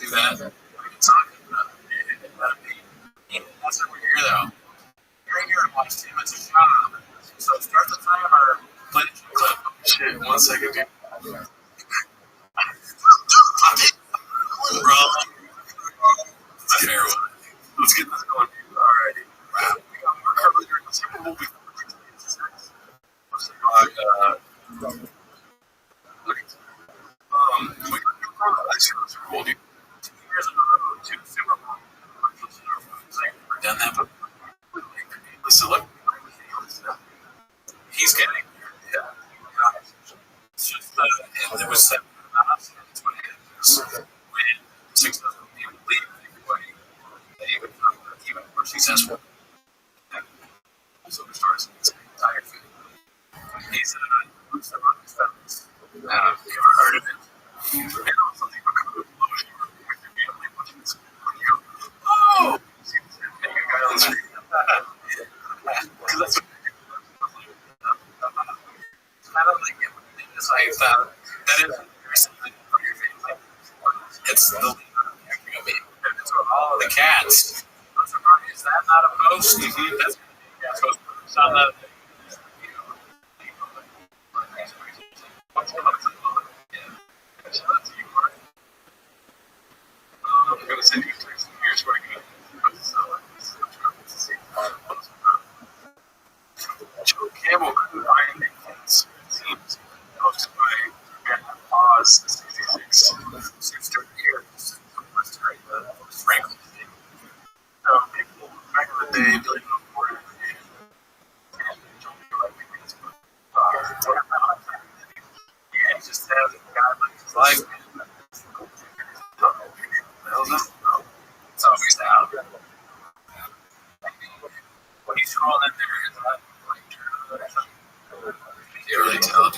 Do that. That's what we're here though. You're here to watch 10 minutes of shot. So start the timer. Play the clip. Shit, 1 second. Bro. That's a fair one. Let's get this going. Alrighty. Wow. We got more coverage during the Super Bowl before we get to the statistics. We got Super Bowl, dude. 2 years in a row, 2 Super Bowl. We've done that, but listen, look. He's getting there. Yeah. It's just there was 7 that's what it is. When 6 doesn't even leave anybody, they would become even more successful. And also the stars in his entire field. He's looks at his fellas. You've ever heard of it? And also they become a emotion with your family watching this. You go, oh! See the guy on the screen. Because that's what I don't like it. It's like that is very something from your family. It's the it's all the cats. Is that not a post? Mm-hmm. That's a post. It's not that. I'm going to send you a text. Here's where I go. Joe Campbell couldn't find anything. Seems hosted by Oz 66. Seems to appear. Frankly, people back in the day, Billy Billboard, yeah, he just has a guy like his life. It's always out. When he's scrolling in there, it's not like you can't really tell.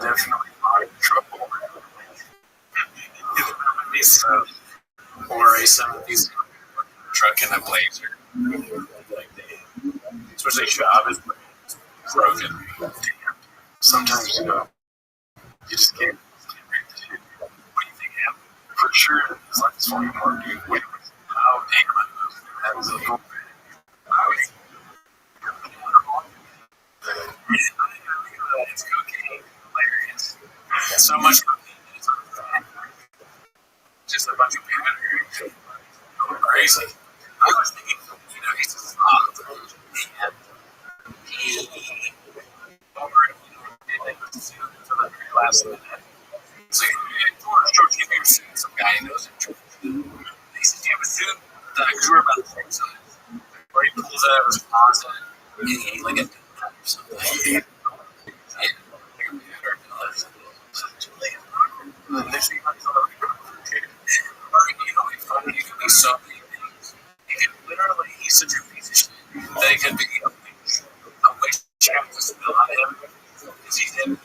Definitely not in trouble. He's or a 70s truck in a blazer. Like especially job is broken. Sometimes, you just can't read the shit. What do you think happened? For sure, it's like this one more dude. Wait, how dang that was a goal. It's cocaine. Hilarious. So much cocaine. Just a bunch of people going crazy. I was thinking, he's just and he over until the very last minute. So George, you've ever seen some guy who knows it. He said, do you have a suit that grew about the same size? Where he pulls out of his closet and he like a or something. It could be so many things. It could literally, he's such a piece of shit that it could be a witch trying to spill on him. Because he didn't,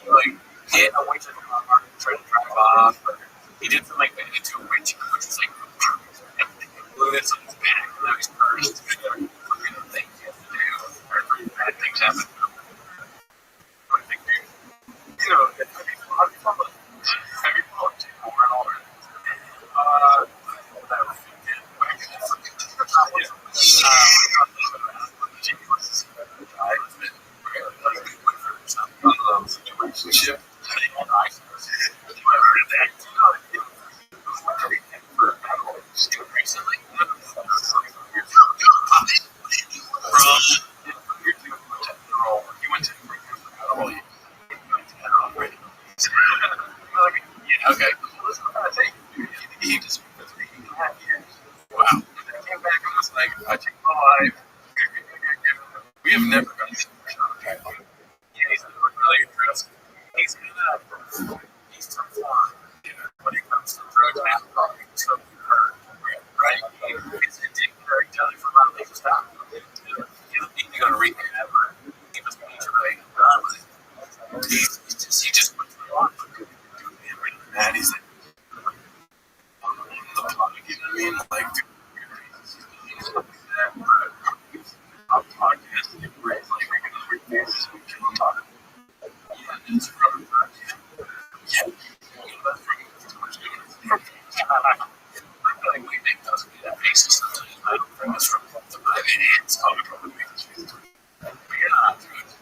hit a witch at the car, tried to drive off, but he did something like that into a witch, which is like, and blew this on his back, and now he's cursed. Things he has to do, or bad things happen. What do you think, dude? Have you followed Tim Warren already? 2.5 years. Wow. And I came back and was like, I changed my life. We have never done this. Yeah, he's really interesting. He's gonna, he's tough on, when it comes to drugs and alcohol. So you heard, right? He's addicted to each other for a lot of things. Stop. He doesn't need to go to rehab or he must be trying to done with it. He just puts it on. And he's like, the plug, you know what I mean? Like, he's like that, I'm podcasting, right? Like, we're going to read this, we can talk. Yeah, it's from, yeah, that's from too much doing it. I feel like we make those that faces sometimes. I don't think it's from the private hands, probably make this face. But you're not doing it.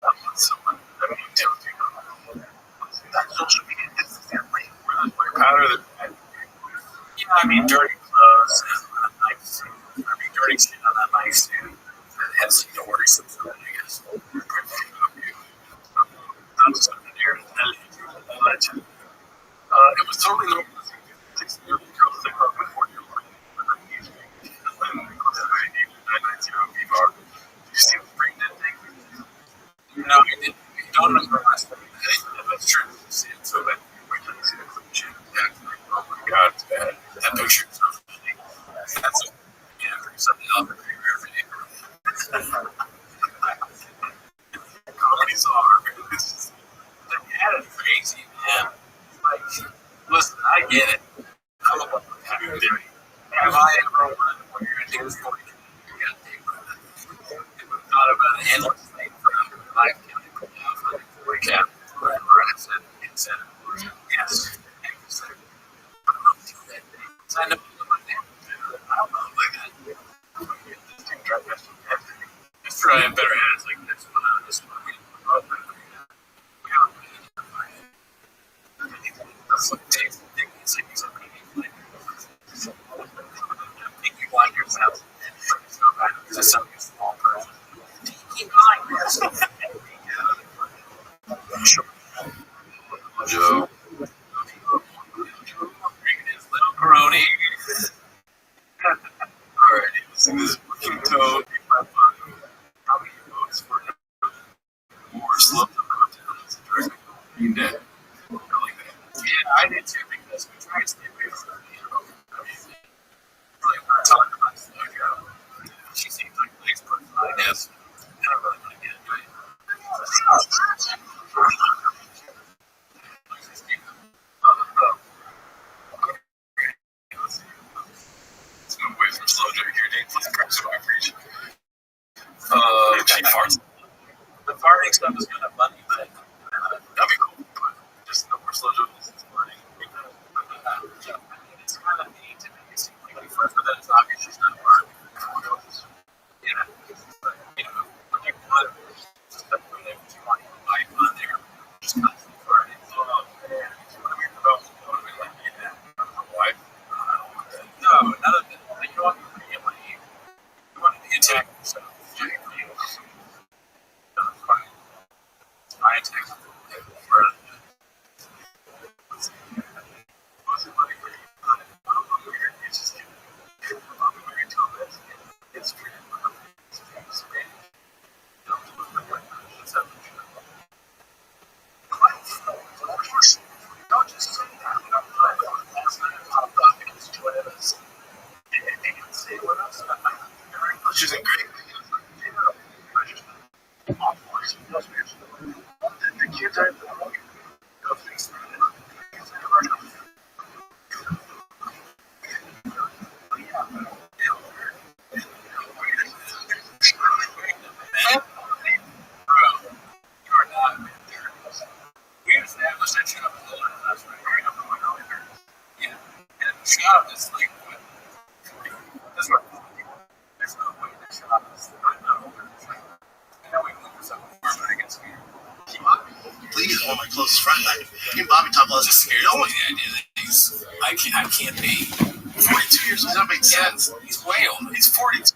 I'm not someone that I'm telling you. That social media is family. We're proud of it. Yeah, I mean, dirty clothes, nice. I mean, dirty skin on that nice suit. It has like the worrisome feeling, I guess. That's something there. Legend. It was totally normal. 6 years ago, they were up with 4 year old. You see the spring dead thing? No, you didn't. You don't remember last time. That's true. You see it so bad. We can't see the cliche. Oh my god, it's bad. That picture is so funny. That's a, yeah, for something else every day. Comedy's hard. The cat is crazy, man. Like, listen, I get it. I'm a fucking cat. Have I ever wanted to wear a new story? You got to think about it. It was not about an endless thing for life. For a cat, or I said, yes. Sign up for my name. I don't know, like that. Just try and better hands like this one. This one. That's like taste. It's like something like Pinky Blinders house. That's something small person. Pinky Blinders. Joe. His little crony. Alright, listen to this fucking toad. How many votes for more slip of content? You're dead. I like that. Yeah, I did too because we try to stay away from like we're talking about this like she seems like the next person I guess. I don't really want to get into it. Let's move away from slow drink here, Dave. Let's crack some preach. She farts. The farting stuff is kind of funny, but that'd be cool. But just no more slow drink. It's kind of neat to make it seem like he first, but then it's obvious she's not farting. Yeah. But, when you want if you want your life on there, just constantly farting. Oh, man. When we proposed, I would have been like, yeah, my wife. I don't want that. No, none of it. Like, you want to be able to eat. You want to be attacking yourself. I attack it's don't just say that. Last night I popped up and it's joining us. And say what else? She's in great. The kids are we established that shit up a little bit last night. Yeah. And the shop is like what? This one. There's no way the shop is not open. I know we moved this up before, but I guess we Lee is one of my closest friends. Me and Bobby talk about this. Just scared of the idea that I can't be 42 years old. That makes sense. He's way old. He's 42.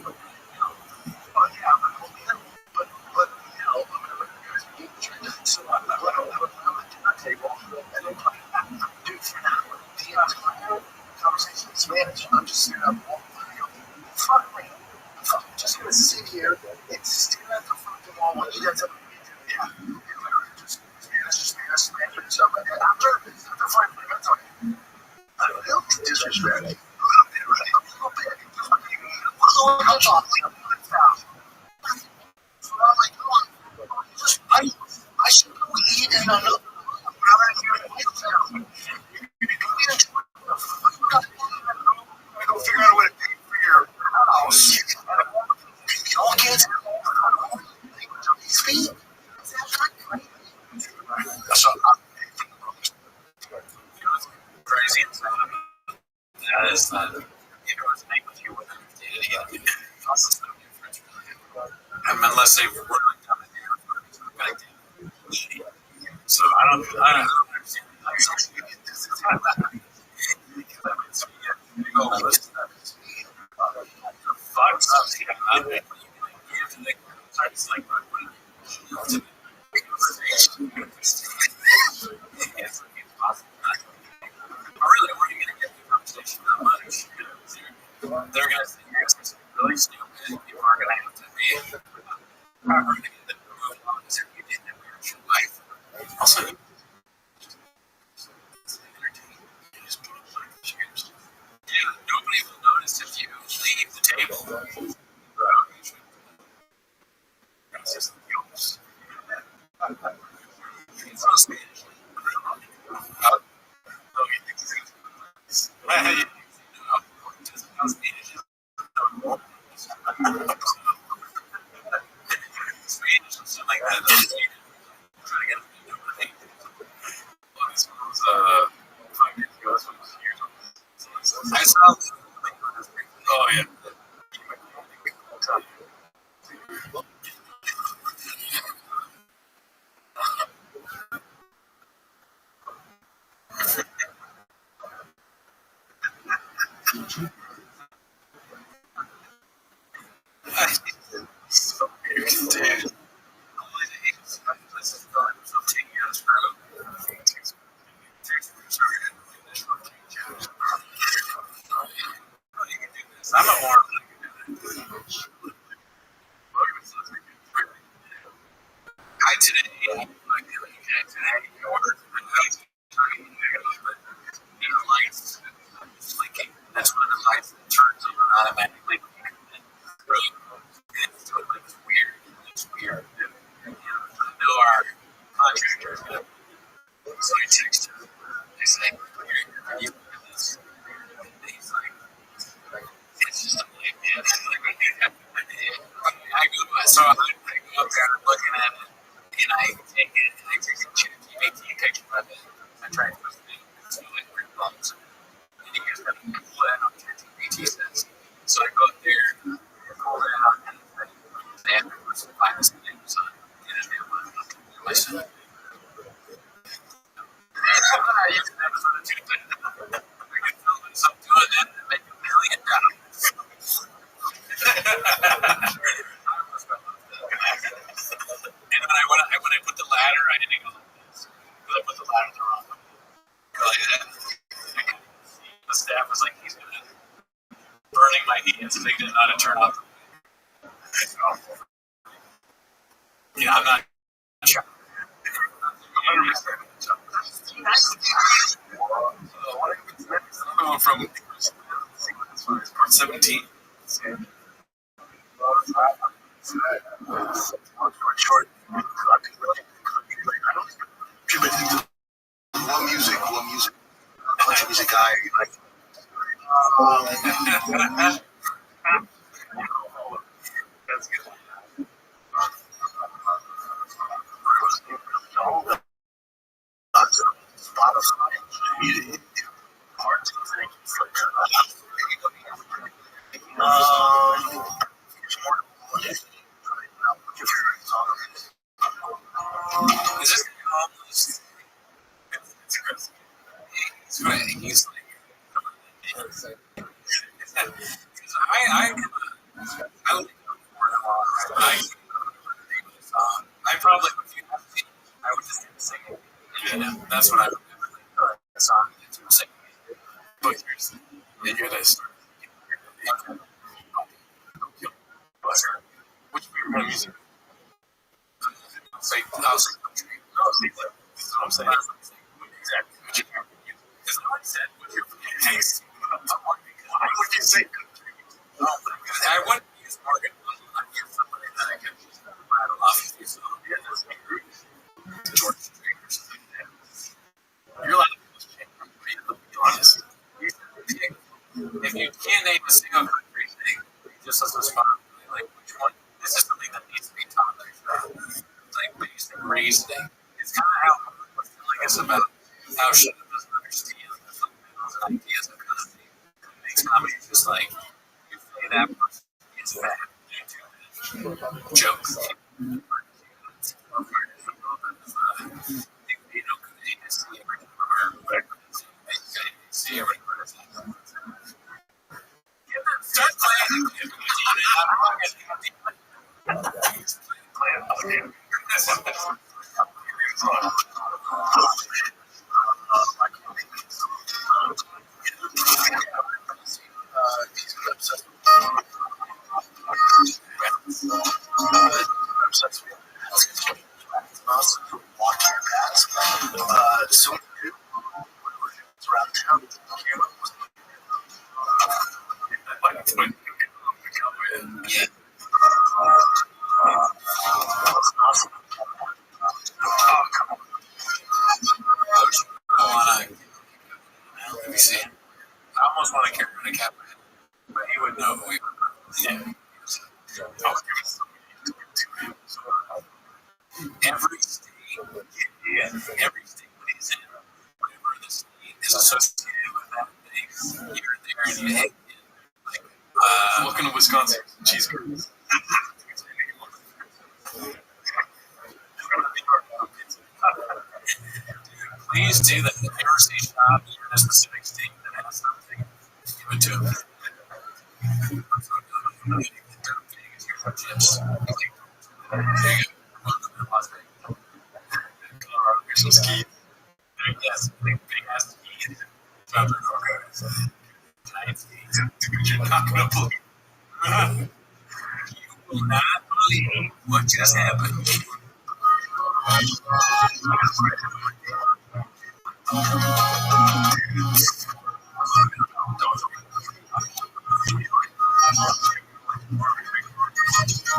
But yeah, I'm gonna let you guys eat. So I'm at the dinner table, and then dude, for an hour, the entire conversation in Spanish. I'm just sitting up, fuck me. I'm just gonna sit here and stare at the fucking wall while you guys have a meeting. Yeah, and literally just Spanish, and stuff. And after 5 minutes, I don't know, disrespect. A little bit. So I'm like, I should go eat and I'm not here in Midtown. I go figure out a way to pay for your house. Y'all kids speak. So crazy. That is that. It's make with you with anything. Unless they really come in there. So I don't understand. You go listen to five times. It's like it's impossible. I really want to get the conversation that much. They're going to say yes, really stupid. People are going to have to be properly move on as if you did that with your life. Also, yeah, nobody will notice if you leave the table. It's just yours. It's so Spanish. Spanish or something like that. Trying to get them to do anything. This was 5 years ago. This was years ago. I saw. Oh yeah. So weird, dude. I'm a more I today, lights blinking. That's one of the lights that turns on automatically. It's totally weird. It's weird. I know our contractors, so I text him. I say, are you doing this? And he's like, it's just a blade, man. I go, so I go up there looking at it, and I take it, and I take a picture of it. I try to post it, so like three bucks. And he goes, pull that on ChatGPT says. So I go up there, pull it out, and they have to find this thing, so I just made my son. You can never sort of do that. I can film myself doing that and make $1 million. And when I put the ladder, I didn't go like this. Because I put the ladder the wrong way. Like that. The staff was like, he's gonna burning my hands and they didn't know how to turn off. Yeah, I'm not sure. Another one from 17. Short. What music? Country music guy. Like, that's good. Spotify. Hard to think. Is this homeless? It's crazy. He's like, I that's what I remember. The song that you were saying. But you hear this. Bless her. Which favorite music? Say house or country. No, this is what I'm saying. Exactly. Which your favorite music? Because I already said what your favorite taste. Why would you say country? I wouldn't use Morgan. I'd use somebody that I could rattle off of you. So, yeah, that's my group. George Strait or something like that. You're like, to be honest. If you can't name a single country thing, just as a spot, like which one? This is something that needs to be taught. Like basic reasoning. It's kind of how I'm feeling is about how shit doesn't understand the fundamentals and ideas of comedy. It makes comedy just like you say that person is fat due to joke. See every start playing. So around town, yeah. Awesome. Oh, come on. Let me see. I almost want to carry on a cap, but he would know who we were. Yeah. Every state, every state that he's in, whatever the state is associated with that thing, you're there and you hang in. Like, welcome to Wisconsin. Cheese curds. Please do that. If you ever see a shop in a specific state that has something, give it to them. Chips. There you go. Las Vegas. Colorado, there's some ski. Yes, big ass ski. Giant skis. You're not gonna believe. You will not believe what just happened.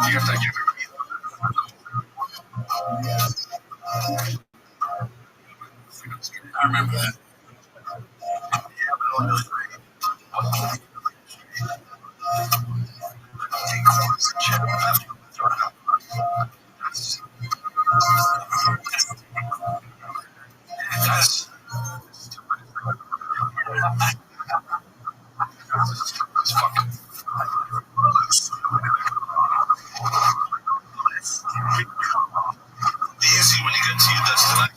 You have to give it. I remember that. Easy when you get to your destination.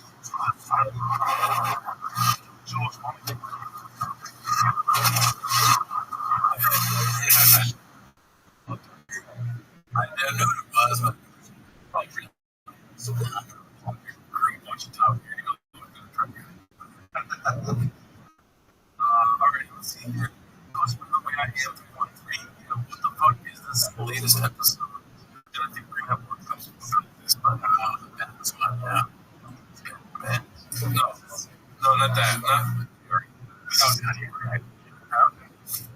I didn't know what it was, but probably so watch the top here. Alright, let's see here. We got here 3.3. What the fuck is this latest episode? And I think we're gonna have more questions about this, but this one, yeah. No, not that. Not. Not here, right?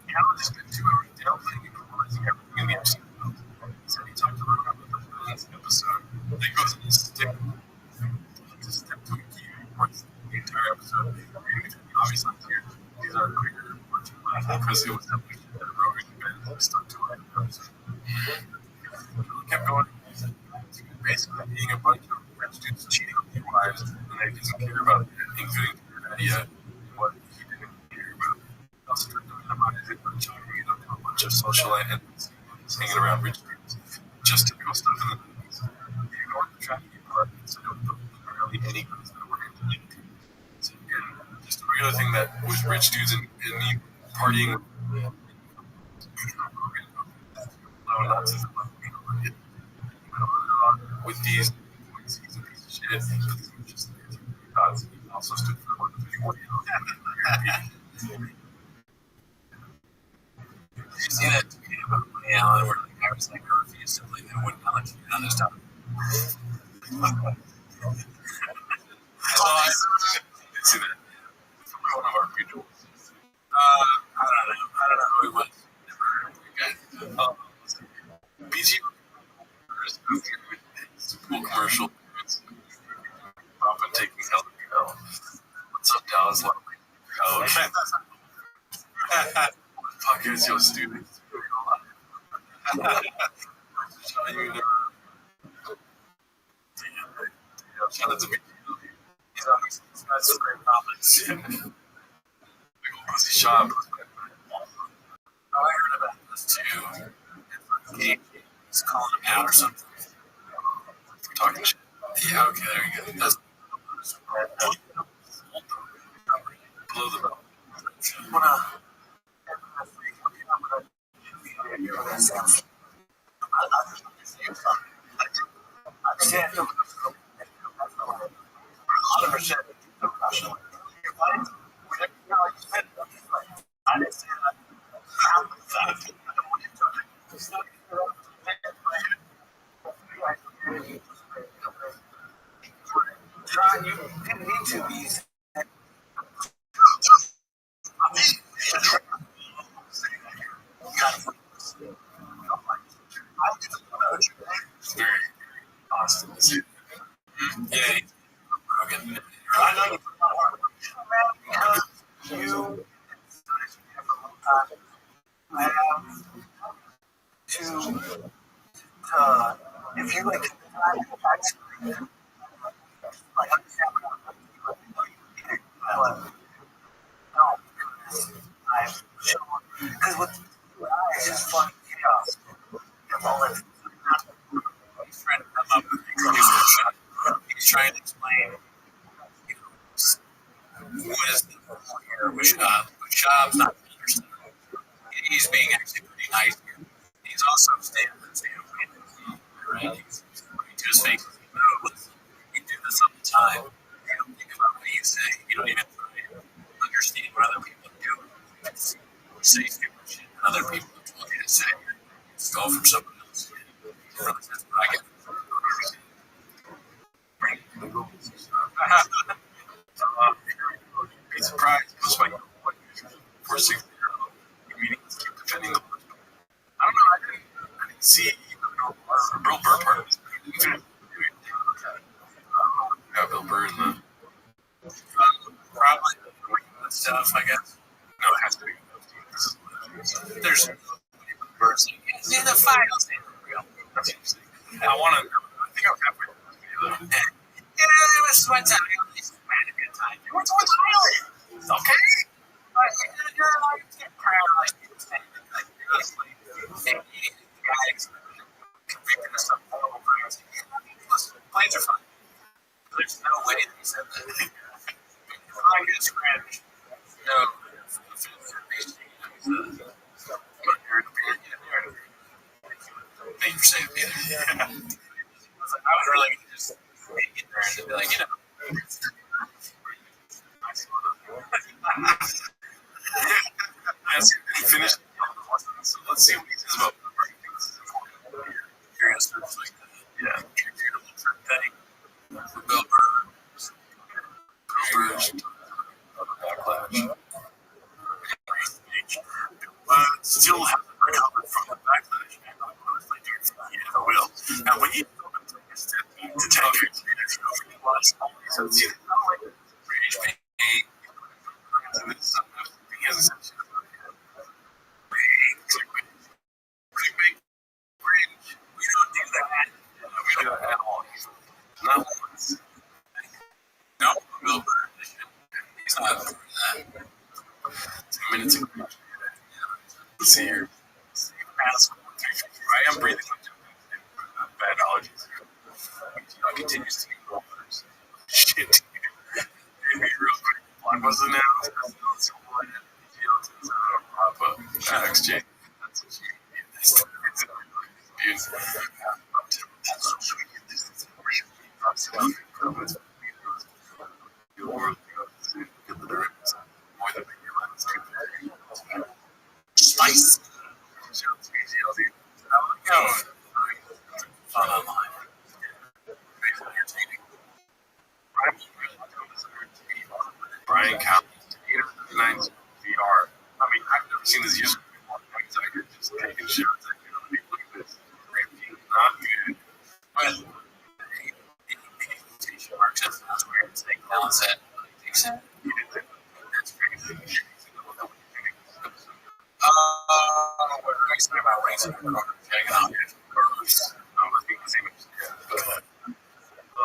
Cal just spent 2 hours downplaying and normalizing everything in the episode. So he talked a little bit about the last episode. That goes in his stick. Just step to the entire episode. Obviously, here, these are quicker because it was definitely Rogan and stuck to it. It kept going. Basically, being a bunch of rich dudes cheating on their wives, and they didn't care about it, including Nadia, what he didn't care about. Also, tried to minimize it by talking to a bunch of socialite and hanging around rich dudes. Just typical stuff in the movies. They ignored the trafficking part, so there was barely any guys that were linked. So, again, just a regular thing that was rich dudes and me partying with these he's a piece of shit. also stood for 151. Did you see that tweet about Woody Allen where the guy was like, I refuse to believe that Woody Allen should be on this topic? I did see that from one of our mutuals. I don't know who he was. Never heard of the guy. BG school commercial. Up and taking health. What's up, Dallas? Coach. Fuck is your students? Shout out to me. He's got some great comments. Big old pussy shop. I heard about this too. He's calling him out or something. For talking shit. Yeah, okay, there you go. That's below the belt. You didn't need to be. Very Austin. Yeah. I know you have to, if you like, because with it's just fun chaos. That's all it is. He's trying to come up with excuses. He's trying to explain, what is the here with Shab's not understood. He's being actually pretty nice here. He's also staying at the standpoint. Right? He's to his face. No, listen, you do this all the time. You don't think about what you say. You don't even understand what other people do. You say stupid shit, and other people are told you to say. It's all from someone else. That's what I get. Be surprised. Just like what for 6 meeting keep defending the. I don't know. I didn't see Bill Burr part of this. Yeah, Bill Burr in the probably the stuff. I guess. No, it has to be. There's Burr's like, it's in the files. That's interesting. I want to. I think I'm halfway through this video. Yeah, it was one time. It's a good time. What's Island? Okay. You're like, get proud like you say. Like, guys convicted of some horrible crimes. Listen, planes are fine. There's no way that he said that. I get scratched. No. Thank you for saying me. I was really going to just get there and be like, finished. So let's see what he says about your answers like that. Yeah, petting. Bill Burr. Backlash. Still haven't recovered from the backlash, man. Honestly, dude, you never will. Now, when you to take your so it's either like British pain, he hasn't said shit about it. Clickbait, cringe. We don't do that. We don't do that at all. Not once. No, Bill Burr. He's not for that. 2 minutes ago. Let's see here. I am breathing like bad allergies. Continues to be cold. Shit. Real quick. One was announced. XJ. That's what you fun online. Entertaining. Brian Callen, 809 VR. I mean, I've never seen this user before. He's out here just taking shots. Look at this. Not good. But just that's weird. It's like Callen said. That's crazy. What makes me about racing? Getting out here.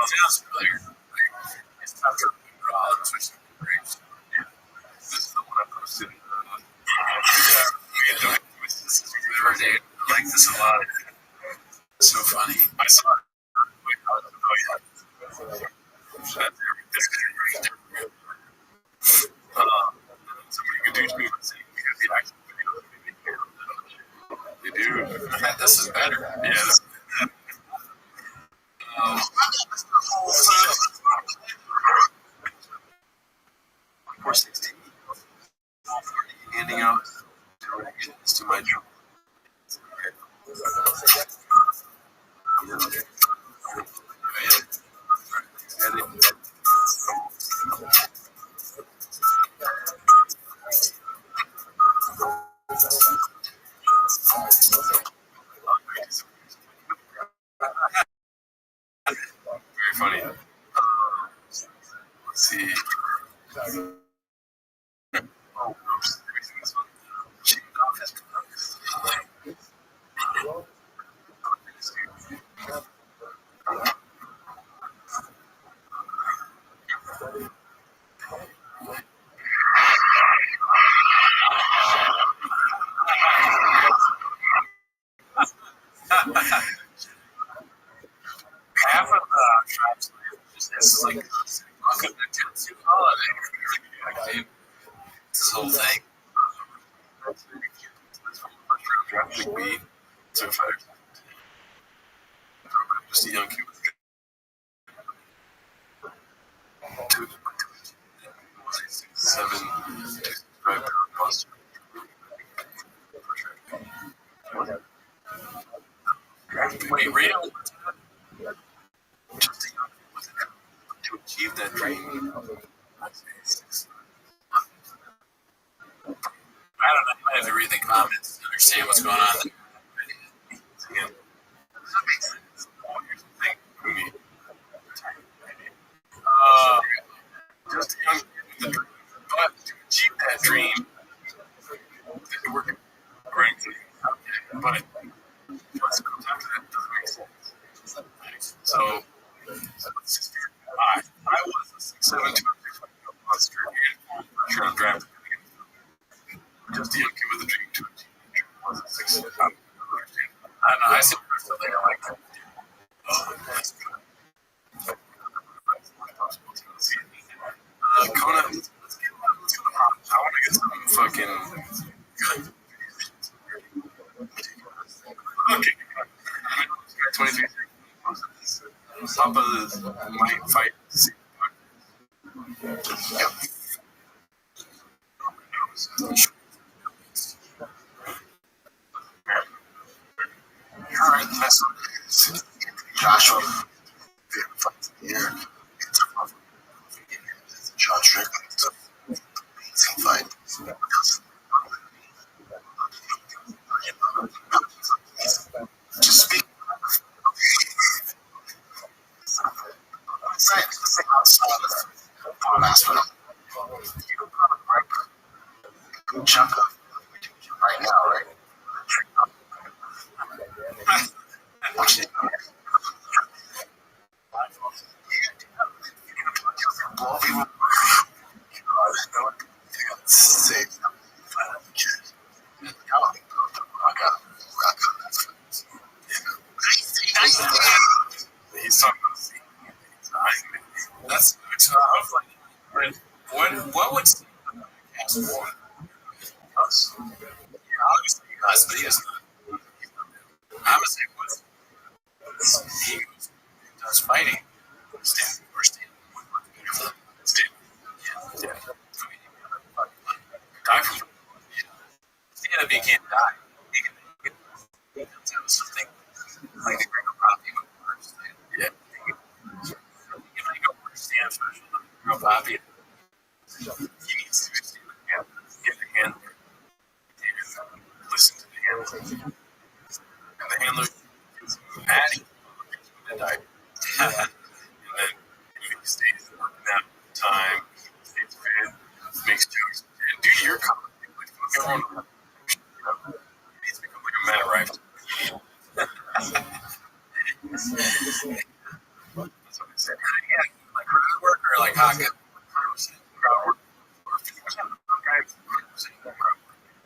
Sounds familiar. It's tough to switch to grapes. Yeah. This is the one I posted. This is my day. I like this a lot. It's so funny. I saw it. Oh, yeah. That's everything. Somebody could do me because the actual video they do. Yeah, this is better. Yeah. Four 16. Handing out directions to my drum. Very funny. Let's see. Oh, oops. Chicken off his half of the tribes just as like holiday. This whole thing. Drafting me to fight. Just a young kid. Seven. Wait, real? Just a young kid to achieve that dream. I don't know. I have to read the comments to understand what's going on. Yeah. Here's the thing for me. Just a young kid, but to achieve that dream, you're working according to but what's comes after that doesn't make sense. So, I was a 6'7" monster and sure I'm drafted. Just a young kid with a dream to achieve that dream. Was a 6'7". I don't know. I see something I like that. Oh, that's good. Kona, let's go. I want to get some fucking good. Okay. 23. Papa might fight. Alright, next one. Joshua. Here. John Strickland. Amazing fight. Just speak. Last one. Chunk of right now, right? That's so hopefully. What would us? Yeah, obviously us, but he is not. I would say what he does fighting. Stand. Yeah. Die from. Stand up, he can't die. He can have something. That's what I said. Yeah, like crowd work or like hot guy. 100% crowd work. Or 50% hot guy, 100% crowd work.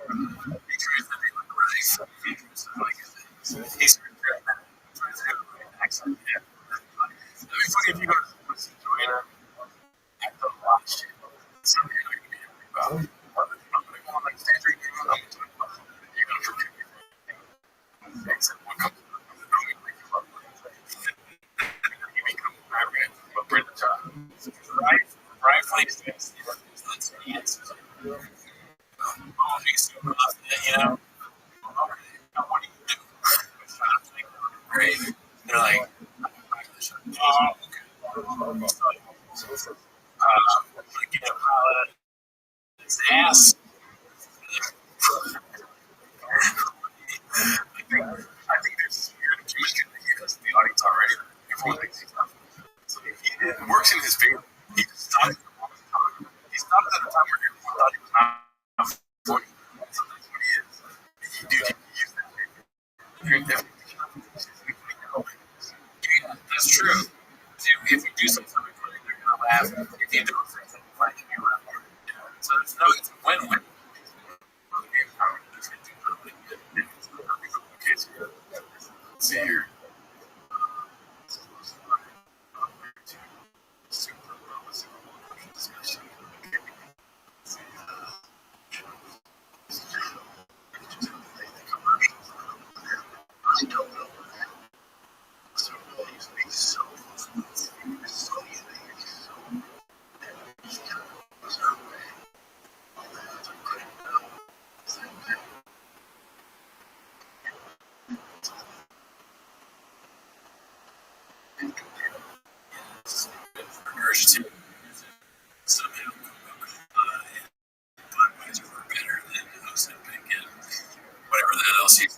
He tries to be like really features of like he's trying to have like an accent. Yeah. It'd be funny if you go to Joanna and don't watch it. Some you're not gonna be happy about. I'm gonna go on like stage right now. I'm gonna talk about something. You're gonna forget me. Except what comes to the moment, like you love you become Rabbi, but Brenda John. Right place is that's the answer. Oh, he's super lost it, you know. Okay, now what do you do? Great. They're like, oh, okay. Get a pilot his ass. I think there's weird chemistry because the audience already. Everyone thinks he's not. So it works in his favor. He just stopped at the wrong time. He stopped at a time where everyone thought he was not funny. So that's what he is. Dude, he used that favor. You're definitely yeah, that's true. If you do something funny, they're gonna laugh. If you don't say something funny, you're gonna laugh. So it's a win-win. See here. Urgency. Somehow, Budweiser were better than Ozempic and whatever the hell else he's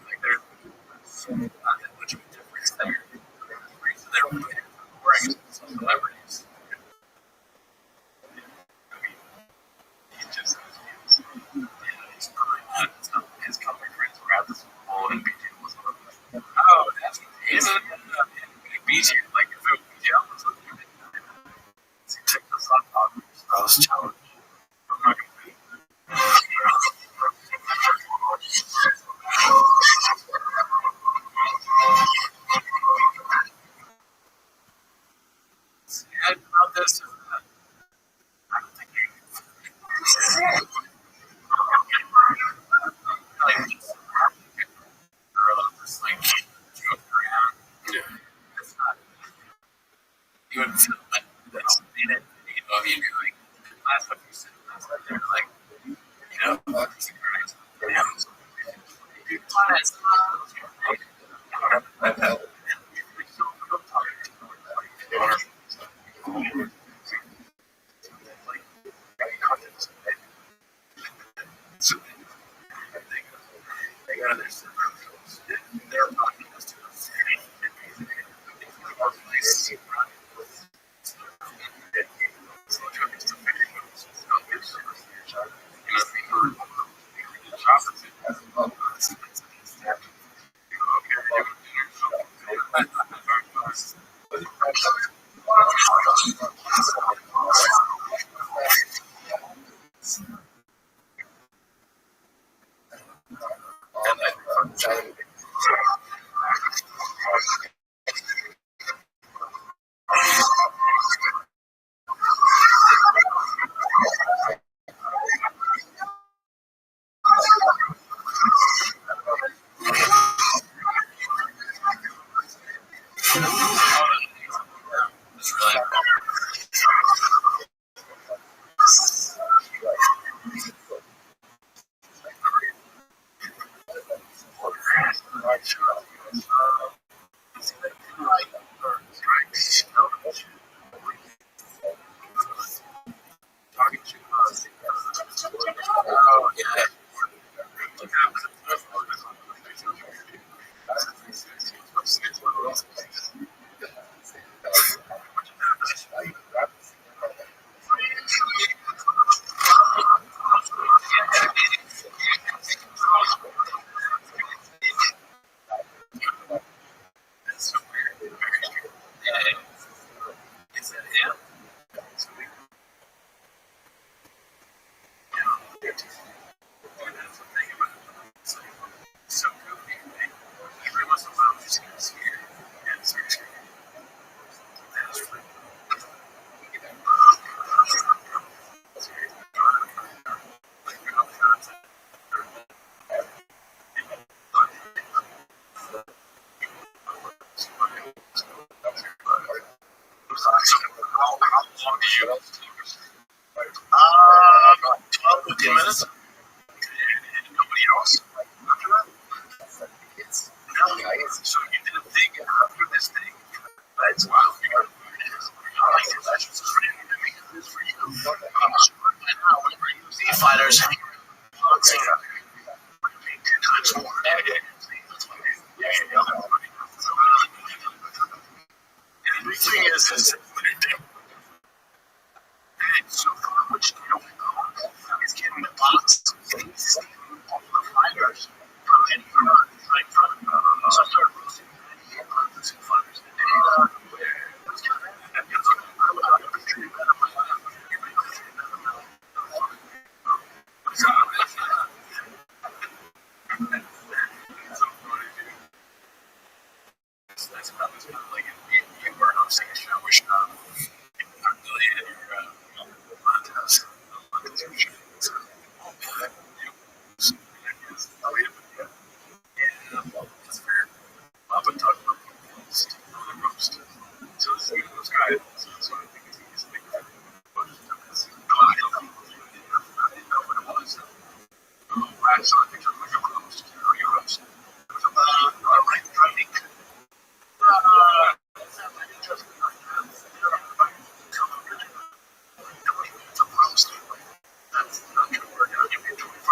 like there's not that much of a difference there. They're wearing some celebrities. I mean, he just he's probably not his company friends grab this whole and BJ was one of them. Oh, that's his BJ, like if it was BJ, I was looking at it. Check this out, Rothschild. I'm not gonna do it. Yeah, about this is that I don't think you like just like joke around. Yeah. It's not you wouldn't feel like that's in it. You know, you'd be like last time you said last time they were like, you know, synchronized. Yeah. They got their their podcast. It's really talking to oh yeah. is so much is getting the box all the fighters from any like from so I started roasting some fighters and that's about like you were hosting a show which not really in your contest. That's fair. Up and talk about the roast. So this is guy. So I think it's big. But I don't know what it was. Last time I think it was a roast. You roast. Right. That's not going to work out. You get 25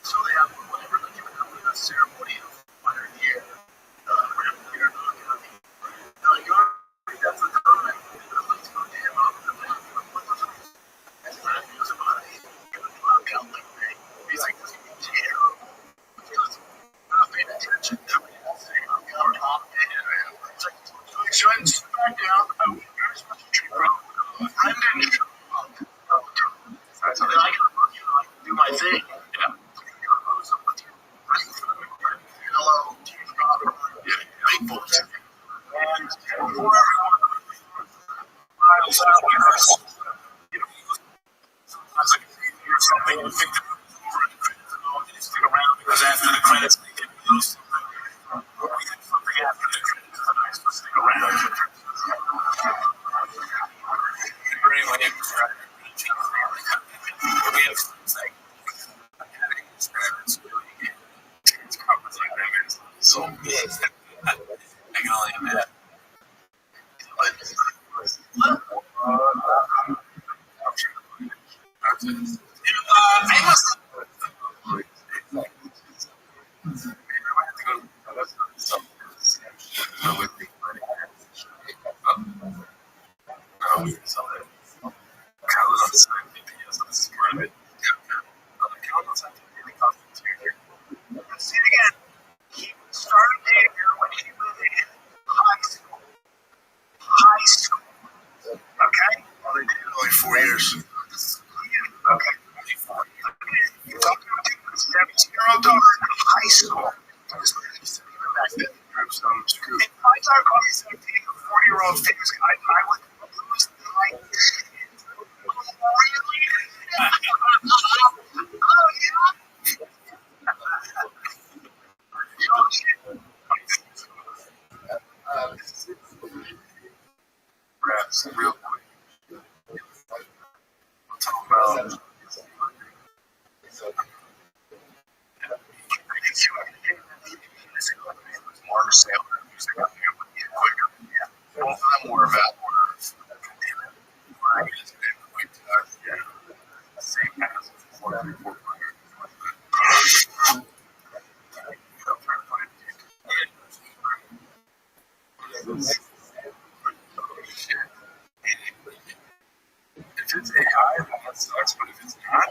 so they have whatever they give a ceremony of 100 years. You're not going to be. No, you already got the time. Let's go damn up. That's not news about it. You're going to go out like that. He's like, this is terrible. Because I'm not paying attention. Shouldn't sit back down. You're supposed to treat bro. I'm going to so then I can do my thing. Yeah. Hello, people. And before I was out here, I was like, here's something you think that stick around because after the credits, they get those. We get something after the credits. I'm not supposed to stick around. Very well, we have like experiments really it's conference like so big. I can only imagine. I must see it again. He started dating her when he was in high school. High school. Okay? Well, they dated only 4 years. Okay. You're talking about a 17-year-old daughter in high school. That's what it used to be back then. If I talk about this, I'm dating a 40-year-old famous guy, I would lose my shit. Really? Oh, yeah? Perhaps real quick. We'll talk about more sale music out there would be quicker. Yeah. Both of them were about same path. 400. If it's AI, then that sucks, but if it's not,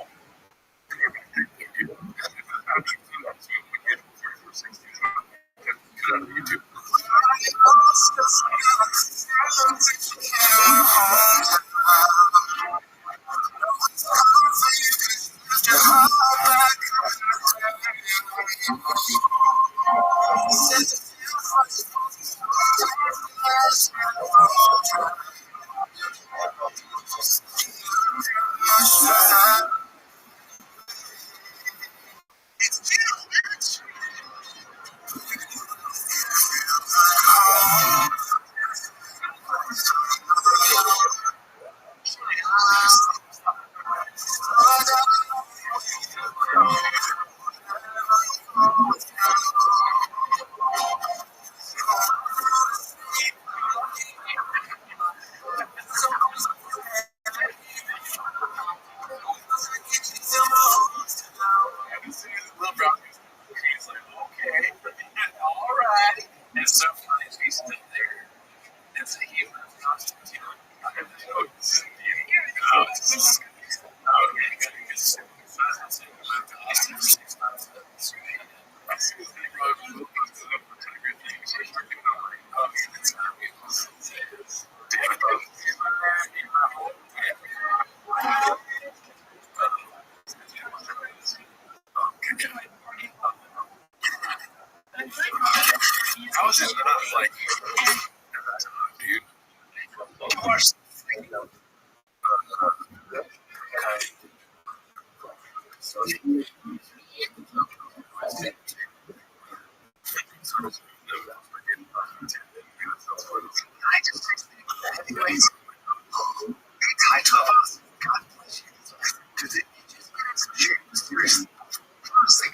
YouTube. And so is not like dude. You watch heavyweights. Tied to a boss. God bless you. Because it just gets seriously. Honestly,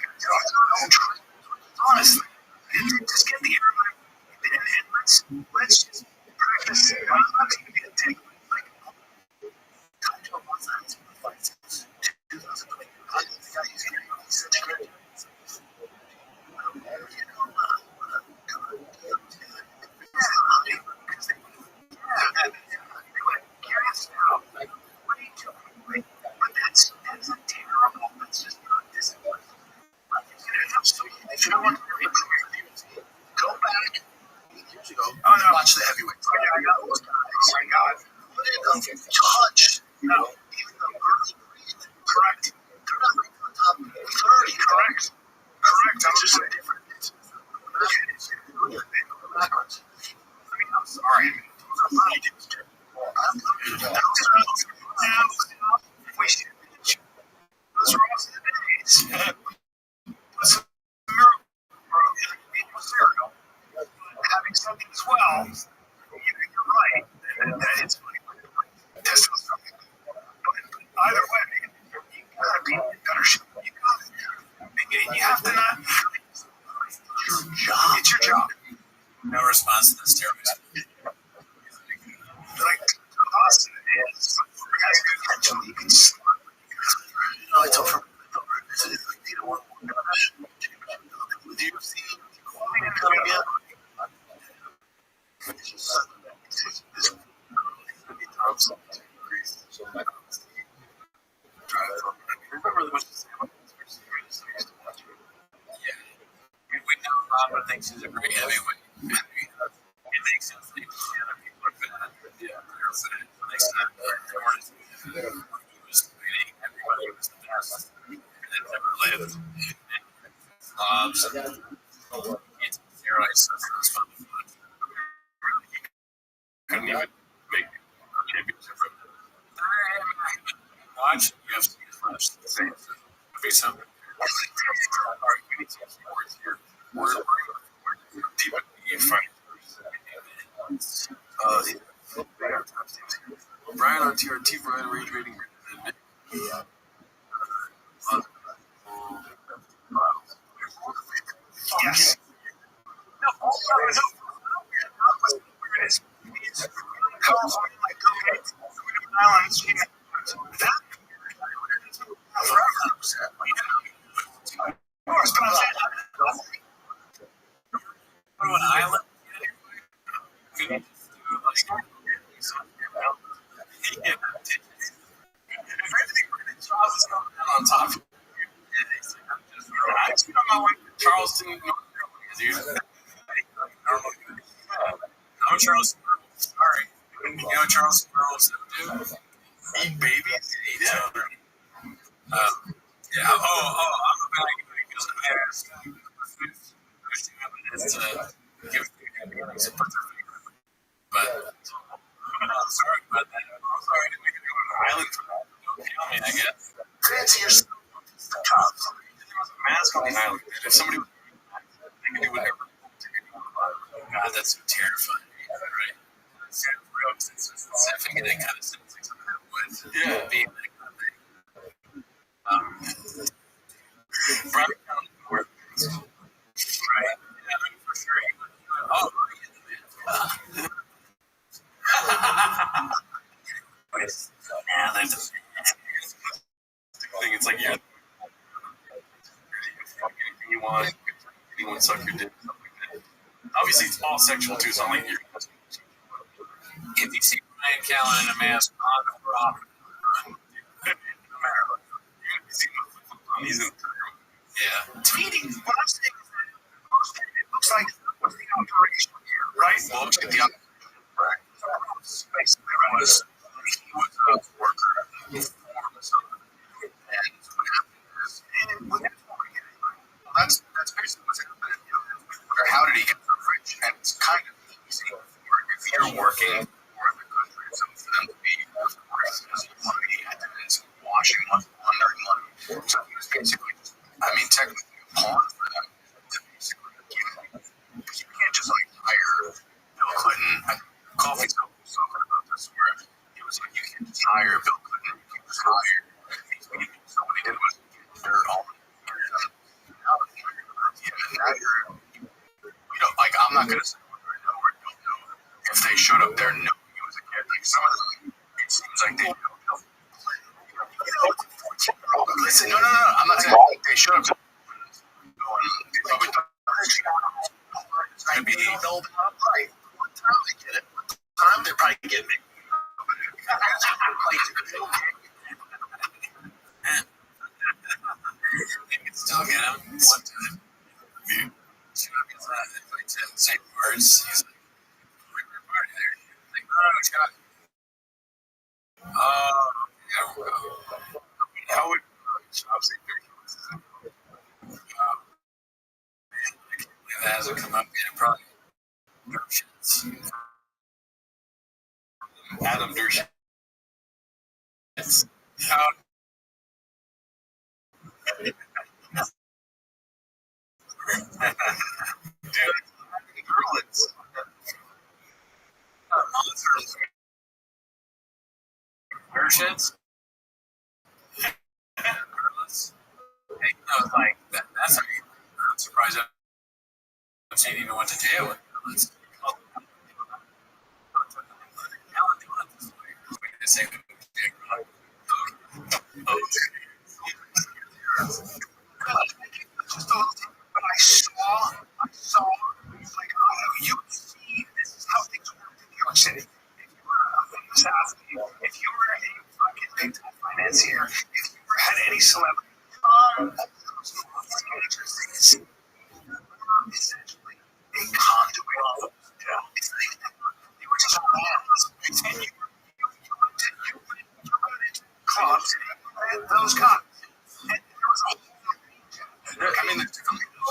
honestly, just get the internet and let's just practice. I'm not going to be a dick. Like, tied to a boss. That's 2020. I think he's going to be such a good. That's a terrible. That's just not discipline. If you want to go back years ago, watch the heavyweights. Oh my God. Look at them touch. No, even the early correct. They're not right on top. 30, correct. Correct. I'm just different. Backwards. I mean, I'm sorry. Those are all the days. It's a miracle. It was miracle. Having something as well, you're right. That it's funny. This was something. But either way, you gotta be better shape. You have to not. It's your job. It's your job. No response to the steroids. Like Austin is, you can slap. I told her, you don't want with UFC coming in. It's just this remember the much we know Robin thinks he's a great heavyweight. It makes sense that other people are bad. Yeah, it makes sense. Everybody was the best that ever lived. Anti-steroids, that's fun. Couldn't even make a championship from that. Watch UFC flash the same. Be something. We're deep in front. Brian on TRT, Brian Rage Rating. Yes. No, islands. That an island. On top. Charleston, North Carolina, dude. I'm Charleston. Sorry. You know Charleston girls do? Eat babies, eat children. Yeah. I'm a bad guy because I'm asked. It's to give some but I'm sorry about that. I'm sorry to make it go to an island for that. Don't kill me, I guess. Fancy yourself. There was a mask on the island. If somebody was they could do whatever. Oh God, that's so terrifying. Right? It's real. It's definitely that kind of sense. Like something that would be that kind of thing. Probably down north. Right? Yeah, for sure. Oh, yeah, there's a thing. It's like you're anything you want. Anyone suck your dick. Obviously, it's all sexual too. It's not like you're. If you see Ryan Callen in a mask on the rock, he's in. Yeah. Tweeting. What I'm saying is that it looks like what's the operation here, right? Well, it's the operation. Right. Basically, right. He was a worker and what happened is, well, that's basically what's happening. How did he get so rich? And working for the country. So for them to be money and washing money, laundering money. So he was basically, technically a pawn for them to basically get it. Because you can't just like hire Bill Clinton. Coffee's talking about this where it was like you can't just hire Bill Clinton, you can just hire these people. So what he did was get dirt all over them. Now you're, I'm not going to say whether I know or don't know if they showed up there knowing he was a kid. Like some of them, it seems like they know. Listen, no. I'm not saying they showed up to they probably thought it's going to be built up right. What time they get it? What time they're probably getting it? You can still get him one time. Same words. He's like, we're party there. Like, no, it's got. How would jobs like that hasn't come up yet? Probably Dershowitz. Adam Dershowitz. How? Dude, Berlitz. Dershowitz. Berlitz. Hey, no, like that's. I'm surprised he even went to jail with Berlitz. But I saw, like, you see, this is how things work in New York City. If you were a famous athlete, if you were a fucking big time financier, if you had any celebrity, essentially a conduit. It's like they were just fans, and you went into clubs and those guys. And there was a whole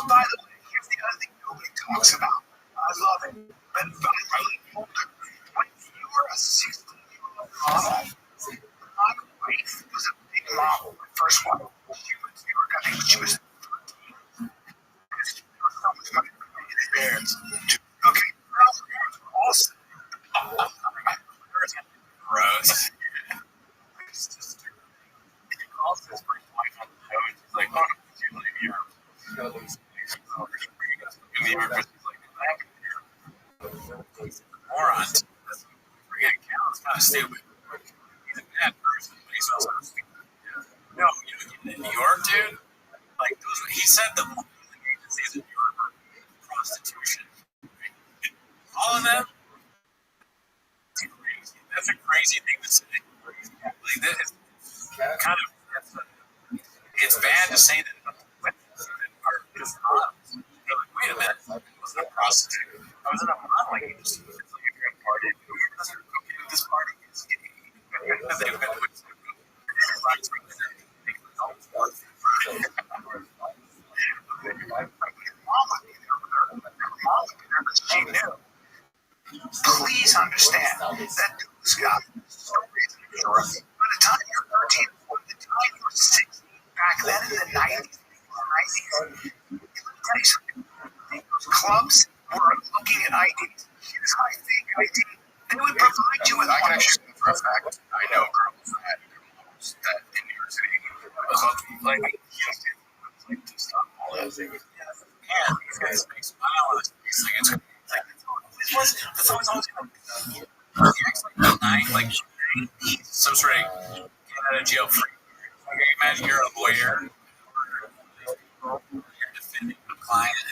by the way, here's the other thing nobody talks about. I love it, but I'm really older. When you were a 16-year-old model, my wife was a big model, my first one. She was 13. There was so much money for my parents. Okay, girls were also gross. He calls his first wife on the show, and she's like, "Oh, you leave here." In the York, moron. Forget Cal's kind of stupid. He's a bad person, but he's also stupid. No, in New York, dude, like he said the agencies in New York are prostitution. All of them. That's a crazy thing to say. Like that is kind of. It's bad to say that women are just honest. You're like, wait a minute, I wasn't a prostitute. I was in a modeling industry. It's like a great party. This party is they've been with she knew. Please understand that this guy is so crazy. By the time you're 13, by the time you're 16, back then in the 90s, those clubs were looking at IDs. Here's my fake ID. They would provide you with. I can actually speak for a fact. I know girls that in New York City clubs like to stop all that. Yeah, these guys make smile on his face. That's always like 90s. So sort of get out of jail free. Imagine you're a lawyer. You're defending a client.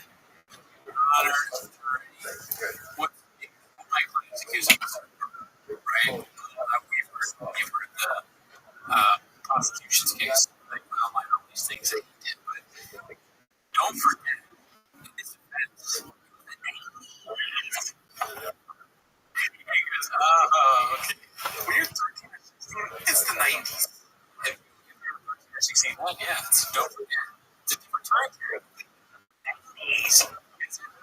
What my client's accusing us of, right? We've heard the prosecution's case. Like, outline all these things that he did, but don't forget his defense. He goes, oh, okay. When you're 13 or 16, it's the 90s. If you're 13 or 16, well, yeah, don't forget. It's a different time period.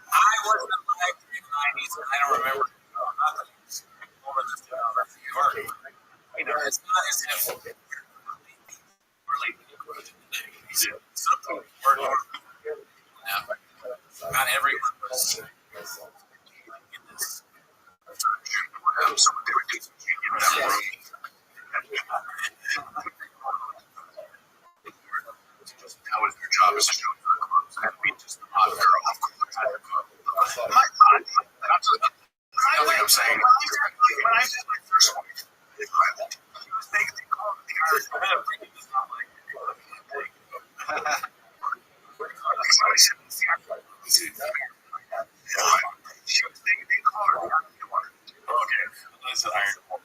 I wasn't alive in the 90s, and I don't remember. everyone was in this. So what they would do is give them that was their job as a show clubs. Had to be just the hot girl. Of course, had to go. My God, I'm saying. When I did my first one, they called it the Irish Pub. It's not like somebody said it's the Irish Pub. They call it the Irish Pub. Okay, that's the Iron Pub.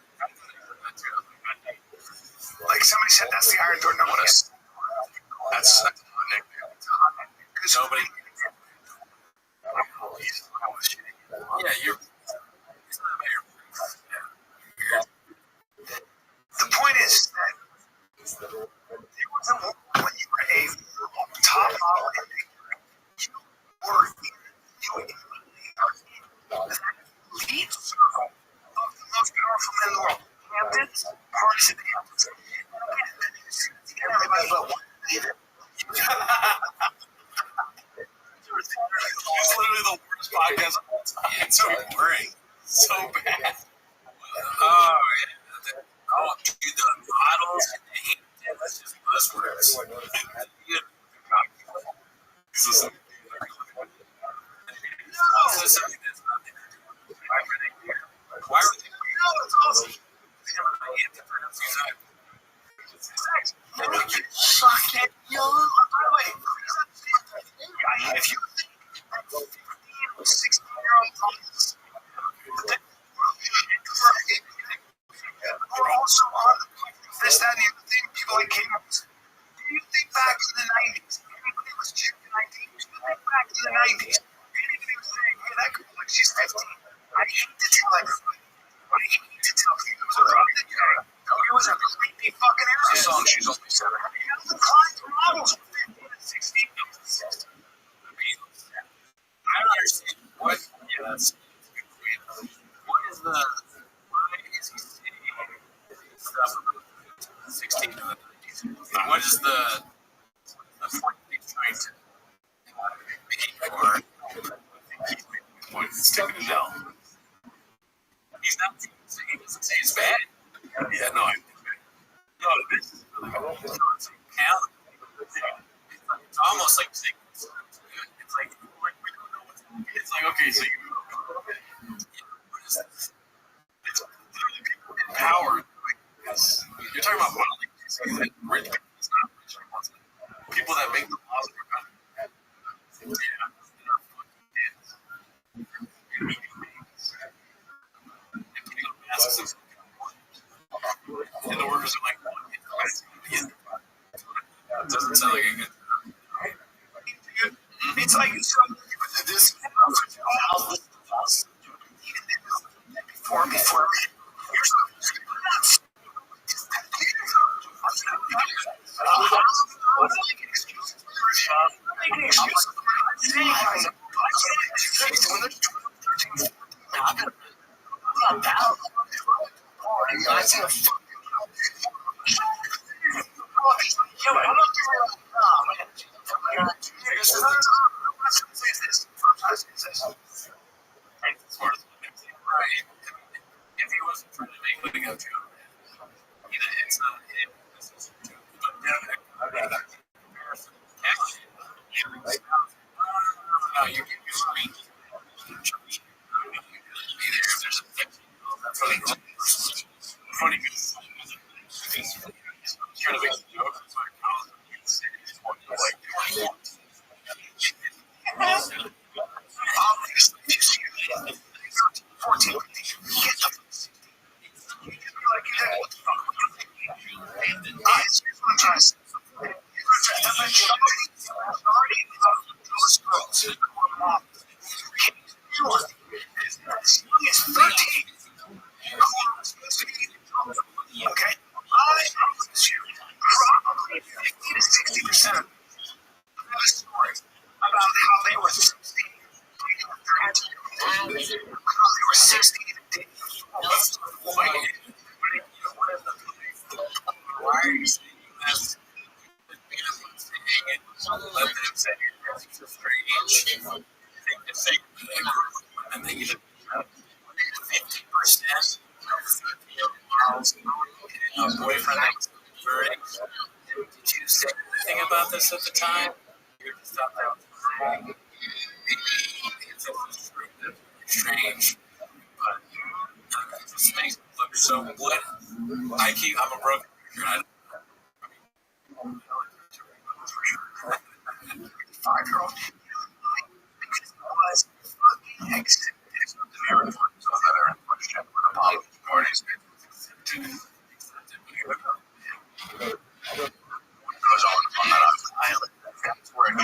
Like somebody said, that's the Iron Door. No one else. That's a hot nickname. Because nobody. Yeah, you're. The point is that it wasn't when you were a top model and you were in the lead circle of the most powerful men in the world. Hamptons, parties at the Hamptons. And everybody but one leader. It's literally the worst podcast of all time. It's so boring. So bad. Oh, yeah. Oh, dude, the models and the Hamptons, that's just buzzwords. Why were they? No, it's awesome. Fucking yo. By the way, if you 16-year-old couples, we're also on this, that, and the other thing. People like Kingdoms. Do you think back in the 90s? Anybody was June 19? Do you think back in the 90s? Anybody was saying, hey, that girl, like, she's 15. I hate to tell everybody. I hate to tell people. It was a creepy fucking era. Song, she's only 7. The Kleins models were 15 and 16. I don't understand. What? Yeah, that's weird. What is the. Why is he saying stuff about 16 to the 90s? What is the point he's trying to make for? He's making the point of sticking it down. He's not saying, he doesn't say it's bad. Yeah, no, no, this is really good. It's like talent. It's almost like saying it's like we don't know what's going on. It's like, okay, so you what is this? It's literally people in power doing this. You're talking about politics. Rich people, it's not rich people. People that make the laws of our country. Yeah, they're fucking kids. They're meeting babies. And putting on masks and the workers are like, it doesn't sound like a good. It's like so this before here's if he wasn't trying to make it go through, it's not him. This is no, you can use me. There's a funny trying to make a joke. It's like, how you say it's what you like. Obviously, if you see it, 14, get the like, what the fuck? Here's what I'm trying to say. The majority of those girls who are moms, as young as 13, okay? I promise you, probably 50 to 60% of the story about how they were 16, how they were 16 and dating. Why are you saying this? Let them say it's a strange. say and they give 50% of a boyfriend that was converting. Did you say anything about this at the time? You just thought that was wrong. Maybe it's strange, but it just makes it look so what I'm a broken record. 5-year-old was fucking exit. I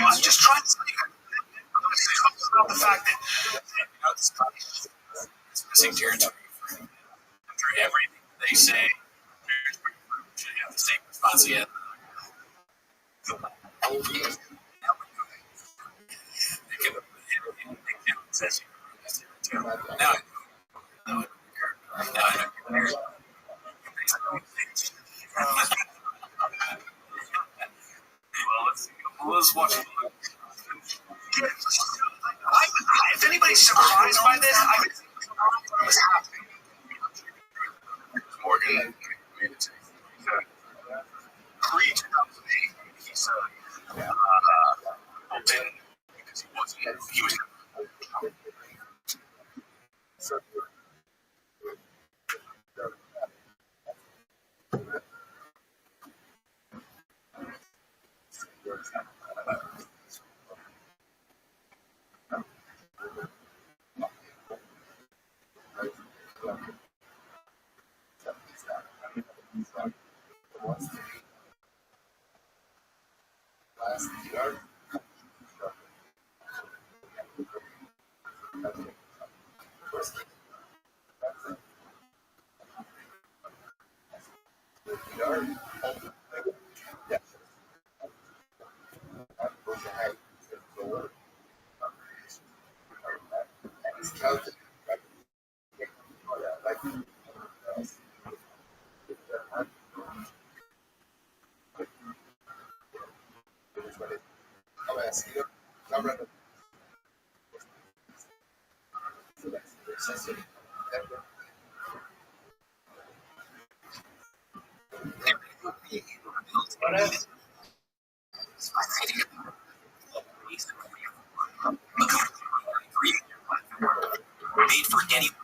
was just trying to say about the fact that this guy is missing territory. After everything they say, should have the same response he had. Now let's watch it. If anybody's surprised by this, I was happy. Morgan made it to pre-2008. He said open because he was. Made for anyone.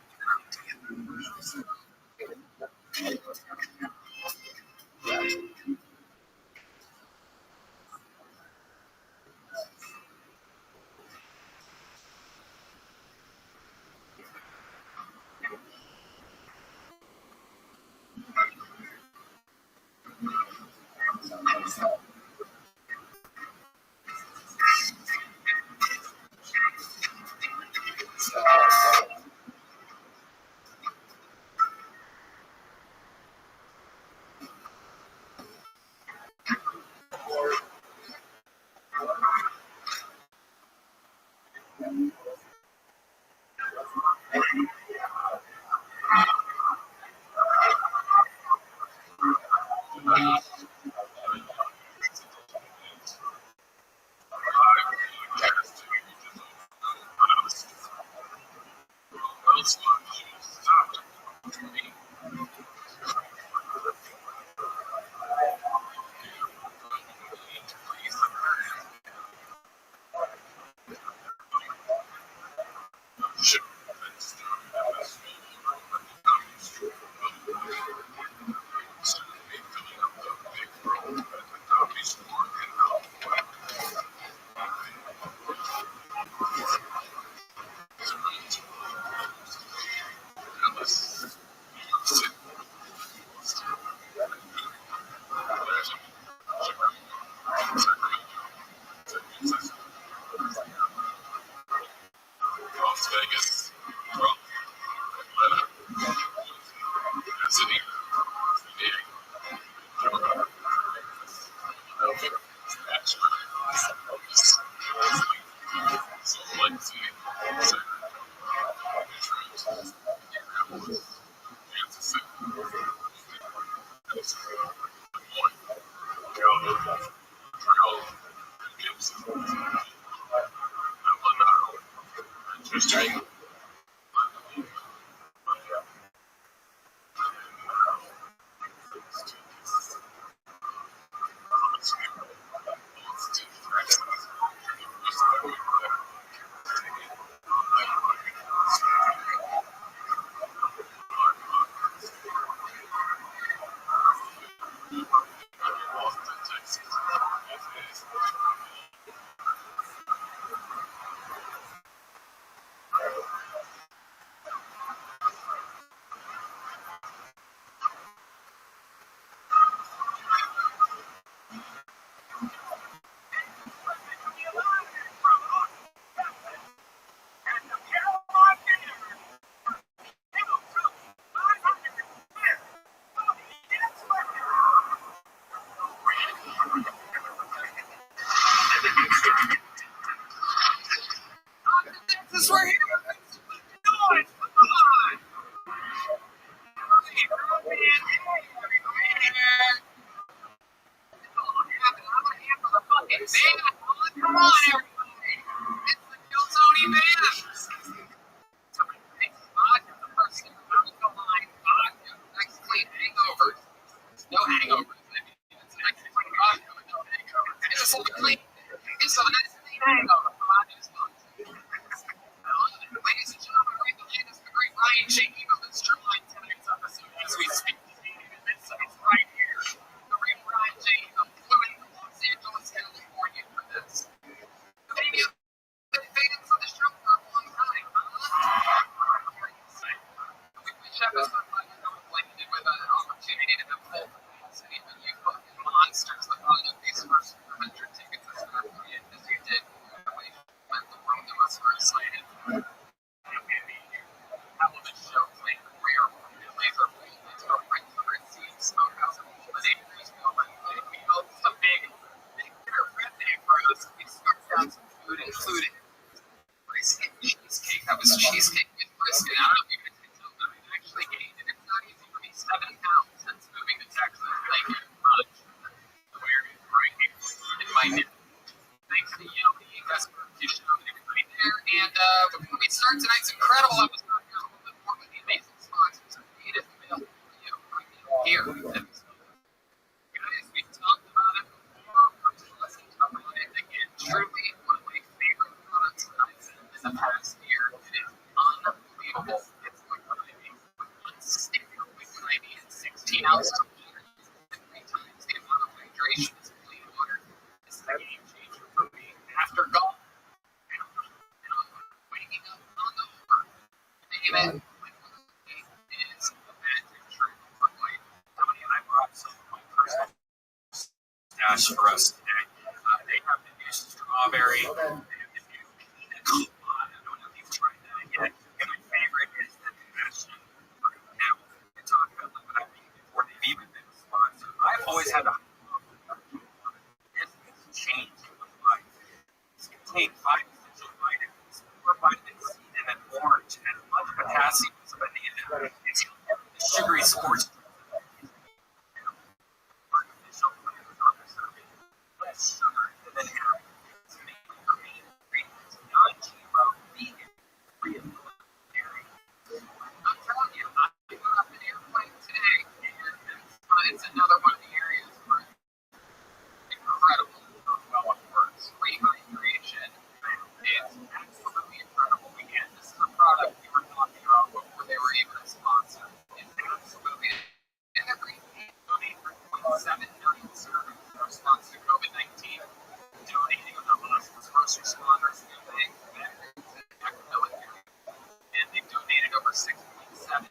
This right here. Come on, everybody. It's the Kill Tony Band. Somebody takes vodka, the first thing comes to mind, vodka. Next clean hangovers. No hangovers. I mean, it's an extra clean vodka, but no hangovers. It's a clean. It's a nice clean hangover. Vodka's fun. Ladies and gentlemen, read the latest, the great Ryan J. Eagle is streamlined tonight's episode as we speak. It's right here. The great Ryan J. Eagle, flew into Los Angeles, California for this. Maybe you've been fans of the show for a long time, huh? We wish episode 1 was blended with an opportunity to have full fans and even you fucking monsters that bought up these first 100 tickets as you did. When the world of us were excited. How will the show play the rare laser to a right to receive smokehouse of holiday degrees we built some big dinner red day for us. We stuck down some food, including brisket cheesecake. That was cheesecake with brisket. I don't know if you can tell that I actually gained it. It's not easy for me. 7 pounds since moving to Texas. Like, much. Where is right here in my nip. Thanks to Yoni, that's for showing everybody there. And before we start tonight's incredible episode, here's a little bit more with the amazing sponsors of It is available for you right here. Guys, we've talked about it before. Let's talk about it again. Truly, one of my favorite products that I've seen in the past year. It is unbelievable. It's liquid IV. One stick of liquid IV in 16 ounces of water. 3 times the amount of hydration as plain water. It's a game changer for me. After golf, waking up on the over. David, is a magic trick for life. Tony and I brought some of my personal stash for us today. They have the new strawberry. They have the new pina colada. I don't know if you've tried that yet. And my favorite is the passion fruit. Now, we talked about liquid IV before they've even been sponsored. I've always had a this has changed my life. It's contained 5 essential vitamins, 4 vitamin C and an orange, and much potassium. So by the end of it, it's the sugary sports. Artificial flavors on the serving, less sugar, and then add it's mainly for main ingredients, non-GMO, vegan, free of dairy. I'm telling you, I got off an airplane today, and it's another one of the areas where incredible, well, it works. Rehydration is absolutely incredible. Again, this is a product we were talking about before they were even a sponsor. It's absolutely every donate for 27 million servings in response to COVID-19. Donating to the hospitals, first responders, food banks, veterans, and active military. And they've donated over 6.7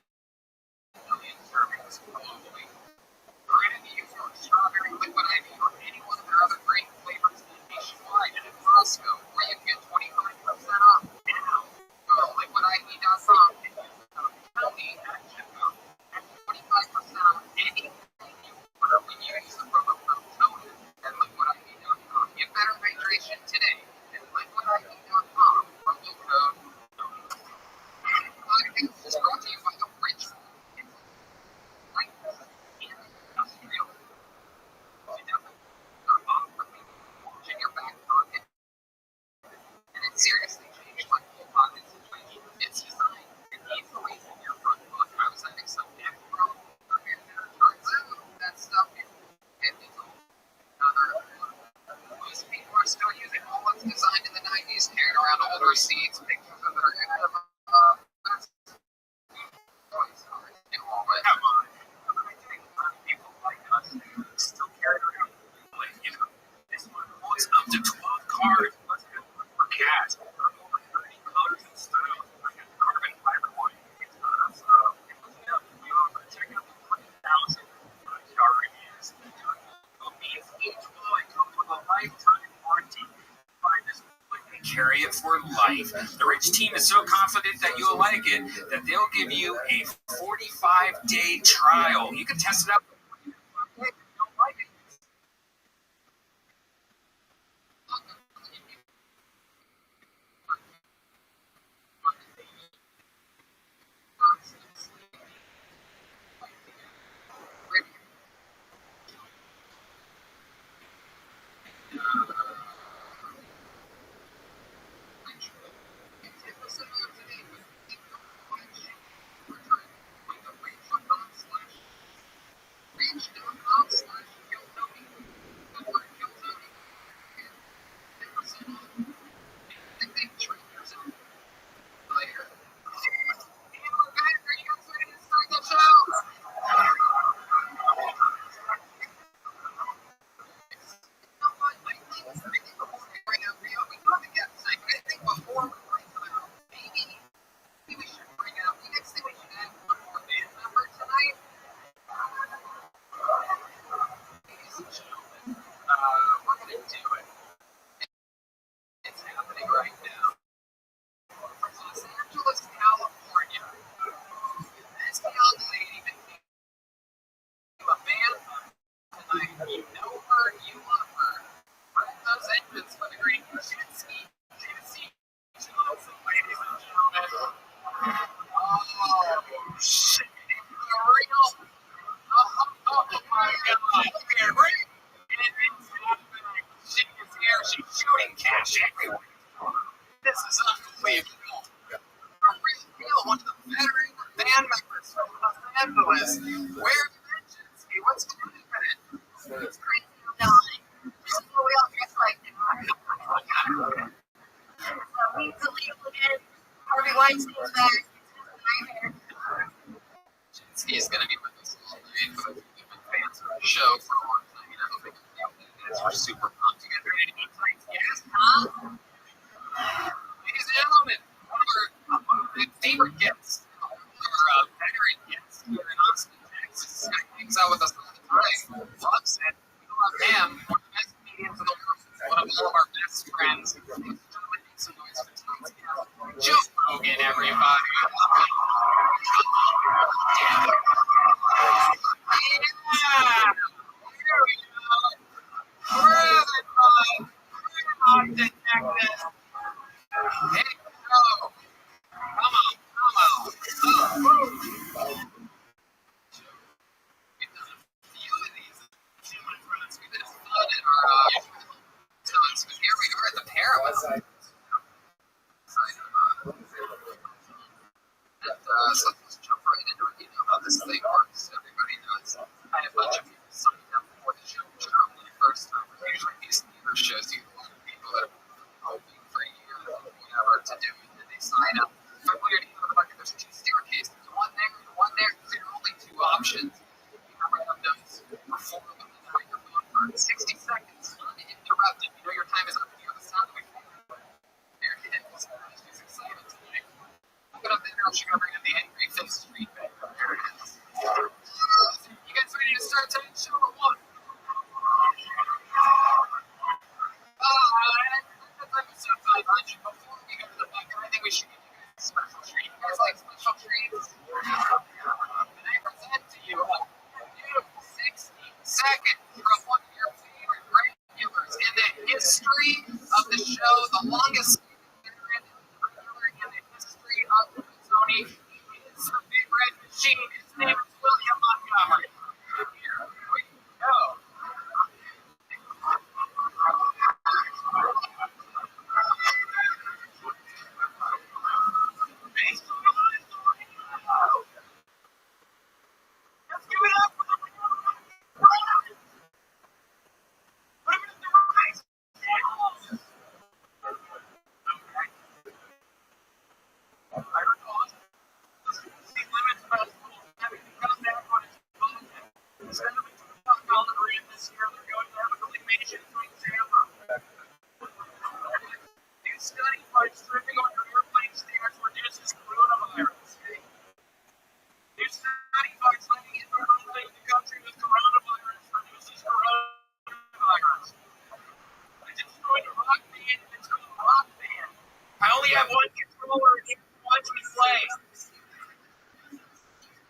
million servings globally. Granted, you use your strawberry liquid IV or any one of their other great flavors nationwide and at Costco, where you can get 25% off now. Go to liquidiv.com and use the code Tony at checkout. That's 25% off anything you order when you use the promo code Tony at liquidiv.com. Get better hydration today at liquidiv.com. Promo code Tony. Podcast is brought to you by the Rich like industrial. In your back pocket. And it seriously changed my whole pocket situation. It's designed to easily in your front book. I was having some neck problems, and it turns out that stuff is another. Most people are still using all what's designed in the 90s, carrying around older seats, pictures of their come on. I think people like us still carry around, like, this one holds up to 12 cards. Let's go for gas. Over 30 colors and styles. Like a carbon fiber one. It's check out the 20,000 star reviews. Each wallet comes with a lifetime warranty. Find this and carry it for life. The Rich team is so confident that you'll like it that they'll give you a 45-day trial. You can test it out. He's going to be with us all night. But we've been fans of the show for a long time. I hope we're super pumped to get ready to be playing guest, huh? Ladies and gentlemen, one of our favorite guests, one of our veteran guests here in Austin, Texas, hangs out with us all the time. Rothschild, we love him. One of the best comedians in the world. One of all of our best friends. Ladies and gentlemen, make some noise for tonight's guest, Joe Rogan, everybody. tripping on your airplane stairs reduces coronavirus. New study finds letting everyone leave the country with coronavirus reduces coronavirus. I just joined a rock band and it's called Rock Band. I only have one controller and he watch me play.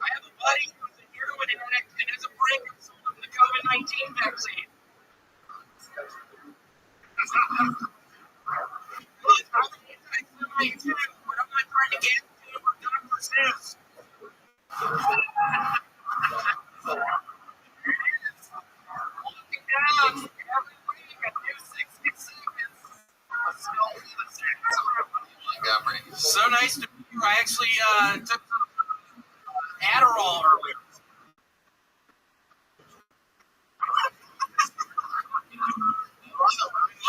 I have a buddy who's a heroin addict and as a prank I sold him the COVID-19 vaccine. Look, I'm an anti-Semite too, but I'm not trying to get into it with Dr. Seuss. Walking down every week at New 60 Seconds. So nice to meet you. I actually took some Adderall earlier.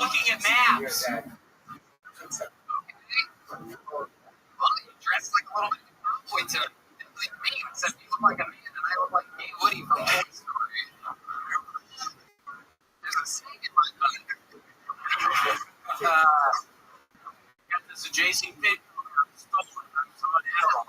Looking at maps. Okay. Well, you dress like a little bit of a cowboy to like me, except you look like a man and I look like me, Woody from Toy Story. There's a snake in my butt. Got this adjacent pig stolen from someone else.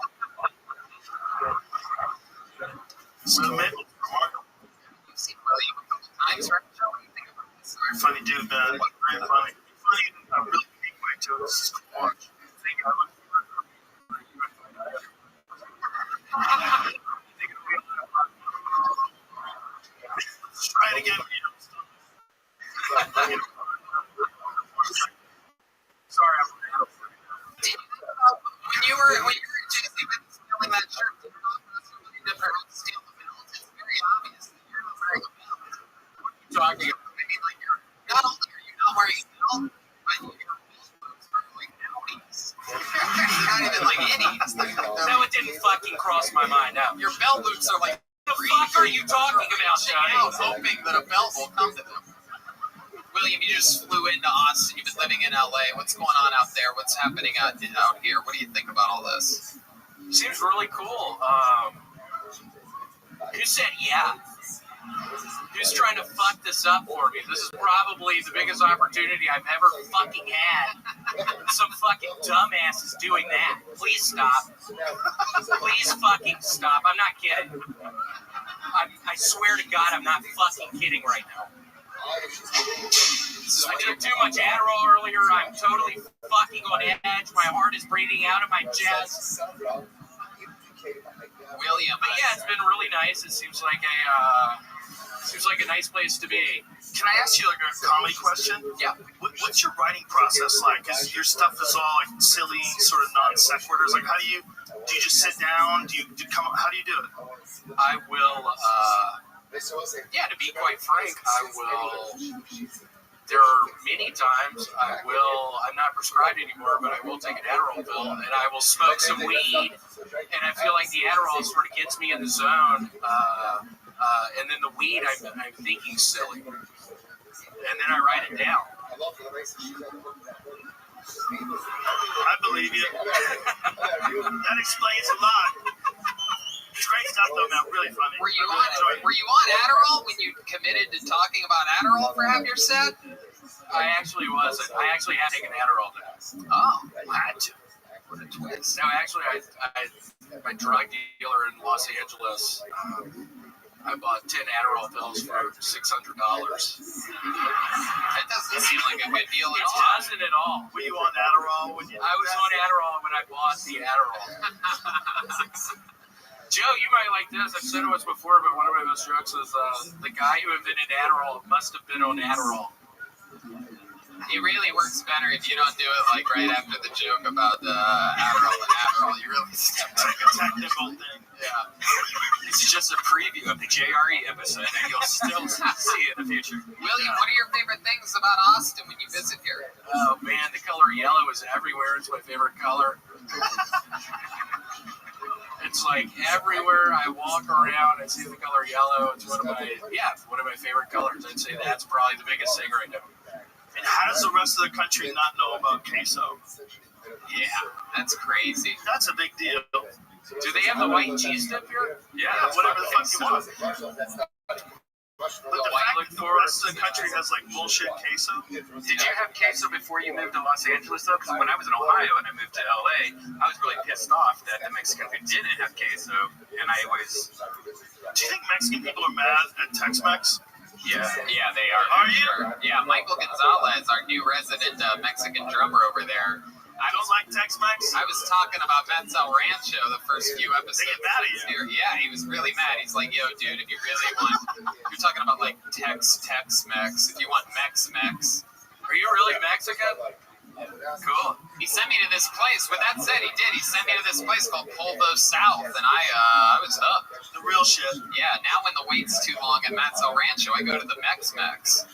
You've seen William a couple times, right, Joe? What do you think about this? Very funny dude, man. Very funny. Funny, I really think my to it. This is cool watch. Let's try it again. Sorry, when you were just even stealing that shirt, you were not really different to steal the belt. It's very obvious that you're not wearing a belt. What are you talking about? I mean, like, you're not only are you not wearing a belt, but your boots are like outies. They're not even like innies. No, it didn't fucking cross my mind. No. Your bell boots are like. What the fuck are you talking about, Johnny? Hoping that a belt will come to them. William, you just flew into Austin. You've been living in LA. What's going on out there? What's happening out here? What do you think about all this? Seems really cool. Who said yeah? Who's trying to fuck this up for me? This is probably the biggest opportunity I've ever fucking had. Some fucking dumbass is doing that. Please stop. Please fucking stop. I'm not kidding. I swear to God, I'm not fucking kidding right now. I took too much Adderall earlier. I'm totally fucking on edge. My heart is breathing out of my chest. William, but yeah, it's been really nice. It seems like a nice place to be. Can I ask you like a comedy question? Yeah. What's your writing process like? Because your stuff is all like silly, sort of non sequiturs. Like, do you just sit down? Do you come up? How do you do it? I will. Yeah, to be quite frank, I will. There are many times I'm not prescribed anymore, but I will take an Adderall pill and I will smoke some weed. And I feel like the Adderall sort of gets me in the zone. And then the weed, I'm thinking silly. And then I write it down. I believe you. That explains a lot. It's great stuff, though, man. Really funny. Were you on Adderall when you committed to talking about Adderall for half your set? I actually wasn't. I actually had taken Adderall today. Oh, I had to. What a twist. No, actually, my drug dealer in Los Angeles, I bought 10 Adderall pills for $600. That doesn't seem like a good deal at all. It doesn't at all. Were you on Adderall? I was on Adderall when I bought the Adderall. Joe, you might like this. I've said it once before, but one of my best jokes is the guy who invented Adderall must have been on Adderall. It really works better if you don't do it like right after the joke about Adderall and Adderall. You really step It's like a technical thing. Yeah. This is just a preview of the JRE episode that you'll still see in the future. William, what are your favorite things about Austin when you visit here? Oh, man, the color yellow is everywhere. It's my favorite color. It's like everywhere I walk around, I see the color yellow. It's one of my favorite colors. I'd say that's probably the biggest thing right now. And how does the rest of the country not know about queso? Yeah, that's crazy. That's a big deal. Do they have the white cheese dip here? Yeah, whatever the fuck you want. But the fact that the rest of the country has like bullshit queso. Did you have queso before you moved to Los Angeles though? Because when I was in Ohio and I moved to LA, I was really pissed off that the Mexican food didn't have queso, and I always. Do you think Mexican people are mad at Tex-Mex? Yeah, they are. Are you? Sure. Yeah, Michael Gonzalez, our new resident Mexican drummer over there. I don't like Tex-Mex. I was talking about Mets El Rancho the first few episodes. They get mad at you. Yeah, he was really mad. He's like, yo, dude, if you really want, you're talking about like Tex-Mex. If you want Mex-Mex. Are you really Mexican? Cool. He sent me to this place. With that said, he did. He sent me to this place called Polvo South, and I was hooked. The real shit. Yeah, now when the wait's too long at Mets El Rancho, I go to the Mex-Mex.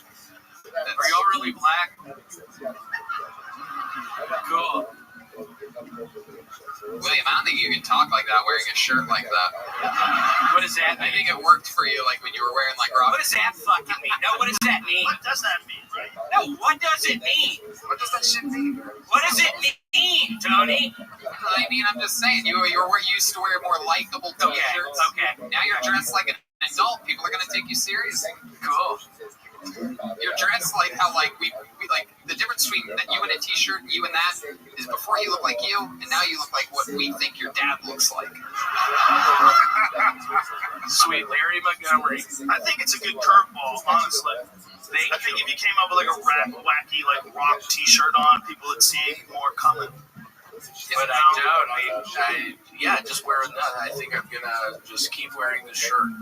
Are y'all really black? Cool. William, I don't think you can talk like that wearing a shirt like that. What does that I mean? think it worked for you, like when you were wearing like Rothschild. What does that fucking mean? No, what does that mean? What does that mean, right? No, what does it mean? What does that shit mean? What does it mean, Tony? I mean, I'm just saying, you were used to wear more likable t-shirts. Okay. Now you're dressed like an adult. People are gonna take you seriously. Cool. You're dressed like how like we like the difference between that you and a t-shirt and you and that is before you look like you, and now you look like what we think your dad looks like. Sweet Larry Montgomery. I think it's a good curveball, honestly. I think if you came up with like a wacky like rock t-shirt on, people would see more coming. But I don't. Yeah, just wearing that. I think I'm gonna just keep wearing this shirt.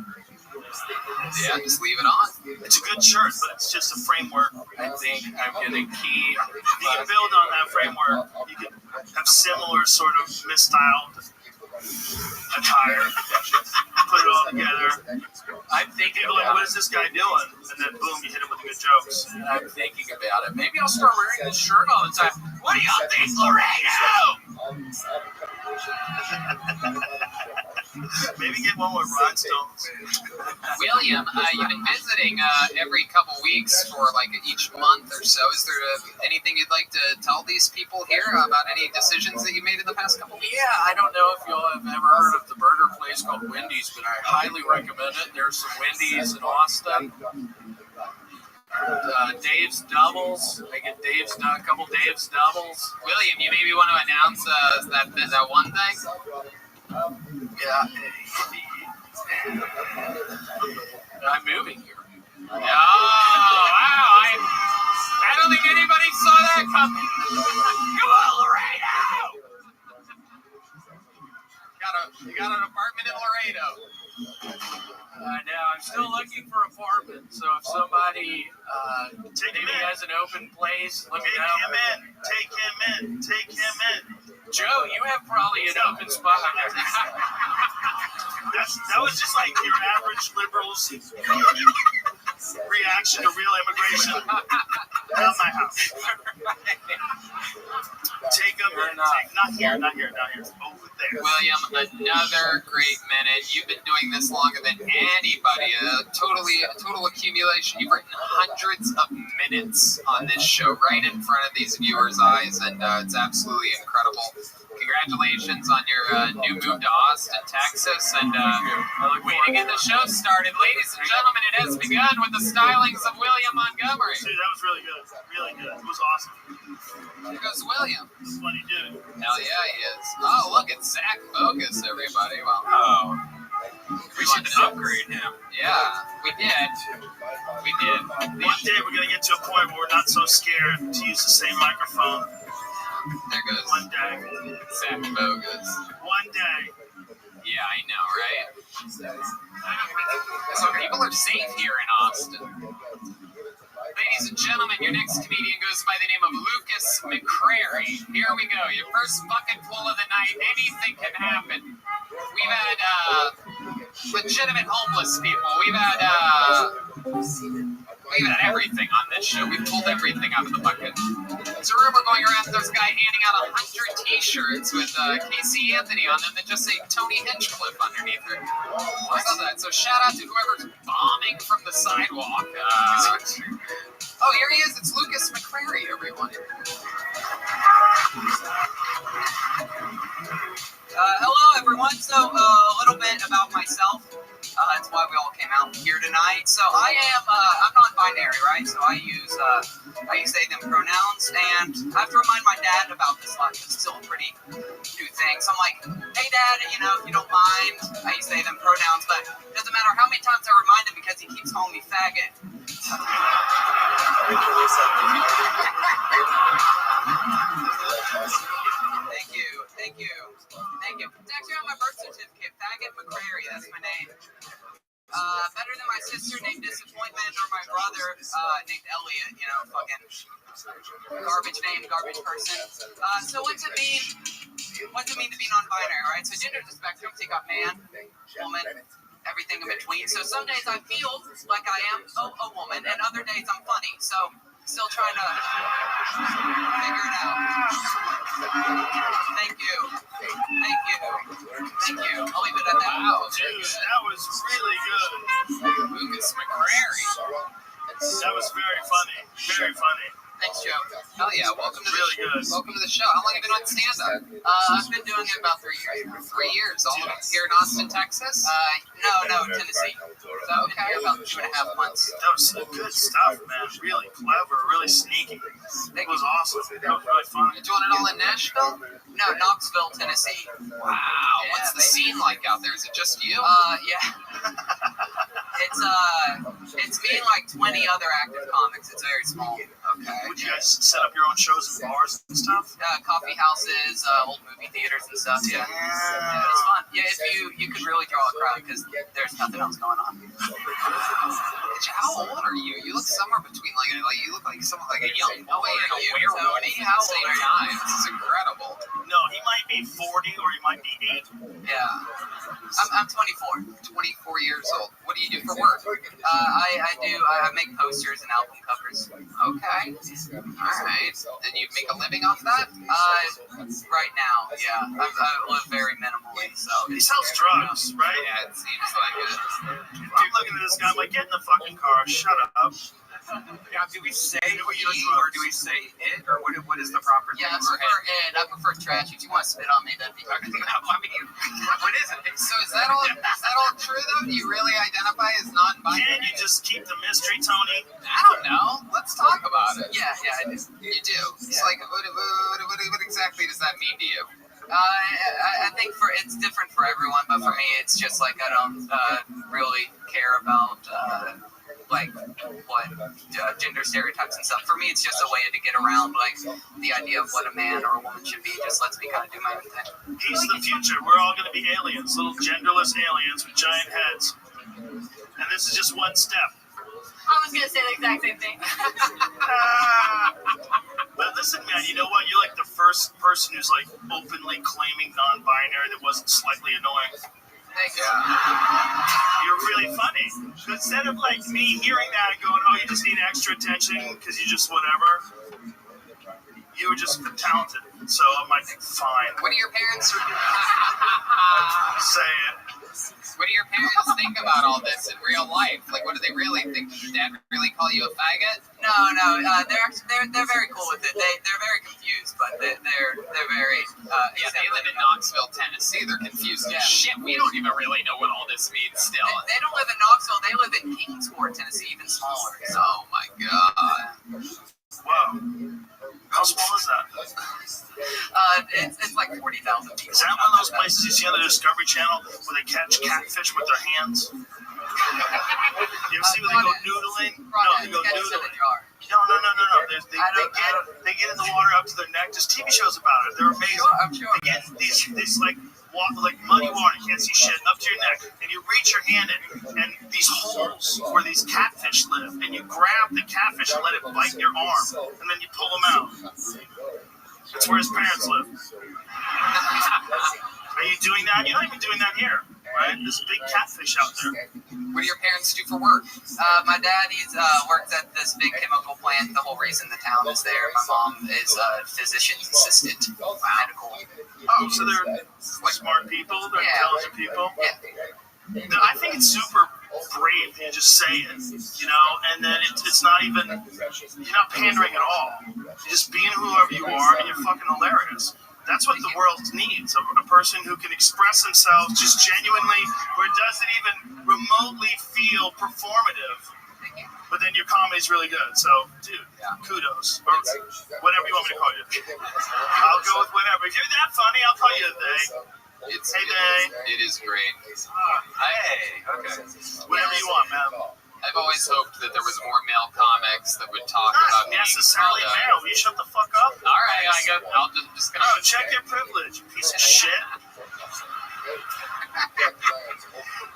Yeah, just leave it on. It's a good shirt, but it's just a framework. I think I'm gonna keep. You can build on that framework. You can have similar sort of misstyled attire. Put it all together. I'm thinking People are like, about what is this guy doing? And then boom, you hit him with the good jokes. I'm thinking about it. Maybe I'll start wearing this shirt all the time. What do y'all think, Laredo? Maybe get one with rhinestones. William, you've been visiting every couple weeks for like each month or so. Is there anything you'd like to tell these people here about any decisions that you made in the past couple weeks? Yeah, I don't know if y'all have ever heard of the burger place called Wendy's, but I highly recommend it. There's some Wendy's in Austin. Dave's Doubles. I get a couple Dave's Doubles. William, you maybe want to announce that one thing? Yeah. I'm moving here. Oh, wow. I don't think anybody saw that coming. Come on, Laredo! You got an apartment in Laredo. No, I'm still looking for apartments. So if somebody maybe has an open place, let me Take know. him in. Take him in. Take him in. Joe, you have probably an open spot. That was just like your average liberal's reaction to real immigration. Not my house. Take them in. Not here. Over there. William, another great minute. You've been doing this longer than anybody. A total accumulation. You've written hundreds of minutes on this show right in front of these viewers' eyes, and it's absolutely incredible. Congratulations on your new move to Austin, Texas, and way to get the show started. Ladies and gentlemen, it has begun with the stylings of William Montgomery. Dude, that was really good. Really good. It was awesome. There goes William. He's a funny dude. Hell yeah, he is. Oh, look, it's Zach Bogus, everybody. Well, Oh, we should upgrade him. yeah, we did. One day we're going to get to a point where we're not so scared to use the same microphone. There goes One day. Zach Bogus. One day. Yeah, I know, right? So people are safe here in Austin. Ladies and gentlemen, your next comedian goes by the name of Lucas McCrary. Here we go. Your first bucket full of the night. Anything can happen. We've had legitimate homeless people. We've had everything on this show. We've pulled everything out of the bucket. There's a rumor going around that there's a guy handing out 100 t-shirts with Casey Anthony on them that just say Tony Hinchcliffe underneath it. I saw that. So shout out to whoever's bombing from the sidewalk. Oh, here he is. It's Lucas McCrary, everyone. Hello, everyone. So, a little bit about myself. That's why we all came out here tonight. right. So I'm non-binary, right? So I use they, them pronouns, and I have to remind my dad about this lot because it's still a pretty new thing. So I'm like, hey, Dad, if you don't mind, I use they, them pronouns, but it doesn't matter how many times I remind him because he keeps calling me faggot. Thank you. It's actually on my birth certificate, Faggot McCrary, that's my name. Better than my sister named Disappointment or my brother named Elliot, fucking garbage name, garbage person. So what's it mean to be non-binary, right? So gender is a spectrum, so you got man, woman, everything in between. So some days I feel like I am a woman, and other days I'm funny. So still trying to figure it out. Thank you. I'll leave it at that. Wow, dude, that was really good. Lucas McCrary. That was very funny. Very funny. Thanks, Joe. Hell yeah, welcome to Really good. Welcome to the show. How long have you been on stand-up? I've been doing it about 3 years. 3 years. All here in Austin, Texas? No, Tennessee. So, okay, about 2.5 months. That was some good stuff, man. Really clever, really sneaky. It was awesome. That was really funny. You're doing it all in Nashville? No, Knoxville, Tennessee. Wow. What's the scene like out there? Is it just you? Yeah. It's me and like 20 other active comics. It's very small. Okay. Would you guys set up your own shows in bars and stuff? Coffee houses, old movie theaters and stuff. Yeah. It's fun. Yeah, if you could really draw a crowd because there's nothing else going on. How old are you? You look somewhere between you look like someone like a young boy and a you? werewolf. Tony, how old are you? This is incredible. No, he might be 40 or he might be 8. Yeah. I'm 24. 24 years old. What do you do for work? I make posters and album covers. Okay. All right. And you make a living off that? Right now, yeah. I live very minimally, so. He sells drugs, right? Yeah, it seems like it. I'm looking at this guy, I'm like, get in the fucking car, shut up. Now, do we say he or do we say it, or what is the proper thing? Yeah, I prefer trash. If you want to spit on me, that'd be I mean, what is it? So is that all true though? Do you really identify as non-binary? Can you just keep the mystery, Tony? I don't know. Let's talk about it. Yeah, I do. You do. It's like what exactly does that mean to you? I think it's different for everyone, but for me, it's just like I don't really care about gender stereotypes and stuff. For me, it's just a way to get around the idea of what a man or a woman should be. Just lets me kind of do my own thing. He's the future. We're all going to be aliens, little genderless aliens with giant heads. And this is just one step. I was gonna say the exact same thing. But listen, man, you know what? You're like the first person who's like openly claiming non-binary that wasn't slightly annoying. Thank you. You're really funny. Instead of like me hearing that and going, oh, you just need extra attention because you just whatever, you were just talented. So I'm like, fine. What do your parents Say it. What do your parents think about all this in real life? Like, what do they really think? Did your dad really call you a faggot? No. They're very cool with it. They're very confused, but they're very Yeah, they live in Knoxville, Tennessee. They're confused as shit. We don't even really know what all this means still. They don't live in Knoxville. They live in Kingsport, Tennessee, even smaller. So. Oh my god. Wow. How small is that? It's like 40,000 people. Is that one of those places you see on the Discovery Channel where they catch catfish with their hands? You ever see where they go noodling? No, they go noodling. No. They get in the water up to their neck. There's TV shows about it. They're amazing. I'm sure. They get these like muddy water, you can't see shit, up to your neck, and you reach your hand in, and these holes where these catfish live, and you grab the catfish and let it bite your arm, and then you pull them out. That's where his parents live. Are you doing that? You're not even doing that here, right? There's big catfish out there. What do your parents do for work? My dad, works at this big chemical plant. The whole reason the town is there. My mom is a physician's assistant, medical. Oh, so they're smart people, they're intelligent people. Yeah. I think it's super brave to just say it, and then it's not even, you're not pandering at all. You're just being whoever you are, and you're fucking hilarious. That's what the world needs, a person who can express themselves just genuinely, where it doesn't even remotely feel performative. But then your comedy's really good. So, dude, kudos. Or whatever you want me to call you. I'll go with whatever. If you're that funny, I'll call you a they. It is great. Hey, okay. Whatever you want, man. I've always hoped that there was more male comics that would talk about Not necessarily male. Will you shut the fuck up? All right, I'll just gonna. Oh, check your privilege, you piece of shit.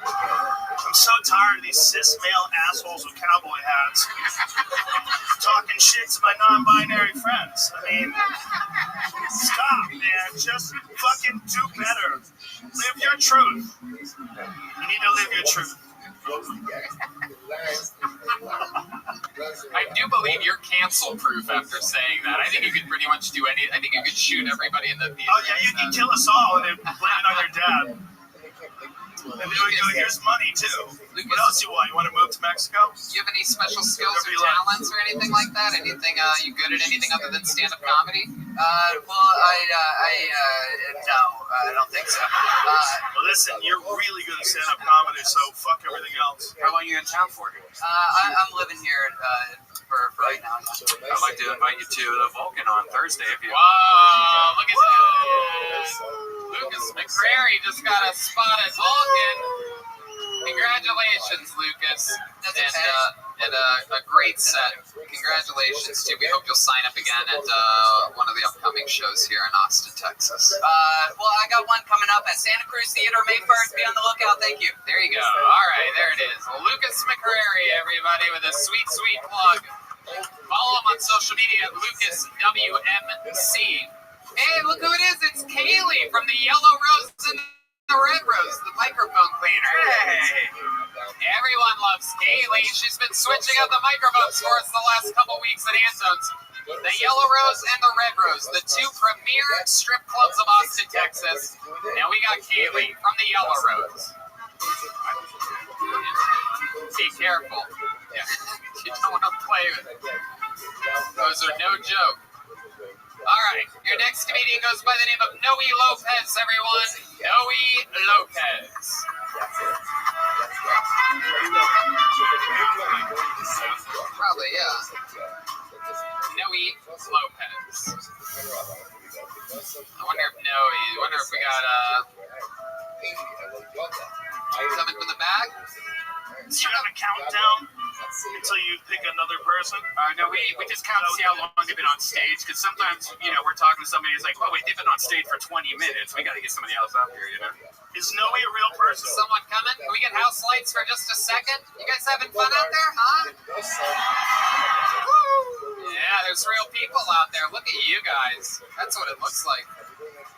I'm so tired of these cis male assholes with cowboy hats talking shit to my non-binary friends. I mean, stop, man. Just fucking do better. Live your truth. You need to live your truth. I do believe you're cancel proof after saying that. I think you could pretty much do any. I think you could shoot everybody in the theater. Oh yeah, you can kill us all and then blame it on your dad. And here's money too. What else you want? You want to move to Mexico? Do you have any special skills or talents or anything like that? Anything? You good at anything other than stand-up comedy? No, I don't think so. Well, listen, you're really good at stand-up comedy, so fuck everything else. How long are you in town for? I'm living here for right now. I'd like to invite you to the Vulcan on Thursday if you. Wow! Look at that! Lucas McCrary just got a spot at Vulcan. Congratulations, Lucas. And a great set. Congratulations to you. We hope you'll sign up again at one of the upcoming shows here in Austin, Texas. Well, I got one coming up at Santa Cruz Theater May 1st. Be on the lookout. Thank you. There you go. All right, there it is. Well, Lucas McCrary, everybody, with a sweet, sweet plug. Follow him on social media at Lucas WMC. Hey, look who it is. It's Kaylee from the Yellow Rose and the Red Rose, the microphone cleaner. Hey. Everyone loves Kaylee. She's been switching out the microphones for us the last couple weeks at Antone's. The Yellow Rose and the Red Rose, the two premier strip clubs of Austin, Texas. Now we got Kaylee from the Yellow Rose. Be careful. Yeah. You don't want to play with it. Those are no joke. All right, your next comedian goes by the name of Noe Lopez, everyone. Noe Lopez. Probably, yeah. Noe Lopez. I wonder if we got coming from the back. Do you have a countdown until you pick another person? No, we just count to see how long they've been on stage, because sometimes, we're talking to somebody who's like, oh, wait, they've been on stage for 20 minutes. We got to get somebody else up here, Is Noe a real person? Someone coming? Can we get house lights for just a second? You guys having fun out there, huh? Yeah, there's real people out there. Look at you guys. That's what it looks like.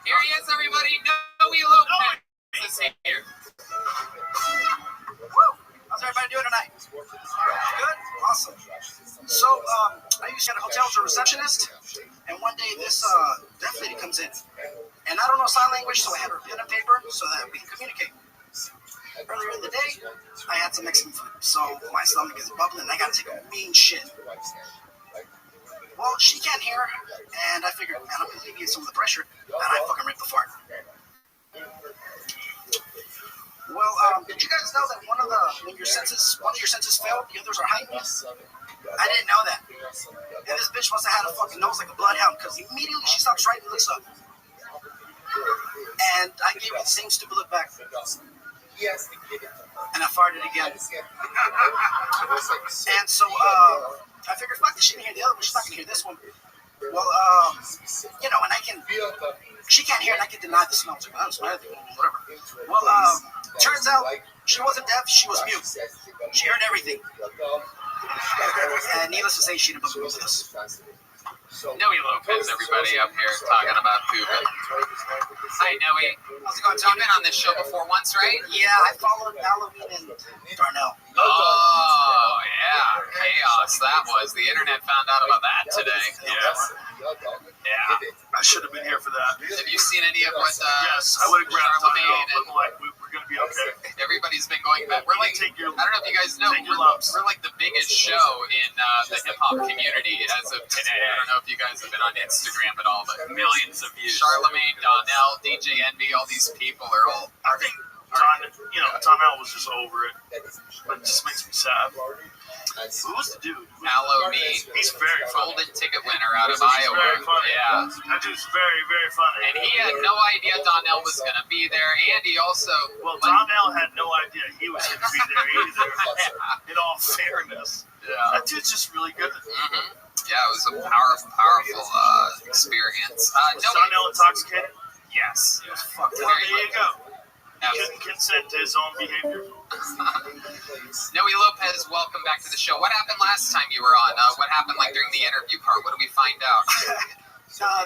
Here he is, everybody. Noe Lopez is here. How's everybody doing tonight? Good? Awesome. So, I used to get a hotel as a receptionist, and one day this deaf lady comes in. And I don't know sign language, so I had her pen and paper so that we can communicate. Earlier in the day, I had some Mexican food, so my stomach is bubbling, and I gotta take a mean shit. Well, she can't hear, and I figured, man, I'm gonna alleviate some of the pressure, and I fucking ripped the fart. Well, did you guys know that one of your senses failed, the others are heightened? I didn't know that. And this bitch must have had a fucking nose like a bloodhound, because immediately she stops right and looks up. And I gave her the same stupid look back. And I farted again. And so, I figured, fuck this, she didn't hear the other one, she's not gonna hear this one. Well, and she can't hear, and I can deny the smell. I don't smell anything, whatever. Well, turns out she wasn't deaf, she was mute. She heard everything. And needless to say, she didn't believe us. Noe Lopez, everybody up here talking about pooping. Hi, Noe. How's it going, You've Tony? been on this show before once, right? Yeah, I followed Halloween and Darnell. Oh, yeah. Chaos that was. The internet found out about that today. Yeah. I should have been here for that. Have you seen any of what Yes, I would have grabbed Charlemagne Darnell, but we're going to be okay. Everybody's been going back. We're like, Take your, I don't know if you guys know, take your lumps. we're like the biggest show in the hip hop community as of today. I don't know if you guys have been on Instagram at all, but Millions of views. Charlemagne, Donnell, DJ Envy, all these people are all. I think Donnell was just over it, but it just makes me sad. Who was the dude? Mallow Me. He's very funny. Golden ticket winner out of He's Iowa. very funny. Yeah. That dude's very, very funny. And he had no idea Donnell was going to be there. And he also. Well, Donnell had no idea he was going to be there either. In all fairness. Yeah. That dude's just really good. Mm-hmm. Yeah, it was a powerful experience. Was Donnell intoxicated? Yes. He was fucked up. There you go. He couldn't consent to his own behavior. Noe Lopez, welcome back to the show. What happened last time you were on? What happened like during the interview part? What did we find out?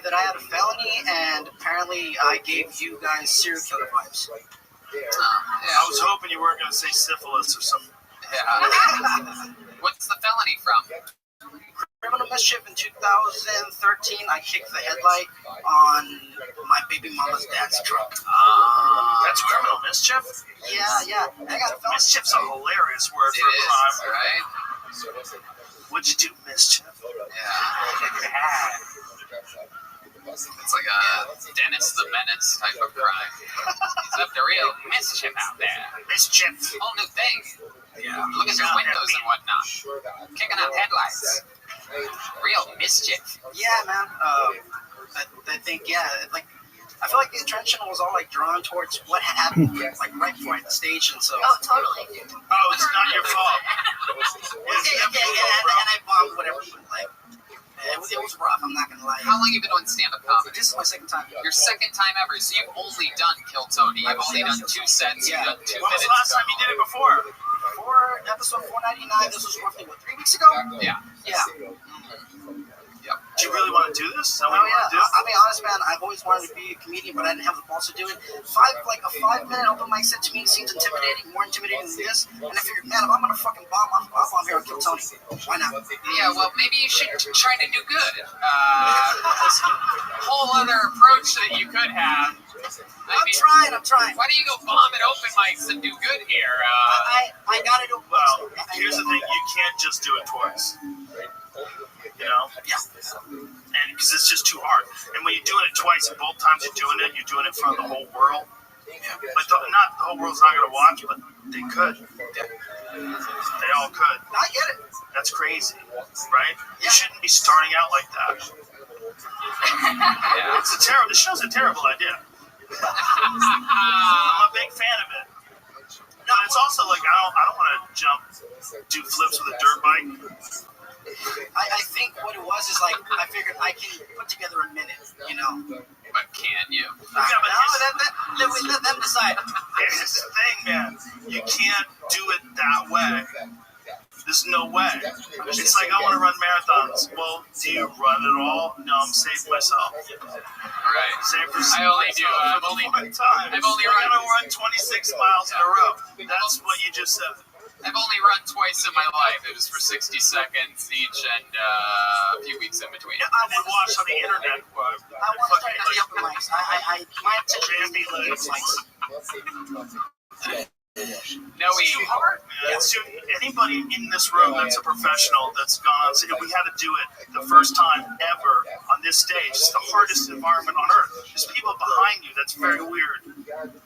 That I had a felony, and apparently I gave you guys serial killer vibes. Yeah. I was hoping you weren't going to say syphilis or something. Yeah. What's the felony from? Criminal mischief in 2013. I kicked the headlight on my baby mama's dad's truck. That's criminal mischief? Yeah. I got a felony. Mischief's a hilarious word It for a is, crime. right? What'd you do, mischief? Yeah. It's like a Dennis the Menace type of crime. He's up to real mischief out there. Mischief. Whole new thing. Yeah. Look at the windows and whatnot. Kicking out headlights. Real mischief. Yeah, man. I think, like, I feel like the attention was all like drawn towards what had happened, like right before I hit the stage, and so. Oh, totally. Oh, it's not your fault. And I bombed whatever. Like, it was rough. I'm not gonna lie. How long have you been doing stand-up comedy? This is my second time. Your second time ever. So you've only done Kill Tony. You've only done 2 sets. You've done 2 When was minutes. the last time you did it before? For episode 499, this was roughly 3 weeks ago. Yeah. Yeah. Yep. Do you really want to do this? Is that Oh what you yeah. want to do? I'll be honest, man. I've always wanted to be a comedian, but I didn't have the balls to do it. A 5-minute open mic set to me seems intimidating, more intimidating than this. And I figured, man, if I'm gonna fucking bomb, I'm here and Kill Tony. Why not? Yeah, well, maybe you should try to do good. Whole other approach that you could have. I'm trying. Why don't you go bomb at open mics and do good here? I gotta do. Well, here's the thing. You can't just do it twice. You know? Yeah. And because it's just too hard. And when you're doing it twice, and both times you're doing it in front of the whole world. Like, not the whole world's not going to watch, but they could. They all could. I get it. That's crazy, right? You shouldn't be starting out like that. Yeah. This show's a terrible idea. I'm a big fan of it. But it's also like, I don't want to do flips with a dirt bike. I think what it was is like I figured I can put together a minute, you know. But can you? Yeah, but Let them decide. here's the thing, man. You can't do it that way. There's no way. It's like I want to run marathons. Well, do you run it all? No, I'm saving myself. Right. Save for I only do. I've only run 26 miles in a row. That's what you just said. I've only run twice in my life. It was for 60 seconds each and a few weeks in between. I did watch on the internet. I want to start doing the open mics. My intention is to do the open mics. No, It's too hard, man. Anybody in this room that's a professional that's gone on stage, we had to do it the first time ever on this stage. It's the hardest environment on earth. There's people behind you. That's very weird.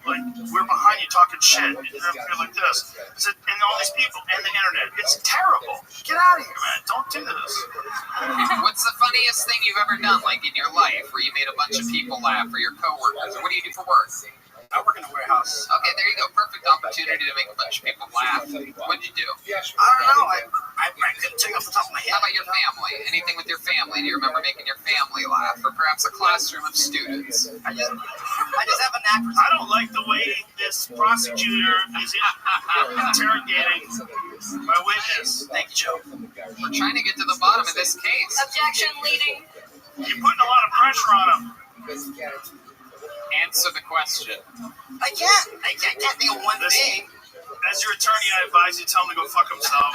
Like, we're behind you talking shit. And you're like this. And all these people and the internet. It's terrible. Get out of here, man. Don't do this. What's the funniest thing you've ever done, like in your life, where you made a bunch of people laugh, or your coworkers? Or what do you do for work? I work in a warehouse. Okay, there you go. Perfect opportunity to make a bunch of people laugh. What'd you do? I don't know. I couldn't tell you off the top of my head. How about your family? Anything with your family? Do you remember making your family laugh? Or perhaps a classroom of students? I just have a knack for I don't like the way this prosecutor is interrogating my witness. Thank you, Joe. We're trying to get to the bottom of this case. Objection, leading. You're putting a lot of pressure on him. Answer the question. I can't think of one thing. As your attorney, I advise you tell him to go fuck himself.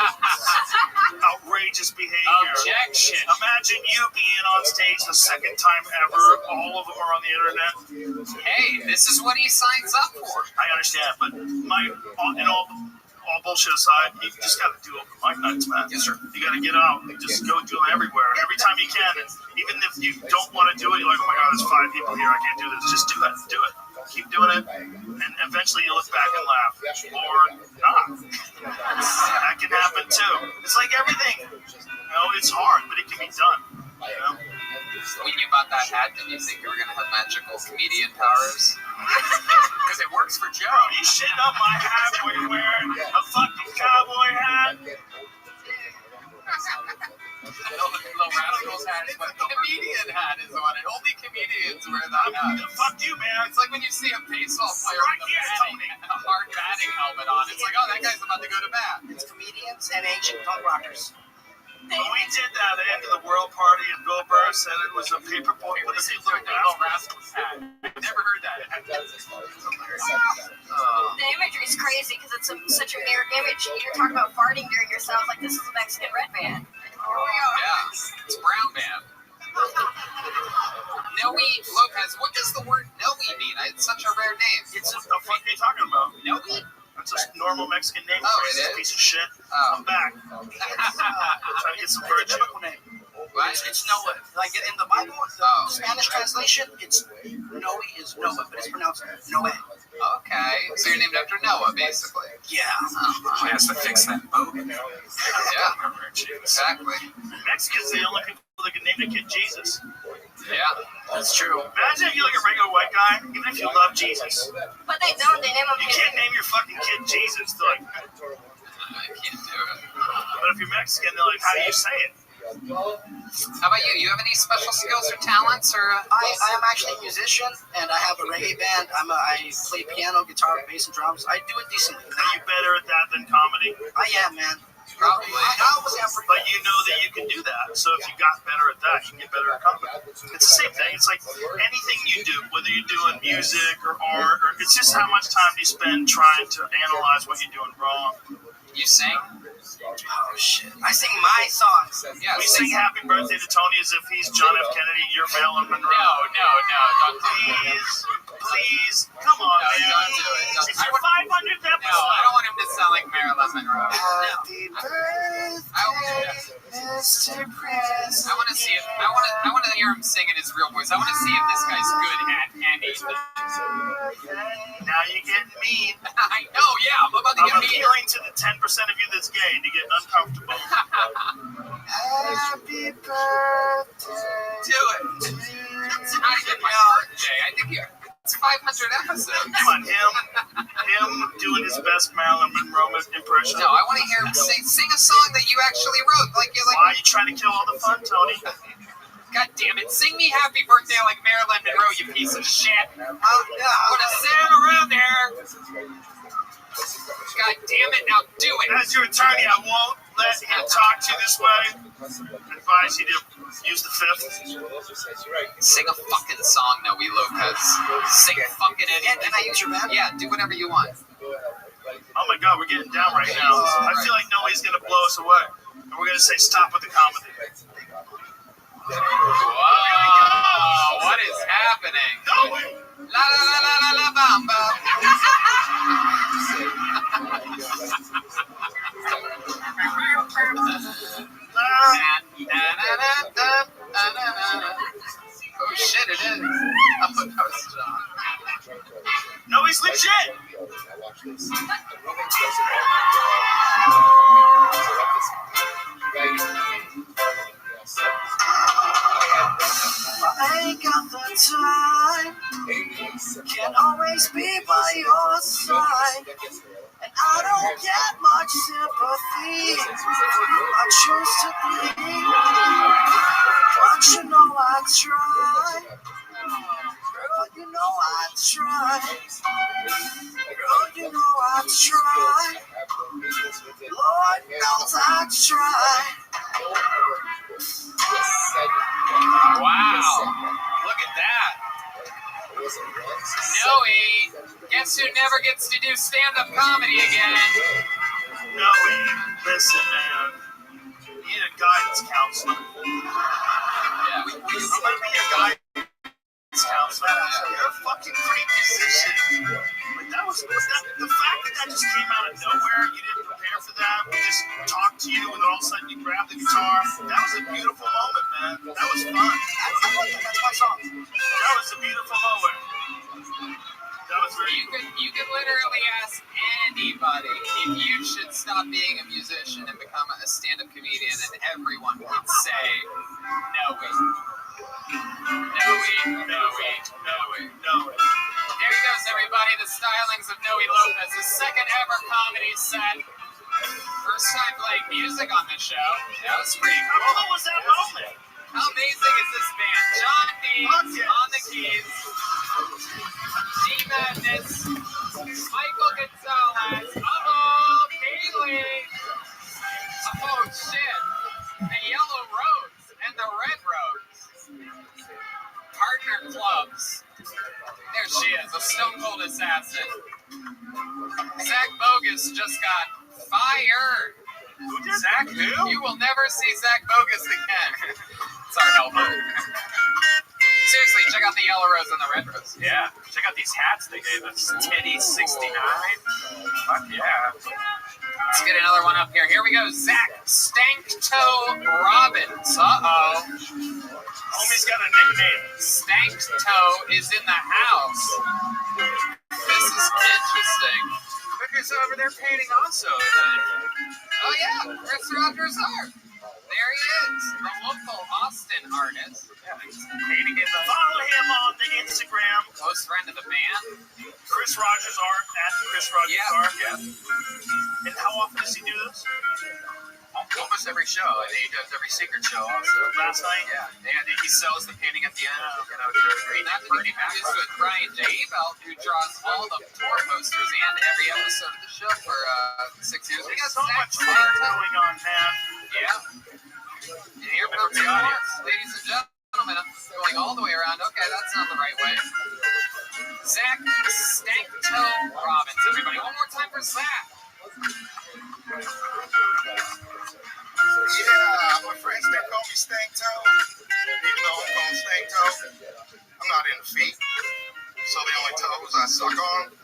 Outrageous behavior. Objection. Imagine you being on stage the second time ever. All of them are on the internet. Hey, this is what he signs up for. I understand, but all bullshit aside, you just gotta do open mic nights, man. Yes, sir. You gotta get out and just go do them everywhere. Every time you can. And even if you don't want to do it, you're like, oh my god, there's 5 people here, I can't do this. Just do it. Do it. Keep doing it, and eventually you look back and laugh. Or not. That can happen too. It's like everything. It's hard, but it can be done. When you bought that hat, did you think you were going to have magical comedian powers? Because it works for Joe. Bro, you shitting up my hat while you're wearing a fucking cowboy hat? Little Rascals hat is what the comedian hat is on it. Only comedians wear that hat. Fuck you, man. It's like when you see a baseball player with a hard batting helmet on. It's like, oh, that guy's about to go to bat. It's comedians and ancient punk rockers. When we did that end of the world party and Bill Burr said it was a paper boy with a little Rascals hat. I've never heard that. The imagery is crazy because it's such a mirror image. You're talking about farting during yourself like this is a Mexican red band. Yeah, it's brown band. Noe Lopez, what does the word Noe mean? It's such a rare name. It's just the fuck are you talking about? Noe? That's a normal Mexican name. Oh, it is? Piece of shit. Oh. I'm back. Trying to get some virgin. Biblical name. What? It's Noah. Like in the Bible, the Spanish translation, it's Noe is Noah, but it's pronounced Noe. Okay, so you're named after Noah, basically. Yeah. He has to fix that boat. Yeah, exactly. Mexicans, the only people that can name their kid Jesus. Yeah, That's true. Imagine if you're like a regular white guy, even if you love Jesus. But they don't. They name them. You can't name your fucking kid Jesus. They're like, I can't do it. but if you're Mexican, they're like, how do you say it? How about you? You have any special skills or talents, or? I am actually a musician, and I have a reggae band. I play piano, guitar, bass, and drums. I do it decently. Are you better at that than comedy? I am, man. Probably. I always have pretty But you know that you can do that. So if you got better at that, you can get better at comedy. It's the same thing. It's like anything you do, whether you're doing music or art, or it's just how much time you spend trying to analyze what you're doing wrong. You sing? Oh, shit. I sing my songs. Yeah. We sing Happy Birthday to Tony as if he's John F. Kennedy, you're Marilyn Monroe. No, don't do it. Please, come on, No, man. don't do it. It's your 500th No, I episode. don't want him to sound like Marilyn Monroe. Happy birthday, Mr. President. I want to see if I want to hear him sing in his real voice. I want to see if this guy's good at anything. Now you're getting mean. I know, yeah, I'm about to I'm get mean. appealing to the 10% of you that's gay to get uncomfortable. Happy birthday. Do it. It's not even my birthday. I think it's 500 episodes. Come on, him doing his best Marilyn Monroe impression. No, I want to hear him sing a song that you actually wrote. Like you're Why like, are you trying to kill all the fun, Tony? God damn it, sing me Happy Birthday like Marilyn Monroe, you piece of shit. Yeah. I'm gonna sit around there. God damn it, now do it. As your attorney, I won't let him talk to you this way. I advise you to use the fifth. Sing a fucking song, Noe Lopez. Sing fucking it. Can I use your band? Yeah, do whatever you want. Oh my god, we're getting down right now. I feel like nobody's gonna blow us away. And we're gonna say stop with the comedy. Whoa, what is happening? No! La la la la la la bamba. Oh shit, it is. Oh, that was John. No, he's legit! I ain't got the time. Can't always be by your side. And I don't get much sympathy. I choose to bleed. But you know I try. Girl, you know I try. Girl, you know I try. Lord knows I try. Wow, look at that. Noe, guess who never gets to do stand-up comedy again? No, listen, man. You need a guidance counselor. Yeah. I'm gonna be your guidance counselor. You're a fucking great musician. Like the fact that just came out of nowhere. You didn't prepare for that. We just talked to you, and all of a sudden you grabbed the guitar. That was a beautiful moment, man. That was fun. That's my song. That was a beautiful moment. That was very You could literally ask anybody if you should stop being a musician and become a stand-up comedian, and everyone would say, no way. No way. There he goes, everybody. The stylings of Noe Lopez, his second ever comedy set. First time playing music on the show. That was pretty cool. What was that moment? How amazing is this band? John D on the keys. G-Madness. Michael Gonzalez. Uh-oh, Kaylee. Oh, shit. The yellow rose and the red rose. Partner clubs. There she is, a stone cold assassin. Zach Bogus just got fired. Zach who? You will never see Zach Bogus again. It's our helper. Seriously, check out the yellow rose and the red rose. Yeah, check out these hats they gave us. Teddy 69. Fuck yeah. Let's get another one up here. Here we go. Zach Stank-Toe Robbins. Uh-oh. Homie's got a nickname. Stank-Toe is in the house. This is interesting. Look who's over there painting also. Oh, yeah. Chris Rogers art. There he is. The local Austin artist. Painting it. Follow him on the Instagram. Close friend of the band. Chris Rogers Art at Chris Rogers Art. Yeah. And how often does he do this? Almost every show. I think he does every secret show also. Last night? Yeah. And he sells the painting at the end. You know, And that's what he does with Brian J. Ebelt, who draws all the tour posters and every episode of the show for 6 years. We got so much art going on, man. Yeah. And here comes the audience, ladies and gentlemen. I'm going all the way around. Okay, that's not the right way. Zach Stank-Toe Robbins, everybody. One more time for Zach. Yeah, my friends, they call me Stank Toe. Even though I'm called Stank Toe, I'm not into feet. So the only toes I suck on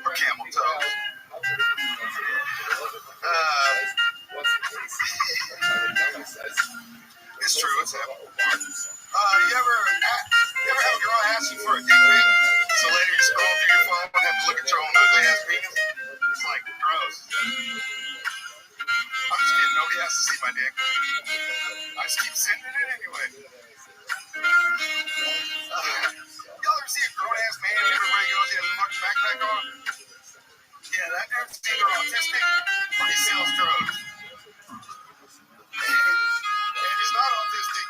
are camel toes. It's true, it's happened. You ever have a girl ask you for a dick pic? So later you scroll through your phone and have to look at your own ugly ass penis? It's like gross. I'm just kidding, nobody has to see my dick. I just keep sending it anyway. Y'all ever see a grown-ass man everywhere he goes, he has a fucking backpack on? Yeah, that dude's either autistic or he sells drugs. And if he's not autistic,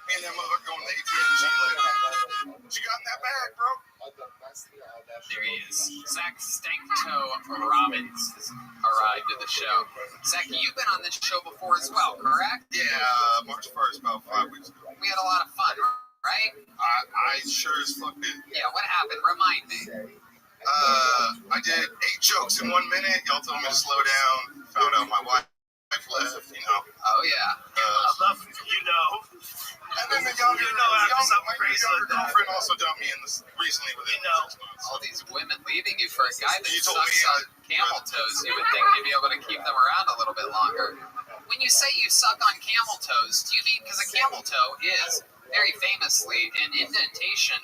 me and that motherfucker going to the ATM machine later. What you got in that bag, bro? There he is. Zach Stank-Toe Robbins has arrived at the show. Zach, you've been on this show before as well, correct? Yeah, March 1st, about 5 weeks ago. We had a lot of fun, right? I sure as fuck did. Yeah, what happened? Remind me. I did 8 jokes in 1 minute. Y'all told me to slow down. Found out my wife left, you know. Oh, yeah. I love you know. And then the younger, something my crazy younger like that. girlfriend also dumped me in this recently within 6 months. All these women leaving you for a guy that You told sucks me, on camel toes. You would think you'd be able to keep them around a little bit longer. When you say you suck on camel toes, do you mean because a camel toe is very famously an indentation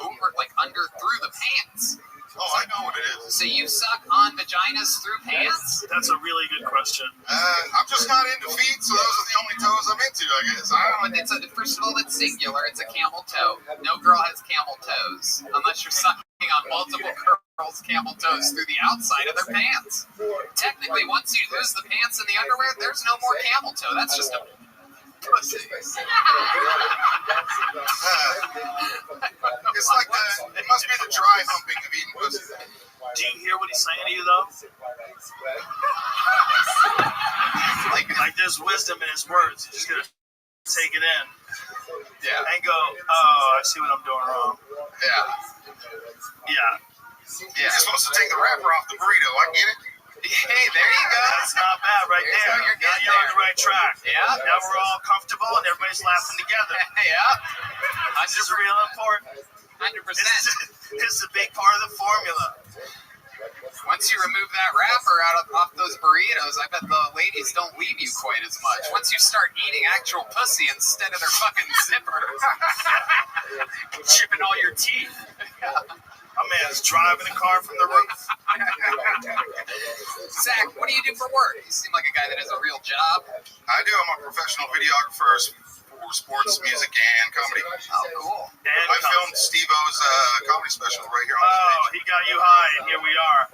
over, like under through the pants? Oh, I know what it is. So you suck on vaginas through pants? That's a really good question. I'm just not into feet, so those are the only toes I'm into, I guess. But first of all, it's singular. It's a camel toe. No girl has camel toes unless you're sucking on multiple girls' camel toes through the outside of their pants. Technically, once you lose the pants and the underwear, there's no more camel toe. That's just a pussy. It's like it must be the dry humping of eating pussy. Do you hear what he's saying to you, though? Like there's wisdom in his words. You're just going to take it in. Yeah. And go, oh, I see what I'm doing wrong. Yeah. You're supposed to take the wrapper off the burrito. I get it. Hey, there you go. That's not bad right There's there. how you're Now getting you're on there. the right track. Yeah. Now we're all comfortable and everybody's laughing together. Yeah. This is real important. 100%. This is a big part of the formula. Once you remove that wrapper off those burritos, I bet the ladies don't leave you quite as much. Once you start eating actual pussy instead of their fucking zipper, chipping all your teeth. My man's driving the car from the roof. Zach, what do you do for work? You seem like a guy that has a real job. I do. I'm a professional videographer for sports, music, and comedy. Oh, cool. And I filmed Steve-O's comedy special right here on Oh, stage. he got you high, and here we are.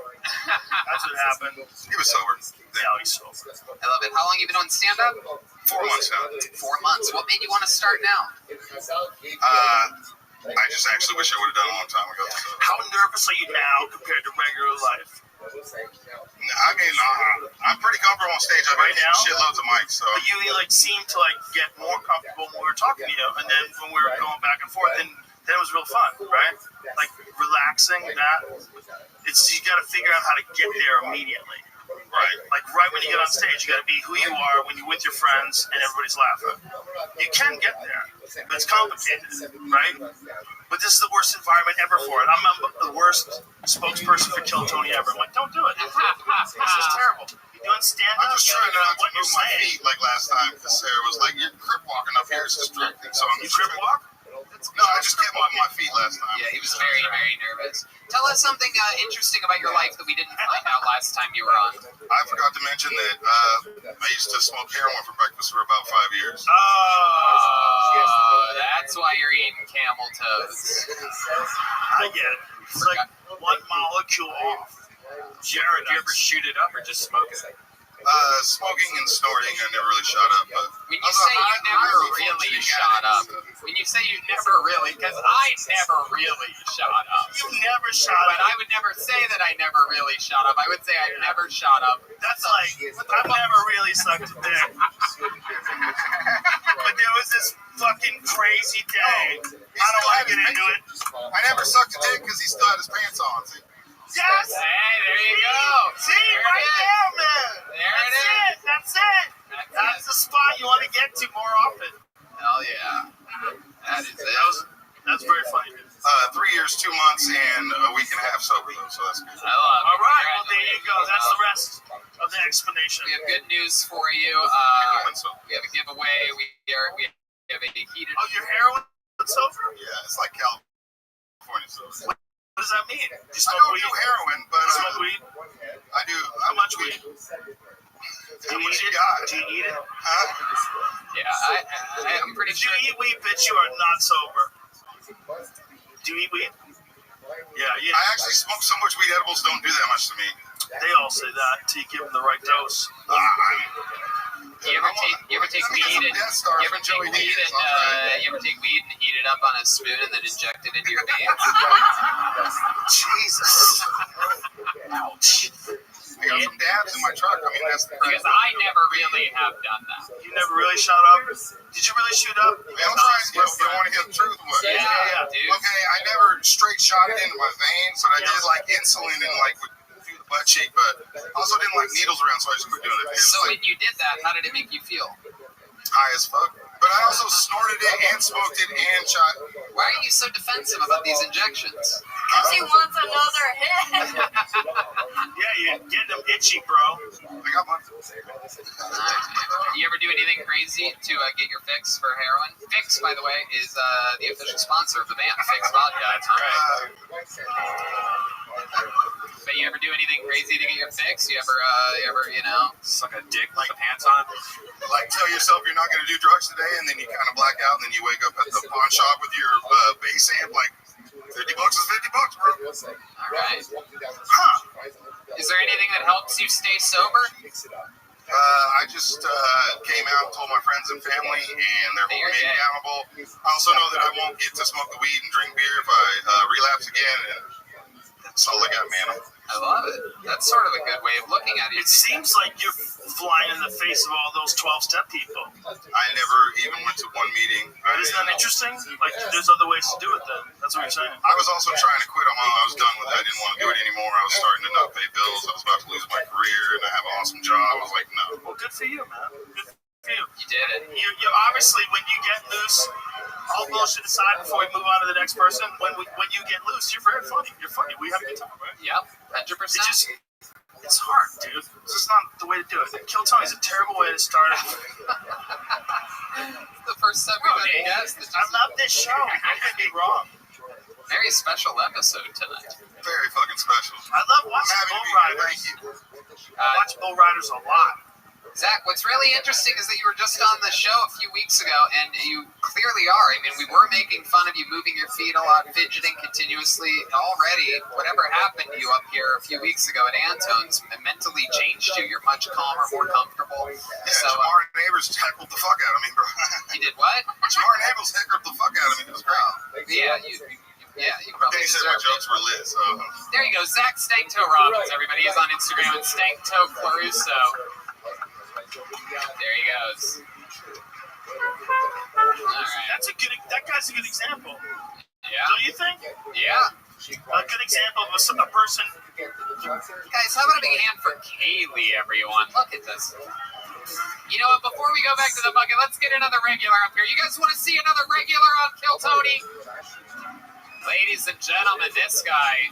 That's what happened. He was sober. Now he's sober. I love it. How long you been on stand-up? 4 months now. 4 months. What made you want to start now? I just actually wish I would have done it a long time ago. So. How nervous are you now compared to regular life? I mean, I'm pretty comfortable on stage. I've been Right now? hitting shitloads of mics, so. But you seem to get more comfortable when we were talking to you, and then when we were going back and forth, then it was real fun, right? Like relaxing. It's you got to figure out how to get there immediately. Right. Like right when you get on stage, you got to be who you are when you're with your friends and everybody's laughing. You can get there, but it's complicated, right? But this is the worst environment ever for it. I'm the worst spokesperson for Kill Tony ever. I'm like, don't do it. This is terrible. You're doing stand-up. I'm just trying not to what you're move my saying. feet like last time because Sarah was like, "You're crip walking up here is distracting." So I'm You just crip walk? No, I just kept on my feet last time. Yeah, he was very, very nervous. Tell us something interesting about your life that we didn't find out last time you were on. I forgot to mention that I used to smoke heroin for breakfast for about 5 years. Oh, that's why you're eating camel toes. I get it. It's like one molecule off. Jared, do you ever shoot it up or just smoke it? Smoking and snorting, I never really shot up. But When you say you never really shot up, when you say you never really, because I never really shot up. You never shot But up. I would never say that I never really shot up. I would say I never shot up. That's like, I've never really sucked a dick. But there was this fucking crazy day. I don't want to get into it. I never sucked a dick because he still had his pants on. See? Yes! Hey, there you go. See, There it right is. there, man. There it is. That's it. That's the spot you want to get to more often. Hell yeah. That is it. That's very funny. 3 years, 2 months, and a week and a half sober, though, so that's good. I love it. All right, well, there you go. That's the rest of the explanation. We have good news for you. Heroin sober. We have a giveaway. We have a heated. Oh, your heroin sober? Yeah, it's like California sober. What does that mean? You I smoke don't weed? do heroin, but You smoke weed? I do. How much weed? How much you got? Do you eat it? Huh? Yeah, I'm pretty If you sure. eat weed, bitch, you are not sober. Do you eat weed? Yeah. I actually smoke so much weed, edibles don't do that much to me. They all say that until you give them the right dose. You ever take weed and heat it up on a spoon and then inject it into your veins? Jesus. Ouch. I got some dabs in my truck. I mean, that's the Because I never really have done that. You never really shot up? Did you really shoot up? I'm trying to you want to hear the truth? What? Yeah, dude. Okay, I never straight shot it into my veins, but I did like insulin and like would do the butt cheek, but I also didn't like needles around, so I just quit doing it. It was So like when you did that, how did it make you feel? high as fuck. But I also snorted it and smoked it and shot. Why are you so defensive about these injections? Because he wants another hit. Yeah, you're getting them itchy, bro. I got one. You ever do anything crazy to get your fix for heroin? Fix, by the way, is the official sponsor of the band, Fix Vodka. That's right. But you ever do anything crazy to get your fix? You ever, Suck a dick with the pants on? Like tell yourself you're not going to do drugs today, and then you kind of black out, and then you wake up at the pawn shop with your bass amp, like $50 is $50, bro. all right. Is there anything that helps you stay sober? I just came out and told my friends and family, and they're holding me accountable. I also know that I won't get to smoke the weed and drink beer if I relapse again, and that's all I got, man. I I love it. That's sort of a good way of looking at it. It seems like you're flying in the face of all those 12-step people. I never even went to one meeting. Isn't that interesting? Like, there's other ways to do it then. That's what you're saying. I was also trying to quit. I was done with it. I didn't want to do it anymore. I was starting to not pay bills. I was about to lose my career, and I have an awesome job. I was like, no. Well, good for you, man. Good for you. You did it. You obviously, when you get loose, all bullshit aside before we move on to the next person, when you get loose, you're very funny. You're funny. We have a good time, right? Yep, 100%. It's hard, dude. This is not the way to do it. Kill Tony's a terrible way to start it. The first time we've had a guest. I love this show. Don't get me wrong. Very special episode tonight. Very fucking special. I love watching bull riders. Thank you. I watch bull riders a lot. Zach, what's really interesting is that you were just on the show a few weeks ago, and you clearly are. I mean, we were making fun of you moving your feet a lot, fidgeting continuously. Already, whatever happened to you up here a few weeks ago at Antone's mentally changed you. You're much calmer, more comfortable. Yeah, So, Jamar Neighbors tackled the fuck out of me, bro. you did what? Jamar Neighbors heckled the fuck out of me. It was great. Yeah, you probably Then he said my deserved it. jokes were lit, so. There you go, Zach Stanktoe Robbins, everybody. He's on Instagram at Stanktoe Claruso. There he goes. All right. That guy's a good example. Yeah. Don't you think? Yeah. A good example of a person. Guys, how about a big hand for Kaylee, everyone? Look at this. You know what? Before we go back to the bucket, let's get another regular up here. You guys want to see another regular on Kill Tony? Ladies and gentlemen, this guy,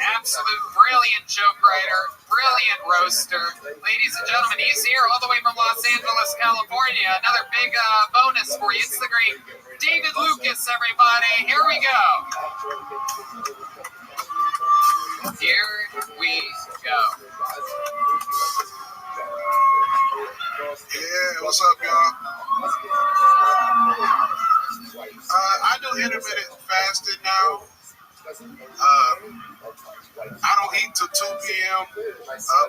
absolute brilliant joke writer, brilliant roaster. Ladies and gentlemen, he's here all the way from Los Angeles, California. Another big bonus for you. It's the great David Lucas, everybody. Here we go. Here we go. Yeah, what's up, y'all? I do intermittent fasting now. I don't eat till 2 p.m.,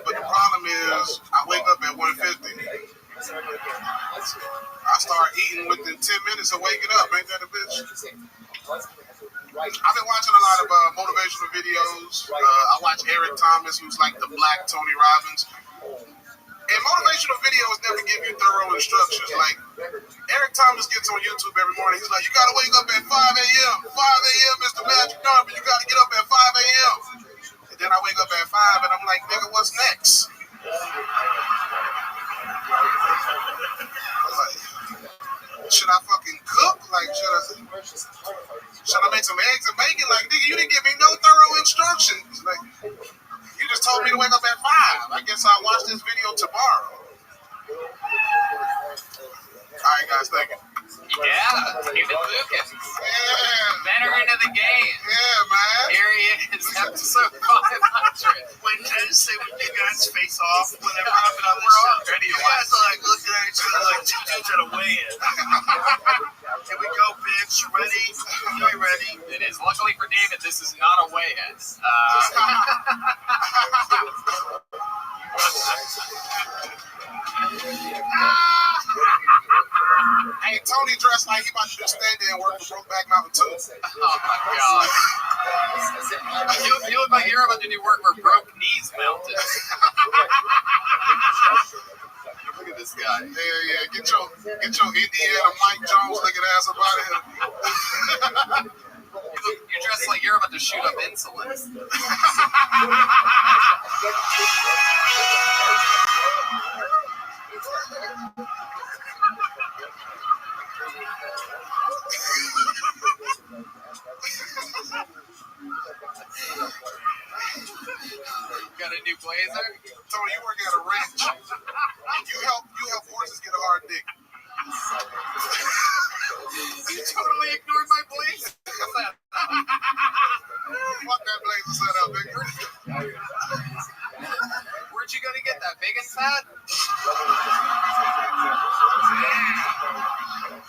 but the problem is I wake up at 1:50. I start eating within 10 minutes of waking up. Ain't that a bitch? I've been watching a lot of motivational videos. I watch Eric Thomas, who's like the black Tony Robbins. And motivational videos never give you thorough instructions. Like, Eric Thomas gets on YouTube every morning. He's like, you got to wake up at 5 a.m. 5 a.m. is the magic number. You got to get up at 5 a.m. And then I wake up at 5 and I'm like, nigga, what's next? Like, should I fucking cook? Like, should I make some eggs and bacon? Like, nigga, you didn't give me no thorough instructions. Like, you just told me to wake up at 5. I guess I'll watch this video tomorrow. All right, guys, thank you. Yeah, David Lucas. Yeah. Veteran of the game. Yeah, man. Here he is, episode 500. When Ted say when you guys face off, whenever I'm on the show, ready to you guys are like looking at each other like two dudes at a weigh-in. Here we go, bitch. You ready? You ain't ready. It is. Luckily for David, this is not a weigh-in. Hey, Tony dressed like he about to do stand-in work for Brokeback Mountain 2. Oh my god. You look like you're about to do work for Broke Knees Mountain. Look at this guy. Yeah. Get your Indiana Mike Jones looking ass up out of here. You're dressed like you're about to shoot up insulin. Got a new blazer? Tony, you work at a ranch. You help horses get a hard dick. You totally ignored my blazer. Fuck that blazer setup, nigga. Where'd you go to get that? Big and fat?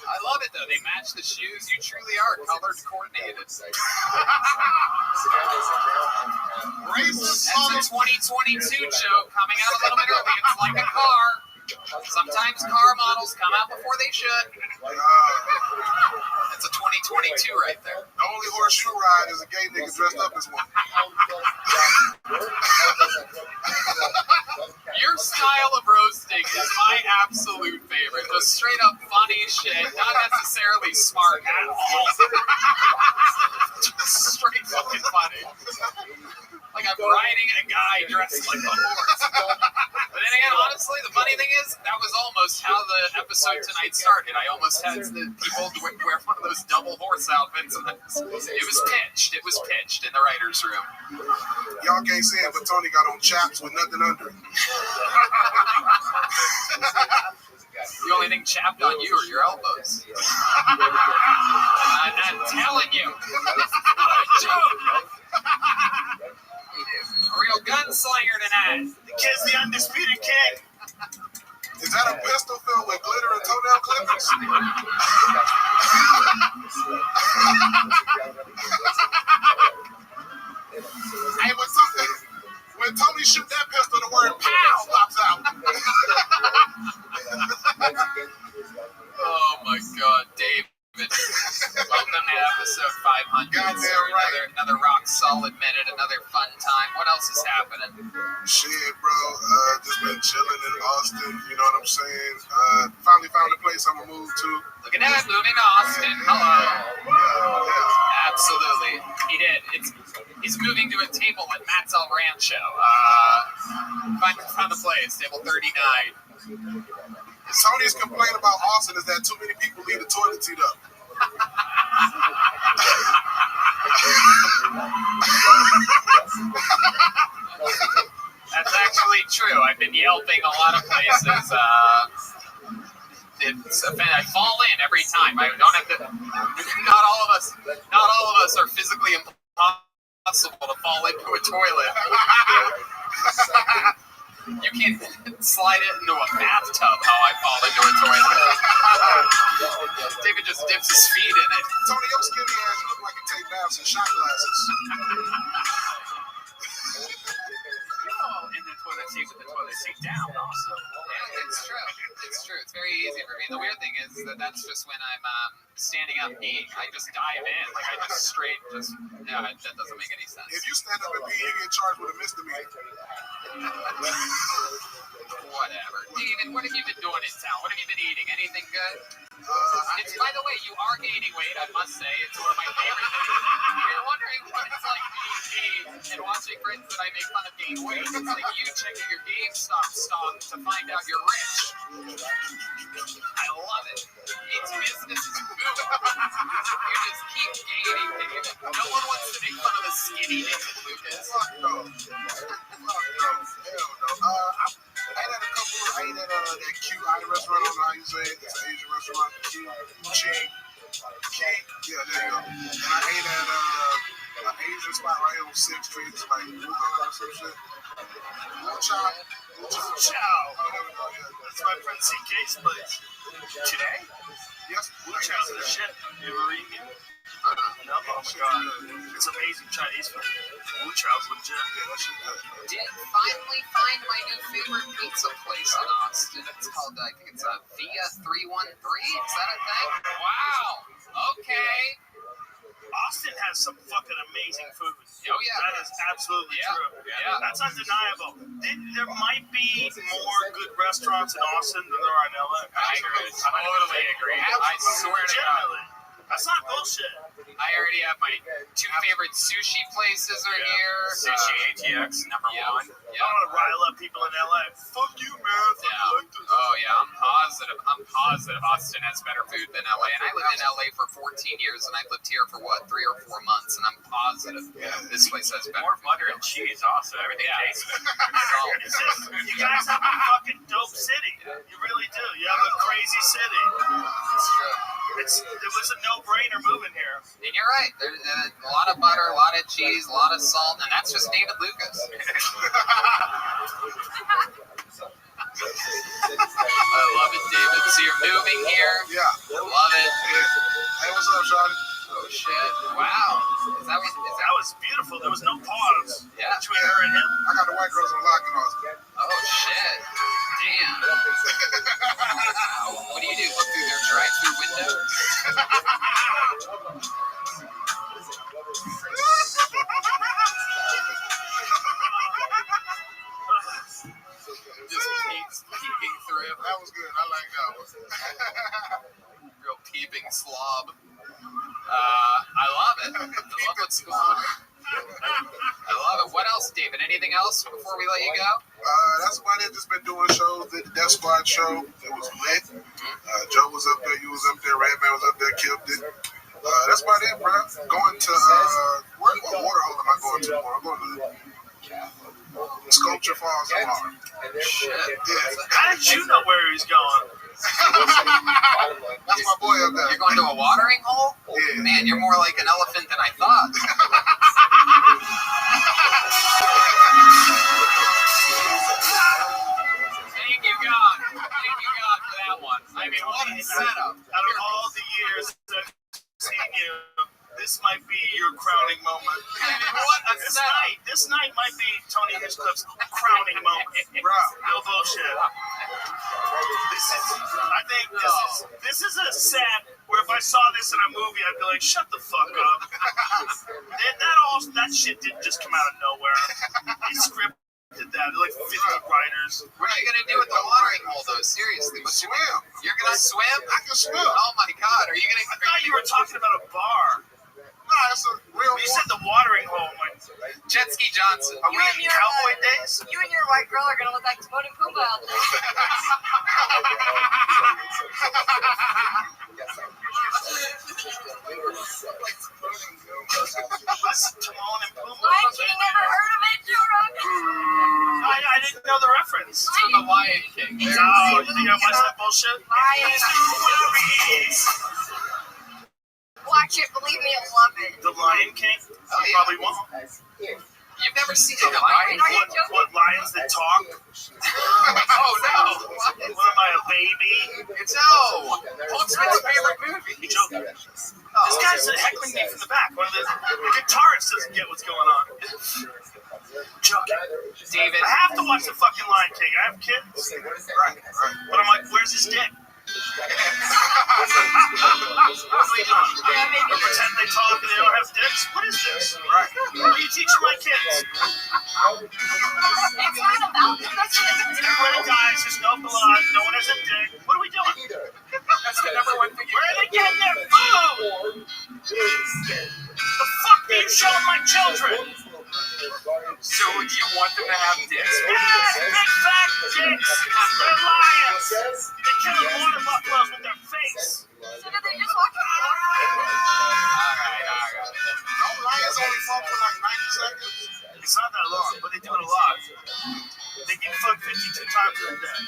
I love it though. They match the shoes. You truly are colored coordinated. Racist. That's a 2022 joke coming out a little bit early. It's like a car. Sometimes car models come out before they should. That's a 2022 right there. The only horse you ride is a gay nigga dressed up as one. shit. Not necessarily smart at all. Just straight fucking funny. Like I'm riding a guy dressed like a horse. But then again, honestly, the funny thing is, that was almost how the episode tonight started. I almost had the people wear one of those double horse outfits. And it was pitched. It was pitched in the writer's room. Y'all can't see it, but Tony got on chaps with nothing under it. The only thing chapped on you are your elbows. I'm not telling you. This is not a joke. A real gunslinger tonight. The kid's the undisputed king. Is that a pistol filled with glitter and toenail clippings? Hey, when Tony shoot that pistol, the word "pow" pops out. Oh my God, David. Welcome to episode 500. Goddamn right. Another rock solid minute, another fun time. What else is happening? Shit, bro. Just been chilling in Austin. You know what I'm saying? Finally found a place I'm gonna move to. Look at that, moving to Austin. Hello. Yeah. Absolutely. He did. He's moving to a table at Matt's El Rancho. Finally found the place, table 39. Tony's complaint about Austin is that too many people leave the toilet seat up. That's actually true. I've been yelping a lot of places. I fall in every time. I don't have to. Not all of us are physically impossible to fall into a toilet. You can't slide it into a bathtub how I fall into a toilet. David just dips his feet in it. Tony, your skinny ass look like you take baths in shot glasses. In the toilet seat with the toilet seat down, also. Yeah, it's true. It's true. It's very easy for me. The weird thing is that's just when I'm standing up peeing. I just dive in. Like I just straight just. Yeah, that doesn't make any sense. If you stand up and pee, you get charged with a misdemeanor. Whatever. David, what have you been doing in town? What have you been eating? Anything good? By the way, you are gaining weight, I must say. It's one of my favorite things. If you're wondering what it's like being me and watching friends that I make fun of gain weight, it's like you checking your GameStop stock to find out you're rich. I love it. It's business is booming. You just keep gaining, David. No one wants to make fun of the skinny David Lucas. Fuck no. Hell no. I ate at that QI restaurant, I don't know how you say it. It's an Asian restaurant. Yeah, there you go. And I ate at an Asian spot right here on 6th Street. It's like Wuhan or some shit. Chow. That's my friend CK's place. Today? Yes. Chow's the shit. You ever eat me? No, oh my God. It's amazing Chinese food. Chow's legit. Yeah, that shit good. Did finally find my new favorite pizza place in Austin. It's called, I think it's Via 313. Is that a thing? Wow. Okay. Austin has some fucking amazing food. Oh, yeah. That is absolutely true. Yeah. That's undeniable. There might be more good restaurants in Austin than there are in LA. I agree. Totally agree. I swear to God. That's not bullshit. I already have my two favorite sushi places are here. Sushi ATX, number one. I don't want to rile up people in LA. Fuck you, man. Yeah. Oh, yeah. I'm positive Austin has better food than LA. And I lived in LA for 14 years, and I've lived here for, 3 or 4 months, and I'm positive this place has better More food. butter and cheese, also. Everything tastes good. It's just, you guys have a fucking dope city. You really do. You have a crazy city. It's true. It was a no-brainer moving here. And you're right. There's a lot of butter, a lot of cheese, a lot of salt, and that's just David Lucas. I love it, David. So you're moving here? Yeah. Love it. Hey, what's up, Shawty? Oh, shit. Wow. That was beautiful. There was no pause between her and him. I got the white girls on lock in Austin. Oh, shit. Damn. What do you do? Look through their drive-through windows? Just peeking through it. That was good. I like that one. else before we let you go? That's about it. Just been doing shows. Did the Death Squad show. It was lit. Joe was up there. You was up there. Redman was up there. Killed it. That's about it, bro. Going to what waterhole am I going to tomorrow? I'm going to Sculpture Falls tomorrow. Shit. Yeah. How did you know where he's going? That's my boy up there. You're going to a watering hole? Yeah. Man, you're more like an elephant than I thought. Thank you, God. Thank you, God, for that one. I mean, what a setup. Out of all the years that I've seen you, this might be your crowning moment. I mean, what a setup. This night might be Tony Hinchcliffe's crowning moment. Bro. No bullshit. I think this is a set where if I saw this in a movie, I'd be like, shut the fuck up. That shit didn't just come out of nowhere. He scripted that. Like 50 writers. What are you going to do with the watering hole, though? Seriously. Swim. You're going to swim? I can swim. Oh, my God. Are you going to... I thought you were talking about a bar. Nah, it's a real You said the watering hole. Like, Jet Ski Johnson. are we in cowboy days? You and your white girl are gonna look like Timon and Pumbaa out there. What's Timon and Pumbaa? Lion King, never heard of it, Jordan? I didn't know the reference. To the Lion King. No, you think I watched that bullshit? Lion Watch it, believe me, you'll love it. The Lion King? Oh, You yeah. probably won't. You've never seen The Lion Are you King? joking? What lions that talk? Oh, no. What am I, a baby? No. Holtzman's favorite movie. You joking? This guy's heckling me from the back. One of the guitarist doesn't get what's going on. Joking. David. I have to watch the fucking Lion King. I have kids. Right. But I'm like, where's his dick? What are we doing? Pretend they talk and they don't have dicks? What is this? Right. What are you teaching my kids? It's not about them, that's what it's Everybody dies, there's no blood, no one has a dick. What are we doing? That's the number one thing. Where are they getting their food? The fuck do you show my children? So would you want them to have dicks? Yes, big fat dicks. They're lions. They kill water buffaloes with their face. So did they just walk the floor? Alright. Don't lions only fuck for like 90 seconds? It's not that long, but they do it a lot. They get fucked 52 times a day.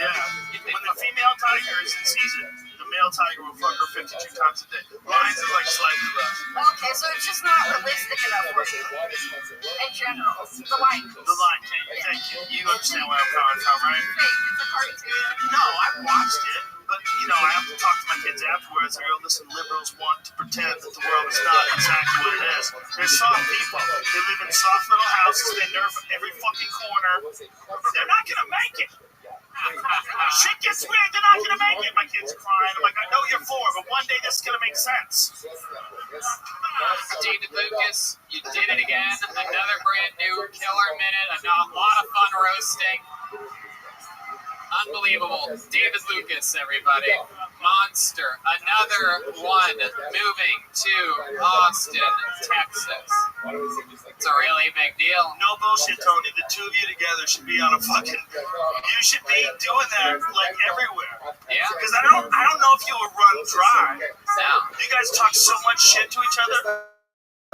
Yeah. When the female tiger is in season, the male tiger will fuck her 52 times a day. Lions are like slightly less. Okay, so it's just not realistic enough for you. In general. The Lion King. The Lion King. Thank you. You understand where I'm coming from, right? Fake, it's a cartoon. No, I watched it, but I have to talk to my kids afterwards. I go, listen, liberals want to pretend that the world is not exactly what it is. They're soft people. They live in soft little houses. They nerf every fucking corner. They're not gonna make it. Shit gets weird. They're not gonna make it. My kids are crying. I'm like, I know you're four, but one day this is gonna make sense. David Lucas, you did it again. Another brand new killer minute. A lot of fun roasting. Unbelievable. David Lucas, everybody. Monster. Another one moving to Austin, Texas. It's a really big deal. No bullshit, Tony. The two of you together should be on a fucking. You should be doing that like everywhere. Yeah? Because I don't know if you will run dry. No. You guys talk so much shit to each other.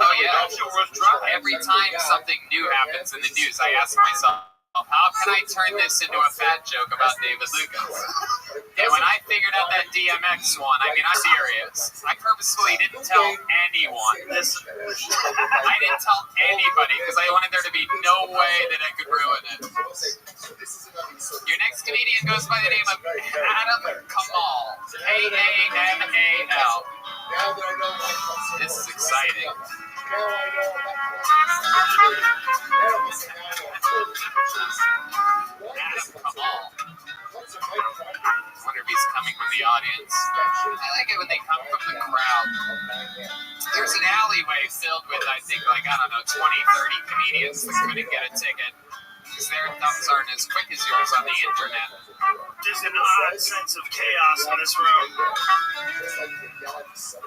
Oh, I don't know yeah. if you'll run dry. Every time something new happens in the news, I ask myself, how can I turn this into a fat joke about David Lucas? And when I figured out that DMX one, I mean, I'm serious. I purposefully didn't tell anyone. Listen, I didn't tell anybody because I wanted there to be no way that I could ruin it. Your next comedian goes by the name of Adam Kamal. Kamal. This is exciting. Adam Kamal. I wonder if he's coming from the audience. I like it when they come from the crowd. There's an alleyway filled with, I think, 20, 30 comedians that couldn't get a ticket because their thumbs aren't as quick as yours on the internet. there's an odd sense of chaos in this room.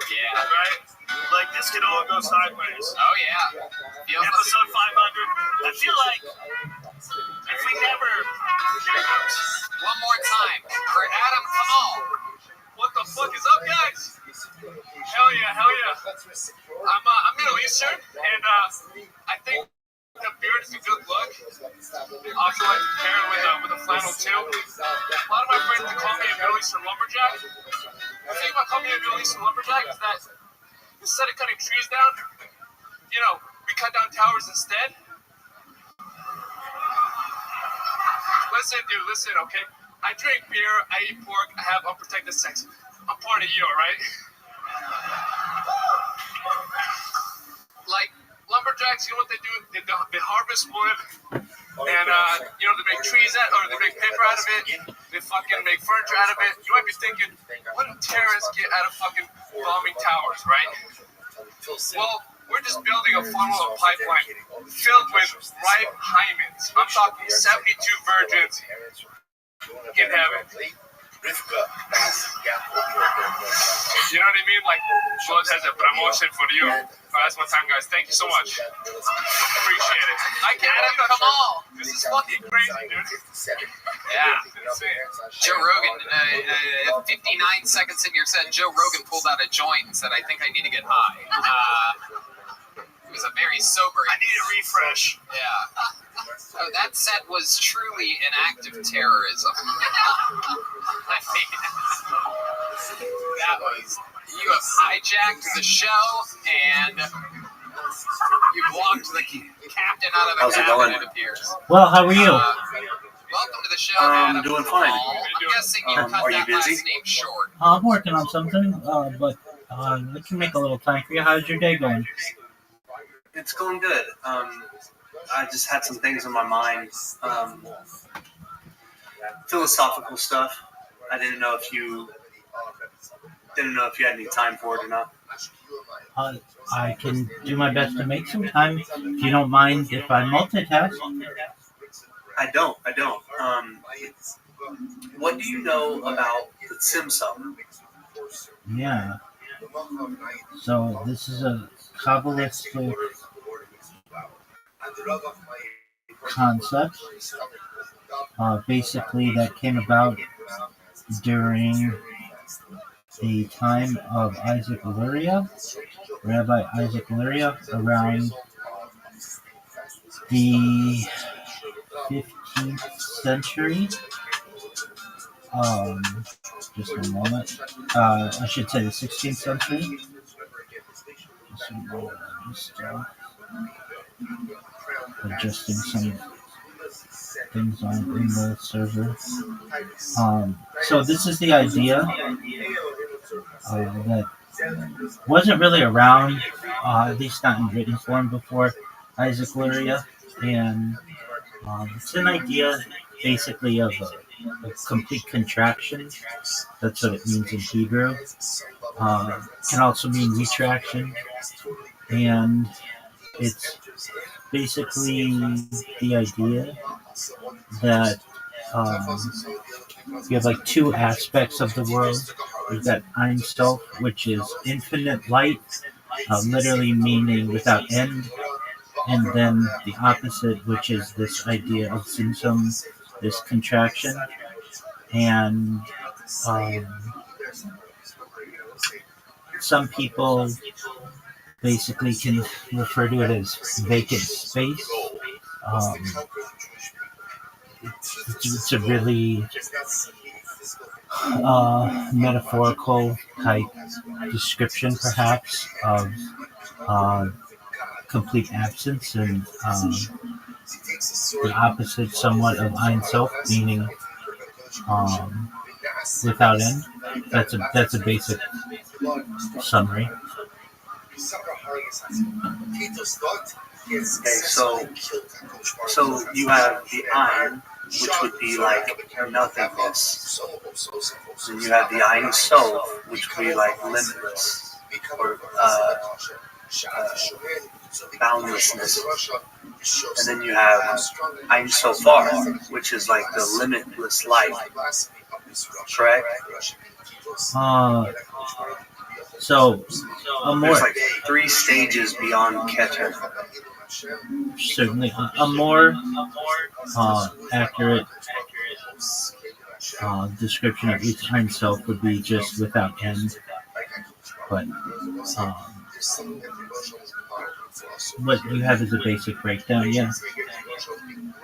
Yeah. Right? Like, this could all go sideways. Oh, yeah. Feels Episode 500, feel like if we never One more time for Adam Kamal. what the fuck is up, guys? Hell yeah. I'm Middle Eastern, and I think the beard is a good look. Also, like to pair it with a flannel too. A lot of my friends call me a Middle Eastern lumberjack. The thing about calling me a Middle Eastern lumberjack is that instead of cutting trees down, we cut down towers instead. Listen, okay? I drink beer, I eat pork, I have unprotected sex. I'm part of you, alright? Like, lumberjacks, what they do? They harvest wood, and, they make trees they make paper out of it, they fucking make furniture out of it. You might be thinking, what do terrorists get out of fucking bombing towers, right? Well, we're just building a funnel of pipeline filled with ripe hymens. I'm talking 72 virgins in heaven. You know what I mean? Like, God has a promotion for you. That's my time, guys. Thank you so much. Appreciate it. I can't even come on. This is fucking crazy, dude. Yeah. Insane. Joe Rogan, 59 seconds in your set, Joe Rogan pulled out a joint and said, I think I need to get high. It was a very sobering. I need a refresh. Yeah. So that set was truly an act of terrorism. I mean, that was, you have hijacked the show and you've walked the captain out of the How's it cabin, going? it appears. Well, how are you? Welcome to the show, Adam. Doing fine. I'm guessing you cut are you that busy? last name short. I'm working on something, but we can make a little time for you. How's your day going? It's going good. I just had some things on my mind. Philosophical stuff. I didn't know if you had any time for it or not. I can do my best to make some time. If you don't mind if I multitask. I don't. What do you know about the Simsum? Yeah. So this is a Kabbalistic concept, basically that came about during the time of Isaac Luria, Rabbi Isaac Luria, around the 15th century. Just a moment. I should say the 16th century. Just a moment. Adjusting some things in the server. So this is the idea that wasn't really around, at least not in written form, before Isaac Luria, and it's an idea basically of a complete contraction. That's what it means in Hebrew. Can also mean retraction, and it's basically the idea that you have like two aspects of the world. You've got Ein Sof, which is infinite light, literally meaning without end, and then the opposite, which is this idea of Tzimtzum, this contraction, and some people basically can refer to it as vacant space. It's a really metaphorical type description, perhaps, of complete absence, and the opposite somewhat of Ein Sof, meaning without end. That's a basic summary. Okay, so you have the Ein, which would be like nothingness. And you have the Ein Sof, which would be like limitless, or boundlessness. And then you have Ein Sofar, which is like the limitless light. Correct? So, There's like 3 stages beyond Keter. certainly a more accurate description of each Ein Sof would be just without end. But what you have is a basic breakdown, yeah.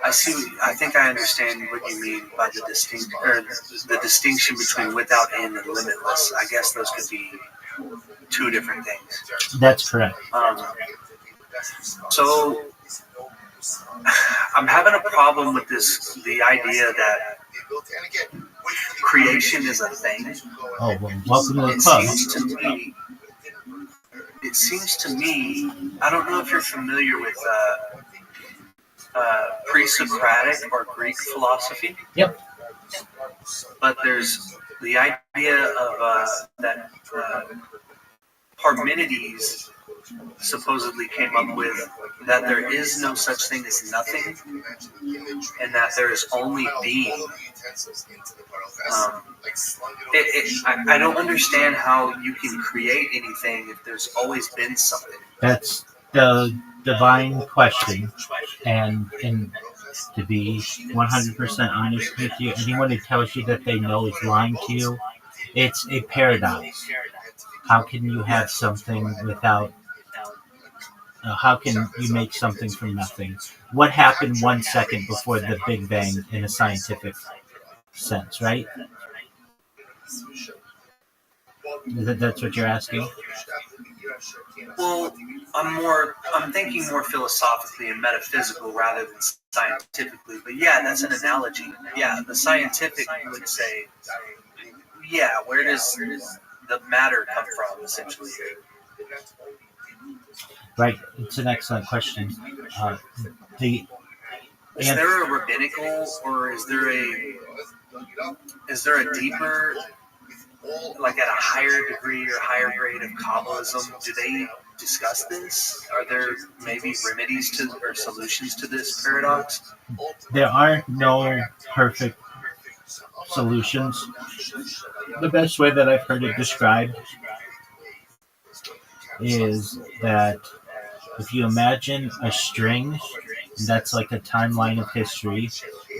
I see. I think I understand what you mean by the distinction between without end and limitless. I guess those could be two different things. That's correct. So I'm having a problem with the idea that creation is a thing. Oh, well, welcome to the club. It seems to me, I don't know if you're familiar with pre-Socratic or Greek philosophy. Yep. But there's the idea of that Parmenides supposedly came up with, that there is no such thing as nothing, and that there is only being. I don't understand how you can create anything if there's always been something. That's the divine question, and to be 100% honest with you, anyone who tells you that they know is lying to you. It's a paradox. How can you have something without? How can you make something from nothing? What happened 1 second before the Big Bang in a scientific sense, right? That's what you're asking? Well, I'm thinking more philosophically and metaphysical rather than scientifically. But yeah, that's an analogy. Yeah, the scientific would say, yeah, where does the matter come from, essentially? Right, it's an excellent question. Is there a rabbinical, or is there a deeper, like at a higher degree or higher grade of Kabbalism? Do they discuss this? Are there maybe remedies to or solutions to this paradox? There are no perfect solutions. The best way that I've heard it described is that if you imagine a string, that's like a timeline of history,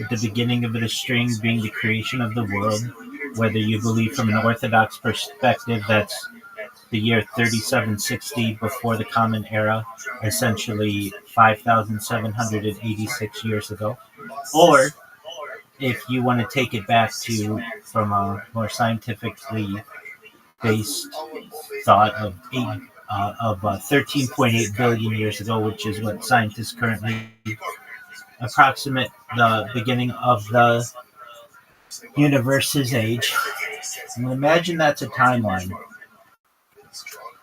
at the beginning of it, a string being the creation of the world, whether you believe from an Orthodox perspective that's the year 3760 before the Common Era, essentially 5,786 years ago, or if you want to take it back to from a more scientifically based thought of 13.8 billion years ago, which is what scientists currently approximate the beginning of the universe's age. And imagine that's a timeline.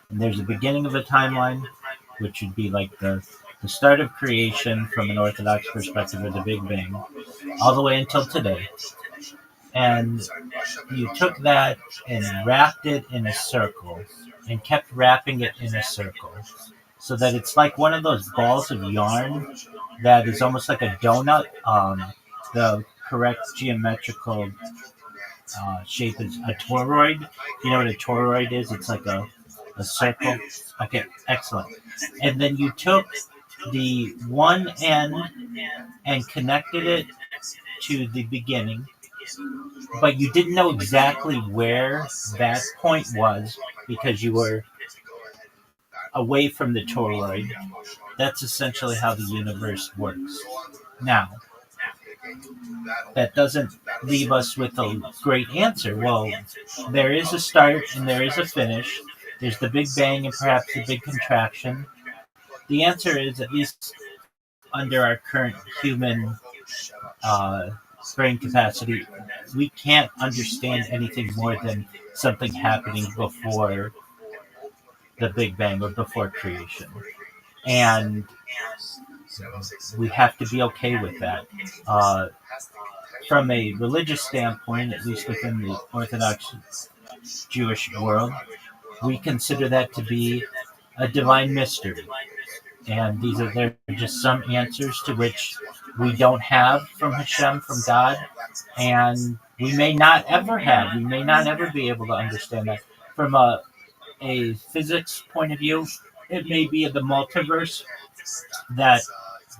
And there's a beginning of a timeline, which would be like the start of creation from an Orthodox perspective, or the Big Bang, all the way until today. And you took that and wrapped it in a circle and kept wrapping it in a circle so that it's like one of those balls of yarn that is almost like a donut. The correct geometrical shape is a toroid. You know what a toroid is? It's like a circle. Okay, excellent. And then you took the one end and connected it to the beginning, but you didn't know exactly where that point was because you were away from the toroid. That's essentially how the universe works. Now, that doesn't leave us with a great answer. Well, there is a start and there is a finish. There's the Big Bang and perhaps the Big Contraction. The answer is, at least under our current human brain capacity, we can't understand anything more than something happening before the Big Bang or before creation. And we have to be okay with that. From a religious standpoint, at least within the Orthodox Jewish world, we consider that to be a divine mystery. And they're just some answers to which we don't have from Hashem, from God, and we may not ever have. We may not ever be able to understand that. From a physics point of view, it may be the multiverse, that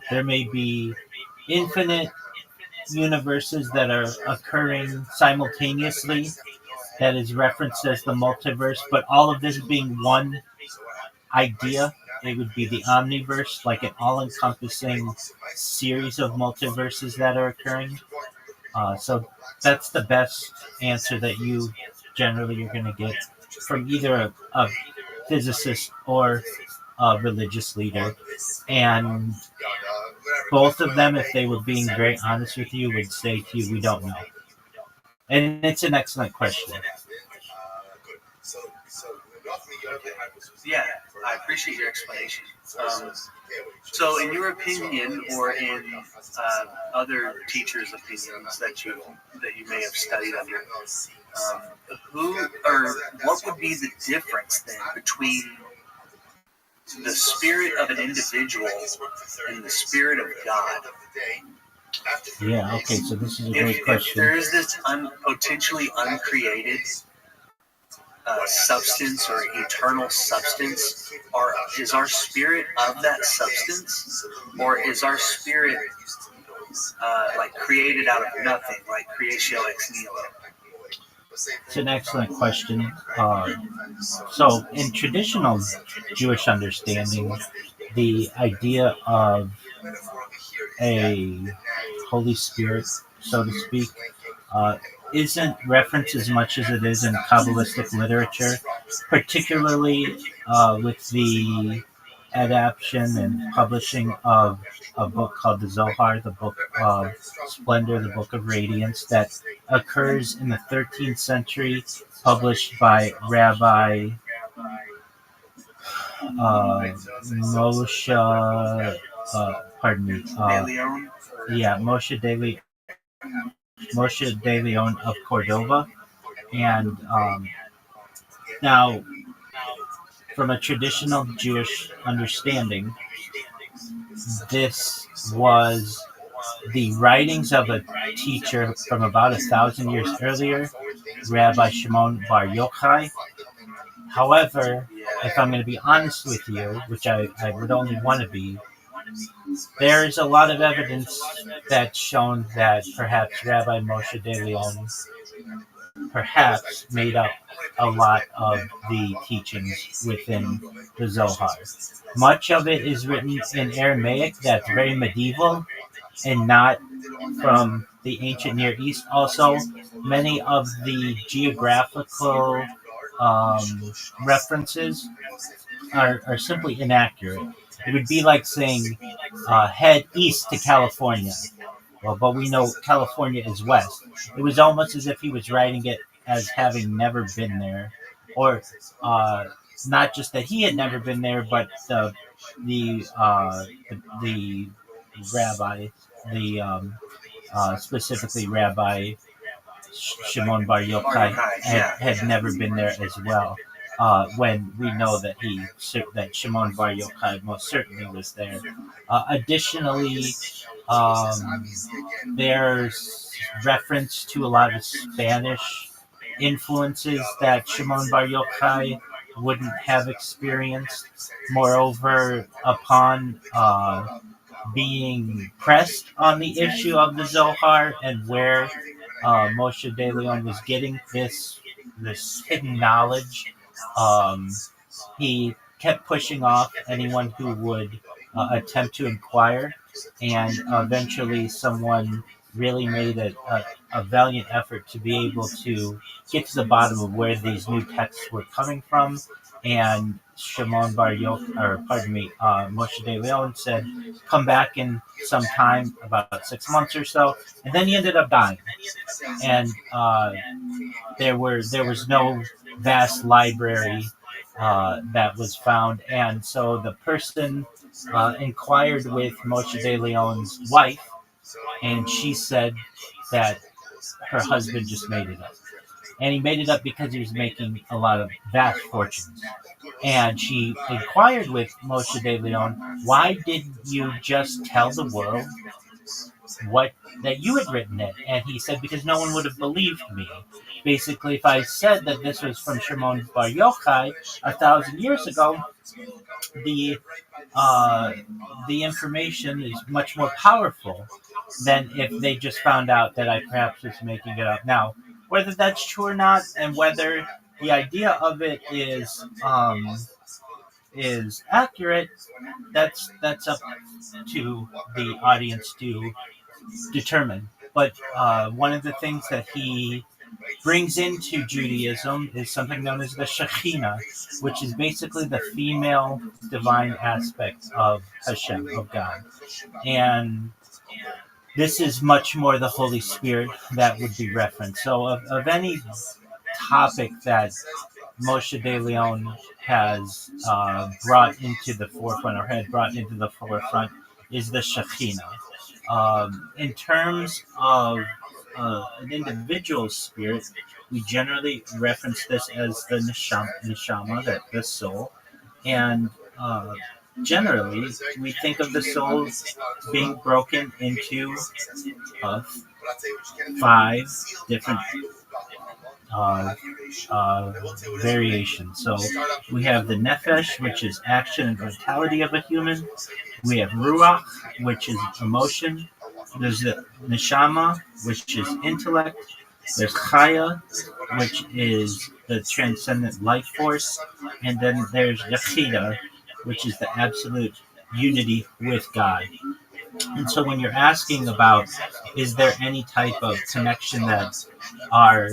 there may be infinite universes that are occurring simultaneously, that is referenced as the multiverse, but all of this being one idea. It would be the omniverse, like an all-encompassing series of multiverses that are occurring. So that's the best answer that you generally you're going to get from either a physicist or a religious leader. And both of them, if they were being very honest with you, would say to you, we don't know. And it's an excellent question. Yeah, I appreciate your explanation. So, in your opinion, or in other teachers' opinions that you may have studied under, who or what would be the difference then between the spirit of an individual and the spirit of God? Yeah, okay, so this is a great If question. there is this potentially uncreated substance or eternal substance, or is our spirit of that substance, or is our spirit like created out of nothing, like creatio ex nihilo? It's an excellent question. So, in traditional Jewish understanding, the idea of a Holy Spirit, so to speak, isn't referenced as much as it is in Kabbalistic literature, particularly with the adaptation and publishing of a book called the Zohar, the Book of Splendor, the Book of Radiance, that occurs in the 13th century, published by Rabbi Moshe, pardon me, Moshe de Leon of Cordova. And now, from a traditional Jewish understanding, this was the writings of a teacher from about 1,000 years earlier, Rabbi Shimon Bar Yochai. However, if I'm going to be honest with you, which I would only want to be, there's a lot of evidence that's shown that perhaps Rabbi Moshe de Leon perhaps made up a lot of the teachings within the Zohar. Much of it is written in Aramaic that's very medieval and not from the ancient Near East. Also, many of the geographical references are simply inaccurate. It would be like saying head east to California. Well, but we know California is west. It was almost as if he was writing it as having never been there, or not just that he had never been there, but the rabbi, specifically Rabbi Shimon Bar Yochai had never been there as well. When we know that that Shimon Bar Yochai most certainly was there. Additionally, there's reference to a lot of Spanish influences that Shimon Bar Yochai wouldn't have experienced. Moreover, upon being pressed on the issue of the Zohar and where Moshe de Leon was getting this hidden knowledge, he kept pushing off anyone who would attempt to inquire, and eventually someone really made a valiant effort to be able to get to the bottom of where these new texts were coming from. And Shimon Bar Yochai, or pardon me, Moshe de Leon said, "Come back in some time, about 6 months or so," and then he ended up dying. And there was no vast library that was found, and so the person inquired with Moshe de Leon's wife, and she said that her husband just made it up. And he made it up because he was making a lot of vast fortunes. And she inquired with Moshe de Leon, why didn't you just tell the world what that you had written it, and he said because no one would have believed me. Basically, if I said that this was from Shimon Bar Yochai 1,000 years ago, the uh, the information is much more powerful than if they just found out that I perhaps was making it up. Now, whether that's true or not, and whether the idea of it is accurate, that's up to the audience to determine. But one of the things that he brings into Judaism is something known as the Shekhinah, which is basically the female divine aspect of Hashem, of God. And this is much more the Holy Spirit that would be referenced. So, of any topic that Moshe de Leon has brought into the forefront, or had brought into the forefront, is the Shekhinah. In terms of an individual's spirit, we generally reference this as the neshama, the soul, and generally we think of the soul being broken into uh, 5 different uh, uh, variations. So we have the nefesh, which is action and vitality of a human. We have ruach, which is emotion. There's the neshama, which is intellect. There's chaya, which is the transcendent life force. And then there's yachida, which is the absolute unity with God. And so when you're asking about, is there any type of connection that our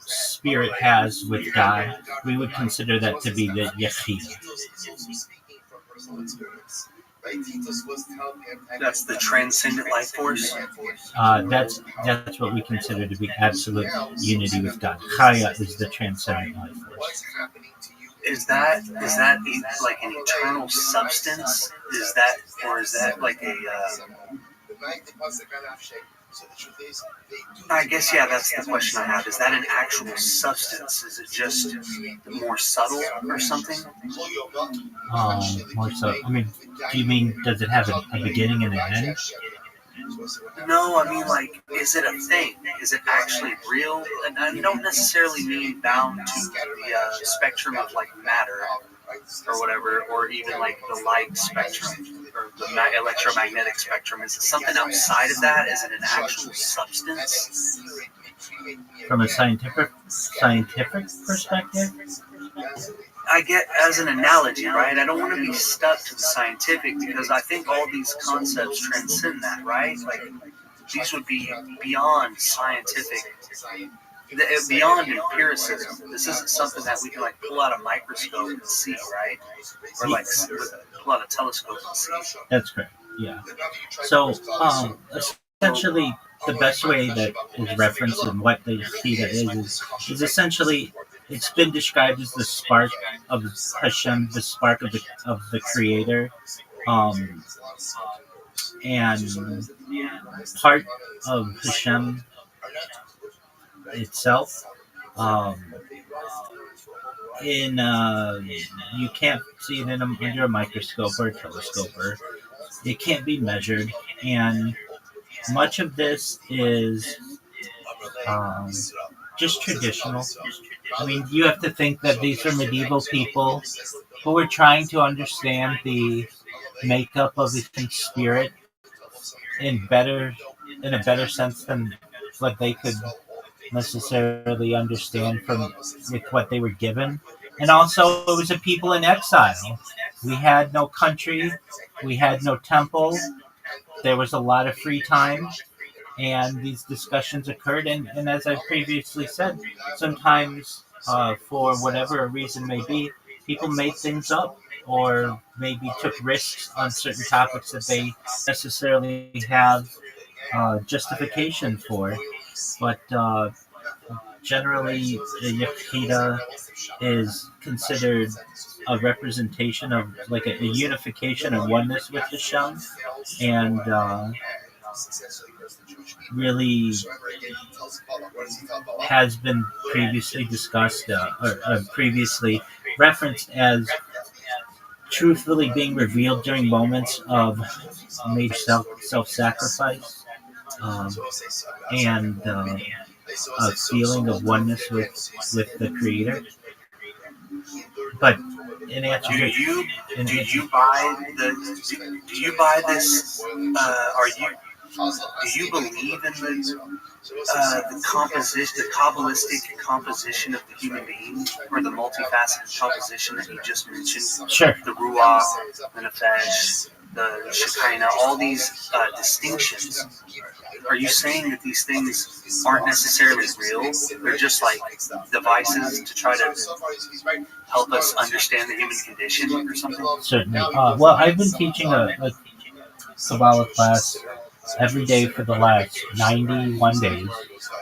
spirit has with God, we would consider that to be the yachida. That's the transcendent life force. That's what we consider to be absolute unity with God. Chaya is the transcendent life force. Is that like an eternal substance? Is that like a? I guess that's the question I have. Is that an actual substance? Is it just more subtle or something? More so. I mean, do you mean does it have a beginning and an end? No, I mean, like, is it a thing? Is it actually real? And I don't necessarily mean bound to the spectrum of, like, matter or whatever, or even, like, the light spectrum or the electromagnetic spectrum. Is it something outside of that? Is it an actual substance? From a scientific perspective? I get as an analogy, right? I don't want to be stuck to the scientific because I think all these concepts transcend that, right? Like, these would be beyond scientific, beyond empiricism. This isn't something that we can, like, pull out a microscope and see, right? Or, like, pull out a telescope and see. That's correct, yeah. So, essentially, the best way that is referenced in what the Yechida is essentially, it's been described as the spark of Hashem, the spark of the Creator, and part of Hashem itself. You can't see it under a microscope or a telescope, or it can't be measured, and much of this is just traditional. I mean, you have to think that these are medieval people who were trying to understand the makeup of the human spirit in a better sense than what they could necessarily understand with what they were given. And also, it was a people in exile. We had no country, we had no temple. There was a lot of free time, and these discussions occurred. And as I previously said, sometimes for whatever a reason may be, people made things up or maybe took risks on certain topics that they necessarily have justification for. But generally, the Yechida is considered a representation of, like, a unification and oneness with Hashem, and really has been previously discussed or previously referenced as truthfully being revealed during moments of major self sacrifice, um, and a feeling of oneness with the Creator. But in answer Do to you in do answer, you buy do you buy this? Are you do you believe in the composition, the Kabbalistic composition of the human being, or the multifaceted composition that you just mentioned? sure. The Ruach, the Nefesh, the Shekinah, all these distinctions. Are you saying that these things aren't necessarily real? They're just like devices to try to help us understand the human condition or something? Certainly. Well, I've been teaching a Kabbalah class every day for the last 91 days.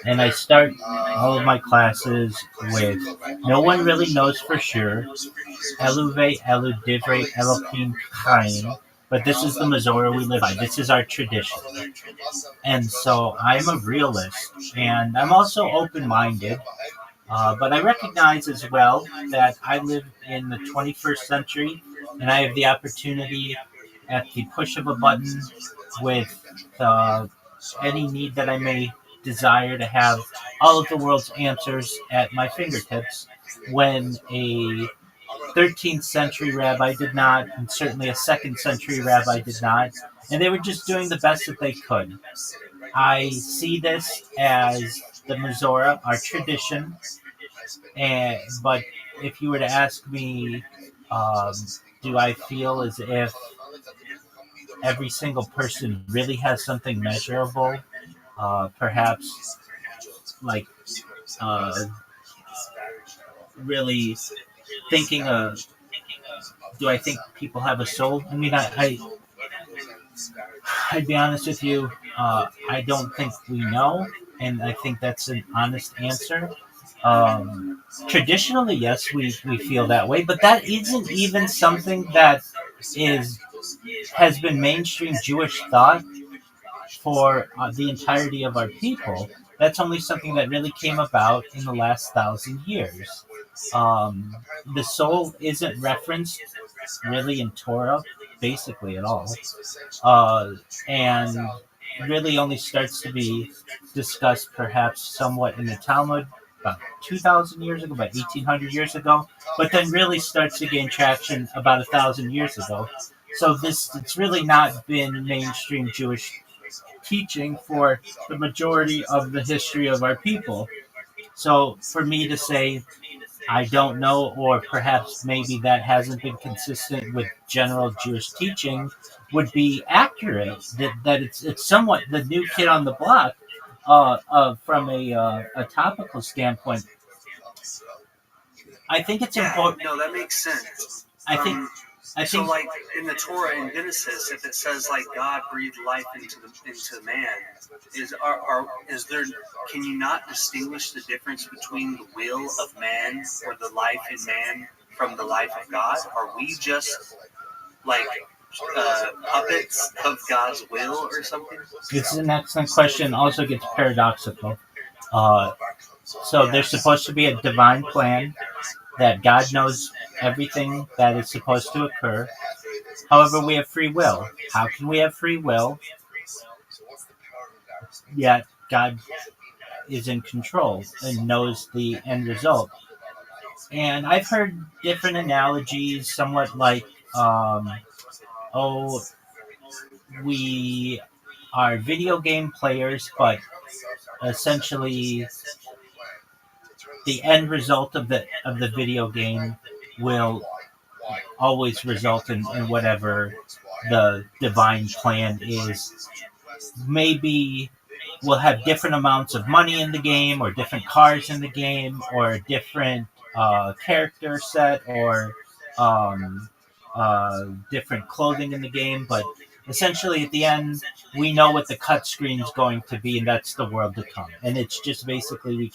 And I start all of my classes with no one really knows for sure. Eluve, Elu, Divrei, Elohim, Chaim. But this is the Mazorah we live by. This is our tradition. And so I'm a realist. And I'm also open minded. But I recognize as well that I live in the 21st century and I have the opportunity at the push of a button with any need that I may desire to have all of the world's answers at my fingertips when a 13th century rabbi did not, and certainly a 2nd century rabbi did not, and they were just doing the best that they could. I see this as the Mizora, our tradition, but if you were to ask me, um, do I feel as if every single person really has something measurable? Perhaps like uh, really thinking of, do I think people have a soul? I mean, I'd be honest with you. I don't think we know, and I think that's an honest answer. Traditionally, yes, we feel that way, but that isn't even something that is has been mainstream Jewish thought for the entirety of our people. That's only something that really came about in the last 1,000 years. Um, the soul isn't referenced really in Torah, basically at all, uh, and really only starts to be discussed perhaps somewhat in the Talmud about 2,000 years ago, about 1,800 years ago, but then really starts to gain traction about 1,000 years ago. So it's really not been mainstream Jewish teaching for the majority of the history of our people. So for me to say I don't know, or perhaps maybe that hasn't been consistent with general Jewish teaching, would be accurate. That it's somewhat the new kid on the block. From a topical standpoint, I think it's important. No, that makes sense. I think I So, think like in the Torah in Genesis, if it says like God breathed life into man, is there? Can you not distinguish the difference between the will of man or the life in man from the life of God? Are we just like puppets of God's will or something? this is an excellent question. Also gets paradoxical. So there's supposed to be a divine plan that God knows everything that is supposed to occur. However, we have free will. How can we have free will yet God is in control and knows the end result? And I've heard different analogies, somewhat like, oh, we are video game players, but essentially the end result of the video game will always result in whatever the divine plan is. Maybe we'll have different amounts of money in the game, or different cars in the game, or a different character set, or um, different clothing in the game. But essentially, at the end, we know what the cut screen is going to be, and that's the world to come. And it's just basically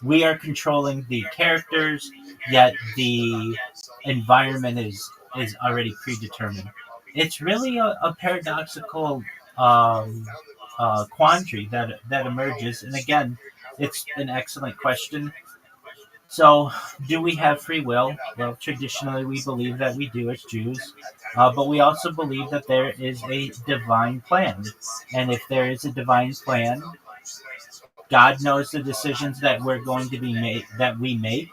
we are controlling the characters, yet the environment is already predetermined. It's really a paradoxical quandary that emerges. And again, it's an excellent question. So, do we have free will? Well, traditionally, we believe that we do as Jews, but we also believe that there is a divine plan. And if there is a divine plan, God knows the decisions that we're going to be made, that we make,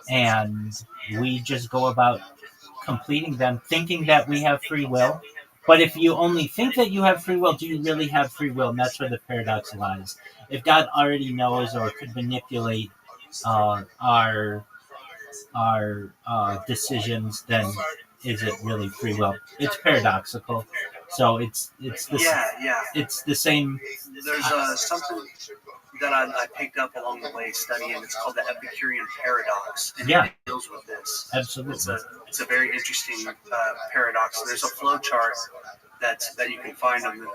and we just go about completing them, thinking that we have free will. But if you only think that you have free will, do you really have free will? And that's where the paradox lies. If God already knows or could manipulate our decisions, then is it really free will? It's paradoxical. So it's the same. There's something that I picked up along the way studying. It's called the Epicurean paradox, and Yeah. it deals with this. Absolutely. It's a very interesting paradox. There's a flow chart that you can find on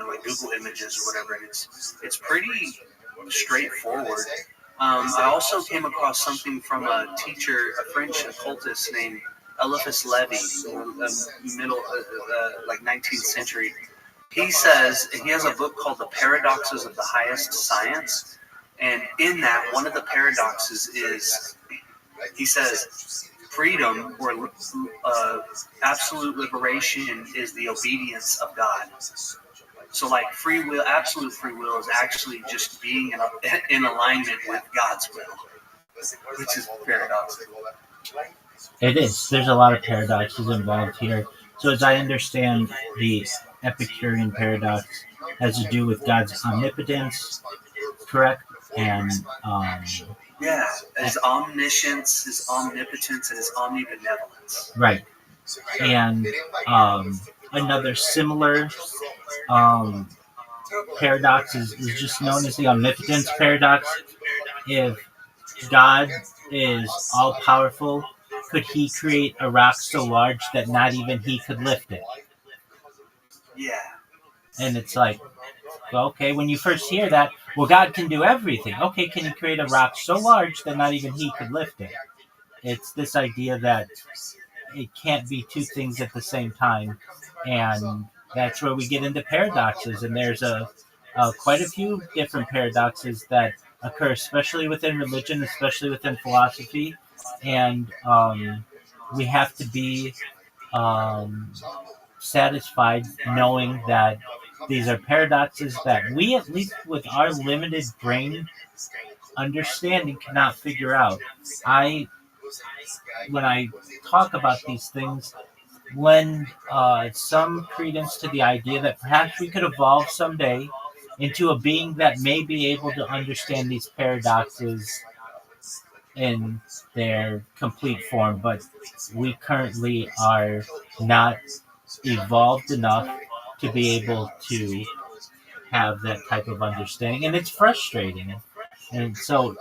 like Google Images or whatever, and it's pretty straightforward. I also came across something from a teacher, a French occultist named Eliphas Levi, like 19th century. He says he has a book called The Paradoxes of the Highest Science, and in that, one of the paradoxes is, he says, freedom or absolute liberation is the obedience of God. So, like, free will, absolute free will is actually just being in alignment with God's will, which is paradoxical. It is. There's a lot of paradoxes involved here. So, as I understand, the Epicurean paradox has to do with God's omnipotence, correct? And yeah, his omniscience, his omnipotence, and his omnibenevolence. Right. And another similar paradox is just known as the omnipotence paradox. If God is all powerful, could he create a rock so large that not even he could lift it? Yeah. And it's like, well, okay, when you first hear that, well, God can do everything. Okay, can he create a rock so large that not even he could lift it? It's this idea that it can't be two things at the same time. And that's where we get into paradoxes. And there's quite a few different paradoxes that occur, especially within religion, especially within philosophy. And we have to be satisfied knowing that these are paradoxes that we, at least with our limited brain understanding, cannot figure out. When I talk about these things, lend some credence to the idea that perhaps we could evolve someday into a being that may be able to understand these paradoxes in their complete form, but we currently are not evolved enough to be able to have that type of understanding, and it's frustrating. And so,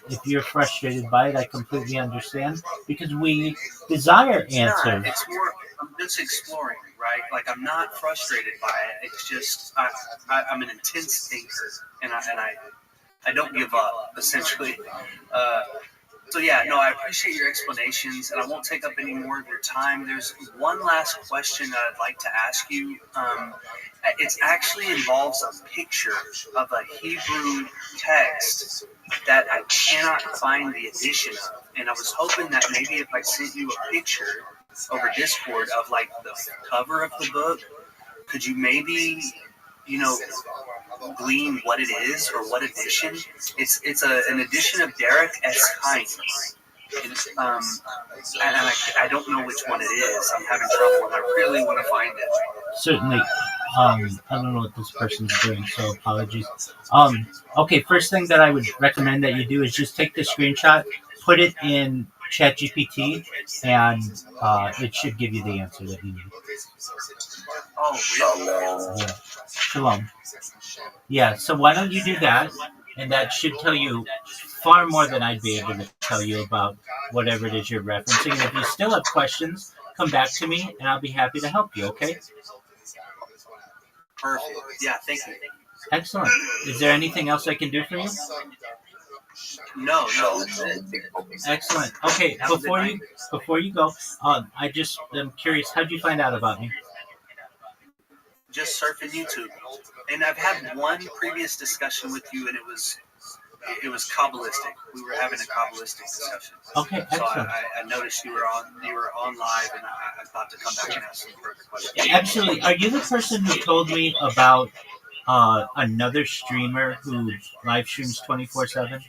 if you're frustrated by it, I completely understand, because we desire answers. It's more, I'm just exploring, right? Like, I'm not frustrated by it. It's just I'm an intense thinker, and I don't give up, essentially. So yeah, no, I appreciate your explanations, and I won't take up any more of your time. There's one last question that I'd like to ask you. It actually involves a picture of a Hebrew text that I cannot find the edition of, and I was hoping that maybe if I sent you a picture over Discord of like the cover of the book, could you maybe, glean what it is or what edition? It's an edition of Derek S. Hines. And I don't know which one it is. I'm having trouble, and I really want to find it. Certainly. I don't know what this person's doing, so apologies. Okay, first thing that I would recommend that you do is just take the screenshot, put it in ChatGPT, and it should give you the answer that you need. Oh, really? Yeah. Shalom. Yeah, so why don't you do that, and that should tell you far more than I'd be able to tell you about whatever it is you're referencing. And if you still have questions, come back to me, and I'll be happy to help you, okay? Perfect. Yeah, thank you. Excellent. Is there anything else I can do for you? No, that's it. Excellent. Okay, before you go, I just am curious, how'd you find out about me? Just surfing YouTube. And I've had one previous discussion with you, and it was it was Kabbalistic. We were having a Kabbalistic discussion. Okay, So excellent. I noticed you were on live, and I thought to come back and ask some further questions. Actually, are you the person who told me about another streamer who live streams 24/7?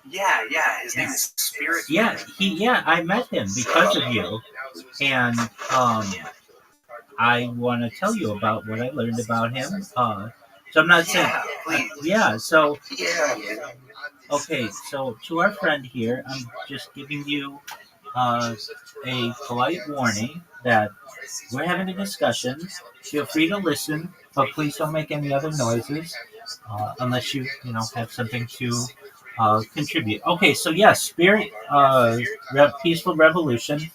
Yeah. His name is Spirit. Yeah, I met him because of you, and I want to tell you about what I learned about him. So I'm not saying, please. yeah. So Yeah, man. okay, so to our friend here, I'm just giving you a polite warning that we're having a discussion. Feel free to listen, but please don't make any other noises unless you have something to contribute. Okay, so Spirit Peaceful Revolution.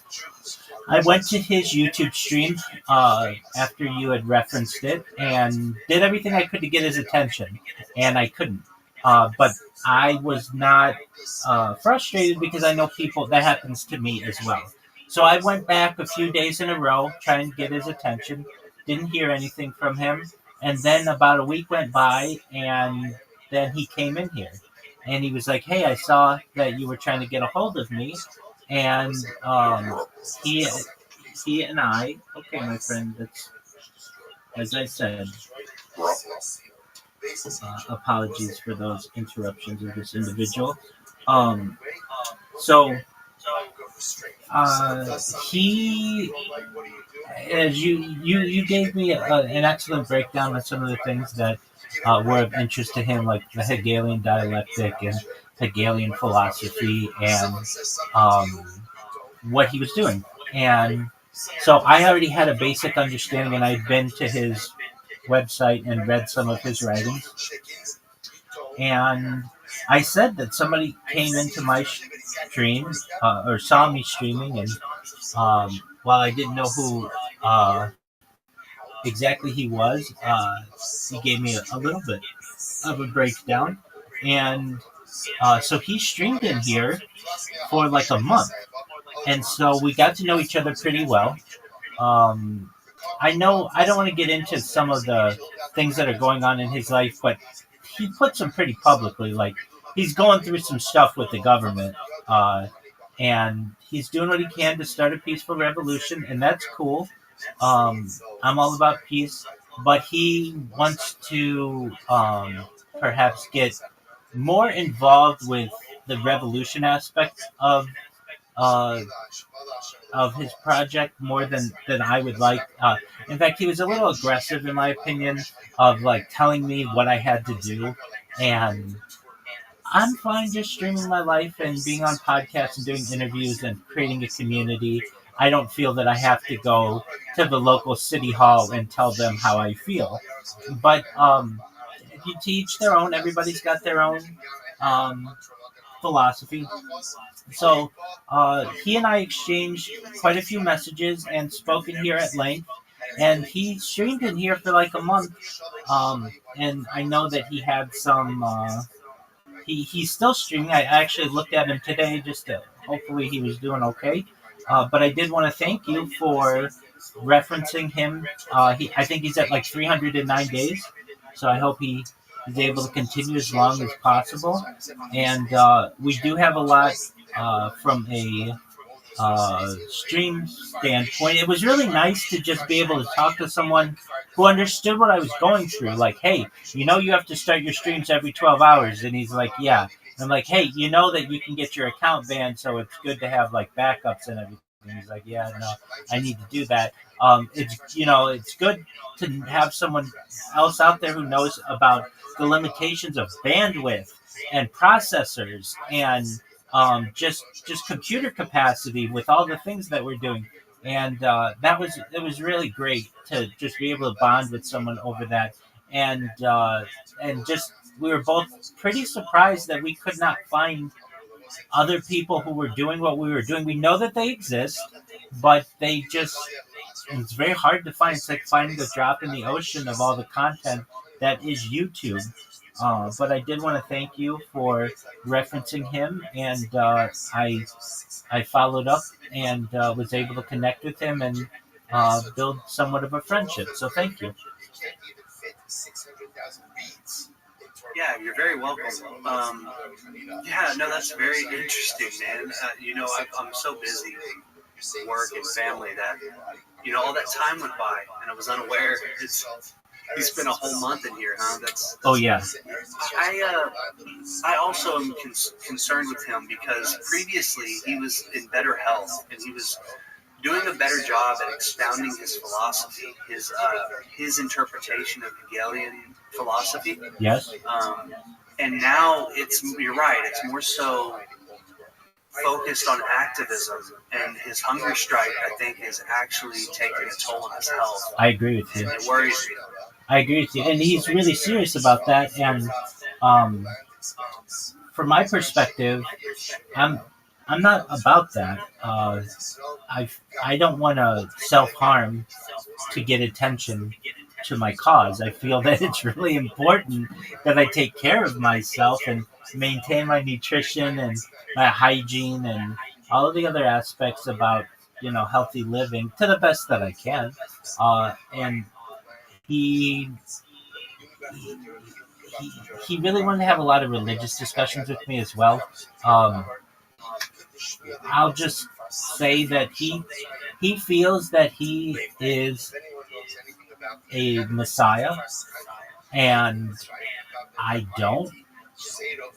I went to his YouTube stream after you had referenced it and did everything I could to get his attention, and I couldn't. But I was not frustrated because I know people that happens to me as well. So I went back a few days in a row trying to get his attention. Didn't hear anything from him, and then about a week went by, and then he came in here, and he was like, "Hey, I saw that you were trying to get a hold of me," and he he and I. Okay, my friend. That's as I said. Apologies for those interruptions of this individual. So he, as you gave me an excellent breakdown of some of the things that were of interest to him, like the Hegelian dialectic and Hegelian philosophy, and what he was doing. And so I already had a basic understanding, and I'd been to his website and read some of his writings. And I said that somebody came into my stream or saw me streaming, and while I didn't know who exactly he was, he gave me a little bit of a breakdown. And so he streamed in here for like a month. And so we got to know each other pretty well. I know I don't want to get into some of the things that are going on in his life, but he puts them pretty publicly. Like, he's going through some stuff with the government, and he's doing what he can to start a peaceful revolution, and that's cool. I'm all about peace, but he wants to perhaps get more involved with the revolution aspect uh, of his project more than I would like. In fact, he was a little aggressive, in my opinion, of like telling me what I had to do, and I'm fine just streaming my life and being on podcasts and doing interviews and creating a community. I don't feel that I have to go to the local city hall and tell them how I feel. But you teach their own. Everybody's got their own philosophy. So he and I exchanged quite a few messages and spoke in here at length. And he streamed in here for like a month. And I know that he had some. He's still streaming. I actually looked at him today just to hopefully he was doing okay. But I did want to thank you for referencing him. I think he's at like 309 days. So I hope he is able to continue as long as possible. And we do have a lot from a stream standpoint. It was really nice to just be able to talk to someone who understood what I was going through. Like, hey, you have to start your streams every 12 hours. And he's like, yeah. And I'm like, hey, you know that you can get your account banned, so it's good to have like backups and everything. And he's like, yeah, no, I need to do that. It's good to have someone else out there who knows about the limitations of bandwidth and processors and just computer capacity with all the things that we're doing. And it was really great to just be able to bond with someone over that. And just we were both pretty surprised that we could not find other people who were doing what we were doing. We know that they exist, but it's very hard to find. It's like finding a drop in the ocean of all the content that is YouTube. But I did want to thank you for referencing him, and I followed up and was able to connect with him and build somewhat of a friendship. So thank you. Yeah, you're very welcome. Yeah, no, that's very interesting, man. I'm so busy with work and family that, all that time went by and I was unaware. You spent a whole month in here, huh? Oh yeah. I also am concerned with him because previously he was in better health and he was doing a better job at expounding his philosophy, his interpretation of Hegelian philosophy. Yes. And now you're right, it's more so focused on activism, and his hunger strike, I think, is actually taking a toll on his health. I agree with you. It worries me. I agree with you, and he's really serious about that. And um, from my perspective, I'm not about that. I don't want to self harm to get attention to my cause. I feel that it's really important that I take care of myself and maintain my nutrition and my hygiene and all of the other aspects about healthy living to the best that I can. And he he really wanted to have a lot of religious discussions with me as well. Um, I'll just say that he feels that he is a Messiah, and I don't.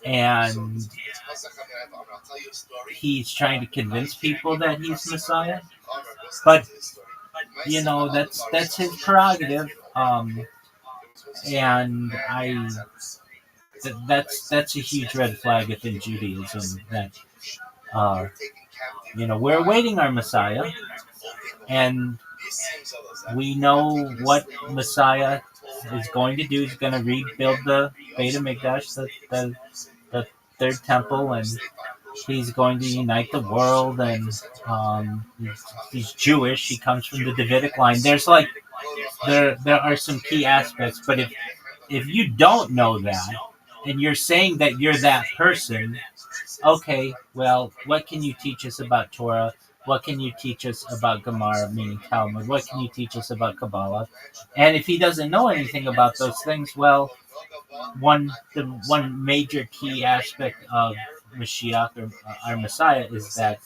And he's trying to convince people that he's Messiah, but that's his prerogative. And that's a huge red flag within Judaism that we're awaiting our Messiah, and we know what Messiah is going to do. He's going to rebuild the Beit HaMikdash, the third temple, and he's going to unite the world. And he's Jewish. He comes from the Davidic line. There are some key aspects, but if you don't know that and you're saying that you're that person, okay, well, what can you teach us about Torah? What can you teach us about Gemara, meaning Talmud? What can you teach us about Kabbalah? And if he doesn't know anything about those things, well, the one major key aspect of Mashiach, or our Messiah, is that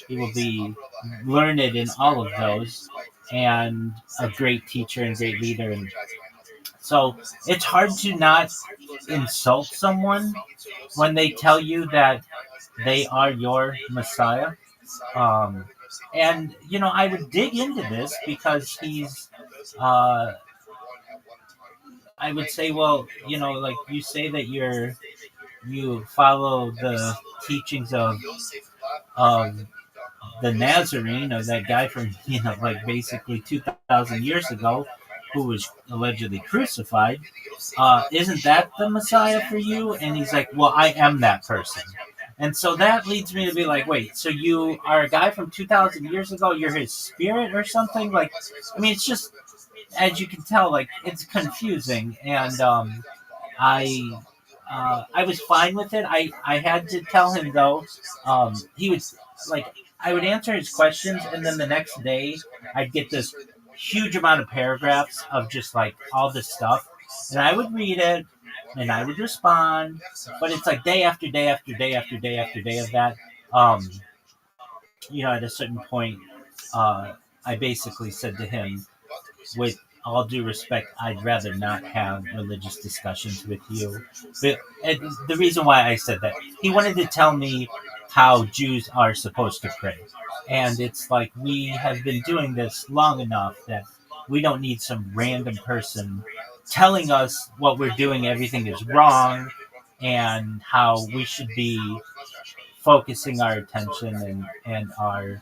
he will be learned in all of those and a great teacher and great leader. And so it's hard to not insult someone when they tell you that they are your Messiah. And I would dig into this because he's I would say, well, like you say that you follow the teachings of the Nazarene, of that guy from like basically 2,000 years ago, who was allegedly crucified. Isn't that the Messiah for you? And he's like, well, I am that person. And so that leads me to be like, wait, so you are a guy from 2,000 years ago? You're his spirit or something? Like, I mean, it's just, as you can tell, like, it's confusing. And I was fine with it. I had to tell him, though, he was, like, I would answer his questions, and then the next day, I'd get this huge amount of paragraphs of just, like, all this stuff. And I would read it, and I would respond, but it's like day after day after day after day after day of that. At a certain point, I basically said to him, with all due respect, I'd rather not have religious discussions with you. But the reason why I said that, he wanted to tell me how Jews are supposed to pray. And it's like, we have been doing this long enough that we don't need some random person telling us what we're doing, everything is wrong, and how we should be focusing our attention and our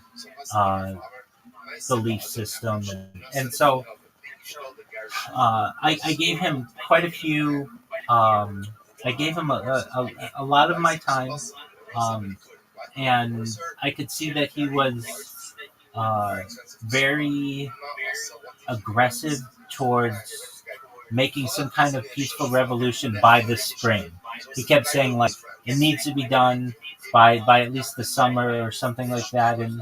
belief system. And so I gave him quite a few, I gave him a lot of my time, and I could see that he was very aggressive towards making some kind of peaceful revolution by the spring. He kept saying, like, it needs to be done by at least the summer or something like that. And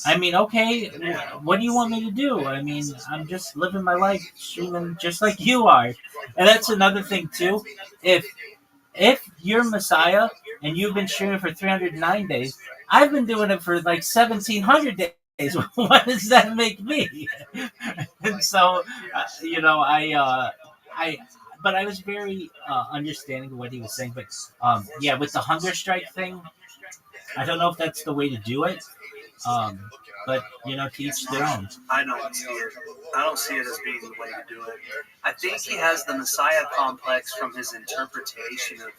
I mean, okay, what do you want me to do? I mean, I'm just living my life streaming just like you are. And that's another thing too. If you're Messiah and you've been streaming for 309 days, I've been doing it for like 1,700 days. What does that make me? And so, I, but I was very understanding of what he was saying. But yeah, with the hunger strike thing, I don't know if that's the way to do it. But to each their own. I don't see it. I don't see it as being the way to do it. I think he has the Messiah complex from his interpretation of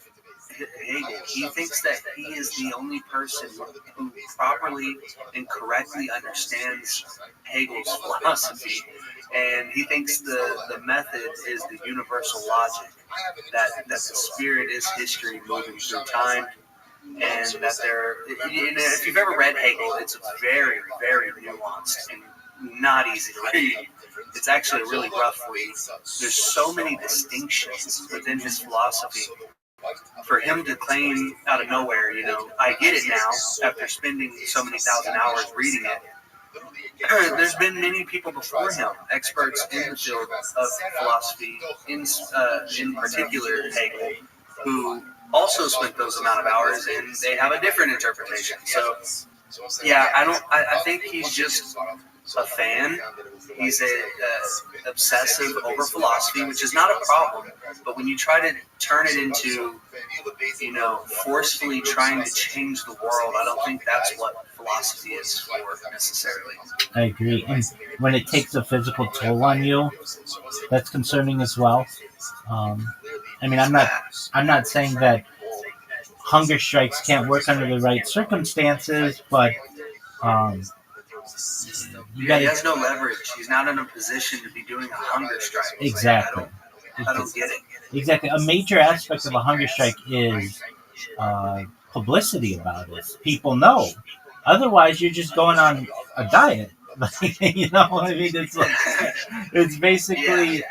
Hegel. He thinks that he is the only person who properly and correctly understands Hegel's philosophy. And he thinks the method is the universal logic, that the spirit is history moving through time, and that if you've ever read Hegel, it's very, very nuanced and not easy to read. It's actually a really rough read. There's so many distinctions within his philosophy. For him to claim out of nowhere, I get it now after spending so many thousand hours reading it. There's been many people before him, experts in the field of philosophy, in particular Hegel, who also spent those amount of hours, and they have a different interpretation. So, yeah, I think he's just a fan. He's obsessive over philosophy, which is not a problem. But when you try to turn it into, forcefully trying to change the world, I don't think that's what philosophy is for necessarily. I agree. And when it takes a physical toll on you, that's concerning as well. I'm not saying that hunger strikes can't work under the right circumstances, but he has no leverage. He's not in a position to be doing a hunger strike. Exactly. I don't get it. Exactly. A major aspect of a hunger strike is publicity about it. People know. Otherwise, you're just going on a diet. It's basically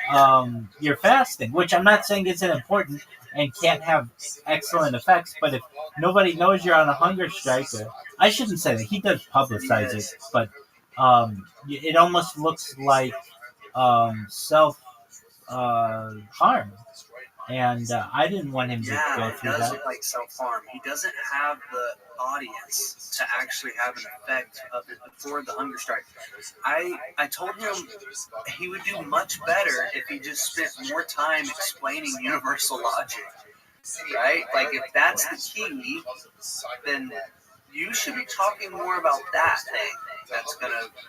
you're fasting, which I'm not saying isn't important and can't have excellent effects, but if nobody knows you're on a hunger strike, I shouldn't say that. He does publicize it, but it almost looks like self harm. And I didn't want him to go through that. It does look like self-harm. He doesn't have the audience to actually have an effect of it before the hunger strike. I told him he would do much better if he just spent more time explaining universal logic, right? Like, if that's the key, then you should be talking more about that thing.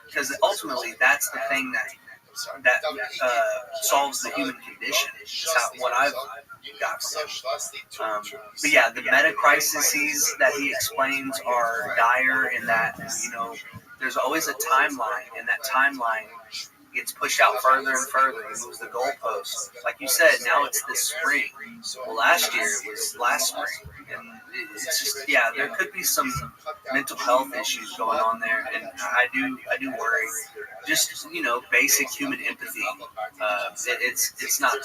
Because ultimately that's the thing that solves the human condition. It's what I've got from him. But yeah, the meta crises that he explains are dire in that, there's always a timeline, and that timeline gets pushed out further and further. He moves the goalposts. Like you said, now it's this spring. Well, last year it was last spring. And it's just, there could be some mental health issues going on there, and I do worry. Just, basic human empathy. It's not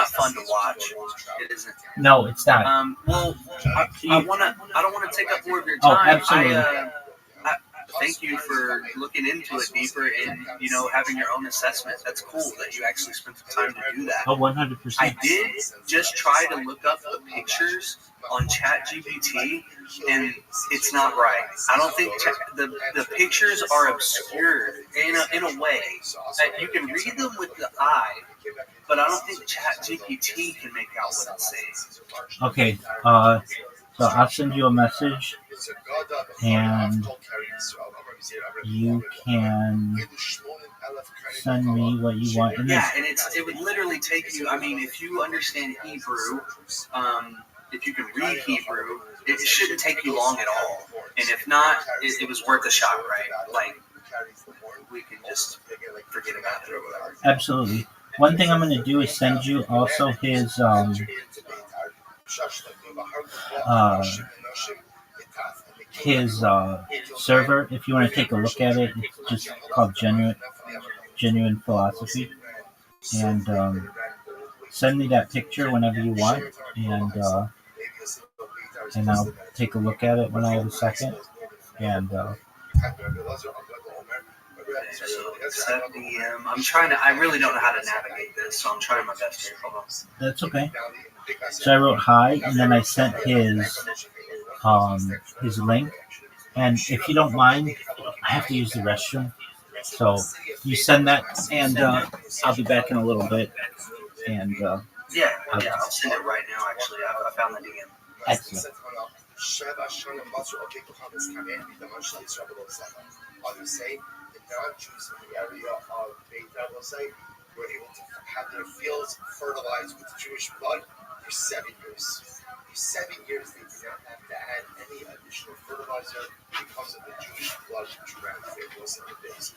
fun to watch. It isn't. No, it's not. I don't want to take up more of your time. Oh, absolutely. Thank you for looking into it deeper and, having your own assessment. That's cool that you actually spent the time to do that. Oh, 100%. I did just try to look up the pictures on ChatGPT, and it's not right. I don't think the pictures are obscured in a way that you can read them with the eye, but I don't think ChatGPT can make out what it's saying. Okay, so I'll send you a message, and you can send me what you want. And it would literally take you, if you understand Hebrew, if you can read Hebrew, it shouldn't take you long at all. And if not, it was worth a shot, right? Like, we can just forget about it or whatever. Absolutely. One thing I'm going to do is send you also his server. If you want to take a look at it, it's just called Genuine Philosophy. And send me that picture whenever you want, and I'll take a look at it when I have a second. And Set DM. I really don't know how to navigate this, so I'm trying my best here. Hold on. That's okay. So I wrote hi, and then I sent his link. And if you don't mind, I have to use the restroom. So you send that, and I'll be back in a little bit. And I'll send it right now. Actually, I found the DM. Excellent. Others say the non-Jews in the area of Beit El were able to have their fields fertilized with Jewish blood for 7 years. For 7 years, they did not have to add any additional fertilizer because of the Jewish blood which ran through those 7 days.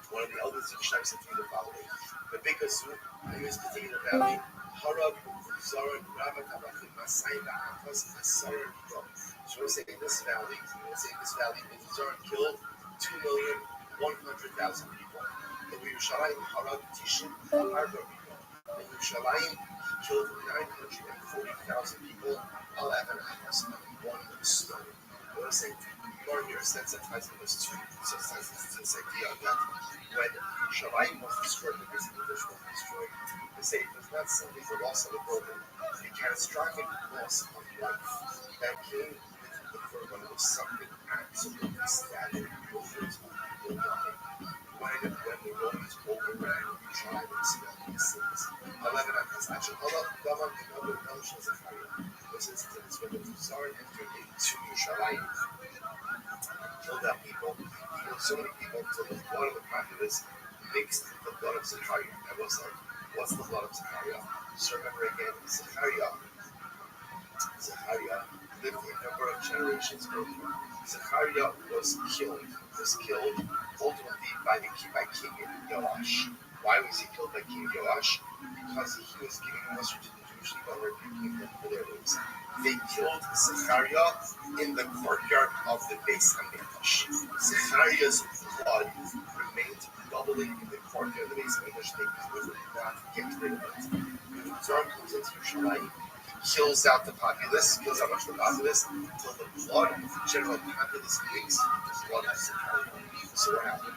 One of the elders of Shai said to me the following: the biggest in this particular valley, Harab, Zaran, Ramat, Abachim, Masai, Ba'afas, Asaran, Yom. So we're saying in this valley, Zaran killed 2,100,000 people. In Yerushalayim, Harab, Tishim, Arba, in Yerushalayim, he killed 940,000 people, 11 hours on one stone. We're saying, Lord, here sensitizing us to this idea that when Yerushalayim was destroyed, the reason the English was destroyed, they say it was not simply the loss of a building, the catastrophic loss of life that came with the first one was something absolutely static. When the Romans overran Yerushalayim and smelled these things, 11 hours. Actually, Allah, the notion of Zechariah was instances when the Tsar entered into Yerushalayim, killed out people, killed so many people until the blood of the populace mixed with the blood of Zechariah. I was like, what's the blood of Zechariah? So remember again, Zechariah lived a number of generations earlier. Zechariah was killed ultimately by King Yoash. Why was he killed by King Yoash? Because he was giving mustard to the Jewish people and rebuking them for their ways. They killed Zechariah in the courtyard of the Beis Hamikdash. Zechariah's blood remained bubbling in the courtyard of the Beis Hamikdash. They could not get rid of it. When the Tsar comes into Yerushalayim, kills out the populace, kills out much of the populace, until the blood of the general populace mixed with the blood of Zechariah. So what happened?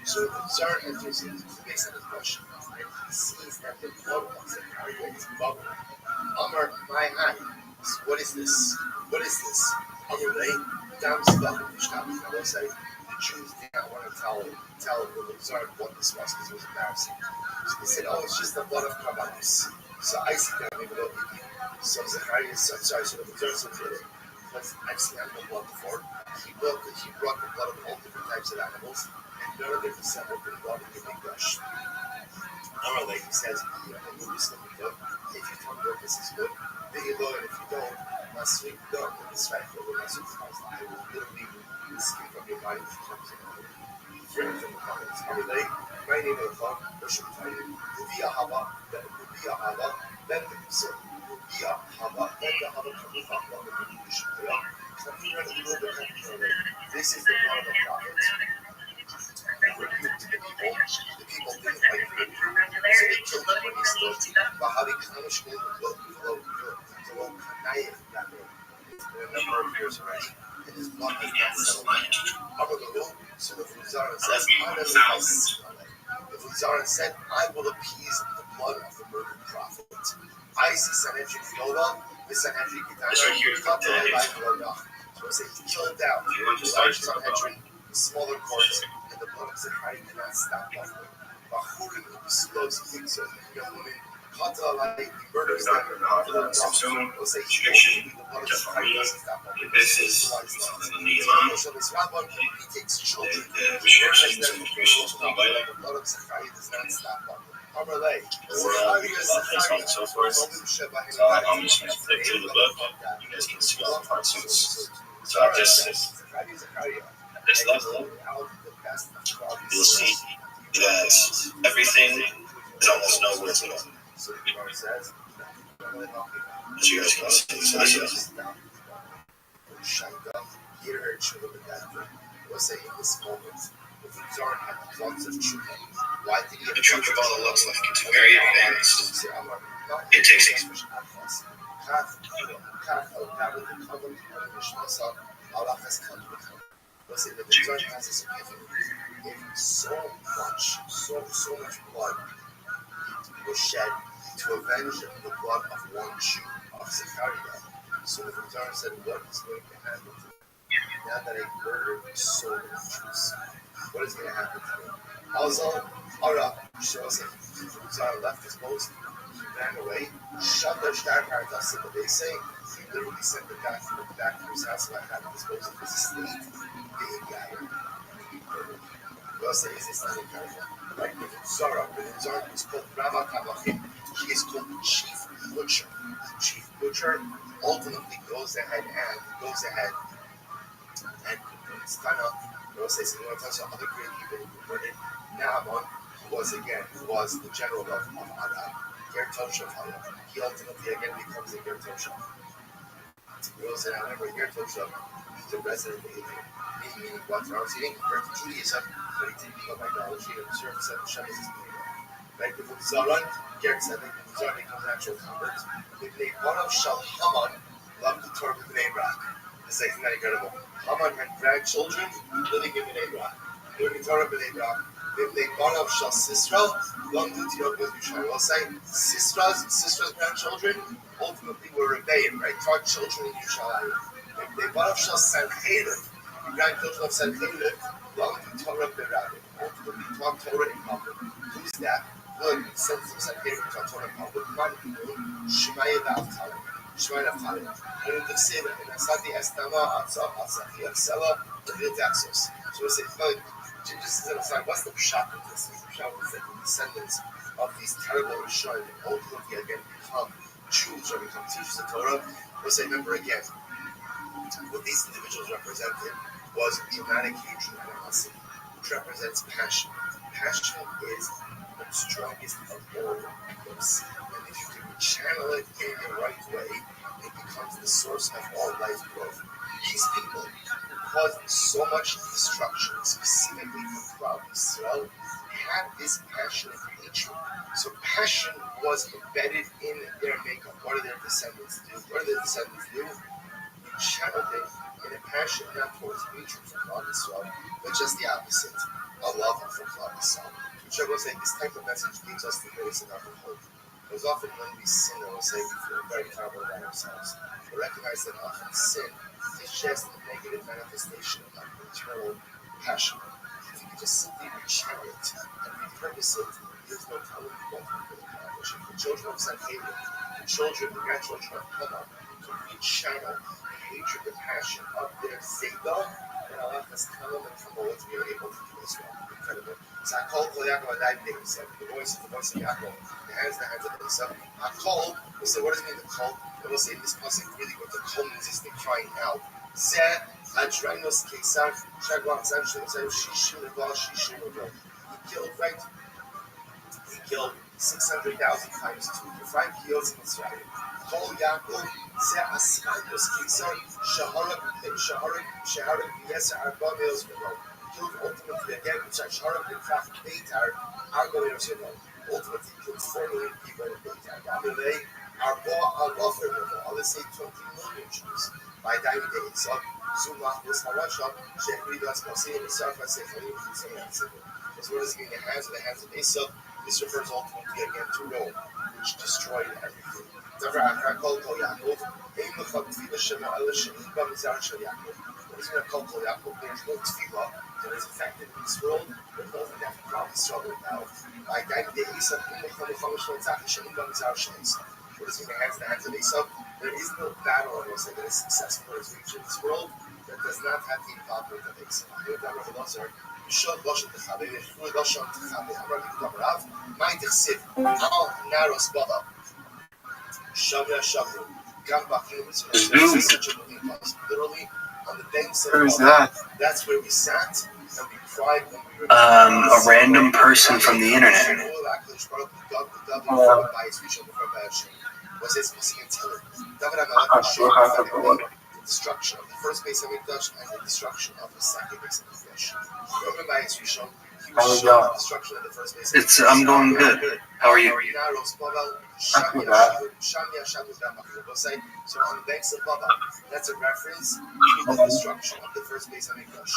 So the Tsar enters into the Beis Hamikdash and he sees that the blood of Zechariah is bubbling. Amar, my hand. What is this? What is this? The Jews did not want to tell the Tsar what this was because it was embarrassing. So they said, oh, it's just the blood of Kabbalis. So I see that maybe they'll be. So Zechariah said, sorry, so the Tsar said, because I've seen animal blood before. He brought the blood of all different types of animals, and none of them resembled the blood of the Mikdash. Our lady says, if you tell me this is good, then you go, and if you don't, last week, don't. This right for the last week, I will literally escape from your body if you come to me. Friend from the comments. Our lady, my name is Khan, Russian Titan, Via Hava, then the Kusur, Via Hava, then the Hava Kamuha, this is the blood of the prophets. The people didn't like it. So they killed him when he stood. Bahavi Kanish in a number of years already. And his blood has not settled. So the Fuzaran said, I will appease the blood of the murdered prophet. I see Sanhedrin Yoda, the Sanhedrin Kitana, so he killed out the large Sanhedrin, the smaller courts, and the blood of Zechariah did not stop bubbling. Bachurim explodes things of young women. He murders them. This is the Nehemiah. He takes children. The restrictions and restrictions of the Bible, The blood of Zechariah does not stop bubbling. or so on and so forth. So I'm just going to flip through the book. You guys can see all the parts. So at this level, you'll see that everything is almost no words at all. As you guys can see. So this is We'll say in this moment, Zorn had lots of truth. Why did he have The true Kabbalah looks like it's very advanced. It takes experience. Listen, the Zorn has a significance. If so much blood was shed to avenge the blood of one Jew, of Zechariah. So the Zorn said, what is going to happen to me now that I murdered so many Jews? What is going to happen to me? Also, Ara shows him. Zorn left his post, he ran away, shoved the Starkart off to the base. He literally sent it back to his house and I had his post of his estate. Big guy. Você está in Canada. Like with Zara, is called Rabbi Kavachim. He is called the chief butcher. Chief butcher ultimately goes ahead and it's done up. Say something about some other great people who converted. Naaman, who was the general of Adad, Ger Toshav. He ultimately again becomes a Ger Toshav. However, Ger Toshav is a resident of Israel. Meaning what? He didn't convert to Judaism, but he didn't become idolatry and observe seven Shabbos as Bnei. Right? Before Zoran, Ger said that Zoran becomes an actual convert. Bnei Bonav Shal Haman, loved the Torah of Bnei Brak. This is not incredible. Haman had grandchildren living in Bnei Brak. Learning Torah Bnei Brak. Bnei Bonav Shal Sisra, loved the Torah of Bnei. We'll say Sistra's grandchildren ultimately were rebellion, right? Taught children in Yerushalayim. Bnei Bonav Shal Sanhedrin. Grandchildren of Sanhedrin, long to Torah Berabim, ultimately taught Torah in public. Who's that? Good, sons of Sanhedrin taught Torah in public. Shemaiah Vavtalim. Shemaiah Vavtalim. And in the Seder, in Asadi Estama, Atzah, Atzati, Atzela, the Viltaxos. So we say, just as an aside, what's the pshat of this? The pshat is that the descendants of these terrible Rishonim ultimately again become Jews or become teachers of Torah. We'll say, remember again, what these individuals represented was dramatic hatred and animosity, which represents passion. Passion is the strongest of all emotions, and if you can channel it in the right way, it becomes the source of all life growth. These people who caused so much destruction, specifically for Klal Yisrael, had this passion and hatred. So passion was embedded in their makeup. What do their descendants do? Channeled it in a passion not towards hatred for Klal Yisrael, but just the opposite, a love for Klal Yisrael. Which I will say, this type of message gives us the grace and our hope. Because often when we sin, I will say we feel very terrible about ourselves. We recognize that often sin is just a negative manifestation of our internal passion. If you can just simply rechannel it and repurpose it, there's no telling what we can accomplish. If the children of Sanhedrin, the grandchildren of Haman, to rechannel hatred, the passion of their Zayda, and Allah has come and Kabbalah to be able to do as well. Incredible. So I called Yaakov and I did. So the voice of Yaakov, the hands of Esau. I called, we say, what does it mean to call? And we'll say this person really what the call means is the crying out. Zeh, Adrenos Kesar, Shagwan Sanshim, Shishim Neval, Shishim Neval. He killed 600,000 times 2 to 5 kills in Israel. Call Yaakov. He killed ultimately again, ultimately killed 4 million people in Beitar. Let's say 20 million Jews by dying days. So what does it mean? The hands of Esau. This refers ultimately again to Rome, which destroyed everything. What is going to call Yaakov? There's no tefillah that is effective in this world. There's nothing that can probably struggle now. Like what is in the hands of Esau? There is no battle that is successful or is reached in this world that does not have the involvement of Esau. Shot Lashon Techabe, Yeshua Lashon Techabe, Amar Mikudam Rav, Mein Techsiv, Al Naros Baba, Shavya Shavu, Gam Bachim, such a moving place. Literally, on the banks of the that's where we sat, and we cried when we were a random person from the internet. destruction of the first Beis Hamikdash and the destruction of the second Beis Hamikdash. Rabbi is Rishon. How are you going? I'm going good. How are you? Not too bad. So on the banks of Baba, that's a reference to the destruction of the first Beis Hamikdash.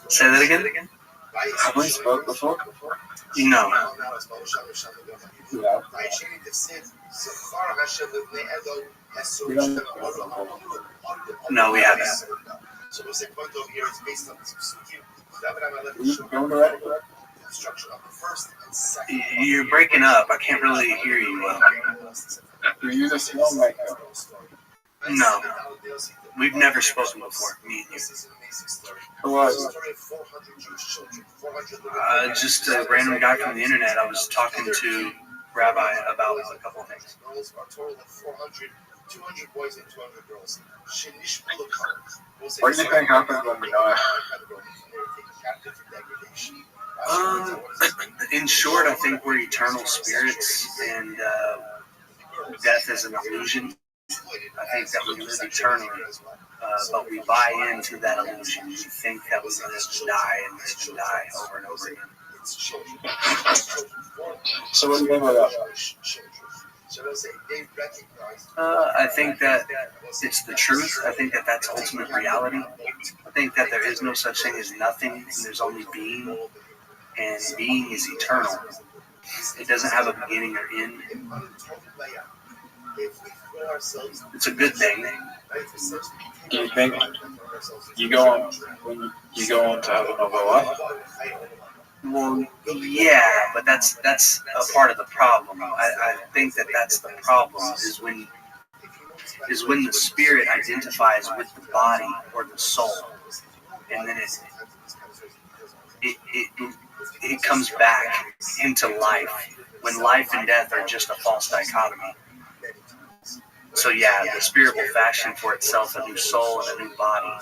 Say that again? Have we spoke before? No. Yeah. No, we haven't. So what's the point over here is based on this psukim. Destruction of the first and second. You're breaking up. I can't really hear you well. Do you use a small mic? No. We've never spoken before, me and you. Who was it? Just a random guy from the internet. I was talking to Rabbi about a couple of things. A total of 200 boys and 200 girls. What do you think happens when we die? In short, I think we're eternal spirits, and death is an illusion. I think that we live eternally, but we buy into that illusion. We think that we live and die and live and die over and over again. So what do you think about that? I think that it's the truth. I think that that's ultimate reality. I think that there is no such thing as nothing, and there's only being, and being is eternal. It doesn't have a beginning or end. It's a good thing. Do you think you go on when you go on to have another life? Well, yeah, but that's a part of the problem. I think that that's the problem is when the spirit identifies with the body or the soul, and then it comes back into life when life and death are just a false dichotomy. So yeah, the spirit will fashion for itself a new soul and a new body,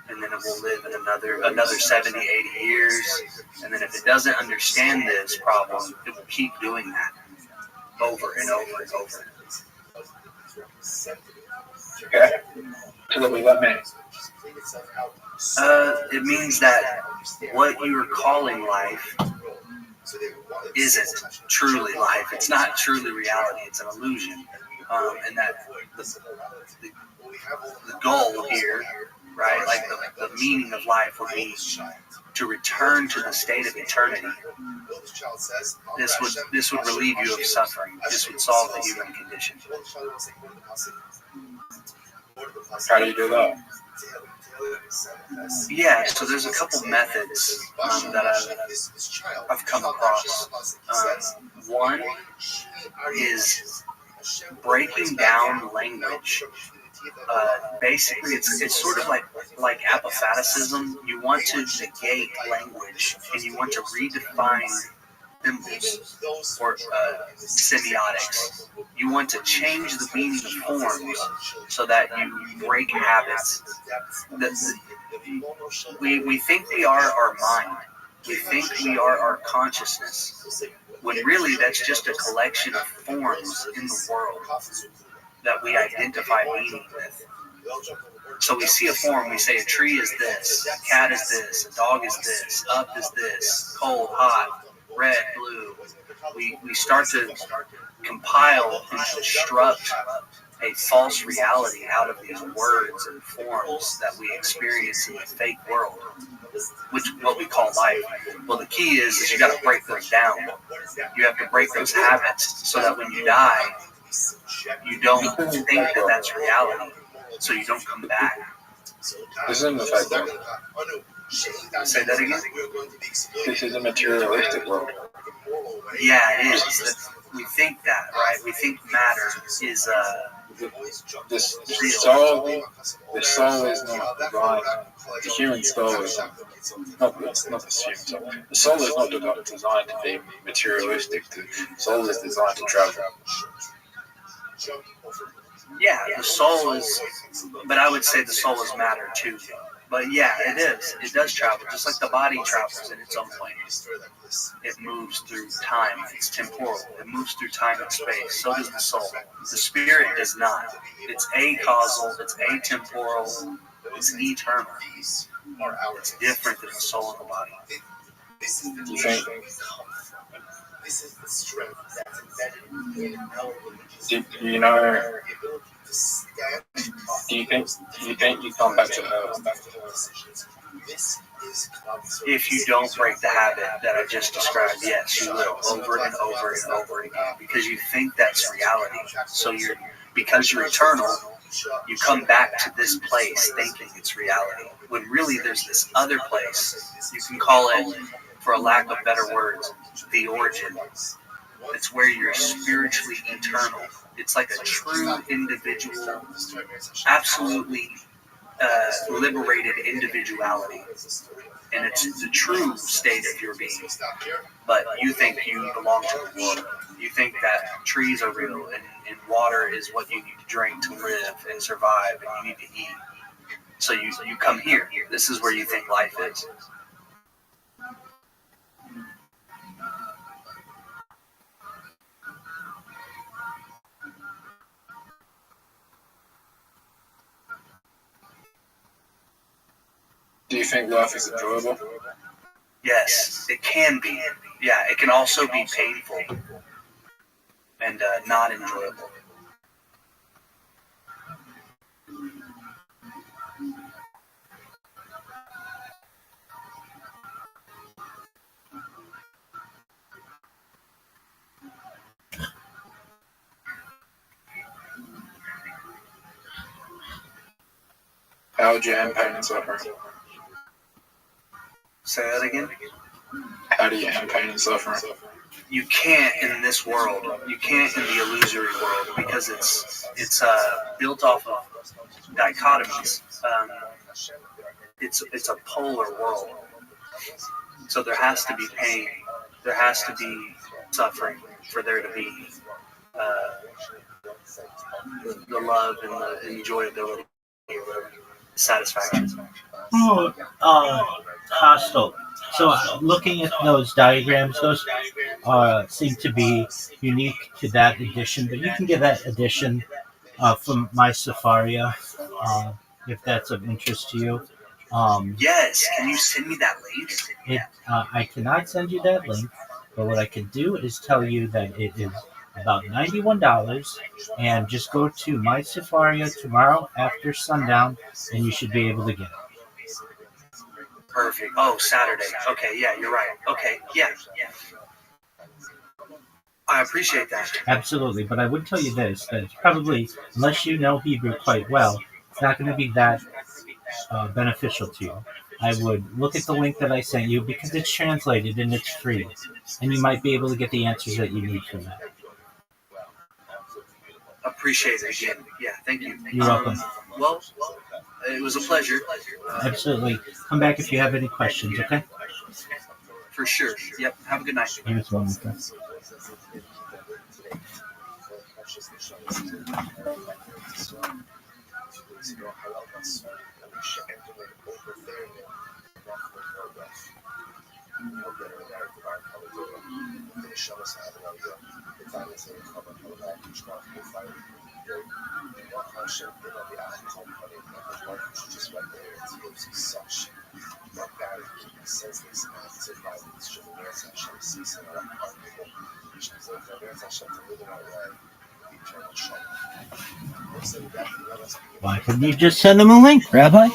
and then it will live in another 70, 80 years, and then if it doesn't understand this problem, it will keep doing that over and over and over. Okay. So what does that mean? It means that what you are calling life isn't truly life. It's not truly reality. It's an illusion. And that the goal here, right, like the meaning of life would be to return to the state of eternity. This would relieve you of suffering. This would solve the human condition. How do you do that? Yeah, so there's a couple methods that I've come across. One is breaking down language. Basically, it's sort of like apophaticism. You want to negate language, and you want to redefine symbols or semiotics. You want to change the meaning of forms so that you break habits. We think we are our mind. We think we are our consciousness, when really that's just a collection of forms in the world that we identify meaning with. So we see a form, we say a tree is this, a cat is this, a dog is this, up is this, cold, hot, red, blue. We start to compile and construct a false reality out of these words and forms that we experience in the fake world, which what we call life. Well, the key is you got to break those down. You have to break those habits so that when you die, you don't think that that's reality, so you don't come back. This isn't the fake world. Say that again? This is a materialistic world. Yeah, it is. We think that, right? We think matter is The soul is not divine. The human soul is not the human soul. The soul is not designed to be materialistic. The soul is designed to travel. Yeah, the soul is, but I would say the soul is matter too. But yeah, it is. It does travel, just like the body travels in its own plane. It moves through time. It's temporal. It moves through time and space. So does the soul. The spirit does not. It's acausal. It's atemporal. It's eternal. It's different than the soul and the body. Do you think? Do you know? Do you think you come back to Earth? If you don't break the habit that I just described, yes, you will, over and over and over again, because you think that's reality. So because you're eternal, you come back to this place thinking it's reality, when really there's this other place. You can call it, for a lack of better words, the origin. It's where you're spiritually eternal. It's like a true individual, absolutely liberated individuality. And it's the true state of your being. But you think you belong to the world. You think that trees are real and water is what you need to drink to live and survive, and you need to eat. So you come here. This is where you think life is. Do you think life is enjoyable? Yes, it can be. Yeah, it can also be painful and not enjoyable. How would you end pain and suffering? Say that again? How do you end pain and suffering? You can't in this world. You can't in the illusory world, because it's built off of dichotomies. It's a polar world. So there has to be pain. There has to be suffering for there to be the love and the enjoyability, satisfaction. Hostile. So looking at those diagrams, those seem to be unique to that edition, but you can get that edition from my Safaria, if that's of interest to you. Yes, can you send me that link? I cannot send you that link, but what I can do is tell you that it is about $91, and just go to my Safaria tomorrow after sundown, and you should be able to get it. Perfect. Oh, Saturday. Okay, yeah, you're right. Okay, yeah. I appreciate that. Absolutely, but I would tell you this, that it's probably, unless you know Hebrew quite well, it's not going to be that beneficial to you. I would look at the link that I sent you, because it's translated and it's free, and you might be able to get the answers that you need from that. Appreciate it again. Yeah, thank you. You're welcome. Well, it was a pleasure. Absolutely. Come back if you have any questions, okay? For sure. Yep. Have a good night. You as well, okay. Why couldn't you just send them a link, Rabbi?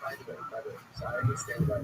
I understand that.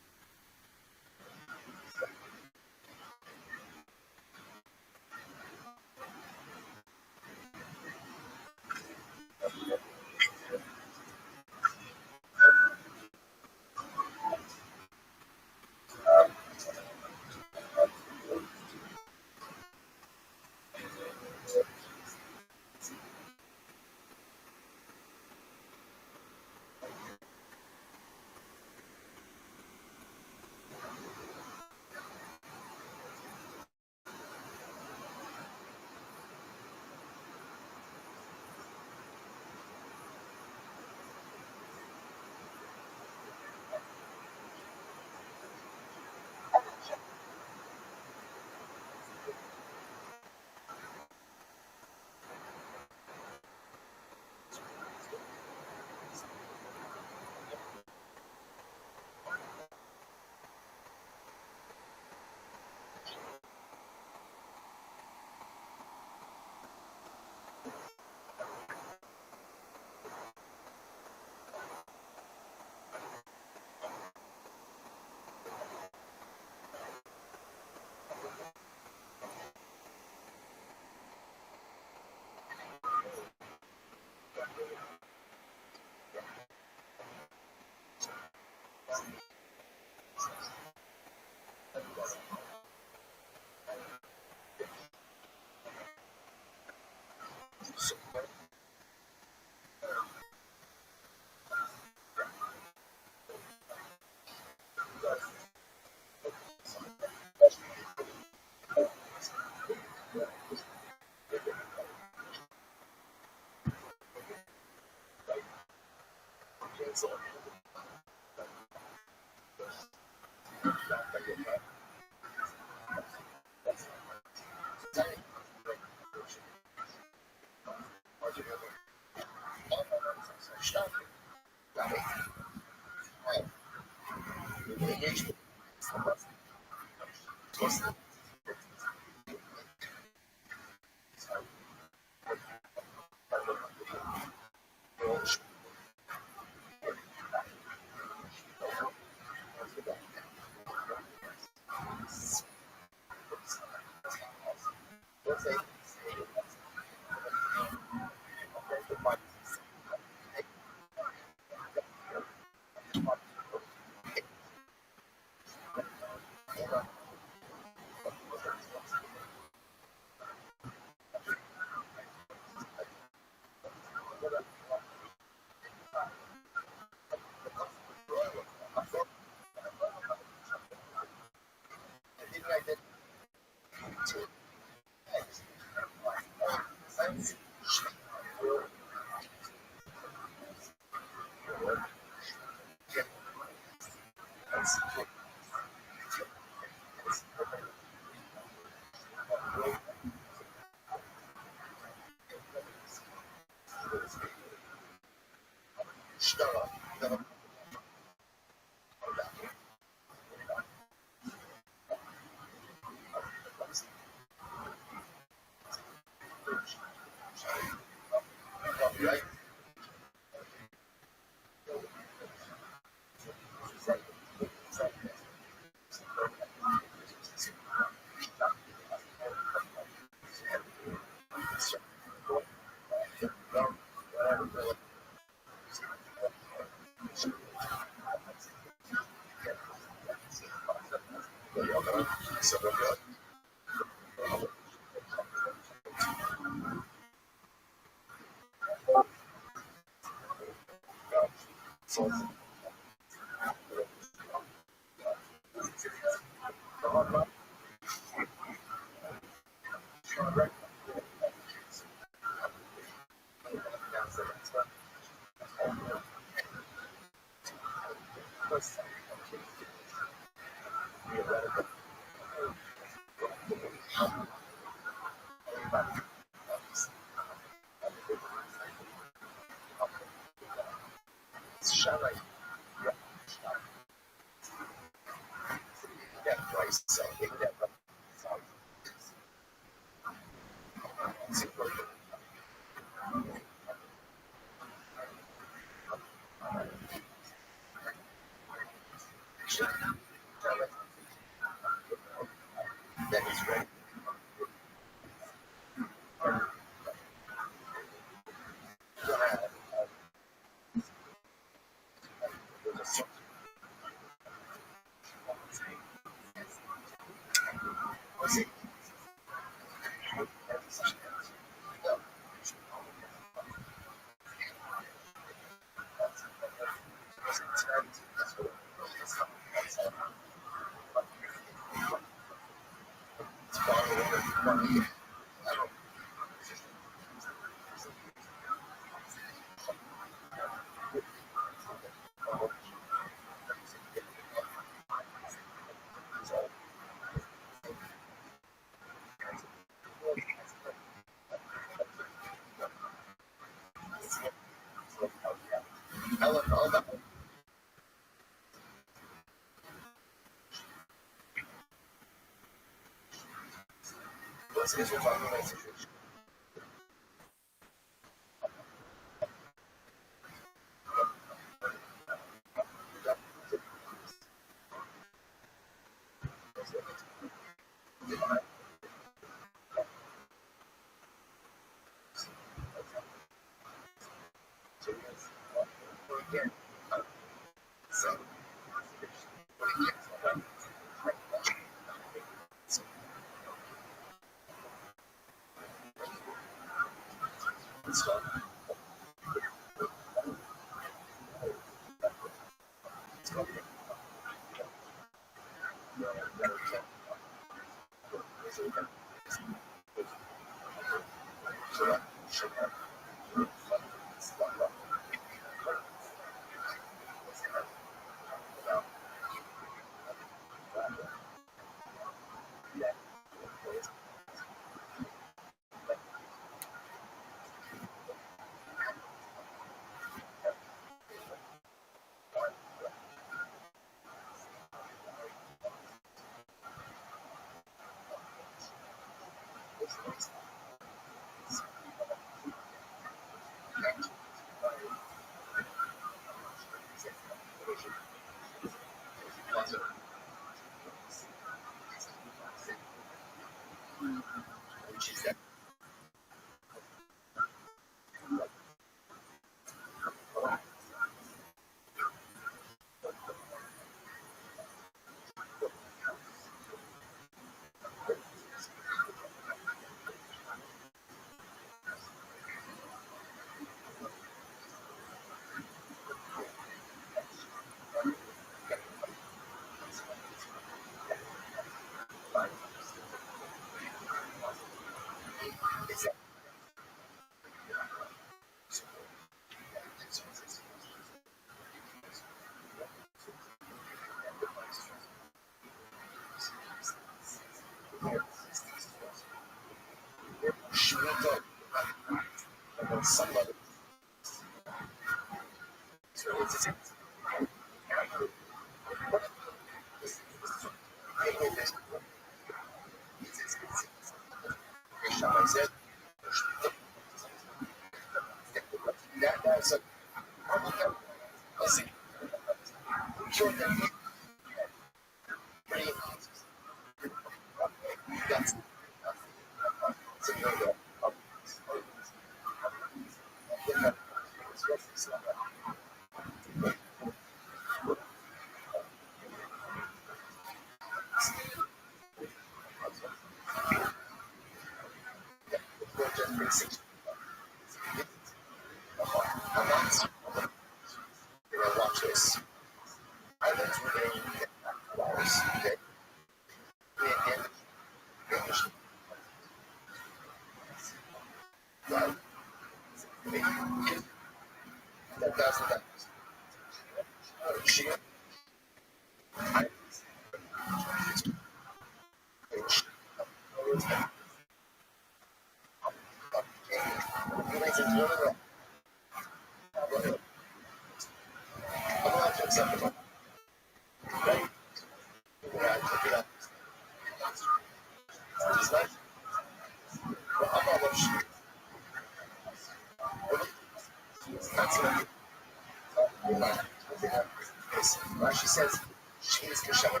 She says she is Kashem.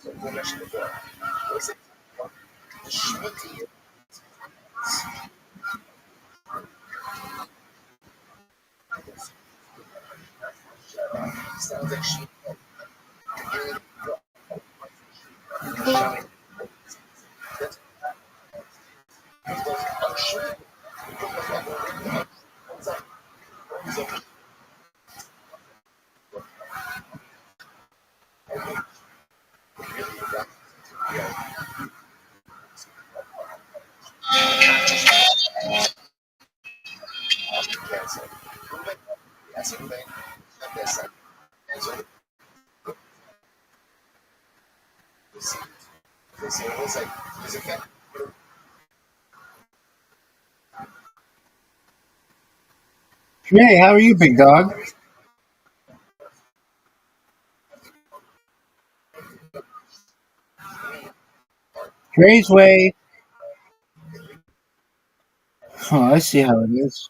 So we mentioned before. Was it the Shmiti? Sounds like she. Hey, how are you, big dog? Dre's way. Oh, I see how it is.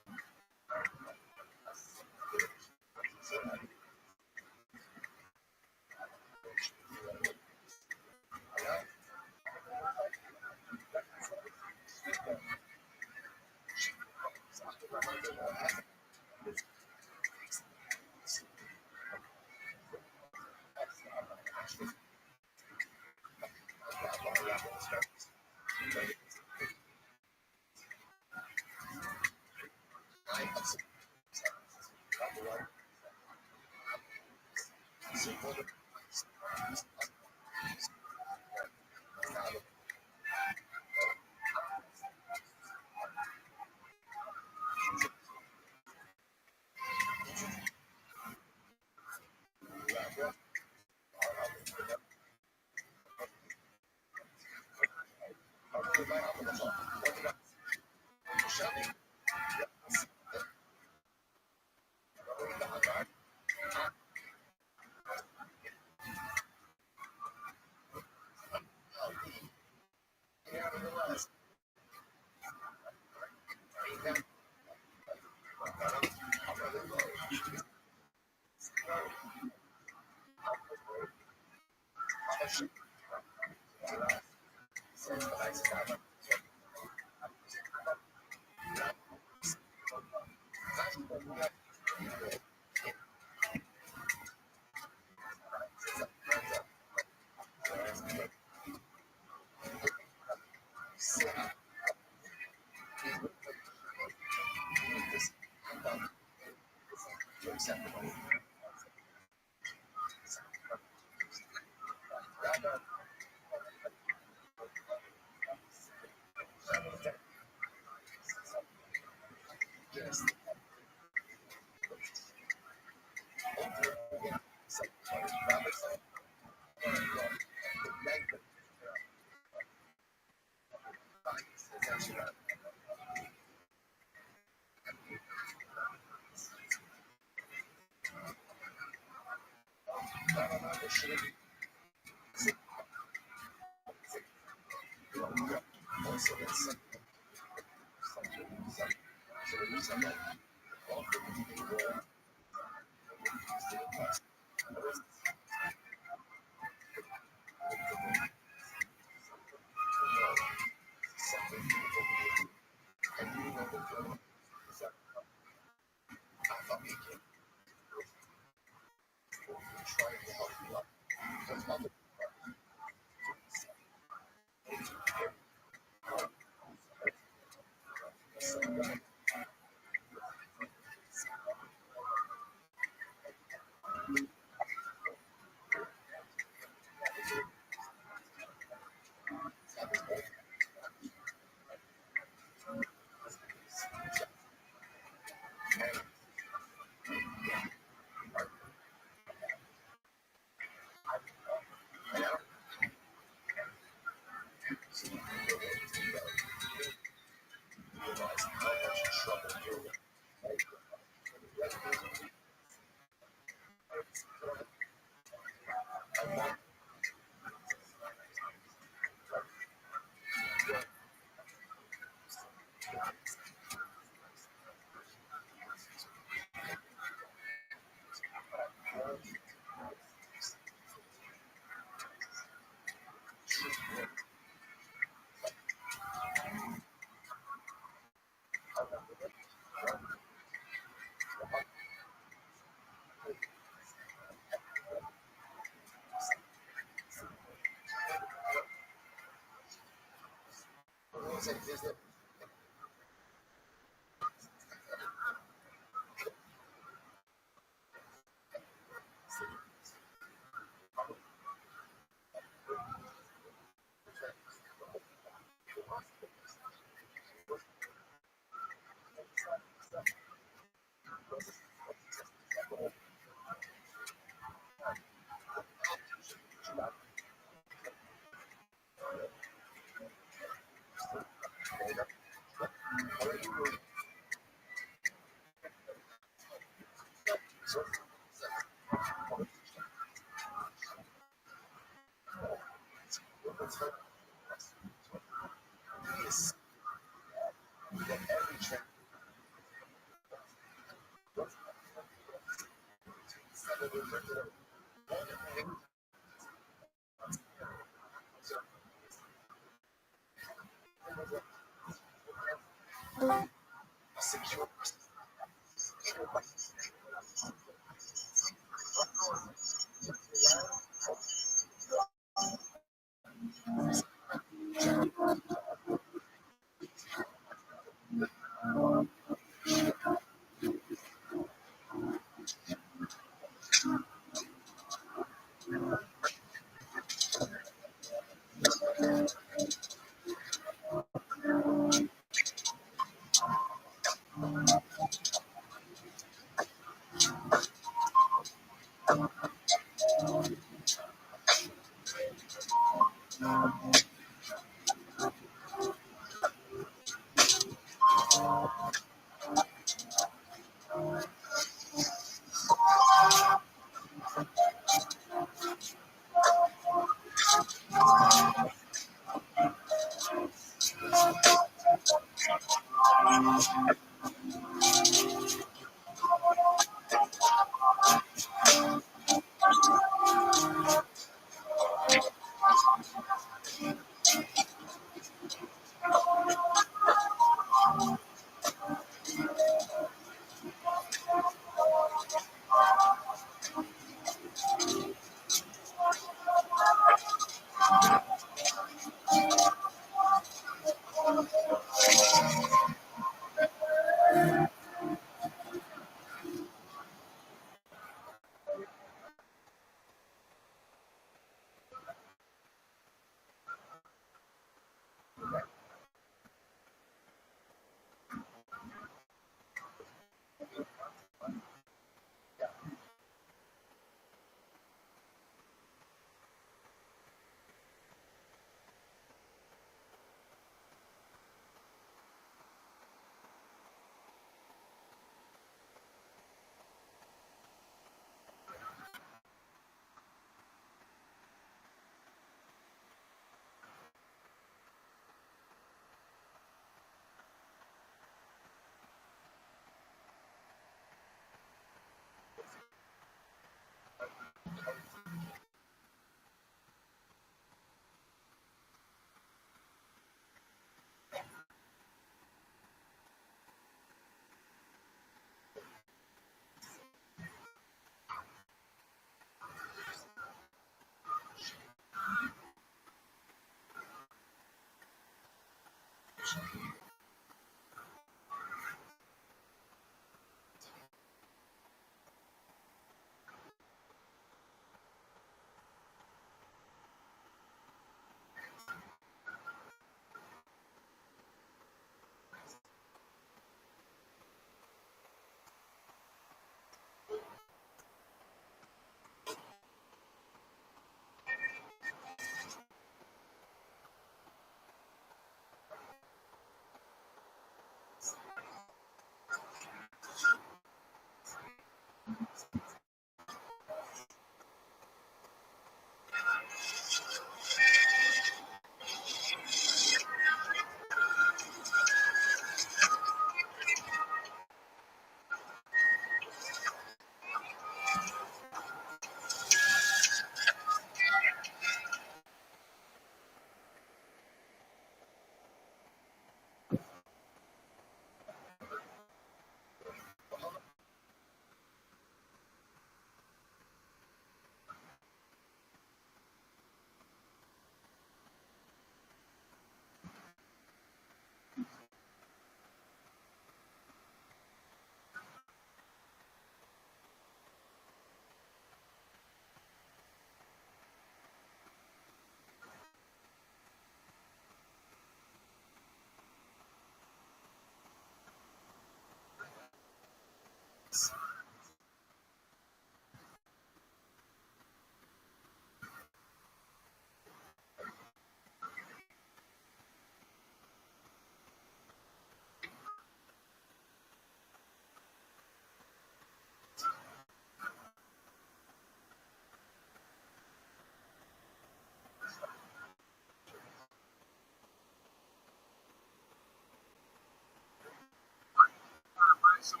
Your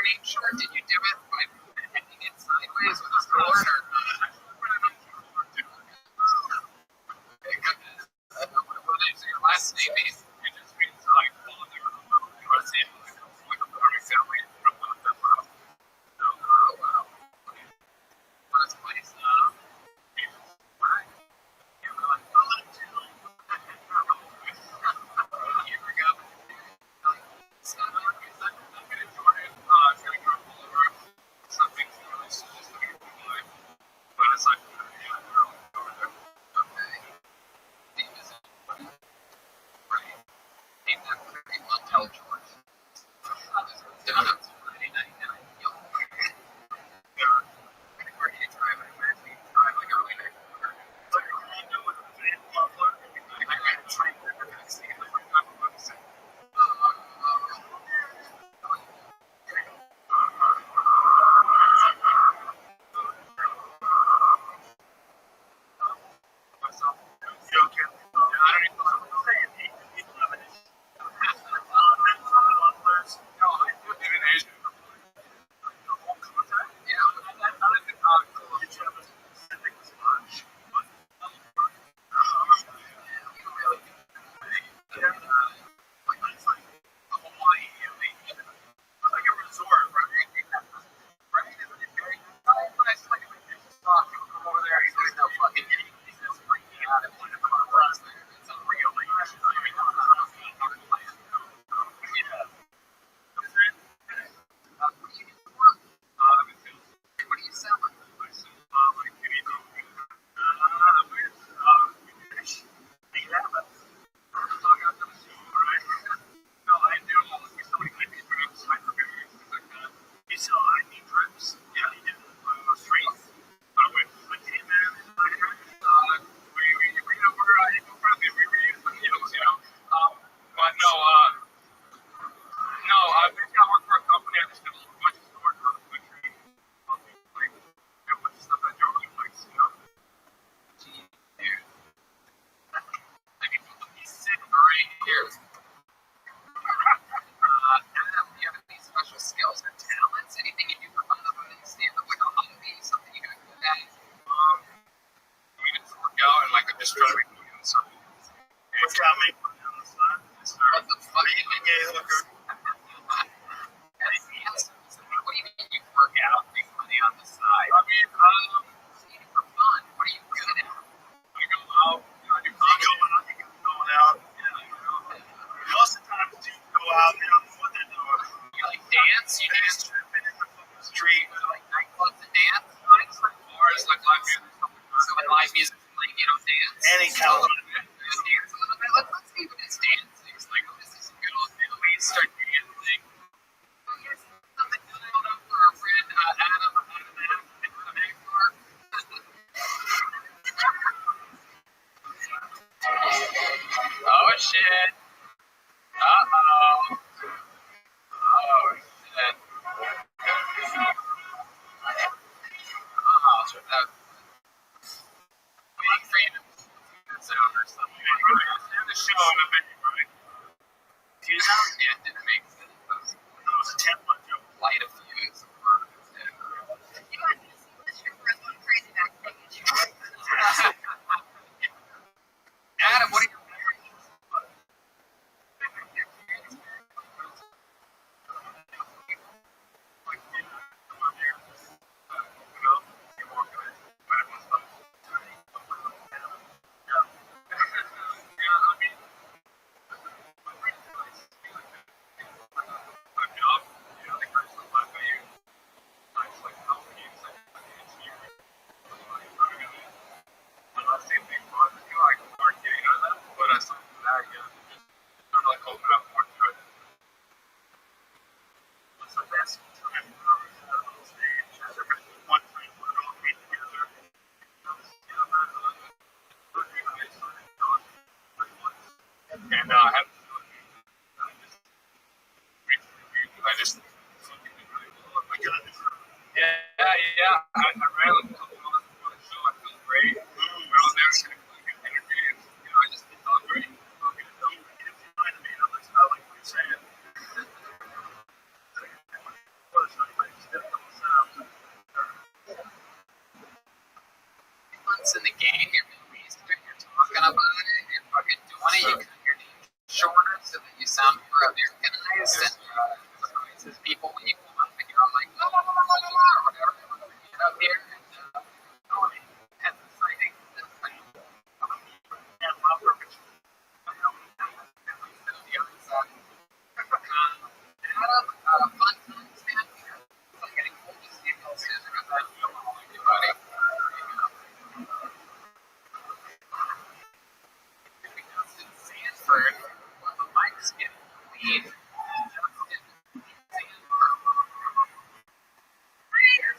name short, did you do it by hitting it sideways with a sword or what is your last name? It just means like father like a farming family from wow. What a place. Here we go. You sound more Americanized and surprises people when you come up and you're all like, la la la la la la la, or whatever. You get up here and it's exciting. And love purpose. The other side. Adam, fun times, man. I'm getting old as the adults is, and I feel everybody. Because in Sanford, when the mics get clean, that's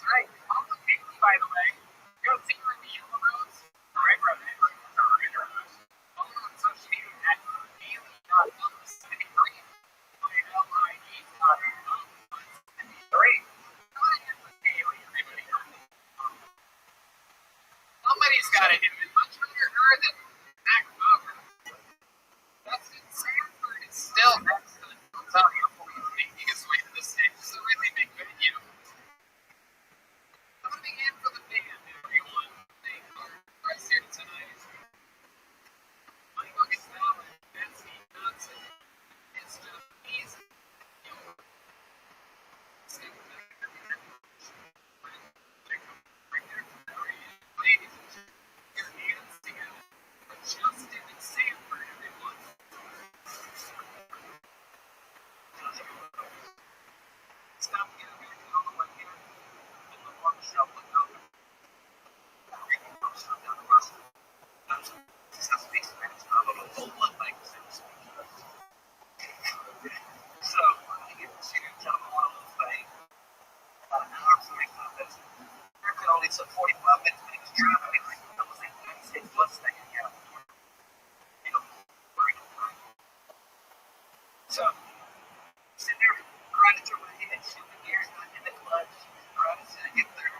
right. On the paper, by the way, you don't see like the yellow roads, right? All on social media at daily.173. Somebody's got to do it. Much under her than back over. That's in Sanford. It's still excellent. I'll tell you, police making his way to the stage. It's a really big venue. Coming in for the band, everyone. They are press here tonight. Michael Gonzalez, Betsy Johnson. It's just easy. Justin and Sanford, everyone. Stop getting back to the one here. In the one show, look over. Down the bus. That's the experience of a whole lot like this. So, I get to tell them one little thing. About an hour from my office. There could only took 45 minutes, but it was traffic. I was like, 96 bus thing in California. You know, so, sitting there, grinding through my head, shooting gears, not in the clutch, grinding till I get there.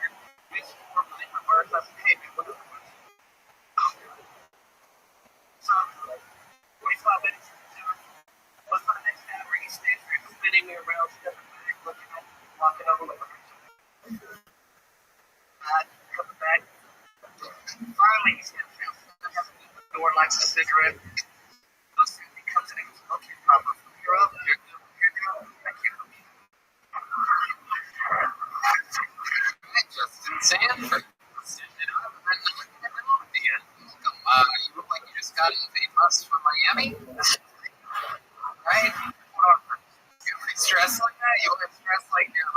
Reach for my reverse. I said, hey, man, what is the question? So, 45 minutes. What's my next hour? He stands there, spinning me around, stepping back, looking at me, walking over with my coming back. Finally, he steps out. I have the door, lights a cigarette. He comes in and goes, okay, Papa, you're up. You're good. I can't help you. Justin Sanford. Sitting up and then looking at him at the end. You look like you just got off a bus from Miami. Right? You always dress like that? You always dress like your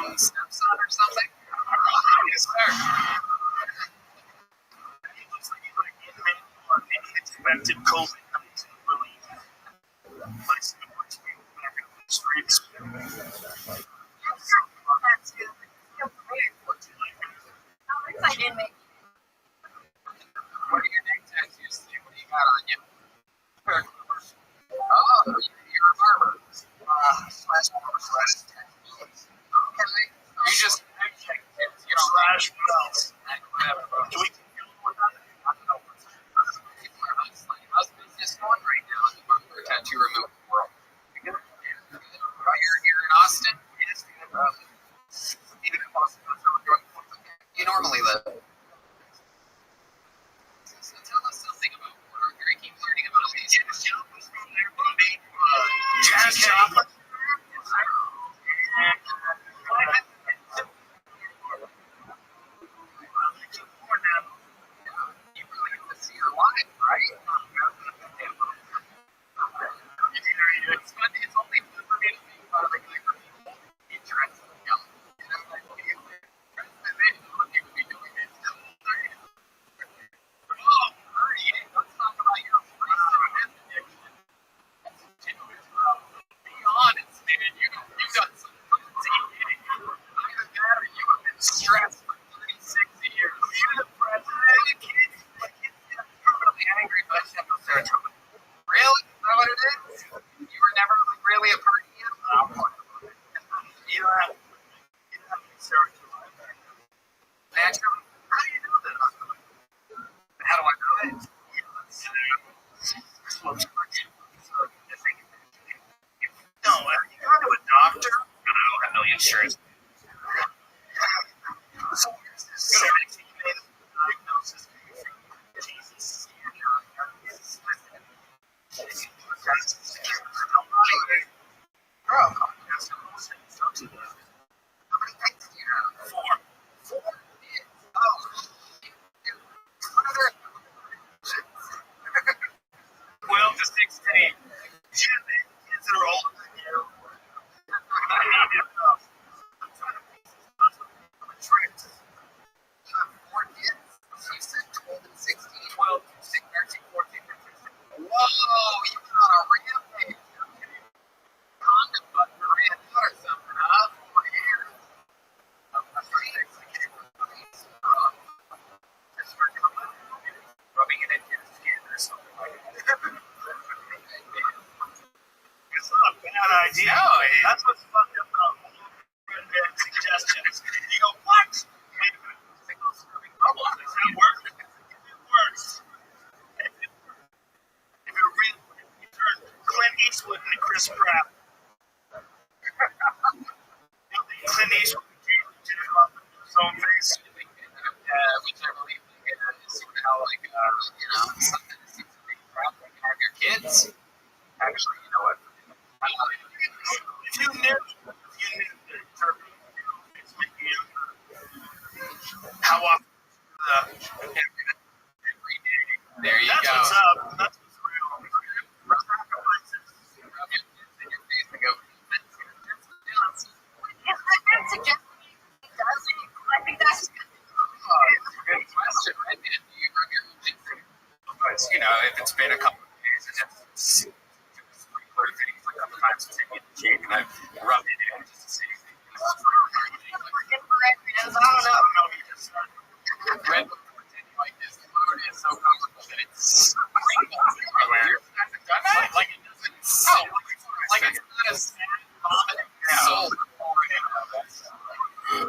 own stepson or something? Yes, sir. He looks like he's like inmate on any expected COVID 19 relief. Like sports people back up in the streets. I did make What are your name tattoos? What do you got on you? Oh, you're a barber. Slash barber slash tattoo. Okay. You just you know, Slash bells. whatever. Do we confuse one another? I don't know. How's business going right now in the barber tattoo removal world? You're here in Austin? Yes, even in Boston. You normally live. So tell us something about Puerto Rico. Keep learning about these. Jazz shop was from there, Bombay. Jazz shop. You really get to see your life, right? It's fun. It's only fun for me to think about like for people interested. And I'm like, okay, look, you could be doing this the whole day. Oh, 38. Let's talk about your meth addiction. Be honest, man. You've done some fucking TV. Either that or you have been stressed for 36 years. You're depressed. My kids get permanently angry, but I just have no serotonin. Really? Is that what it is? You were never really a party yet? You have serotonin. Naturally? How do you do this? How do I do it? No, you go to a doctor. I don't have no insurance. So here's this 17 diagnosis. Jesus. idea. No, that's what's fucked up about suggestions. You go, what? Wait a minute. Does that work? It works. If it really turned Clint Eastwood into Chris Pratt. Clint Eastwood did off his own face. Which I believe is sort of how, like, something that seems to be proud to have your kids. Actually, you know what? If you knew the term, it's making how often every day. There you That's go. what's up. That's what's real. I think that's Good question, right? Do you rub your own thing? But, you know, if it's been a couple of days and it's sprinkler things a couple of times since I get the cake and I've rubbed it in just to see if infrared. I don't know. Red like this food is so comfortable that it's everywhere. Like it doesn't. Oh, like it's not a sad vomiting soul.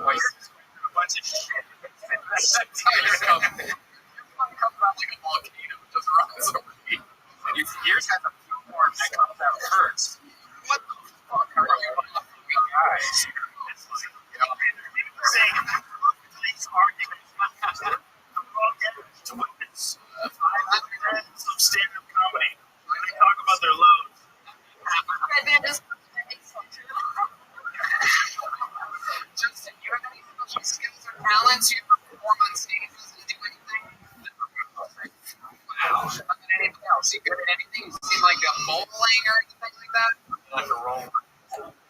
Like a bunch of shit. That's how you come. Comes out like a volcano, just runs over me. And yours has a form that comes out first. What the fuck are you guys? Saying police arguments to witness 5 minutes of stand-up comedy when they talk about their loads. Red Band is Justin, you have any special skills or talents you perform on stages and do anything? Wow. Anything else? You good at anything? You seem like a bowling or anything like that? Like a roll.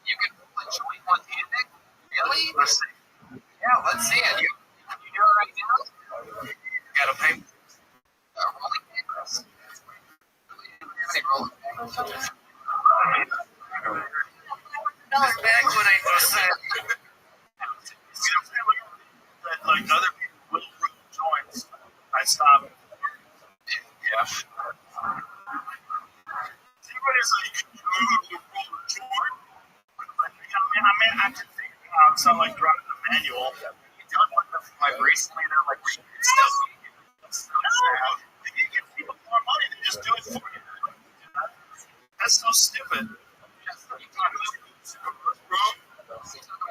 You can roll a joint one-handed? Really? Let's see. Yeah, let's see it. You do it right now? You gotta pay. Rolling papers. Any rolling papers? Back when I was like other people will roll joints, I stopped. Yeah. Everybody's like, you roll a joint? I mean, I can figure it out. It's not like driving a manual. You don't like recently, they're like, still, you give people more money to just do it for you. That's so stupid.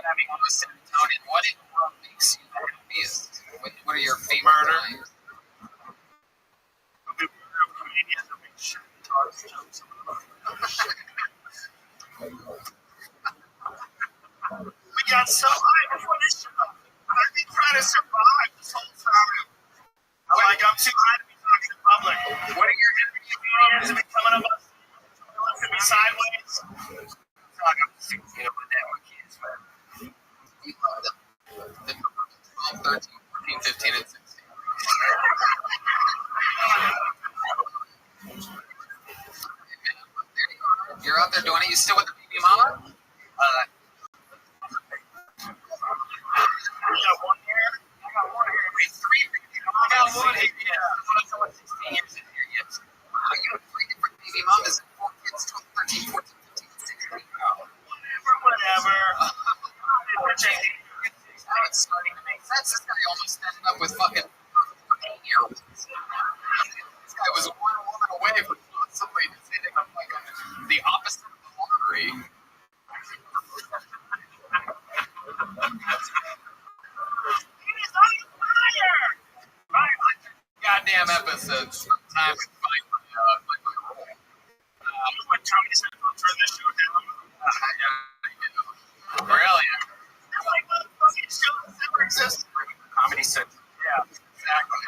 Having almost set it down in what in the world makes you the happiest? What are your favorite times? We got so high before this show. I've been trying to survive this whole time. Like, I'm too high to be talking in public. What are your comedians have been coming up on looking at me sideways? So I got 16 of my network kids, man. 12, 13, 14, 15, and 16. You're out there doing it. You still with the baby mama? We got one here. I got one here. Wait, 3 baby mamas. I got one here. Yeah. I'm not 16 years in here yet. Wow, you have 3 different baby mamas and 4 kids, 12, 13, 14, 15, and 16. Whatever. It's starting to make sense. This guy almost ended up with fucking 8-year-olds. This guy was one woman away from possibly hitting up like the opposite of the lottery. Goddamn episodes. Sometimes it's like my role. When Tommy said to turn this show down. Really? It's like one of the funniest shows that ever existed. Comedy Central. Yeah, exactly.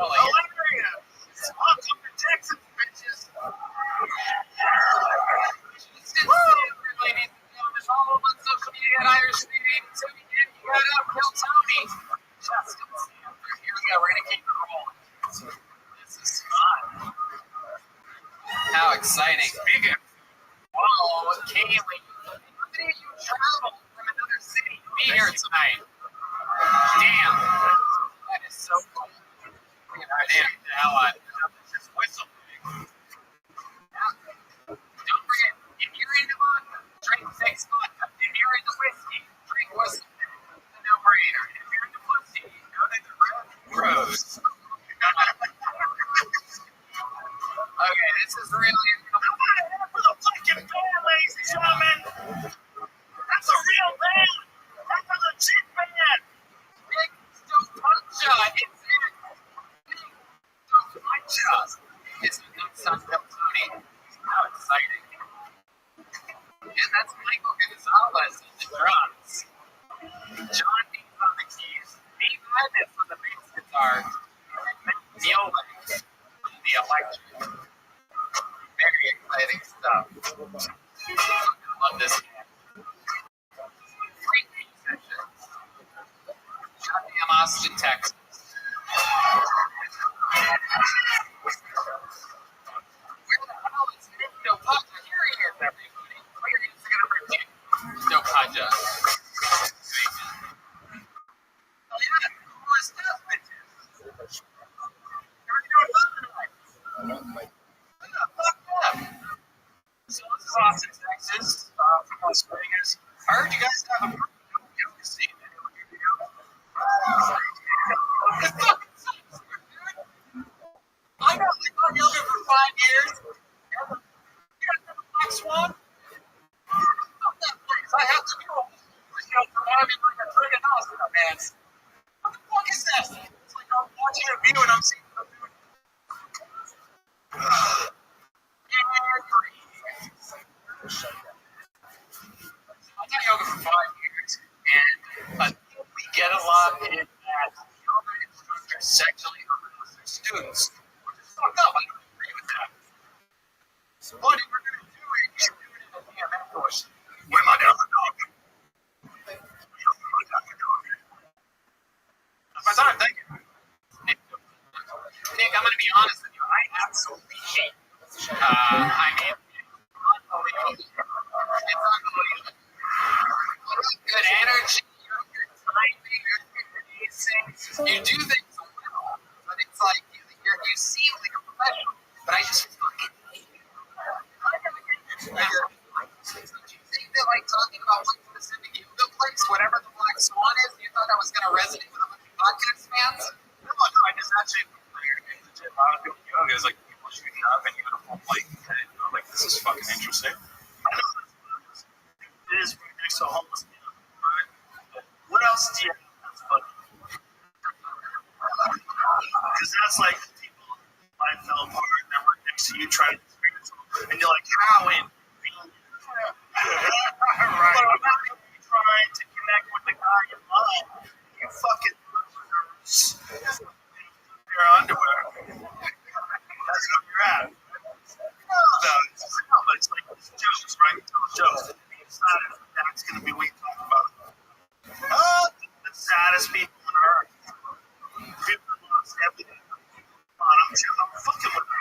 Hilarious. Welcome to Texas, bitches. Ladies and gentlemen, all of us social media Okay, this is really. For the fucking band, ladies and gentlemen. That's a real band. That's a legit band. Big Stopacha. It's it. Big Stopacha. It's the next on Tony. How exciting. And that's Michael Gonzalez on the drums. John Dean's on the keys. Dave Madness on the bass guitar. And Neil Lang on the electric. Very exciting stuff. I love this band. Great musicians. Goddamn Austin, Texas. Where the hell is Nick Stopacha? Here he is, everybody. Where is he going to bring Nick Stopacha? Oh, yeah. Who is this, bitches? You're doing well tonight. Yeah, fuck them. So this is Austin, Texas, from Las Vegas. I heard you guys have a pretty good scene. It fucking sucks, dude. I got yoga for 5 years. You guys have a Black Swan? Fuck that place. I have to go. For having like a friggin' house in our pants. What the fuck is this? It's like I'm watching a view and I'm seeing what I'm doing. I've done yoga for 5 years, and we get a lot in that yoga instructors sexually harass their students, which is fucked up. I don't agree with that. So what if we're going to do it, you should do it in a DMM course. Where my dog? My time, thank you. Nick, I'm going to be honest with you. I absolutely hate. I mean, unbelievable. It's unbelievable. Good energy, your timing, your pacing. You do things well, but it's like you seem like a professional. But I just fucking hate it. Do you think that like talking about one specific yoga place, whatever the Black Swan is, you thought that was going to resonate with a bunch of podcast fans? No, I just actually in the gym. I was doing yoga. It's like people shooting up and giving a full plate. Like, this is fucking interesting. I know it is right next to a homeless man. But what else do you have that's funny? Because that's like people I fell apart that were next to you trying to experience them. And you're like, how in? Right. But I'm not trying to connect with the guy you love. You fucking your underwear. That's what you're at. No, but it's like jokes, right? You tell jokes. It's not that's going to be what you talk about. The saddest people on earth. People that lost everything. I'm fucking with them.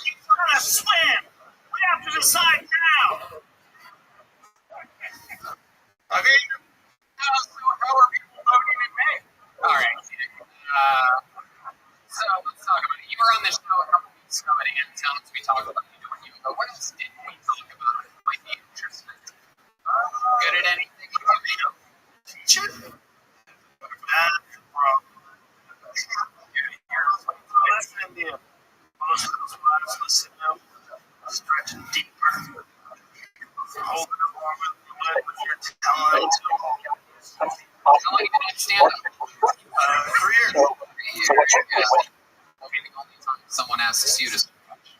He's trying to swim. We have to decide now. I mean, how are people voting in May? All right. So let's talk about it. You were on this show a couple weeks ago at Antown's. We talked about you doing yoga. What else did we talk about that might be interesting? Good at anything you do? Teaching? Bro. That's an idea. Most of those wives listen up, stretching deeper, holding it warm with your talent. How long have you been at stand-up? 3 years. 3 years. Yeah. I mean, the only time someone asks you to stretch.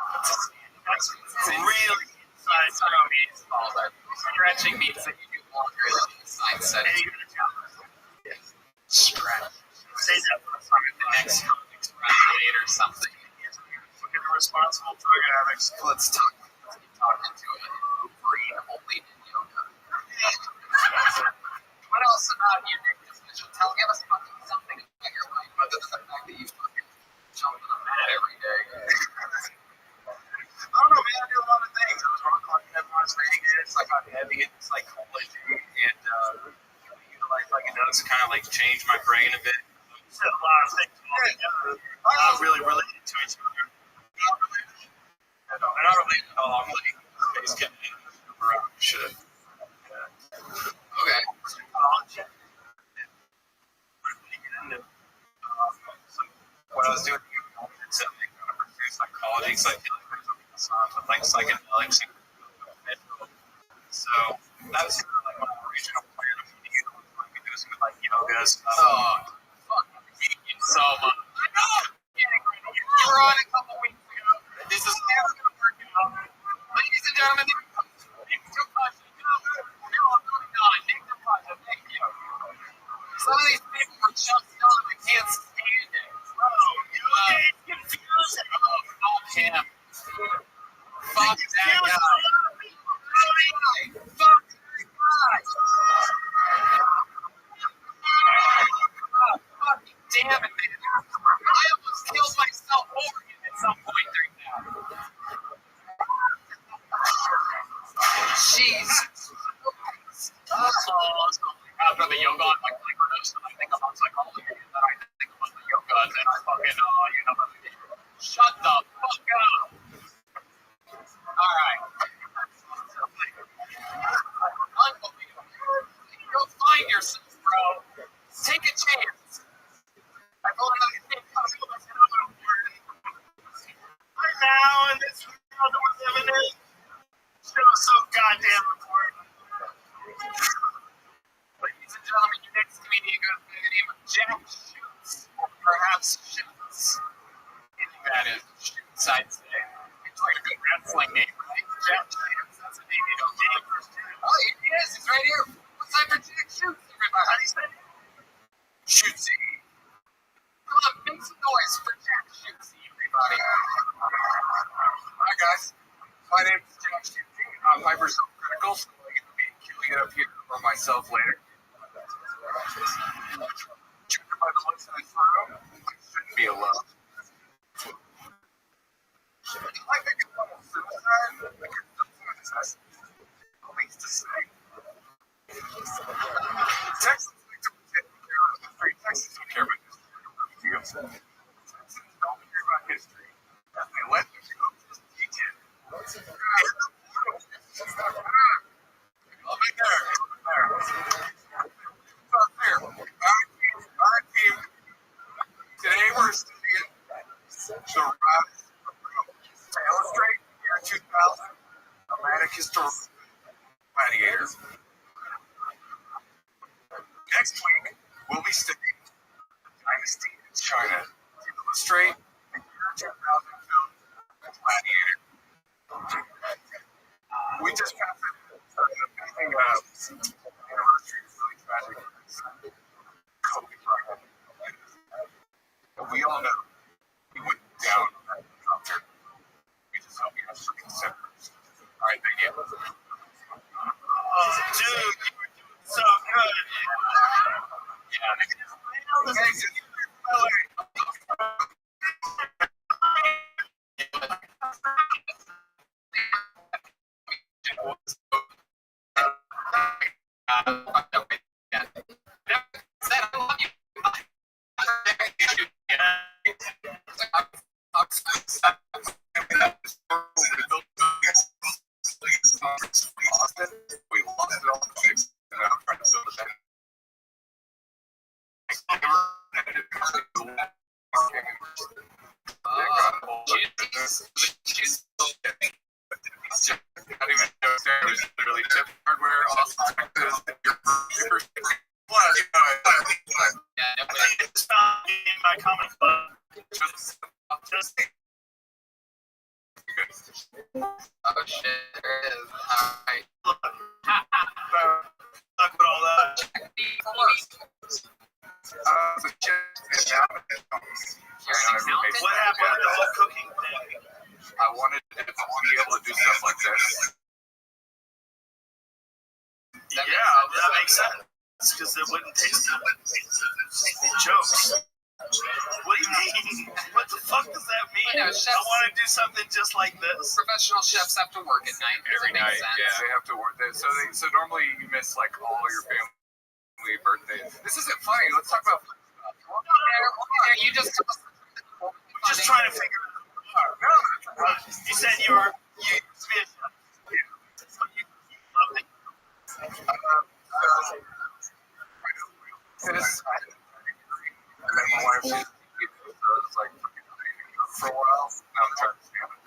That's really inside baseball. Stretching means that you do longer than the sign said. Stretch. Say that for the next date or something. Look at the responsible drug addicts. Let's talk into it. Free only in yoga. What else about you, Nick? Give us fucking something about your life other than the fact that you fucking jump on a mat every day. I don't know, man. I do a lot of things. I was rock climbing in Las Vegas. I got heavy into psychology and utilize psychedelics to kind of like change my brain a bit. Said a lot of things all together. Not really related to each other. Not related. They're not related at all. I'm like space getting around shit. Okay. Psychology. was doing to pursue psychology because I feel like there's a song with like psychedelics. So that's kind of like my original plan of video. I could do some like yoga stuff. Oh, fuck, I hate you so much. I know. You were on a couple weeks ago. This is never going to work out. Ladies and gentlemen, Nick Tupasha. No, I'm really not. Nick Tupasha, thank you. Some of these people were just done. I can't stand it. Confused. Oh, fuck him. Fuck that guy. Fuck that guy. God damn it, man. I almost killed myself over him at some point during that. Jesus. After the yoga on my microdose, I think about psychology, and then I think about the yoga, and then I fucking, shut the fuck up. Alright. Unbelievable. Go find yourself, bro. Take a chance. I told him I think Right now, in this world that we're living in, show's so goddamn important. ladies and gentlemen, your next comedian goes by the name of Jack Shoots, or perhaps Shoots. I think that is Shoots, I'd say. It's like a good wrestling name, right? Jack Shoots, that's a name you don't get. Oh, he is, he's right here. What's time for Jack Shoots, everybody? How do you say it? Shootsy. Come on, make some noise for Jack Shootsy, everybody. Hi guys, my name is Jack Shootsy. I'm hyper self-critical, so I'm going to be killing it up here for myself later. Judging by the looks in this room, I shouldn't be alone. I think it's almost suicide. I think it's suicide. At least to say. Texans like to take care of history. Texans don't care about history. Texans don't care about history. And they let them go just teach it. I'll be there. Our team. Today we're studying the rise of to illustrate the year 2000, Atlantic historical gladiator. Next week, we'll be studying the dynasty in China to illustrate the year 2000 film Gladiator. We just passed an amazing anniversary. It's really tragic. COVID right. But we all know we went down on that concert. We just hope you have some acceptance. All right, thank you. Oh, dude, you were doing so good. Yeah. Thanks. We lost it all fixed, and now I'm trying to build it back. Not even downstairs, literally tip hardware, awesome Texas, your plus, It's found in my comic book. Oh shit, there it is. Alright. Look with all that. What happened with the whole cooking thing? I wanted to be able to do stuff like this. Yeah, that makes sense. Because it wouldn't taste good. Jokes. What do you mean? What the fuck does that mean? I know, chefs- I want to do something just like this. Professional chefs have to work at night. Every night, yeah, they have to work. So normally you miss like all your family birthdays. This isn't funny. Let's talk about fun stuff. Yeah, you just Just trying to figure it out. You said you used to be a chef. So you love it. My wife, she's like for a while. Now I'm trying to stand it.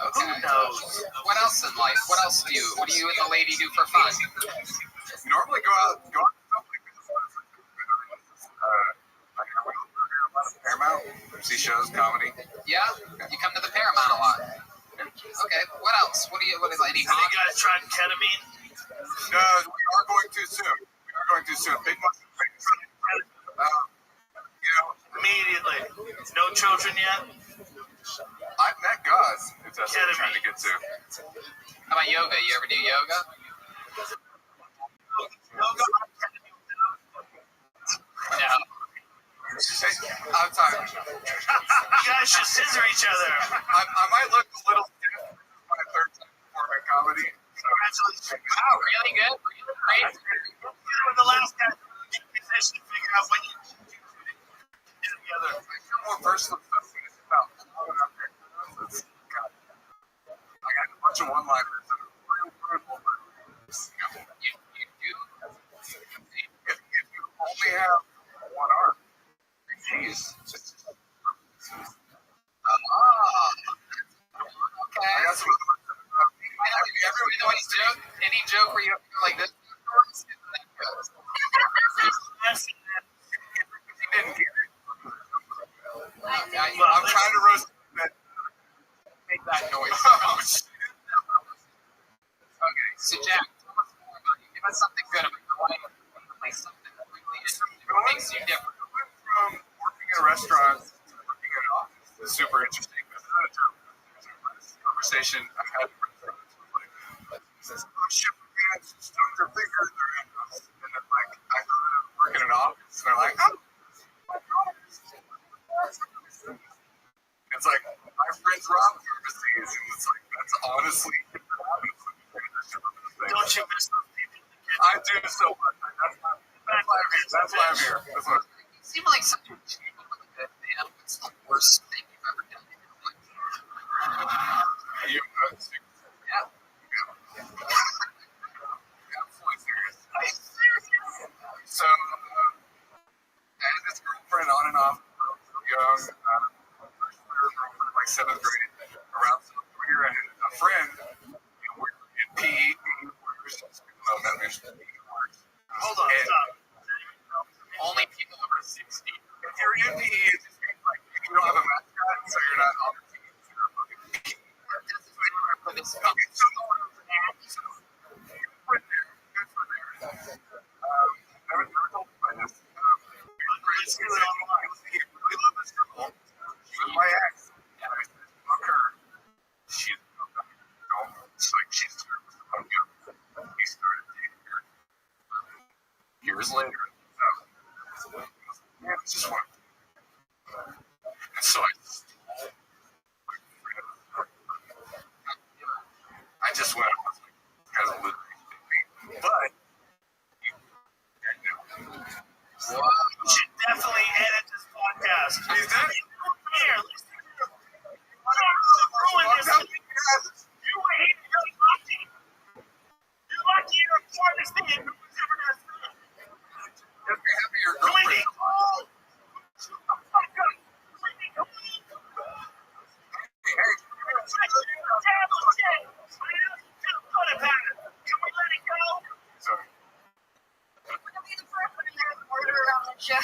Okay. Who knows? What else in life? What else do you? What do you and the lady do for fun? Normally go out to something. Paramount, see shows, comedy. Yeah, you come to the Paramount a lot. Okay. What else? What is any? Have you guys tried ketamine? No, we are going too soon. Big money. Immediately. No children yet? I've met God, if that's what you're trying to get to. How about yoga? You ever do yoga? Yoga? No. I'm sorry. You guys should scissor each other. I might look a little stiff my third time for my comedy. Congratulations. Wow, really good. Really great. With the last guy, get position to figure out when you get together. I feel more personal stuff when it's about going out there. I got a bunch of one-liners that are real brutal. You do. If you only have one arm, jeez. Okay. I got some. Everybody's joke. Any joke where you like this? Yes. He didn't get it. I'm trying to roast that. Make that noise. Oh, shit. Okay, so Jack, tell us more about you. Give us something good about your life. Like something that really makes you different. From working in a restaurant to working in an office. It's super interesting. This conversation I had with friends was like, shit, guys, stuck their finger in their ass. And then, like, I go to work in an office, and they're like, oh, my God. It's like, my friend's Rob overseas, and it's like, that's honestly, Don't you miss those people? I do so much. That's why I'm here. You seem like such a cheap good man. What's the worst thing you've ever done in your life? Yeah. Absolutely serious. So, I had this girlfriend on and off, young, girlfriend, like 7th grade, around 7th year, and a friend, we're in PE, Hold on, stop. Only people over 60. If you're in PE, it just means like you don't have a mascot, so you're not on the team. Years later, yeah, it's just one. And so I just went as a little but You should definitely edit this podcast. is that Here, listen. Ruin this. You were here, you're lucky. You're lucky you're a part of this thing. No one's ever gonna see it. you're happy your Winnie, girlfriend? call. Shut the fuck up. Winnie, call. Hey, Can we let it go? sorry. We're gonna be the first one in there to order around the show.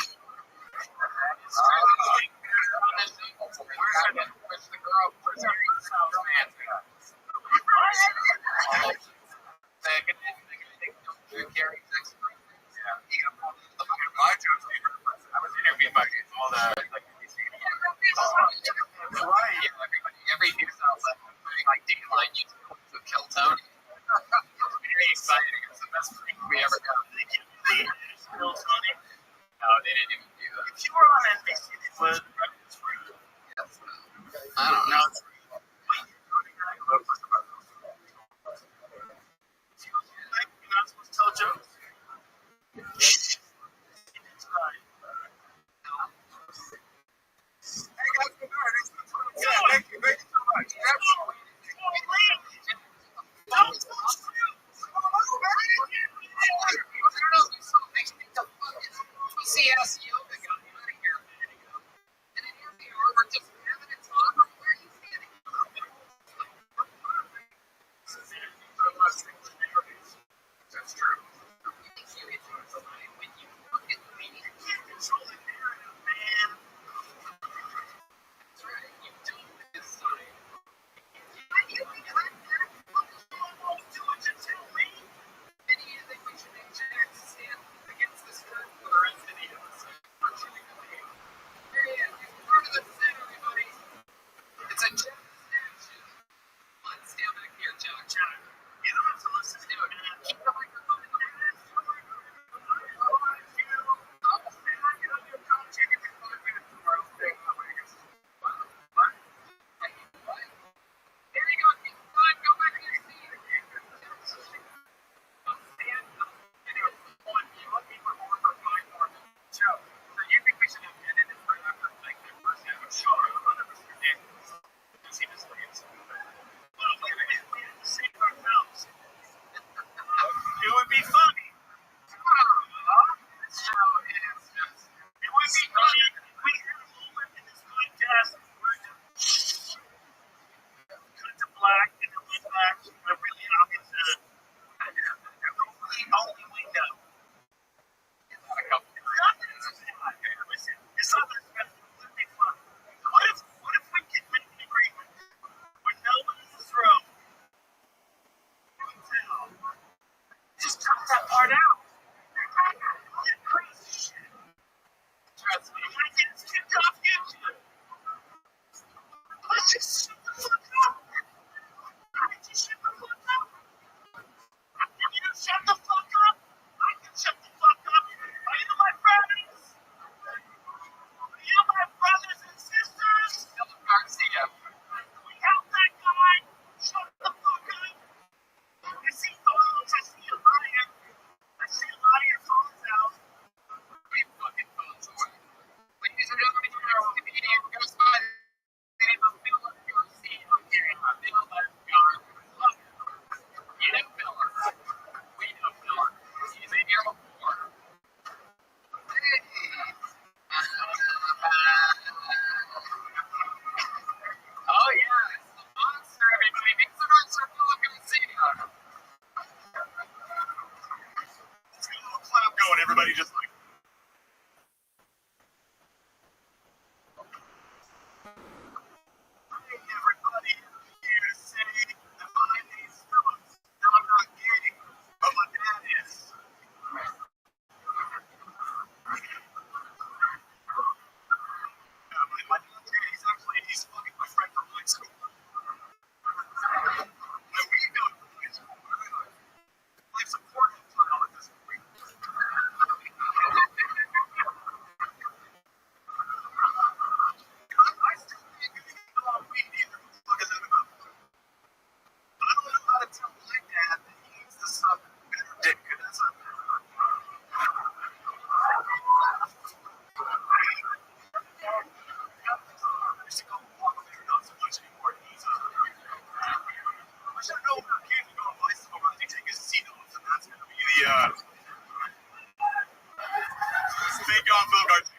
everybody just like. Hey, everybody, here to say that my name's Phillips. Now, I'm not gay, but my dad is. Yeah, my dad's gay. He's fucking my friend from high school. And we go to high school. Life support him till all of this. I still think you can go on weed either. Fuck is that about? I don't know how to tell my dad that he needs to suck better dick. That's a. I used to go walk there, not so much anymore. I should know when a kid to go to bicycle ride to take his seat off, and that's gonna be the fake on Phil Garcia.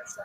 I'm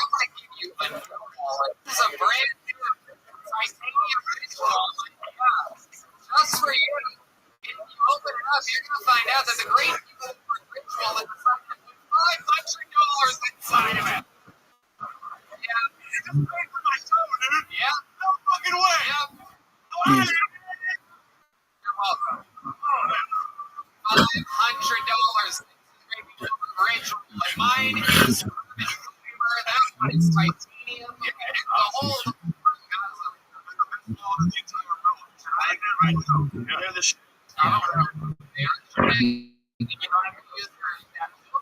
gonna give you a new wallet. This is a brand new titanium ritual. Just for you. If you open it up, you're gonna find out that the great people ritual is $500 inside of it. Yeah. It's just great for my soul, dude. Yeah. No fucking way. Yep. You're welcome. $500. Ritual. And mine is that one is titanium. The whole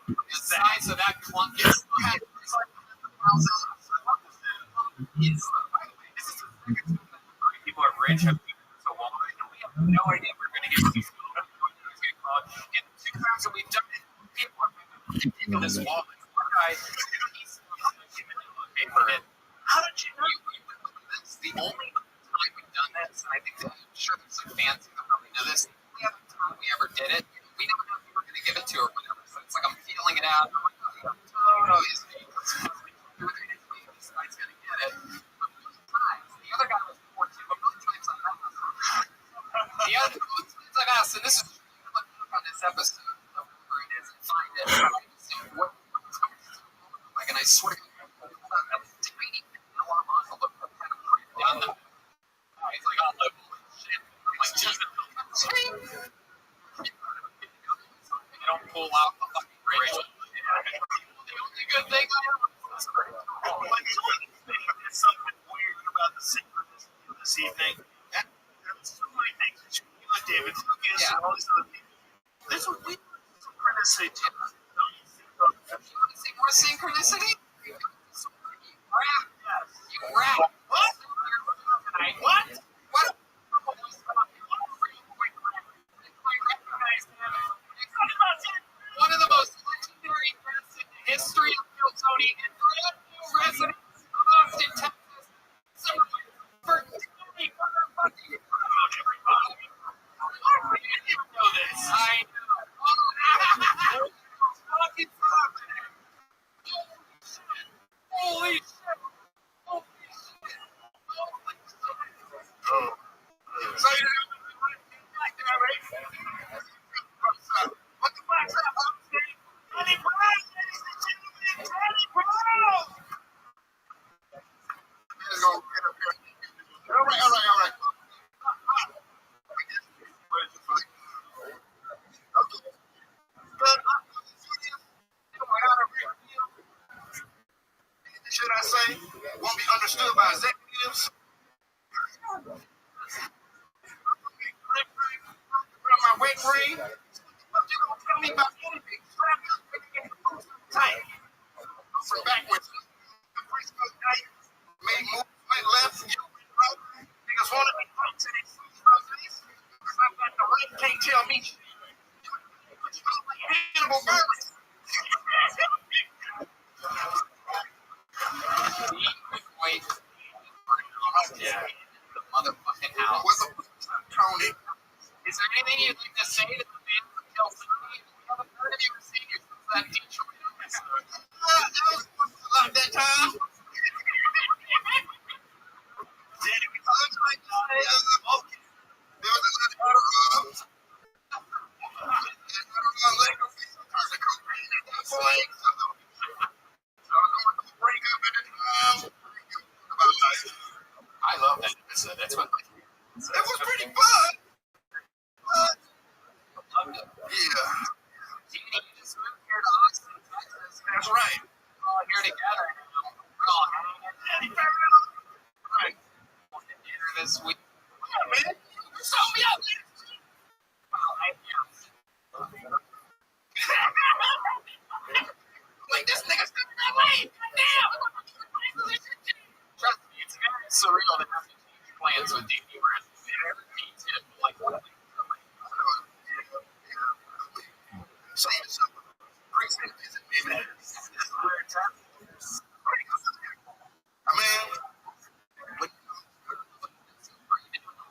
the size of that clunk is people are rich, have so well, we have no idea we're going to get these. In the 2 times that we've done it, people are ridiculous wallets. One guy, he's paper. How did you know? That's the only time we've done this, and I think that I'm sure there's some fans who probably know this. The other time we ever did it, we never knew if we were going to give it to her or whatever. So it's like I'm feeling it out. I'm like, oh, this guy's going to get it. But both times, the other guy was poor too, but both times I asked. The other times I've asked, and this is on this episode, where it is, and find it. Like, and I swear to God, that was tiny envelope down the. He's like, oh, look, shit. I'm like, Jesus. You don't pull out the fucking ritual. The only good thing I ever was there's something weird about the synchronicity of this evening. There's so many things. Like David Lucas and all these other people. There's a weird synchronicity to it. You want to see more synchronicity? You rap. You rap. What? What? What? One of the most legendary rests in the history of Tony and brand new resident of Austin, Texas. For Tony motherfucking everybody. I didn't even know this. I know. Fucking stop it. Holy shit. Holy shit. Holy shit. Oh. So you know, like that, right? What the fuck's up, Steve? Tony Brown, ladies and gentlemen, Tony Brown! All right. Should I say, won't be understood by executives. My weight ring. What you gonna tell me about anything? Is there anything you'd like to say to the fans of Keltoni? We haven't heard of you or seen you since that Detroit episode. Like that time. I love that episode. That's what It was pretty fun. loved it. Yeah, Danny, you just moved here to Austin, Texas. that's right. We're all here together now. We're all hanging. Right. We'll get dinner this week. Yeah, man. You saw me out there. Well, Like, this nigga's coming that way. Damn. trust me, it's very surreal to have to change plans with Danny Brand. Me too. Like, what a Say something. Precinct isn't me, man. weird time. I mean,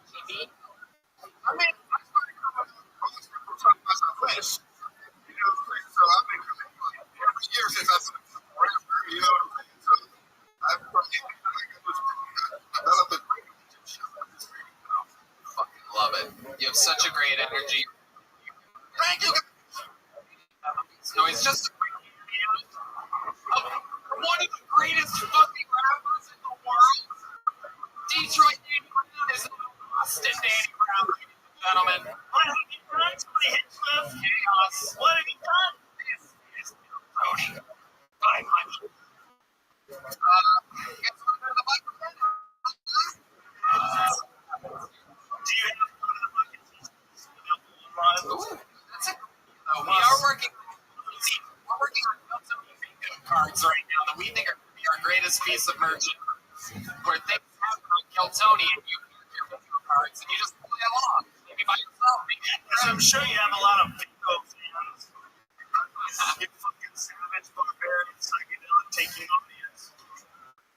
TV. I started talking about Southwest. You know, so I've been coming every year since I've been around here, you know what I'm saying? So I've developed a great relationship with this radio. Fucking love it. You have such a great energy. Thank you. No, it's just one of the greatest fucking rappers in the world. Detroit Danny Brown is Austin Danny Brown, ladies and gentlemen. What have you done to my hit club? Chaos. What have you done? This is Tony. Bye, Mike. Guess what? The bike again? Do you have one of the bucket seats available online? Ooh, that's it. We are working. We're working on custom bingo cards right now that we think are going to be our greatest piece of merchandise. Where things happen on Keltoni and you get your bingo cards and you just play along. Maybe by yourself. Maybe Because I'm sure you have a lot of bingo fans. You fucking savage, barbarian, psychedelic taking audience.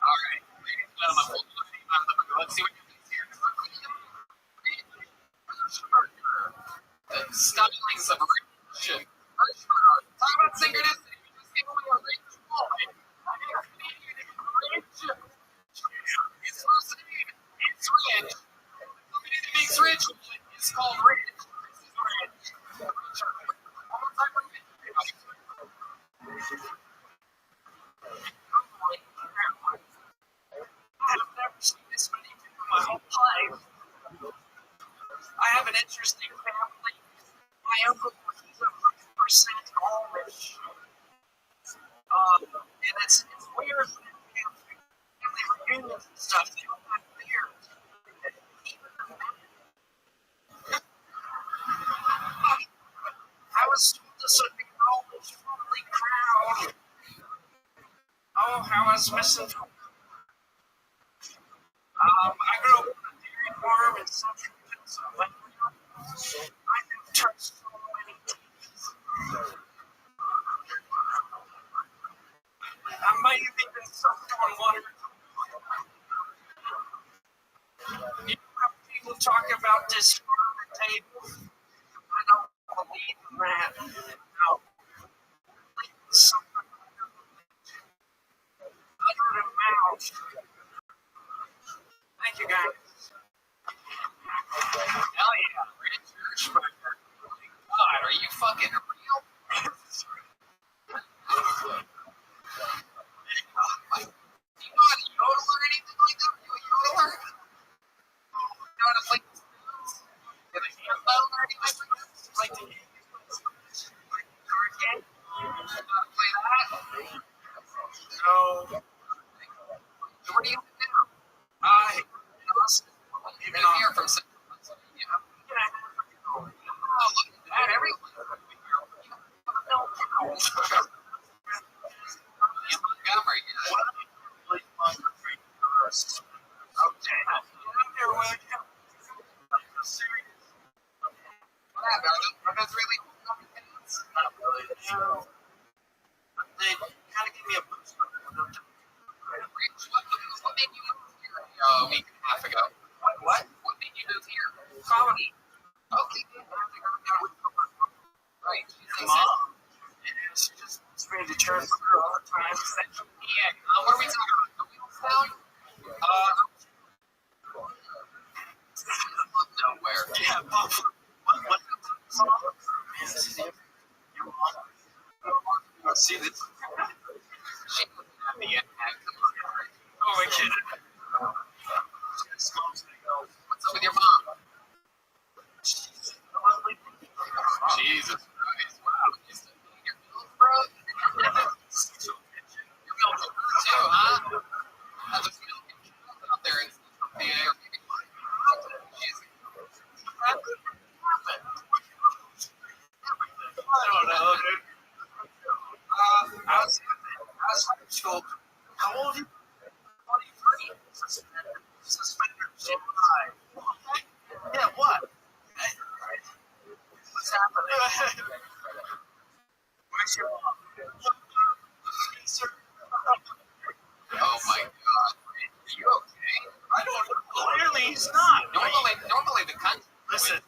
all right, ladies and gentlemen, we'll do the theme out of the book. Let's see what happens here. The stylings of Rich. Talk about synchronicity. We just gave away a Rich boy. Rich. It's supposed to be. It's Rich. The company that makes Rich is called Rich. This is Rich. One more time, Rich. I've never seen this many people in my whole life. I have an interesting family. My uncle, he's 100% Amish. And it's weird when we have family reunions and stuff. They don't have beers. Even the men. I was told this would be an Amish friendly crowd. Oh, how I was missing. I grew up on a dairy farm in central Pennsylvania. I have touched so many teeth. I might have even sucked on one or two. You know how people talk about this farm at table? I don't believe in that. No. Something under the mouth. Thank you, guys. Hell yeah, Rich Hirschberger. God, are you fucking real? Do you know how to yodel or anything like that? Are you a yodeler? You know how to play the spoons? You have a handbell or anything like that? Like the Card game? You know how to play that? no. So where do you live now? In Austin. You moved here from Central Pennsylvania. Oh, look at that. Everyone. Montgomery. Okay. What happened? Are those really opinions? Not really. No. They kind of give me a boost. Rich, what made you move here a week and a half ago? What? What made you move here? Comedy. Okay. What are we talking about? The wheels down? Nowhere. Yeah, Bob. What? See this? She was at the end. Oh my kid. What's up with your mom? Jesus Christ. Wow. Your milk, bro? Your milk too, huh? There's milk out there in the air. Jesus. I don't know, dude. I was in school. How old are you? 23. Suspenders. Yeah, what? What's happening? Where's your mom? Oh my God. Are you okay? I don't know. Clearly he's not. Normally the country. Listen.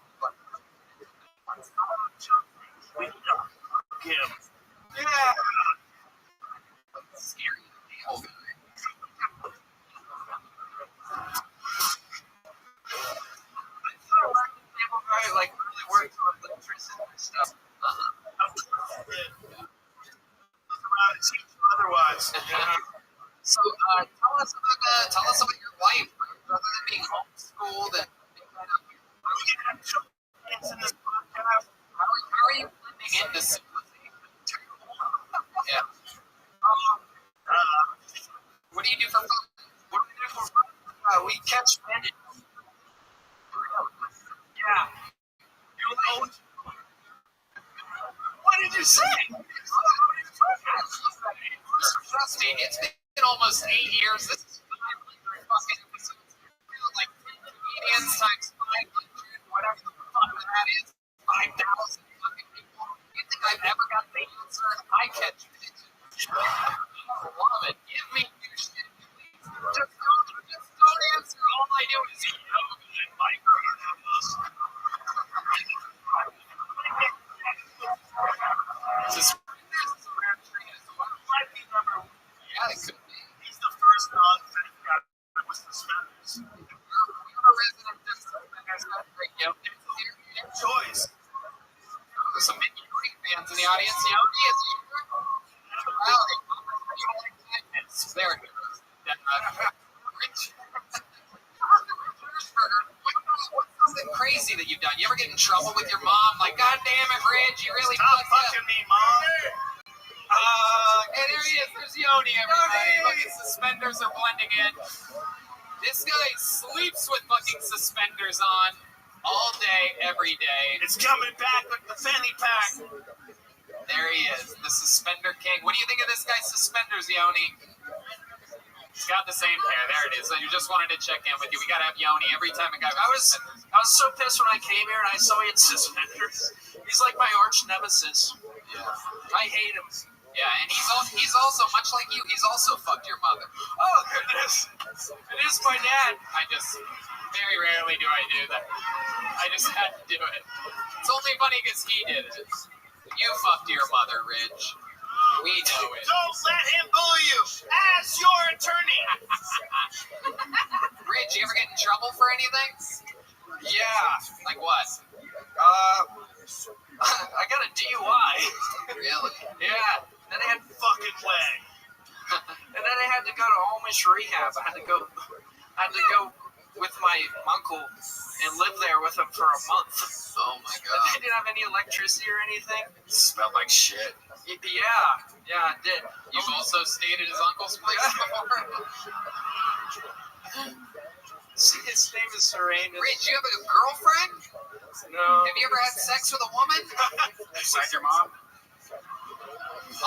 We him. Yeah. Scary. Oh, guy. Like really works on electricity and stuff. Otherwise. So tell us about your life, other than being homeschooled and how are you blending into civilization? Yeah. What do you do for fun? We catch men. Yeah. You own. What did you say? Trust me, it's been almost 8 years. This is 500 fucking episodes. Like 10 comedians times 500, whatever the fuck that is. 5,000 fucking people. You think I've ever got the answer? I catch bitches. I love it. Give me your shit, please. Just don't answer. All I do is eat yoga and microorganisms. Yeah, it could be. He's the first non-fat guy that was suspenders. You're a resident of suspenders. That's great. Yep. Choice. There's some big Ukraine fans in the audience. Yoni, is he here? Rally. There it goes. Rich. What's something crazy that you've done? You ever get in trouble with your mom? Like, God damn it, Rich, you really Stop fucking me, Mom. And there he is. There's Yoni, everybody. Fucking suspenders are blending in. This guy sleeps with fucking suspenders on all day, every day. It's coming back with the fanny pack. There he is, the suspender king. What do you think of this guy's suspenders, Yoni? He's got the same pair. There it is. So you just wanted to check in with you. We gotta have Yoni every time a guy. I was so pissed when I came here and I saw he had suspenders. He's like my arch nemesis. Yeah. I hate him. Yeah, and he's also much like you. He's also fucked your mother. Oh goodness, it is my dad. I just very rarely do I do that. I just had to do it. It's only funny because he did it. You fucked your mother, Rich. We know it. Don't let him bully you. As your attorney. Rich, you ever get in trouble for anything? Yeah. Like what? I got a DUI. Really? Yeah. Then I had fucking leg. And then I had to go to homeless rehab. I had to go with my uncle and live there with him for a month. Oh my God. They didn't have any electricity or anything. It smelled like shit. Yeah, it did. You've also stayed at his uncle's place before? His name is Serene. Rich, you have a girlfriend? No. Have you ever had sex with a woman? Besides your mom?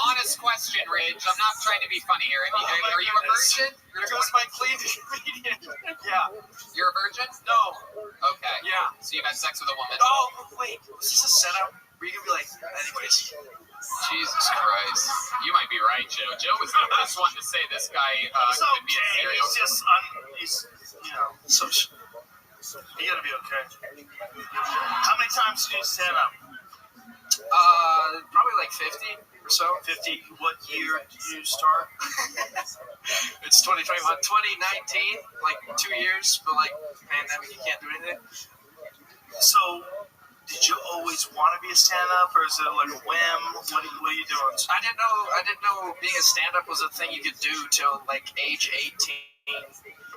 Honest question, Ridge. I'm not trying to be funny here. Are you a virgin? There goes my clean ingredient. Yeah. You're a virgin? No. Okay. Yeah. So you've had sex with a woman? Oh, wait. Was this a setup? Were you going to be like, anyways? Jesus Christ. You might be right, Joe. Joe was the first one to say this guy could be a serial He's just, he's, so you gotta be okay. How many times did you stand up? Probably like 50 or or so. 50. What year did you start? It's 2021, 2019, like 2 years, but like pandemic, you can't do anything. So, did you always want to be a stand-up, or is it like a whim? What are you doing? I didn't know being a stand-up was a thing you could do till like age 18.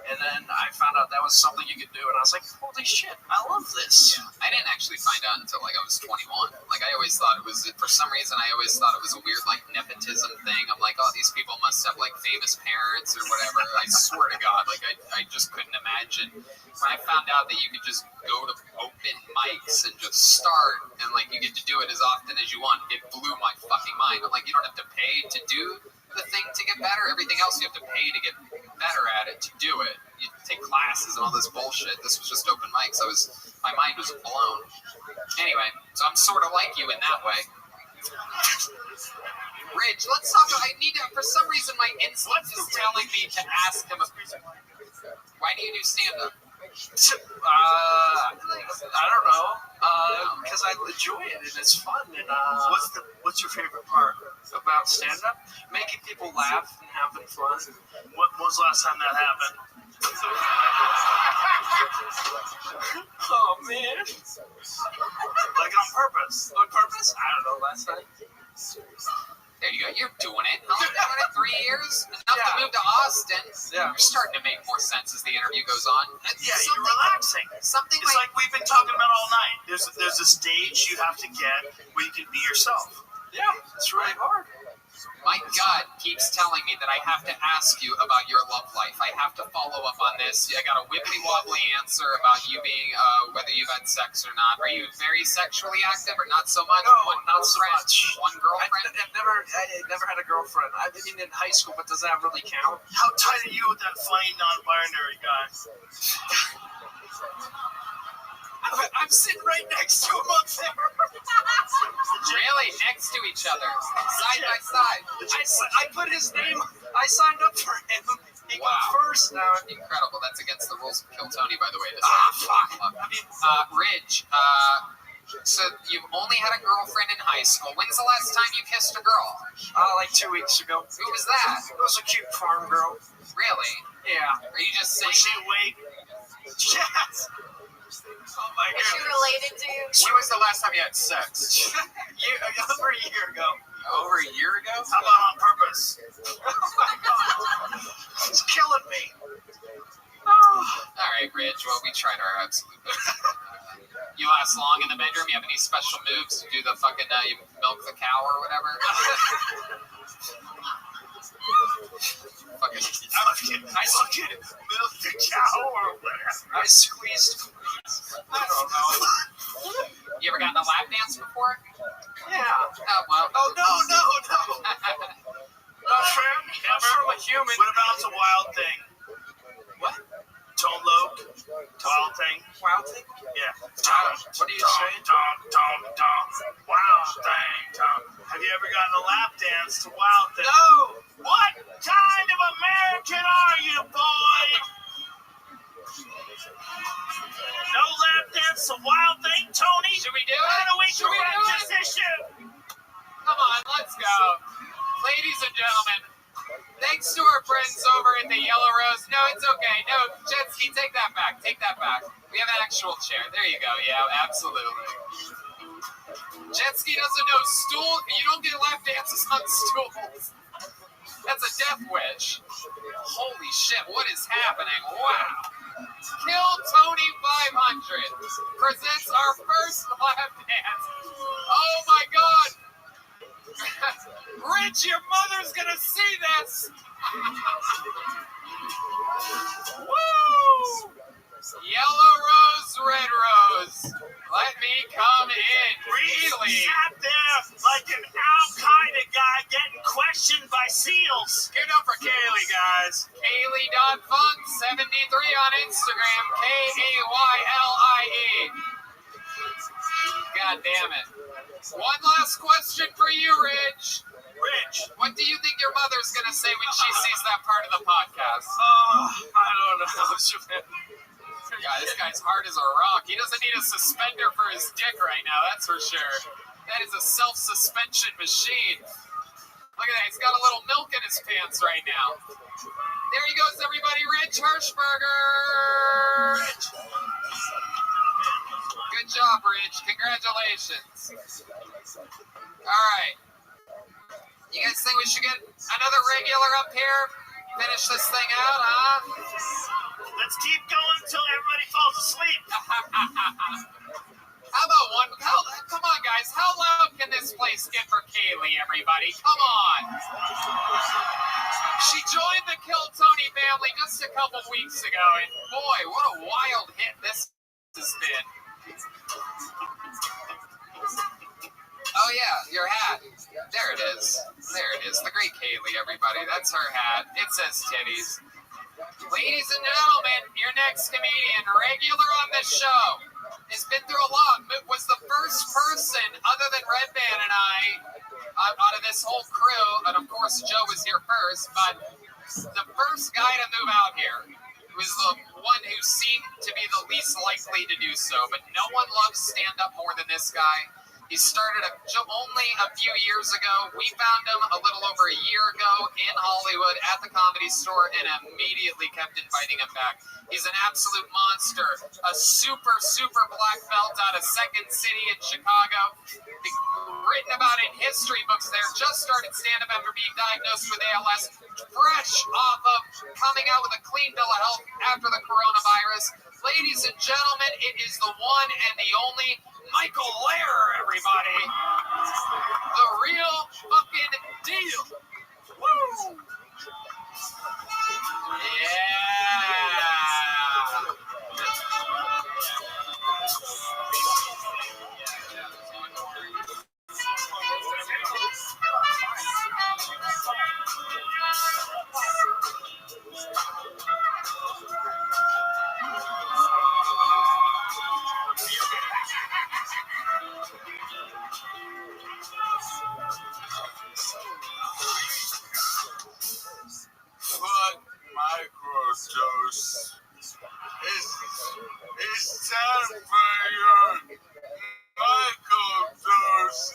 And then I found out that was something you could do, and I was like, holy shit, I love this. I didn't actually find out until like I was 21. Like I always thought it was, for some reason, I always thought it was a weird like nepotism thing. I'm like, oh, these people must have like famous parents or whatever. I swear to God, like I just couldn't imagine. When I found out that you could just go to open mics and just start, and like you get to do it as often as you want, it blew my fucking mind. I'm like, you don't have to pay to do the thing to get better. Everything else you have to pay to get better at it, to do it. You take classes and all this bullshit. This was just open mics. My mind was blown. Anyway, so I'm sort of like you in that way. Ridge, let's talk. I need to, for some reason, my instinct is telling me to ask him why do you do stand-up? I don't know, because I enjoy it and it's fun. And What's your favorite part? about stand-up, making people laugh and having fun. When was the last time that happened? Oh man! Like on purpose? On purpose? I don't know. Last night. There you go. You're doing it. How long have you done it? 3 years? Enough to move to Austin. Yeah. You're starting to make more sense as the interview goes on. Yeah, you're relaxing. Something It's like we've been talking about all night. There's a stage you have to get where you can be yourself. Yeah, it's really hard. My gut keeps telling me that I have to ask you about your love life. I have to follow up on this. I got a wibbly-wobbly answer about you being, whether you've had sex or not. Are you very sexually active or not so much? No, One not so friend? much. One girlfriend? I never had a girlfriend. I mean, in high school, but does that really count? How tight are you with that funny non-binary guy? I'm sitting right next to him up there. Really? Next to each other? Side by side? I put his name. I signed up for him. He got first now. Incredible. That's against the rules of Kill Tony, by the way. Fuck. Ridge, so you've only had a girlfriend in high school. When's the last time you kissed a girl? Like 2 weeks ago. Who was that? It was a cute farm girl. Really? Yeah. Are you just saying? Was she awake? Yes. Oh my Is she god. related to? When was the last time you had sex? Over a year ago. Over a year ago? How about on purpose? Oh my god. He's killing me. All right, Ridge. Well, we tried our absolute best. You last long in the bedroom? You have any special moves? You do the fucking, you milk the cow or whatever? Fucking, I fucking milk the cow or whatever. I squeezed. I don't know. you ever gotten a lap dance before? Yeah. Oh, well. Oh, no. Not from a human. What about the wild thing? What? Tone lobe? Wild thing? Wild thing? Yeah. What are you saying? Wild thing. Have you ever gotten a lap dance to wild thing? No. What kind of American are you, boy? No lap dance to wild thing, Tony? Should we do it? How do we Should we do correct it? this issue? Come on, let's go. Ladies and gentlemen, thanks to our friends over at the Yellow Rose. No, it's okay. No, Jetski, take that back. Take that back. We have an actual chair. There you go. Yeah, absolutely. Jetski doesn't know stool. You don't get lap dances on stools. That's a death wish. Holy shit, what is happening? Wow. Kill Tony 500 presents our first lap dance. Oh my god. Rich, your mother's gonna see this. Woo! Yellow rose, red rose. Let me come in. Really? Sat there like an Al-Qaeda guy getting questioned by SEALs. Give it up for Kaylee, guys. Kaylee.funk73 on Instagram. Kaylie. God damn it. One last question for you, Rich. Rich, what do you think your mother's going to say when she sees that part of the podcast? I don't know. Yeah, this guy's hard as a rock. He doesn't need a suspender for his dick right now, that's for sure. That is a self-suspension machine. Look at that. He's got a little milk in his pants right now. There he goes, everybody. Rich Hirschberger. Rich. Good job, Rich. Congratulations. All right. You guys think we should get another regular up here? Finish this thing out, huh? Let's keep going until everybody falls asleep. How about one? Come on, guys. How loud can this place get for Kaylee, everybody? Come on. She joined the Kill Tony family just a couple weeks ago, and boy, what a wild hit this has been. Oh, yeah, your hat. There it is. There it is. The great Kaylee, everybody. That's her hat. It says titties. Ladies and gentlemen, your next comedian, regular on this show, has been through a lot. Was the first person, other than Red Band and I, out of this whole crew, and of course Joe was here first, but the first guy to move out here. He was the one who seemed to be the least likely to do so, but no one loves stand-up more than this guy. He started only a few years ago. We found him a little over a year ago in Hollywood at the Comedy Store and immediately kept inviting him back. He's an absolute monster, a super, super black belt out of Second City in Chicago. Written about in history books there, just started stand-up after being diagnosed with ALS, fresh off of coming out with a clean bill of health after the coronavirus. Ladies and gentlemen, it is the one and the only Michael Lehrer, everybody. The real fucking deal. Woo! Fuck microdose. It's time for your microdose.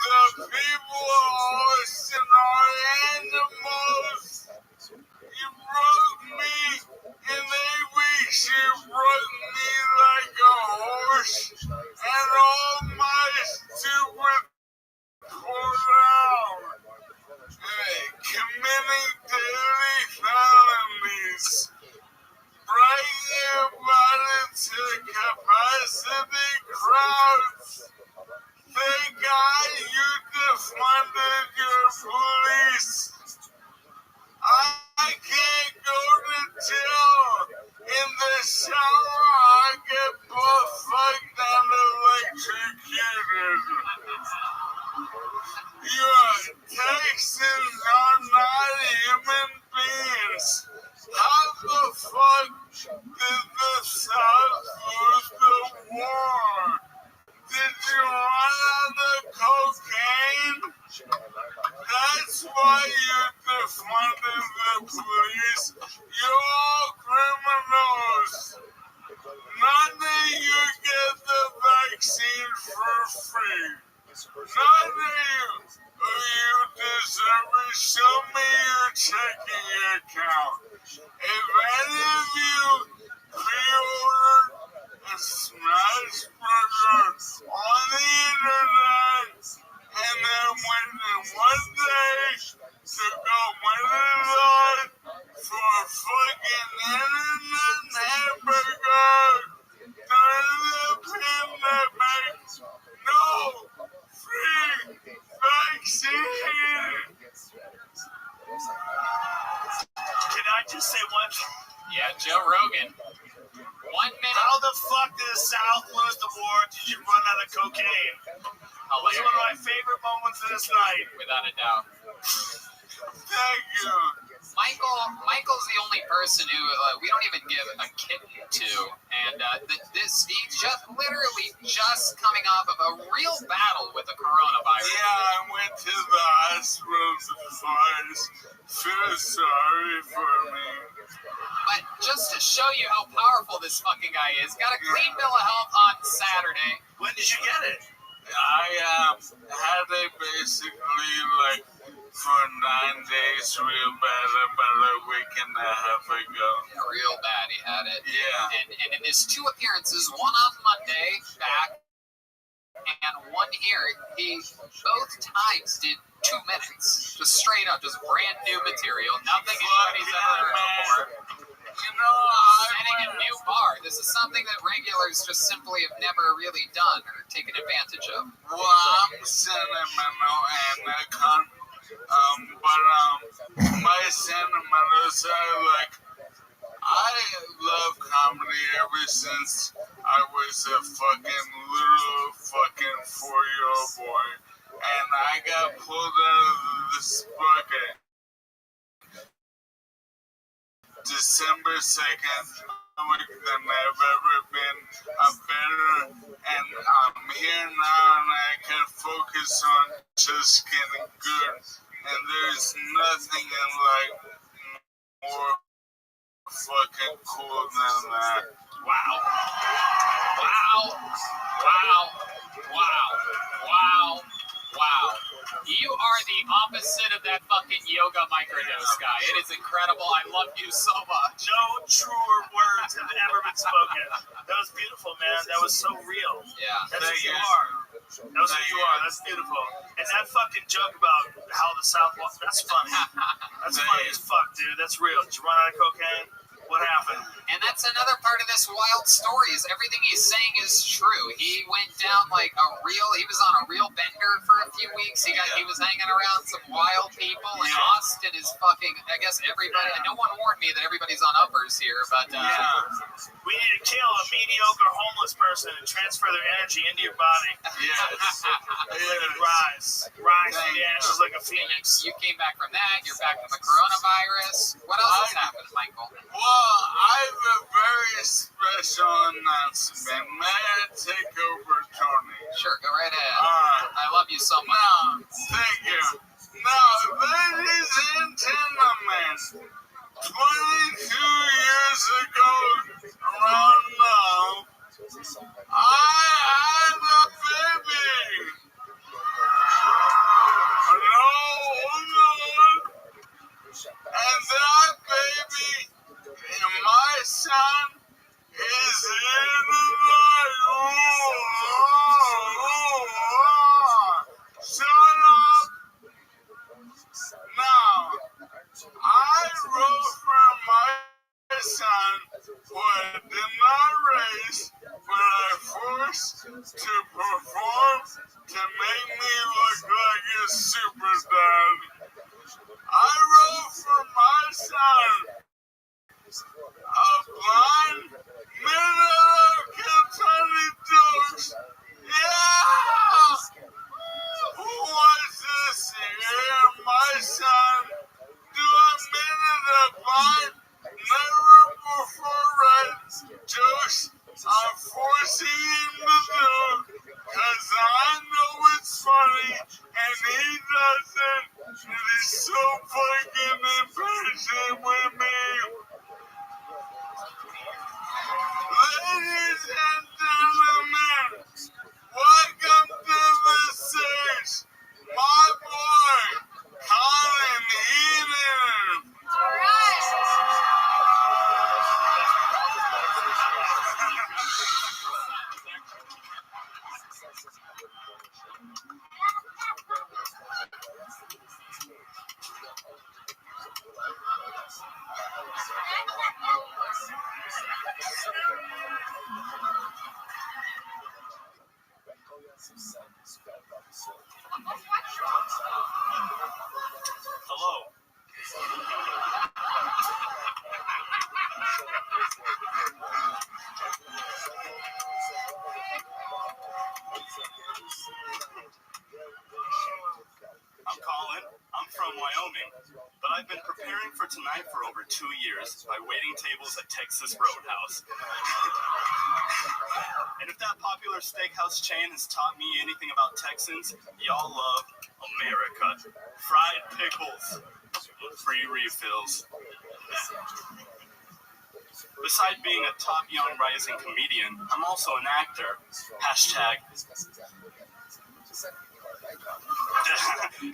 The people always are animals. You broke me in 8 weeks. You broke me like a horse, and all my stupid pulled out. Committing daily felonies. Bringing your body to capacity crowds. Thank God you defunded your police. I can't go to jail. In the shower, I get butt fucked and electrocuted. Your Texans are not human beings. How the fuck did the South lose the war? Did you run out of cocaine? That's why you defunded the police. You're all criminals. None of you get the vaccine for free. None of you. You deserve it. Show me your checking account. If any of you pre-ordered a smash burger on the internet and then went in one day to go win it on for a fucking internet hamburger during the pandemic, no free vaccine. Can I just say one thing? Yeah, Joe Rogan. 1 minute. How the fuck did the South lose the war? Did you run out of cocaine? That was one of my favorite moments of this night. Without a doubt. Thank you. Michael's the only person who we don't even give a kitten to, and he's just literally just coming off of a real battle with the coronavirus. Yeah, I went to the hospital twice. Feel sorry for me. But just to show you how powerful this fucking guy is. Got a clean bill of health on Saturday. When did you get it? I had it basically like for 9 days real bad about a week and a half ago. Real bad, he had it. Yeah. And in his 2 appearances, one on Monday, back, and one here, he both times did 2 minutes. Just straight up, just brand new material. Nothing anybody's ever heard before. You know, Setting a new bar. This is something that regulars just simply have never really done or taken advantage of. well, I'm sentimental and a cunt. But my sentimental side, like, I love comedy ever since I was a fucking little fucking 4-year-old boy. And I got pulled out of this bucket December 2nd, than I've ever been. I'm better, and I'm here now, and I can focus on just getting good. And there's nothing in like more fucking cool than that. Wow. You are the opposite of that fucking yoga microdose guy. It is incredible. I love you so much. No truer words have ever been spoken. That was beautiful, man. That was so real. Yeah. That's who you are. That was who you are. That's beautiful. And that fucking joke about how the South was, that's funny. That's funny as fuck, dude. That's real. Did you run out of cocaine? What happened? And that's another part of this wild story is everything he's saying is true. He went down like he was on a real bender for a few weeks. He was hanging around some wild people, and Austin is fucking, I guess everybody, no one warned me that everybody's on uppers here, but we need to kill a mediocre homeless person and transfer their energy into your body. Yes. Rise from the ashes like a phoenix. You came back from that, you're back from the coronavirus. What else has happened, Michael? Well, I have a very special announcement. May I take over, Tony? Sure, go right ahead. I love you so much. Now, thank you. Now, ladies and gentlemen, 22 years ago, around now, I had a baby. And that baby, my son, is in the Shut up! Now, I wrote for my son, who I did not raise, but I forced to perform to make me look like a super dad. I wrote for my son a blind middle Kentucky jokes. Yeah! Who wants to hear my son do a minute of blind, never before read jokes I'm forcing him to do, cause I know it's funny and he doesn't, and he's so fucking impatient with me. Ladies and gentlemen, welcome to the stage, my boy, Colin Eden. Hello. I'm Colin. I'm from Wyoming, but I've been preparing for tonight for over 2 years by waiting tables at Texas Roadhouse. And if that popular steakhouse chain has taught me anything about Texans, y'all love America. Fried pickles and free refills. Besides being a top young rising comedian, I'm also an actor. Hashtag.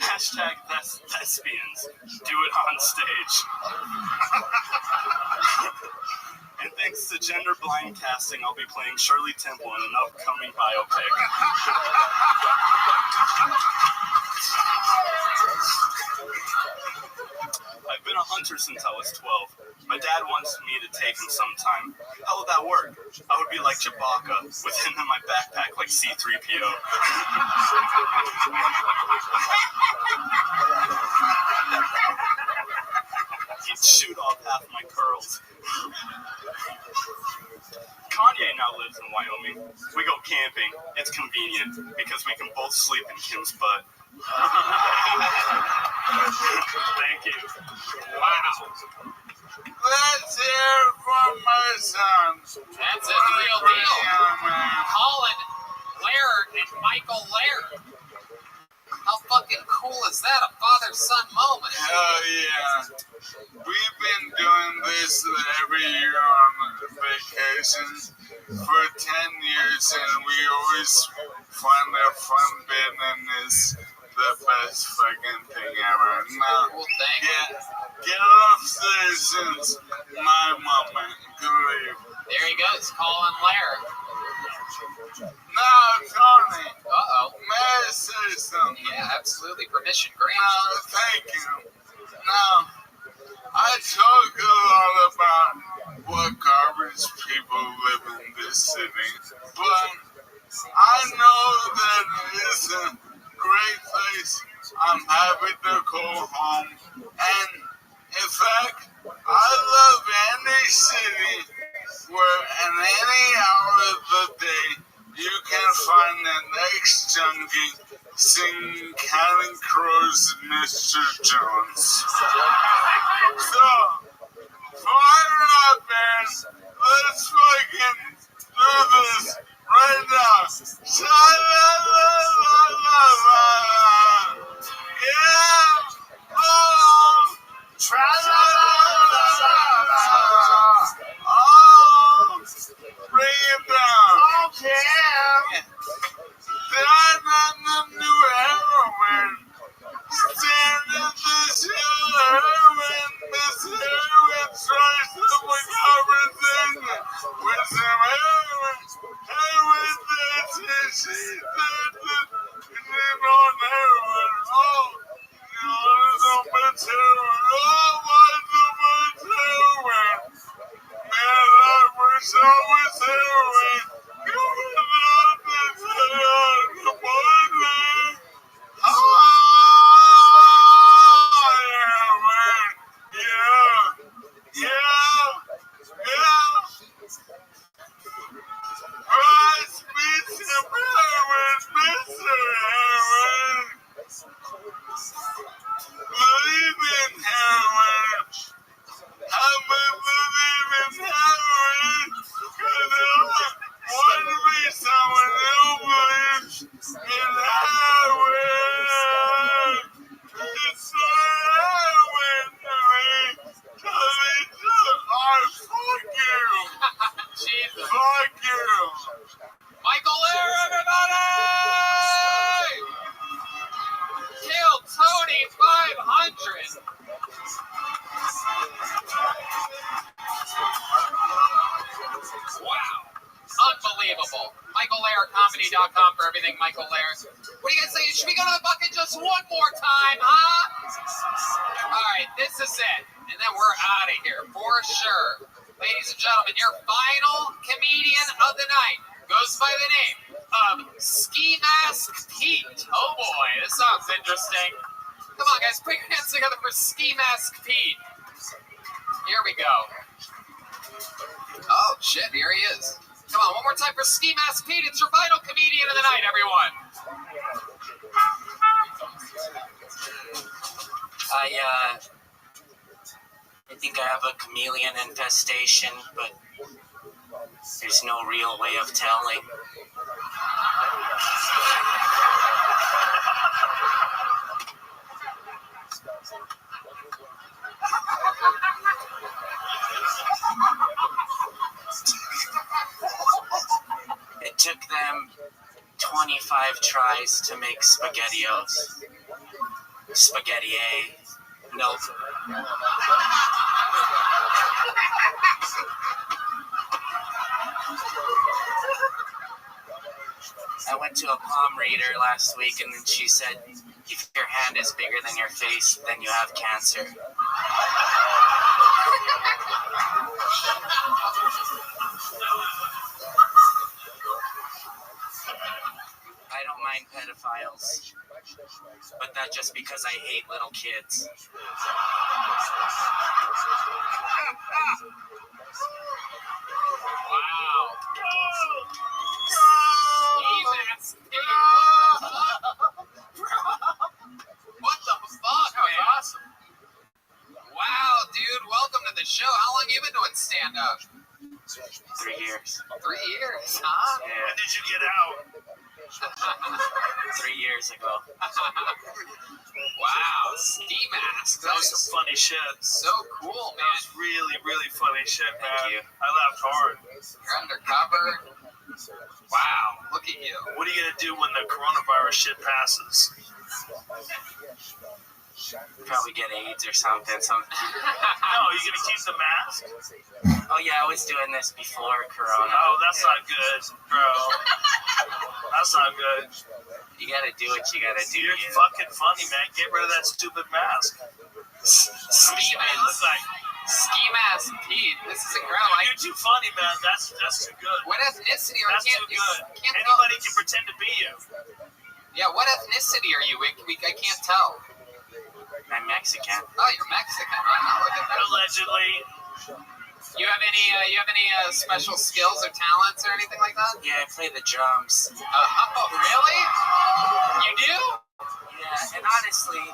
Hashtag thespians. Do it on stage. And thanks to gender-blind casting, I'll be playing Shirley Temple in an upcoming biopic. I've been a hunter since I was 12. My dad wants me to take him sometime. How would that work? I would be like Chewbacca, with him in my backpack like C-3PO. He'd shoot off half my curls. Kanye now lives in Wyoming. We go camping. It's convenient because we can both sleep in Kim's butt. Thank you. Wow. Let's hear from my son. That's a real deal. Colin Laird and Michael Laird. How fucking cool is that? A father-son moment. Hell yeah. We've been doing this every year on vacation for 10 years, and we always find a fun bit, and it's the best fucking thing ever. Now, Cool thing. get upstairs since my moment to leave. There he goes, Colin Laird. Now, Tony, Uh-oh. may I say something? Yeah, absolutely. Permission granted. Now, thank you. Now, I talk a lot about what garbage people live in this city, but I know that it's a great place. I'm happy to go home, and in fact, I love any city where in any hour of the day you can find an ex-junkie singing Counting Crows' Mr. Jones. So, fire up, man. Let's fucking do this right now. Sha-la-la-la-la-la. Yeah. Oh. Tra-la-la-la-la-la. Oh. Bring it down. Oh, yeah. Down on the new heroin. Stand in this heroin. This heroin tries to put conversation with some heroin. Heroin that's she's on heroin. Oh, you want so much heroin. Oh, why so much heroin? Man, I wish I was heroin. You would not this heroin. Come on, man. Oh, yeah, man. Yeah. Yeah. Yeah. Price Mr. Heroin, Mr. Heroin. Believe in heroin. I believe in heroin. Cause I want to be someone who believes in heroin. It's heroin to me. Fuck you. Jesus. Fuck you. Michael Laird, everybody! Kill Tony 500. Wow. Unbelievable. MichaelLairdComedy.com for everything Michael Laird. What do you guys say? Should we go to the bucket just one more time, huh? Alright, this is it. And then we're out of here for sure. Ladies and gentlemen, your final comedian of the night goes by the name of Ski Mask Pete. Oh boy, this sounds interesting. Come on, guys, put your hands together for Ski Mask Pete. Here we go. Oh, shit, here he is. Come on, one more time for Ski Mask Pete. It's your final comedian of the night, everyone. I think I have a chameleon infestation, but there's no real way of telling. 25 tries to make SpaghettiOs. Spaghetti A. Nope. I went to a palm reader last week, and then she said, if your hand is bigger than your face, then you have cancer. I don't mind pedophiles, but that's just because I hate little kids. Wow. What the fuck, man? Awesome. Wow, dude, welcome to the show. How long you been doing stand-up? 3 years. 3 years, huh? Yeah. When did you get out? 3 years ago. Wow, ski mask. That was some funny shit. So cool, That man. was really, really funny shit, man. Thank you. I laughed hard. You're undercover. Wow, look at you. What are you gonna do when the coronavirus shit passes? Probably get AIDS or something. No, you gonna keep the mask? Oh yeah, I was doing this before Corona. Oh, that's not good, bro. That's not good. You gotta do what you gotta do. You're fucking funny, man. Get rid of that stupid mask. Ski mask. Ski mask, Pete. This is incredible. You're too funny, man. That's too good. What ethnicity are That's you? too good. Can't Anybody can pretend to be you. Yeah, what ethnicity are you? I can't tell. I'm Mexican. Oh, you're Mexican. Wow, look at that. Allegedly. You have any special skills or talents or anything like that? Yeah, I play the drums. Oh, really? You do? Yeah, and honestly,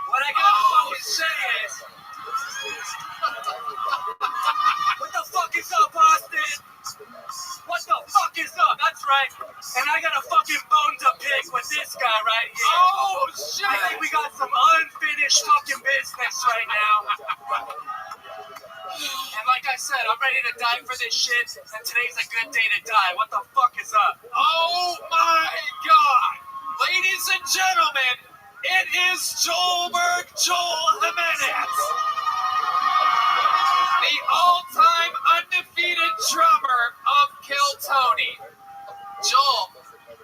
what I gotta fucking say is, what the fuck is up, Austin? What the fuck is up? That's right. And I got a fucking bone to pick with this guy right here. Oh, shit. I think we got some unfinished fucking business right now. And like I said, I'm ready to die for this shit, and today's a good day to die. What the fuck is up? Oh my God! Ladies and gentlemen, it is Joel Jimenez, the all-time undefeated drummer of Kill Tony. Joel,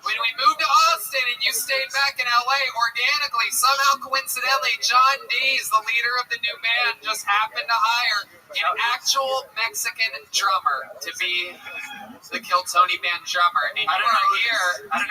when we moved to Austin and you stayed back in LA, organically, somehow coincidentally, John Dees, the leader of the new band, just happened to hire an actual Mexican drummer to be the Kill Tony band drummer. And I don't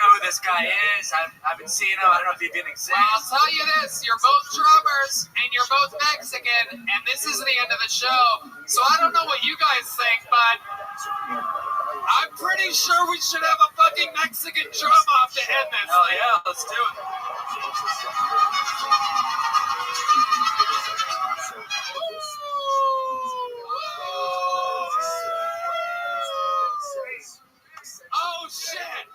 know who this guy is. I haven't seen him. I don't know if he even exists. Well, I'll tell you this, you're both drummers and you're both Mexican, and this is the end of the show. So I don't know what you guys think, but I'm pretty sure we should have a fucking Mexican drum off to end this. Hell yeah, let's do it. Oh shit!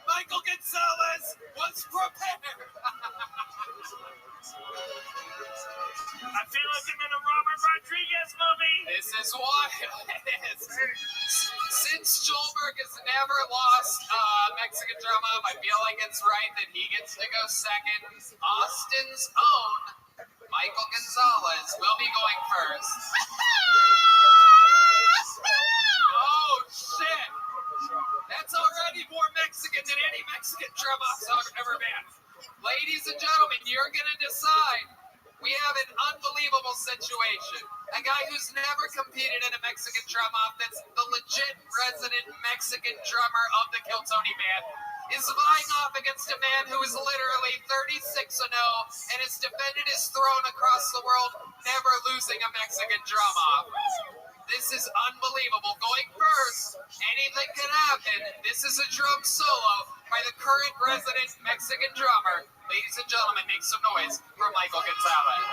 Michael Gonzalez was prepared. I feel like I'm in a Robert Rodriguez movie. This is wild. It is. Since Joelberg has never lost Mexican drum off, I feel like it's right that he gets to go second. Austin's own Michael Gonzalez will be going first. Oh shit! That's already more Mexican than any Mexican drum off I've ever been. Ladies and gentlemen, you're gonna decide. We have an unbelievable situation. A guy who's never competed in a Mexican drum off, that's the legit resident Mexican drummer of the Kill Tony band, is vying off against a man who is literally 36-0 and has defended his throne across the world, never losing a Mexican drum off. This is unbelievable. Going first, anything can happen. This is a drum solo by the current resident Mexican drummer. Ladies and gentlemen, make some noise for Michael Gonzalez.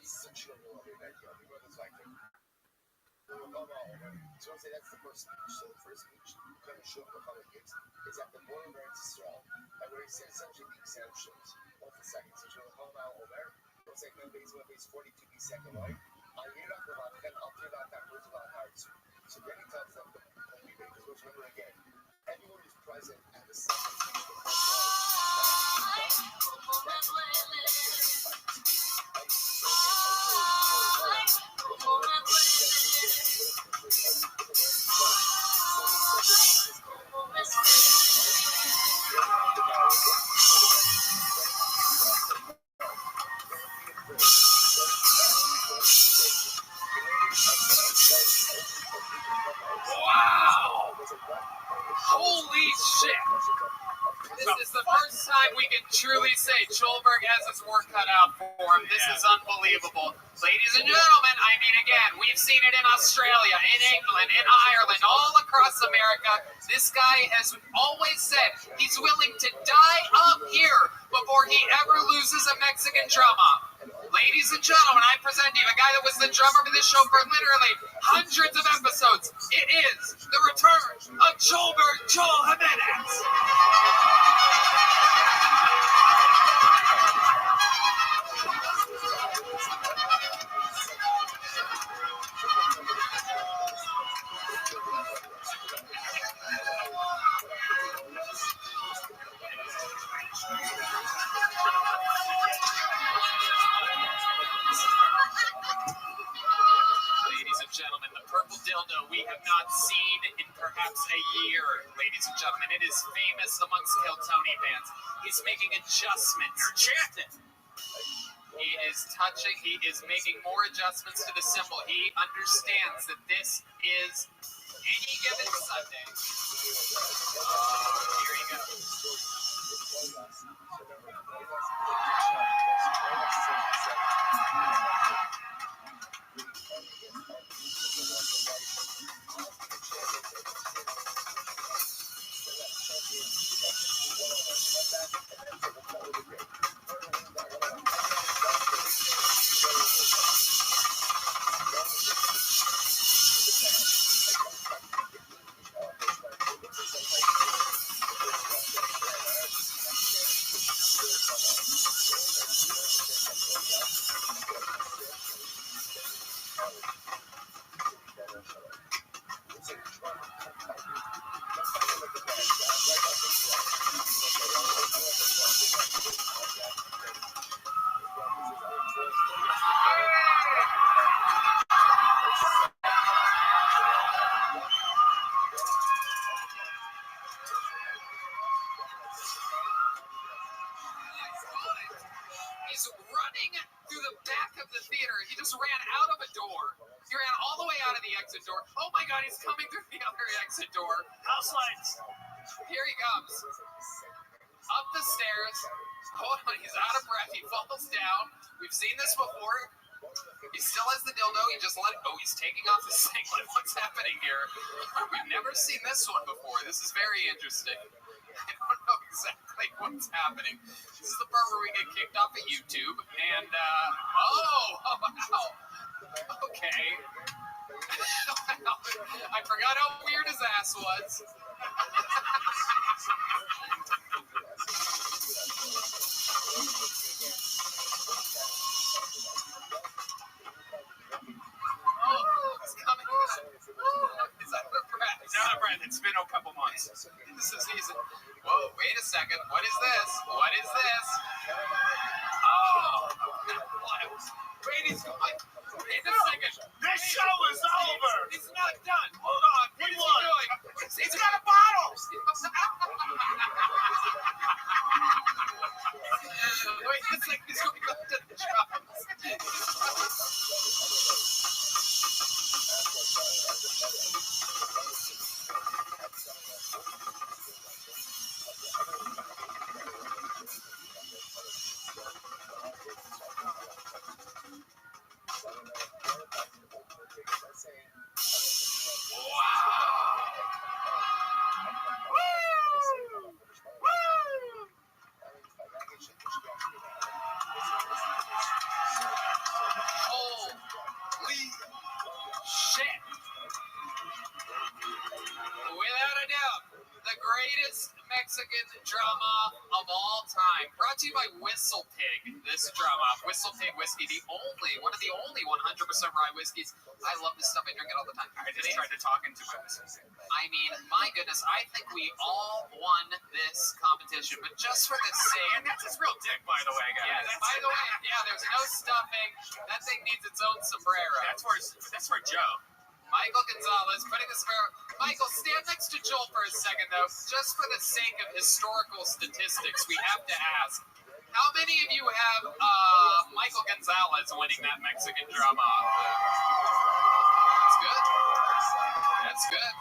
So I say that's the first speech. So the first speech kind of show the how it is that the more American Israel, and where he says essentially the exemptions. What's the second? So you'll call now over. You'll say no base 42 B second line. I'll hear that from then I'll turn out that first about hearts. So then he tells them the because which remember again, everyone who's present at the second speech, the first Wow! Holy shit! This is the first time we can truly say Schulberg has his work cut out for him. This is unbelievable. Ladies and gentlemen, I mean, again, we've seen it in Australia, in England, in Ireland, all across America. This guy has always said he's willing to die up here before he ever loses a Mexican drama. Ladies and gentlemen, I present to you a guy that was the drummer for this show for literally hundreds of episodes. It is the return of Schulberg Joel Jimenez. Ladies and gentlemen, the purple dildo we have not seen in perhaps a year. Ladies and gentlemen, it is famous amongst Hiltoni fans. He's making adjustments. You're chanting. He is touching. He is making more adjustments to the symbol. He understands that this is any given Sunday. Oh, here he goes. He's running through the back of the theater. He just ran out of a door. He ran all the way out of the exit door. Oh my God, he's coming through the other exit door. House lights. Here he comes. Up the stairs. Hold on, he's out of breath. He falls down. We've seen this before. He still has the dildo. He just let it go. He's taking off the singlet. What's happening here? We've never seen this one before. This is very interesting. I don't know exactly what's happening. This is the part where we get kicked off of YouTube. And, wow. Okay. I forgot how weird his ass was. It's coming. He's out of breath. He's out of breath. It's been a couple months. This is easy. Whoa, wait a second. What is this? What is this? Oh! Wait, he's going. Wait a second. This show is over. He's not done. Hold on. What is he doing? He's got a bottle. Wait a second. He's going back to the drums. drama of all time. Brought to you by Whistle Pig. This drama, Whistle Pig whiskey, one of the only 100% rye whiskeys. I love this stuff. I drink it all the time. I just tried to talk into my whistle. I mean, my goodness, I think we all won this competition, but just for the sake. And that's his real dick, by the way, guys. Yeah, by the way, there's no stuffing. That thing needs its own sombrero. That's for Joe. Michael Gonzalez putting the sombrero. Michael, stand next to Joel for a second, though. Just for the sake of historical statistics, we have to ask, how many of you have Michael Gonzalez winning that Mexican drama? That's good. That's good.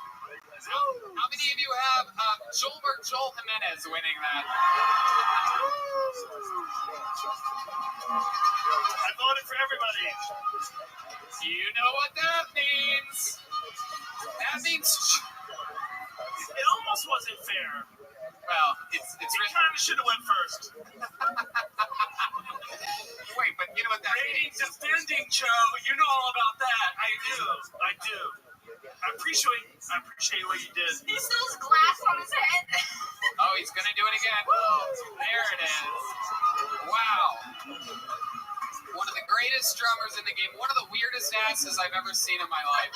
How many of you have Joel Jimenez winning that? I voted for everybody. You know what that means? That means it almost wasn't fair. Well, it's he kind of should have went first. Wait, but you know what that means? Defending Joe, you know all about that. I do. I appreciate what you did. He still has glass on his head. Oh, he's gonna do it again. There it is. Wow. One of the greatest drummers in the game. One of the weirdest asses I've ever seen in my life.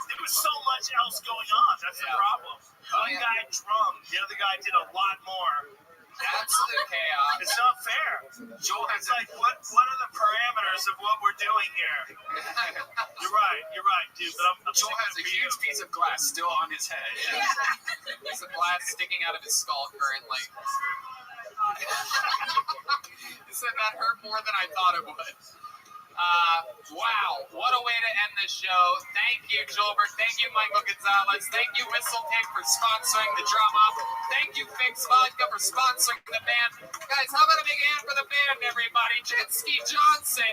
There was so much else going on. That's the problem. One guy drummed. The other guy did a lot more. Absolute chaos. It's not fair. Joel, it's like, what are the parameters of what we're doing here? You're right, dude. But Joel has a huge piece of glass still on his head. Yeah. Piece of glass sticking out of his skull currently. He said that hurt more than I thought it would. Wow, what a way to end the show. Thank you, Joelbert. Thank you, Michael Gonzalez. Thank you, Whistle Pig, for sponsoring the drama. Thank you, Fix Vodka, for sponsoring the band. Guys, how about a big hand for the band, everybody? Jet Ski Johnson.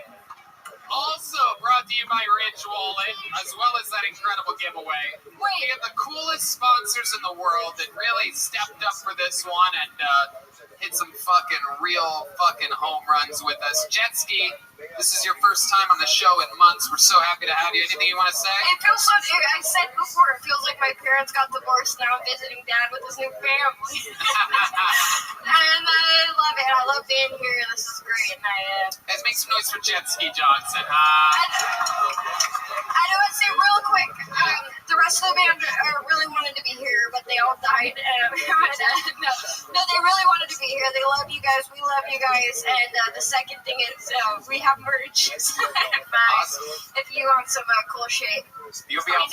Also brought to you by Ridge Wallet, as well as that incredible giveaway. We have the coolest sponsors in the world that really stepped up for this one and hit some real home runs with us. Jet Ski, this is your first time on the show in months. We're so happy to have you. Anything you want to say? It feels so, I said before, it feels like my parents got divorced. Now I'm visiting dad with his new family. And I love it. I love being here. This is great. And Guys, make some noise for Jet Ski Johnson. I know I'd say real quick, the rest of the band really wanted to be here, but they all died. No, they really wanted to be here. They love you guys. We love you guys. And the second thing is we have merch. If you want some cool shit. You'll be out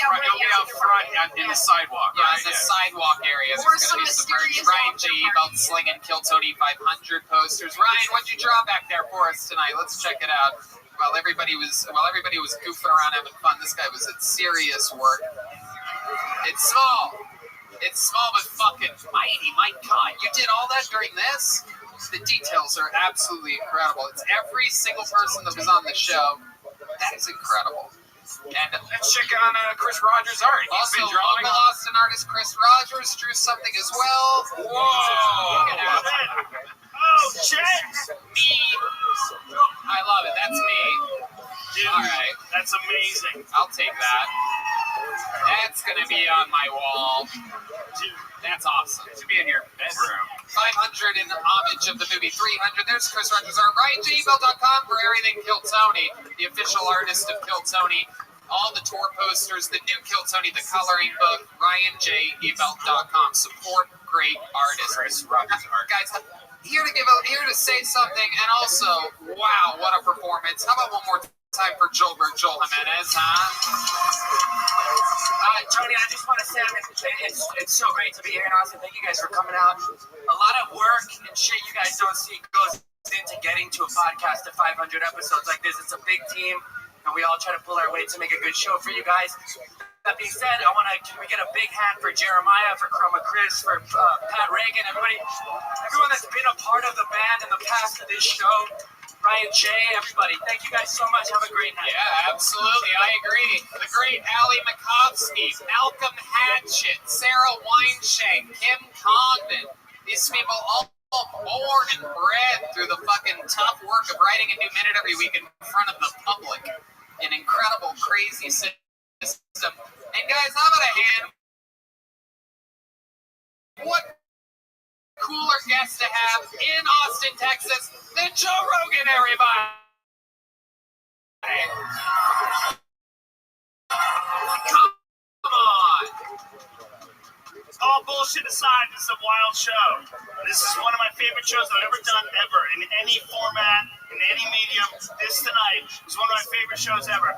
front in the sidewalk. Yeah, in the sidewalk area. There's going to be some merch. Ryan J. Ebelt slinging Kill Tony 500 posters. Ryan, what'd you draw back there for us tonight? Let's check it out. While everybody was goofing around having fun, this guy was at serious work. It's small. It's small but fucking mighty. My God, you did all that during this? The details are absolutely incredible. It's every single person that was on the show. That is incredible. And let's check on Chris Rogers' art. He's been drawing. Local Austin artist Chris Rogers drew something as well. Whoa! Oh, Jet! Me. I love it. That's me. Dude, all right. That's amazing. I'll take that. That's going to be on my wall. Dude, that's awesome. It should be in your bedroom. 500 in homage of the movie 300. There's Chris Rogers' art. RyanJebelt.com for everything Kill Tony, the official artist of Kill Tony. All the tour posters, the new Kill Tony, the coloring book, RyanJebelt.com. Support great artists. Chris Rogers' art. Guys, here to say something, and also, wow, what a performance. How about one more time for Joel Jimenez, Tony, I just want to say it's so great to be here in Austin. Thank you guys for coming out. A lot of work and shit you guys don't see goes into getting to a podcast of 500 episodes like this. It's a big team, and we all try to pull our weight to make a good show for you guys. That being said, can we get a big hand for Jeremiah, for Chroma Chris, for Pat Reagan, everyone that's been a part of the band in the past of this show. Ryan J, everybody, thank you guys so much. Have a great night. Yeah, absolutely. I agree. The great Ali Makovsky, Malcolm Hatchett, Sarah Weinshank, Kim Congdon. These people all born and bred through the fucking tough work of writing a new minute every week in front of the public. An incredible, crazy system. And guys, how about a hand? What cooler guest to have in Austin, Texas than Joe Rogan, everybody? Come on. All bullshit aside, this is a wild show. This is one of my favorite shows I've ever done, ever, in any format, in any medium. This tonight is one of my favorite shows ever.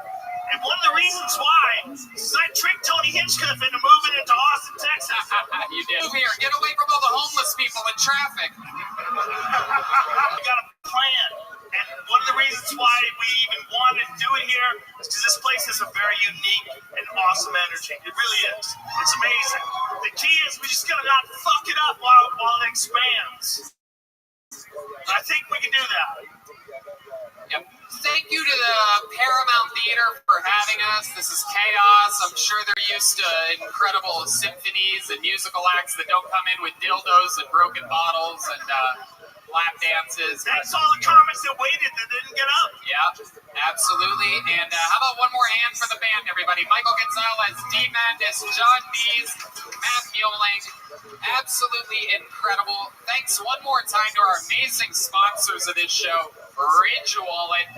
And one of the reasons why is I tricked Tony Hinchcliffe into moving into Austin, Texas. You did. Move here. Get away from all the homeless people in traffic. We got a plan. And one of the reasons why we even wanted to do it here is because this place has a very unique and awesome energy. It really is. It's amazing. The key is we just gotta not fuck it up while it expands. I think we can do that. Yep. Thank you to the Paramount Theater for having us. This is chaos. I'm sure they're used to incredible symphonies and musical acts that don't come in with dildos and broken bottles and lap dances. That's all the comics that waited that didn't get up. Yeah, absolutely. And how about one more hand for the band, everybody? Michael Gonzalez, D. Mandis, John Dees, Matt Mueling. Absolutely incredible. Thanks one more time to our amazing sponsors of this show, Ridge Wallet,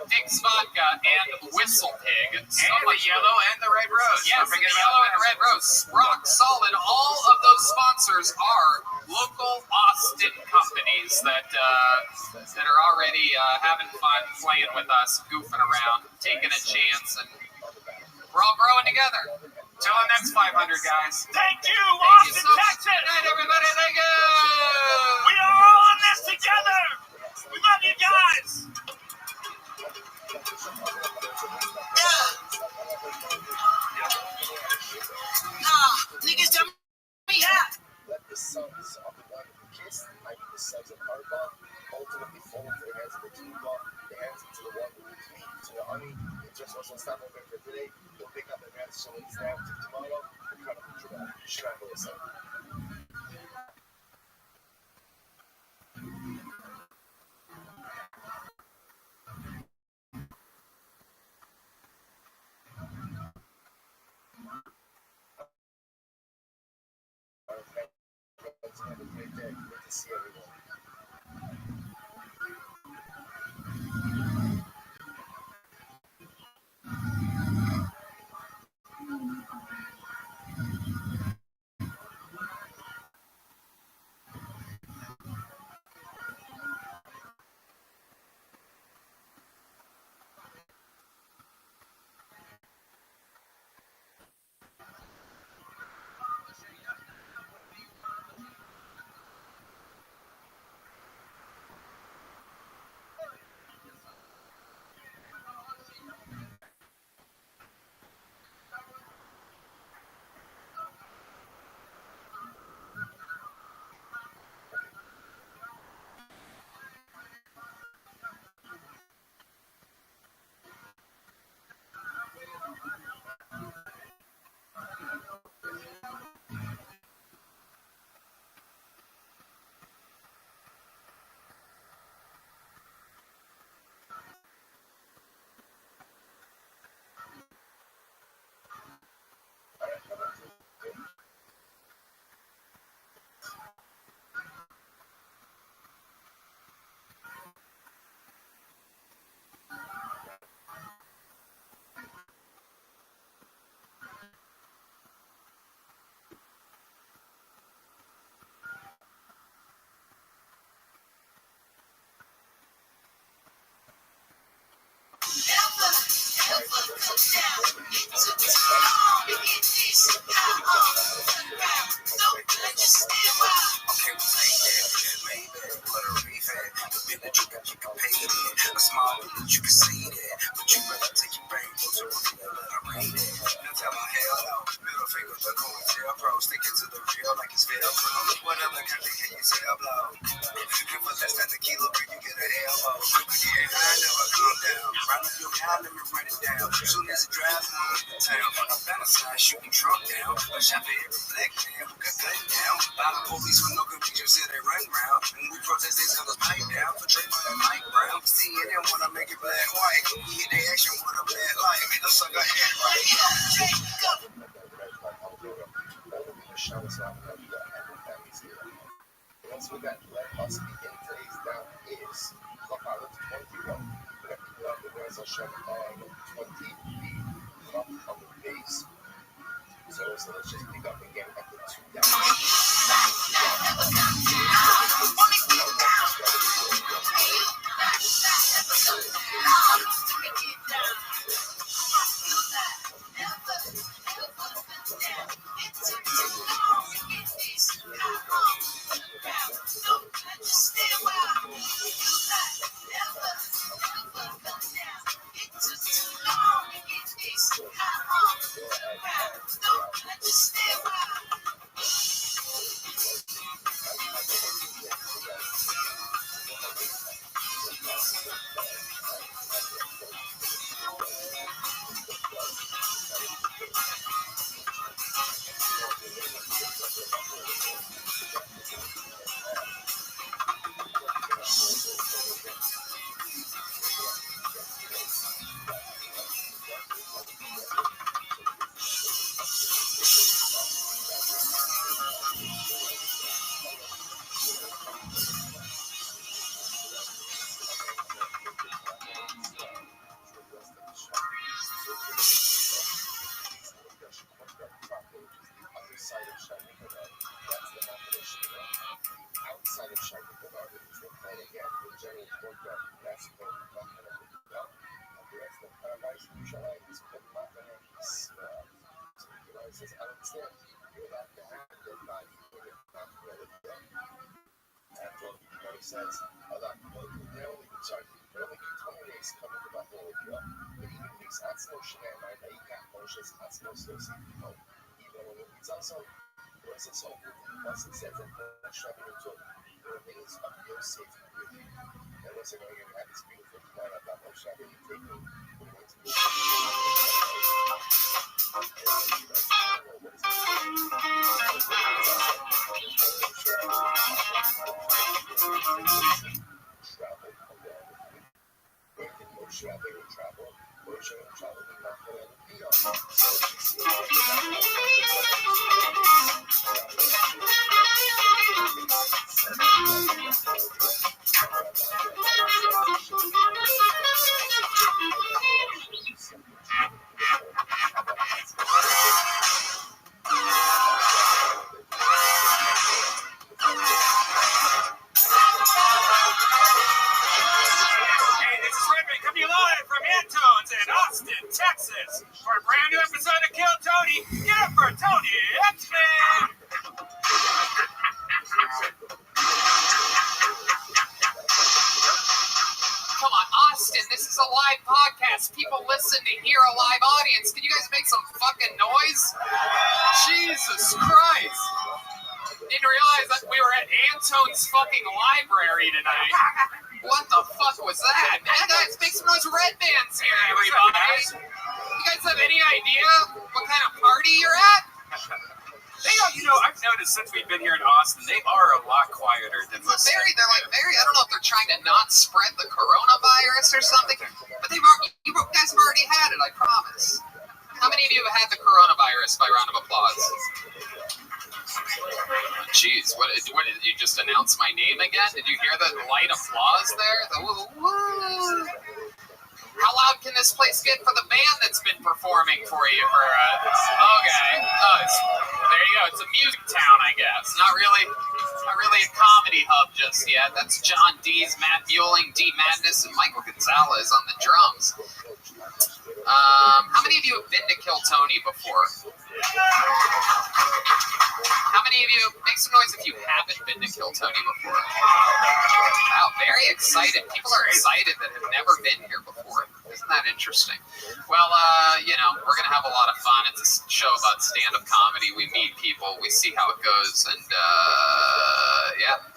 Dick's Vodka, and Whistle Pig. And the Yellow and the Red Rose. Yes, the Yellow and the Red Rose. Rock solid. All of those sponsors are local Austin companies that are already having fun playing with us, goofing around, taking a chance, and we're all growing together. Till the next 500, guys. Thank you, Thank you Austin, so much. Texas. Good night, everybody. Thank you. We are all in this together. We love you guys. Niggas done me hot. Let the sons of the one who kissed, like the sons of Arba, ultimately fall into the hands of the king God, the hands to the one who will cleave to the army. It just was stand over for today. We'll pick up the hands so it's down to tomorrow. We're kind of dramatic. Strangle yourself. Have a great day. Good to see everyone. 20 feet from the base. So let's just pick up again at the 2 down. Outside of Shaka Bavard, which will play again with General Porta, that's the that's the paradise of Jerusalem. It's been not going to he says, I understand. You're not going to have to buy for it, not really. And he says, the only companies coming to Baholia, but even these Atzmo Shnei, they got Moshe's Atzmo Sosi, even when it's also. Whereas it's all once it says that the traveling to the remains of Yosef with you. And once again, you're going to have this beautiful plan about Moshe taking the remains of Texas, for a brand new episode of Kill Tony. Get up for Tony X-Men! Come on, Austin, this is a live podcast. People listen to hear a live audience. Can you guys make some fucking noise? Jesus Christ. Didn't realize that we were at Antone's fucking library tonight. What the fuck was that? Man, guys, make some noise. Red Band's here, everybody. You guys have any idea what kind of party you're at? They don't, I've noticed since we've been here in Austin, they are a lot quieter than most. They're I don't know if they're trying to not spread the coronavirus or something, but you guys have already had it, I promise. How many of you have had the coronavirus by round of applause? Jeez, what did you just announce my name again? Did you hear the light applause there? How loud can this place get for the band that's been performing for you? Okay. There you go. It's a music town, I guess. Not really a comedy hub just yet. That's John D's, Matt Mueling, D Madness, and Michael Gonzalez on the drums. How many of you have been to Kill Tony before? How many of you, make some noise if you haven't been to Kill Tony before? Wow, very excited. People are excited that have never been here before. Isn't that interesting? Well, we're going to have a lot of fun. It's a show about stand-up comedy. We meet people. We see how it goes. And,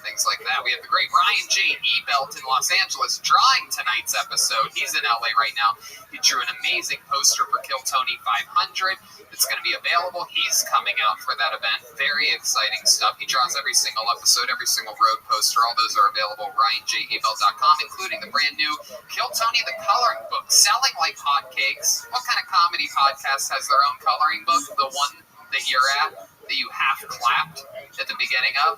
things like that. We have the great Ryan J. Ebelt in Los Angeles drawing tonight's episode. He's in LA right now. He drew an amazing poster for Kill Tony 500. It's going to be available. He's coming out for that event. Very exciting stuff. He draws every single episode, every single road poster. All those are available at RyanJEbelt.com, including the brand new Kill Tony the Coloring Book, selling like hotcakes. What kind of comedy podcast has their own coloring book? The one that you're at, that you half clapped at the beginning of?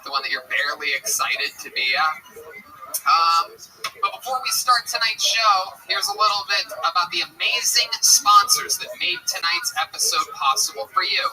The one that you're barely excited to be at? But before we start tonight's show, here's a little bit about the amazing sponsors that made tonight's episode possible for you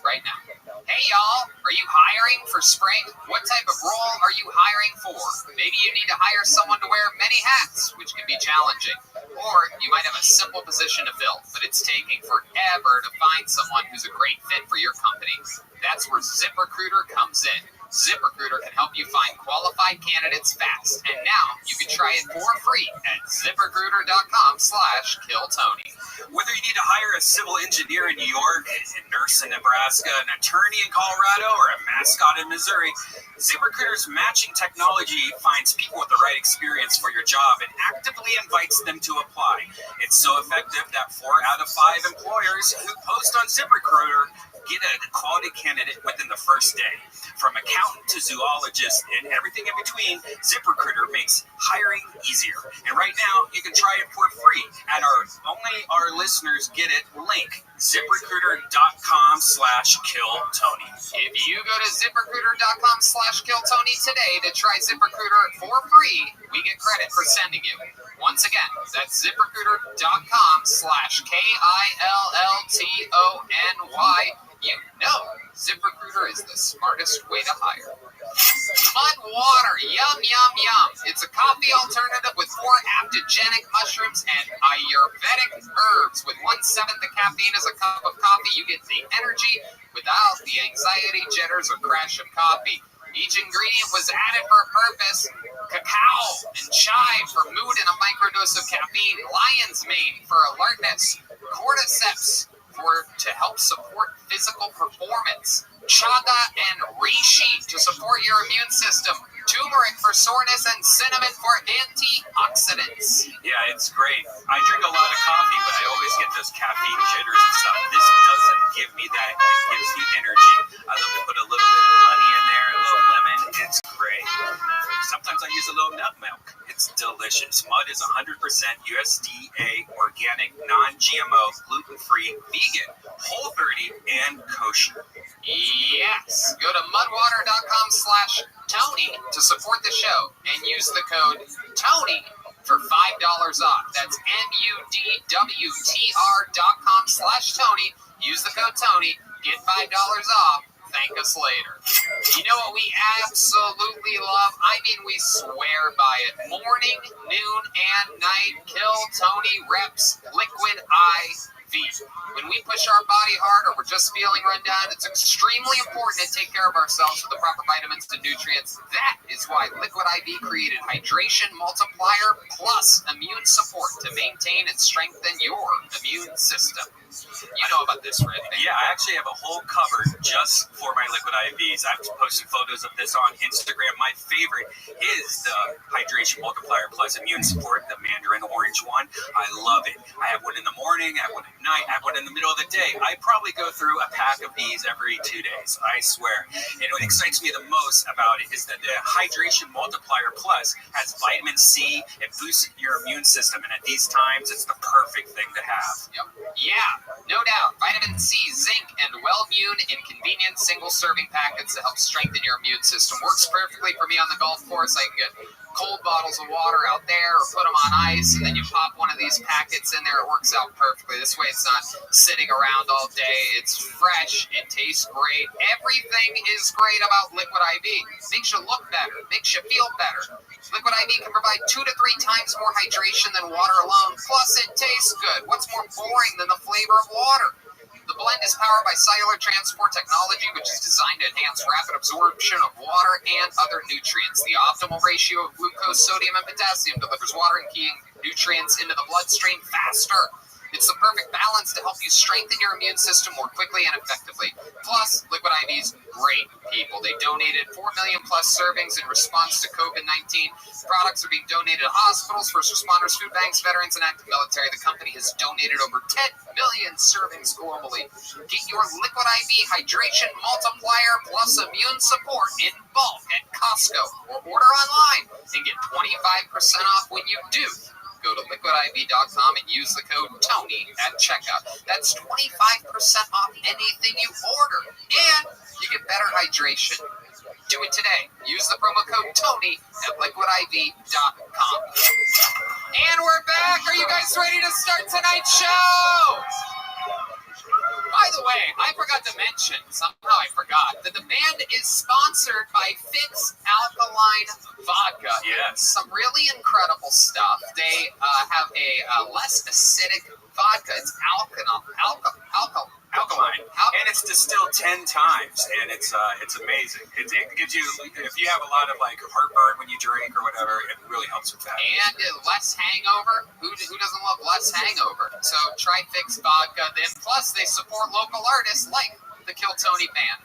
right now. Hey y'all, are you hiring for spring? What type of role are you hiring for? Maybe you need to hire someone to wear many hats, which can be challenging. Or you might have a simple position to fill, but it's taking forever to find someone who's a great fit for your company. That's where ZipRecruiter comes in. ZipRecruiter can help you find qualified candidates fast. And now you can try it for free at ZipRecruiter.com/KillTony. Whether you need to hire a civil engineer in New York, a nurse in Nebraska, an attorney in Colorado, or a mascot in Missouri, ZipRecruiter's matching technology finds people with the right experience for your job and actively invites them to apply. It's so effective that 4 out of 5 employers who post on ZipRecruiter get a quality candidate within the first day. From accountant to zoologist and everything in between, ZipRecruiter makes hiring easier. And right now, you can try it for free at our listeners get it link, ZipRecruiter.com/KillTony. If you go to ZipRecruiter.com/KillTony today to try ZipRecruiter for free, we get credit for sending you. Once again, that's ZipRecruiter.com/KillTony. You know ZipRecruiter is the smartest way to hire. Mud water, yum, yum, yum. It's a coffee alternative with 4 adaptogenic mushrooms and Ayurvedic herbs. With 1/7 the caffeine as a cup of coffee, you get the energy without the anxiety, jitters, or crash of coffee. Each ingredient was added for a purpose. Cacao and chive for mood and a microdose of caffeine. Lion's mane for alertness. Cordyceps to help support physical performance. Chaga and reishi to support your immune system. Turmeric for soreness and cinnamon for antioxidants. Yeah, it's great. I drink a lot of coffee, but I always get those caffeine jitters and stuff. This doesn't give me that. It gives me energy. I love to put a little bit of honey in there, a little lemon. It's great. Sometimes I use a little nut milk. It's delicious. Mud is 100% USDA organic, non-GMO, gluten-free, vegan, Whole30, and kosher. Yes. Go to mudwater.com/Tony to support the show and use the code TONY for $5 off. That's MUDWTR.com/Tony. Use the code TONY. Get $5 off. Thank us later. You know what we absolutely love? I mean, we swear by it. Morning, noon, and night, Kill Tony reps Liquid IV. When we push our body hard or we're just feeling run down, it's extremely important to take care of ourselves with the proper vitamins and nutrients. That is why Liquid IV created Hydration Multiplier Plus Immune Support to maintain and strengthen your immune system. You know about this, right? Yeah, I actually have a whole cover just for my Liquid IVs. I've posted photos of this on Instagram. My favorite is the Hydration Multiplier Plus Immune Support, the Mandarin Orange one. I love it. I have one in the morning, I have one at night, I have one in the middle of the day. I probably go through a pack of these every 2 days, I swear. And what excites me the most about it is that the Hydration Multiplier Plus has vitamin C. It boosts your immune system, and at these times, it's the perfect thing to have. Yep. Yeah. No doubt. Vitamin C, zinc, and Wellmune in convenient single-serving packets to help strengthen your immune system. Works perfectly for me on the golf course. I can get cold bottles of water out there or put them on ice, and then you pop one of these packets in there. It works out perfectly. This way it's not sitting around all day. It's fresh. It tastes great. Everything is great about Liquid IV. Makes you look better. Makes you feel better. Liquid IV can provide 2 to 3 times more hydration than water alone. Plus, it tastes good. What's more boring than the flavor of water? The blend is powered by cellular transport technology, which is designed to enhance rapid absorption of water and other nutrients. The optimal ratio of glucose, sodium, and potassium delivers water and key nutrients into the bloodstream faster. It's the perfect balance to help you strengthen your immune system more quickly and effectively. Plus, Liquid IV's great people. They donated 4 million plus servings in response to COVID-19. Products are being donated to hospitals, first responders, food banks, veterans, and active military. The company has donated over 10 million servings globally. Get your Liquid IV Hydration Multiplier Plus Immune Support in bulk at Costco or order online and get 25% off when you do. Go to liquidiv.com and use the code TONY at checkout. That's 25% off anything you order. And you get better hydration. Do it today. Use the promo code TONY at liquidiv.com. And we're back. Are you guys ready to start tonight's show? By the way, I forgot to mention, somehow I forgot, that the band is sponsored by Fitz Alkaline Vodka. Yes. Some really incredible stuff. They have a less acidic vodka. It's alkaline. And it's distilled 10 times, and it's amazing. It gives you, if you have a lot of like heartburn when you drink or whatever, it really helps with that. And less hangover. Who doesn't love less hangover? So try Fix Vodka. Then plus they support local artists like the Kill Tony band.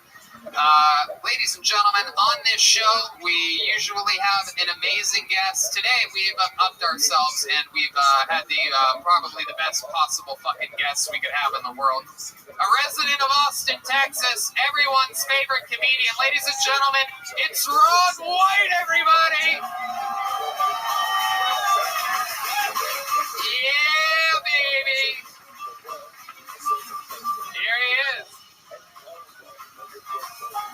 Ladies and gentlemen, on this show we usually have an amazing guest. Today we've upped ourselves and we've had the probably the best possible fucking guest we could have in the world. A resident of Austin, Texas, everyone's favorite comedian. Ladies and gentlemen, it's Ron White, everybody! Yeah, baby! Here he is.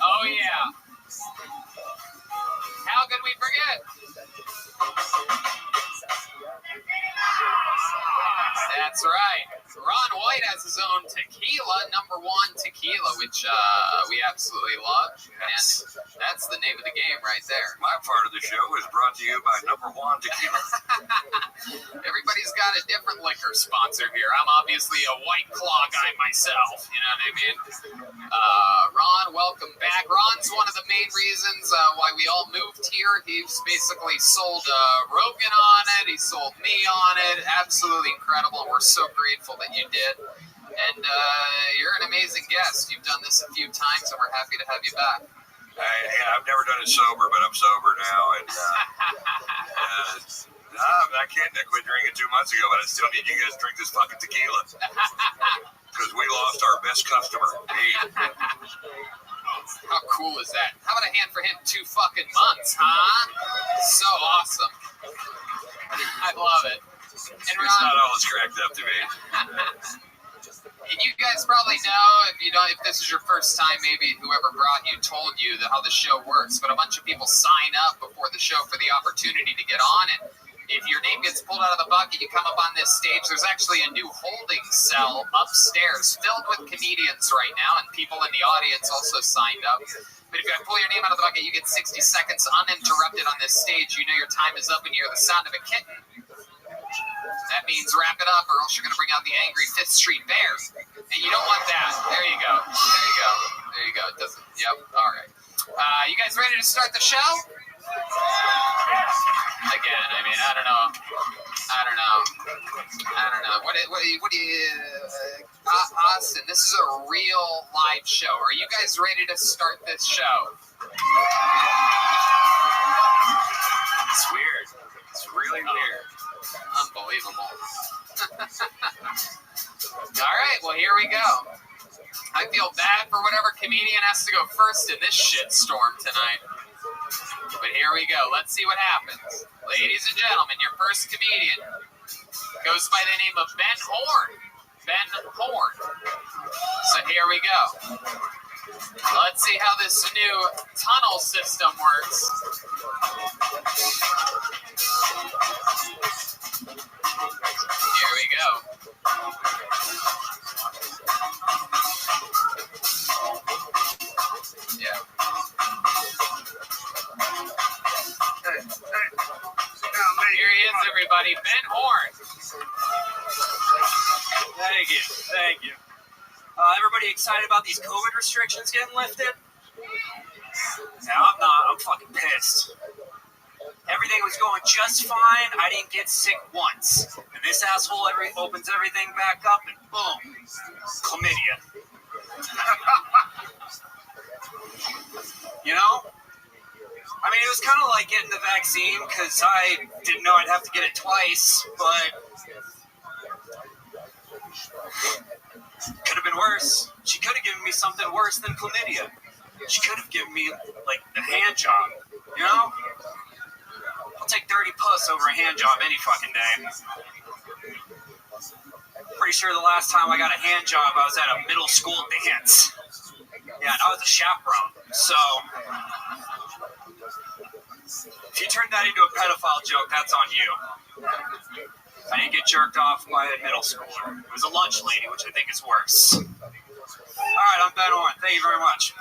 Oh, yeah. How could we forget? That's right. Ron White has his own tequila, number one tequila, which we absolutely love. Yes. And that's the name of the game right there. My part of the show is brought to you by number one tequila. Everybody's got a different liquor sponsor here. I'm obviously a White Claw guy myself, you know what I mean? Ron, welcome back. Ron's one of the main reasons why we all moved here. He's basically sold Rogan on it. He sold me on it. Absolutely incredible. And we're so grateful that you did. And you're an amazing guest. You've done this a few times, and we're happy to have you back. I've never done it sober, but I'm sober now. And I can't. I quit drinking 2 months ago, but I still need you guys to drink this fucking tequila. Because we lost our best customer. How cool is that? How about a hand for him? 2 fucking months, huh? So awesome. I love it. And Ron, it's not all it's cracked up to be. And you guys probably know, if this is your first time, maybe whoever brought you told you how the show works, but a bunch of people sign up before the show for the opportunity to get on it. If your name gets pulled out of the bucket, you come up on this stage. There's actually a new holding cell upstairs filled with comedians right now, and people in the audience also signed up. But if you pull your name out of the bucket, you get 60 seconds uninterrupted on this stage. You know your time is up and you hear the sound of a kitten. That means wrap it up or else you're going to bring out the angry 5th Street Bear. And you don't want that. There you go. It doesn't, yep, all right. You guys ready to start the show? Again, I mean, I don't know. What do you Austin, this is a real live show. Are you guys ready to start this show? It's weird. It's really weird. Unbelievable. All right, well, here we go. I feel bad for whatever comedian has to go first in this shitstorm tonight. But here we go. Let's see what happens. Ladies and gentlemen, your first comedian goes by the name of Ben Horn. Ben Horn. So here we go. Let's see how this new tunnel system works. Here we go. Yeah. Here he is, everybody. Ben Horn. Thank you. Everybody excited about these COVID restrictions getting lifted? No, I'm not. I'm fucking pissed. Everything was going just fine. I didn't get sick once. And this asshole opens everything back up and boom, chlamydia. You know? I mean, it was kind of like getting the vaccine because I didn't know I'd have to get it twice, but could have been worse. She could have given me something worse than chlamydia. She could have given me, like, a hand job, you know? I'll take dirty puss over a hand job any fucking day. Pretty sure the last time I got a hand job, I was at a middle school dance. Yeah, and I was a chaperone, so If you turn that into a pedophile joke, that's on you. I didn't get jerked off by a middle schooler. It was a lunch lady, which I think is worse. All right, I'm Ben Horn. Thank you very much.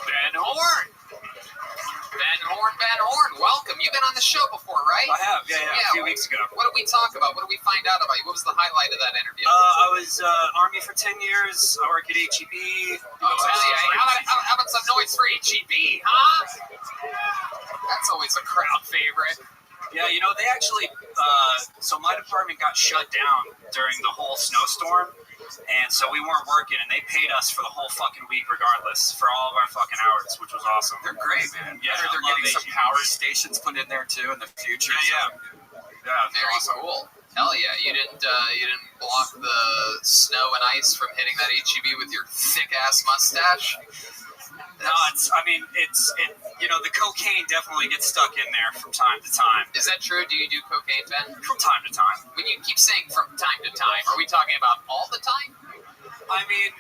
Ben Horn. Ben Horn, welcome. You've been on the show before, right? I have, yeah, a few weeks ago. What did we talk about? What did we find out about you? What was the highlight of that interview? I was Army for 10 years. I work at HEB. Oh, hell yeah. How about some noise for HEB, huh? That's always a crowd favorite. Yeah, you know, they actually, so my department got shut down during the whole snowstorm. And so we weren't working, and they paid us for the whole fucking week regardless, for all of our fucking hours, which was awesome. They're great, man. Yeah, they're getting some power stations put in there, too, in the future. Yeah. Very awesome. Cool. Hell yeah. You didn't block the snow and ice from hitting that HEB with your thick-ass mustache? No, the cocaine definitely gets stuck in there from time to time. Is that true? Do you do cocaine, Ben? From time to time. When you keep saying from time to time, are we talking about all the time? I mean,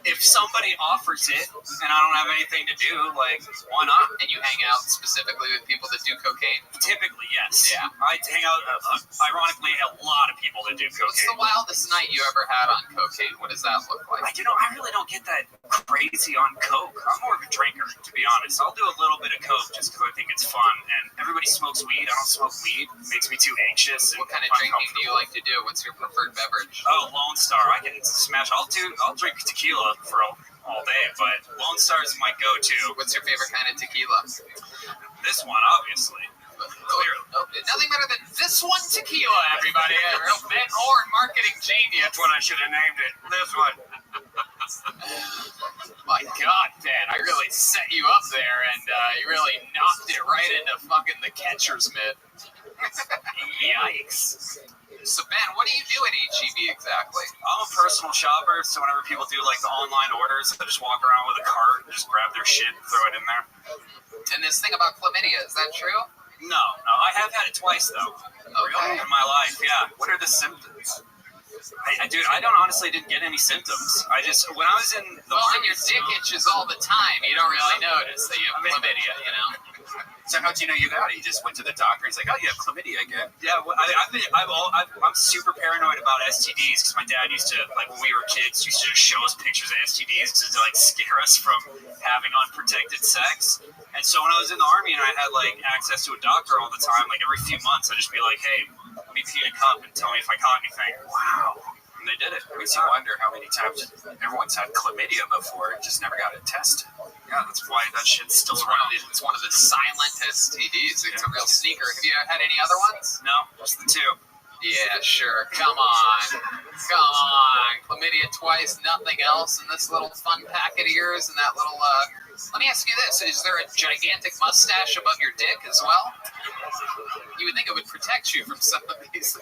if somebody offers it and I don't have anything to do, like, why not? And you hang out specifically with people that do cocaine? Typically, yes. Yeah. I hang out, ironically, a lot of people that do cocaine. What's the wildest night you ever had on cocaine? What does that look like? I really don't get that crazy on coke. I'm more of a drinker, to be honest. I'll do a little bit of coke just because I think it's fun. And everybody smokes weed. I don't smoke weed. It makes me too anxious. What kind of drinking do you like to do? What's your preferred beverage? Oh, Lone Star. I can smash. I'll drink tequila for all day, but Lone Star is my go-to. What's your favorite kind of tequila? This one, obviously. Clearly. Nothing better than this one tequila, everybody. Real Ben Horn marketing genius. That's what I should have named it. This one. My God, Ben, I really set you up there, and you really knocked it right into fucking the catcher's mitt. Yikes. So, Ben, what do you do at HEB exactly? I'm a personal shopper, so whenever people do, like, the online orders, I just walk around with a cart and just grab their shit and throw it in there. And this thing about chlamydia, is that true? No, I have had it twice, though. Okay. In my life, yeah. What are the symptoms? Dude, I didn't get any symptoms. When I was in the when your dick itches all the time, you don't really notice that you have chlamydia, you know? So how'd you know you got it? You just went to the doctor. He's like, "Oh, you have chlamydia again." Yeah, well, I'm super paranoid about STDs because my dad used to, like, when we were kids, used to just show us pictures of STDs to like scare us from having unprotected sex. And so when I was in the Army and I had like access to a doctor all the time, like every few months, I'd just be like, "Hey, let me pee in a cup and tell me if I caught anything." Wow. And they did it. It makes you wonder how many times everyone's had chlamydia before and just never got it tested. Yeah, that's why that shit's still around. It's one of the silent STDs. It's a real sneaker. Have you had any other ones? No, just the two. Yeah, sure. Come on. Chlamydia twice, nothing else in this little fun packet of yours and that little, Let me ask you this. Is there a gigantic mustache above your dick as well? You would think it would protect you from some of these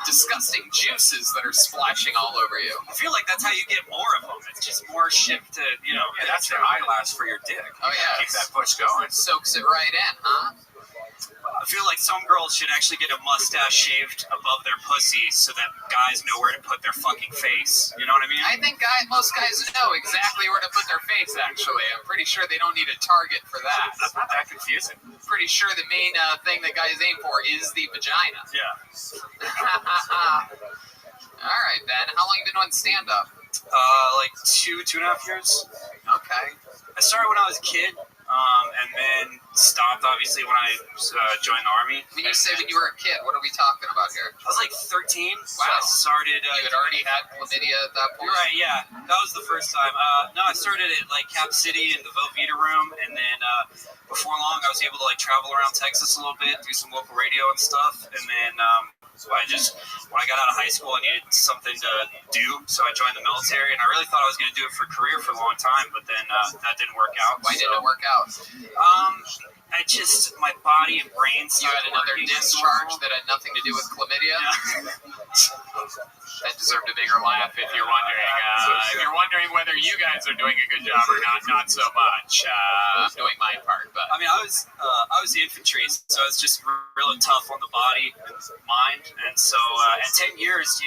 disgusting juices that are splashing all over you. I feel like that's how you get more of them. It's just more shit to, Yeah, that's your eyelash for your dick. Oh, yeah. Keep that push going. Soaks it right in, huh? I feel like some girls should actually get a mustache shaved above their pussies so that guys know where to put their fucking face. You know what I mean? I think most guys know exactly where to put their face, actually. I'm pretty sure they don't need a target for that. That's not that confusing. Pretty sure the main thing that guys aim for is the vagina. Yeah. All right, Ben. How long have you been doing stand-up? Like 2.5 years. Okay. I started when I was a kid, and then stopped, obviously, when I joined the Army. When you say when you were a kid, what are we talking about here? I was like 13. Wow. So I started... you had already had chlamydia at that point? You're right, yeah. That was the first time. No, I started at, like, Cap City in the Velveeta room, and then before long, I was able to, like, travel around Texas a little bit, do some local radio and stuff, and then... So when I got out of high school, I needed something to do, so I joined the military, and I really thought I was going to do it for a career for a long time, but then that didn't work out. Why didn't it work out? My body and brain You had another discharge that had nothing to do with chlamydia? Yeah. That deserved a bigger laugh if you're wondering whether you guys are doing a good job or not so much. I'm doing my part, but I mean, I was infantry, so it's just really tough on the body and mind, and so at 10 years,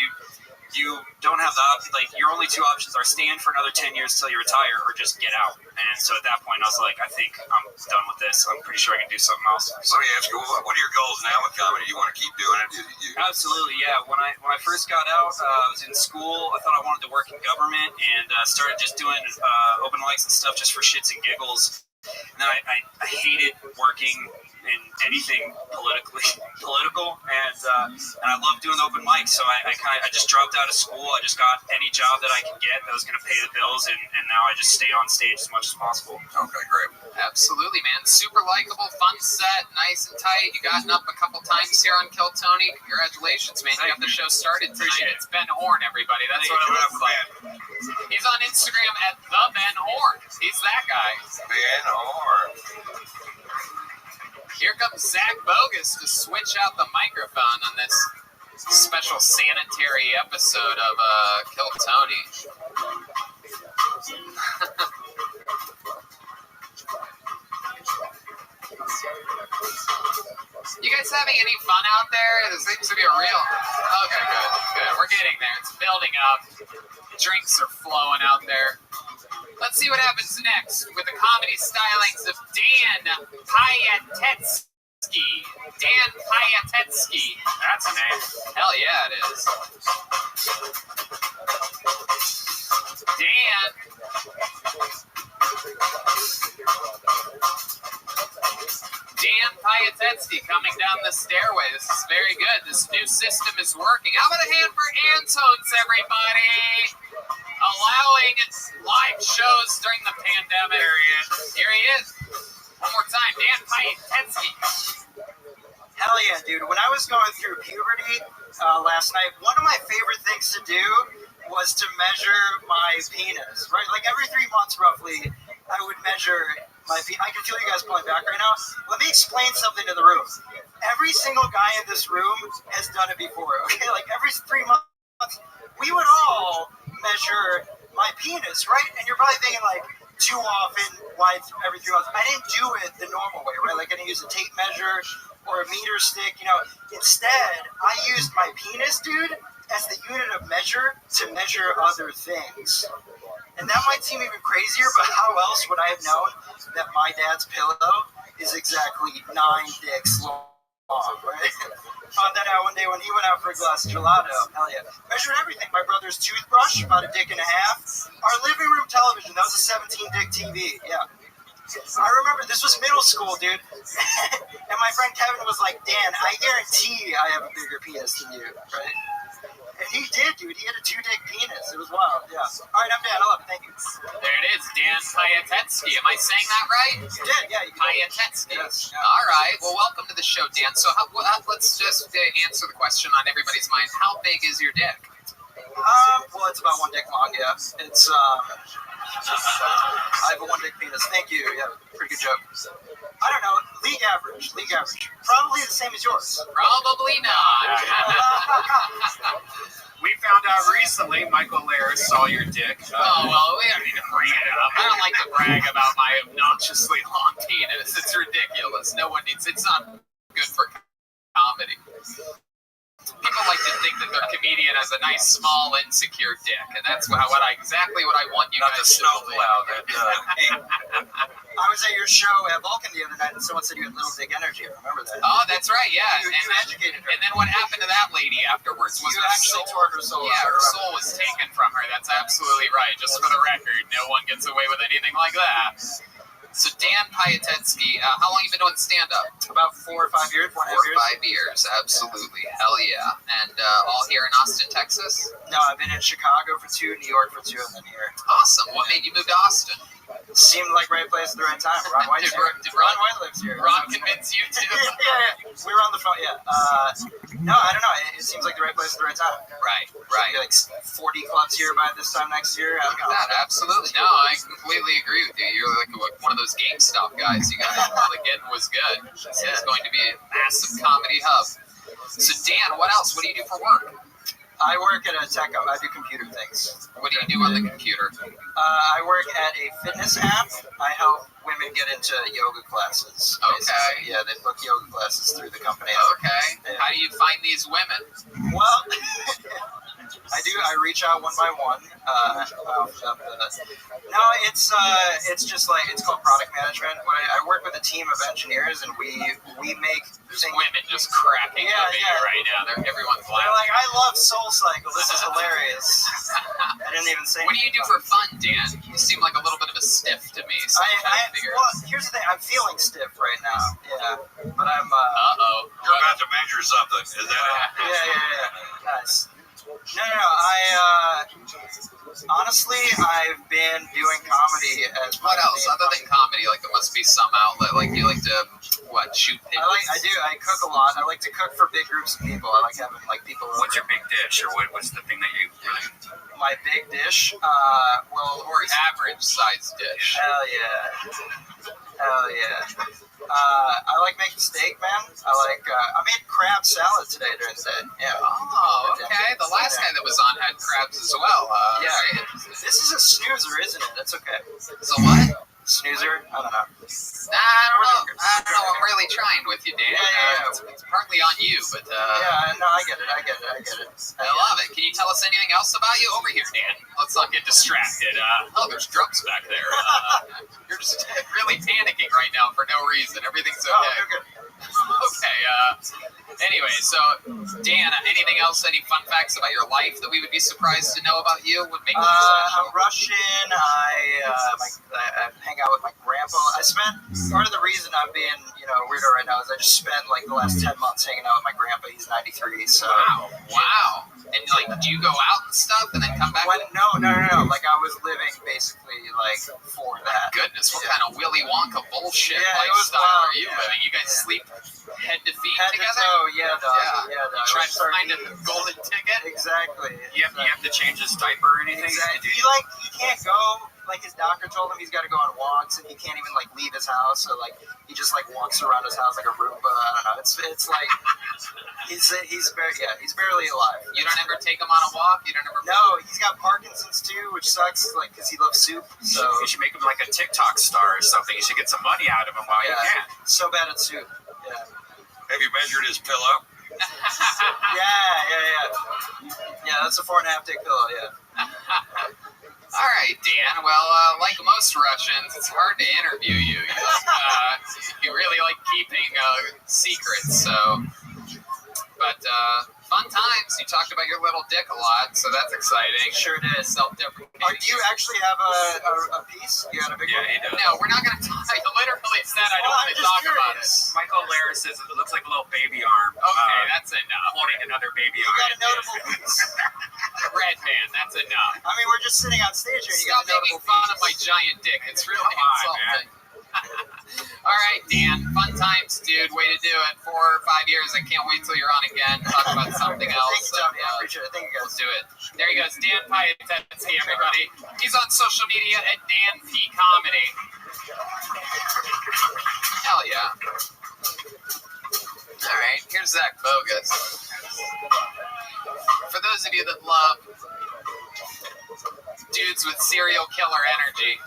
you don't have the option. Like, your only two options are stay in for another 10 years till you retire, or just get out. And so at that point, I was like, I think I'm done with this. I'm pretty sure I can do something else. So let me ask you, what are your goals now with comedy? You want to keep doing it? Absolutely, yeah. When I first got out, I was in school. I thought I wanted to work in government, and started just doing open mics and stuff just for shits and giggles. And then I hated working in anything political, and I loved doing open mics. So I just dropped out of school. I just got any job that I could get that was going to pay the bills, and now I just stay on stage as much as possible. Okay, great. Absolutely, man. Super likable, fun set, nice and tight. You gotten up a couple times here on Kill Tony. Congratulations, man. You got the show started tonight. It's Ben Horn, everybody. That's what it looks like. He's on Instagram at the Ben Horn. He's that guy. Ben Horn. Here comes Zach Bogus to switch out the microphone on this special sanitary episode of Kill Tony. You guys having any fun out there? There seems to be a real... Okay, good. We're getting there. It's building up. Drinks are flowing out there. Let's see what happens next with the comedy stylings of Dan Piatetsky. Dan Piatetsky. That's a name. Hell yeah, it is. Dan. Dan Piatetsky coming down the stairway. This is very good. This new system is working. How about a hand for Antones, everybody? Allowing live shows during the pandemic. Here he is. One more time, Dan Piatetsky. Hell yeah, dude. When I was going through puberty last night, one of my favorite things to do was to measure my penis, right? Like every 3 months, roughly, I would measure my penis. I can feel you guys pulling back right now. Let me explain something to the room. Every single guy in this room has done it before, okay? Like every 3 months, we would all measure my penis, right? And you're probably thinking like, too often, why every 3 months? I didn't do it the normal way, right? Like I didn't use a tape measure or a meter stick, you know. Instead, I used my penis, dude, as the unit of measure to measure other things. And that might seem even crazier, but how else would I have known that my dad's pillow is exactly 9 dicks long, right? Found that out one day when he went out for a glass of gelato. Hell yeah. Measured everything. My brother's toothbrush, about a dick and a half. Our living room television, that was a 17-dick TV. Yeah. I remember this was middle school, dude. And my friend Kevin was like, Dan, I guarantee I have a bigger penis than you, right? And he did, dude. He had a 2-dick penis. It was wild, yeah. All right, I'm Dan. I love it. Thank you. There it is, Dan Piatetsky. Am I saying that right? You did, yeah. Piatetsky. Yes, yeah. All right. Well, welcome to the show, Dan. So let's just answer the question on everybody's mind. How big is your dick? Well, it's about 1 dick long, yeah. It's, I have a 1 dick penis. Thank you. Yeah, pretty good joke. I don't know. League average. Probably the same as yours. Probably not. We found out recently Michael Lares saw your dick. Oh, well, we don't need to bring it up. I don't like to brag about my obnoxiously long penis. It's ridiculous. No one needs... It's not good for comedy. People like to think that their comedian has a nice, small, insecure dick, and that's exactly what I want you guys to know. I was at your show at Vulcan the other night, and someone said you had little dick energy. I remember that. Oh, that's right, yeah. You educated her. And then what happened to that lady afterwards? Was you actually tore her soul. Yeah, her soul was taken from her. That's absolutely right. Just for the record, no one gets away with anything like that. So Dan Piatetsky, how long have you been doing stand-up? About 4 or 5 years. 4 or 5 years, absolutely. Hell yeah. And all here in Austin, Texas? No, I've been in Chicago for 2, New York for 2, and then here. Awesome. What made you move to Austin? Seemed like right place at the right time. Ron White's here. Ron White lives here. Ron convinced you to? Yeah. We were on the phone, yeah. No, I don't know. It seems like the right place at the right time. Right. Like 40 clubs here by this time next year. Look at that, absolutely. No, I completely agree with you. You're like one of those GameStop guys. You got all the getting was good. This is going to be a massive comedy hub. So Dan, what else? What do you do for work? I work at a tech company. I do computer things. What do you do on the computer? I work at a fitness app. I help women get into yoga classes. Okay. Basically. Yeah, they book yoga classes through the company. Okay. Yeah. How do you find these women? Well, I do I reach out one by one. No, it's just like it's called product management. I work with a team of engineers, and we make There's women just cracking up at you right now. Everyone's They're laughing. like, I love Soul Cycle. This is hilarious. I didn't even say. What do you do for fun, Dan? You seem like a little bit of a stiff to me. So Well, here's the thing. I'm feeling stiff right now. Yeah, but I'm. You're about to measure something. Is that it? Yeah. Nice. No. Honestly, I've been doing comedy as what else other than comedy? Like there must be some outlet. Like you like to shoot things. I do. I cook a lot. I like to cook for big groups of people. I like having people. What's your big dish, or what's the thing that you really? My big dish, or average size dish. Hell yeah. I like making steak, man. I made crab salad today during the day. Yeah. Oh, okay. The last guy that was on had crabs as well. Yeah. This is a snoozer, isn't it? That's okay. So what? Snoozer? I don't know. I don't know. I'm really trying with you, Dan. It's partly on you, but yeah, no, I get it. I love it. Can you tell us anything else about you? Over here, Dan. Let's not get distracted. There's drums back there. You're just really panicking right now for no reason. Everything's okay. Oh, you're good. Okay. Anyway, so Dan, anything else? Any fun facts about your life that we would be surprised to know about you? Would make you I'm Russian. I hang out with my grandpa. Part of the reason I'm being, weirdo right now is I just spent the last 10 months hanging out with my grandpa. He's 93. So. Wow. And do you go out and stuff and then come back? No. I was living basically for that. Goodness, what kind of Willy Wonka bullshit lifestyle are you living? You guys sleep head to feet together? Yeah, dog. You try to find a golden ticket? Exactly. You have to change his diaper or anything? Exactly. He can't go. His doctor told him he's got to go on walks, and he can't even leave his house. So he just walks around his house like a Roomba. I don't know. It's he's barely alive. You don't ever take him on a walk. You don't ever. No, he's got Parkinson's too, which sucks. Because he loves soup. So you should make him a TikTok star or something. You should get some money out of him while you can. So bad at soup. Yeah. Have you measured his pillow? Yeah, that's a 4.5 dick pillow. Yeah. All right, Dan. Well, like most Russians, it's hard to interview you. You really like keeping secrets, so. But fun times. You talked about your little dick a lot, so that's exciting. Sure did. Self-deprecating. Do you actually have a piece? You got a big one? Yeah, he does. No, we're not going to talk. I literally said I don't want to talk about it. Michael Lara says it looks like a little baby arm. Okay, that's enough. Holding another baby arm. You got a notable piece. Red man, that's enough. I mean, we're just sitting on stage here. Stop making fun of my giant dick. It's really insulting. All right, Dan. Fun times, dude. Way to do it. 4 or 5 years. I can't wait till you're on again. Talk about something else. Thank you, Tommy. I appreciate it. Thank you, guys. Let's do it. There he goes. Dan Piatetski, everybody. He's on social media at Dan P Comedy. Hell yeah. All right. Here's Zach Bogus. For those of you that love dudes with serial killer energy.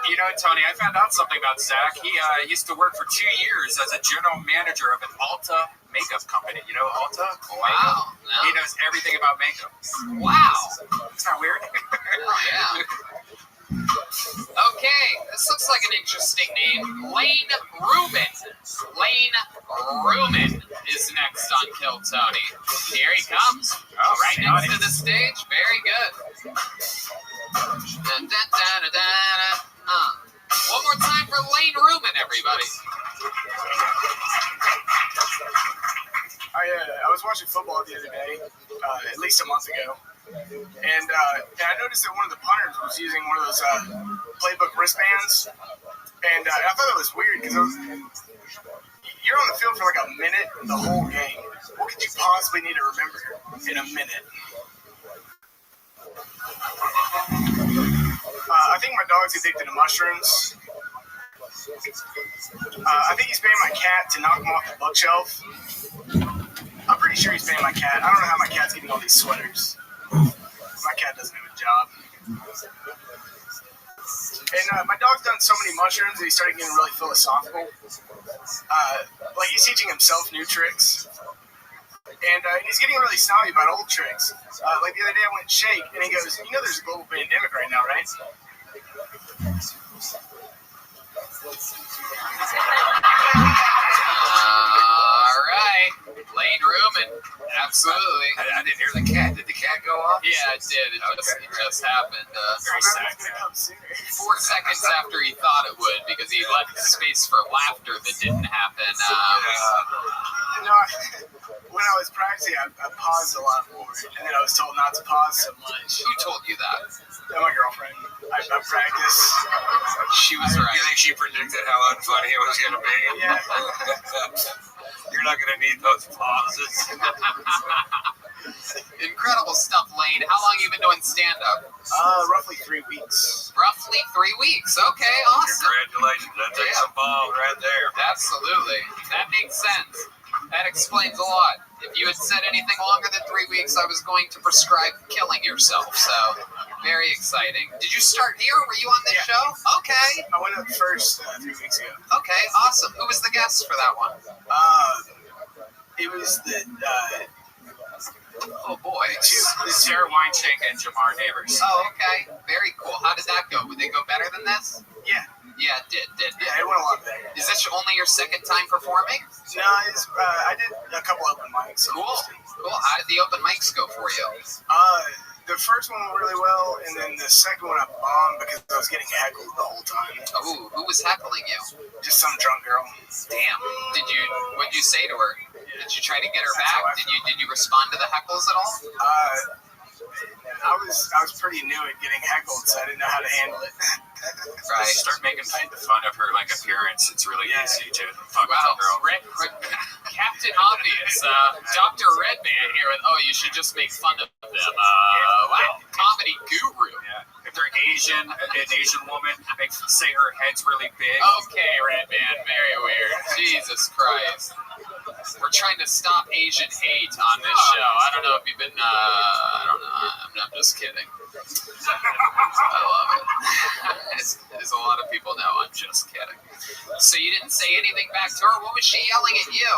You know, Tony, I found out something about Zach. He used to work for 2 years as a general manager of an Ulta makeup company. You know Ulta? Wow. No. He knows everything about makeup. Wow. It's not weird. Oh, yeah. Okay, this looks like an interesting name. Lane Rubin. Lane Rubin is next on Kill Tony. Here he comes. Oh, right next to the stage. Very good. Dun, dun, dun, dun, dun. One more time for Lane Rubin, everybody. I was watching football the other day, at least a month ago, and I noticed that one of the punters was using one of those playbook wristbands, and I thought that was weird because you're on the field for a minute the whole game. What could you possibly need to remember in a minute? I think my dog's addicted to mushrooms. I think he's paying my cat to knock him off the bookshelf. I'm pretty sure he's paying my cat. I don't know how my cat's getting all these sweaters. My cat doesn't have a job. And my dog's done so many mushrooms that he started getting really philosophical. He's teaching himself new tricks. And he's getting really snobby about old tricks. Like the other day I went shake, and he goes, you know there's a global pandemic right now, right? All right. Lane Ruben. Absolutely. I didn't hear the cat. Did the cat go off? Yeah, it did. It just happened. Very sad. 4 seconds after he thought it would, because he left space for laughter that didn't happen. No, when I was practicing, I paused a lot more, and then I was told not to pause so much. Who told you that? My girlfriend. I practiced. She was right. You think she predicted how unfunny it was going to be? Yeah. You're not going to need those pauses. Incredible stuff, Lane. How long have you been doing stand-up? Roughly 3 weeks. Roughly 3 weeks. Okay, awesome. Congratulations. That takes some balls right there. Absolutely. That makes sense. That explains a lot. If you had said anything longer than 3 weeks, I was going to prescribe killing yourself. So, very exciting. Did you start here? Were you on this show? Okay. I went up first 3 weeks ago. Okay, awesome. Who was the guest for that one? It was the oh boy, Sarah Weinstein and Jamar Neighbors. Oh, okay. Very cool. How did that go? Would they go better than this? Yeah. Yeah, it did. Yeah, it went a lot better. Is this only your second time performing? No, I did a couple open mics. Cool. How did the open mics go for you? The first one went really well, and then the second one I bombed because I was getting heckled the whole time. Oh, who was heckling you? Just some drunk girl. Damn. What'd you say to her? Did you try to get her back? Did you respond to the heckles at all? I was pretty new at getting heckled, so I didn't know how to handle it. Right. Start making fun of her appearance. It's really easy to fuck with a girl. Captain Obvious, Dr. Redman here. You should just make fun of them. Wow, comedy guru. Yeah. If they're Asian, an Asian woman, say her head's really big. Okay, Redman, very weird. Jesus Christ. We're trying to stop Asian hate on this show. I don't know if you've been, I don't know. I'm just kidding. I love it. As a lot of people know, I'm just kidding. So you didn't say anything back to her? What was she yelling at you?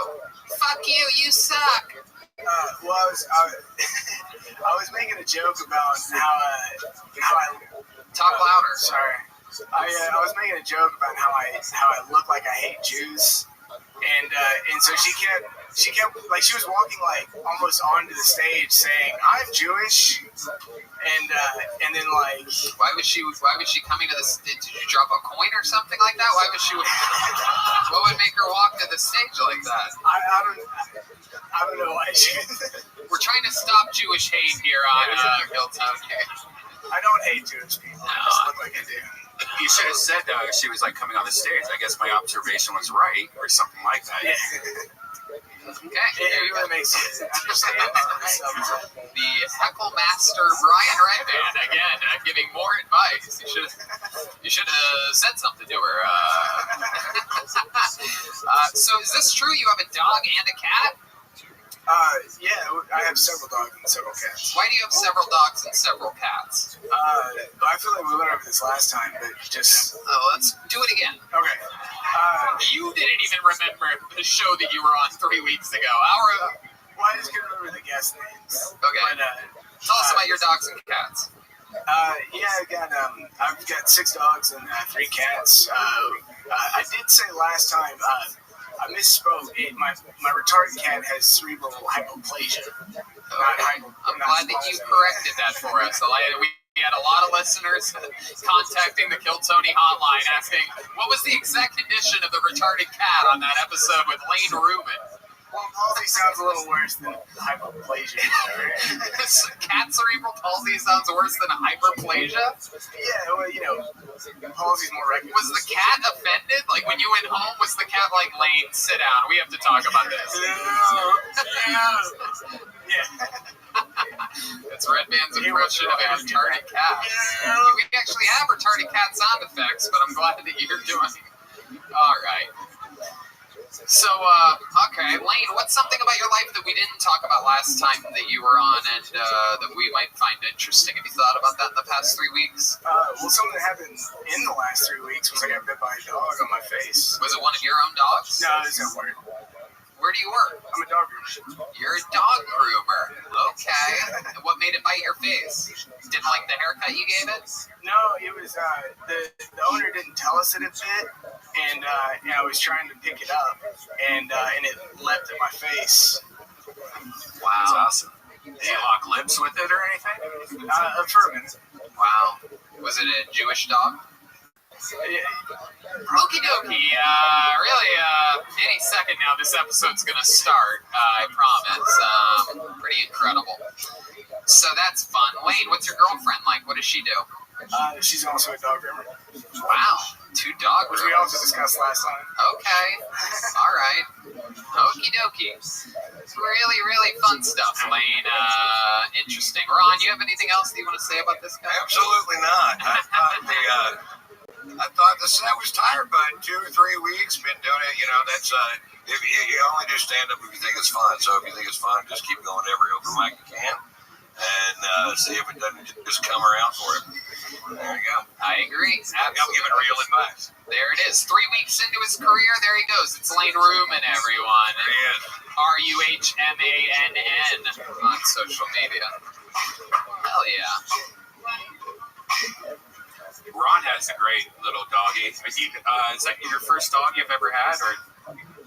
Fuck you, you suck. Well, I was making a joke about how I talk louder. Sorry, I was making a joke about how I look like I hate Jews, and so she kept like she was walking like almost onto the stage saying I'm Jewish, and then like why was she coming to this? Did you drop a coin or something like that? Why was she? What would make her walk to the stage like that? I don't know why she. We're trying to stop Jewish hate here on Hilltown. I don't hate Jewish people. I just look like I do. You should have said she was like coming on the stage. I guess my observation was right, or something like that. Yeah. Okay. It really makes sense. The heckle master Brian Redman again, giving more advice. You should have said something to her. So is this true? You have a dog and a cat? Yeah, I have several dogs and several cats. Why do you have several dogs and several cats? I feel like we went over this last time, but just... let's do it again. Okay. You didn't even remember the show that you were on 3 weeks ago. Well, I just couldn't remember the guest names. Okay. But, tell us about your dogs and cats. Yeah, I've got 6 dogs and 3 cats. I did say last time... I misspoke. My retarded cat has cerebral hypoplasia. I'm glad that you corrected that for us. We had a lot of listeners contacting the Kill Tony hotline asking, what was the exact condition of the retarded cat on that episode with Lane Ruben? Well, palsy sounds a little worse than hypoplasia. Cat cerebral palsy sounds worse than hyperplasia? Yeah, well, palsy's more regular. Was the cat offended? Like, when you went home, was the cat like, Lane, sit down, we have to talk about this? Yeah. That's Redman's impression of a retarded cat. We actually have retarded cat sound effects, but I'm glad that you're doing it. All right. So, okay, Lane, what's something about your life that we didn't talk about last time that you were on and that we might find interesting? Have you thought about that in the past 3 weeks? Well, something that happened in the last 3 weeks was I got bit by a dog on my face. Was it one of your own dogs? No, it was at work. Where do you work? I'm a dog groomer. You're a dog groomer. Okay. And what made it bite your face? Didn't like the haircut you gave it? No, it was the owner didn't tell us that it bit, and I was trying to pick it up, and it leapt at my face. Wow. That's awesome. Did you lock lips with it or anything? For a minute. Wow. Was it a Jewish dog? Okie dokie. Really, any second now, this episode's gonna start. I promise. Pretty incredible. So that's fun. Wayne, what's your girlfriend like? What does she do? She's also a dog groomer. Wow. 2 dog Which groomers. we also discussed last time. Okay. All right. Okie dokie. Really, really fun stuff, Wayne. Interesting. Ron, you have anything else that you want to say about this guy? Absolutely not. I thought the set was tired by 2 or 3 weeks. Been doing it, that's if you only do stand up if you think it's fun. So if you think it's fun, just keep going to every open mic you can, and see if it doesn't just come around for it. There you go. I agree. I'm giving real advice. There it is. 3 weeks into his career, there he goes. It's Lane Ruman, everyone. There he is. RUHMANN on social media. Hell yeah. Ron has a great little doggy. Is that your first dog you've ever had, or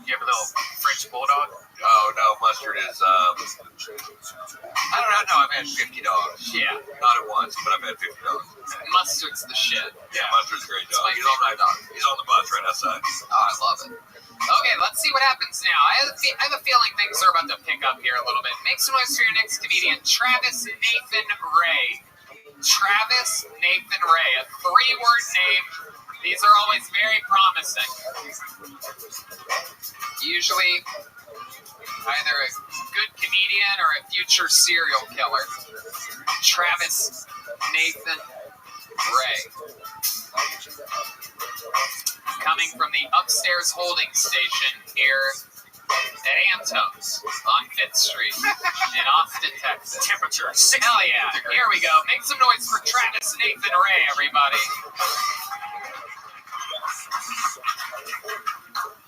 you have a little French bulldog? Oh, no, Mustard is, I don't know, I've had 50 dogs. Yeah. Not at once, but I've had 50 dogs. Mustard's the shit. Yeah, Mustard's a great dog. It's my favorite dog. He's on the bus right outside. Oh, I love it. Okay, let's see what happens now. I have a feeling things are about to pick up here a little bit. Make some noise for your next comedian, Travis Nathan Ray. Travis Nathan Ray, a 3-word name. These are always very promising. Usually either a good comedian or a future serial killer. Travis Nathan Ray. Coming from the upstairs holding station here at Anto's on 5th Street in Austin, Texas. Temperature 60. Hell yeah. Here we go. Make some noise for Travis Nathan Ray, everybody.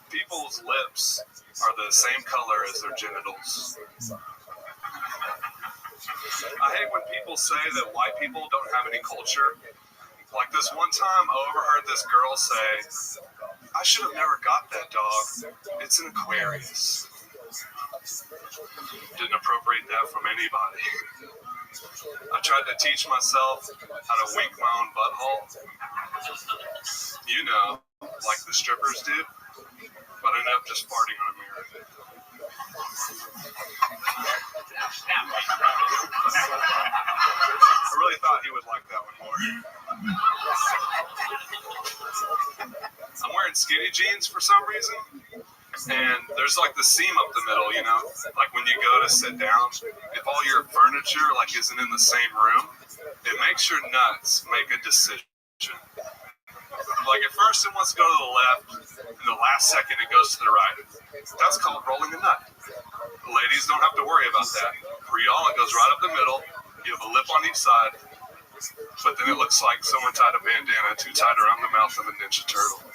People's lips are the same color as their genitals. I hate when people say that white people don't have any culture. Like this one time, I overheard this girl say, "I should have never got that dog. It's an Aquarius." Didn't appropriate that from anybody. I tried to teach myself how to wink my own butthole. You know, like the strippers do. But I ended up just farting on a mirror. I really thought he would like that one more. I'm wearing skinny jeans for some reason. And there's like the seam up the middle, you know? Like when you go to sit down, if all your furniture like isn't in the same room, it makes your nuts make a decision. Like at first it wants to go to the left, and the last second it goes to the right. That's called rolling a nut. Ladies don't have to worry about that. For y'all, it goes right up the middle. You have a lip on each side, but then it looks like someone tied a bandana too tight around the mouth of a Ninja Turtle.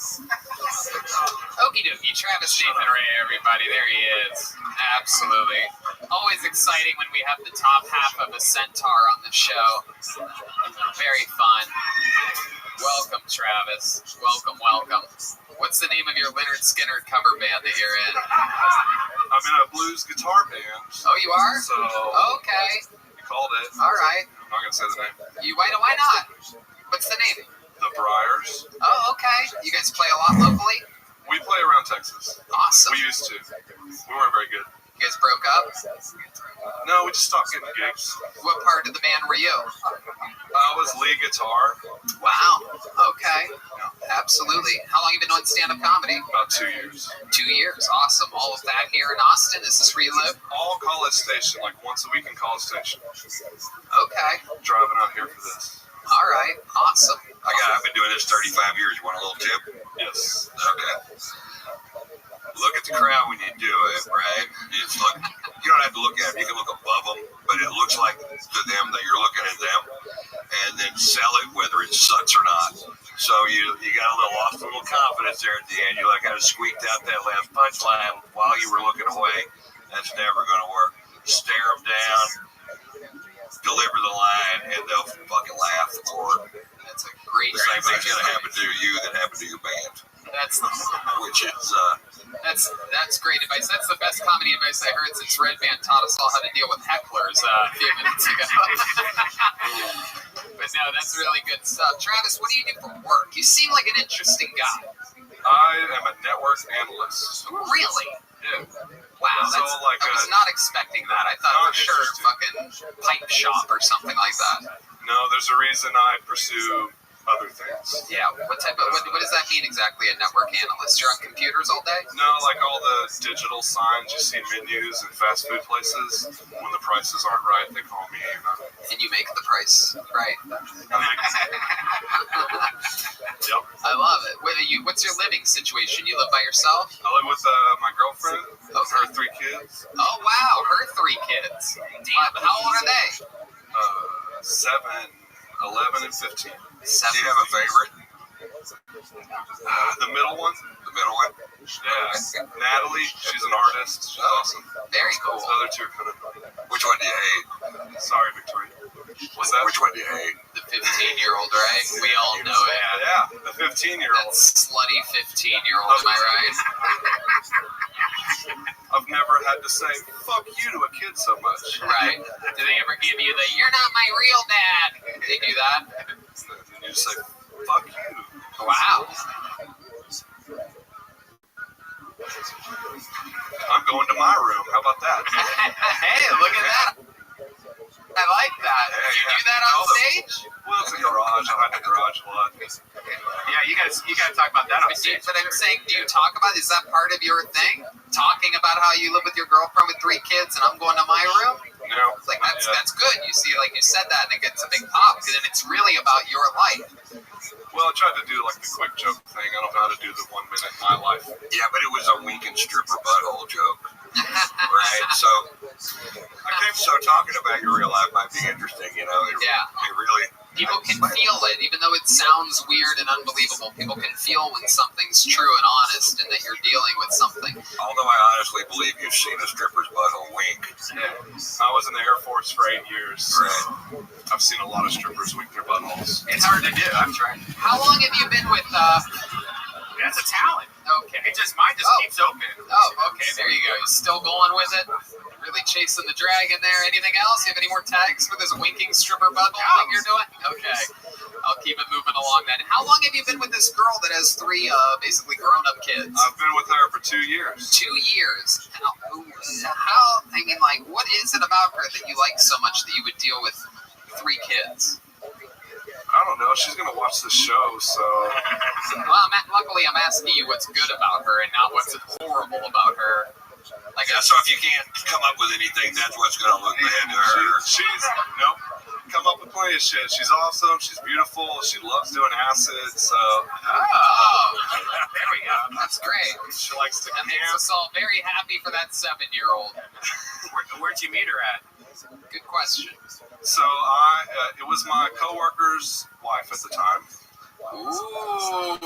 Okie dokie, Travis Nathan Ray, everybody. There he is. Absolutely. Always exciting when we have the top half of a centaur on the show. Very fun. Welcome, Travis. Welcome, welcome. What's the name of your Lynyrd Skynyrd cover band that you're in? I'm in a blues guitar band. Oh, you are? So, okay. You called it. All right. I'm not going to say the name. Why not? What's the name? The Briars. Oh, okay. You guys play a lot locally? We play around Texas. Awesome. We used to. We weren't very good. You guys broke up? No, we just stopped getting gigs. What part of the band were you? I was lead guitar. Wow. Okay. Absolutely. How long have you been doing stand-up comedy? About 2 years. 2 years. Awesome. All of that here in Austin? Is this where you live? All College Station, like once a week in College Station. Okay. Driving out here for this. All right. Awesome. I've been doing this 35 years. You want a little tip? Yes. Okay. Look at the crowd when you do it, right? It's look. You don't have to look at them. You can look above them, but it looks like to them that you're looking at them, and then sell it whether it sucks or not. So you got a little lost a little confidence minutes there at the end. You like kind of squeaked out that last punchline while you were looking away. That's never going to work. Stare them down, deliver the line, and they'll fucking laugh. Or That's a great. the same thing's going to happen to you that happened to your band. That's Which is that's great advice. That's the best comedy advice I heard since Red Band taught us all how to deal with hecklers a few minutes ago. But no, that's really good stuff. Travis, what do you do for work? You seem like an interesting guy. I am a network analyst. Really? Yeah. Wow, So, I was not expecting that. I thought for sure fucking pipe shop or something like that. No, there's a reason I pursue other things. Yeah, what does that mean exactly, a network analyst? You're on computers all day? No, like all the digital signs you see menus in fast food places. When the prices aren't right, they call me. And you make the price right. Yep. I love it. What's your living situation? You live by yourself? I live with my girlfriend, her 3 kids. Oh, wow, her 3 kids. Damn, how old are they? 7, 11, and 15. do you have a favorite? The middle one. The middle one? Yeah. Natalie, she's an artist. She's awesome. Very cool. The other 2 are kind of... Which one do you hate? Sorry, Victoria. What's that? Which one do you hate? The 15-year-old, right? We all know it. Yeah, the 15-year-old. That slutty 15-year-old, am I right? I've never had to say "fuck you" to a kid so much. Right. Do they ever give you the "you're not my real dad"? They do that? You just say "fuck you." Wow. I'm going to my room. How about that? Hey, look at that. I like that. Do you do that on stage? Well, it's a garage. I hide in the garage a lot. Yeah, you gotta talk about that on stage. But I'm saying, do you talk about, is that part of your thing? Talking about how you live with your girlfriend with 3 kids and I'm going to my room? No. It's like, that's good. You see, like you said that and it gets a big pop because then it's really about your life. Well, I tried to do like the quick joke thing. I don't know how to do the 1 minute in my life. Yeah, but it was a weekend stripper butthole joke. Right? So talking about your real life might be interesting, you know? It really... People can feel it, even though it sounds weird and unbelievable. People can feel when something's true and honest and that you're dealing with something. Although I honestly believe you've seen a stripper's butthole wink. Yeah. I was in the Air Force for 8 years. Right. I've seen a lot of strippers wink their buttholes. It's hard to do. I'm trying. How long have you been with, That's a talent. Okay. Mine just keeps open. Oh, okay. There you go. You're still going with it? Really chasing the dragon there. Anything else? You have any more tags for this winking stripper butthole thing you're doing? Okay. I'll keep it moving along then. How long have you been with this girl that has 3 basically grown-up kids? I've been with her for 2 years. 2 years. How, I mean, like, what is it about her that you like so much that you would deal with 3 kids? I don't know. She's going to watch the show, so... Well, luckily I'm asking you what's good about her and not what's horrible about her. Like, so if you can't come up with anything, that's what's going to look bad to her. Nope. Come up with plenty of shit. She's awesome. She's beautiful. She loves doing acid, so... Oh, there we go. That's great. She likes to That makes us all very happy for that 7-year-old. Where'd you meet her at? Good question. So it was my coworker's wife at the time. Ooh,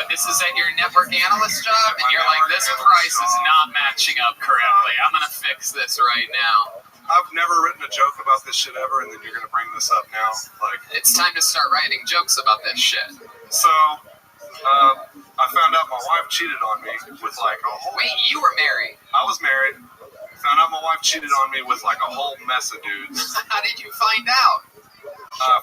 this is at your network analyst job, and you're like, this price is not matching up correctly. I'm gonna fix this right now. I've never written a joke about this shit ever, and then you're gonna bring this up now. Like, it's time to start writing jokes about this shit. So, I found out my wife cheated on me with like a whole... Wait, you were married? I was married. Found out my wife cheated on me with like a whole mess of dudes. How did you find out?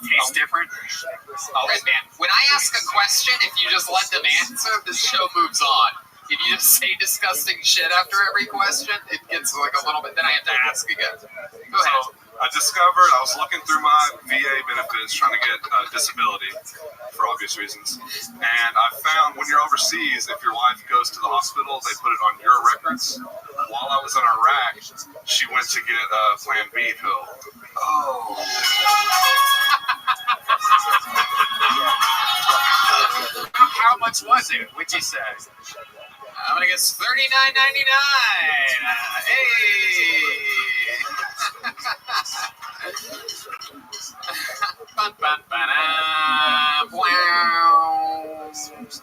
It's different. Red Band, when I ask a question, if you just let them answer, the show moves on. If you just say disgusting shit after every question, it gets like a little bit, then I have to ask again. Go ahead. So I discovered, I was looking through my VA benefits, trying to get disability for obvious reasons. And I found when you're overseas, if your wife goes to the hospital, they put it on your records. While I was in Iraq, she went to get Plan B pill. Oh. How much was it? What'd you say? I'm gonna guess $39.99. Hey.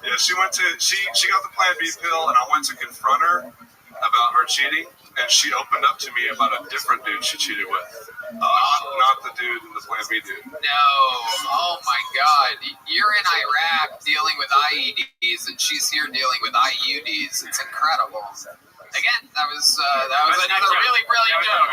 Yeah, Yeah, she got the Plan B pill, and I went to confront her about her cheating, and she opened up to me about a different dude she cheated with. Not the dude in the Plan B dude. No. Oh my God. You're in Iraq dealing with IEDs, and she's here dealing with IUDs. It's incredible. Again, that was another really brilliant joke.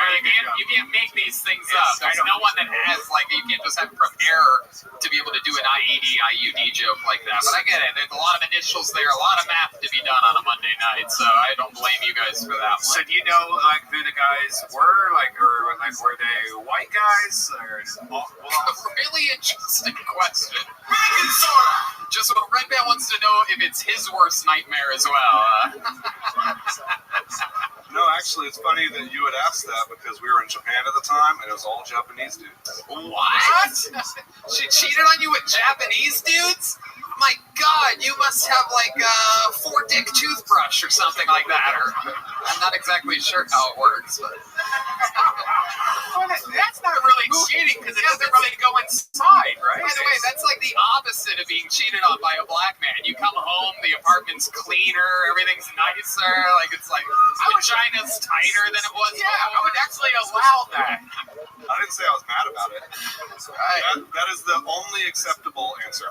You can't make these things up. There's no one that has, like, you can't just have it from error to be able to do an IUD joke like that. But I get it. There's a lot of initials there, a lot of math to be done on a Monday night, so I don't blame you guys for that one. So do you know, like, who the guys were? Were they white guys? Really interesting question. Just what Red Band wants to know if it's his worst nightmare as well. No, actually, it's funny that you would ask that because we were in Japan at the time, and it was all Japanese dudes. What? She cheated on you with Japanese dudes? My God, you must have like a 4-dick toothbrush or something like that. Or I'm not exactly sure how it works, but that's not really cheating because it doesn't really go inside, right? By the way, that's like the opposite of being cheated on by a black man. You come home, the apartment's cleaner, everything's nicer, like it's like vagina's tighter than it was. Yeah, I would actually allow that. I didn't say I was mad about it. Right. That is the only acceptable answer.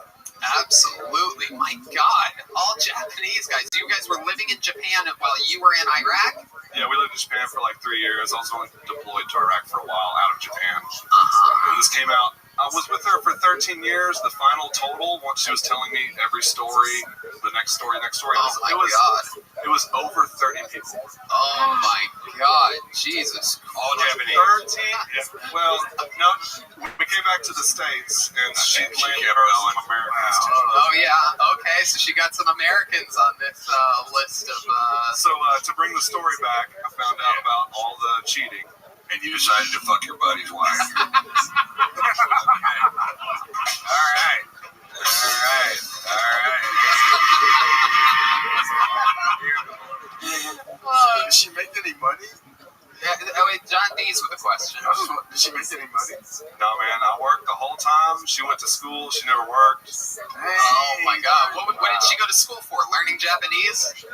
Absolutely. My God. All Japanese guys. You guys were living in Japan while you were in Iraq? Yeah, we lived in Japan for like 3 years. I was only deployed to Iraq for a while out of Japan. And this came out. I was with her for 13 years. The final total, once she was telling me every story, the next story. It was over 30 people. Oh my God. Jesus. All Japanese. 13? Well, no. We came back to the States, and she landed some Americans. Oh, yeah. Okay, so she got some Americans on this list of... So, to bring the story back, I found out about all the cheating. And you decided to fuck your buddy's wife. All right. Did she make any money? Wait, John D's with a question. Did she make any money? No, man. I worked the whole time. She went to school. She never worked. Oh, my God. What did she go to school for? Learning Japanese?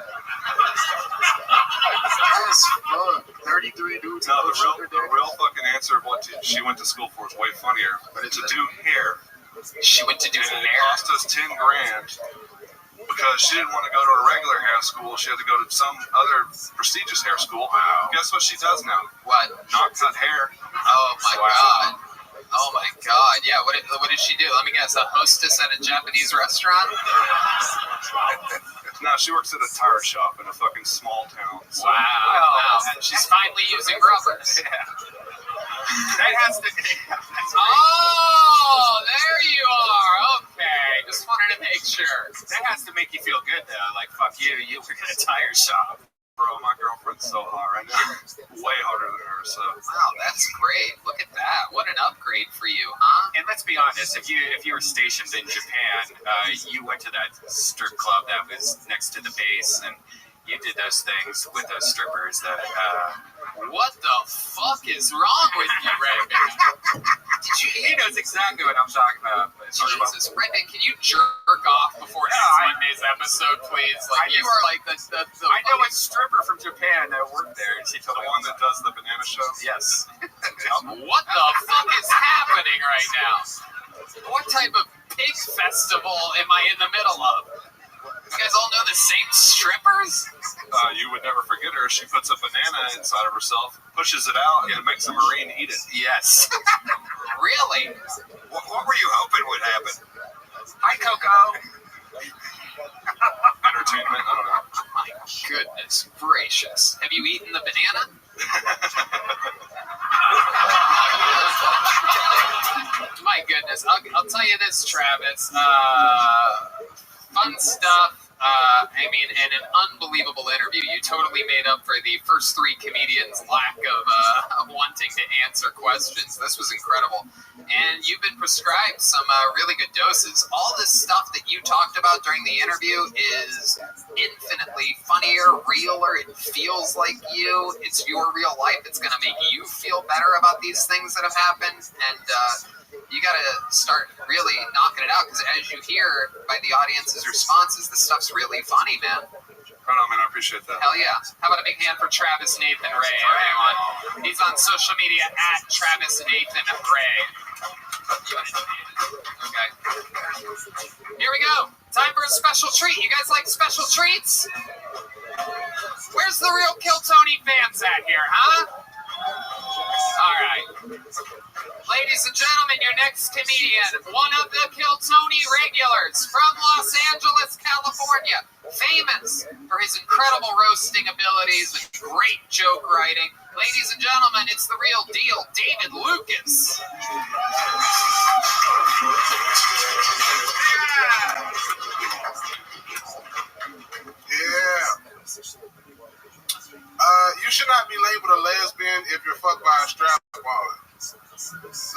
That's fun. 33 dudes. No, the real fucking answer of what she went to school for is way funnier. But to do hair. She went to do hair? It cost us $10 grand. Because she didn't want to go to a regular hair school, she had to go to some other prestigious hair school. Wow. Guess what she does now? What? Not cut hair. Oh my God. Oh my God. Yeah. What did she do? Let me guess. A hostess at a Japanese restaurant? No, she works at a tire shop in a fucking small town. So. Wow. She's finally using rubbers. Yeah. That has to. Oh, there you are. Okay, just wanted to make sure. That has to make you feel good, though. Like, fuck you, you work at a tire shop. Bro, my girlfriend's so hot right now. Way hotter than her, so. Wow, that's great. Look at that. What an upgrade for you, huh? And let's be honest, if you were stationed in Japan, you went to that strip club that was next to the base, and you did those things with those strippers that, What the fuck is wrong with you, Rabbi? He knows exactly what I'm talking about. Jesus, Rabbi, can you jerk off before next Monday's episode, please? Like, you are like the I know a stripper from Japan that worked there. She told the one that does the banana show? Yes. What the fuck is happening right now? What type of pig festival am I in the middle of? You guys all know the same strippers? You would never forget her. She puts a banana inside of herself, pushes it out, and makes a Marine eat it. Yes. Really? What were you hoping would happen? Hi, Coco. Entertainment, I don't know. Oh my goodness gracious. Have you eaten the banana? My goodness. I'll tell you this, Travis. Fun stuff. I mean, and an unbelievable interview. You totally made up for the first three comedians' lack of wanting to answer questions. This was incredible. And you've been prescribed some really good doses. All this stuff that you talked about during the interview is infinitely funnier, realer. It feels like you. It's your real life. It's going to make you feel better about these things that have happened. And you got to start really knocking it out, because as you hear by the audience's responses, this stuff's really funny, man. Right on, man. I appreciate that. Hell yeah. How about a big hand for Travis Nathan Ray, everyone? He's on social media at Travis Nathan Ray. Okay. Here we go. Time for a special treat. You guys like special treats? Where's the real Kill Tony fans at here, huh? All right. Ladies and gentlemen, your next comedian, one of the Kill Tony regulars from Los Angeles, California, famous for his incredible roasting abilities and great joke writing. Ladies and gentlemen, it's the real deal, David Lucas. Yeah. You should not be labeled a lesbian if you're fucked by a strap-on.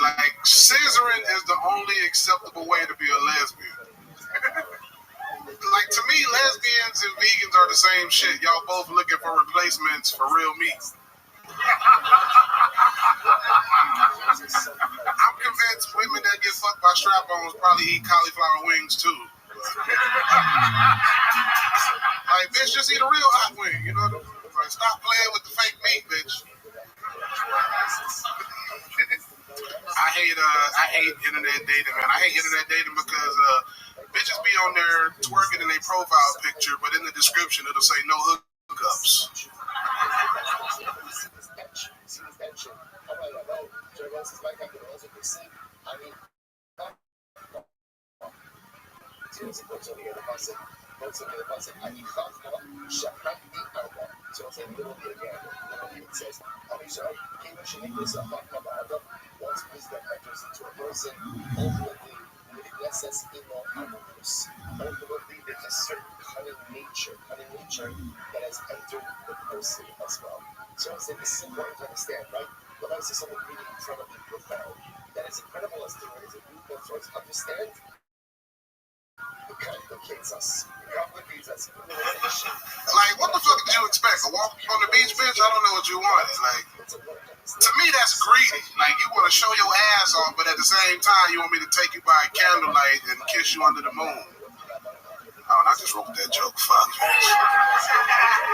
Like, scissoring is the only acceptable way to be a lesbian. Like, to me, lesbians and vegans are the same shit. Y'all both looking for replacements for real meat. I'm convinced women that get fucked by strap-ons probably eat cauliflower wings, too. Like, bitch, just eat a real hot wing, you know? Like, stop playing with the fake meat, bitch. I hate internet dating, man. I hate internet dating because bitches be on there twerking in their profile picture, but in the description it'll say no hookups. Ultimately, there's a certain cunning nature that has entered the person as well. So I say this is important to understand, right? When I say something really incredibly profound, that is incredible as to understand, it complicates us. Like, what the fuck did you expect? A walk on the beach, bitch? I don't know what you wanted. Like, to me, that's greedy. Like, you want to show your ass off, but at the same time, you want me to take you by candlelight and kiss you under the moon. Oh, and I just wrote that joke. Fuck, bitch.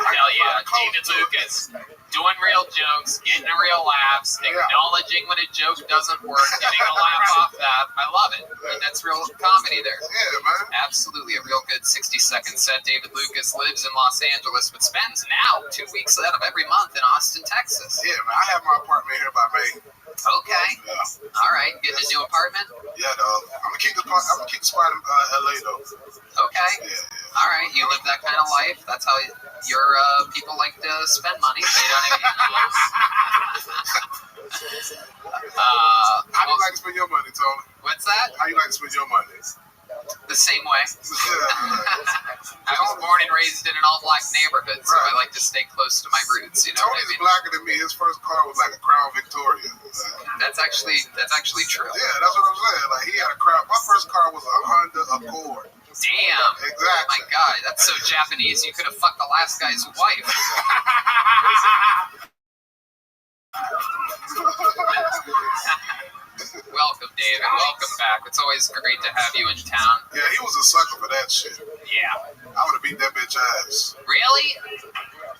Hell yeah, David Lucas. Doing real jokes, getting real laughs, acknowledging when a joke doesn't work, getting a laugh off that. I love it. And that's real comedy there. Yeah, man. Absolutely a real good 60-second set. David Lucas lives in Los Angeles, but spends now 2 weeks out of every month in Austin, Texas. Yeah, man. I have my apartment here by May. Okay. Yeah. All right. Getting a new apartment? Yeah, dog. I'm gonna keep the spot in LA though. Okay. Yeah. All right. You live that kind of life. That's how your people like to spend money. They don't even. How do you like to spend your money, Tony? What's that? How you like to spend your money? The same way. I was born and raised in an all-black neighborhood, so I like to stay close to my roots. You know what I mean? Tony's blacker than me. His first car was like a Crown Victoria. That's actually true. Yeah, that's what I'm saying. Like, he had a Crown. My first car was a Honda Accord. Damn. Exactly. Oh my God, that's so Japanese. You could have fucked the last guy's wife. Welcome, David. Welcome back. It's always great to have you in town. Yeah, he was a sucker for that shit. Yeah. I would have beat that bitch ass. Really?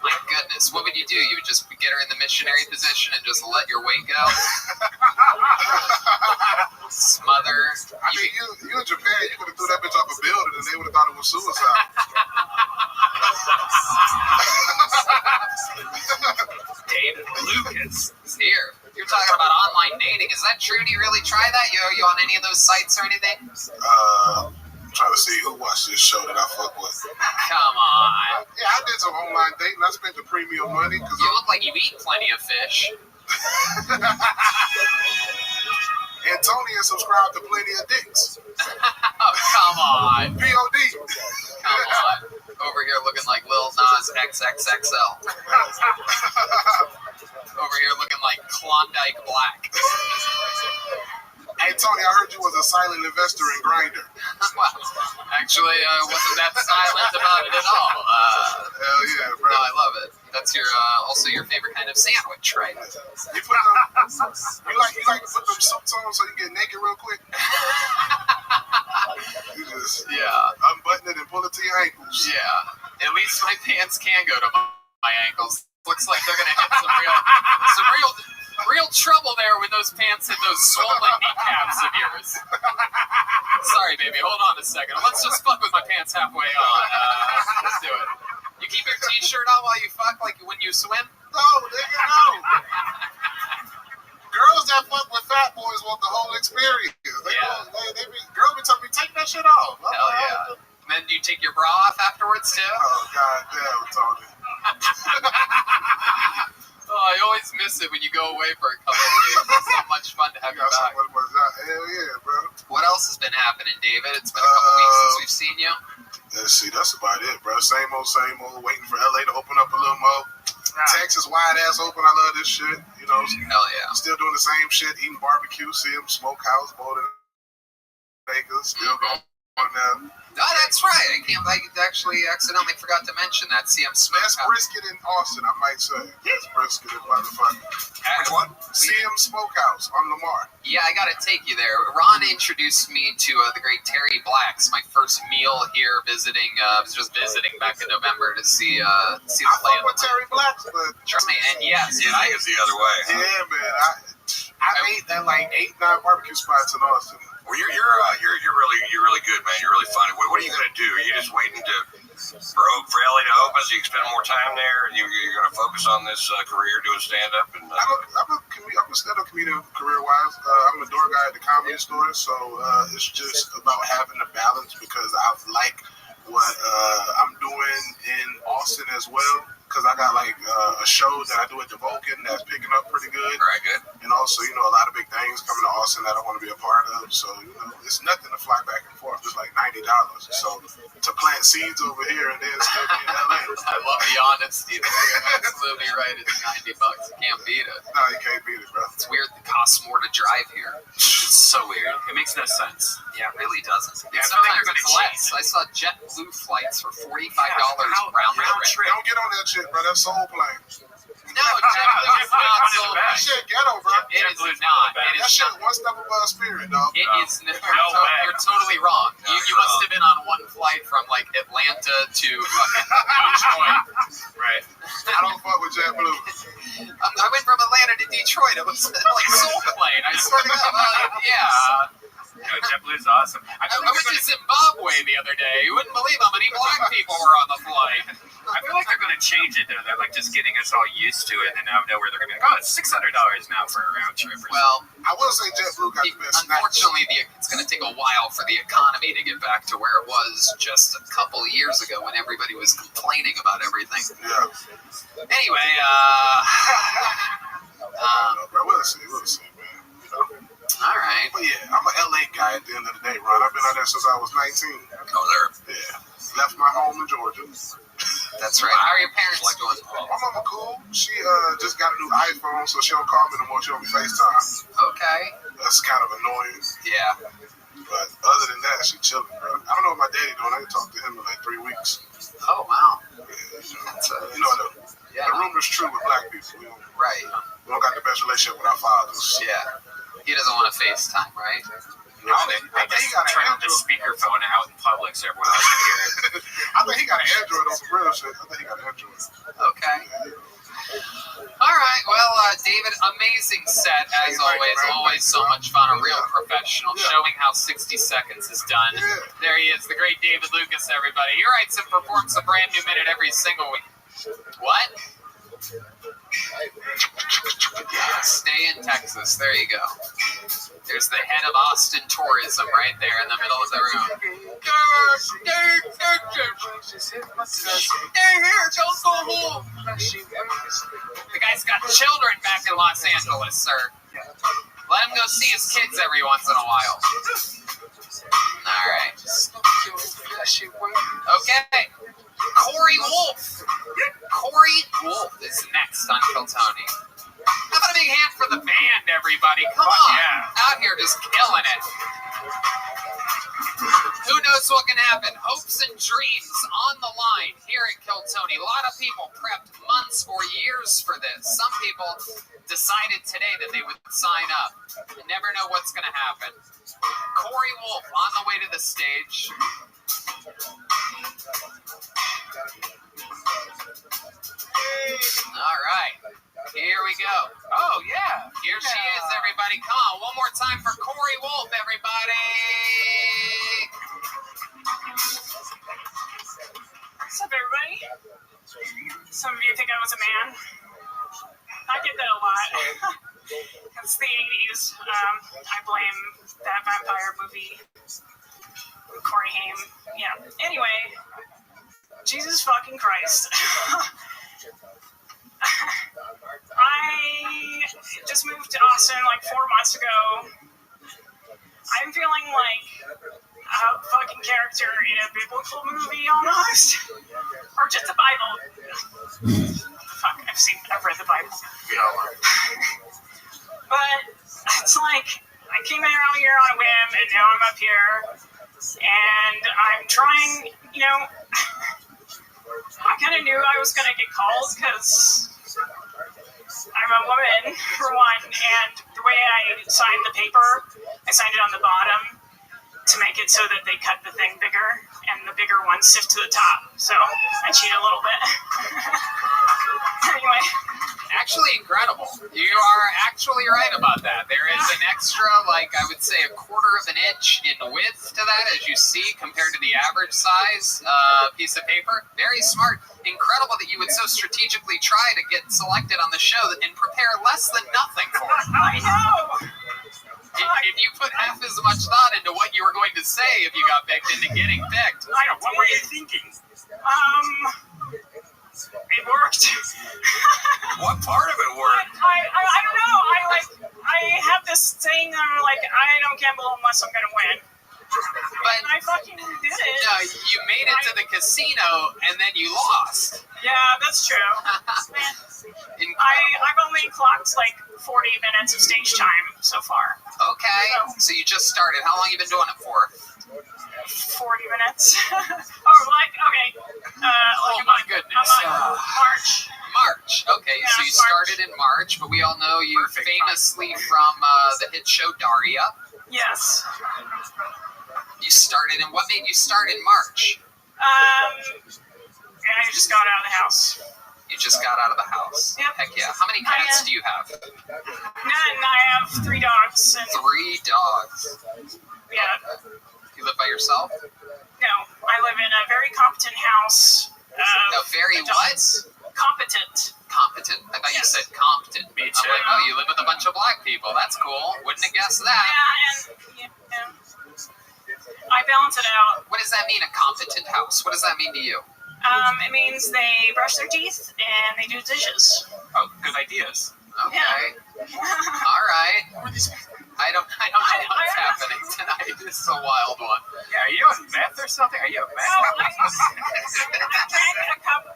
My goodness. What would you do? You would just get her in the missionary position and just let your weight go? Smother. I mean, you in Japan, you could have threw that bitch off a building and they would have thought it was suicide. David Lucas is here. You're talking about online dating. Is that true? Do you really try that? You on any of those sites or anything? I'm trying to see who watched this show that I fuck with. Come on. Yeah, I did some online dating. I spent the premium money. You look like you eat plenty of fish. And Tony is subscribed to plenty of dicks. Oh, come on. POD. Come on. Over here looking like Lil Nas XXXL. Over here looking like Klondike Black. Hey, Tony, I heard you was a silent investor in Grindr. Well, actually, I wasn't that silent about it at all. Hell yeah, bro. No, I love it. That's your also your favorite kind of sandwich, right? You like to put them suits on so you get naked real quick? pants. Yeah. Unbutton it and pull it to your ankles. Yeah. At least my pants can go to my ankles. Looks like they're gonna hit some real trouble there when those pants hit those swollen kneecaps of yours. Sorry, baby. Hold on a second. Let's just fuck with my pants halfway on. Let's do it. You keep your t-shirt on while you fuck, like when you swim? No, nigga, no. Girls that fuck with fat boys want the whole experience. Girl be telling me, take that shit off. Hell yeah. And then do you take your bra off afterwards too? Oh, goddamn, Tony. Oh, I always miss it when you go away for a couple of weeks. It's so much fun to have you back. Hell yeah, bro. What else has been happening, David? It's been a couple weeks since we've seen you. Let's see, that's about it, bro. Same old, waiting for LA to open up a little more. Texas wide ass open, I love this shit. You know, hell yeah. Still doing the same shit, eating barbecue, see them smokehouse, Acres, still going on. Oh, that's right. I actually accidentally forgot to mention that CM Smokehouse. Best brisket in Austin, I might say. Best brisket in motherfucker. Which one? CM Smokehouse on Lamar. Yeah, I gotta take you there. Ron introduced me to the great Terry Black's. My first meal here visiting. I was just visiting back in November to see the play. I fuck with Terry Black's, but trust me. And yes, yeah, I think it's the other way. Yeah, man. I ate at like 8-9 barbecue spots in Austin. Well, you're really good, man. You're really funny. What are you gonna do? Are you just waiting for LA to open so you can spend more time there, and you're gonna focus on this career doing stand up? And I'm a stand-up comedian career-wise. I'm a door guy at the Comedy Store, so it's just about having a balance because I like what I'm doing in Austin as well. Because I got like a show that I do at the Vulcan that's picking up pretty good. Very good. And also, a lot of big things coming to Austin that I want to be a part of. So, it's nothing to fly back and forth. It's like $90. So, to plant seeds over here and then still be in LA. I love the honesty. You're absolutely right. It's $90. You can't beat it. No, you can't beat it, bro. It's weird. It costs more to drive here. It's so weird. It makes no sense. Yeah, it really doesn't. Yeah, sometimes it's less. I saw JetBlue flights for $45 round trip. Don't get on that shit, bro. That's Soul Plane. No, JetBlue is not Soul Plane. That shit ghetto, bro. It is not. That shit one step above Spirit, dog. It is. You're totally wrong. You must have been on one flight from like Atlanta to fucking Detroit. Right. I don't fuck with JetBlue. I went from Atlanta to Detroit. It was like Soul Plane. I swear to God. Yeah. JetBlue's awesome. I went to Zimbabwe the other day. You wouldn't believe how many black people were on the flight. I feel like they're going to change it, though. They're like just getting us all used to it, and then out of nowhere they're going to be like, oh, it's $600 now for a round trip. Well, I will say JetBlue got the best snacks. Unfortunately, it's going to take a while for the economy to get back to where it was just a couple years ago when everybody was complaining about everything. Yeah. Anyway, we'll see, man. All right. But yeah, I'm an LA guy at the end of the day, Ron. I've been out there since I was 19. Oh, there. Yeah. Left my home in Georgia. That's right. How are your parents doing? My mama cool. She just got a new iPhone, so she don't call me no more. She don't be FaceTime. Okay. That's kind of annoying. Yeah. But other than that, she chilling, bro. I don't know what my daddy doing. I ain't talked to him in like 3 weeks. Oh, wow. Yeah, the rumor's true with black people. Right. We don't got the best relationship with our fathers. Yeah. He doesn't want to FaceTime, right? No, I guess he got turn on the speakerphone out in public so everyone else can hear it. I think he got an Android on some real shit. I think he got an Android. Okay. All right. Well, David, amazing set as always. Always so much fun. A real professional, showing how 60 seconds is done. There he is, the great David Lucas, everybody. He writes and performs a brand new minute every single week. What? Yeah, stay in Texas. There you go. There's the head of Austin tourism right there in the middle of the room. Stay here, don't go home. The guy's got children back in Los Angeles, sir. Let him go see his kids every once in a while. All right. Okay. Corey Wolf. Corey Wolf is next on Kill Tony. How about a big hand for the band, everybody? Come on. Yeah. Out here just killing it. Who knows what can happen? Hopes and dreams on the line here at Kill Tony. A lot of people prepped months or years for this. Some people decided today that they would sign up. You never know what's going to happen. Corey Wolf on the way to the the stage. All right. Here we go. Oh, yeah. Here she is, everybody. Come on, one more time for Corey Wolf, everybody. What's up, everybody? Some of you think I was a man. I get that a lot. It's the 80s. I blame that vampire movie, Corey Haim. Yeah. Anyway, Jesus fucking Christ. I just moved to Austin like 4 months ago. I'm feeling like a fucking character in a biblical movie almost. Or just the Bible. Fuck, I've read the Bible. But it's like, I came in out here on a whim, and now I'm up here, and I'm trying, you know, I kind of knew I was going to get called, because I'm a woman, for one, and the way I signed the paper, I signed it on the bottom to make it so that they cut the thing bigger, and the bigger ones sift to the top, so I cheated a little bit. Anyway. Actually incredible. You are actually right about that. There is an extra, like, I would say a quarter of an inch in width to that, as you see, compared to the average size piece of paper. Very smart. Incredible that you would so strategically try to get selected on the show and prepare less than nothing for it. I know! If you put half as much thought into what you were going to say if you got picked into getting picked. I don't. What were you thinking? It worked. What part of it worked? I don't know. I have this thing. I'm like, I don't gamble unless I'm gonna win. But I fucking did it. No, you made it to the casino and then you lost. Yeah, that's true. I've only clocked like 40 minutes of stage time so far. Okay, so you just started. How long have you been doing it for? 40 minutes. Okay. Oh my goodness. March. March. Okay, Yeah, so you started in March, but we all know you famously from the hit show Daria. Yes. You started, and what made you start in March? I just got out of the house. You just got out of the house? Yep. Heck yeah. How many cats do you have? None. I have 3 dogs. And 3 dogs. Yeah. You live by yourself? No, I live in a very competent house. Very adults. What? Competent. Competent. I thought you said competent. Me too. I'm like, oh, you live with a bunch of black people. That's cool. Wouldn't have guessed that. Yeah, I balance it out. What does that mean, a competent house? What does that mean to you? It means they brush their teeth and they do dishes. Oh, good ideas. Okay. Yeah. All right. I don't know what's happening tonight. This is a wild one. Yeah, are you on meth or something? Are you on meth?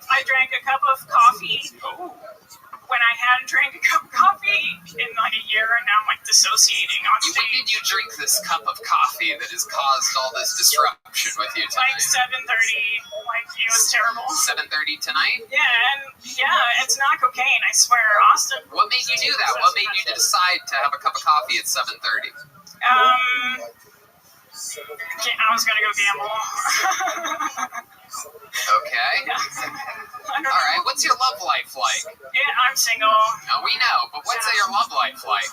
I drank a cup of coffee. Oh. When I hadn't drank a cup of coffee in like a year, and now I'm like dissociating on stage. When did you drink this cup of coffee that has caused all this disruption with you tonight? Like 7:30. Like, it was terrible. 7:30 tonight? Yeah, it's not cocaine, I swear, Austin. What made you do that? What made you decide to have a cup of coffee at 7:30? I was gonna go gamble. Okay. All right. What's your love life like? Yeah, I'm single. No, we know, but what's your love life like?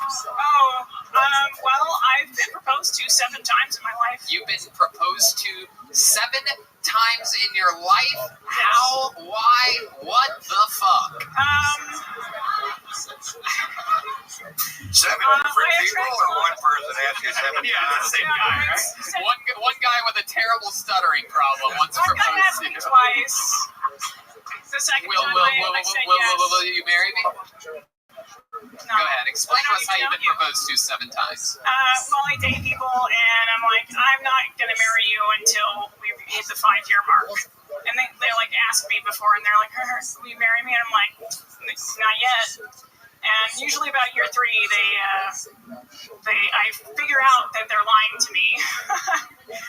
Well, I've been proposed to 7 times in my life. You've been proposed to 7 times in your life? How? Why? What the fuck? 7 different people, or one person asked you 7 times? Yeah, the same guy, right? One guy with a terrible stuttering problem wants to propose asked me twice. The second time I said yes. Will you marry me? No. Go ahead, explain to us how you've been proposed to 7 times. Well, I date people, and I'm like, I'm not going to marry you until we hit the 5-year mark. And they like ask me before, and they're like, will you marry me? And I'm like, not yet. And usually about year 3, I figure out that they're lying to me.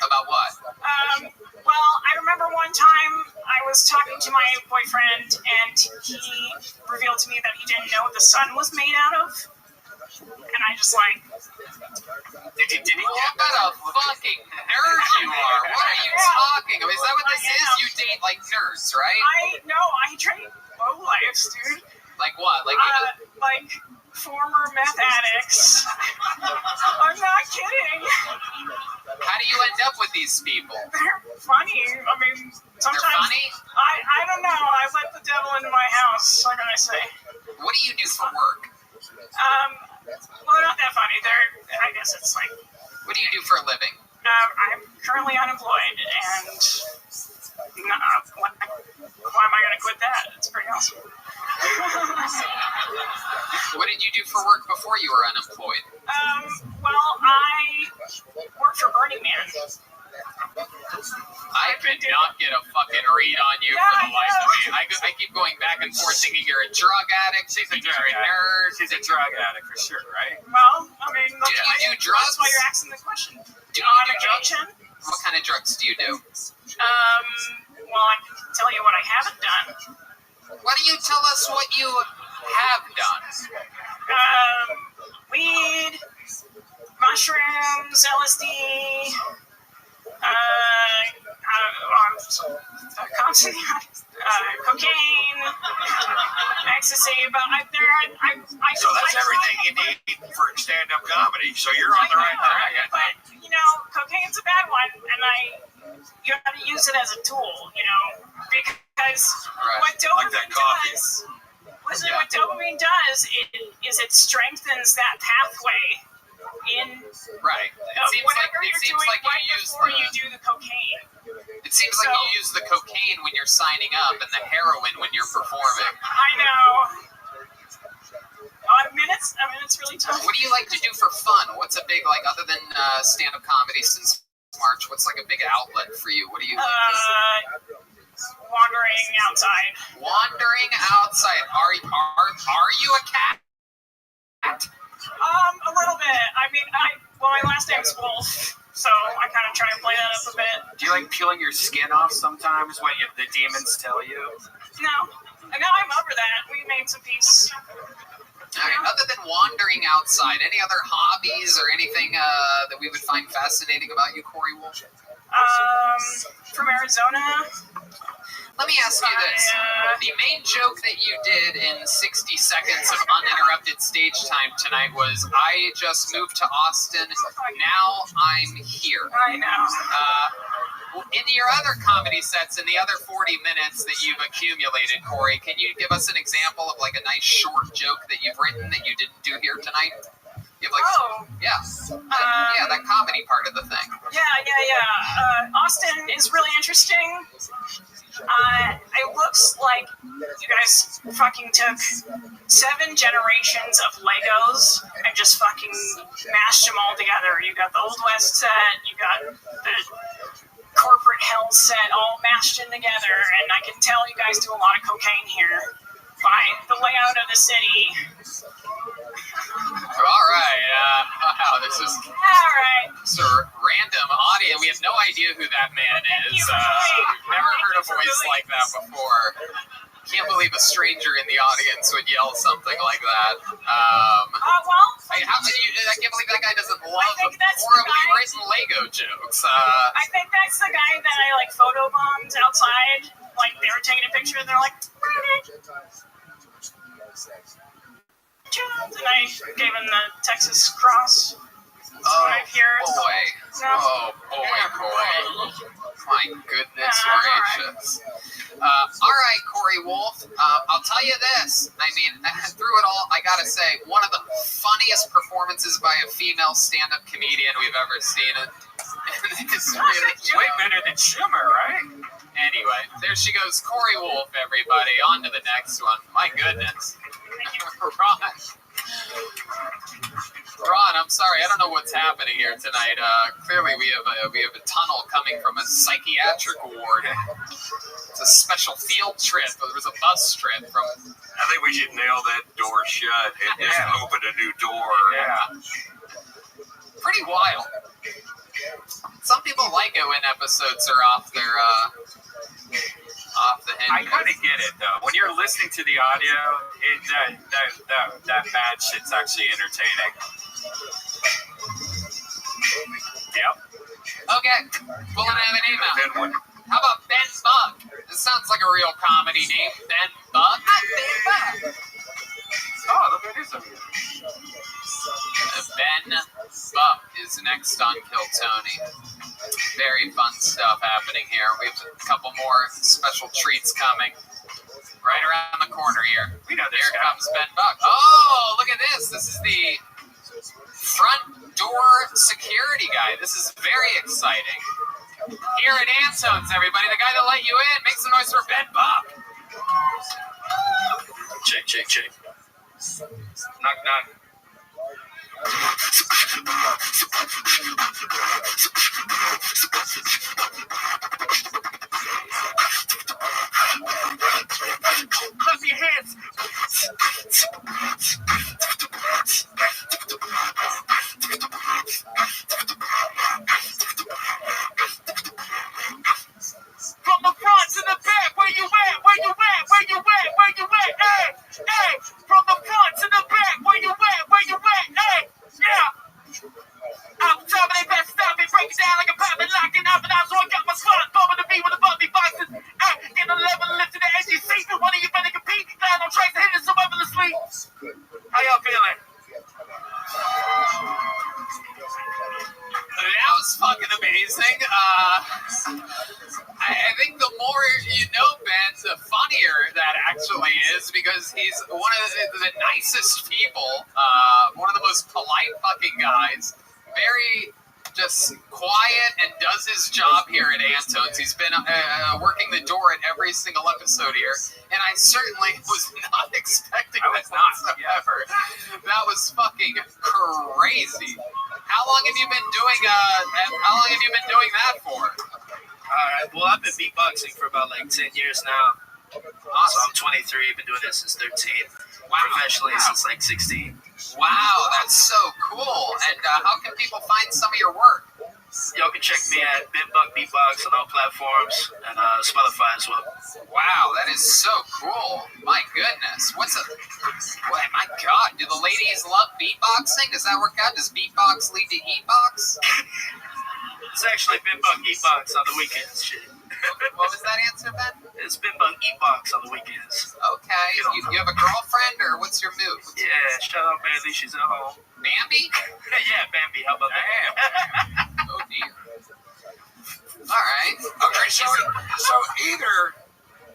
About what? Well, I remember one time I was talking to my boyfriend, and he revealed to me that he didn't know what the sun was made out of. And I just like, did he? What kind of fucking nerd you date like nerds, right? I date low lives, dude. Like what? Like former meth addicts. I'm not kidding. How do you end up with these people? They're funny. I mean, sometimes. They're funny? I don't know. I let the devil into my house. What can I say? What do you do for work? Well, they're not that funny. I guess it's like. What do you do for a living? I'm currently unemployed, and why am I going to quit that? It's pretty awesome. What did you do for work before you were unemployed? Well, I worked for Burning Man. I could not get a fucking read on you for the life of me. I keep going back and forth thinking you're a drug addict, thinking you're a nerd. She's a drug addict for sure, right? Well, I mean, do you do drugs? That's why you're asking the question. Do you do drugs? What kind of drugs do you do? Well, I can tell you what I haven't done. Why don't you tell us what you have done? Weed, mushrooms, LSD, cocaine, ecstasy. But so that's everything you need for stand-up comedy. So you're on the right track. But cocaine's a bad one, and you have to use it as a tool. Because what dopamine does. Listen, what dopamine does is it strengthens that pathway in whatever you're doing right before you do the cocaine. It seems like you use the cocaine when you're signing up and the heroin when you're performing. I know. It's really tough. What do you like to do for fun? What's a big, other than stand-up comedy since March, what's a big outlet for you? What do you wandering outside. Wandering outside. Are you a cat? A little bit. I mean, my last name's Wolf, so I kind of try and play that up a bit. Do you like peeling your skin off sometimes when the demons tell you? No, I'm over that. We made some peace. All right, other than wandering outside, any other hobbies or anything that we would find fascinating about you, Corey Wolf? From Arizona. Let me ask you this. The main joke that you did in 60 seconds of uninterrupted stage time tonight was, I just moved to Austin, now I'm here. I know. In your other comedy sets, in the other 40 minutes that you've accumulated, Corey, can you give us an example of a nice short joke that you've written that you didn't do here tonight? You have that comedy part of the thing. Yeah. Austin is really interesting. It looks like you guys fucking took 7 generations of Legos and just fucking mashed them all together. You got the Old West set, you got the corporate hell set all mashed in together, and I can tell you guys do a lot of cocaine here by the layout of the city. All right. Wow, this is so random audio. We have no idea who that man is. Never heard a voice like that before. Can't believe a stranger in the audience would yell something like that. I can't believe that guy doesn't love horribly written Lego jokes. I think that's the guy that I photobombed outside. They were taking a picture and they're like, and I gave him the Texas Cross. Boy, my goodness gracious. All right, Corey Wolf, I'll tell you this. I mean, through it all, I gotta say, one of the funniest performances by a female stand-up comedian we've ever seen. It's really way better than Schumer, right? Anyway, there she goes, Corey Wolf, everybody. On to the next one. My goodness. Ron, I'm sorry, I don't know what's happening here tonight. Clearly, we have a tunnel coming from a psychiatric ward. It's a special field trip. There was a bus trip from. I think we should nail that door shut and just open a new door. Yeah. Pretty wild. Some people like it when episodes are off the hinges. I kind of get it though. When you're listening to the audio, that bad shit's actually entertaining. Yep. Okay, pulling another name out. How about Ben Bug? This sounds like a real comedy name. Ben Buck. Oh, look at this over here. Ben Buck is next on Kill Tony. Very fun stuff happening here. We have a couple more special treats coming right around the corner here. We know this Here guy. comes Ben Buck. Oh, look at this. This is the front door security guy. This is very exciting. Here at Antone's, everybody. The guy that let you in. Make some noise for Ben Buck. Check, check, check. Knock, knock. Clap your hands. From the front to the back, where you at? Where you at? Where you at? Where you at? Hey, hey. From the front to the back, where you at? Where you at? Hey, yeah. Out the top of their best stuff, they break it down like a pop and lock it up, and I so I got my spot, bumping the beat with the bumpy boxes. Hey, get the level lift to the SEC. One of you better compete. Glad on tracks to hit it so effortlessly. How y'all feeling? That was fucking amazing. I think the more you know Ben, the funnier that actually is, because he's one of the nicest people, one of the most polite fucking guys, very just quiet and does his job here at Antone's. He's been working the door at every single episode here, and I certainly was not expecting that whatsoever. That was fucking crazy. How long have you been doing? How long have you been doing that for? Alright, well, I've been beatboxing for about like 10 years now. So I'm 23, been doing this since 13. Professionally since like 16. Wow, that's so cool. And how can people find some of your work? Y'all can check me at BitBuck Beatbox on all platforms and Spotify as well. Wow, that is so cool. My goodness. My God, do the ladies love beatboxing? Does that work out? Does beatbox lead to eatbox? It's actually BitBuck Eatbox on the weekends, shit. What was that answer, Ben? It's BitBuck Eatbox on the weekends. Okay. You have a girlfriend, or what's your move? Yeah, shout out Bailey, she's at home. Bambi? Yeah, Bambi, how about that? Oh, dear. All right. Okay, so either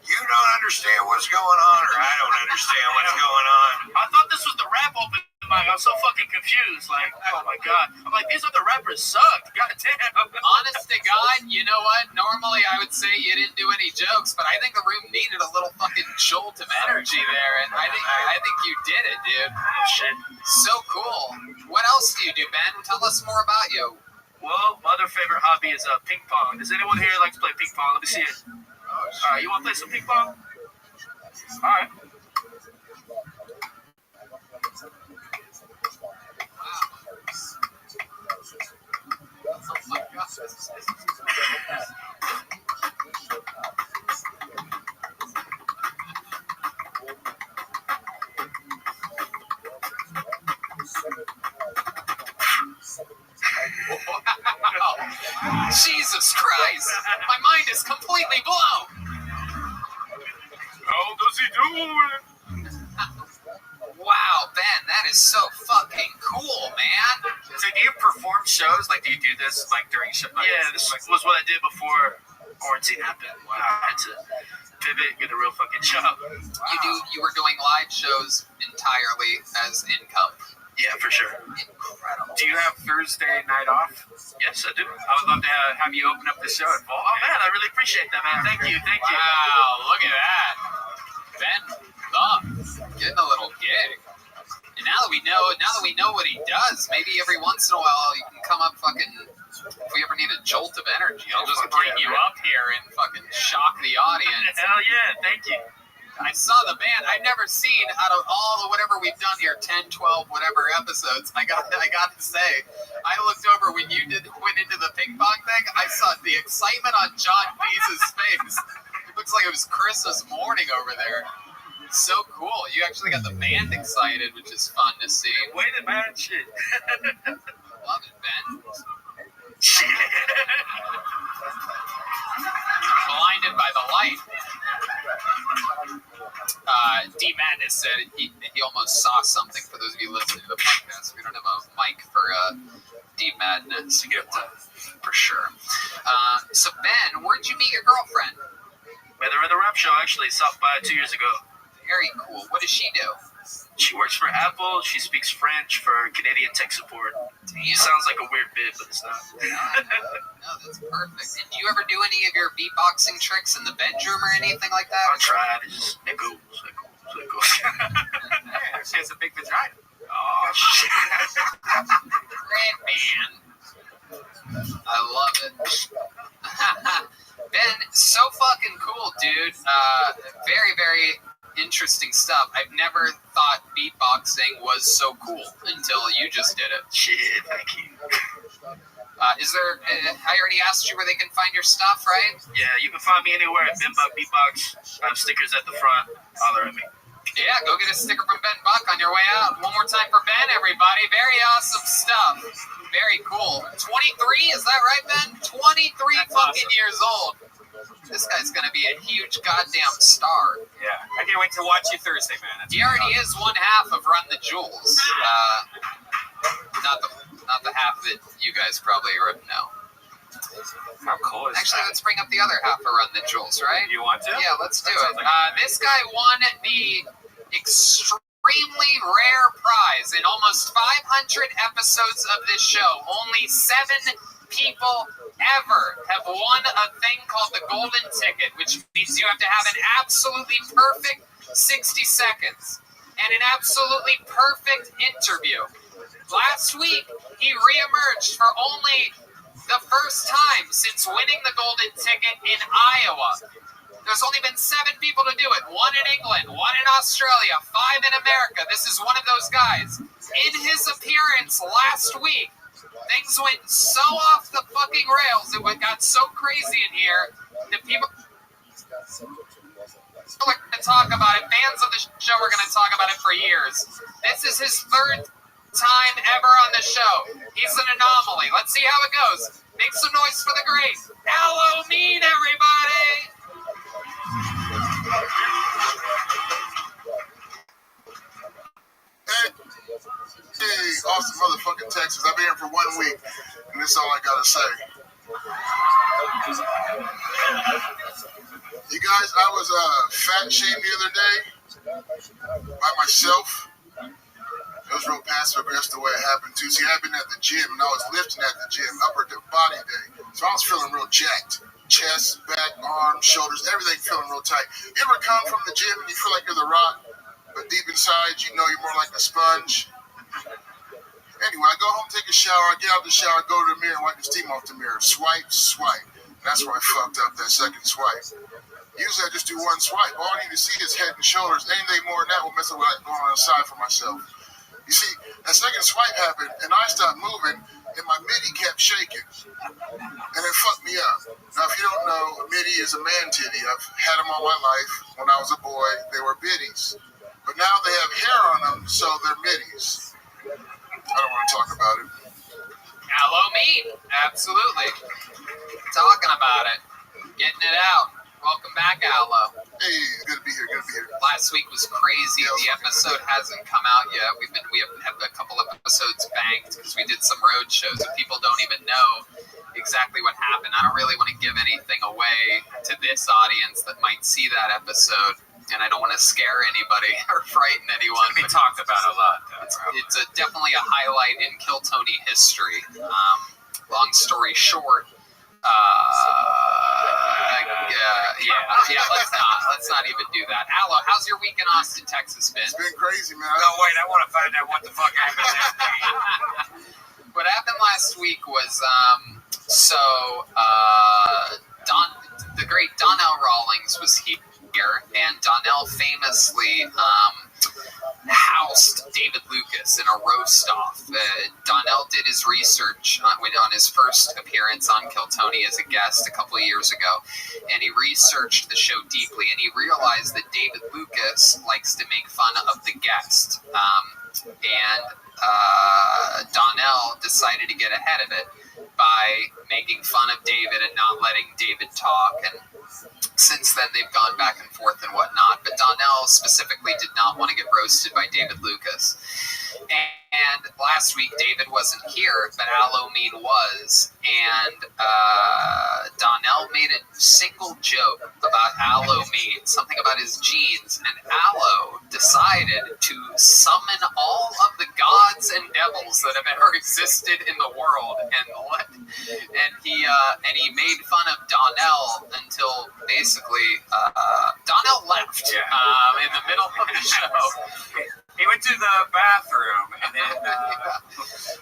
you don't understand what's going on, or I don't understand what's going on. I thought this was the rap open mic. I'm so fucking confused. Like, oh my God. I'm like, these other rappers suck. God damn. Honest to God, you know what? Normally I would say you didn't do any jokes, but I think the room needed a little fucking jolt of energy there, and I think you did it, dude. Oh, shit. So cool. What else do you do, Ben? Tell us more about you. Well, my other favorite hobby is ping pong. Does anyone here like to play ping pong? Let me see it. All right, you want to play some ping pong? All right. Wow. Jesus Christ. My mind is completely blown. How does he do it? Wow, Ben, that is so fucking cool, man. So do you perform shows? Like, do you do this like during show? Yeah, this was what I did before quarantine happened. Wow. I had to pivot, get a real fucking job. Wow. You were doing live shows entirely as income. Yeah, for sure. Incredible. Do you have Thursday night off? Yes, I do. I would love to have you open up the show. Oh man, I really appreciate that, man. Thank you. Wow, look at that. Ben Buck getting a little gig. And now that we know what he does, maybe every once in a while you can come up fucking. If we ever need a jolt of energy, I'll just bring you up here and fucking shock the audience. Hell yeah, thank you. I saw the band. I've never seen out of all the whatever we've done here, 10, 12, whatever episodes. I got to say, I looked over when you went into the ping pong thing. I saw the excitement on John Cleese's face. It looks like it was Christmas morning over there. So cool. You actually got the band excited, which is fun to see. Wait a minute, shit. Love it, Ben. Shit. Blinded by the light. has said he almost saw something. For those of you listening to the podcast, we don't have a mic for Deep Madness to get for sure. So Ben, where'd you meet your girlfriend? Met her at the rap show, actually, South by 2 years ago. Very cool. What does she do? She works for Apple. She speaks French for Canadian tech support. Damn. Sounds like a weird bit, but it's not. No, that's perfect. And do you ever do any of your beatboxing tricks in the bedroom or anything like that? I tried. It goes. She has a big vagina. Oh, shit. Great, man. I love it. Ben, so fucking cool, dude. Very, very interesting stuff. I've never thought beatboxing was so cool until you just did it. Shit, thank you. Is there? I already asked you where they can find your stuff, right? Yeah, you can find me anywhere at Ben Buck Beatbox. I have stickers at the front. Holler at me. Yeah, go get a sticker from Ben Buck on your way out. One more time for Ben, everybody. Very awesome stuff. Very cool. 23, is that right, Ben? 23 fucking years old. This guy's going to be a huge goddamn star. Yeah, I can't wait to watch you Thursday, man. He already is one half of Run the Jewels. Not the half that you guys probably know. How cool is Actually, that? let's bring up the other half of Run the Jewels, right? You want to? Yeah, let's do That it. sounds like This guy won the extremely rare prize in almost 500 episodes of this show. Only 7 people ever have won a thing called the golden ticket, which means you have to have an absolutely perfect 60 seconds and an absolutely perfect interview. Last week, he reemerged for only the first time since winning the golden ticket in Iowa. There's only been 7 people to do it. 1 in England, 1 in Australia, 5 in America. This is one of those guys. In his appearance last week, things went so off the fucking rails. It got so crazy in here that people are going to talk about it. Fans of the show are going to talk about it for years. This is his 3rd time ever on the show. He's an anomaly. Let's see how it goes. Make some noise for the great Halloween, everybody! Hey, Austin, motherfucking Texas. I've been here for 1 week, and this is all I gotta say. You guys, I was fat shamed the other day by myself. It was real passive aggressive the way it happened too. See, I've been at the gym and I was lifting at the gym, upper body day. So I was feeling real jacked. Chest, back, arms, shoulders, everything feeling real tight. You ever come from the gym and you feel like you're the Rock, but deep inside you know you're more like a sponge? Anyway, I go home, take a shower, I get out the shower, go to the mirror, wipe the steam off the mirror. Swipe, swipe. That's where I fucked up that second swipe. Usually I just do 1 swipe. All I need to see is head and shoulders. Anything more than that will mess up with going on the side for myself. You see, that second swipe happened, and I stopped moving, and my midi kept shaking. And it fucked me up. Now, if you don't know, a midi is a man titty. I've had them all my life. When I was a boy, they were biddies. But now they have hair on them, so they're middies. I don't want to talk about it. Halloween, absolutely. Talking about it. Getting it out. Welcome back, Allo. Hey, good to be here, good to be here. Last week was crazy. The episode hasn't come out yet. We have a couple of episodes banked because we did some road shows and people don't even know exactly what happened. I don't really want to give anything away to this audience that might see that episode, and I don't want to scare anybody or frighten anyone. It's going to be talked about a lot. It's definitely a highlight in Kill Tony history. Long story short, let's not even do that. Allo, how's your week in Austin, Texas been? It's been crazy, man. No, wait, I want to find out what the fuck happened. What happened last week was, the great Donnell Rawlings was here, and Donnell famously housed David Lucas in a roast-off. Donnell did his research on his first appearance on Kill Tony as a guest a couple of years ago, and he researched the show deeply, and he realized that David Lucas likes to make fun of the guest. And Donnell decided to get ahead of it by making fun of David and not letting David talk. And since then, they've gone back and forth and whatnot. But Donnell specifically did not want to get roasted by David Lucas. And last week, David wasn't here, but Halloween was. And Donnell made a single joke about Halloween, something about his jeans. And Allo decided to summon all of the gods and devils that have ever existed in the world. And he made fun of Donnell until basically Donnell left in the middle of the show. He went to the bathroom, and then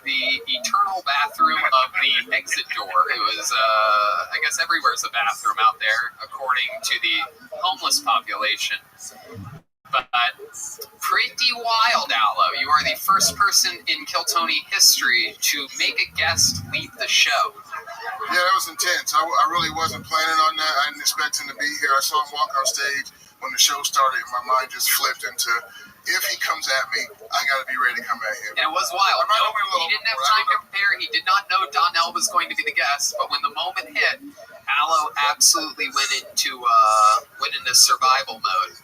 the eternal bathroom of the exit door. It was, I guess everywhere's a bathroom out there, according to the homeless population. But pretty wild, Allo. You are the first person in Kiltony history to make a guest leave the show. Yeah, that was intense. I really wasn't planning on that. I didn't expect him to be here. I saw him walk on stage when the show started, and my mind just flipped into, if he comes at me, I got to be ready to come at him. And it was wild. He didn't have time to prepare. He did not know Donnell was going to be the guest. But when the moment hit, Allo absolutely went into survival mode.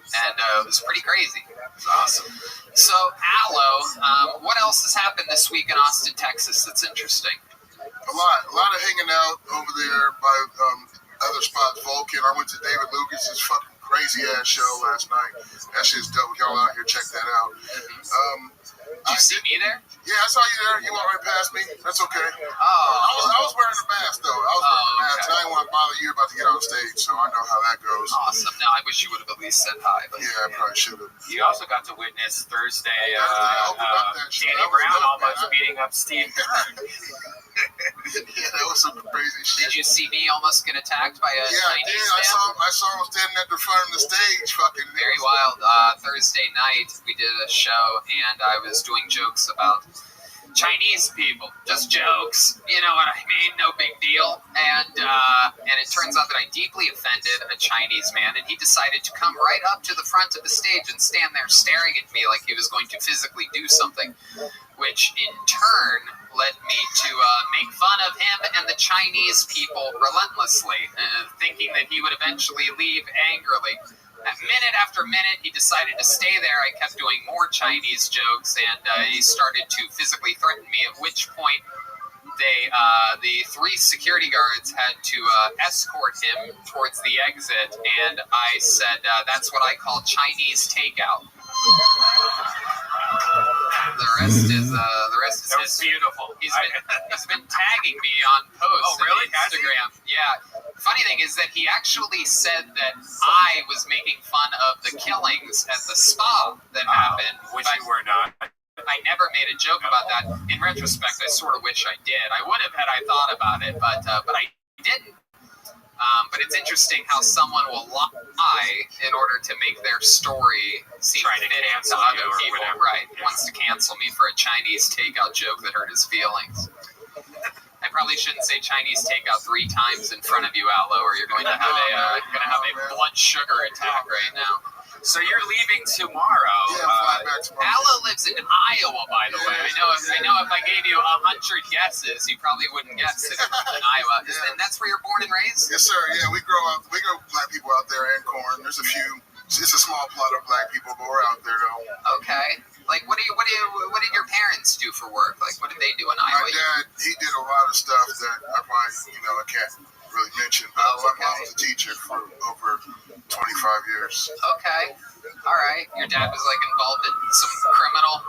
And it was pretty crazy. It was awesome. So, Allo, what else has happened this week in Austin, Texas that's interesting? A lot of hanging out over there by other spots. Vulcan. I went to David Lucas's fucking crazy ass show last night. That shit's dope. Y'all out here, check that out. Did you see me there? Yeah, I saw you there. You walked right past me. That's okay. Oh, I was wearing a mask though. I was wearing a mask. I didn't want to bother you about to get on stage, so I know how that goes. Awesome. No, I wish you would have at least said hi. But yeah, I probably should have. You also got to witness Thursday. Danny Brown almost beating up Steve Kerr. Yeah, that was some crazy shit. Did you see me almost get attacked by a Chinese man? I saw him standing at the front of the stage, fucking. Very wild. Thursday night, we did a show, and I was doing jokes about Chinese people, just jokes. You know what I mean? No big deal. And it turns out that I deeply offended a Chinese man, and he decided to come right up to the front of the stage and stand there staring at me like he was going to physically do something, which in turn led me to make fun of him and the Chinese people relentlessly, thinking that he would eventually leave angrily. Minute after minute, he decided to stay there. I kept doing more Chinese jokes, and he started to physically threaten me, at which point the three security guards had to escort him towards the exit, and I said, that's what I call Chinese takeout. The rest is history. Beautiful. He's been tagging me on posts on Instagram. Yeah. Funny thing is that he actually said that I was making fun of the killings at the spa that happened, which you were not. I never made a joke about that. In retrospect, I sort of wish I did. I would have had I thought about it, but I didn't. But it's interesting how someone will lie in order to make their story seem fit to other people. Right, wants to cancel me for a Chinese takeout joke that hurt his feelings. I probably shouldn't say Chinese takeout 3 times in front of you, Allo, or you're going to have a blood sugar attack right now. So you're leaving tomorrow. Fly back tomorrow. Allo lives in Iowa, by the way. I know if I gave you 100 guesses, you probably wouldn't guess it in Iowa. And that's where you're born and raised? Yes, sir. Yeah, we grow black people out there in corn. There's a few. It's a small plot of black people, but we're out there though. Okay. Like, what did your parents do for work? Like, what did they do in Iowa? My dad, he did a lot of stuff that I probably, I can't really mention. But my mom was a teacher for over 25 years. Okay. All right. Your dad was like involved in some criminal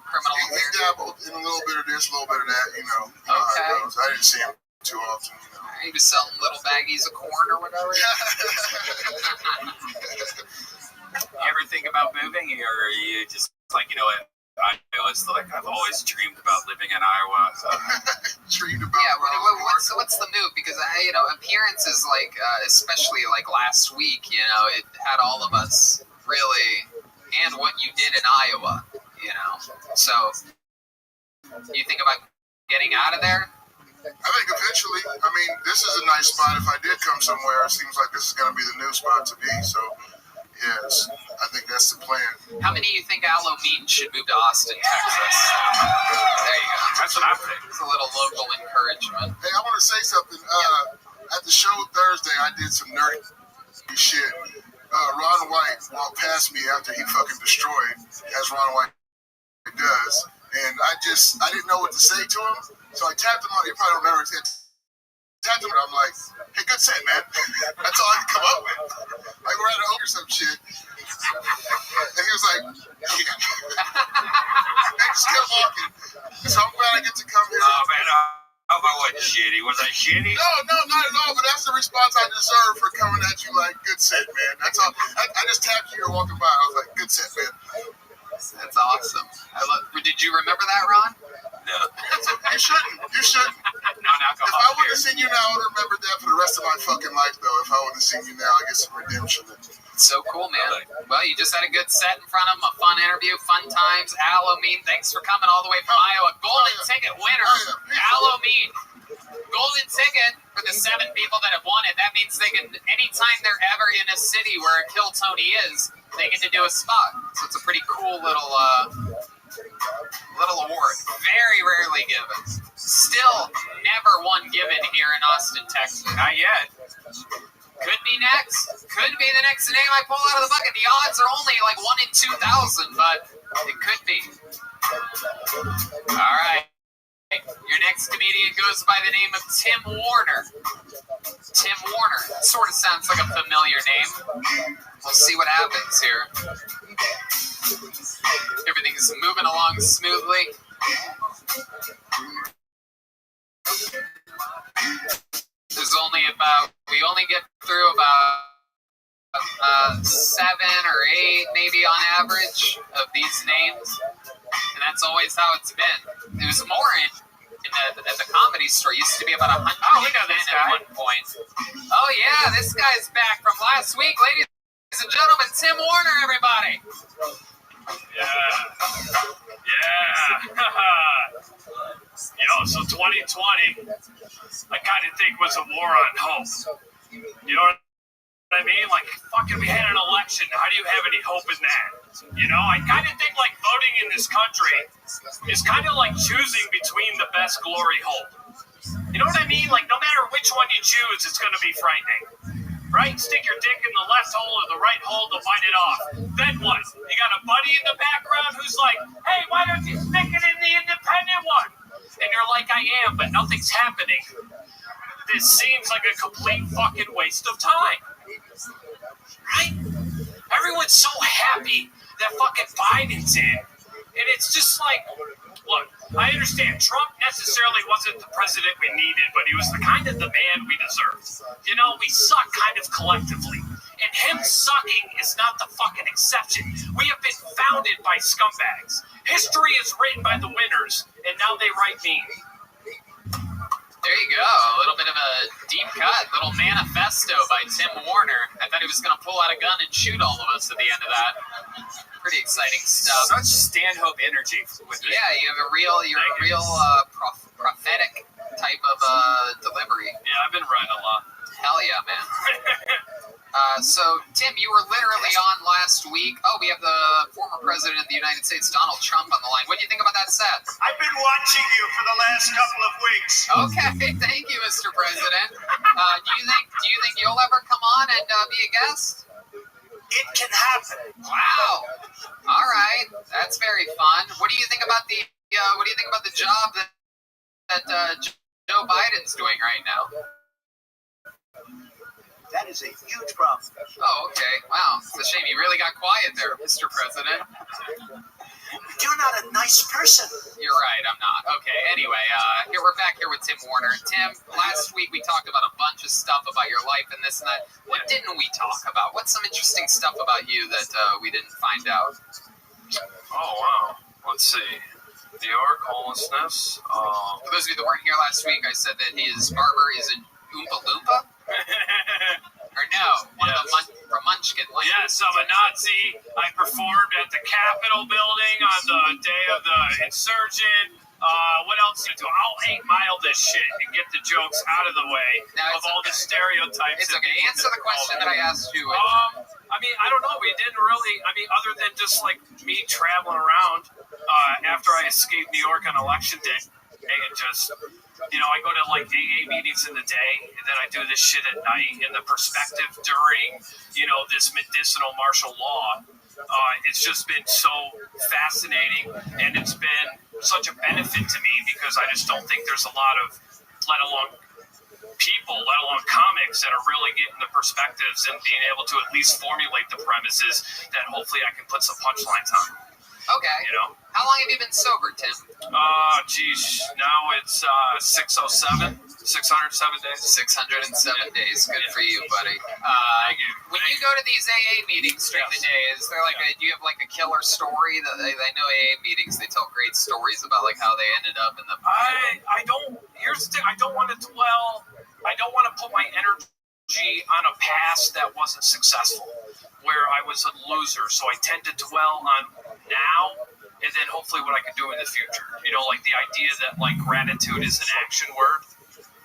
He dabbled in a little bit of this, a little bit of that. You know how it goes. I didn't see him too often. He was selling little baggies of corn or whatever. You ever think about moving, or are you just like, what? I've always dreamed about living in Iowa. Dreamed about. Yeah. What's the move? Because appearances like, especially like last week, it had all of us really, and what you did in Iowa, So, you think about getting out of there? I think eventually. I mean, this is a nice spot. If I did come somewhere, it seems like this is going to be the new spot to be. So, Yes, I think that's the plan. How many of you think Aloe Meat should move to Austin, Texas? There you go. That's what I think. It's a little local encouragement. Hey, I want to say something. At the show Thursday, I did some nerdy shit. Ron White walked past me after he fucking destroyed, as Ron White does. And I didn't know what to say to him. So I tapped him on, you probably remember, I tapped him and I'm like, hey, good set, man. That's all I can come up with. Like we're at a or some shit. And he was like, yeah. I just kept walking. So I'm glad I get to come here. Oh, man, how about what, shitty? Was I shitty? No, not at all. But that's the response I deserve for coming at you like, good set, man. That's all. I just tapped you and walking by. I was like, good set, man. That's awesome. Did you remember that, Ron? No. You shouldn't. You shouldn't. No, If I would have seen you now, I would have remembered that for the rest of my fucking life, though. If I would have seen you now, I get some redemption. So cool, man. Well, you just had a good set in front of him, a fun interview, fun times. Aloe Meat, thanks for coming all the way from Iowa. Golden ticket winner, Aloe Meat. Golden ticket for the 7 people that have won it. That means they can, anytime they're ever in a city where a Kill Tony is, they get to do a spot. So it's a pretty cool little award. Very rarely given. Still never one given here in Austin, Texas. Not yet. Could be next. Could be the next name I pull out of the bucket. The odds are only like 1 in 2,000, but it could be. All right. Your next comedian goes by the name of Tim Warner. Tim Warner. Sort of sounds like a familiar name. We'll see what happens here. Everything's moving along smoothly. We only get through about 7 or 8 maybe on average of these names. And that's always how it's been. It was more at the Comedy Store. It used to be about 100 we know this guy. at one point. Oh yeah, this guy's back from last week, ladies and gentlemen. Tim Warner, everybody. Yo, so 2020, I kind of think was a war on hope. You know what I mean? Like, fucking, we had an election. How do you have any hope in that? You know, I kind of think like voting in this country is kind of like choosing between the best glory hole. You know what I mean? Like, no matter which one you choose, it's going to be frightening. Right? Stick your dick in the left hole or the right hole to bite it off. Then what? You got a buddy in the background who's like, hey, why don't you stick it in the independent one? And you're like, I am, but nothing's happening. This seems like a complete fucking waste of time. Right? Everyone's so happy that fucking Biden's in. And it's just like, look, I understand Trump necessarily wasn't the president we needed, but he was the kind of the man we deserved. You know, we suck kind of collectively. And him sucking is not the fucking exception. We have been founded by scumbags. History is written by the winners, and now they write me. There you go. A little bit of a deep cut, little manifesto by Tim Warner. I thought he was going to pull out a gun and shoot all of us at the end of that. Pretty exciting stuff. Such Stanhope energy with it. Yeah, you're a real prophetic type of delivery. Yeah, I've been writing a lot. Hell yeah, man. So, Tim, you were literally on last week. Oh, we have the former president of the United States, Donald Trump, on the line. What do you think about that set? I've been watching you for the last couple of weeks. Okay, thank you, Mr. President. Do you think you'll ever come on and be a guest? It can happen. Wow. All right, that's very fun. What do you think about the job that Joe Biden's doing right now? That is a huge problem. Oh, okay. Wow. It's a shame you really got quiet there, Mr. President. You're not a nice person. You're right, I'm not. Okay, anyway, we're back here with Tim Warner. Tim, last week we talked about a bunch of stuff about your life and this and that. What didn't we talk about? What's some interesting stuff about you that we didn't find out? Oh, wow. Let's see. New York, homelessness. For those of you that weren't here last week, I said that his barber is an Oompa Loompa? Or no, one of the from Munchkin Land. Yes, I'm a Nazi. I performed at the Capitol building on the day of the insurgent. What else to do? I'll 8 Mile this shit and get the jokes out of the way of all the stereotypes. It's okay. Answer the question that I asked you. I mean, I don't know. We didn't really. I mean, other than just like me traveling around after I escaped New York on election day, and just I go to like AA meetings in the day, and then I do this shit at night. And the perspective during this medicinal martial law, it's just been so fascinating, and it's been such a benefit to me because I just don't think there's a lot of, let alone comics, that are really getting the perspectives and being able to at least formulate the premises that hopefully I can put some punchlines on. Okay. How long have you been sober, Tim? Now it's 607 days. 607 days. Good for you, buddy. When you go to these AA meetings during the day, is there do you have like a killer story? That I know AA meetings, they tell great stories about like how they ended up in the. I don't. Here's the thing. I don't want to dwell. I don't want to put my energy on a past that wasn't successful, where I was a loser. So I tend to dwell on now, and then hopefully what I can do in the future. Like the idea that like gratitude is an action word.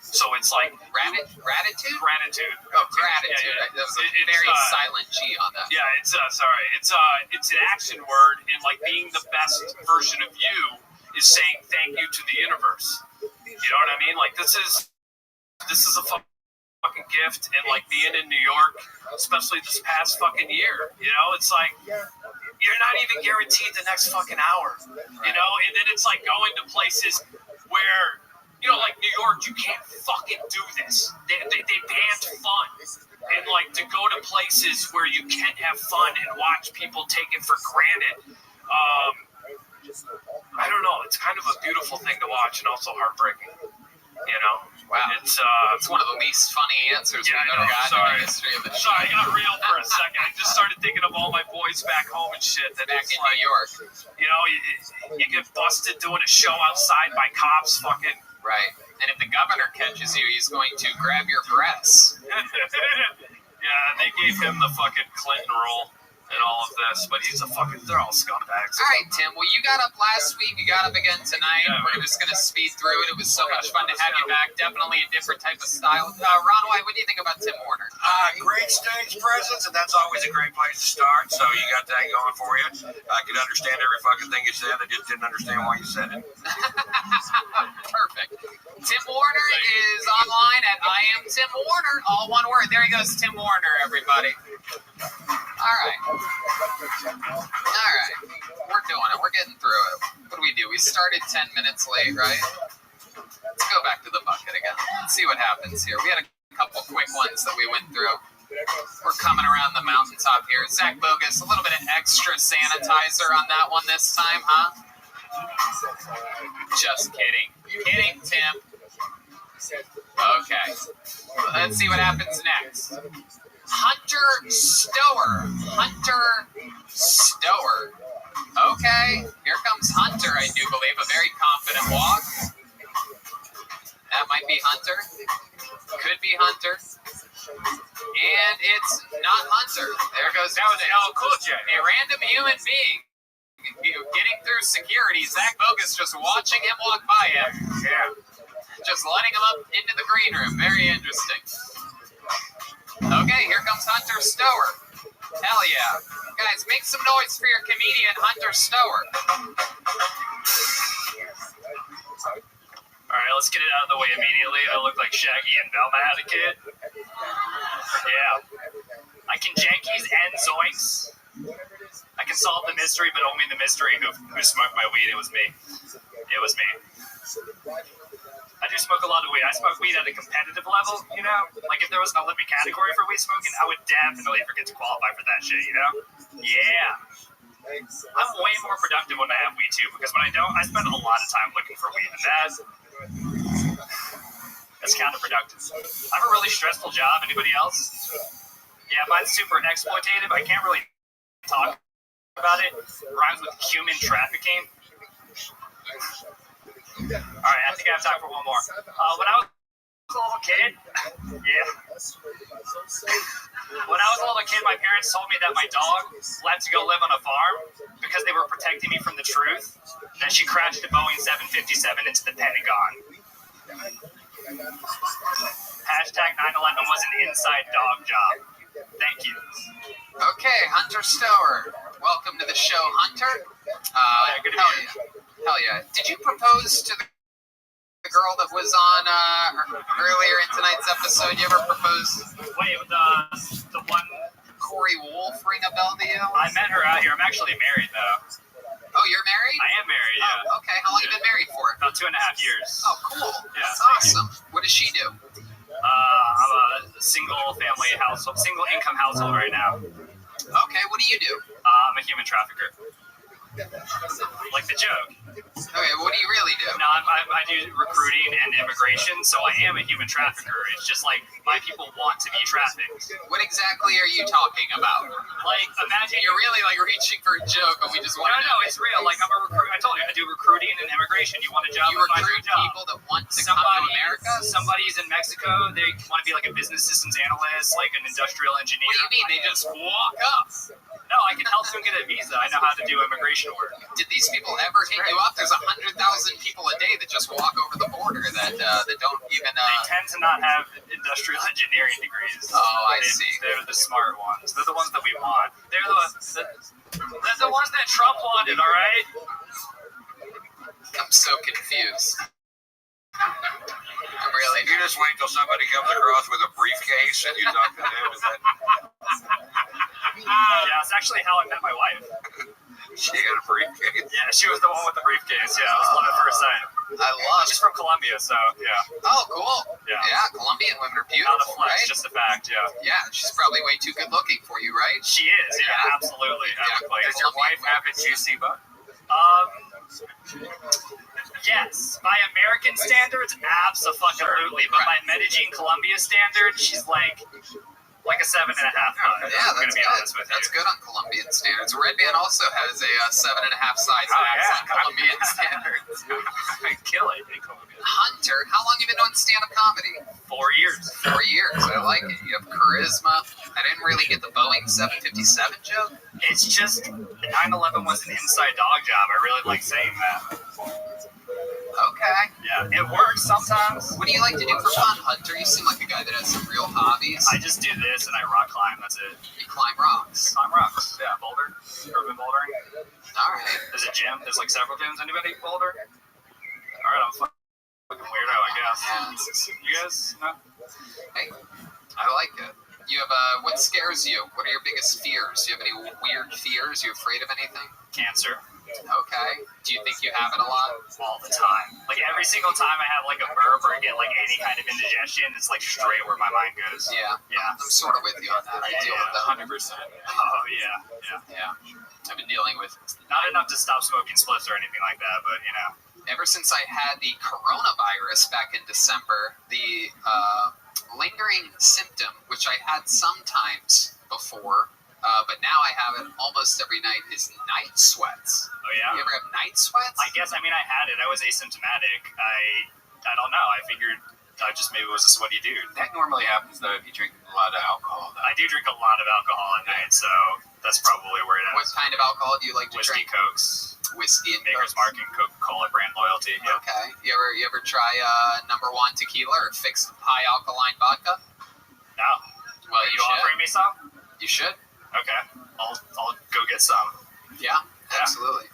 So it's like gratitude. Gratitude. Oh, gratitude. Yeah. There's a very silent G on that. Yeah, it's sorry. It's an action word, and like being the best version of you is saying thank you to the universe. You know what I mean? Like this is a fucking gift, and like being in New York, especially this past fucking year, it's like you're not even guaranteed the next fucking hour, and then it's like going to places where, like New York, you can't fucking do this. They banned fun, and like to go to places where you can have fun and watch people take it for granted. I don't know. It's kind of a beautiful thing to watch, and also heartbreaking. Wow. It's one of the least funny answers we've ever gotten in the history of the show. Sorry, I got real for a second. I just started thinking of all my boys back home and shit. That back in New York. You get busted doing a show outside by cops, fucking. Right. And if the governor catches you, he's going to grab your breasts. Yeah, they gave him the fucking Clinton rule and all of this, but they're all scumbags. All right, Tim. Well, you got up last week. You got up again tonight. Yeah, we're just going to speed through it. It was so much fun to have you back. Definitely a different type of style. Ron White, what do you think about Tim Warner? Great stage presence, and that's always a great place to start. So you got that going for you. I could understand every fucking thing you said. I just didn't understand why you said it. Perfect. Tim Warner is online at I am Tim Warner. All one word. There he goes, Tim Warner, everybody. All right. We're doing it. We're getting through it. What do? We started 10 minutes late, right? Let's go back to the bucket again. Let's see what happens here. We had a couple quick ones that we went through. We're coming around the mountaintop here. Zach Bogus, a little bit of extra sanitizer on that one this time, huh? Just kidding. Kidding, Tim. Okay. Let's see what happens next. Hunter Stower. Okay. Here comes Hunter, I do believe. A very confident walk. That might be Hunter. Could be Hunter. And it's not Hunter. There goes. That was Cool J. A random human being getting through security. Zach Bogus just watching him walk by him. Yeah. Just letting him up into the green room. Very interesting. Okay, here comes Hunter Stower. Hell yeah. Guys, make some noise for your comedian, Hunter Stower. Alright, let's get it out of the way immediately. I look like Shaggy and Velma had a kid. Yeah. I can Jankies and Zoinks. I can solve the mystery, but only the mystery who smoked my weed. It was me. I do smoke a lot of weed. I smoke weed at a competitive level, Like if there was an Olympic category for weed smoking, I would definitely forget to qualify for that shit, Yeah. I'm way more productive when I have weed too, because when I don't, I spend a lot of time looking for weed, and that's counterproductive. I have a really stressful job. Anybody else? Yeah, mine's super exploitative. I can't really talk about it. Rhymes with human trafficking. All right, I think I have time for one more. When I was little kid, yeah. When I was a little kid, my parents told me that my dog left to go live on a farm because they were protecting me from the truth. Then she crashed a Boeing 757 into the Pentagon. Hashtag 9/11 was an inside dog job. Thank you. Okay, Hunter Stower. Welcome to the show, Hunter. Good to Hell be here. yeah. Hell yeah. Did you propose to the girl that was on earlier in tonight's episode? You ever proposed? Wait, the one Corey Wolf ring a bell to you? I met her out here. I'm actually married though. Oh, you're married? I am married. Yeah. Oh, okay. How long have you been married for? About 2.5 years. Oh, cool. Yeah, That's awesome. What does she do? I'm a single family household, single income household right now. Okay. What do you do? I'm a human trafficker. Like the joke. Okay, what do you really do? No, I do recruiting and immigration, so I am a human trafficker. It's just like my people want to be trafficked. What exactly are you talking about? Like, imagine you're really like reaching for a joke, and we just want to know. No, it's real. Like, I'm a recruit. I told you, I do recruiting and immigration. You want a job? You recruit people that want to come to America? Somebody's in Mexico. They want to be like a business systems analyst, like an industrial engineer. What do you mean? They just walk up? No, I can help them get a visa. I know how to do immigration work. Did these people ever hit you up? There's 100,000 people a day that just walk over the border that don't even. They tend to not have industrial engineering degrees. Oh, I see. They're the smart ones. They're the ones that we want. They're the ones that Trump wanted. All right. I'm so confused. I'm really. You just wait till somebody comes across with a briefcase and you talk to them. Is that? Yeah, it's actually how I met my wife. She had a briefcase. Yeah, she was the one with the briefcase. Yeah, it was love at first sight. I love. She's from Colombia, so yeah. Oh, cool. Yeah. Colombian women are Not a beautiful, flex, right? just a fact. Yeah. Yeah, she's probably way too good looking for you, right? She is. Yeah, absolutely. Does your wife have a juicy butt? Yes. By American standards, absolutely. But by Medellin, Colombia standards, she's like a 7.5. Yeah, I'm gonna be honest with you. That's good on Colombian standards. Red Band also has a 7.5 size max on Colombian standards. I kill it in Colombia. Hunter, how long have you been doing stand-up comedy? 4 years. 4 years. I like it. You have charisma. I didn't really get the Boeing 757 joke. It's just 9/11 was an inside dog job. I really like saying that. Okay. Yeah, it works sometimes. What do you like to do for fun, Hunter? You seem like a guy that has some real hobbies. I just do this and I rock climb. That's it. You climb rocks. Climb rocks. Yeah, boulder. Urban bouldering. All right. There's a gym. There's like several gyms. Anybody boulder? All right, I'm a fucking weirdo, I guess. Yeah. You guys? No? Hey, I like it. You have what scares you? What are your biggest fears? Do you have any weird fears? Are you afraid of anything? Cancer. Okay. Do you think you have it a lot? All the time. Like every single time I have like a burp or get like any kind of indigestion, it's like straight where my mind goes. Yeah. Yeah. I'm sort of with you on that. I deal with that 100%. Oh yeah. Yeah. I've been dealing with not enough to stop smoking spliffs or anything like that, but you know. Ever since I had the coronavirus back in December, the lingering symptom, which I had sometimes before, but now I have it almost every night, is night sweats. Oh yeah. You ever have night sweats? I guess. I mean, I had it. I was asymptomatic. I don't know. I figured I just maybe was a sweaty dude. That normally happens though if you drink a lot of alcohol. I do drink a lot of alcohol at night, so that's probably where it is. What kind of alcohol do you like to Whiskey drink? Cokes. Whiskey and Maker's Mark and Coca-Cola brand loyalty. Yeah. Okay. You ever try number one tequila or fixed high alkaline vodka? No. Well, Are you offering me some? You should. Okay. I'll go get some. Yeah. Absolutely.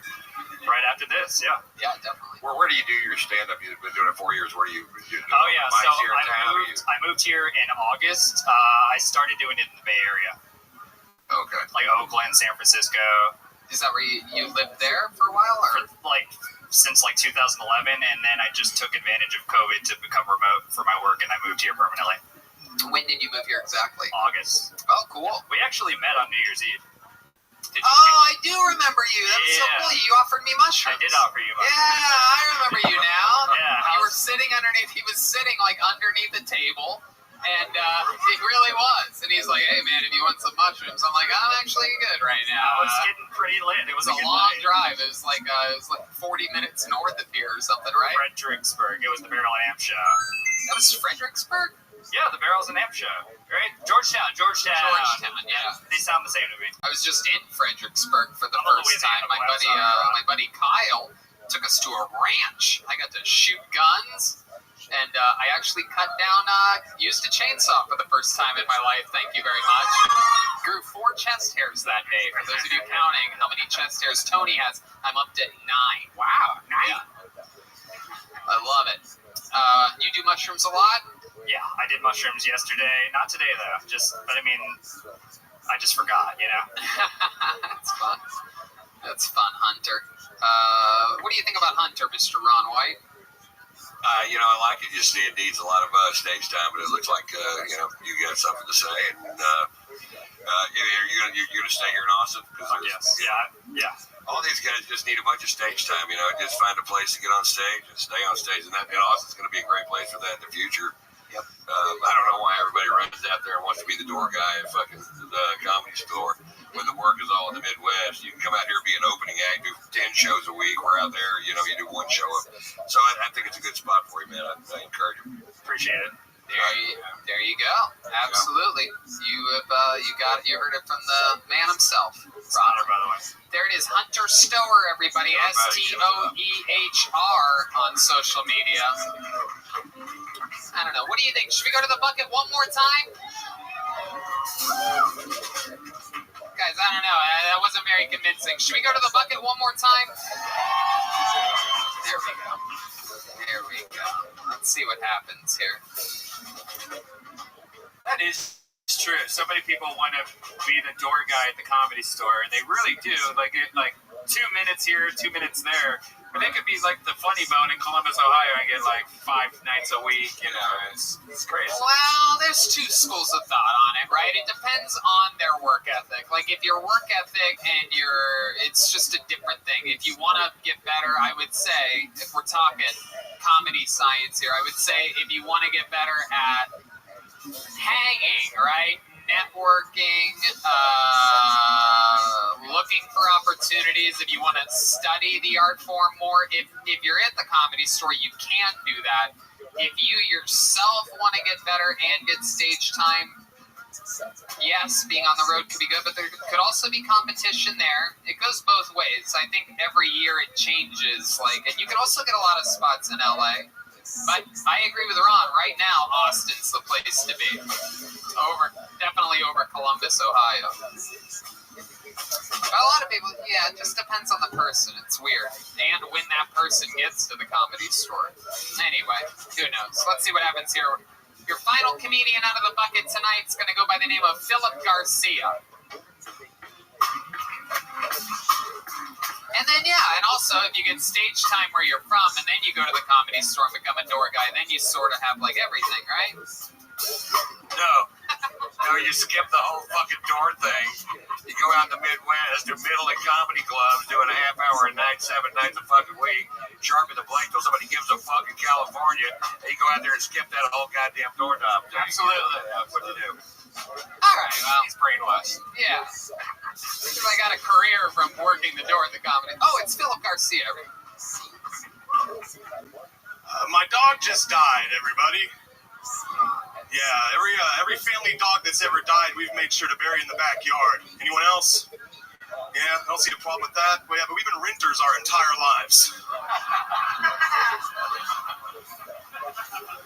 Right after this, yeah. Yeah, definitely. Where do you do your stand-up? You've been doing it 4 years. Where do you do it? Oh, yeah. So Here in town, I moved here in August. I started doing it in the Bay Area. Okay. Like Oakland, San Francisco. Is that where you lived there for a while? Or? Since 2011, and then I just took advantage of COVID to become remote for my work, and I moved here permanently. When did you move here exactly? August. Oh, cool. We actually met on New Year's Eve. I do remember you. That was so cool. You offered me mushrooms. I did offer you mushrooms. Yeah, I remember you now. Yeah. You were sitting underneath. He was sitting underneath the table, And it really was. And he's like, hey, man, if you want some mushrooms, I'm like, I'm actually good right now. It's getting pretty lit. It was a a good long night. drive. It was like 40 minutes north of here or something, right? Fredericksburg. It was the Barrel and Amp show. That was Fredericksburg? Yeah, the Barrels and Amp show, right? Georgetown, yeah. They sound the same to me. I was just in Fredericksburg for the I'm on the first way time. there, My buddy Kyle took us to a ranch. I got to shoot guns. And I actually used a chainsaw for the first time in my life. Thank you very much. Grew 4 chest hairs that day. For those of you counting how many chest hairs Tony has, I'm up to 9. Wow, 9? Yeah. I love it. You do mushrooms a lot? Yeah, I did mushrooms yesterday. Not today, though. I just forgot, you know? That's fun. That's fun, Hunter. What do you think about Hunter, Mr. Ron White? I like it. Just it needs a lot of stage time, but it looks like you got something to say. And you're gonna stay here in Austin? Yes. Yeah. All these guys just need a bunch of stage time. Just find a place to get on stage and stay on stage. And Austin's gonna be a great place for that in the future. Yep. I don't know why everybody runs out there and wants to be the door guy at fucking the Comedy Store when the work is all in the Midwest. You can come out here and be an opening act, do 10 shows a week. We're out there, you do 1 show up. So I think it's a good spot for you, man. I encourage you. Appreciate it. There you go. Absolutely. You heard it from the man himself. Hunter, by the way. There it is, Hunter Stower, everybody. STOEHR on social media. I don't know. What do you think? Should we go to the bucket one more time? Guys, I don't know. That wasn't very convincing. Should we go to the bucket one more time? There we go. There we go. Let's see what happens here. That is true. So many people want to be the door guy at the Comedy Store, and they really do. Like 2 minutes here, 2 minutes there. But they could be like the Funny Bone in Columbus, Ohio, and get like 5 nights a week. It's crazy. Well, there's 2 schools of thought on it, right? It depends on their work ethic. Like if your work ethic and it's just a different thing. If you want to get better, I would say, if we're talking comedy science here, I would say if you want to get better at hanging, right? Networking, looking for opportunities. If you want to study the art form more, if you're at the Comedy Store, you can do that. If you yourself want to get better and get stage time, yes, being on the road could be good, but there could also be competition there. It goes both ways. I think every year it changes, and you can also get a lot of spots in LA. But I agree with Ron. Right now, Austin's the place to be. Definitely over Columbus, Ohio. A lot of people, it just depends on the person. It's weird. And when that person gets to the Comedy Store. Anyway, who knows? Let's see what happens here. Your final comedian out of the bucket tonight is going to go by the name of Philip Garcia. And then, and also if you get stage time where you're from and then you go to the Comedy Store and become a door guy, then you sort of have everything, right? No, you skip the whole fucking door thing. You go out in the Midwest to middle and comedy clubs doing a half hour a night, 7 nights a fucking week, sharpen the blade till somebody gives a fuck in California, and you go out there and skip that whole goddamn doorknob thing. Absolutely. That's what you do. All right, well. He's brainwashed. Yeah. Because I got a career from working the door at the Comedy. Oh, it's Philip Garcia. My dog just died, everybody. Yeah, every family dog that's ever died, we've made sure to bury in the backyard. Anyone else? Yeah, I don't see a problem with that. But we've been renters our entire lives.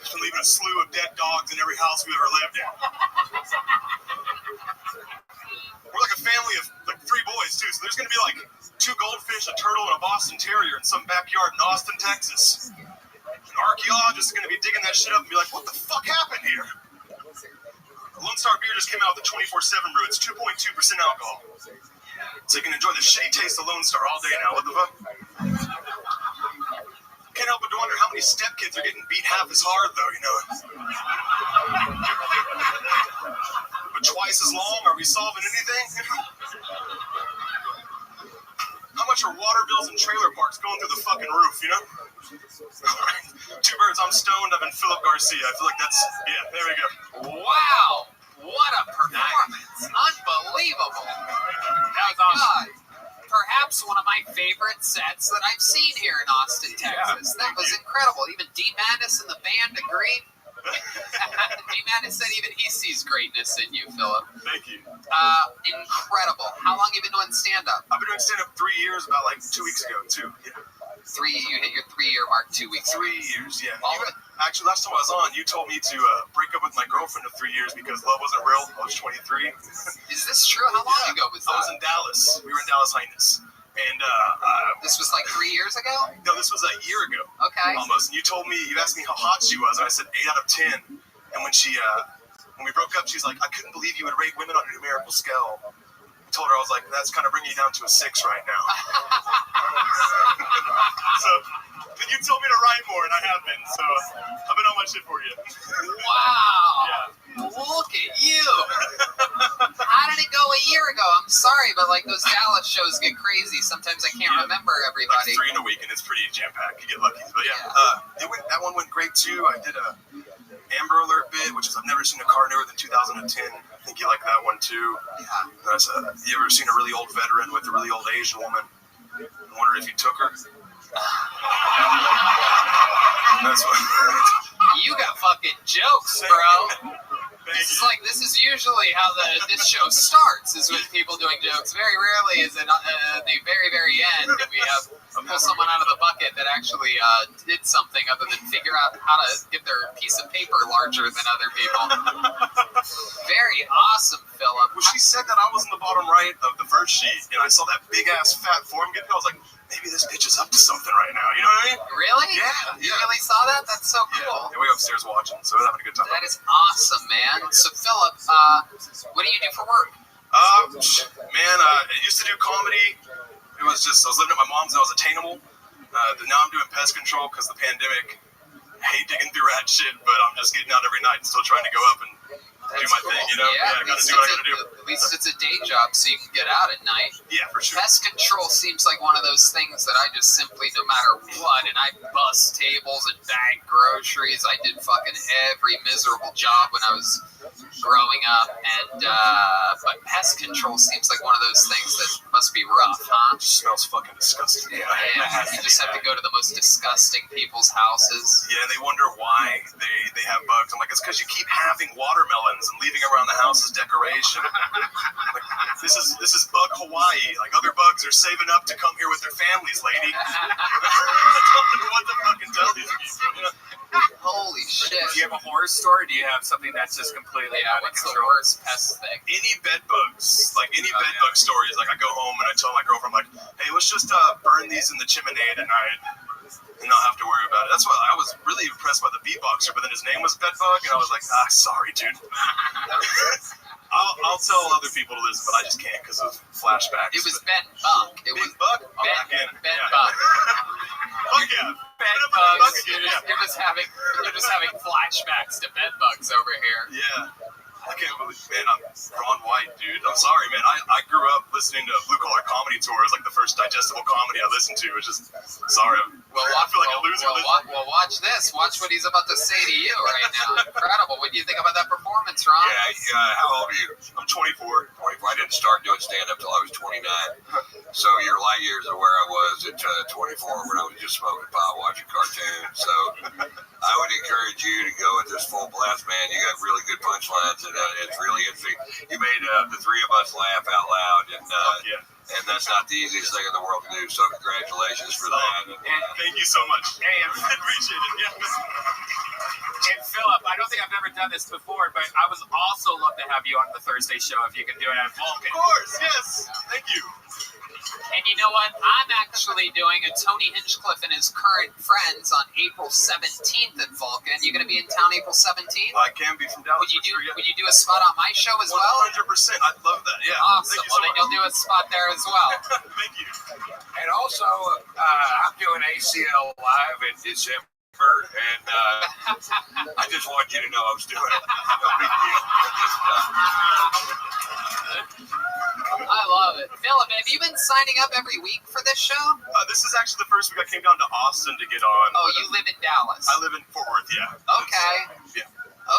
Just been leaving a slew of dead dogs in every house we've ever lived in. We're like a family of 3 boys, too, so there's going to be 2 goldfish, a turtle, and a Boston Terrier in some backyard in Austin, Texas. An archaeologist is going to be digging that shit up and be like, what the fuck happened here? Lone Star Beer just came out with the 24/7 brew. It's 2.2% alcohol. So you can enjoy the shitty taste of Lone Star all day now. What the fuck? Can't help but to wonder how many stepkids are getting beat half as hard, though, But twice as long? Are we solving anything? How much are water bills and trailer parks going through the fucking roof, All right. Two birds, I'm stoned, I'm in Philip Garcia. I feel like that's, yeah, there we go. Wow! What a performance! Unbelievable! That was awesome. God, perhaps one of my favorite sets that I've seen here in Austin, Texas. That was incredible. Even D. Madness and the band agreed. D. Madness said even he sees greatness in you, Philip. Thank you. Incredible. How long have you been doing stand-up? I've been doing stand-up 3 years, about like 2 weeks ago, too. Yeah. You hit your 3-year mark 2 weeks ago. 3 years, yeah. Actually, last time I was on, you told me to break up with my girlfriend of 3 years because love wasn't real. I was 23. Is this true? How long ago was that? I was in Dallas. We were in Dallas Highness. And this was like 3 years ago? No, this was a year ago. Okay. Almost. And you asked me how hot she was, and I said 8 out of 10. And when we broke up, she's like, I couldn't believe you would rate women on a numerical scale. I told her, I was like, that's kind of bringing you down to a 6 right now. So, then you told me to write more, and I have been. So, I've been on my shit for you. Wow. Yeah. Look at you. How did it go a year ago? I'm sorry, but like those Dallas shows get crazy. Sometimes I can't remember everybody. Like 3 in a week, and it's pretty jam-packed. You get lucky. But yeah, that one went great, too. I did a Amber Alert bit, which is I've never seen a car newer than 2010. I think you like that one, too. Yeah. You ever seen a really old veteran with a really old Asian woman? I wonder if you took her. That's what. You got fucking jokes, bro. This is usually how this show starts, is with people doing jokes. Very rarely is it at the very, very end we have pull someone out of the bucket that actually did something other than figure out how to get their piece of paper larger than other people. Very awesome, Philip. Well, she said that I was in the bottom right of the verse sheet, and I saw that big-ass fat form get I was like, maybe this bitch is up to something right now. You know what I mean? Really? Yeah. You really saw that? That's so cool. Yeah, we were upstairs watching, so we're having a good time. That is awesome, man. So, Philip, what do you do for work? I used to do comedy. It was just, I was living at my mom's and I was attainable. Now I'm doing pest control because the pandemic. I hate digging through rat shit, but I'm just getting out every night and still trying to go up and do my thing, you know? Yeah, I gotta do what I gotta do. At least it's a day job so you can get out at night. Yeah, for sure. Pest control seems like one of those things that I just simply, no matter what, and I bust tables and bag groceries. I did fucking every miserable job when I was growing up, and but pest control seems like one of those things that must be rough, huh? It just smells fucking disgusting. Yeah, you just have to go to the most disgusting people's houses. Yeah, and they wonder why they have bugs. I'm like, it's because you keep having watermelons and leaving around the house as decoration. Like, this is bug Hawaii. Like, other bugs are saving up to come here with their families, lady. What the fucking tell these people? You know? Holy shit. Do you have a horror story, or do you have something that's just completely out of What's control? the worst pest thing? Any bed bugs, like any bed bug stories, like I go home and I tell my girlfriend, I'm like, hey, let's just burn these in the chimney tonight and not have to worry about it. That's why I was really impressed by the beatboxer, but then his name was Bedbug, and I was like, sorry, dude. I'll tell other people to listen, but I just can't because of flashbacks. It was Bedbug. It was Bug? Bedbug. Fuck yeah. Bedbugs. You're just having flashbacks to bedbugs over here. Yeah. I can't believe, man, I'm Ron White, dude. I'm sorry, man. I grew up listening to Blue Collar Comedy Tour. It was like the first digestible comedy I listened to. Which is, sorry, I feel like a loser. Well, watch this. Watch what he's about to say to you right now. Incredible. What do you think about that performance, Ron? Yeah, how old are you? I'm 24. I didn't start doing stand-up till I was 29. So you're light years of where I was at 24 when I was just smoking pot, watching cartoons. So I would encourage you to go at this full blast, man. You got really good punchlines, and it's really interesting. You made the three of us laugh out loud, and that's not the easiest thing in the world to do. So congratulations for that. Thank you so much. Hey, I appreciate it. Yeah. And Philip, I don't think I've ever done this before, but I would also love to have you on the Thursday show if you could do it at Vulcan. Of course, yes. Thank you. And you know what? I'm actually doing a Tony Hinchcliffe and his current friends on April 17th at Vulcan. You going to be in town April 17th? I can be from Dallas. Would you do a spot on my show as well? 100%. I'd love that. Yeah. Awesome. Thank you so much. Then you'll do a spot there as well. Thank you. And also, I'm doing ACL Live in December. And I just want you to know I was doing it. No big deal. I love it. Philip, Have you been signing up every week for this show? This is actually the first week I came down to Austin to get on. Oh, you live in Dallas. I live in Fort Worth, yeah. Okay. Yeah.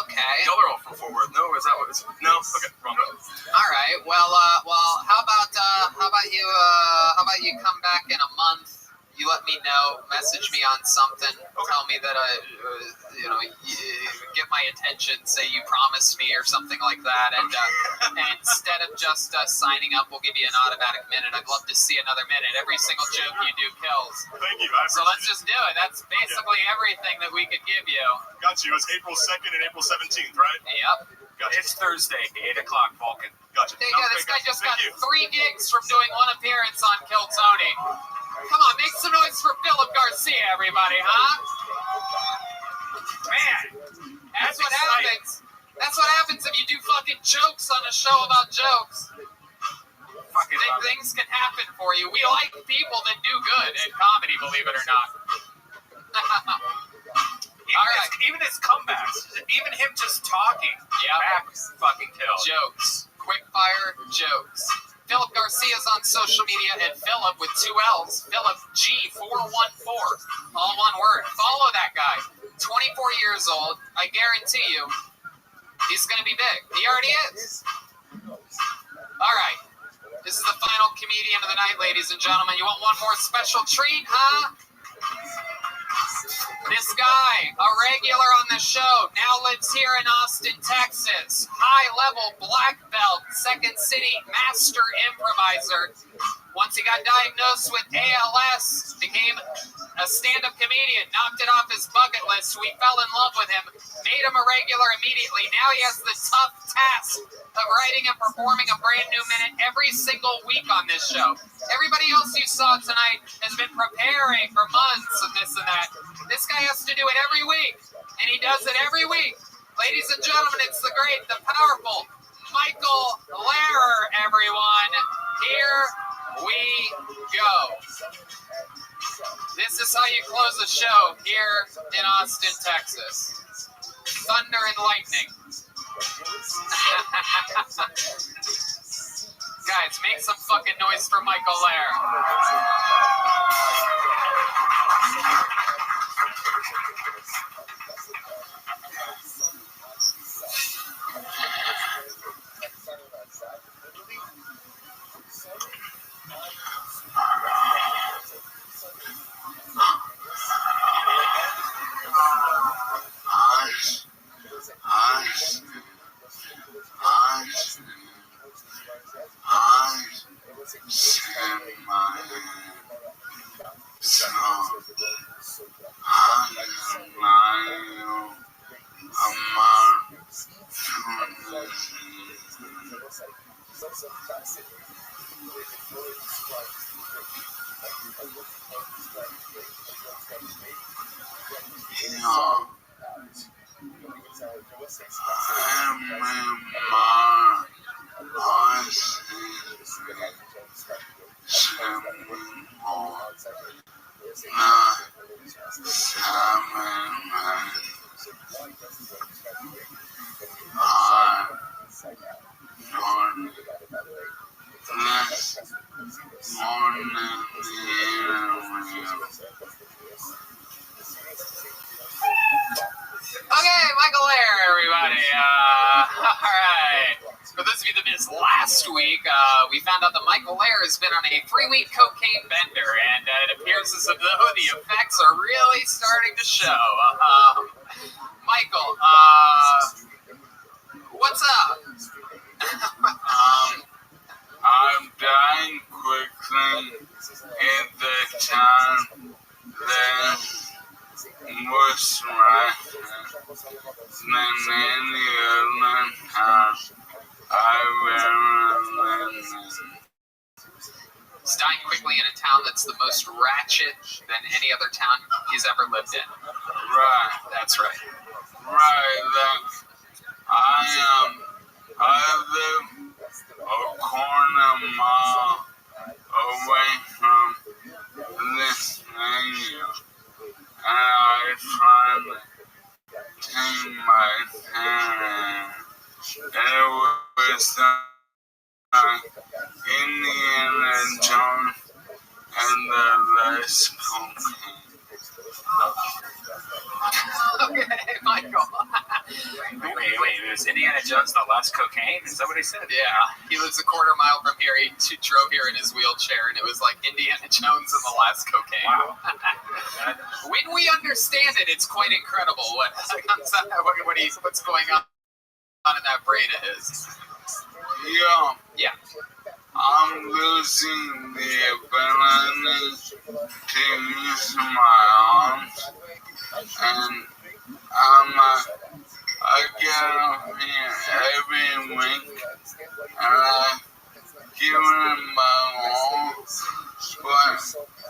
Okay. Y'all are all from Fort Worth. No, is that what it's? No. Okay, wrong. All right. Well, how about you come back in a month? You let me know, message me on something, tell me that get my attention, say you promised me or something like that, and instead of just signing up, we'll give you an automatic minute. I'd love to see another minute. Every single joke you do kills. Thank you. So let's just do it. That's basically everything that we could give you. Got you. It's April 2nd and April 17th, right? Yep. Gotcha. It's Thursday, 8 o'clock, Vulcan. Gotcha. There you go. This guy just got 3 gigs from doing 1 appearance on Kill Tony. Come on, make some noise for Philip Garcia, everybody, huh? Man, that's what happens. That's what happens if you do fucking jokes on a show about jokes. Things can happen for you. We like people that do good at comedy, believe it or not. Even his comebacks, even him just talking, back fucking kills. Jokes. Quick fire jokes. Philip Garcia's on social media at Philip with 2 L's. Philip G414. All one word. Follow that guy. 24 years old. I guarantee you, he's going to be big. He already is. All right. This is the final comedian of the night, ladies and gentlemen. You want one more special treat, huh? This guy, a regular on the show, now lives here in Austin, Texas. High-level black belt, Second City master improviser. Once he got diagnosed with ALS, became a stand-up comedian, knocked it off his bucket list. We fell in love with him, made him a regular immediately. Now he has the tough task of writing and performing a brand new minute every single week on this show. Everybody else you saw tonight has been preparing for months of this and that. This guy has to do it every week, and he does it every week. Ladies and gentlemen, it's the great, the powerful Michael Lehrer, everyone. Here we go. This is how you close a show here in Austin, Texas. Thunder and lightning. Guys, make some fucking noise for Michael Lehrer. Okay, Michael Lehrer, everybody. All right. For those of you that missed last week, we found out that Michael Lehrer has been on a 3-week cocaine bender, and it appears as though the effects are really starting to show. Michael, what's up? I'm dying quickly in the time that was right than any other time I've ever lived in. He's dying quickly in a town that's the most ratchet than any other town he's ever lived in. Right. That's right. Right, I live a quarter mile away from this venue, and I try to take my time. It was Indiana Jones and the Last Cocaine. Okay, Michael. Wait, it was Indiana Jones, the last cocaine? Is that what he said? Yeah, he lives a quarter mile from here. He drove here in his wheelchair, and it was like Indiana Jones and the last cocaine. Wow. When we understand it, it's quite incredible what's going on in that brain of his. Yeah. Yeah. I'm losing the ability to use my arms, and I get up here every week, and I give it my all, but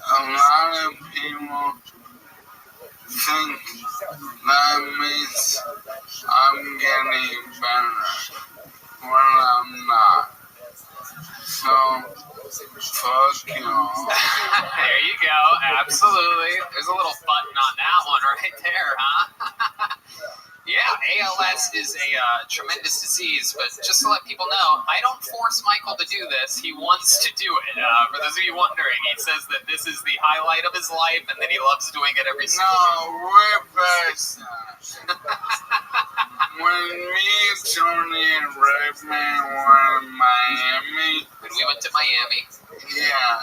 a lot of people think that means I'm getting better when I'm not. So, fuck you. There you go. Absolutely. There's a little button on that one right there, huh? Yeah, ALS is a tremendous disease, but just to let people know, I don't force Michael to do this. He wants to do it. For those of you wondering, he says that this is the highlight of his life and that he loves doing it every single day. No, we're past that. When me, Tony, and Rabbi were in Miami. When we went to Miami. Yeah.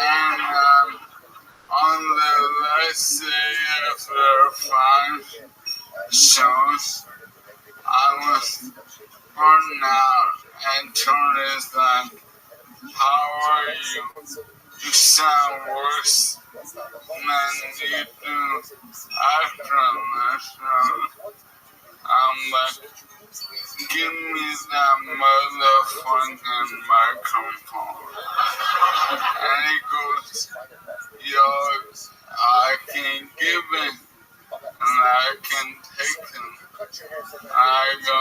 And, on the last day of the 5 shows, I was running out, and Tony's like, how are you? You sound worse than you do after the show. I'm like, give me that motherfucking microphone. And he goes, yo, I can give it, and I can take it. I go,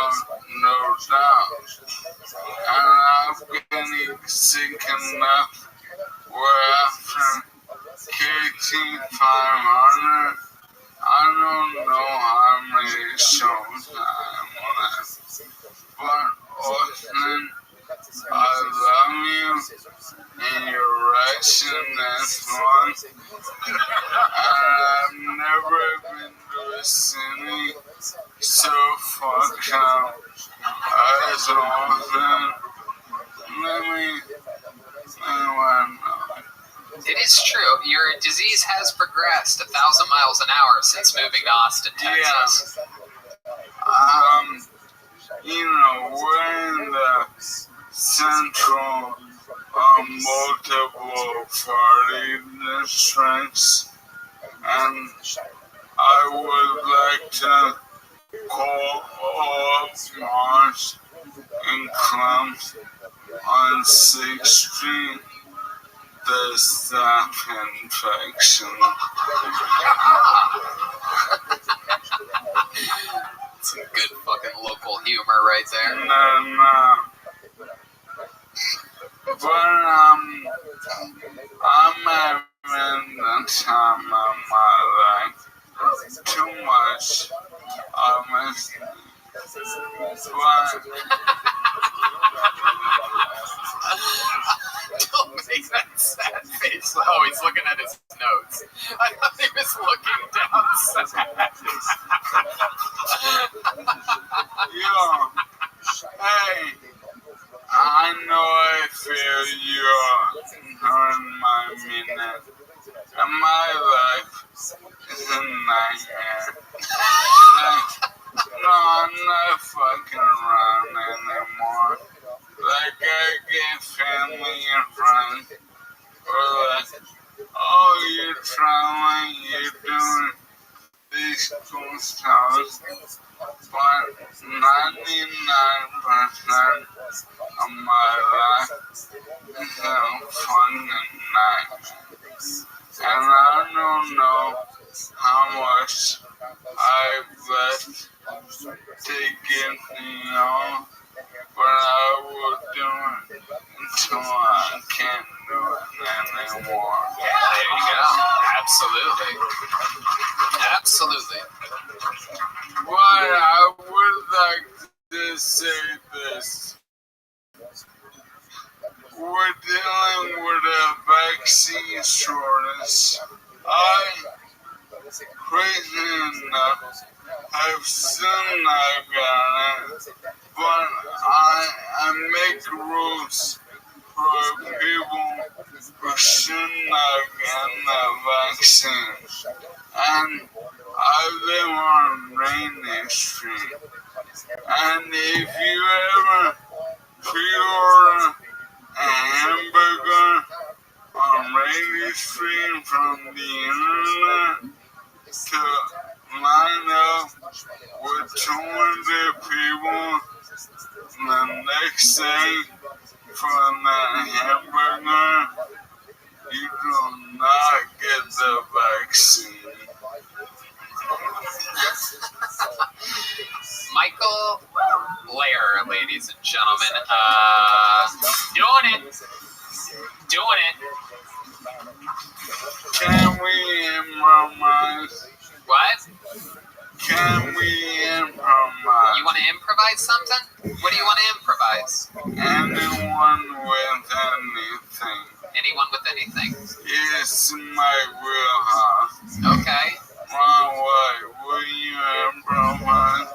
no doubt. And I've been sick enough where after KT 500, I don't know how many shows I'm on. But Austin, I love you, and your reaction is one. I've never been to a city so fucked up as Austin. Let me know. It is true. Your disease has progressed 1,000 miles an hour since moving to Austin, Texas. Yeah. You know, we're in the central multiple party districts, and I would like to call all bars and clubs on 6th Street the staph infection. Some good fucking local humor right there. No. But I'm having the time of my life. Too much. Don't make that sad face. Oh, he's looking at his notes. I thought he was looking down sad. Yo, hey, I know I feel you're on my minute, and my life is a nightmare. No, I'm not fucking around anymore. Like, I get family and friends who are like, oh, you're traveling, you're doing these cool stuff, but 99% of my life is a fucking nightmare. And I don't know how much I've left to give to y'all, but I will do it until I can't do it anymore. There you go. Absolutely. Absolutely. But I would like to say this. we're dealing with a vaccine shortage. I, crazy enough, have still not got it, but I make rules for people who should not get the vaccine. And I live on Rainy Street. And if you ever pre-order a hamburger on Rainy Street from the internet to line up with 200 people the next day for that hamburger, you do not get the vaccine. Michael Lair, ladies and gentlemen. Doing it. Can we improvise? What? Can we improvise? You want to improvise something? What do you want to improvise? Anyone with anything. Anyone with anything? It's my wheelhouse. Okay. Ron White, will you improvise?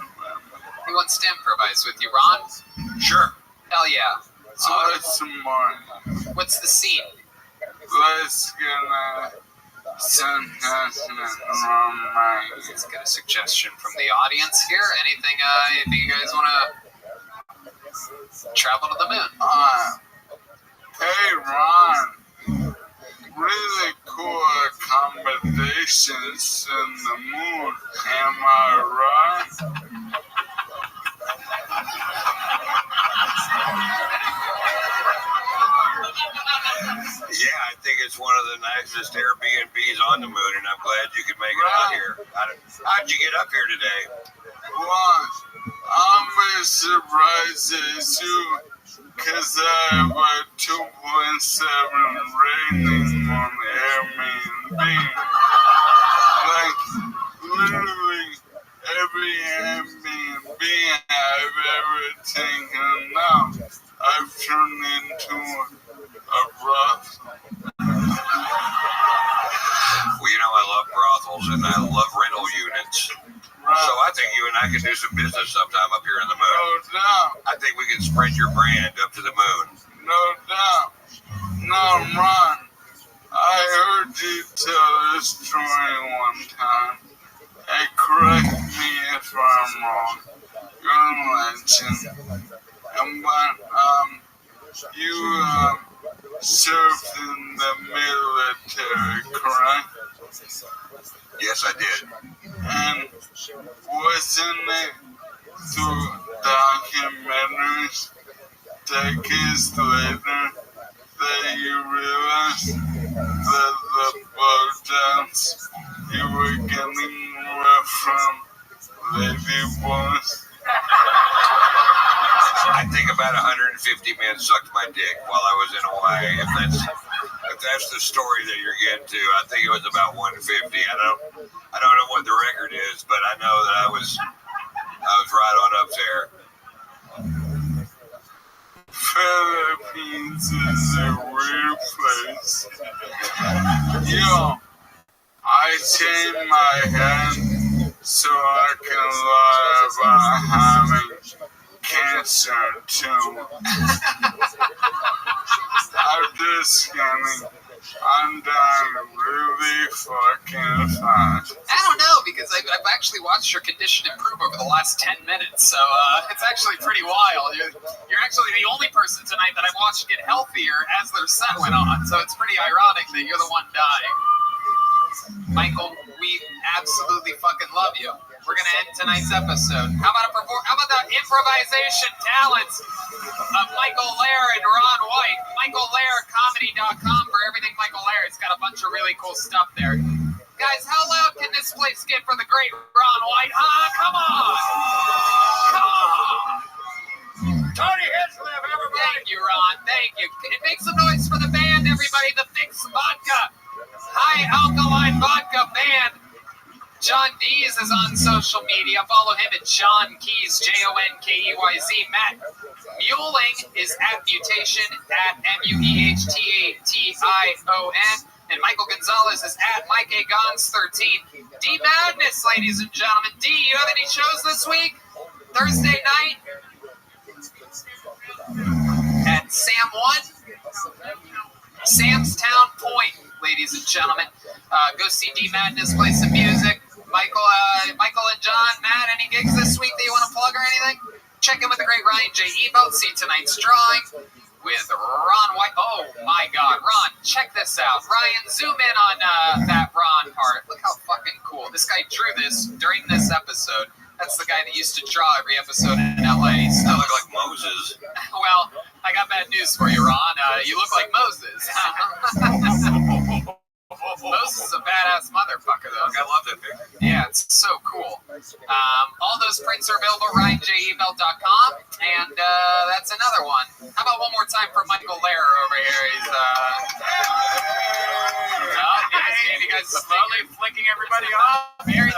Who wants to improvise with you, Ron? Sure. Hell yeah. So what's the scene? Let's get a suggestion from my... Let's get a suggestion from the audience here. Anything if you guys want to travel to the moon? Hey, Ron. Really cool accommodations in the moon. Am I right? Yeah, I think it's one of the nicest Airbnbs on the moon, and I'm glad you could make it out here. How'd you get up here today? Well, I'm as surprised as you, because I have a 2.7 rating on Airbnb. Like, literally every Airbnb I've ever taken up, I've turned into a brothel. Well, you know, I love brothels and I love rental units. So I think you and I could do some business sometime up here in the moon. No doubt. I think we can spread your brand up to the moon. No doubt. Now, Ron, I heard you tell this story one time. And correct me if I'm wrong. You're a legend. But you served in the military, correct? Yes, I did. And wasn't it through documentaries decades later that you realized that the blowjobs you were getting were from ladyboys? I think about 150 men sucked my dick while I was in Hawaii. If that's the story that you're getting to, I think it was about 150. I don't know what the record is, but I know that I was right on up there. Philippines is a weird place. Yo, I shave my head so I can lie about having cancer too. I'm just kidding. I'm dying really fucking fast. I don't know, because I've actually watched your condition improve over the last 10 minutes, so it's actually pretty wild. You're actually the only person tonight that I've watched get healthier as their set went on, so it's pretty ironic that you're the one dying. Michael, we absolutely fucking love you. We're gonna end tonight's episode. How about the improvisation talents of Michael Lair and Ron White? MichaelLairComedy.com for everything Michael Lair. It's got a bunch of really cool stuff there. Guys, how loud can this place get for the great Ron White? Come on! Tony Hislip, everybody! Thank you, Ron. Thank you. And make some noise for the band, everybody. The Fix Vodka High Alkaline Vodka Band. John Dees is on social media. Follow him at John Keys, JONKEYZ. Matt Mueling is at Mutation, at MUEHTATION. And Michael Gonzalez is at Mike A. Gons 13. D Madness, ladies and gentlemen. D, you have any shows this week? Thursday night at Sam 1, Sam's Town Point, ladies and gentlemen. Go see D Madness play some music. Michael and John, Matt, any gigs this week that you want to plug or anything? Check in with the great Ryan J. Ebo. See tonight's drawing with Ron White. Oh my God, Ron, check this out. Ryan, zoom in on that Ron part. Look how fucking cool. This guy drew this during this episode. That's the guy that used to draw every episode in LA. Still look like Moses. Well, I got bad news for you, Ron. You look like Moses. Moses is a badass motherfucker, though. I love that picture. Yeah, it's so cool. All those prints are available at RyanJEvelt.com, and that's another one. How about one more time for Michael Lehrer over here? He's you guys slowly flicking everybody off. Very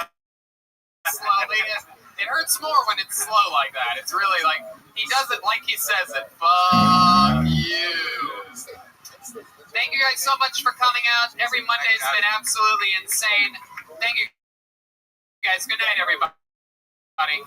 slowly. It hurts more when it's slow like that. It's really like he does it like he says it. Fuck you. Thank you guys so much for coming out. Every Monday's been absolutely insane. Thank you guys. Good night, everybody.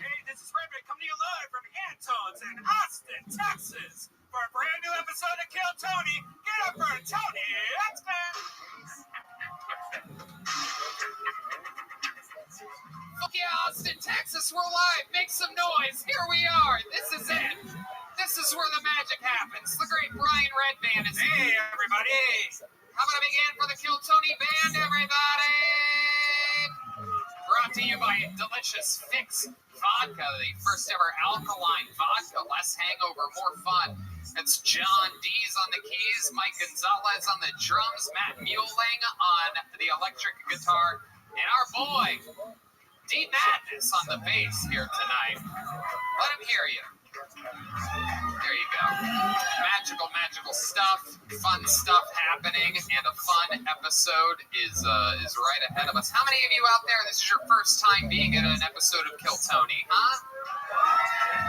Hey, this is Rabbi coming to you live from Antone's in Austin, Texas, for a brand new episode of Kill Tony. Get up for a Tony X-Men! Fuck yeah, Austin, Texas, we're live. Make some noise. Here we are. This is it. This is where the magic happens. The great Brian Redband is Hey, everybody! How about a big hand for the Kill Tony Band, everybody? Brought to you by Delicious Fix Vodka, the first ever alkaline vodka. Less hangover, more fun. It's John Dees on the keys, Mike Gonzalez on the drums, Matt Muehling on the electric guitar, and our boy, D Madness on the bass here tonight. Let him hear you. There you go. Magical, magical stuff. Fun stuff happening, and a fun episode is right ahead of us. How many of you out there, this is your first time being at an episode of Kill Tony, huh?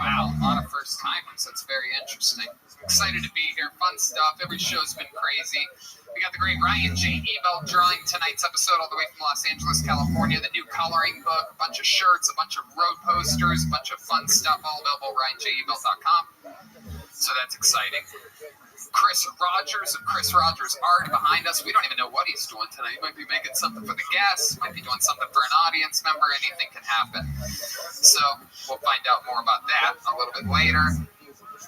Wow, a lot of first timers. That's very interesting. Excited to be here. Fun stuff. Every show's been crazy. We got the great Ryan J. Ebel drawing tonight's episode all the way from Los Angeles, California. The new coloring book, a bunch of shirts, a bunch of road posters, a bunch of fun stuff, all available at RyanJEbel.com. So that's exciting. Chris Rogers of Chris Rogers Art behind us. We don't even know what he's doing tonight. He might be making something for the guests, might be doing something for an audience member. Anything can happen. So we'll find out more about that a little bit later.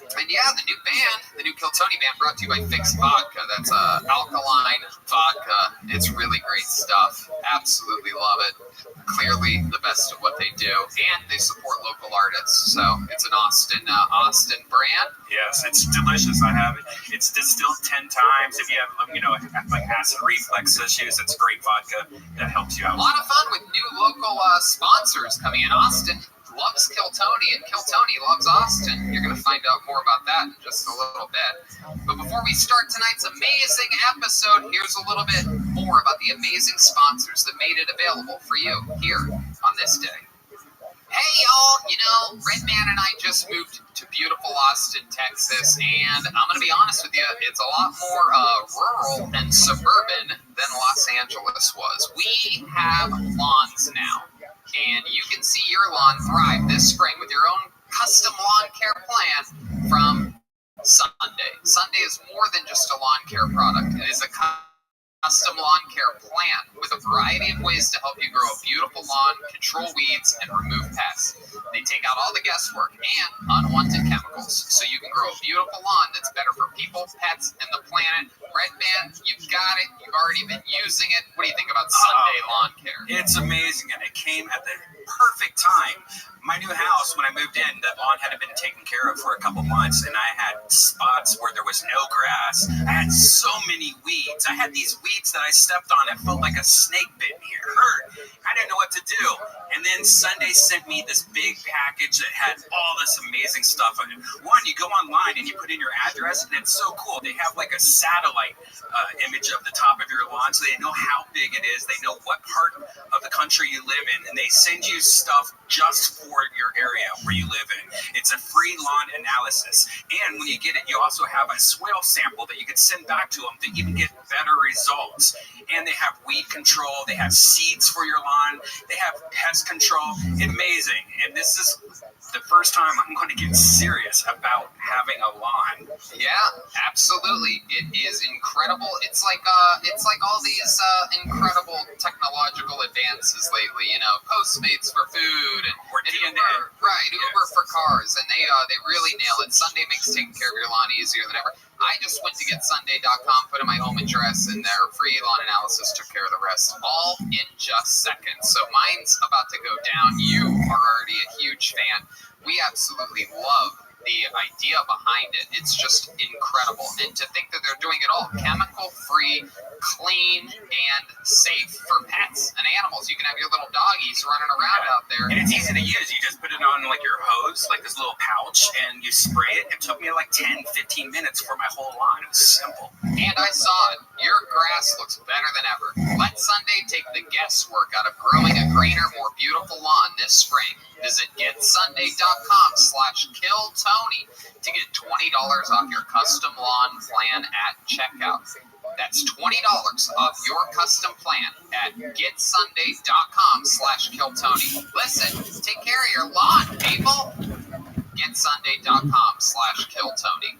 And yeah, the new band, the new Kill Tony band, brought to you by Fix Vodka. That's alkaline vodka. It's really great stuff. Absolutely love it. Clearly the best of what they do, and they support local artists. So it's an Austin brand. Yes, it's delicious. I have it. It's distilled 10 times. If you have, like acid reflux issues, it's great vodka that helps you out. A lot of fun with new local sponsors coming in. Austin loves Kill Tony, and Kill Tony loves Austin. You're going to find out more about that in just a little bit. But before we start tonight's amazing episode, here's a little bit more about the amazing sponsors that made it available for you here on this day. Hey, y'all, Redman and I just moved to beautiful Austin, Texas, and I'm going to be honest with you, it's a lot more rural and suburban than Los Angeles was. We have lawns now. And you can see your lawn thrive this spring with your own custom lawn care plan from Sunday. Sunday is more than just a lawn care product. It is a custom lawn care plan with a variety of ways to help you grow a beautiful lawn, control weeds, and remove pests. They take out all the guesswork and unwanted chemicals so you can grow a beautiful lawn that's better for people, pets, and the planet. Redman, you've got it. You've already been using it. What do you think about Sunday lawn care? It's amazing, and it came at the perfect time. My new house, when I moved in, the lawn hadn't been taken care of for a couple months, and I had spots where there was no grass. I had so many weeds. I had these weeds that I stepped on. It felt like a snake bit me. It hurt. I didn't know what to do. And then Sunday sent me this big package that had all this amazing stuff on it. One, you go online and you put in your address, and it's so cool. They have like a satellite image of the top of your lawn, so they know how big it is. They know what part of the country you live in, and they send you stuff just for your area where you live in. It's a free lawn analysis. And when you get it, you also have a soil sample that you can send back to them to even get better results. And they have weed control. They have seeds for your lawn. They have pest control. Amazing. And this is the first time I'm going to get serious about having a lawn. Yeah, absolutely. It is incredible. It's like all these incredible technological advances lately. You know, Postmates for food and Uber, right? Uber for cars, and they really nail it. Sunday makes taking care of your lawn easier than ever. I just went to get Sunday.com, put in my home address, and their free lawn analysis took care of the rest, all in just seconds. So mine's about to go down. You are already a huge fan. We absolutely love the idea behind it. It's just incredible. And to think that they're doing it all chemical-free, clean, and safe for pets and animals. You can have your little doggies running around out there. And it's easy to use. You just put it on like your hose, like this little pouch, and you spray it. It took me like 10, 15 minutes for my whole lawn. It was simple. And I saw it. Your grass looks better than ever. Let Sunday take the guesswork out of growing a greener, more beautiful lawn this spring. Visit getsunday.com/killtony to get $20 off your custom lawn plan at checkout. That's $20 off your custom plan at getsunday.com/killtony. Listen, take care of your lawn, people. getsunday.com/killtony.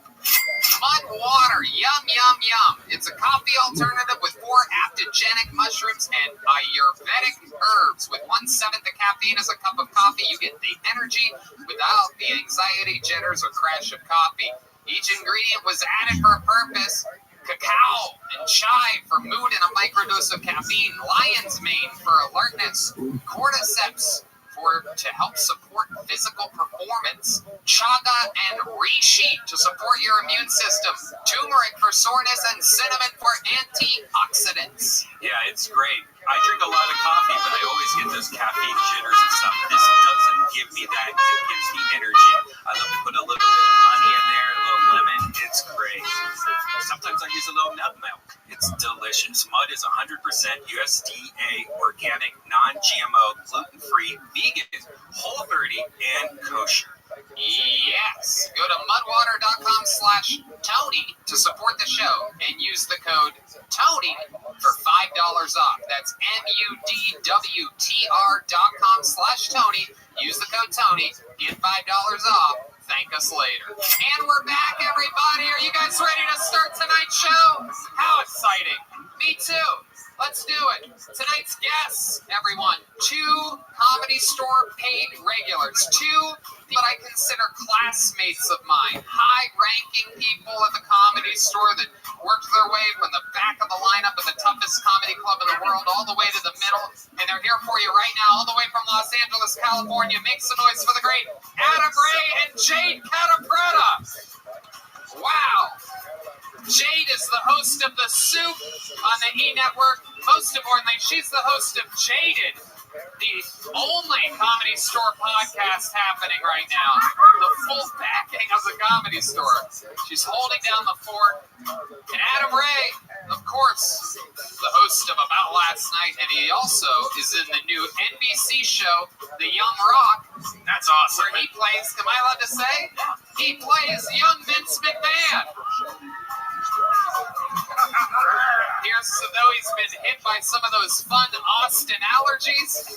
Mud water, yum, yum, yum. It's a coffee alternative with 4 adaptogenic mushrooms and Ayurvedic herbs. With 1/7 the caffeine as a cup of coffee, you get the energy without the anxiety, jitters, or crash of coffee. Each ingredient was added for a purpose. Cacao and chai for mood and a microdose of caffeine. Lion's mane for alertness. Cordyceps to help support physical performance. Chaga and reishi to support your immune system. Turmeric for soreness and cinnamon for antioxidants. Yeah, it's great. I drink a lot of coffee, but I always get those caffeine jitters and stuff. This doesn't give me that. It gives me energy. I love to put a little bit of honey in there, a little lemon. It's great. Sometimes I use a little nut milk. It's delicious. Mud is 100% USDA organic, non-GMO, gluten-free, vegan, whole-30, and kosher. Yes. Go to mudwater.com/Tony to support the show and use the code Tony for $5 off. That's MUDWTR.com/Tony. Use the code Tony. Get $5 off. Thank us later. And we're back, everybody. Are you guys ready to start tonight's show? How exciting. Me too. Let's do it. Tonight's guests, everyone, 2 Comedy Store paid regulars, 2 what I consider classmates of mine, high-ranking people at the Comedy Store that worked their way from the back of the lineup of the toughest comedy club in the world all the way to the middle, and they're here for you right now, all the way from Los Angeles, California. Make some noise for the great Adam Ray and Jade Catapretta. Wow. Jade is the host of The Soup on the E! Network. Most importantly, she's the host of Jaded, the only Comedy Store podcast happening right now. The full backing of the Comedy Store. She's holding down the fort. And Adam Ray, of course, the host of About Last Night, and he also is in the new NBC show, The Young Rock. That's awesome. Where he plays, am I allowed to say? He plays young Vince McMahon. Here's though he's been hit by some of those fun Austin allergies.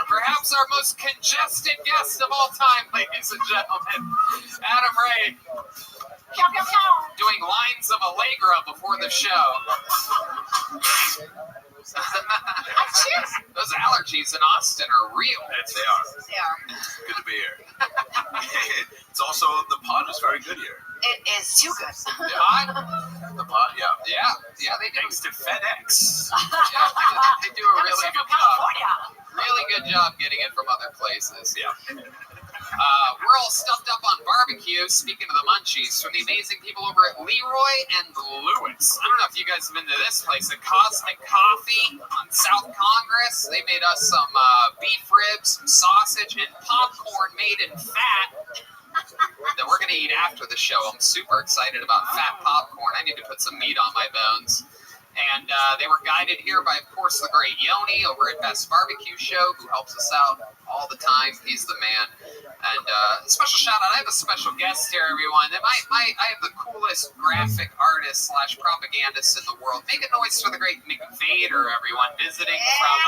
Perhaps our most congested guest of all time, ladies and gentlemen, Adam Ray. Doing lines of Allegra before the show. Those allergies in Austin are real. Yes, they are. They are. Good to be here. It's also, the pod is very good here. It is too good. The pod? The pod, yeah. Yeah, they do. Thanks to FedEx. Yeah, they do a really good job. California. Really good job getting it from other places. Yeah. We're all stuffed up on barbecue, speaking of the munchies, from the amazing people over at Leroy and Lewis. I don't know if you guys have been to this place, at Cosmic Coffee on South Congress. They made us some beef ribs, some sausage, and popcorn made in fat that we're going to eat after the show. I'm super excited about fat popcorn. I need to put some meat on my bones. And they were guided here by, of course, the great Yoni over at Best Barbecue Show, who helps us out all the time. He's the man. And a special shout out. I have a special guest here, everyone. I have the coolest graphic artist / propagandist in the world. Make a noise for the great McVader, everyone, visiting from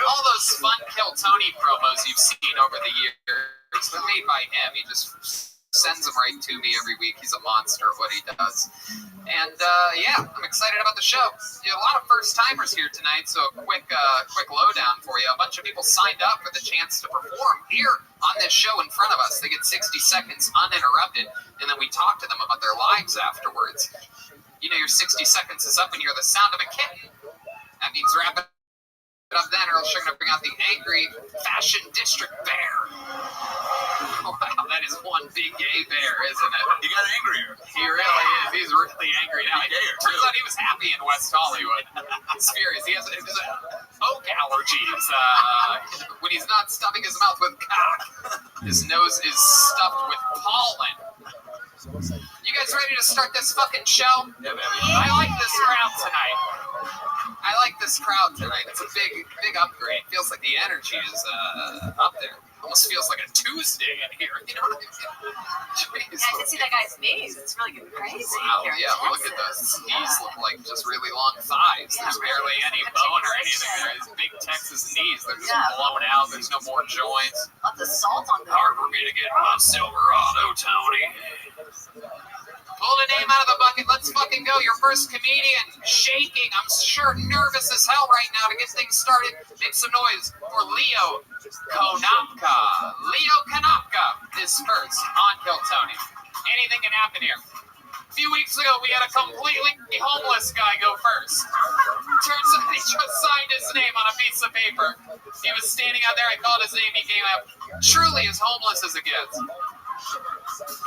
All those fun Kill Tony promos you've seen over the years, they're made by him. He just sends them right to me every week. He's a monster at what he does. And yeah, I'm excited about the show. A lot of first timers here tonight, so a quick lowdown for you. A bunch of people signed up for the chance to perform here on this show in front of us. They get 60 seconds uninterrupted, and then we talk to them about their lives afterwards. You know, your 60 seconds is up and you hear the sound of a kitten. That means wrap it up then, or else you're going to bring out the angry fashion district bear. Wow, that is one big gay bear, isn't it? He got angrier. He really is. He's really angry now. Turns out he was happy in West Hollywood. It's furious. He has oak allergies. When he's not stuffing his mouth with cock, his nose is stuffed with pollen. You guys ready to start this fucking show? Yeah, baby. I like this crowd tonight. It's a big upgrade. Feels like the energy is up there. Almost feels like a Tuesday in here. You know what I mean? Jeez. Yeah, I can see that guy's knees. It's really getting crazy. Wow, yeah, look at those. His knees look like just really long thighs. There's barely any bone or anything there. His big Texas knees, they're just blown out. There's no more joints. Lots of salt on them. Hard for me to get my Silverado, Tony. Pull the name out of the bucket. Let's fucking go. Your first comedian. Shaking. I'm sure nervous as hell right now to get things started. Make some noise for Leo Konopka. Leo Konopka is first on Kill Tony. Anything can happen here. A few weeks ago, we had a completely homeless guy go first. Turns out he just signed his name on a piece of paper. He was standing out there. I called his name. He came up. Truly as homeless as it gets.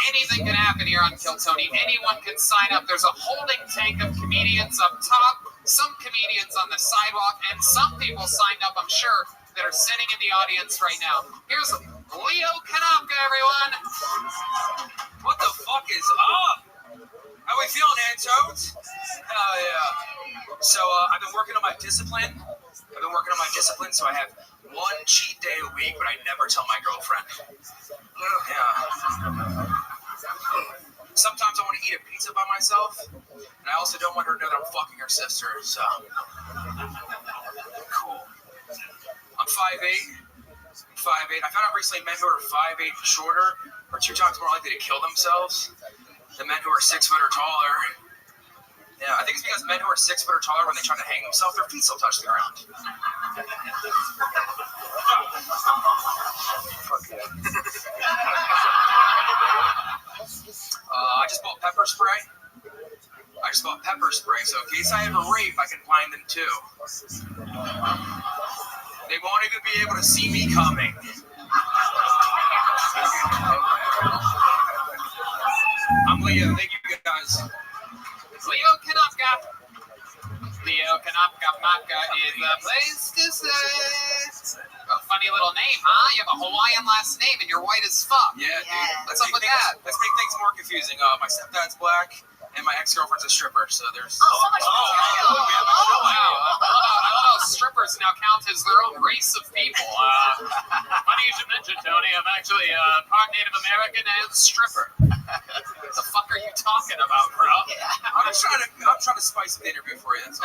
Anything can happen here on Kill Tony. Anyone can sign up. There's a holding tank of comedians up top, some comedians on the sidewalk, and some people signed up, I'm sure, that are sitting in the audience right now. Here's Leo Konopka, everyone. What the fuck is up? How we feeling, Antones? Hell yeah. So I've been working on my discipline. So I have one cheat day a week, but I never tell my girlfriend. Yeah. Sometimes I want to eat a pizza by myself, and I also don't want her to know that I'm fucking her sister, so. Cool. I'm 5'8". I found out recently men who are 5'8" and shorter are 2 times more likely to kill themselves than men who are 6 foot or taller. Yeah, I think it's because men who are 6 foot or taller, when they try to hang themselves, their feet still touch the ground. I just bought pepper spray. So in case I ever rape, I can blind them too. They won't even be able to see me coming. I'm Leo. Thank you guys. Leo Konopka Maka is a place to stay. A funny little name, huh? You have a Hawaiian last name and you're white as fuck. Yeah, dude. What's up with that? Let's make things more confusing. My stepdad's black, and my ex-girlfriend's a stripper, so there's... Oh, so much more. Wow. I love how strippers now count as their own race of people. Funny you should mention, Tony. I'm actually part Native American and stripper. What the fuck are you talking about, bro? I'm trying to spice up the interview for you. So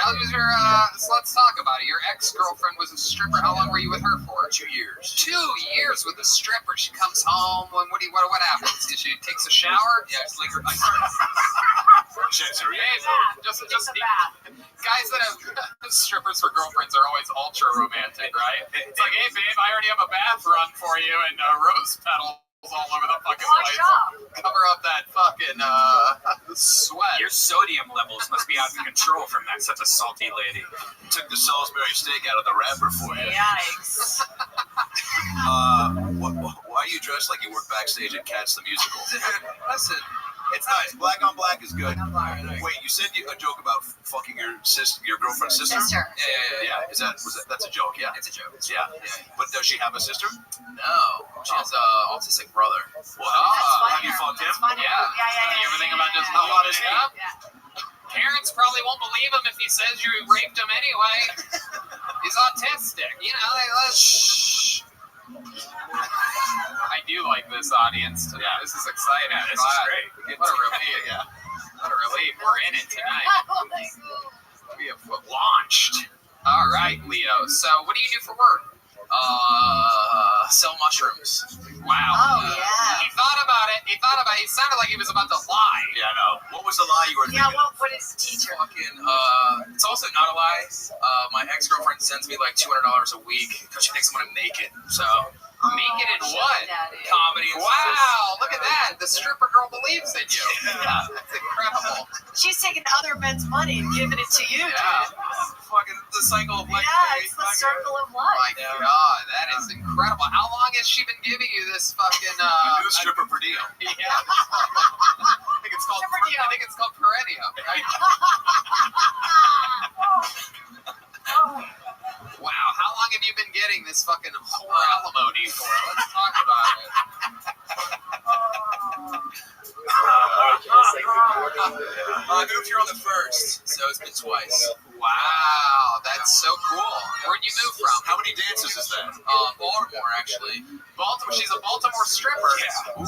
let's talk about it. Your ex-girlfriend was a stripper. How long were you with her for? 2 years. 2 years with a stripper. She comes home. What happens? She takes a shower? Yeah, it's like her. Guys that have strippers for girlfriends are always ultra romantic, right? It's like, hey babe, I already have a bath run for you and rose petals all over the fucking place. Cover up that fucking sweat. Your sodium levels must be out of control from that. Such a salty lady. Took the Salisbury steak out of the wrapper for you. Yikes. Why are you dressed like you work backstage at Cats the Musical? Listen. It's nice. Black on black is good. Wait, you said a joke about fucking your girlfriend's sister? Yeah. That's a joke? Yeah, it's a joke. Yeah. But does she have a sister? No, she has an autistic brother. Wow. Have you fucked him? Yeah. You ever think about just how hot is that? Parents probably won't believe him if he says you raped him anyway. He's autistic. You know, shh. I do like this audience today. Yeah, this is exciting. Yeah, this is great. What a relief. What a relief. We're in it tonight. We have launched. All right, Leo. So, what do you do for work? Sell mushrooms. Wow. Oh, yeah. He thought about it. It sounded like he was about to lie. Yeah, I know. What was the lie you were Yeah, thinking? what is the teacher? Fucking, it's also not a lie. My ex-girlfriend sends me like $200 a week because she thinks I'm gonna make it. So, Make it in what? Daddy. comedy and Wow, look at that. The stripper girl believes in you. Yeah, that's incredible. She's taking other men's money and giving it to you, Yeah. dude. fucking the cycle of life. Yeah, it's the circle of life. My God, that is incredible. How long has she been giving you this fucking New stripper per diem. Yeah. I think it's called perennial, right? Wow, how long have you been getting this fucking whore alimony for? Let's talk about it. I moved here on the 1st, so it's been twice. Wow, that's so cool. Where'd you move from? How many dances is that? Baltimore, actually. Baltimore. She's a Baltimore stripper. Yeah. Wow.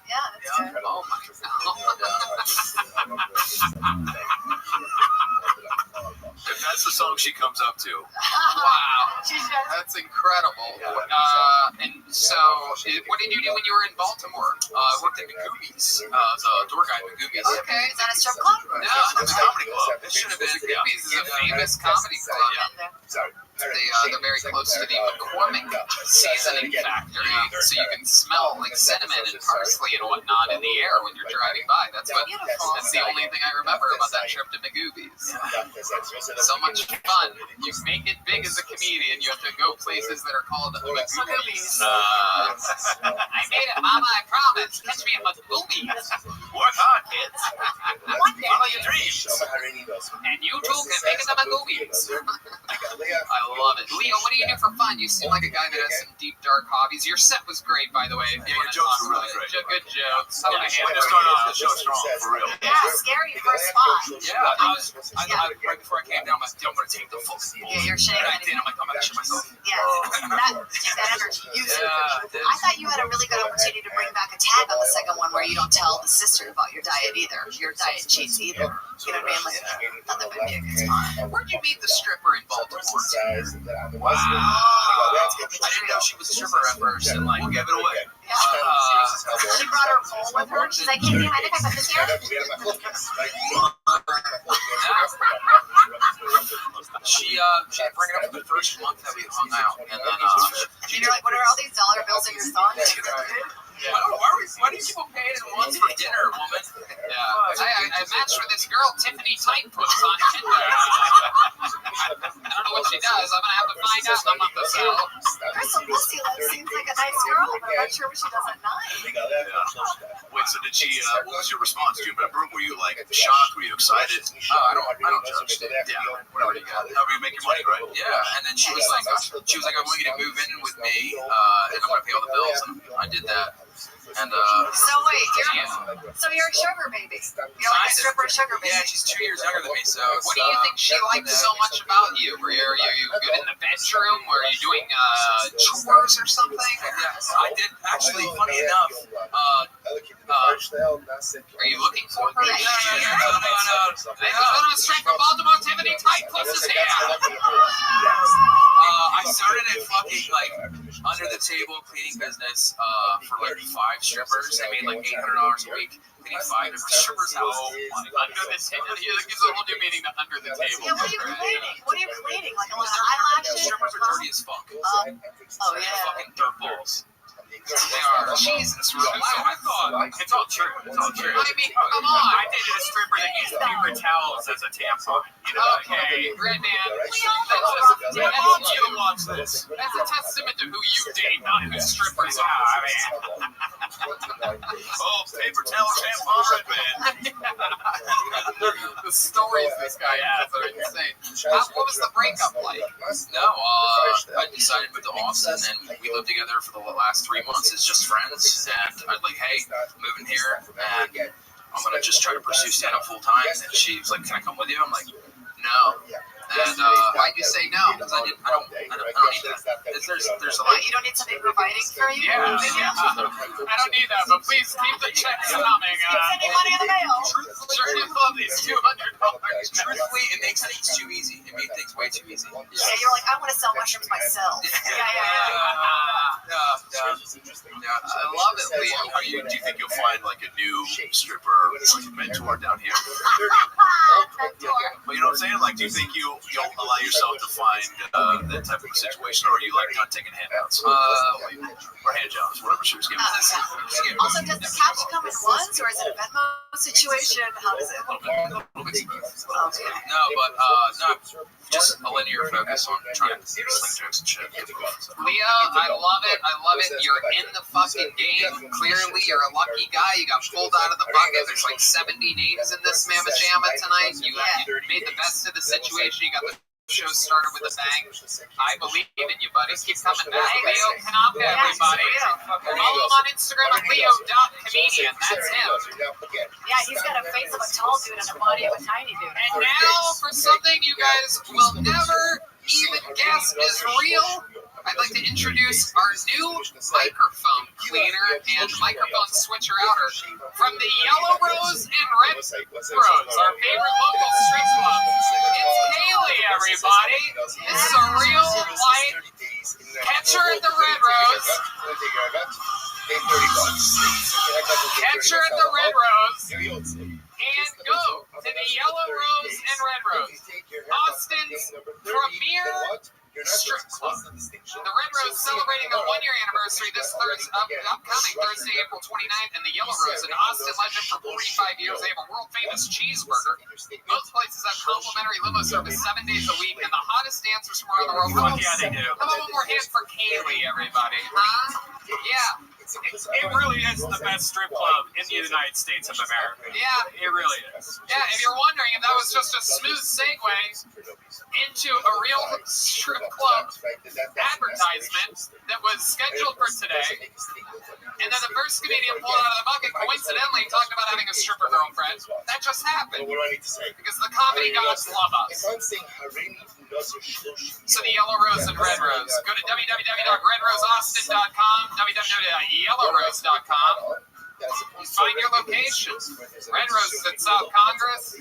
Yeah, that's good. Oh my God. If that's the song she comes up to. Wow. She's just, That's incredible. And so, what did you do when you were in Baltimore? I worked at Magoobies. I was a door guy at Magoobies. Okay. is that a strip club? No, It's a comedy club. it should have been. Magoobies is a famous comedy club. They're very close to the McCormick seasoning factory, so you can smell like cinnamon and parsley and whatnot in the air when you're driving by. That's the only thing I remember about that trip to Magoobies. So much fun. You make it big as a comedian. You have to go places that are called Magoobies. I made it, Mama. I promise. Catch me at Magoobies. Work hard, kids. Follow your dreams. And you too can make it to Magoobies. I love it. Leo, what do you do for fun? You seem like a guy that has some deep, dark hobbies. Your set was great, by the way. Yeah, your jokes were really great. Good jokes. Way to start off the show strong, for real. Yeah, scary first spot. Yeah, right before I came down, I'm like, I'm going to take the fucking bull. Yeah, you're shaking. And I did. I'm like, I'm going to shit myself. Yeah, take that energy. Use it. Yeah, I thought you had a really good opportunity to bring back a tag on the second one where you don't tell the sister about your diet either. Your diet cheats either. You know what I mean? Like, I thought that would be a good spot. Where'd you meet the stripper in Baltimore? Wow. I didn't know she was a stripper at first, and like, we'll give it away. She brought her bowl with her. She's like, hey, behind it, I put this here. She didn't bring it up for the first month that we hung out, and then And you're like, what are all these dollar bills in your thongs? why do you people pay it once for dinner, woman? Yeah. I matched with this girl, Tiffany Tightpuss, on Tinder. I don't know what she does. I'm gonna have to find out in a month or so. Crystal Pussy seems like a nice girl, but I'm not sure what she does at night. Wait, so did she? What was your response? Do you remember? Were you like shocked? Were you excited? I don't judge. Yeah, whatever you got. However you make your money, right? Yeah, and then she was like, I want you to move in with me, and I'm gonna pay all the bills, and I did that. And So wait, you're a sugar baby. You're like a stripper sugar baby. Yeah, she's 2 years younger than me. So What do you think she liked so much about you? Are you good in the bedroom? Were you doing chores or something? Yeah, I did actually. Funny enough, Are you looking for her? no. Ladies and gentlemen, straight from Baltimore, Tiffany Tightpuss is here. I started a fucking like under the table cleaning business for like 5 strippers. I made like $800 a week cleaning 5 different strippers' houses. Under the table. That gives a whole new meaning to under the table. Yeah, what are you cleaning? What are you cleaning? Like a lot of eyelashes? Strippers are dirty as fuck. Oh yeah. Fucking dirt balls. They are. Jesus, Wow, I thought it's all true. It's all true. I mean, come on. I dated a stripper that used paper towels as a tampon. You know, Okay, Red Man. I want you to watch this. That's a testament to who you date, not who strippers are. I mean, Oh, paper towel, tampon, Red Man. The stories this guy has are insane. What was the breakup like? No, I decided to move to Austin, and we lived together for the last 3 months as just friends. And I was like, hey, moving here, and I'm gonna just try to pursue stand-up full time. And she was like, can I come with you? I'm like, no. And Why'd you say no? because I don't need that. There's a lot. You don't need somebody providing for you? Yeah. I don't need that, but please keep the checks coming. Keep sending money in the mail. Sure, you love these $200. truthfully, it makes things too easy. It made things way too easy. Yeah, you're like, I want to sell mushrooms myself. Yeah. I love it, Leo. Do you think you'll find like a new stripper mentor down here? But you know what I'm saying? Like, do you think you'll allow yourself to find that type of a situation, or are you like not taking handouts? Or hand jobs, whatever she was giving. Also, does the couch come in ones, or is it a Venmo situation? How does it? Okay. No, but just a linear focus on trying to sling jokes and shit. Leo, I love it. You're in the fucking game. Clearly, you're a lucky guy. You got pulled out of the bucket. There's like 70 names in this mamma jamma tonight. You made the best of the situation. You got the show started with a bang. I believe in you, buddy. Keep coming back. Leo Kanaka, everybody. Follow him on Instagram at leo.comedian. That's him. Yeah, he's got a face of a tall dude and a body of a tiny dude. And now for something you guys will never even guess is real. I'd like to introduce our new microphone cleaner and microphone switcher outer from the Yellow Rose and Red Rose, our favorite local strip club. It's Kaylee, everybody. This is a real life catcher at the Red Rose. Catcher at the Red Rose. And go to the Yellow Rose and Red Rose, Austin's premier strip club. The Red Rose celebrating their 1-year anniversary this upcoming Thursday, April 29th, and the Yellow Rose, an Austin legend for 45 years. They have a world-famous cheeseburger. Most places have complimentary limo service 7 days a week, and the hottest dancers from around the world. Yeah, they do. How about one more hand for Kaylee, everybody? Huh? Yeah. It really is the best strip club in the United States of America. Yeah, it really is. Yeah, if you're wondering if that was just a smooth segue into a real strip club advertisement that was scheduled for today, and then the first comedian pulled out of the bucket coincidentally talked about having a stripper girlfriend. That just happened because the comedy gods love us. So the Yellow Rose and Red Rose. Go to www.redroseaustin.com, www.yellowrose.com. Find your location. Red Rose is in South Congress.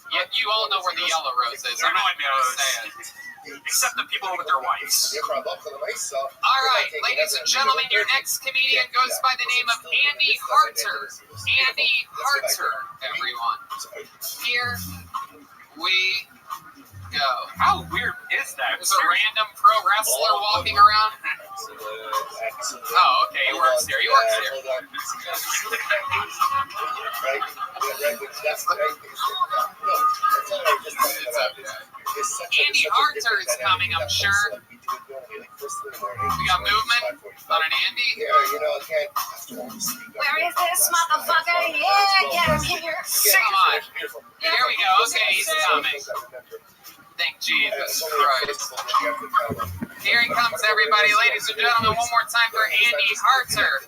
Yet you all know where the Yellow Rose is. I'm not going to say it. Except the people with their wives. All right, ladies and gentlemen, your next comedian goes by the name of Andy Harter. Andy Harter, everyone. Here we go. How weird is that? There's a random pro wrestler walking around. Oh, okay, he works here. Andy Harter is coming, I'm sure. We got movement on an Andy. Where is this motherfucker? Yeah, get him here. Come on. Here we go. Okay, he's coming. Thank Jesus Christ. Here he comes, everybody. Ladies and gentlemen, one more time for Andy Harter.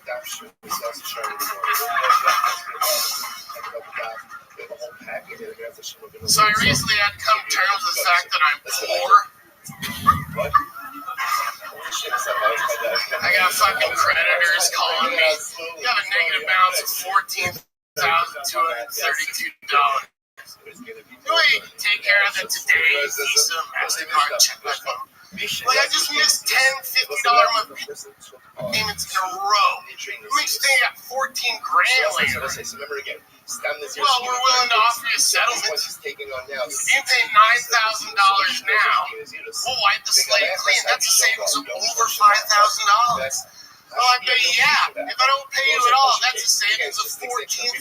So I recently had to come to terms with the fact that I'm poor. I got fucking creditors calling me. You have a negative balance of $14,232. The way you can take care of it today is Visa, MasterCard, check my phone. Like, I just missed $10, $50 payments in a row. It makes you think I got 14 grand later. Well, we're willing to offer you a settlement. If you pay $9,000 now, we'll wipe the slate clean. That's a savings of over $5,000. Oh, I bet you, yeah. If I don't pay you at all, that's a savings of $14,230.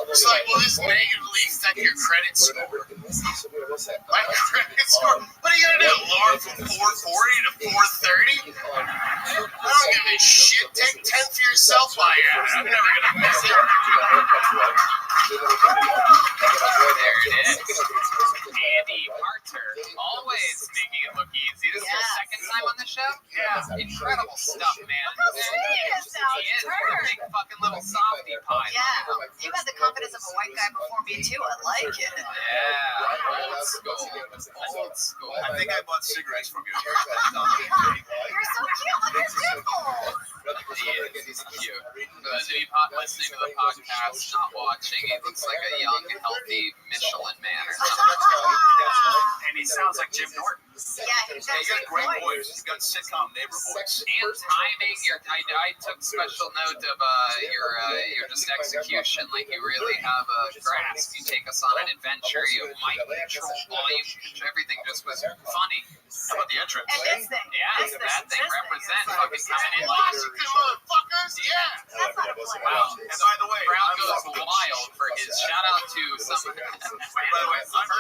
It's like, will this negatively affect your credit score? My credit score? What are you gonna do? Lower from 440 to 430? I don't give a shit. Take 10 for yourself while you're at it. I'm never gonna miss it. There it is. Andy Harter, always making it look easy. This is your second time on the show? Yeah. Incredible stuff, man. He is a big fucking little softie pie. Yeah, you had the confidence of a white guy before me too. I like it. Yeah, old school. I think I bought cigarettes from you. You're so cute. Look at your dimple. He's cute. For those of you listening to the podcast, not watching, he looks like a young, healthy Michelin man or something. And he sounds like Jim Norton. Yeah, he's Yeah, got you got great voice. You got sitcom neighbor voice. And timing, I took special note of your just execution. Like, you really have a grasp. You take us on an adventure. You have mic control, volume control. Everything just was funny. How about the entrance? And this thing. Yeah, that thing represent fucking coming in. Washington, motherfuckers! Yeah! That's not a play. Wow. And by the way, Crowd goes wild for his shout out to some. by the way, Fargo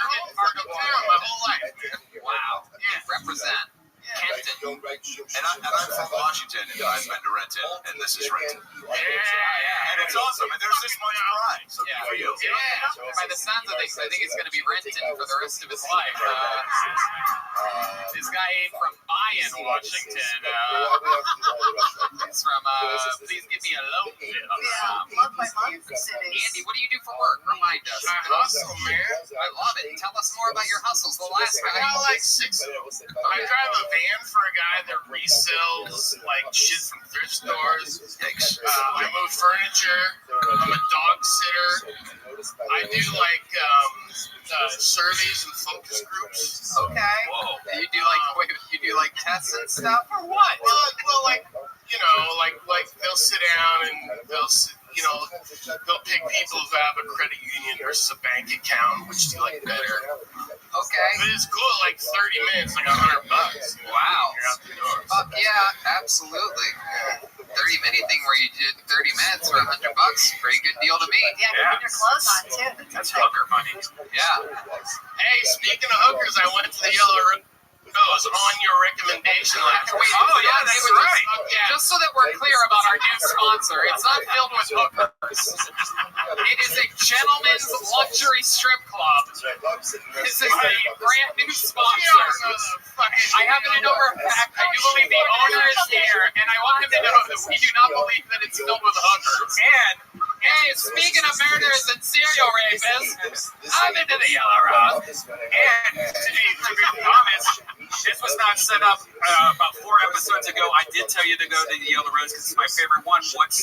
my whole life. Wow. Represent. Kenton. and I'm from Washington, and I've been to Renton, and this is Renton. Yeah. And it's awesome, and there's this much pride. So good for you. Yeah. By the sounds of things, I think he's going to be Renton for the rest of his life. This guy ain't from Mayan, Washington. He's from, please give me a loan. Love my mom city. Andy, what do you do for work? Remind us. I hustle, man. I love it. Tell us more about your hustles. The last I got like 6 of them. I drive a van for a guy that resells like shit from thrift stores. I move furniture. I'm a dog sitter. I do like surveys and focus groups. Okay. Whoa. You do like tests and stuff or what? Well, like they'll sit down and they'll pick people who have a credit union versus a bank account, which do you like better. Okay. But it's cool, like 30 minutes, like $100. Wow. You're out the door. Fuck yeah, absolutely. 30 minute thing where you did 30 minutes for $100. Pretty good deal to me. Yeah, keep your clothes on too. That's hooker money. Yeah. Hey, speaking of hookers, I went to the Yellow Rose on your recommendation last week. Oh yeah, that's they were right. Just so that we're clear about our new sponsor, it's not filled with hookers. It is a gentleman's luxury strip club. This is a brand new sponsor. I happen to know for a fact. I do believe the owner is here, and I want him to know that we do not believe that it's filled with hookers. And hey, speaking of murders and serial rapists, I'm into the Yellow Rose. And to be honest, this was not set up about 4 episodes ago. I did tell you to go to the Yellow Rose because it's my favorite one. How did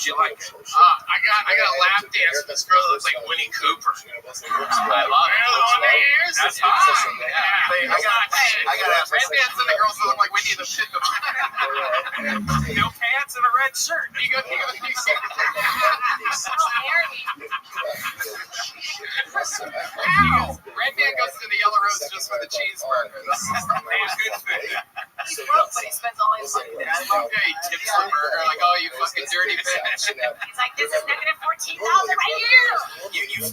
you like it? I got a lap dance with this girl that looks like Winnie Cooper. I love it. That's fine. awesome. Yeah. I got red pants and the girls that look like Winnie the Pooh. No pants and a red shirt. You go. Ow! Red man goes to the Yellow Rose just for the cheeseburger. He's broke, but he spends all his money there. I love He tips the burger like, oh, you fucking dirty bitch. He's like, this is negative 14,000 right here.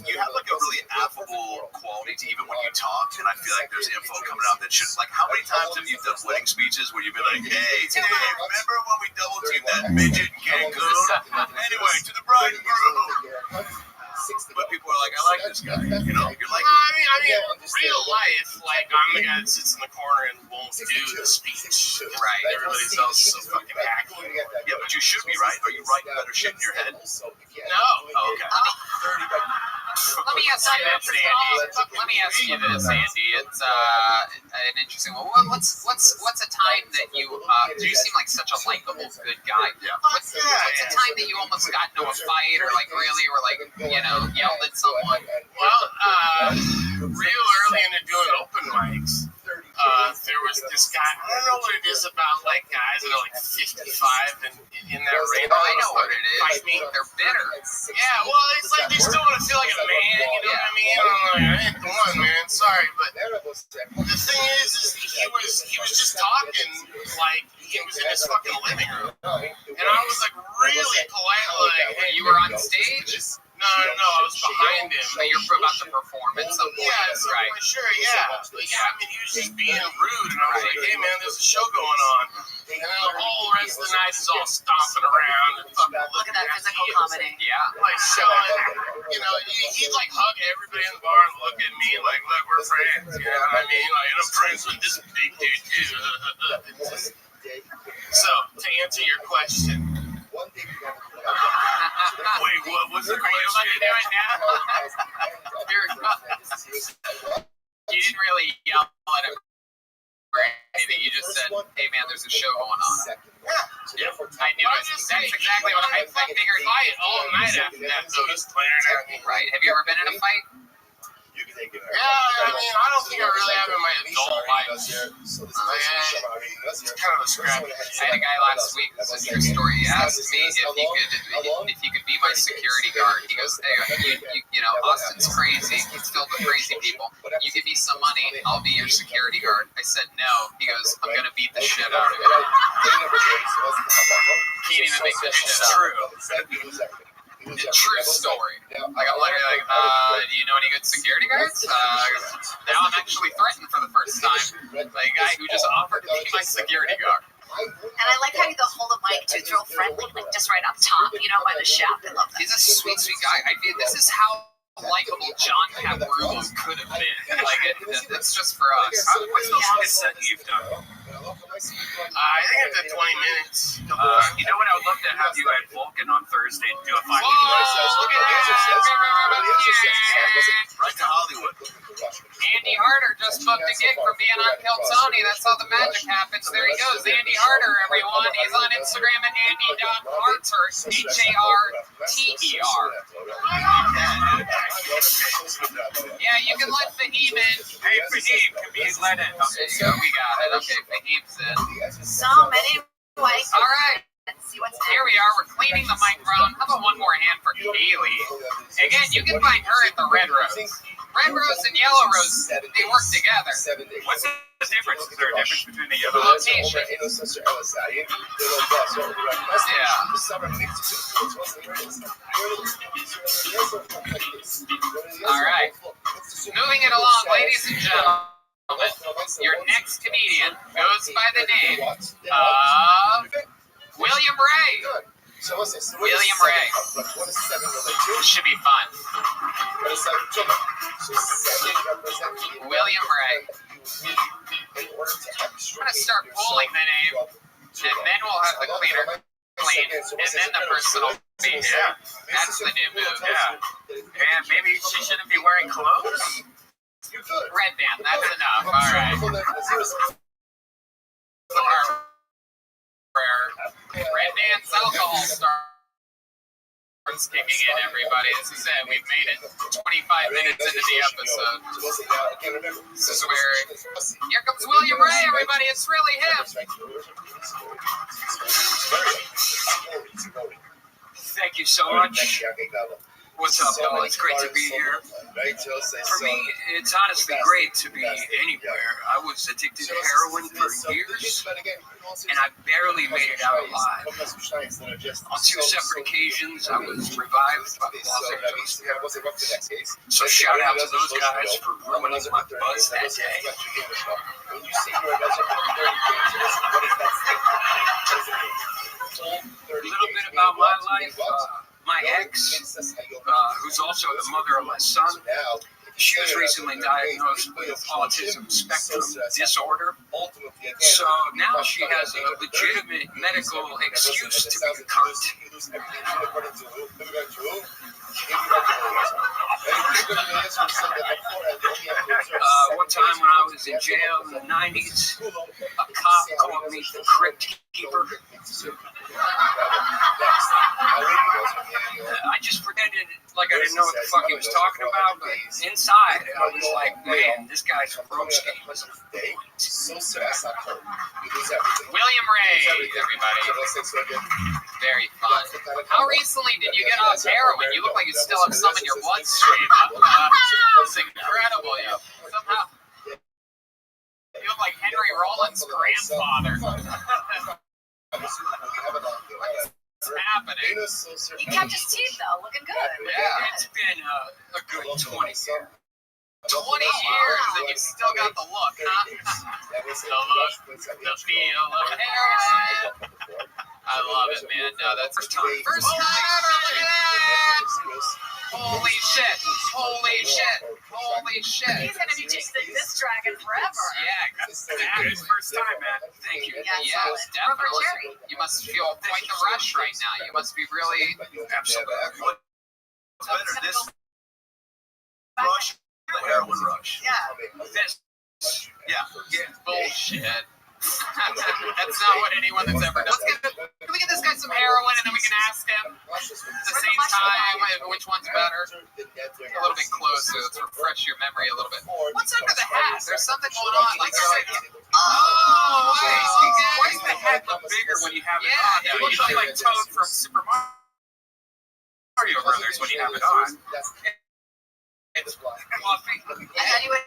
You have like a really affable quality to even when you talk, and I feel like there's info coming out that should, like, how many times have you done wedding speeches where you've been like, hey, remember when we double teamed that midget in Cancun? Anyway, to the bride and groom. But people are like, I like this guy. You know, you're like, I mean, real life, like, I'm the guy that sits in the corner and won't do the speech. Right. Everybody else is so fucking hacky. yeah, but you should be right. Are you writing better shit in your head? No. Oh, okay. Let me ask you this, Andy. It's an interesting one. What's a time that you seem like such a likable, good guy? Yeah. What's a time that you almost got into a fight or like really were like, yelled at someone? Well, real early into doing open mics, there was this guy. I don't know what it is about like guys that are like 55 and in that range. Oh, I know what it is. Fight me. They're bitter. Yeah, well, it's like they still want to feel like a man. You know what I mean? I'm like, I ain't the one, man. Sorry, but the thing is he was just talking like he was in his fucking living room, and I was like really polite, like, hey, You were on stage? No, I was behind him. But you're about to perform at some point, Yeah, so right? sure, yeah. But yeah, I mean, he was just being rude, and I was like, hey, man, there's a show going on. And then the whole rest of the night is all stomping around and fucking Look at that physical comedy. Yeah. like showing, he'd like hug everybody in the bar and look at me like, look, we're friends. You know what I mean? Like, and I'm friends with this big dude, too. So, to answer your question. Wait, what was the question? What are you doing now? You didn't really yell at him or anything. You just said, hey, man, there's a show going on. Yeah. I knew it. That's exactly what I figured. Fight all night after that, though, just clearing out. Right. Have you ever been in a fight? Yeah, I mean, I don't think I really have in my adult life. It's kind of a scrappy. I had a guy last week. This is a true story. He asked me if he could be my security guard. He goes, "Hey, you know, Austin's crazy. He's filled with crazy people. You give me some money, I'll be your security guard." I said no. He goes, "I'm gonna beat the shit out of you." Can't even make this shit up. True story. Like I'm literally like, do you know any good security guards? Now I'm actually threatened for the first time by a guy who just offered to be my security guard. And I like how you hold the mic to throw friendly, like just right up top, you know, by the shaft. I love that. He's a sweet, sweet guy. I mean, this is how likable John Pavrulo could have been. Like, it's just for us. What's the longest set you've done? I think I did 20 minutes. You know what? I would love to have you at Vulcan on Thursday and do a 5 Right to Hollywood. Andy Harder just booked a gig for being on Kill Tony. That's how the magic happens. There he goes. Andy Harder, everyone. He's on Instagram at Andy.Harter, Harter. Yeah, you can let Fahim in. Hey, Fahim, can be let in. There you go. We got it. Okay, Fahim's in. So many ways. All right. Let's see what's Here we are. We're cleaning the microphone. How about one more hand for Kaylee? Again, you can find her at the Red Rose. Red Rose and Yellow Rose, they work together. What's the difference? Is there a difference between the yellow location? All right. Moving it along, ladies and gentlemen. Your next comedian goes by the name of William Ray. William Ray. This should be fun. William Ray. I'm going to start pulling the name, and then we'll have the cleaner clean, and then the person will be here. That's the new move. Yeah. And maybe she shouldn't be wearing clothes? Red band, that's enough. All right. Red band's alcohol starts kicking in, everybody. As I said, we've made it 25 minutes into the episode. This is where here comes William Ray, everybody. It's really him. Thank you so much. What's up, y'all? It's great to be here. For me, it's honestly great to be anywhere. I was addicted to heroin for years, and I barely made it out alive. On 2 separate occasions, I was revived by the Los Angeles. So shout out to those guys for ruining my buzz that day. A little bit about my life. My ex, who's also the mother of my son, she was recently diagnosed with autism spectrum disorder. So now she has a legitimate medical excuse to be a cunt. One time when I was in jail in the 90s, a cop called me the Crypt Keeper. I just pretended like I didn't know what the fuck he was talking about, but inside I was like, man, this guy's roach game was a point. William Ray, everybody. Very fun. How recently did you get off heroin? You look like you still have some in your bloodstream. It's incredible. You somehow you look like Henry Rollins' grandfather. What's happening? He kept his teeth though, looking good. Yeah, it's been a good 20 years. 20 years and you still got the look, huh? The look, the feel of heroin. I love it, man. No, that's first time ever. Holy shit. Holy shit. Holy shit. He's gonna be chasing this dragon forever. Yeah, exactly. First time, man. Thank you. Yes, definitely. You must feel quite the rush right now. You must be really Absolutely. What's better, this rush or the heroin rush? Yeah. This. bullshit. That's not what anyone that's ever done. Can we get this guy some heroin and then we can ask him at the same time which one's better? A little bit closer. Let's refresh your memory a little bit. What's under the hat? There's something going on. Like, oh, wait. Why does the hat look bigger when you have it on? It looks like Toad from Super Mario Brothers when you have it on. It's fluffy. I thought you would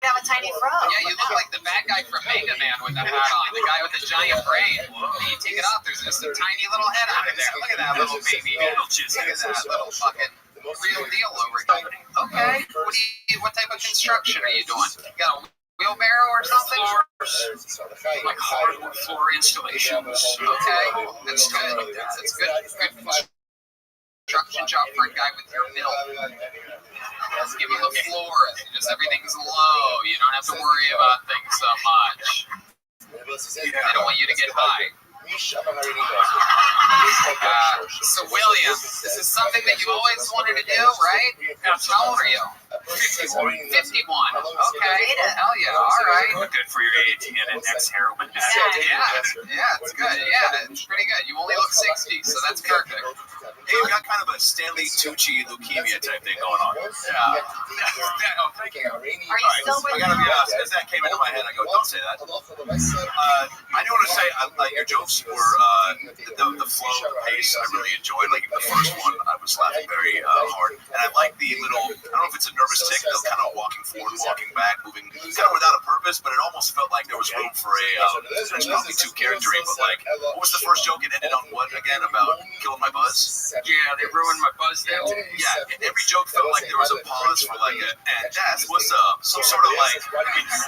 have a tiny fro. Yeah, you look like the bad guy from Mega Man with the hat on. The guy with the giant brain. When you take it off, there's just a tiny little head on it there. Look at that little baby. Look at that little fucking real deal over here. Okay. What type of construction are you doing? You got a wheelbarrow or something? Like hardwood floor installations. Okay. That's good. That's good. Good construction job for a guy with your mill. Just give you the floor. Just everything's low. You don't have to worry about things so much. I don't want you to get high. So William, this is something that you always wanted to do, right? How old are you? 51. Okay. Hell yeah. All right. Good for your age and an ex-heroin addict. Yeah, it's good. Yeah, it's pretty good. You only look 60, so that's perfect. Hey, you got kind of a Stanley Tucci leukemia type thing going on. Yeah. Oh, thank you. Are you still with I gotta be honest. As that came into my head, I go, don't say that. I do want to say your jokes were the flow, the pace. I really enjoyed. Like the first one, I was laughing very hard, and I like the little. I don't know if it's a nervous tick, though, kind of walking forward, walking back, moving, kind of without a purpose. But it almost felt like there was room for a. It's probably too charactery, but like, what was the first joke? It ended on what again? About killing my buzz. Yeah, they ruined my buzz there. Yeah, every joke felt like there was a pause for like and that's what's up. Some sort of like,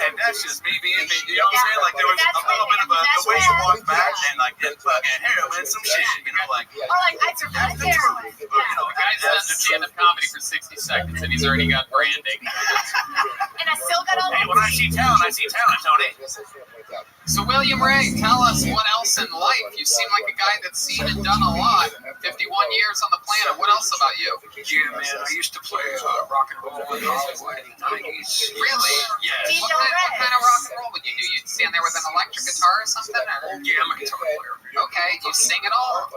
and that's just me being me. You know what I'm saying? Like there was a little bit of the way you walked back and like fucking heroin, some shit. You know, like. Or like I survived heroin. You know, the guy's done stand-up comedy for 60 seconds and he's already got branding. And I still got all Hey, when I see talent, Tony. So William Ray, tell us what else in life? You seem like a guy that's seen and done a lot. 51 years on the planet. What else about you? Yeah, man, I used to play rock and roll in Hollywood in the 90s. Really? Yeah. What kind of rock and roll would you do? You'd stand there with an electric guitar or something? Or? Yeah, I'm a guitar player. Okay, do you sing at all?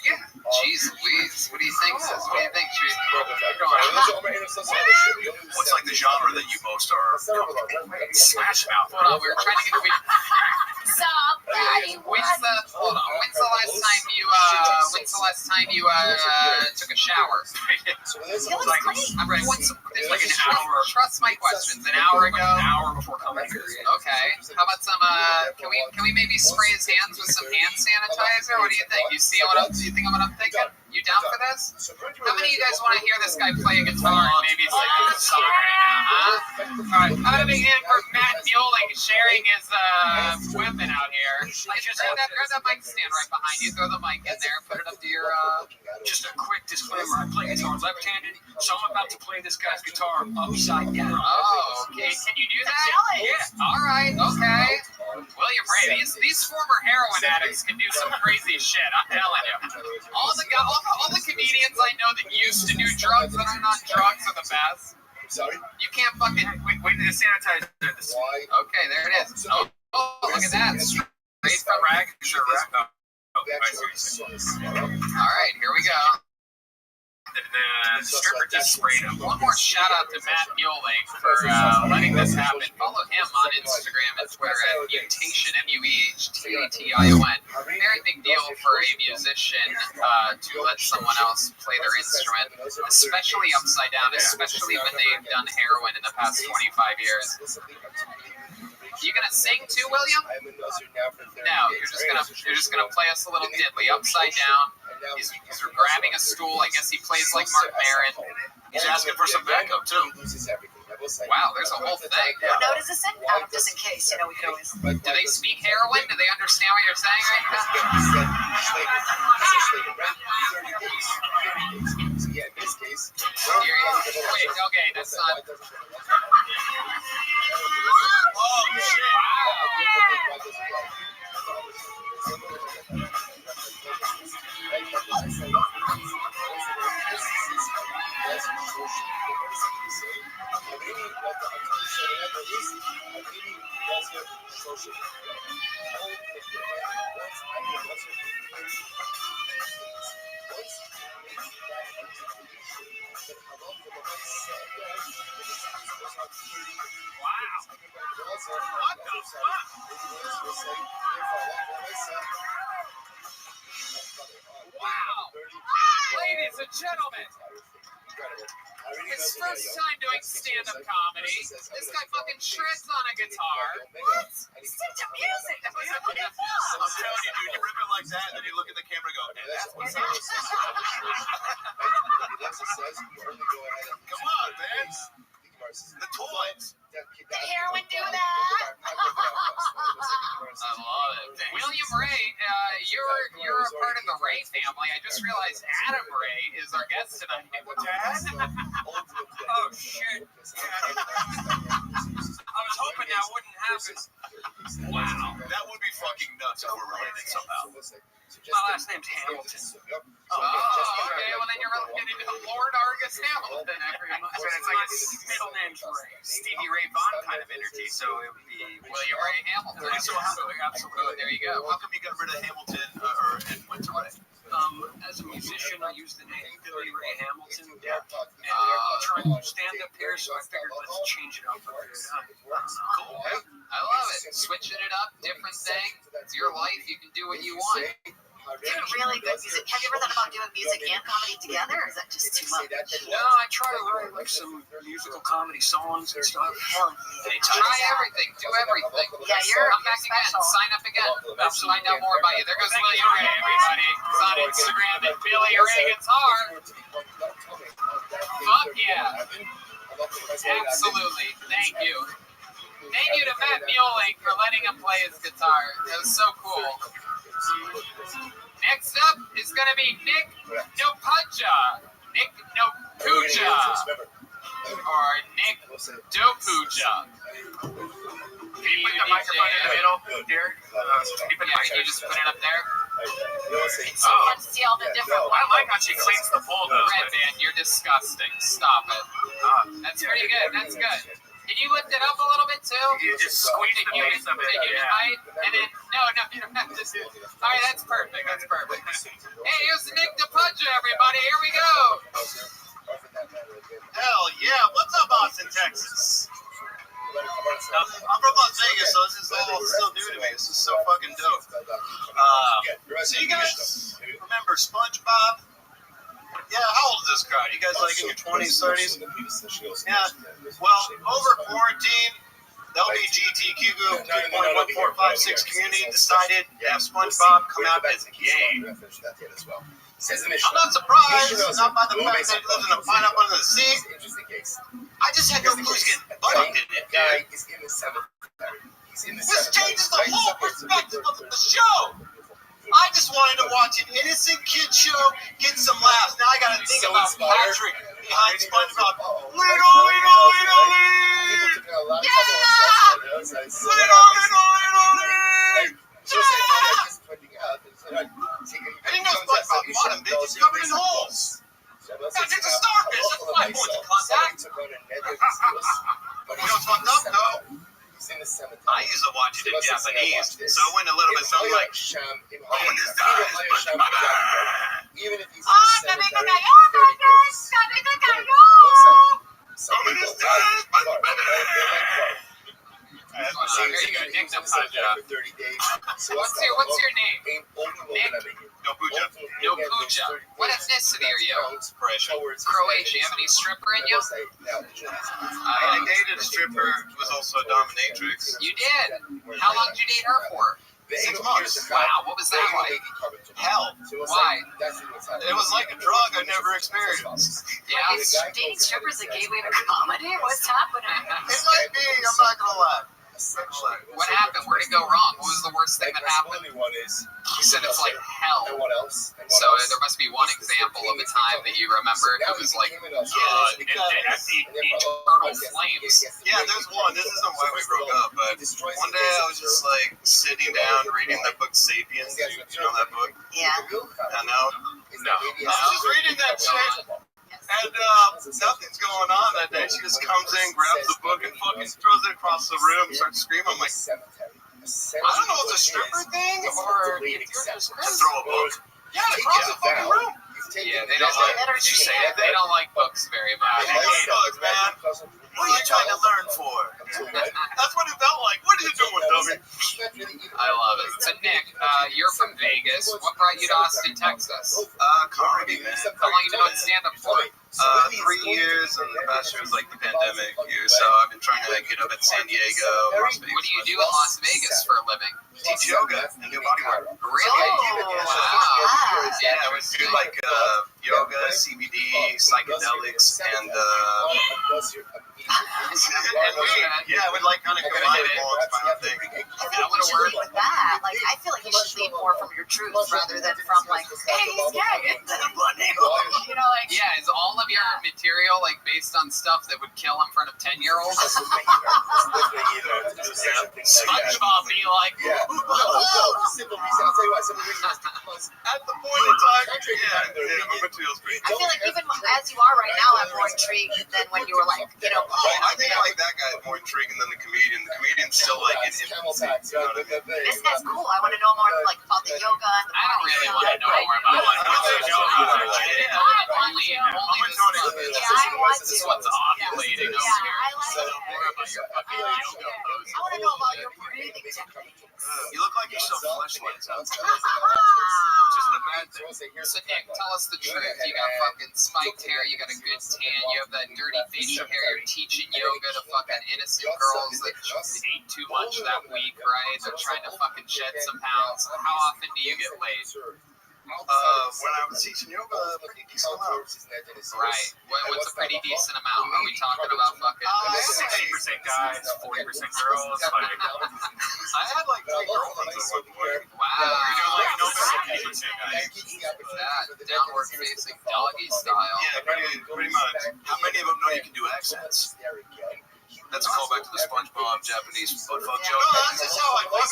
Yeah. Jeez Louise, what do you think, sis? What do you think? What's like the genre that you most are? Smash Mouth. Hold on, we were trying to get somebody. When's the last time you took a shower? I'm ready. There's like an hour. Trust my questions. An hour ago. An hour before coming here. Okay. How about some? Can we maybe spray his hands with some hand sanitizer? What do you think? You think of what I'm thinking? You down for this? How many of you guys want to hear this guy play a guitar and maybe sing a song right now? Huh? All right. How about a big hand for Matt Mueling sharing his whipping out here? Grab that mic stand right behind you. Throw the mic in there. Put it up to your. Just a quick disclaimer: I play guitar left-handed, so I'm about to play this guy's guitar upside down. Oh, okay. Can you do that? Yeah. All right. Okay. William Ray, these former heroin addicts can do some crazy shit. I'm telling you. All the comedians I know that used to do drugs that are not drugs are the best. You can't fucking wait to sanitize this. Okay, there it is. Oh, look at that. Straight from rag. All right, here we go. The stripper just sprayed him. One more shout out to Matt Mueling for letting this happen. Follow him on Instagram and Twitter at Mutation, MUEHTATION. Very big deal for a musician to let someone else play their instrument, especially upside down, especially when they've done heroin in the past 25 years. You gonna sing too, William? No, you're just gonna play us a little diddly upside down. He's grabbing a stool. I guess he plays like Mark Maron. He's asking for some backup too. Wow, there's a whole thing. What note is this in? Just in case, we could always. Do they speak heroin? Do they understand what you're saying right now? Wait, okay, that's not. Oh shit! Wow. Wow! Ladies and gentlemen, his first time doing stand-up comedy. This guy fucking shreds on a guitar. What? He's into music. That was what it was. I'm telling you, dude, you rip it like that, and then you look at the camera and go, and that's what's up. Come on, man. The toys. Did heroin do that? I love it. William Ray, you're a part of the Ray family. I just realized Adam Ray is our guest tonight. Dad? Oh, shit. I was hoping that wouldn't happen. Wow. That would be fucking nuts if we're related somehow. My last name's Hamilton. Oh, okay. Well, then you're related to Lord Argus Hamilton. So it's like his middle name's Ray. Stevie Ray Vaughan kind of energy, so it would be William Ray Hamilton. Absolutely. There you go. How come you got rid of Hamilton and went to Ray? As a musician, I used the name Billy Ray Hamilton. And I'm trying to stand up here, so I figured let's change it up a bit. Cool. I love it. Switching it up, different thing. It's your life. You can do what you want. Doing really good music. Have you ever thought about doing music and comedy together, or is that just too much? No, I try to write like some musical comedy songs and stuff. Hell yeah. Try everything. Do everything. Yeah, you're Come back again. special. Sign up again. Let's find out more about you. There goes William Ray, everybody. It's on Instagram at Billy Ray Guitar. Fuck yeah. Absolutely. Thank you. Thank you to Matt Mueling for letting him play his guitar. That was so cool. Next up is going to be Nick Dopuja. Nick Dopuja. Or Nick Dopuja. Can you put the microphone in the middle, dear? Can you just put it up there? It's so fun to see all the different I like how she cleans the bowl, though. Red man, you're disgusting. Stop it. That's pretty good. That's good. Can you lift it up a little bit too? You just squeeze the base of it. Height, and then no. All right, that's perfect. That's perfect. Hey, here's Nick Dopuja, everybody. Here we go. Hell yeah. What's up, Austin, Texas? I'm from Las Vegas, so this is all still new to me. This is so fucking dope. So you guys remember SpongeBob? Yeah, how old is this crowd? You guys like in your 20s, 30s? Yeah. Well, over quarantine, the LGBTQ group 3.1456 community decided to have SpongeBob come out as gay. I'm not surprised, not by the fact that he lives in a pineapple under the sea. I just had no clue he's getting butt in it, dude. This changes the whole perspective of the show. I just wanted to watch an innocent kid show get some laughs. Now I gotta think about Patrick behind SpongeBob. Little Lee! Yeah! Little Lee! I didn't know SpongeBob bottom bitch is covered in holes. That's just a starfish. That's 5 points of contact. You know what's fucked up, though? I used to watch it in Japanese, so it went a little bit something like, oh, when this dies, SpongeBob. What's your name? Nick Dopuja. What ethnicity are you? Croatia. Croatia. You have any stripper in you? I dated a stripper who was also a dominatrix. You did? How long did you date her for? 6 months. Wow, what was that like? Hell. Why? It was like a drug I never experienced. Yeah? Is dating strippers a gateway to comedy? What's happening? It might be, I'm not gonna lie. What happened? Where'd it go wrong? What was the worst thing that happened? You said it's like hell. So there must be one example of a time that you remember it was like eternal flames. Yeah, there's one. This isn't why we broke up, but one day I was just like sitting down reading that book Sapiens. You know that book? Yeah. I know. No. I was just reading that shit. And nothing's going on that day. She just comes in, grabs the book, and fucking throws it across the room, starts screaming. I'm like, I don't know if it's a stripper thing or if you're just crazy. Throw a book. Yeah, across the fucking room. Yeah, they don't like. Did you say it? They don't like books very much. They hate books, man. What are you trying to learn for? That's what it felt like. What are you doing, dummy? I love it. So Nick, you're from Vegas. What brought you to Austin, Texas? Comedy, man. How long you been doing stand-up for? 3 years, and the past year was like the pandemic year, so I've been trying to get up at San Diego, Las Vegas. What do you do in Las Vegas for a living? Teach yoga and do body work. Really? Wow. Yeah, I would do like yoga, CBD, psychedelics, and yeah, I would like kind of combine it all into my own thing. I feel like you should lead with that. Like, I feel like you should lead more from your truth rather than from like, hey, he's gay. You know, like. Yeah, is all of your material like based on stuff that would kill in front of 10-year-olds? SpongeBob be like, At the point in time, yeah, my material's great. I feel like even as you are right now, I'm more intrigued than when you were like, you know. I think like that guy is more intriguing than the comedian. The comedian's still like in infancy. You know what I mean? This guy's cool. I want to know more like about the yoga and the I don't really want to know more about this one's ovulating over here. So more about your fucking yoga pose. I want to know about your breathing techniques. You look like you're so fleshlights out there. Which isn't a bad thing. So Nick, tell us the truth. You got fucking spiked hair, you got a good tan, you have that dirty facial hair, you're teaching yoga to fucking innocent girls that ate too much that week, right? They're trying to fucking shed some pounds. How often do you get laid? When I was teaching yoga, pretty decent amount. Right. What's a pretty decent amount? Are we talking about fucking 60% guys, 40% girls? Like, I had like 3 girlfriends at one point. wow. like no better than 50% guys. That downward facing doggy style. Yeah, pretty much. How many of them know you can do accents? That's a callback to the SpongeBob Japanese butt fuck joke. No, that's just how I fuck.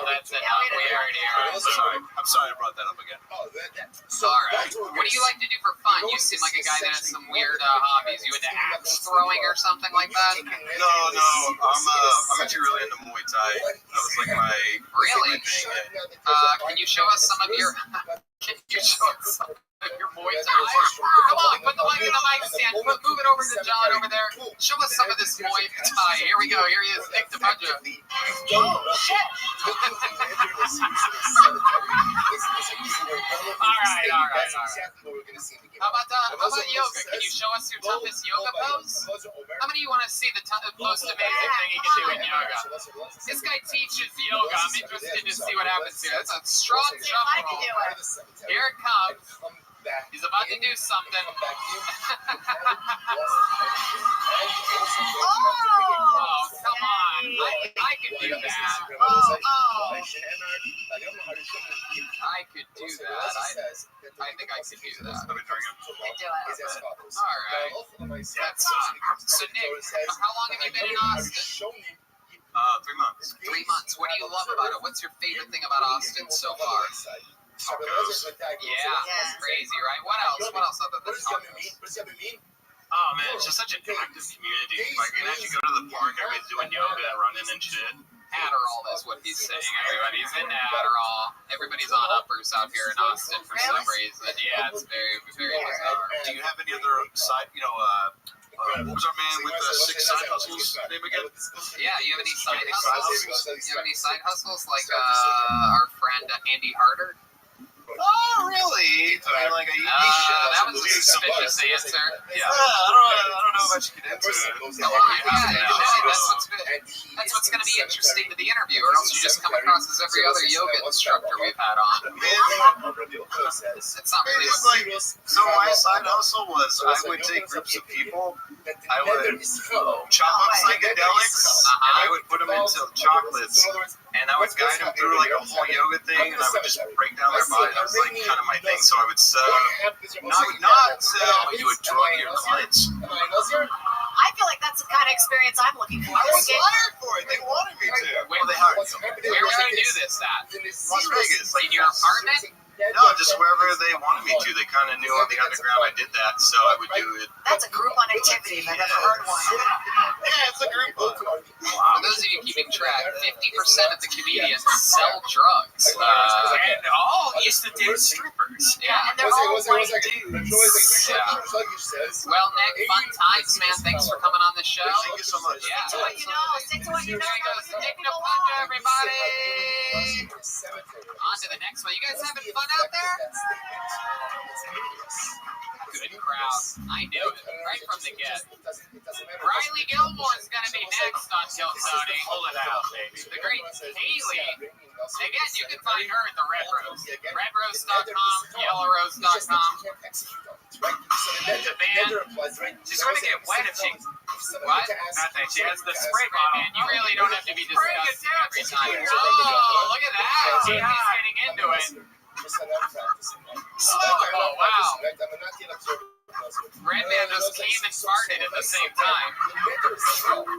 That's enough. We already are. I'm sorry I brought that up again. Alright. What do you like to do for fun? You seem like a guy that has some weird hobbies. You into axe throwing or something like that? No. I'm actually really into Muay Thai. That was like my Really? thing. Can you show us some of your your Muay Thai? Come on, put the mic in the mic stand. Move it over to John over there. Show us some of this Muay Thai. Here we go. Here he is, Nick the Puncher. Oh, shit. All right. How about yoga? Can you show us your toughest yoga pose? How many of you want to see the most amazing thing you can do in yoga? This guy teaches yoga. I'm interested to see what happens here. That's a strong jump roll. Here it comes. He's about to do something. Oh, come on. I could do that. I could do that. I think I could do that. You can do it. All right. So, Nick, how long have you been in Austin? 3 months. 3 months. What do you love about it? What's your favorite thing about Austin so far? Yeah, that's crazy, right? What else? What else other than tacos? oh man, it's just such an active community. Like, you can actually go to the park, everybody's doing yoga and running and shit. Adderall is what he's saying. Everybody's into Adderall. Everybody's on uppers out here in Austin for some reason. Yeah, it's very, very bizarre. Do you have any other side, what was our man with the 6 side hustles name again? Yeah, you have any side hustles? You have any side hustles like our friend Andy Harder? Oh, really? I mean, like a that was a suspicious answer. Yeah. I don't know if I should get into it. Come on, that's what's going to be interesting to the interview, or else you just come across as every other yoga instructor we've had on. It's not really so my side hustle was I would take groups of people, I would chop up psychedelics, and I would put them into chocolates, and I would guide them through like a whole yoga thing, and I would just break down their body. That was like kind of my thing. So I would not sell, but you would drug your clients. I feel like that's the kind of experience I'm looking for. I was hired for it. They wanted me to. Where they hired you? Where would you do this at? Las Vegas. In your apartment? No, just wherever they wanted me to. They kind of knew on the underground I did that, so I would do it. That's a Groupon activity if I've ever heard one. Yeah, it's a Groupon. For those of you keeping track, 50% of the comedians sell drugs. And all used to date strippers. Yeah, And they're all white dudes. Yeah. Well, Nick, fun times, man. Thanks for coming on the show. Thank you so much. Yeah. Stick to what you know. Stick to what you know. There goes Nick Napunta, everybody. On to the next one. You guys having fun out there? Good crowd. I knew it right from the get. Riley Gilmore's going to be next on Tilt Tony. Pull it out, baby. The great Haley. Again, you can find her at the Red Rose. RedRose.com, YellowRose.com. The band. She's going to get wet if she... What? Nothing. She has the spray bottle. Man, you really don't have to be disgusted every time. Oh, look at that. He's getting into it. Oh, wow. Redman just came and farted at the same time.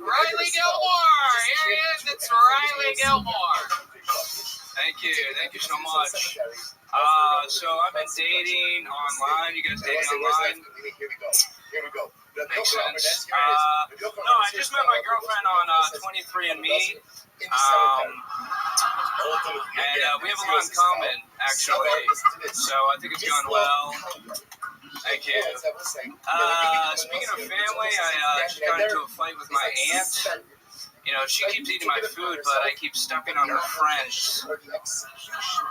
Riley Gilmore! Here he is. It's Riley Gilmore. Thank you so much. So I've been dating online. You guys dating online? Here we go. Makes sense. No, I just met my girlfriend on 23andMe. And we have a lot in common, actually. So I think it's going well. Thank you. Speaking of family, I just got into a fight with my aunt. You know, she keeps eating my food, but I keep stepping on her friends.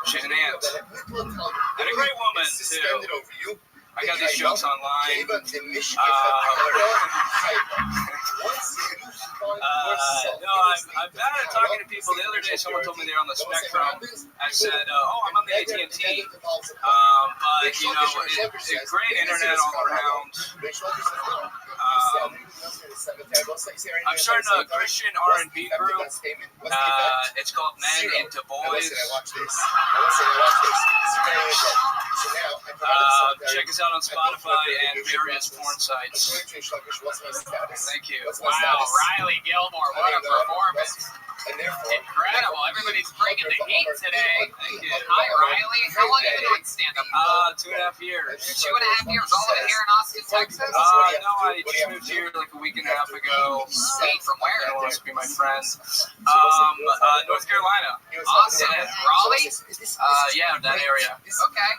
She's an aunt. And a great woman, too. I got these jokes online. No, I'm bad at talking to people. The other day, someone told me they're on the spectrum. I said, I'm on the AT&T. But, you know, it's great internet all around. I'm starting a Christian R&B group. It's called Men Into Boys. Check us out on Spotify and various porn sites. Thank you. Wow, Riley Gilmore, what a performance. Incredible. Everybody's bringing the heat today. Thank you. Hi, Riley. How long have you been doing stand-up? 2.5 years. 2.5 years. All of it here in Austin, Texas? No, I just moved here like a week and a half ago. Sweet. From where? I want to be my friends. North Carolina. Awesome. Yeah. Raleigh? Yeah, that area. Okay.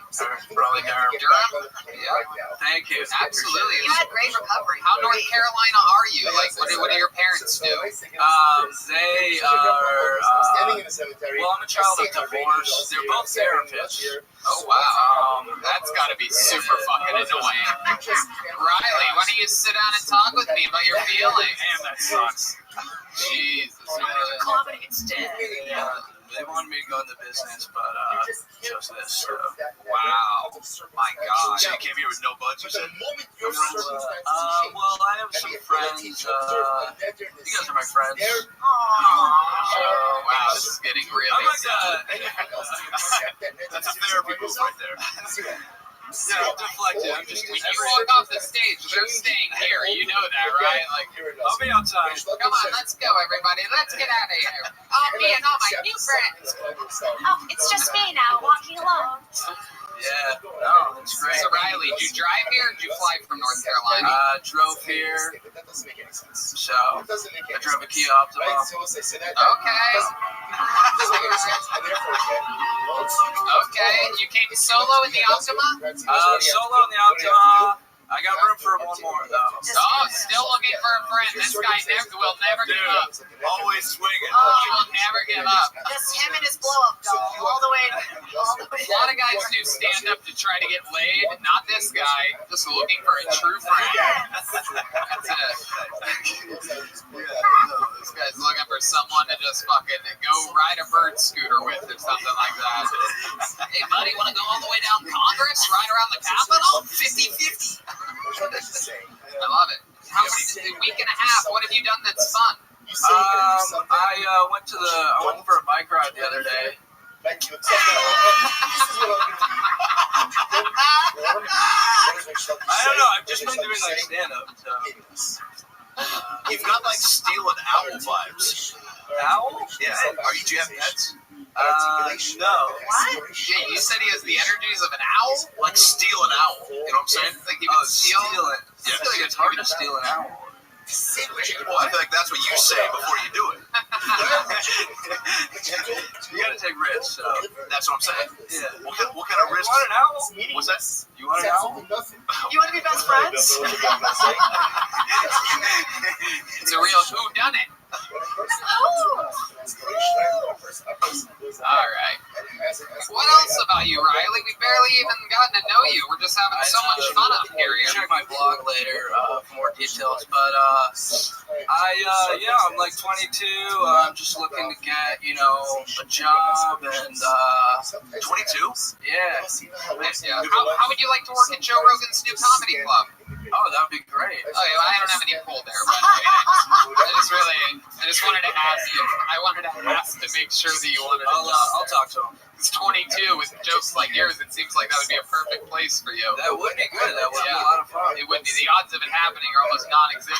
Raleigh, Durham. Yeah. Thank you. Absolutely. You had great recovery. How North Carolina are you? Like, what do your parents do? They are, well, I'm a child of divorce. They're both therapists. Oh, wow. That's got to be super fucking annoying. Riley, why don't you sit down and talk with me about your feelings? Damn, that sucks. Jesus. Comedy instead. Yeah, they wanted me to go into business, but chose this. Wow. My God. So you came here with no budget, you said? Well, I have some friends. You guys are my friends. Wow, this is getting really I'm like That's a therapy move right there. Yeah, I'm deflected. I'm just. when you walk off the stage, they're staying here. You know that, right? Like, I'll be outside. come on, let's go, everybody. Let's get out of here. Me and all my new friends. Oh, it's just me now, walking alone. Yeah, no, it's great. So, Riley, did you drive here or did you fly from North Carolina? Drove here. So, I drove a Kia Optima. Okay. Okay, you came solo in the Optima? Solo in the Optima. I got room for one more, though. Oh, still looking for a friend. This guy will never give up. Always swinging. He will never give up. Just him and his blow-up doll all the way. A lot of guys do stand up to try to get laid. Not this guy. Just looking for a true friend. That's it. This guy's looking for someone to just fucking go ride a bird scooter with or something like that. Hey, buddy, want to go all the way down Congress? Ride around the Capitol? 50-50. I love it. How many, a week and a half, what have you done that's fun? I went for a bike ride the other day. I don't know. I've just been doing like stand-up. So. You've got like Steel and Owl vibes. Owl? Yeah. Do you have pets? No. What? Yeah, you said he has the energies of an owl? Like steal an owl. You know what I'm saying? Like he would steal? it. Yeah. I feel like it's hard to steal an owl. Well, I feel like that's what you say before you do it. You gotta take risks. So. That's what I'm saying. Yeah. What kind of risks? You want an owl? What's that? You want an owl? You want to be best friends? It's a real whodunit. All right. What else about you, Riley? We've barely even gotten to know you. We're just having so much fun up here. Check my blog later for more details. But I'm like 22. I'm just looking to get, a job and 22? Yeah. How would you like to work at Joe Rogan's new comedy club? Oh, that would be great. Oh, yeah, I don't have any pull there, but I just wanted to ask you. I wanted to ask to make sure that you wanted to. I'll talk to him. It's 22 with jokes like yours. It seems like that would be a perfect place for you. That would be good. That would be a lot of fun. It would be. The odds of it happening are almost non-existent.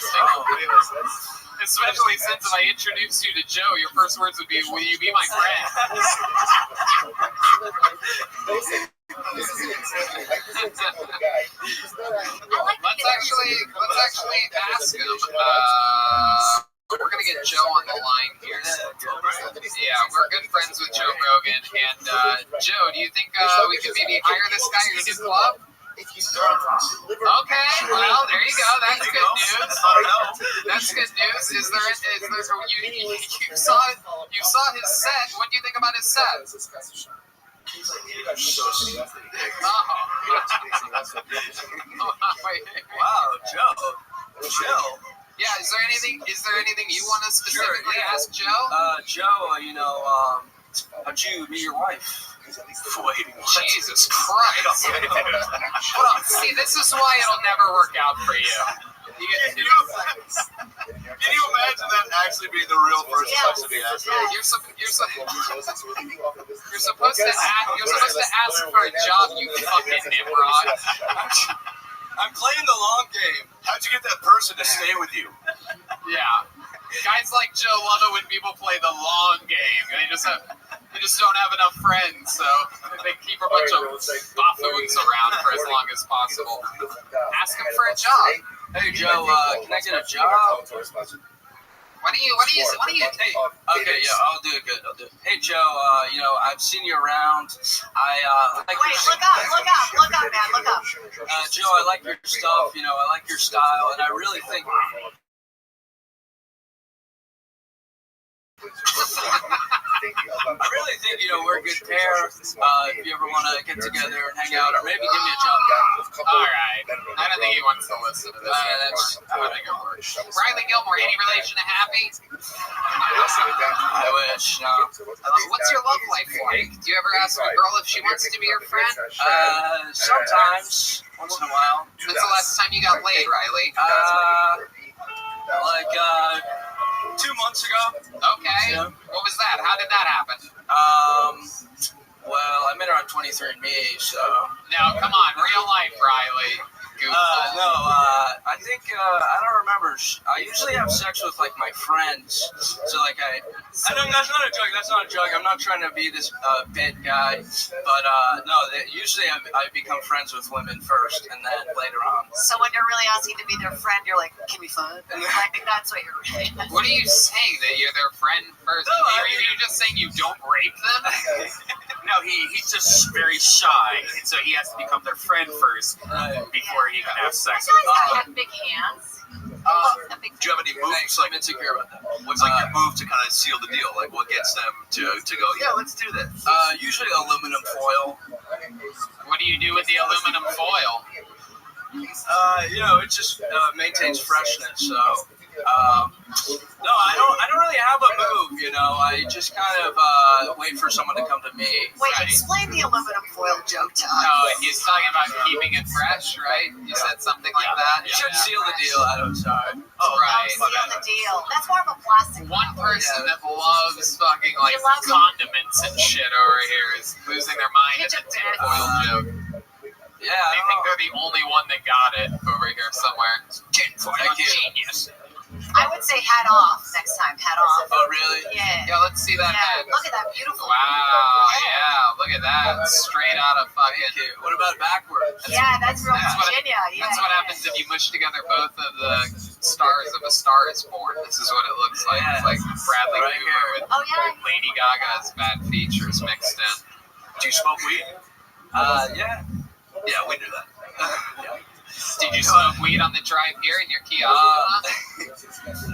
Especially since if I introduced you to Joe, your first words would be, "Will you be my friend?" Let's actually ask him. We're gonna get Joe on the line here. Yeah, we're good friends with Joe Rogan. And Joe, do you think we could maybe hire this guy at your new club? Okay, well, there you go. That's good news. That's good news. You saw his set. What do you think about his set? Wow, Joe. Yeah, is there anything you want to specifically ask Joe? Joe, how'd you meet your wife? Jesus Christ. Hold on, see, this is why it'll never work out for you. Can you imagine that actually being the real first question he asked? You're supposed to ask for a job, you fucking Nimrod. I'm playing the long game. How'd you get that person to stay with you? Yeah. Guys like Joe love it when people play the long game. They just don't have enough friends, so they keep a bunch of buffoons around for as long as possible. Ask them for a job. Hey Joe, can I get a job? What do you Hey, okay, yeah, I'll do it good. Hey Joe, I've seen you around. Wait, look up, man, look up. Joe, I like your stuff. I like your style, and I really think. I really think, we're a good pair. If you ever want to get together and hang out, or maybe give me a job. All right. I don't think he wants to listen to this. I don't think it works. Riley Gilmore, any relation to Happy? I wish. No. What's your love life like? Do you ever ask a girl if she wants to be your friend? Sometimes. Once in a while. When's the last time you got laid, Riley? 2 months ago. Okay. Yeah. What was that? How did that happen? Well, I met her on 23andMe, so. No, come on, real life, Riley. I think, I don't remember. I usually have sex with, my friends. So, that's not a joke. I'm not trying to be this bit guy. But, usually I become friends with women first, and then later on. So when you're really asking to be their friend, you're like, can we fuck? I think that's what you're really asking. What are you saying, that you're their friend first? Are you just saying you don't rape them? No, he's just very shy, and so he has to become their friend first before he can have sex with them. Have big hands. Do you have any moves? I'm insecure about that. What's your move to kind of seal the deal? What gets them to go, yeah, let's do this? Usually aluminum foil. What do you do with the aluminum foil? It just maintains freshness. So, no, I don't really have a move. I just kind of wait for someone to come to me. Wait, explain the aluminum foil joke to us. No, he's talking about keeping it fresh, right? You said something like that. You should seal the deal. I'm sorry. Oh, right. Seal the deal. That's more of a plastic. One person that loves fucking condiments and shit over here is losing their mind at the tinfoil joke. Yeah, they think they're the only one that got it over here somewhere. Tinfoil genius. I would say hat off next time. Hat off. Oh, really? Yeah. Yeah, let's see that head. Look at that beautiful. Wow, yeah, look at that. Straight out of fucking. Okay, what about backwards? That's real That's what- Virginia. That's what happens if you mush together both of the stars of A Star Is Born. This is what it looks like. It's like Bradley Right Cooper with Oh yeah. Lady Gaga's bad features mixed in. Do you smoke weed? Yeah. Yeah, we do that. Did you smoke weed on the drive here in your Kia?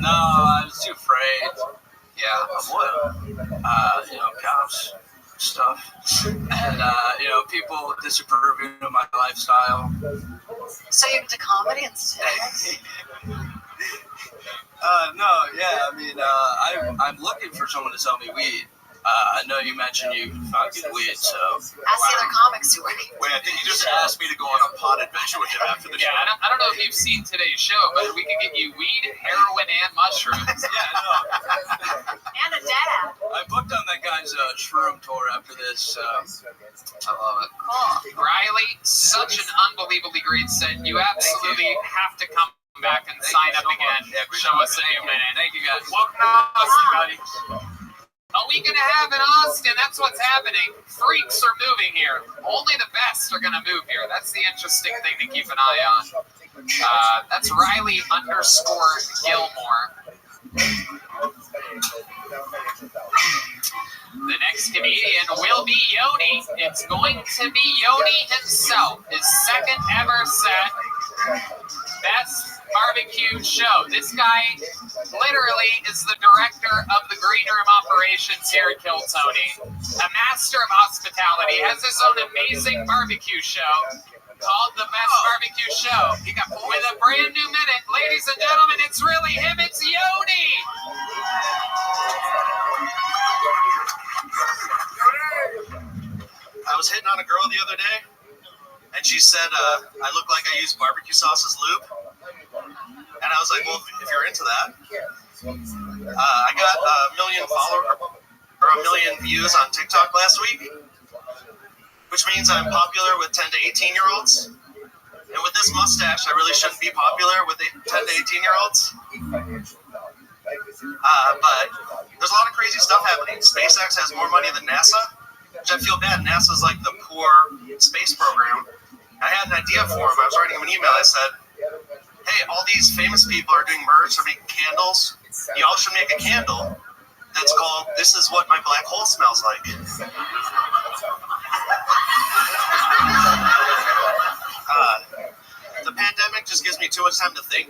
No, I was too afraid. Yeah. Of what? Cops, stuff. And, people disapproving of my lifestyle. So you're into comedy instead? I'm looking for someone to sell me weed. I know you mentioned you found good weed, so. Ask the other comics who are. Wait, I think you just asked me to go on a pot adventure with him after the show. Yeah, I don't know if you've seen today's show, but we can get you weed, heroin, and mushrooms. And a dad. I booked on that guy's shroom tour after this. I love it. Cool. Riley, such an unbelievably great set. You absolutely have to come back and sign up again. Show us a new minute. Thank you, guys. Welcome to Austin, buddy. A week and a half in Austin, that's what's happening. Freaks are moving here. Only the best are going to move here. That's the interesting thing to keep an eye on. That's Riley _Gilmore. The next comedian will be Yoni. It's going to be Yoni himself. His second ever set. Best barbecue show. This guy literally is the director of the green room operations here at Kill Tony. A master of hospitality. Has his own amazing barbecue show called The Best Barbecue Show. With a brand new minute. Ladies and gentlemen, it's really him. It's Yoni. I was hitting on a girl the other day, and she said I look like I use barbecue sauce as lube. And I was like, well, if you're into that. I got a million views on TikTok last week, which means I'm popular with 10 to 18-year-olds. And with this mustache, I really shouldn't be popular with 10 to 18-year-olds. But there's a lot of crazy stuff happening. SpaceX has more money than NASA, which I feel bad. NASA's like the poor space program. I had an idea for him. I was writing him an email. I said, hey, all these famous people are doing merch, they're making candles. Y'all should make a candle that's called This Is What My Black Hole Smells Like. The pandemic just gives me too much time to think.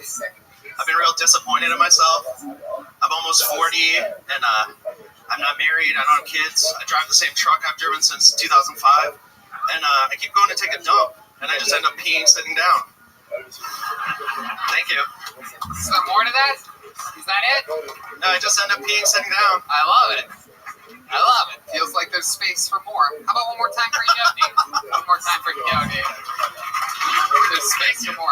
I've been real disappointed in myself. I'm almost 40, and I'm not married, I don't have kids. I drive the same truck I've driven since 2005. And I keep going to take a dump, and I just end up peeing sitting down. Thank you. Is there more to that? Is that it? No, I just end up peeing sitting down. I love it. I love it. Feels like there's space for more. How about one more time for Yoni? One more time for Yoni. There's space for more.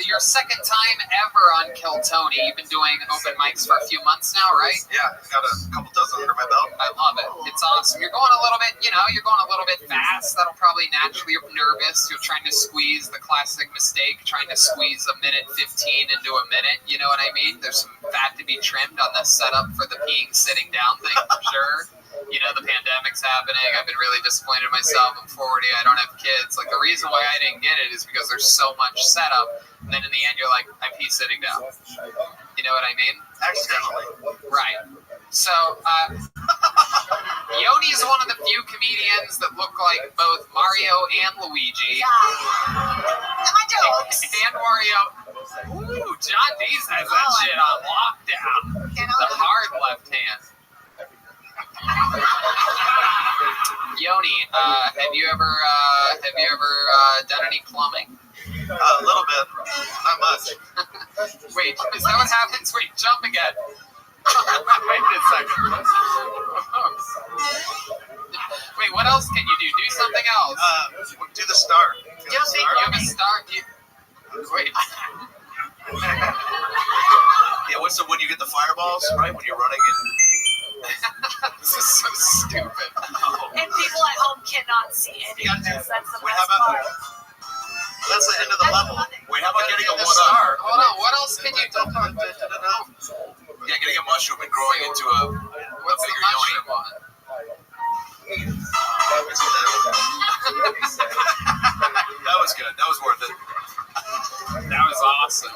Your second time ever on Kill Tony. You've been doing open mics for a few months now, right? Yeah, got a couple dozen under my belt. I love it. It's awesome. You're going a little bit, you're going a little bit fast. That'll probably naturally, you're nervous. You're trying to squeeze the classic mistake, trying to squeeze a minute 15 into a minute. You know what I mean? There's some fat to be trimmed on the setup for the peeing sitting down thing, for sure. The pandemic's happening. I've been really disappointed in myself. I'm 40. I don't have kids. Like, the reason why I didn't get it is because there's so much setup. And then in the end, you're like, I pee sitting down. You know what I mean? Accidentally. Right. So, Yoni's one of the few comedians that look like both Mario and Luigi. My jokes. And Mario. Ooh, John Dees has that shit on lockdown. The hard left hand. Yoni, have you ever done any plumbing? A little bit, not much. Wait, is that what happens? Wait, jump again. Wait a second. Wait, what else can you do? Do something else. Do the star. You have a star? Wait. Yeah, what's when you get the fireballs, right? When you're running in. This is so stupid. And people at home cannot see it. That's the best part. That's the end of the level. Wait, how about getting a the one-up? star? Hold Hold on, what else can you do? Yeah, getting a mushroom and growing into a What's the bigger yoni. mushroom one? That was good. That was worth it. That was awesome.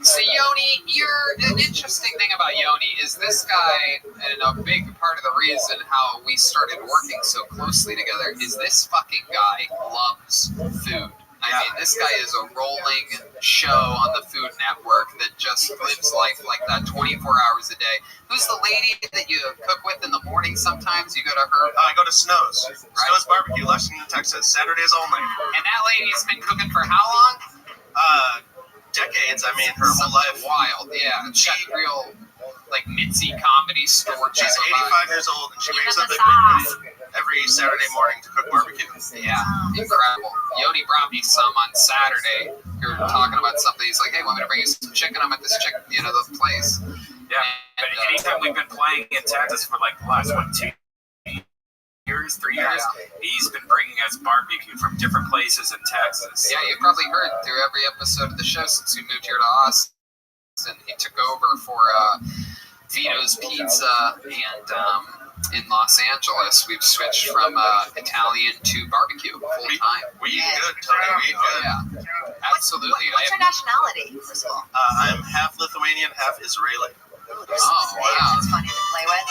So Yoni, an interesting thing about Yoni is this guy, and a big part of the reason how we started working so closely together is this fucking guy loves food. I mean, this guy is a rolling show on the Food Network that just lives life like that 24 hours a day. Who's the lady that you cook with in the morning sometimes? You go to her? I go to Snow's. Right? Snow's Barbecue, Lexington, Texas. Saturdays only. And that lady's been cooking for how long? Decades. I mean, her whole life. Wild, yeah. She's got real, like, Mitzi comedy store. She's 85 years old, and she wakes up every Saturday morning to cook barbecue. Yeah, incredible. Yoni brought me some on Saturday. We were talking about something. He's like, hey, want me to bring you some chicken? I'm at this chicken, the place. Yeah, but anytime we've been playing in Texas for like the last, 3 years, he's been bringing us barbecue from different places in Texas. Yeah, you've probably heard through every episode of the show since we moved here to Austin. He took over for Vito's Pizza, and in Los Angeles, we've switched from Italian to barbecue full time. We eat good, Tony. We eat good. Yeah, absolutely. What's your nationality, first of all? I'm half Lithuanian, half Israeli. Oh, wow. That's funny to play with.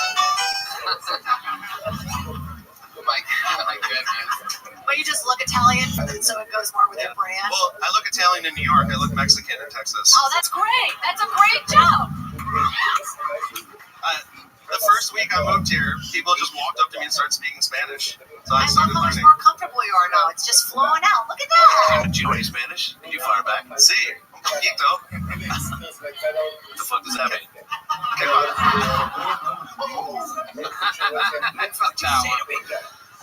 My goodness. But you just look Italian, so it goes more with your brand. Well, I look Italian in New York. I look Mexican in Texas. Oh, that's great. That's a great joke. The first week I moved here, people just walked up to me and started speaking Spanish. So I love started how much learning. more comfortable you are now. It's just flowing out. Look at that. Do you know any Spanish? Did you fire back? Sí, un poquito. What the fuck does that mean? That's that one.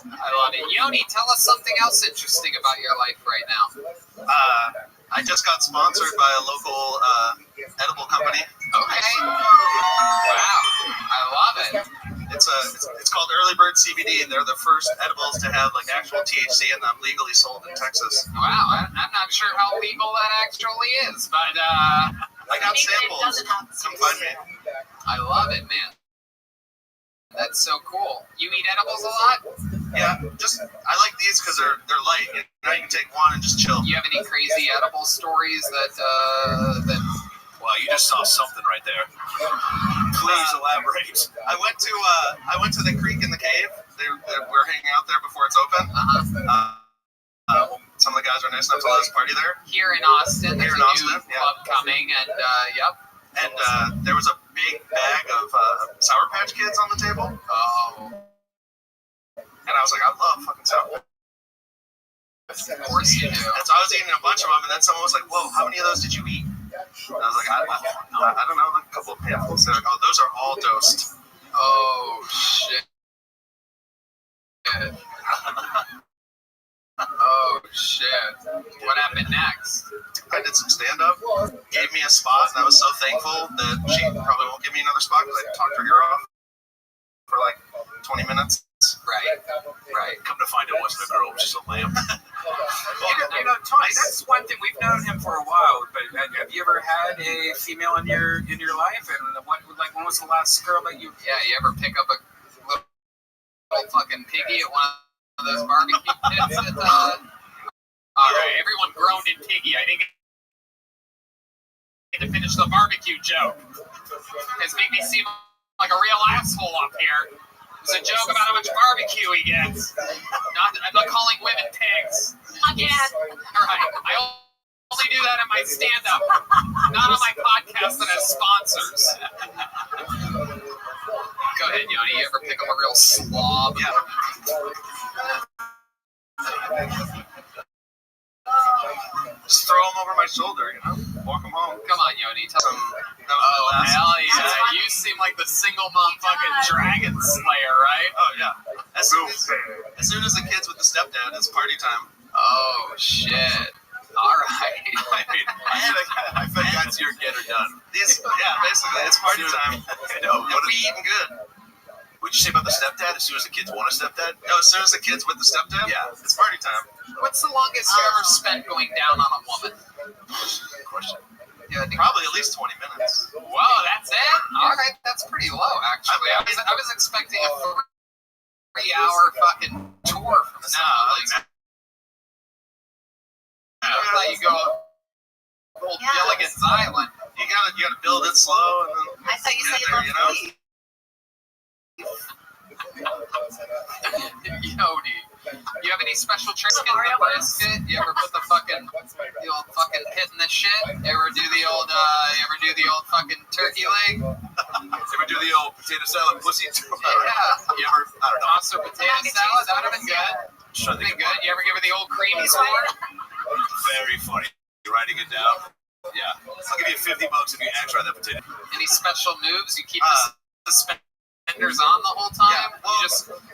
I love it. Yoni, tell us something else interesting about your life right now. I just got sponsored by a local edible company. Okay. Wow. I love it. It's called Early Bird CBD. They're the first edibles to have like actual THC in them, legally sold in Texas. Wow. I'm not sure how legal that actually is, but I got samples. Come find me. I love it, man. That's so cool. You eat edibles a lot? Yeah, I like these because they're light. You know, you can take one and just chill. You have any crazy edible stories that Well, you just saw something right there. Please elaborate. I went to the creek in the cave. We're hanging out there before it's open. Some of the guys are nice enough to let us party there. Here in Austin, there's a new club coming, and yep. And there was a big bag of Sour Patch Kids on the table. Oh. And I was like, I love fucking Sour Patch. Of course you do. And so I was eating a bunch of them, and then someone was like, whoa, how many of those did you eat? And I was like, I don't know, like a couple of handfuls. They're like, oh, those are all dosed. Oh, shit. Oh, shit. What happened next? I did some stand-up, gave me a spot, and I was so thankful that she probably won't give me another spot because I talked her ear off for like 20 minutes. Right. Come to find it wasn't a girl, it was just a lamb. Tony, that's one thing. We've known him for a while, but have you ever had a female in your life? And when was the last girl that you? Yeah, you ever pick up a little fucking piggy at one of those barbecue pits? All right, everyone groaned in piggy. I didn't get to finish the barbecue joke. It's made me seem like a real asshole up here. It's a joke about how much barbecue he gets. I'm not calling women pigs. Again. All right. I only do that in my stand-up, not on my podcast that has sponsors. Go ahead, Yoni. You ever pick up a real slob? Yeah. Just throw them over my shoulder, walk them home. Come on, Yoni. Tell them. Oh, hell yeah. You seem like the single motherfucking dragon slayer, right? Oh, yeah. As soon as the kids with the stepdad, it's party time. Oh, shit. All right. I think that's your get or done. Yeah, basically, it's party time. I know. And we eating good. What'd you say about the stepdad? As soon as the kids want a stepdad? No, as soon as the kids with the stepdad? Yeah, it's party time. What's the longest you ever spent going down on a woman? Good question. good. Probably at least 20 minutes. Whoa, that's it? All right, that's pretty low, actually. I was expecting a 3-hour fucking tour from the I thought you go old Gilligan's Island. You gotta build it slow, and then I thought you said get there, you loved Yodi. You have any special tricks in the brisket? You ever put the old fucking pit in the shit? You ever do the old fucking turkey leg? ever do the old potato salad pussy? Yeah. You ever toss a potato salad? That'd have been good. Been good. You ever give her the old creamy score? Very funny. You're writing it down? Yeah. I'll give you $50 if you try that potato. Any special moves? You keep the suspenders on the whole time? Yeah, well, you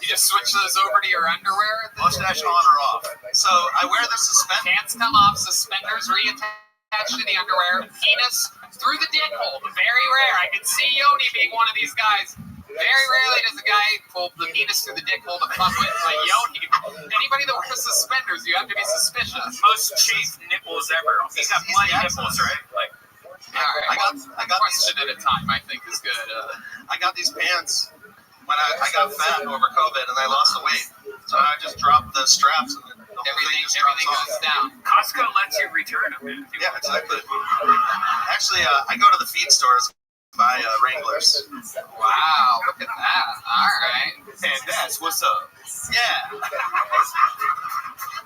just switch those over to your underwear? Mustache on or off. So I wear the suspenders. Pants come off, suspenders reattached to the underwear, penis through the dick hole. Very rare. I can see Yodi being one of these guys. Very rarely does a guy pull the penis through the dick hole to fuck with. Like Yodi. Anybody that wears suspenders, you have to be suspicious. Most chaste nipples ever. He's got bloody nipples, right? Like. All right. I got question at a time. I think is good. I got these pants when I got fat over COVID and I lost the weight, so I just dropped the straps and everything goes down. Costco lets you return them. Man. Yeah, exactly. Actually, I go to the feed stores. Buy Wranglers. Wow, look at that. All right. And that's what's up. Yeah.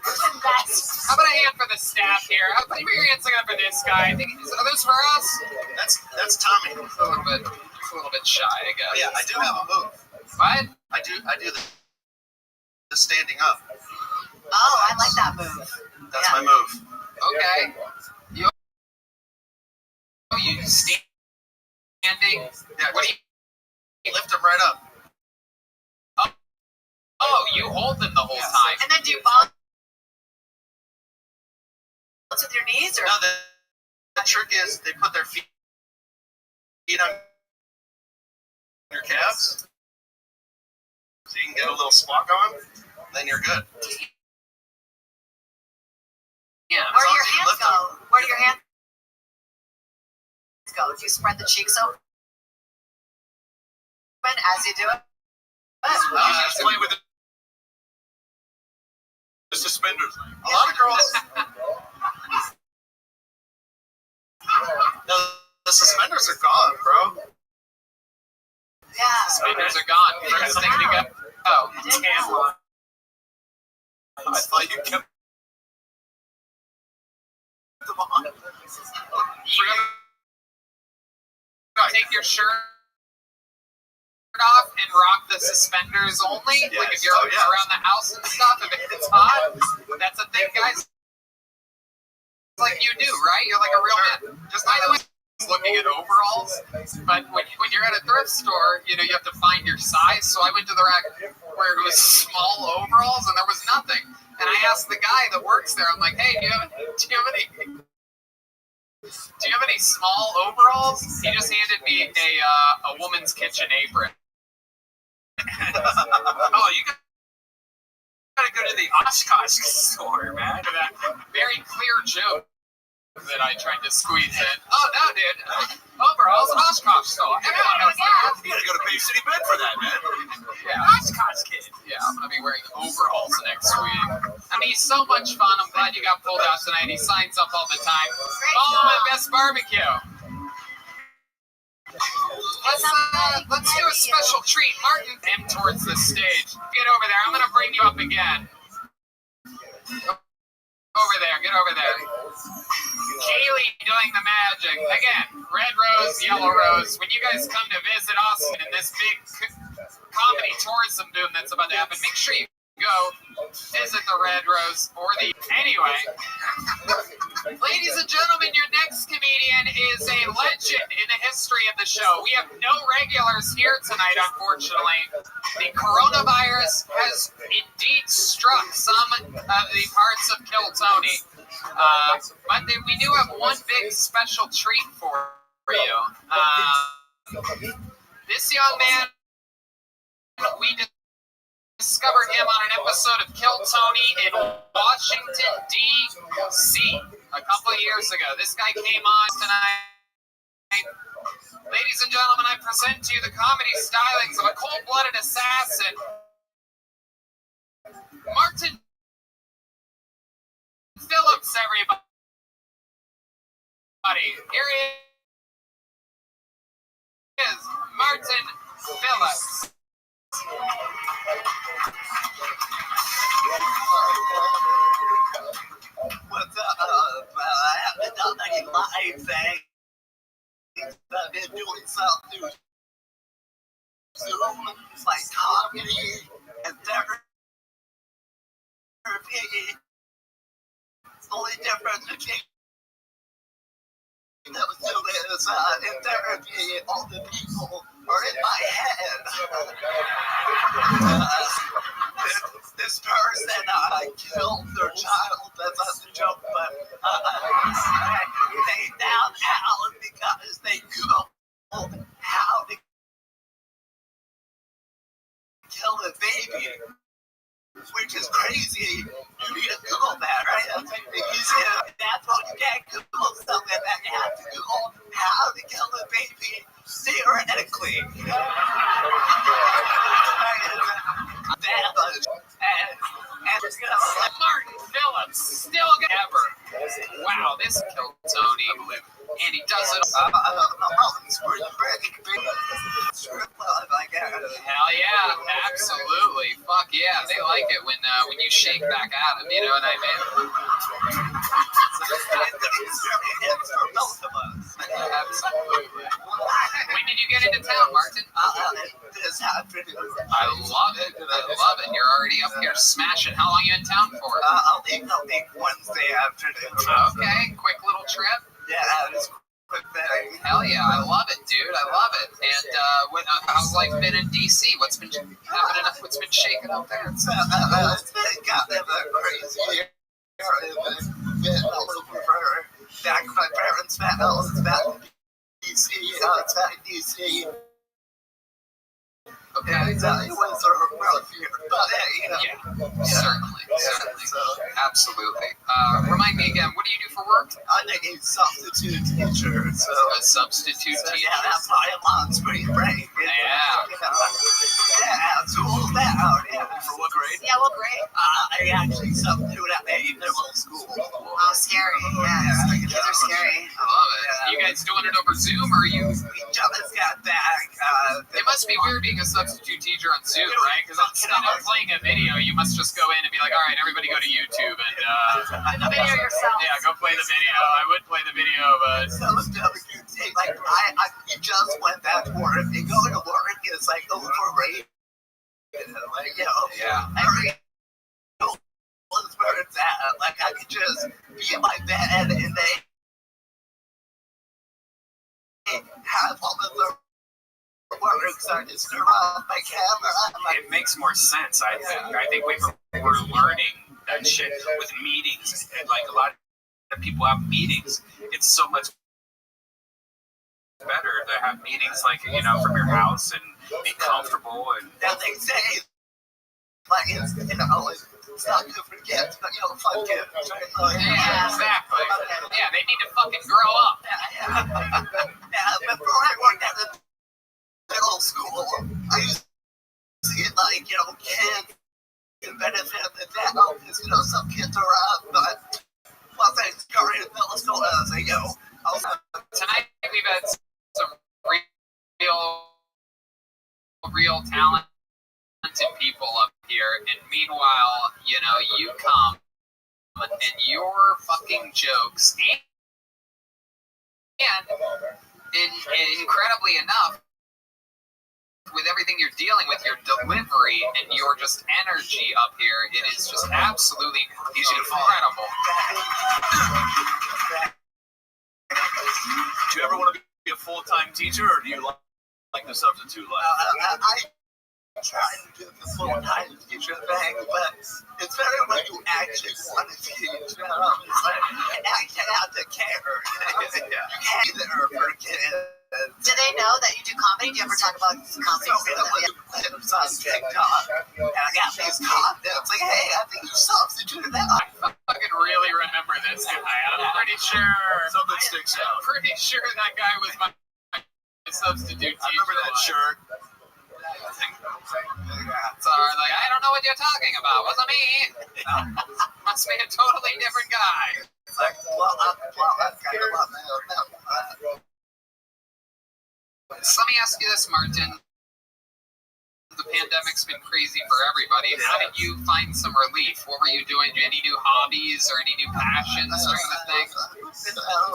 How about a hand for the staff here? How about your hands together for this guy? I think are those for us? That's Tommy. He's a little bit shy, I guess. Oh, yeah, I do have a move. What? I do the standing up. Oh, I like that move. That's my move. Okay. You standing? Yeah, what do you lift them right up? Oh, you hold them the whole time. And then do you bounce with your knees, or? No, the trick is they put their feet on your calves, so you can get a little squat going. Then you're good. Yeah. Where do your hands go? Where do your hands go? Do you spread the cheeks open as you do it? Just play with the suspenders. A lot of girls. No, the suspenders are gone, bro. Yeah. Suspenders are gone. First thing to go. Oh, camera. I thought you kept them on. Take your shirt off and rock the suspenders only. Yes. Like if you're around the house and stuff, if it's hot, that's a thing, guys. Like you do, right? You're like a real man. Just by the way, looking at overalls, but when you're at a thrift store, you have to find your size. So I went to the rack where it was small overalls and there was nothing. And I asked the guy that works there, I'm like, hey, do you have any small overalls? He just handed me a woman's kitchen apron. Oh, you gotta go to the Oshkosh store, man. That very clear joke that I tried to squeeze in. Oh no, dude! Overalls, Oshkosh store. Everyone knows that. You gotta go to Bay City Bed for that, man. Yeah, Oshkosh kid. Yeah, I'm gonna be wearing overalls next week. I mean, he's so much fun. I'm glad you got pulled out tonight. He signs up all the time. Follow him at Best Barbecue. Let's do a special treat. Martin, him towards the stage. Get over there. I'm gonna bring you up again. Over there. Get over there. Kaylee doing the magic. Again, red rose, yellow rose. When you guys come to visit Austin in this big comedy tourism boom that's about to happen, make sure you go visit the Red Rose or the... Anyway, ladies and gentlemen, your next comedian is a legend in the history of the show. We have no regulars here tonight, unfortunately. The coronavirus has indeed struck some of the parts of Kill Tony. But we do have one big special treat for you. This young man, we discovered him on an episode of Kill Tony in Washington, D.C. a couple of years ago. This guy came on tonight. Ladies and gentlemen, I present to you the comedy stylings of a cold-blooded assassin, Martin Phillips, everybody. Here he is, Martin Phillips. What's up? I haven't done any live things. I've been doing something through Zoom, like comedy and therapy. The only difference between those two is in therapy, all the people are in my head. This person killed their child. That's not a joke, but they found out because they Googled how to kill a baby, which is crazy. You need to Google that, right? That's what you can't Google something that you have to Google how to kill a baby theoretically. Martin Phillips, still ever. Wow, this killed Tony. And he does it. Hell yeah, absolutely. Fuck yeah, they like it when you shake back at them, you know what I mean? It's for both of us. Absolutely. When did you get into town, Martin? This afternoon. I love it. I love it. You're already up here smashing. How long are you in town for? I'll leave Wednesday afternoon. Okay, quick little trip. Yeah, just quick thing. Hell yeah, I love it, dude. I love it. And how's life been in DC? What's been happening? What's been shaking up there? It's been kind of a crazy year. It's been all over. Back my parents' house. It's back in DC. It's back in DC. Okay. It was a rough year, but certainly. Absolutely. Remind me again, what do you do for work? I'm a substitute teacher. So a substitute teacher. Yeah, that's why I'm on spring break. School's down. For what grade? Yeah, what grade? I actually substitute at a middle school. Oh, scary. Yeah, kids are scary. I love it. You guys doing it over Zoom, or are you? We just got back. It must be weird being a substitute teacher on Zoom, right? Because instead of playing a video, you must just go in and be like, all right, everybody go to YouTube and the video yourself. Yeah, go play the video. I would play the video, but like I just went back to work. And going to work is like overrated. Like, you know, every where it's at. Like I could just be in my bed and they have all the works. I just turn off my camera. It makes more sense, I think. I think we're learning that shit with meetings. Like a lot of people have meetings. It's so much better to have meetings like, you know, from your house and be comfortable. And that they say, like, it's, you know, it's not good for kids, but, you know, fuck kids. Yeah, exactly. Yeah, they need to fucking grow up. Before I worked at the middle school, I used to see, like, you know, kids can benefit of the doubt, because, you know, some kids are up, but once I started in middle school, I was like, yo, tonight we've had some real talented people up here, and meanwhile, you know, you come and your fucking jokes and incredibly enough, with everything you're dealing with, your delivery and your just energy up here, it is just absolutely incredible. Do you ever want to be a full-time teacher, or do you like the substitute life? I try to do the full-time teacher thing, but it's better when you actually want to teach. It's like, you actually have to care. You can't be there for kids. Do they know that you do comedy? Do you ever talk about comedy? So, clips on TikTok, and I got these comments what you're talking about. Wasn't me. Must be a totally different guy. It's like, well, that's kind of what So let me ask you this, Martin. The pandemic's been crazy for everybody. How did you find some relief? What were you doing? Any new hobbies or any new passions during the thing?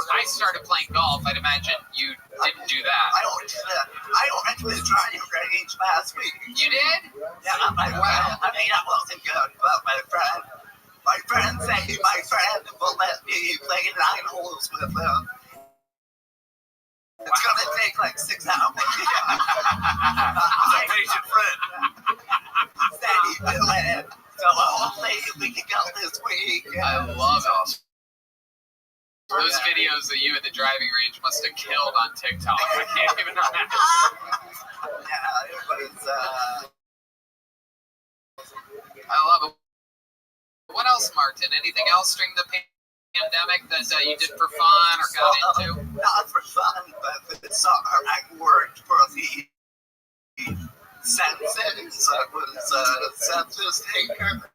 I started playing golf. I'd imagine you didn't do that. I actually tried your range last week. You did? Yeah, I mean, I wasn't good, but my friend said my friend will let me play 9 holes with him. It's gonna take like 6 hours. He's a patient friend. Said he'd do it. So hopefully we can go this week. I love it. Those videos of you at the driving range must have killed on TikTok. I can't even imagine. Yeah, it was. I love it. What else, Martin? Anything else during the pandemic that you did for fun or got into? Not for fun, but this summer I worked for the census. I was a census taker.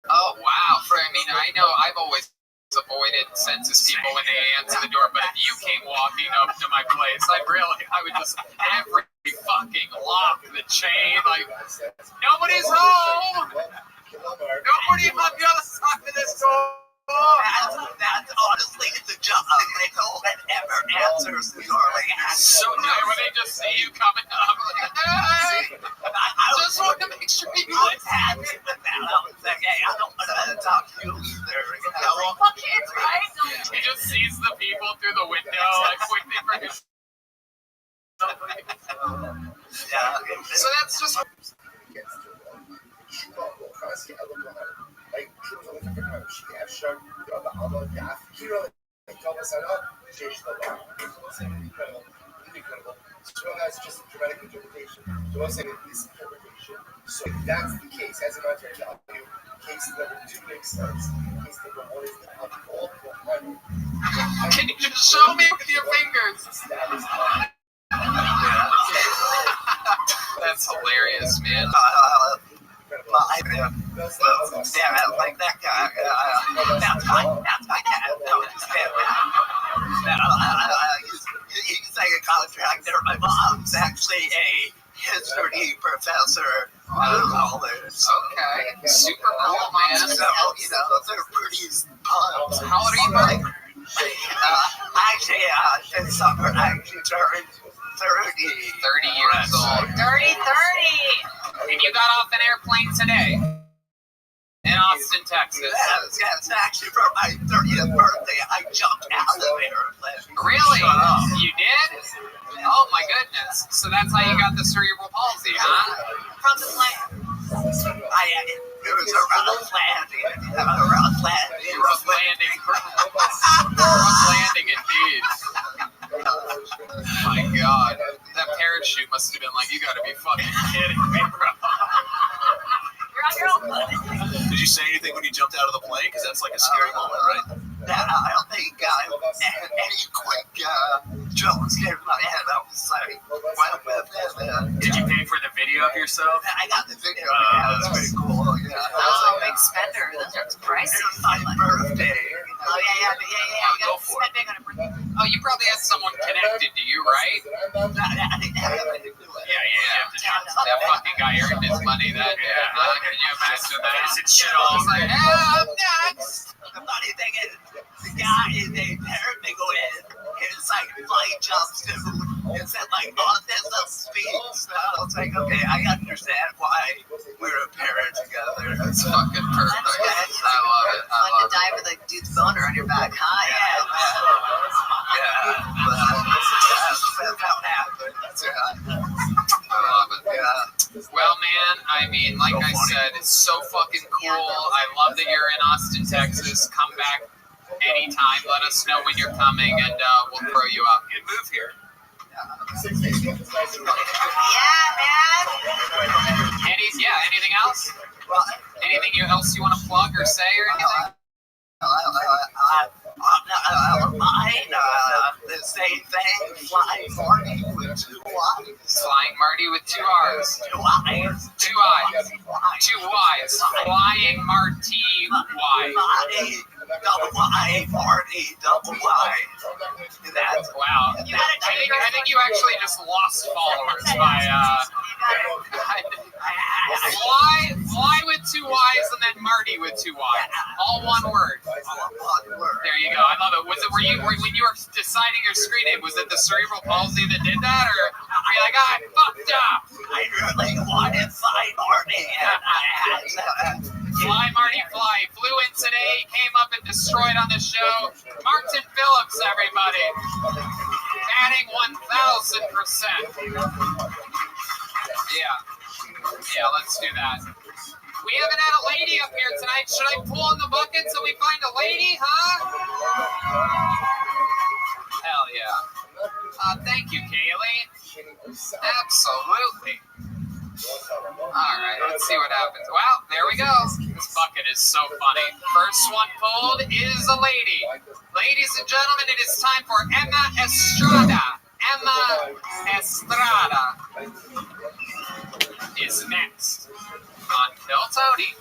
Oh, wow. I know I've always avoided census people when they answer the door, but if you came walking up to my place, I would just every fucking lock the chain, like, nobody's home! Nobody on the other side of this door! That's honestly the job. No one ever answers the door. So when they just see you coming up, like, hey! I just want to make sure you was happy with that. I was like, hey, I don't want to talk to you either. Fuck kids, right? He just sees the people through the window, like, waiting for him. So that's just... That's just dramatic interpretation. The one saying is interpretation. So if that's the case, as a matter of value, case number 2 makes sense. Case number 1 is the alcohol. Can you just show me with your fingers? That's hilarious, man. Like that guy. That's my dad. No, just he's like a contractor. My mom's actually a history professor at college. Okay, super cool, man. So, they're pretty pumped. How old are you, Mike? Actually, this summer I actually turned 30 years old. 30. And you got off an airplane today in Austin, Texas. Yes, actually for my 30th birthday, I jumped out of the airplane. Really? You did? Oh my goodness. So that's how you got the cerebral palsy, huh? From the plane. It was a rough landing. Rough landing indeed. My God. That parachute must have been like, you gotta be fucking kidding me, bro. You're on your own, buddy. Did you say anything when you jumped out of the plane? Because that's like a scary moment, right? I don't think any quick jokes came to my head. I was like, Did you pay for the video of yourself? I got the video. It was pretty cool. Yeah. Oh, big spender. Those are pricey. It was my birthday. Oh, yeah. You gotta spend big on a birthday. Oh, you probably had someone connected to you, right? I didn't have anything to do it. Yeah. That fucking guy earned his money that day. Can you imagine that? Pissing shit all He's like, I'm next. The funny thing is, the guy is a paraplegic. His like flight jumps to it's at like autism speed. So I was like, okay, I understand why we're a pair together. That's fucking perfect. I love it. Fun to die with a dude's boner on your back, huh? Yeah. That's how it happened. I love it. Yeah. Well, man, I mean, like I said, it's so fucking cool. I love that you're in Austin, Texas. Come back anytime. Let us know when you're coming, and we'll throw you up. You move here. Yeah, man. Anything else? Anything else you want to plug or say or anything? Mine, the same thing. Flying Marty with 2 Y's. Flying Marty with 2 R's. 2 Y's. 2 I's. 2 Y's. Flying Marty Y. Marty, double Y, Marty, double Y. That's wow. I think you actually just lost followers by fly with 2 Y's and then Marty with 2 Y's. All one word. There you go. I love it. Were you when you were deciding your screen name? Was it the cerebral palsy that did that, or were you like, I fucked up? I really wanted Fly Marty, and I had to. Fly Marty Fly flew in today, came up and destroyed on the show. Martin Phillips, everybody, batting 1,000%. Yeah, let's do that. We haven't had a lady up here tonight. Should I pull in the bucket so we find a lady, huh? Hell yeah. Thank you, Kaylee. Absolutely. All right, let's see what happens. Well, there we go. This bucket is so funny. First one pulled is a lady. Ladies and gentlemen, it is time for Emma Estrada. Emma Estrada is next on Kill Tony,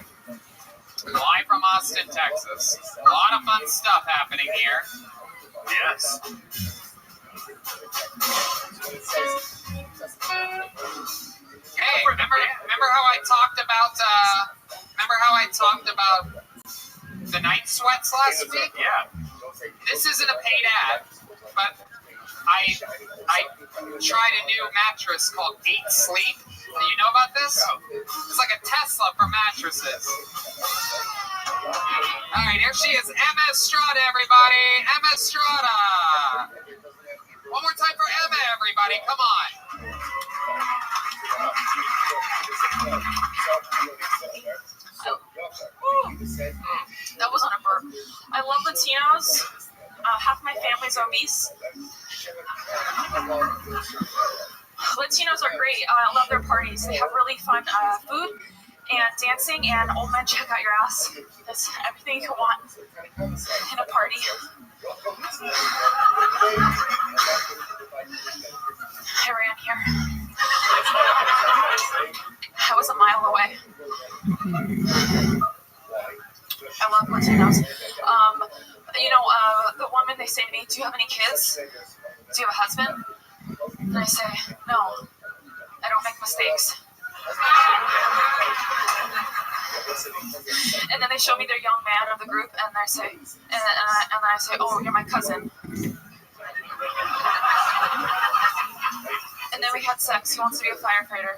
live from Austin, Texas. A lot of fun stuff happening here. Yes. Hey, remember how I talked about the night sweats last week? Yeah. This isn't a paid ad, but I tried a new mattress called 8 Sleep. Do you know about this? It's like a Tesla for mattresses. All right, here she is, Emma Estrada, everybody. Emma Estrada. One more time for Emma, everybody. Come on. That wasn't a burp. I love Latinos. Half my family's obese. Latinos are great. I love their parties. They have really fun food and dancing, and old men check out your ass. That's everything you want in a party. I ran here. I was a mile away. I love Latinos. The woman, they say to me, do you have any kids? Do you have a husband? And I say, no, I don't make mistakes. And then they show me their young man of the group, and they say, and I say, oh, you're my cousin. And then we had sex. He wants to be a firefighter.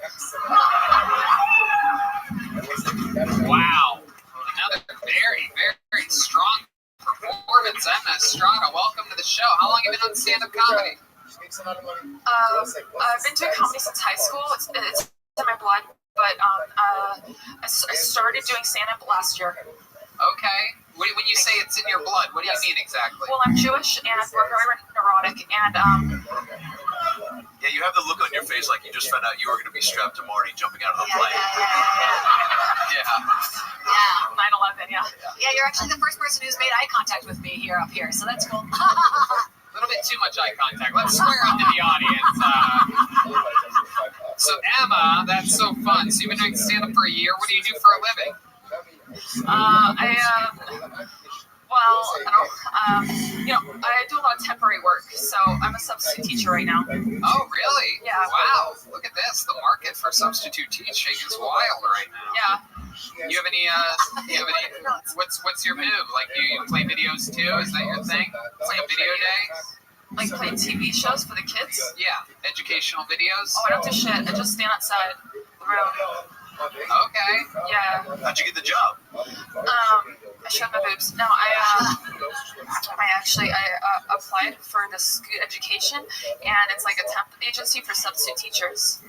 Wow. Another very, very strong performance. Emma Estrada, welcome to the show. How long have you been on stand-up comedy? I've been doing comedy since high school. It's in my blood. But I started doing stand-up last year. Okay. When you say it's in your blood, what do you mean exactly? Well, I'm Jewish, and we're very neurotic, and yeah, you have the look on your face like you just found out you were going to be strapped to Marty jumping out of the plane. Yeah. 9/11, yeah. Yeah, you're actually the first person who's made eye contact with me up here, so that's cool. A little bit too much eye contact. Let's square up to the audience. So Emma, that's so fun. So you've been doing stand-up for a year. What do you do for a living? I do a lot of temporary work, so I'm a substitute teacher right now. Oh, really? Yeah. Wow. Look at this. The market for substitute teaching is wild right now. Yeah. You have any? What's your move? Like, you play videos too? Is that your thing? It's like a video day? Like playing TV shows for the kids? Yeah. Educational videos? Oh, I don't do shit. I just stand outside the room. Okay. Yeah. How'd you get the job? I showed my boobs. No, I applied for the Scoot Education, and it's like a temp agency for substitute teachers.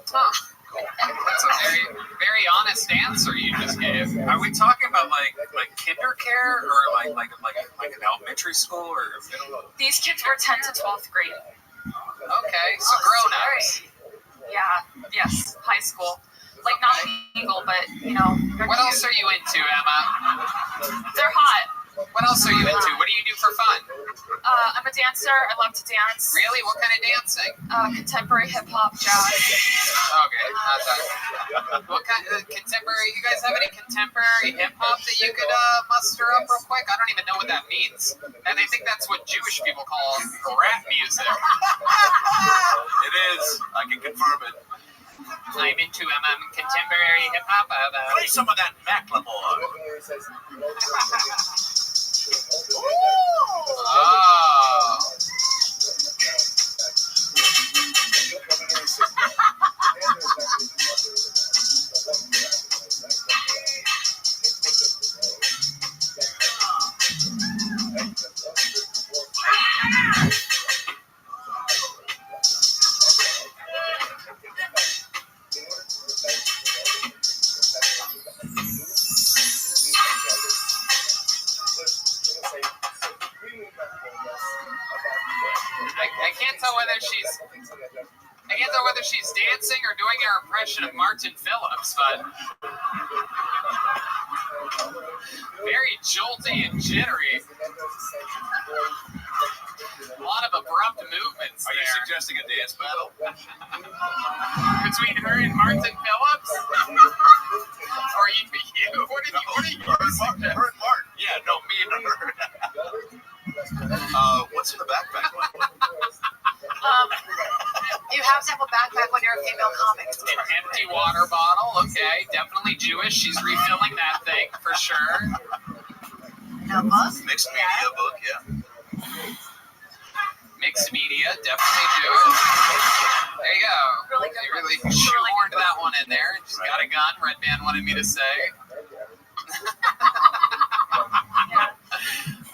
Huh. That's a very, very honest answer you just gave. Are we talking about like kinder care or like an elementary school or middle? These kids were 10 to 12th grade. Okay, so grown-ups. Yeah. Yes. High school. Like, not illegal, but, you know. What else are you into, Emma? They're hot. What else are you into? What do you do for fun? I'm a dancer. I love to dance. Really? What kind of dancing? Contemporary hip-hop, jazz. Okay, not that. What kind of contemporary? You guys have any contemporary hip-hop that you could muster up real quick? I don't even know what that means. And I think that's what Jewish people call rap music. It is. I can confirm it. I'm into contemporary hip-hop. Play some of that Macklemore. Oh. I can't tell whether she's dancing or doing her impression of Martin Phillips, but very jolty and jittery. A lot of abrupt movements. Are you suggesting a dance battle? Between her and Martin Phillips? Or you? What are you? Her and Martin. Yeah, no, me and her. What's in the backpack? You have to have a backpack when you're a female comic. An empty water bottle. Okay, definitely Jewish. She's refilling that thing for sure. A book? Mixed media book, yeah. Mixed media, definitely Jewish. There you go. They really shoehorned that one in there. She's got a gun. Red Band wanted me to say.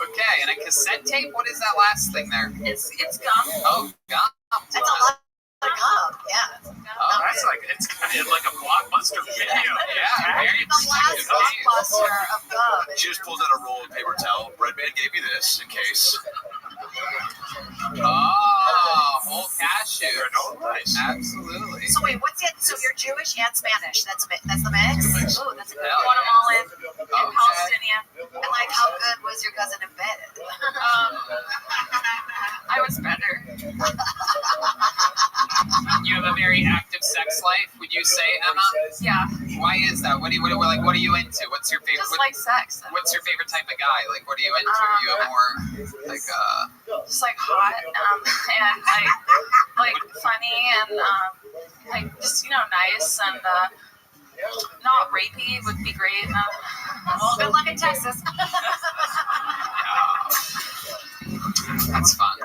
Okay, and a cassette tape. What is that last thing there? It's gum. Oh, gum. That's a lot of gum. Yeah. Oh, that's like it's kind of like a blockbuster video. Yeah, very The last blockbuster of gum. She just pulled out a roll of paper towel. Red Band gave me this in case. Oh, whole cashew. Nice. Absolutely. So wait, what's it? So you're Jewish and Spanish. That's the mix. Ooh, that's a good Want one. them all in Palestinian. And like, how good was your cousin in bed? I was better. You have a very active sex life, would you say, Emma? Yeah. Why is that? What are you into? What's your favorite? Just like sex. What's your favorite type of guy? Like, what are you into? Are you a more like just like hot, and like funny, and like just nice, and not rapey would be great. Well, good luck in Texas. That's fun.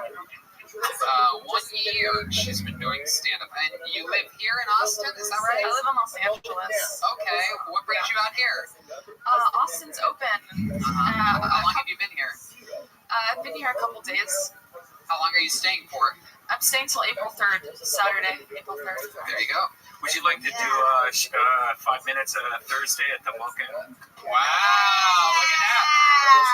1 year she's been doing stand-up. And you live here in Austin, is that right? I live in Los Angeles. Okay, what brings you out here? Austin's open. How long have you been here? I've been here a couple days. How long are you staying for? I'm staying till April 3rd, Saturday, April 3rd. There you go. Would you like to do 5 minutes Thursday at the Vulcan? Wow, look at that.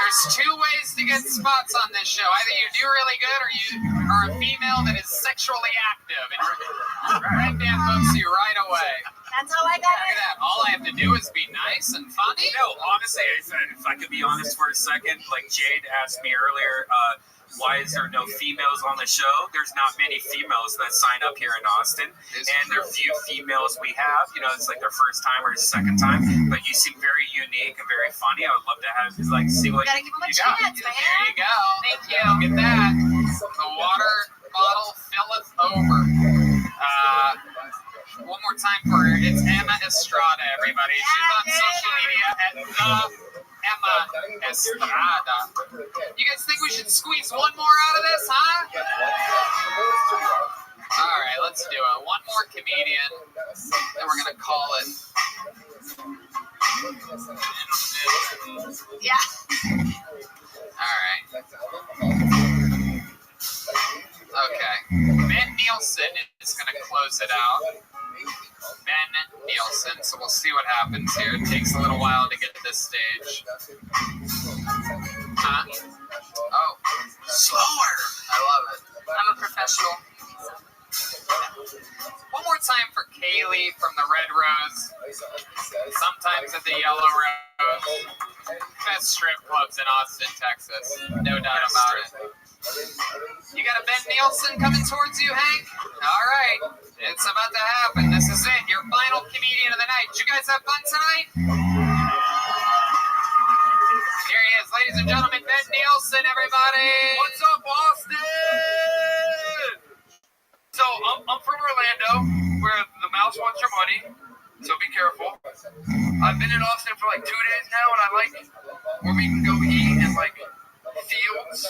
There's two ways to get spots on this show. Either you do really good or you are a female that is sexually active. And Red Band books you right away. That's how I got Look at that. All I have to do is be nice and funny. No, honestly, if I could be honest for a second, like Jade asked me earlier, why is there no females on the show? There's not many females that sign up here in Austin, and there are few females we have. It's like their first time or second time, but you seem very unique and very funny. I would love to have see what gotta give them a you got. chance, man. There you go. Thank you. Look at that. The water bottle filleth over. One more time for her. It's Emma Estrada, everybody. She's on social media at the Emma Estrada. You guys think we should squeeze one more out of this, huh? All right, let's do it. One more comedian, and we're going to call it. Yeah. All right. Okay. Ben Nielsen is going to close it out. Ben Nielsen. So we'll see what happens here. It takes a little while to get to this stage. Huh? Oh. Slower. I love it. I'm a professional. One more time for Kaylee from the Red Rose. Sometimes at the Yellow Rose. Best strip clubs in Austin, Texas. No doubt about it. You got a Ben Nielsen coming towards you, Hank? All right. It's about to happen. This is it. Your final comedian of the night. Did you guys have fun tonight? Here he is, ladies and gentlemen, Ben Nielsen, everybody. What's up, Austin? So, I'm from Orlando, where the mouse wants your money, so be careful. I've been in Austin for like 2 days now, and I like where we can go eat in like fields,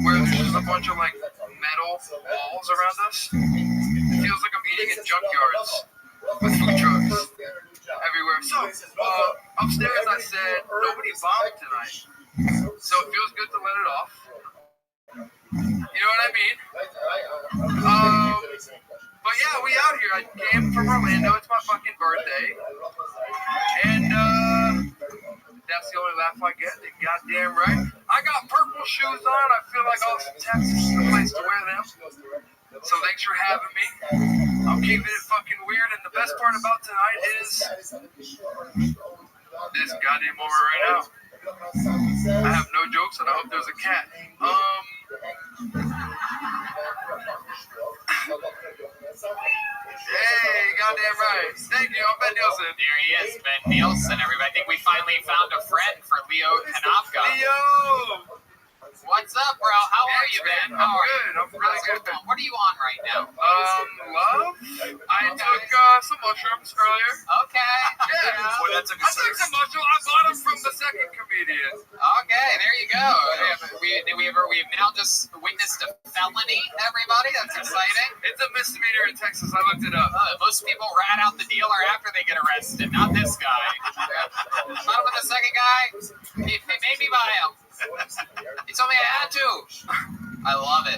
where there's just a bunch of like metal walls around us. It feels like I'm eating in junkyards with food trucks everywhere. So, upstairs I said, nobody bombed tonight, so it feels good to let it off. You know what I mean? But yeah, we out here. I came from Orlando. It's my fucking birthday. And, that's the only laugh I get. You're goddamn right. I got purple shoes on. I feel like Austin, Texas is the place to wear them. So thanks for having me. I'm keeping it fucking weird. And the best part about tonight is this goddamn moment right now. I have no jokes, and I hope there's a cat. Hey, goddamn right. Thank you. I'm Ben Nielsen. There he is, Ben Nielsen, everybody. I think we finally found a friend for Leo Kanopka. Leo! What's up, bro? How are you, Ben? I'm good. I'm really good. What are you on right now? Love? I took some mushrooms earlier. Okay. Yeah. Boy, I took some mushrooms. I bought them from the second comedian. Okay, there you go. We've now just witnessed a felony, everybody. That's exciting. It's a misdemeanor in Texas. I looked it up. Most people rat out the dealer after they get arrested, not this guy. Not with the second guy. He made me buy him. He told me I had to. I love it.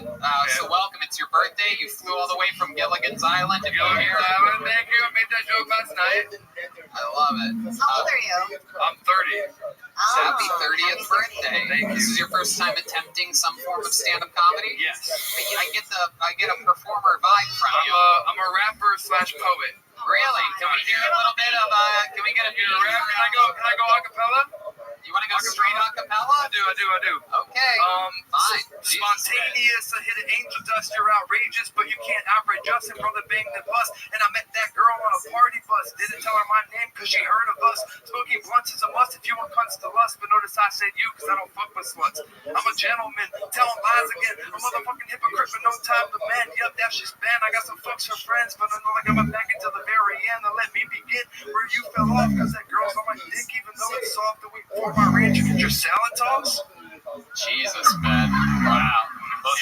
So welcome. It's your birthday. You flew all the way from Gilligan's Island to be here. Thank you. I made that joke last night. I love it. How old are you? I'm 30. Happy 30th birthday. Thank you. This is your first time attempting some form of stand-up comedy? Yes. I get a performer vibe from you. I'm a rapper / poet. Really? Can we hear a little bit of can we get a beat? Can I go a cappella? You want to go straight a cappella? I do. Okay. Fine. Spontaneous, I hit an angel dust, you're outrageous, but you can't outrage Justin, brother, bang the bus. And I met that girl on a party bus, didn't tell her my name cause she heard of us. Smoking blunts is a must if you want cunts to lust, but notice I said you cause I don't fuck with sluts. I'm a gentleman, telling lies again, a motherfucking hypocrite with no time to mend. Yup, that shit's banned, I got some fucks for friends, but I know I got my back until the very end. Now let me begin where you fell off, cause that girl's on my dick, even though it's soft the week before my ranch. Your salad toss? Jesus, man. Wow. Well,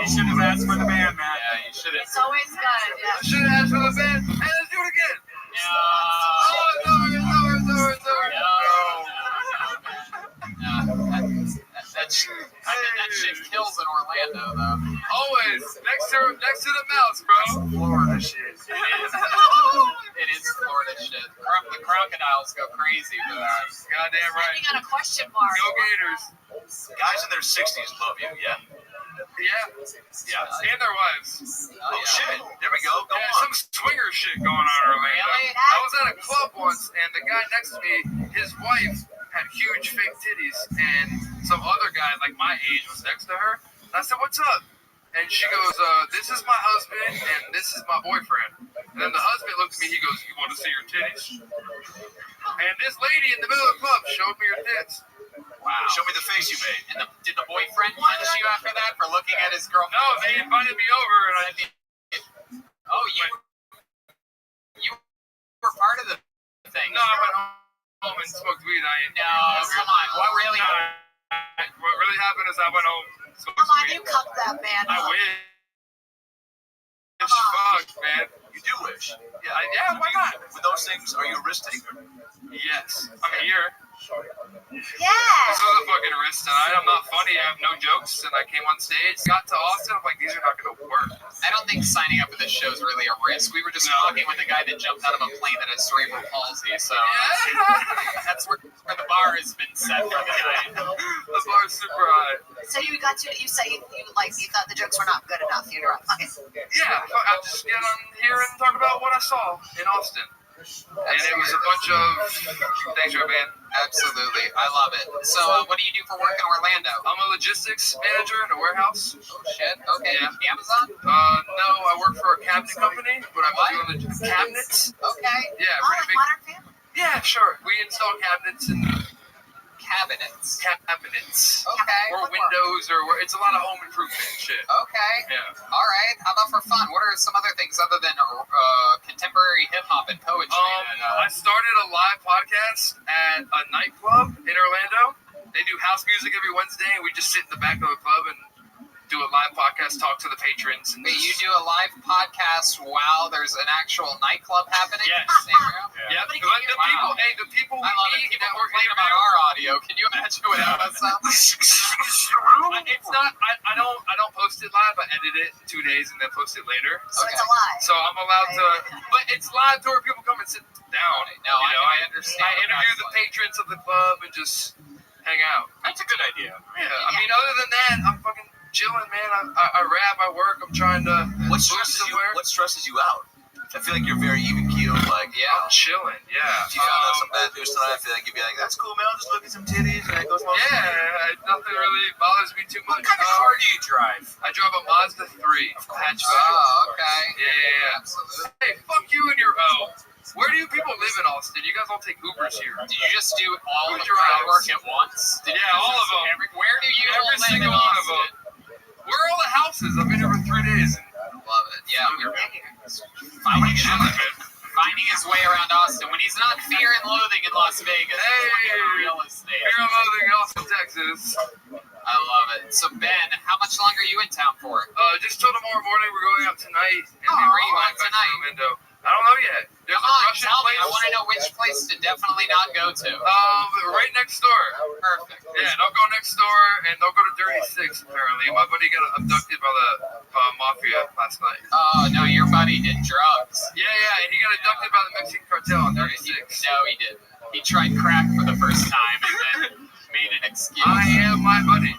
you should have asked for the band, man. Yeah, you should have. It's always good, yeah. I should have asked for the band. Hey, let's do it again. That shit kills in Orlando, though. Always next to the mouse, bro. Florida shit. It is Florida shit. The crocodiles go crazy for that. Goddamn right. You got a question mark. Go Gators. Guys in their 60s love you, yeah? Yeah. And their wives. Oh, shit. There we go. Go on. Some swinger shit going on in Orlando. Really? I was at a club once, and the guy next to me, his wife had huge fake titties, and some other guy like my age was next to her. And I said, "What's up?" And she goes, "This is my husband, and this is my boyfriend." And then the husband looked at me. He goes, "You want to see your titties?" And this lady in the middle of the club showed me her tits. Wow. Show me the face you made. And did the boyfriend punch you after that for looking at his girlfriend? No, they invited me over, and I did. Oh, you were part of the thing. No, I went home and smoked weed. No, come on. What really happened? What really happened is I went home and smoked Come on, weed. you cucked that man. I wish. Fuck, man. You do wish. Yeah, why not? With those things, are you a risk taker? Yes. I'm here. Yeah. This was a fucking risk tonight. I'm not funny. I have no jokes. And I came on stage, got to Austin. I'm like, these are not going to work. I don't think signing up for this show is really a risk. We were just talking with a guy that jumped out of a plane that has cerebral palsy, so that's where the bar has been set for the night. The bar's super high. So you said you thought the jokes were not good enough. You were okay. Yeah, I'll just get on here and talk about what I saw in Austin. And it was a bunch of... Thanks, Rabbi. Absolutely. I love it. So what do you do for work in Orlando? I'm a logistics manager in a warehouse. Oh, shit. Okay. Yeah. Amazon? No, I work for a cabinet company, but I'm doing the cabinets. Okay. Yeah, Like pretty big. Modern Family. Yeah, sure. We install cabinets and... Cabinets. Okay. Or windows, or it's a lot of home improvement shit. Okay. Yeah. All right. How about for fun? What are some other things other than contemporary hip hop and poetry? I started a live podcast at a nightclub in Orlando. They do house music every Wednesday, and we just sit in the back of the club and do a live podcast, talk to the patrons. And wait, you do a live podcast while there's an actual nightclub happening? Yes. In the same room? Yeah. The people I love it. People complain about our audio. Can you imagine what that must sound like? It's not. I don't post it live. I edit it in 2 days and then post it later. So it's a lie. So I'm allowed to, but it's live to where people come and sit down. No, I understand. I interview the patrons of the club and just hang out. That's a good idea. Yeah. I mean, other than that, I'm fucking chilling, man. I rap. I work. I'm trying to. What stresses you out? I feel like you're very even keeled. Like, I'm chilling. Yeah. If you found out some bad news tonight, I feel like you'd be like, "That's cool, man. I'll just look at some titties and it goes on." Yeah. Nothing really bothers me too much. What kind of car do you drive? I drive a Mazda 3 hatchback. Oh, okay. Yeah. Absolutely. Hey, fuck you and your Where do you people live in Austin? You guys all take Ubers here. Did you just do all of your your work at once? All of them. Where do you Every live single in one of Austin? them. Where are all the houses? I've been here for 3 days. Love it. Yeah, we're finding his way around Austin when he's not fear and loathing in Las Vegas. Hey, real estate. Fear and loathing in Austin, Texas. I love it. So Ben, how much longer are you in town for? Just till tomorrow morning. We're going up tonight. And where are you going tonight? I don't know yet. There's Come a on, Russian tell me. place. I want to know which place to definitely not go to. Right next door. Perfect. Yeah, don't go next door, and don't go to Dirty Six, apparently. My buddy got abducted by the mafia last night. Oh, no, your buddy did drugs. Yeah, he got abducted by the Mexican cartel on 36. No, he didn't. He tried crack for the first time and then made an excuse. I am my buddy.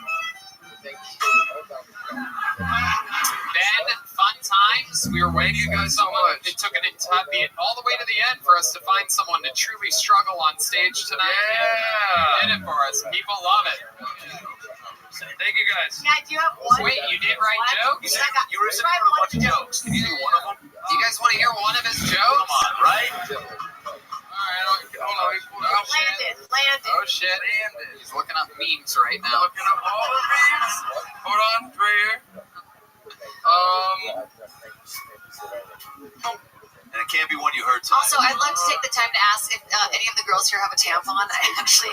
Ben, fun times. We were waiting you guys for so someone. much. It took all the way to the end for us to find someone to truly struggle on stage tonight. Yeah. You did it for us. People love it. Thank you guys. Yeah, do you have one? Wait, you did write jokes? You were sitting for a bunch of jokes. Can you do one of them? Do you guys want to hear one of his jokes? Come on, right? Alright, hold on. Landon. Oh shit. He's looking up memes right now. Looking up all the memes. Hold on, it's right here. And it can't be one you heard tonight. Also, I'd like to take the time to ask if any of the girls here have a tampon. I actually.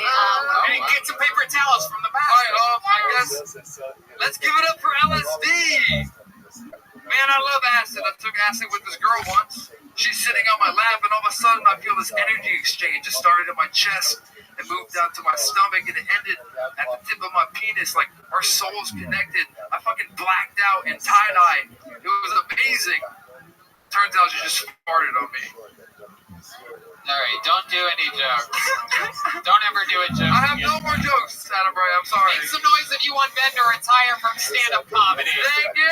Hey, get some paper towels from the back. Alright, I guess. Let's give it up for LSD. Man, I love acid. I took acid with this girl once. She's sitting on my lap, and all of a sudden I feel this energy exchange. It started in my chest and moved down to my stomach, and it ended at the tip of my penis. Like, our souls connected. I fucking blacked out in tie-dye. It was amazing. Turns out she just farted on me. Alright, don't do any jokes. Don't ever do a joke. I have no more jokes, Adam Bray. I'm sorry. Make some noise if you want Ben to retire from stand-up comedy. Thank you!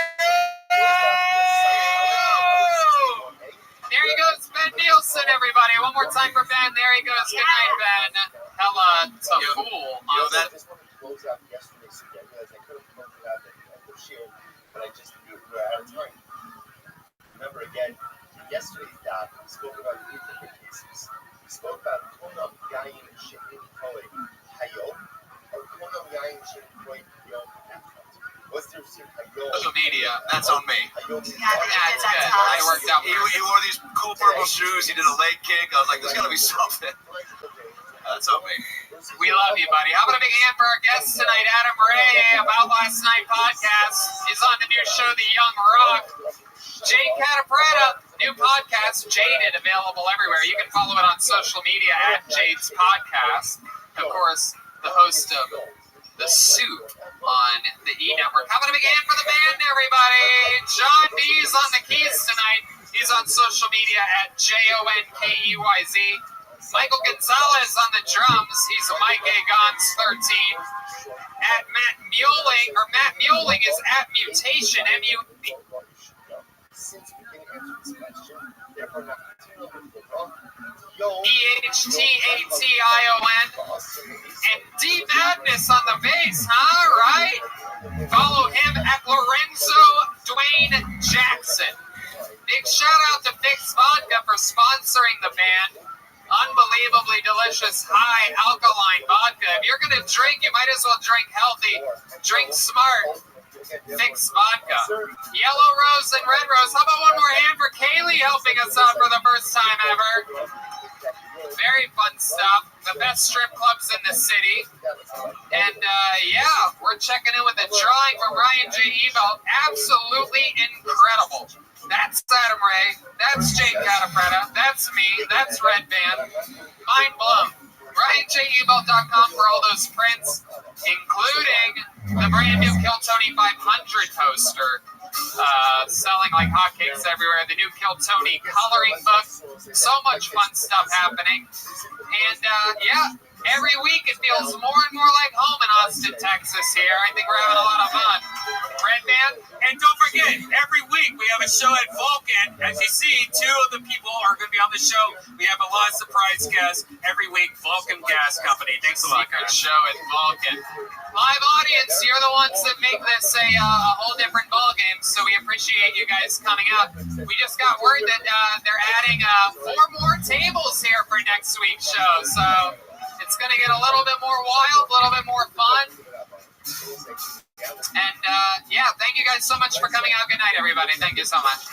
There he goes, Ben Nielsen, everybody. One more time for Ben. There he goes. Good night, Ben. Hella to fool. That close out yesterday, so I realized I could have closed it out and shared, but I just knew we were out of time. Remember again, yesterday's doc, we spoke about 3 different cases. We spoke about Konam Yain Shemin Koe Hayom, or Konam Yain Shemin Koe Hayom Nachat. What's the Hayom? social media. That's on me. That's good. I worked out. He wore these cool purple shoes. He did a leg kick. I was like, there's got to be something. That's on me. We love you, buddy. How about a big hand for our guest tonight, Adam Ray, About Last Night podcast. He's on the new show, The Young Rock. Jade Catapretta, new podcast, Jaded, available everywhere. You can follow it on social media at Jade's Podcast. Of course, the host of The Soup on the E Network. How about a big hand for the band, everybody? John D's on the keys tonight. He's on social media at JONKEYZ. Michael Gonzalez on the drums. He's Mike A. Gons 13. At Matt Muling is at Mutation, EHTATION. And D Madness on the bass, huh? Right? Follow him at Lorenzo Dwayne Jackson. Big shout out to Fix Vodka for sponsoring the band. Unbelievably delicious, high alkaline vodka. If you're going to drink, you might as well drink healthy. Drink smart. Fix Vodka. Yellow Rose and Red Rose. How about one more hand for Kaylee helping us out for the first time ever? Very fun stuff. The best strip clubs in the city. And yeah, we're checking in with a drawing from Ryan J. Ebelt. Absolutely incredible. That's Adam Ray. That's Jake Catafretta. That's me. That's Red Band. Mind blown. RyanJEbelt.com for all those prints, including the brand new Kill Tony 500 poster. Selling like hotcakes everywhere. The new Kill Tony coloring book. So much fun stuff happening. And yeah, every week it feels more and more like home in Austin, Texas here. I think we're having a lot of fun. Red Band? And don't forget, every week we have a show at Vulcan. As you see, 2 of the people are going to be on the show. We have a lot of surprise guests every week. Vulcan Gas Company. Thanks a lot, Secret show at Vulcan. Live audience, you're the ones that make this a whole different ballgame, so we appreciate you guys coming out. We just got word that they're adding 4 more tables here for next week's show, so it's going to get a little bit more wild, a little bit more fun. And yeah, thank you guys so much for coming out. Good night, everybody. Thank you so much.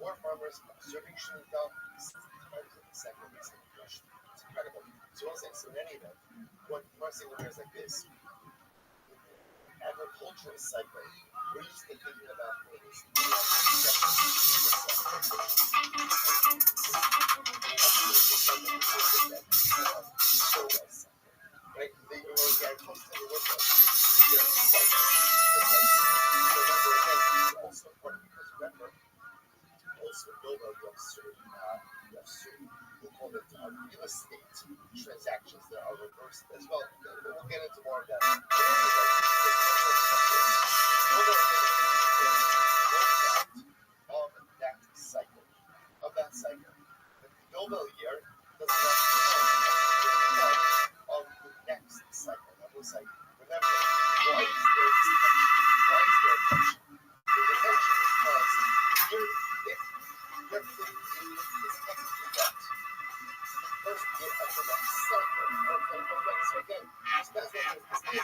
more farmers serving sugar down it's incredible. So I was saying, so in any event, what I'm saying here is like this. Agriculture is cycling. We're used to thinking about things. Right? They were constantly with us. Also important because remember, also Nobel, you have certain, we'll call it real estate transactions that are reversed as well. We'll get into more of that. Of that cycle. The Nobel year does not of the next cycle. That was like, remember, why is there attention? There's attention because your thing is technically that. First, you have the next cycle. So again, that's what this stage.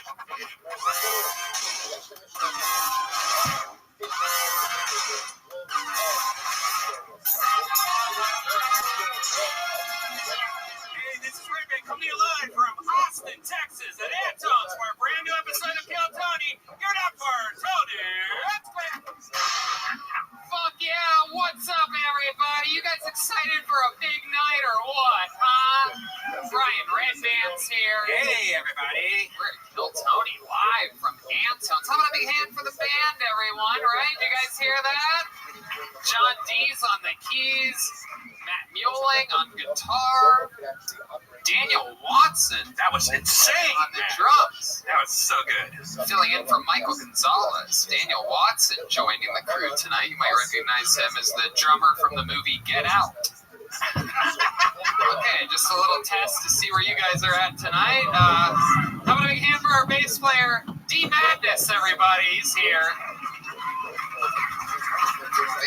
Hey, this is Rabbi coming to you live from Austin, Texas, at Anton's for a brand new episode of Kill Tony. Give it up for Tony. Fuck yeah, what's up, everybody? You guys excited for a big night or what, huh? Brian Redband's here. Hey, everybody. We're at Kill Tony live from Anton's. How about a big hand for the band, everyone, right? You guys hear that? John D's on the keys, Matt Muelling on guitar, Daniel Watson. That was insane. On the drums. That was so good. Filling in for Michael Gonzalez, Daniel Watson joining the crew tonight. You might recognize him as the drummer from the movie Get Out. Okay, just a little test to see where you guys are at tonight. How about a big hand for our bass player, D Madness, everybody. He's here.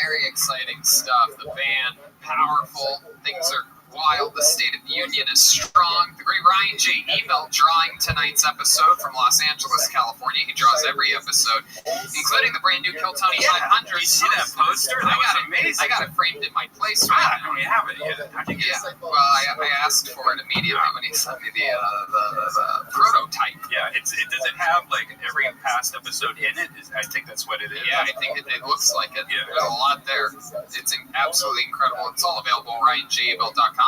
Very exciting stuff. The band, powerful. Things are wild. The State of Union is strong. The great Ryan J. Emel drawing tonight's episode from Los Angeles, California. He draws every episode, including the brand new Kill Tony 500. You see that poster? That was amazing. I got it framed in my place. I don't even have it yet. How'd you get it? Well, I asked for it immediately when he sent me the prototype. Yeah, does it have like every past episode in it? I think that's what it is. Yeah, I think it looks like it. Yeah. There's a lot there. It's absolutely incredible. It's all available at RyanJabel.com.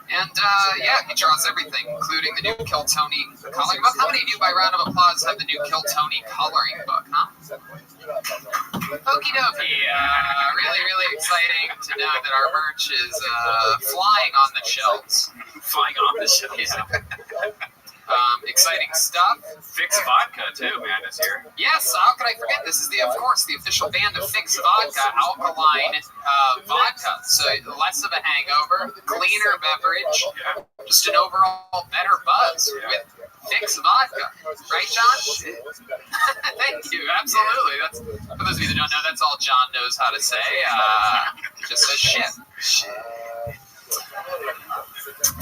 And yeah, he draws everything, including the new Kill Tony coloring book. How many of you, by round of applause, have the new Kill Tony coloring book, huh? Okie dokie. Really, really exciting to know that our merch is flying on the shelves. Flying on the shelves. Exciting stuff. Fix Vodka too, man, is here. Yes, how could I forget? This is of course, the official band of Fix Vodka, alkaline vodka. So less of a hangover, cleaner beverage, just an overall better buzz with Fix Vodka. Right, John? Thank you. Absolutely. That's, for those of you that don't know, that's all John knows how to say. Just says shit.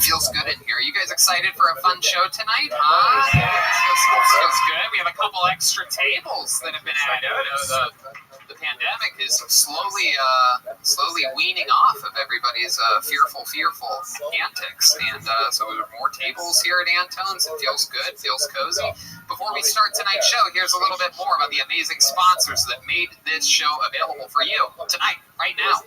Feels good in here. You guys excited for a fun show tonight, huh? Feels good. We have a couple extra tables that have been added. The pandemic is slowly weaning off of everybody's fearful antics, and so there are more tables here at Anton's. It feels good, feels cozy. Before we start tonight's show, here's a little bit more about the amazing sponsors that made this show available for you tonight, right now.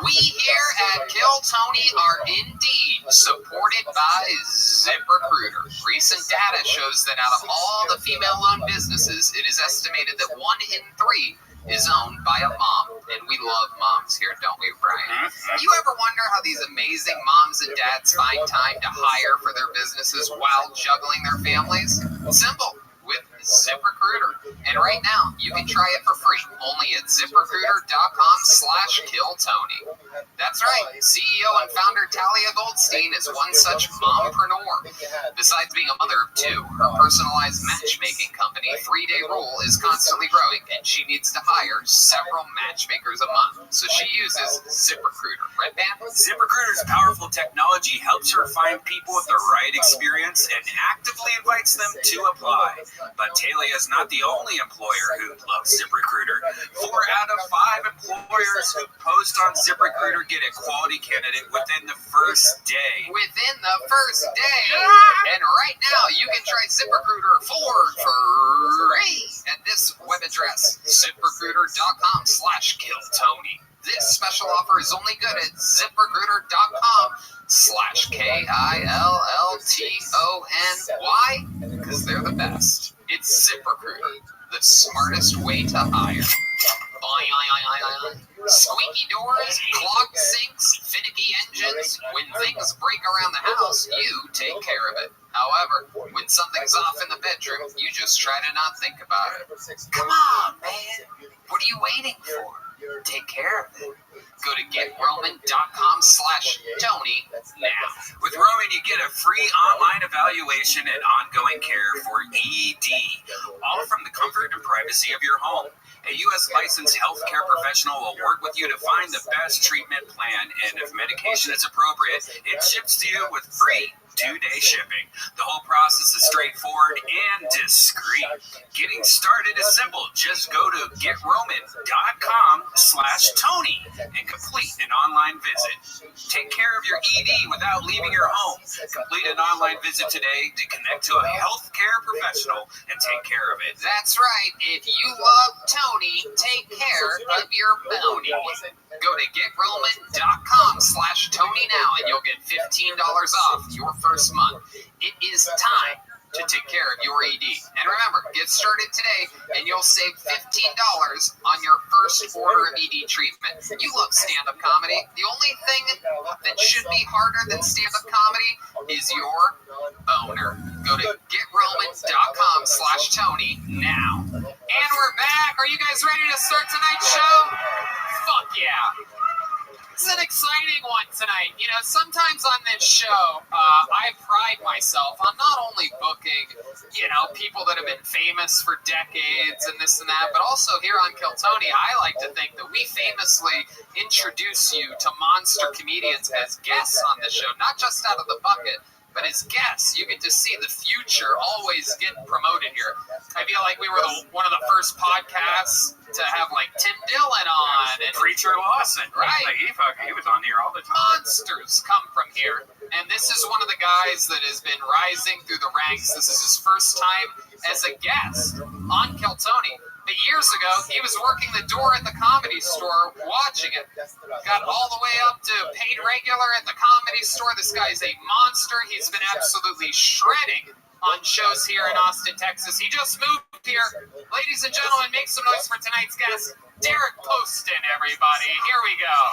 We here at Kill Tony are indeed supported by ZipRecruiter. Recent data shows that out of all the female-owned businesses, it is estimated that 1 in 3 is owned by a mom. And we love moms here, don't we, Brian? You ever wonder how these amazing moms and dads find time to hire for their businesses while juggling their families? Simple. With ZipRecruiter. And right now, you can try it for free only at ZipRecruiter.com/KillTony. That's right, CEO and founder Talia Goldstein is one such mompreneur. Besides being a mother of 2, her personalized matchmaking company, 3-Day Rule, is constantly growing, and she needs to hire several matchmakers a month. So she uses ZipRecruiter. Right, Bam? ZipRecruiter's powerful technology helps her find people with the right experience and actively invites them to apply. But Talia is not the only employer who loves ZipRecruiter. 4 out of 5 employers who post on ZipRecruiter get a quality candidate within the first day. Within the first day. And right now, you can try ZipRecruiter for free at this web address, ZipRecruiter.com/KillTony. This special offer is only good at ZipRecruiter.com/KILLTONY. Why? Because they're the best. It's ZipRecruiter, the smartest way to hire. Squeaky doors, clogged sinks, finicky engines. When things break around the house, you take care of it. However, when something's off in the bedroom, you just try to not think about it. Come on, man. What are you waiting for? Take care of it. Go to GetRoman.com/Tony now. With Roman, you get a free online evaluation and ongoing care for ED, all from the comfort and privacy of your home. A U.S. licensed healthcare professional will work with you to find the best treatment plan, and if medication is appropriate, it ships to you with free 2-day shipping. The whole process is straightforward and discreet. Getting started is simple. Just go to GetRoman.com/Tony and complete an online visit. Take care of your ED without leaving your home. Complete an online visit today to connect to a healthcare professional and take care of it. That's right. If you love Tony, take care of your bounty. Go to GetRoman.com/Tony now and you'll get $15 off your first month. It is time to take care of your ED. And remember, get started today and you'll save $15 on your first order of ED treatment. You love stand-up comedy. The only thing that should be harder than stand-up comedy is your boner. Go to GetRoman.com/Tony now. And we're back. Are you guys ready to start tonight's show? Fuck yeah. This is an exciting one tonight. You know, sometimes on this show, I pride myself on not only booking, you know, people that have been famous for decades and this and that, but also here on Kill Tony, I like to think that we famously introduce you to monster comedians as guests on this show, not just out of the bucket, but as guests. You get to see the future always get promoted here. I feel like we were one of the first podcasts to have like Tim Dillon on and Preacher Lawson, right? Like, he was on here all the time. Monsters come from here, and this is one of the guys that has been rising through the ranks. This is his first time as a guest on Kill Tony. But years ago, he was working the door at the Comedy Store, watching it. Got all the way up to paid regular at the Comedy Store. This guy's a monster. He's been absolutely shredding on shows here in Austin, Texas. He just moved here. Ladies and gentlemen, make some noise for tonight's guest, Derek Poston, everybody. Here we go.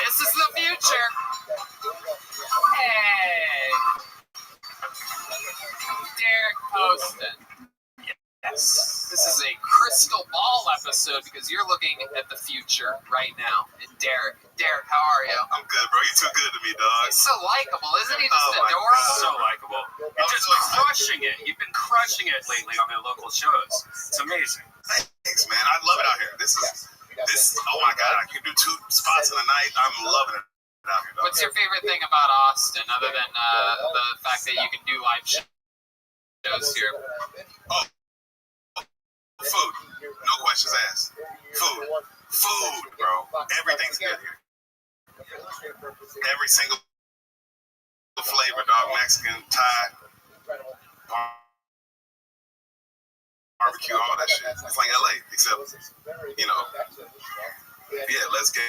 This is the future. Hey. Derek Poston. Yes. This is a crystal ball episode because you're looking at the future right now. And Derek, how are you? I'm good, bro. You're too good to me, dog. He's so likable, isn't he? Just adorable. So likable. You're just crushing it. You've been crushing it lately on the local shows. It's amazing. Thanks, man. I love it out here. This. Oh my God, I can do 2 spots in a night. I'm loving it out here, dog. What's your favorite thing about Austin, other than the fact that you can do live shows here? Oh. Food. No questions asked. Food, bro. Everything's good here. Every single flavor, dog. Mexican, Thai, barbecue, all that shit. It's like LA, except, you know, yeah, let's get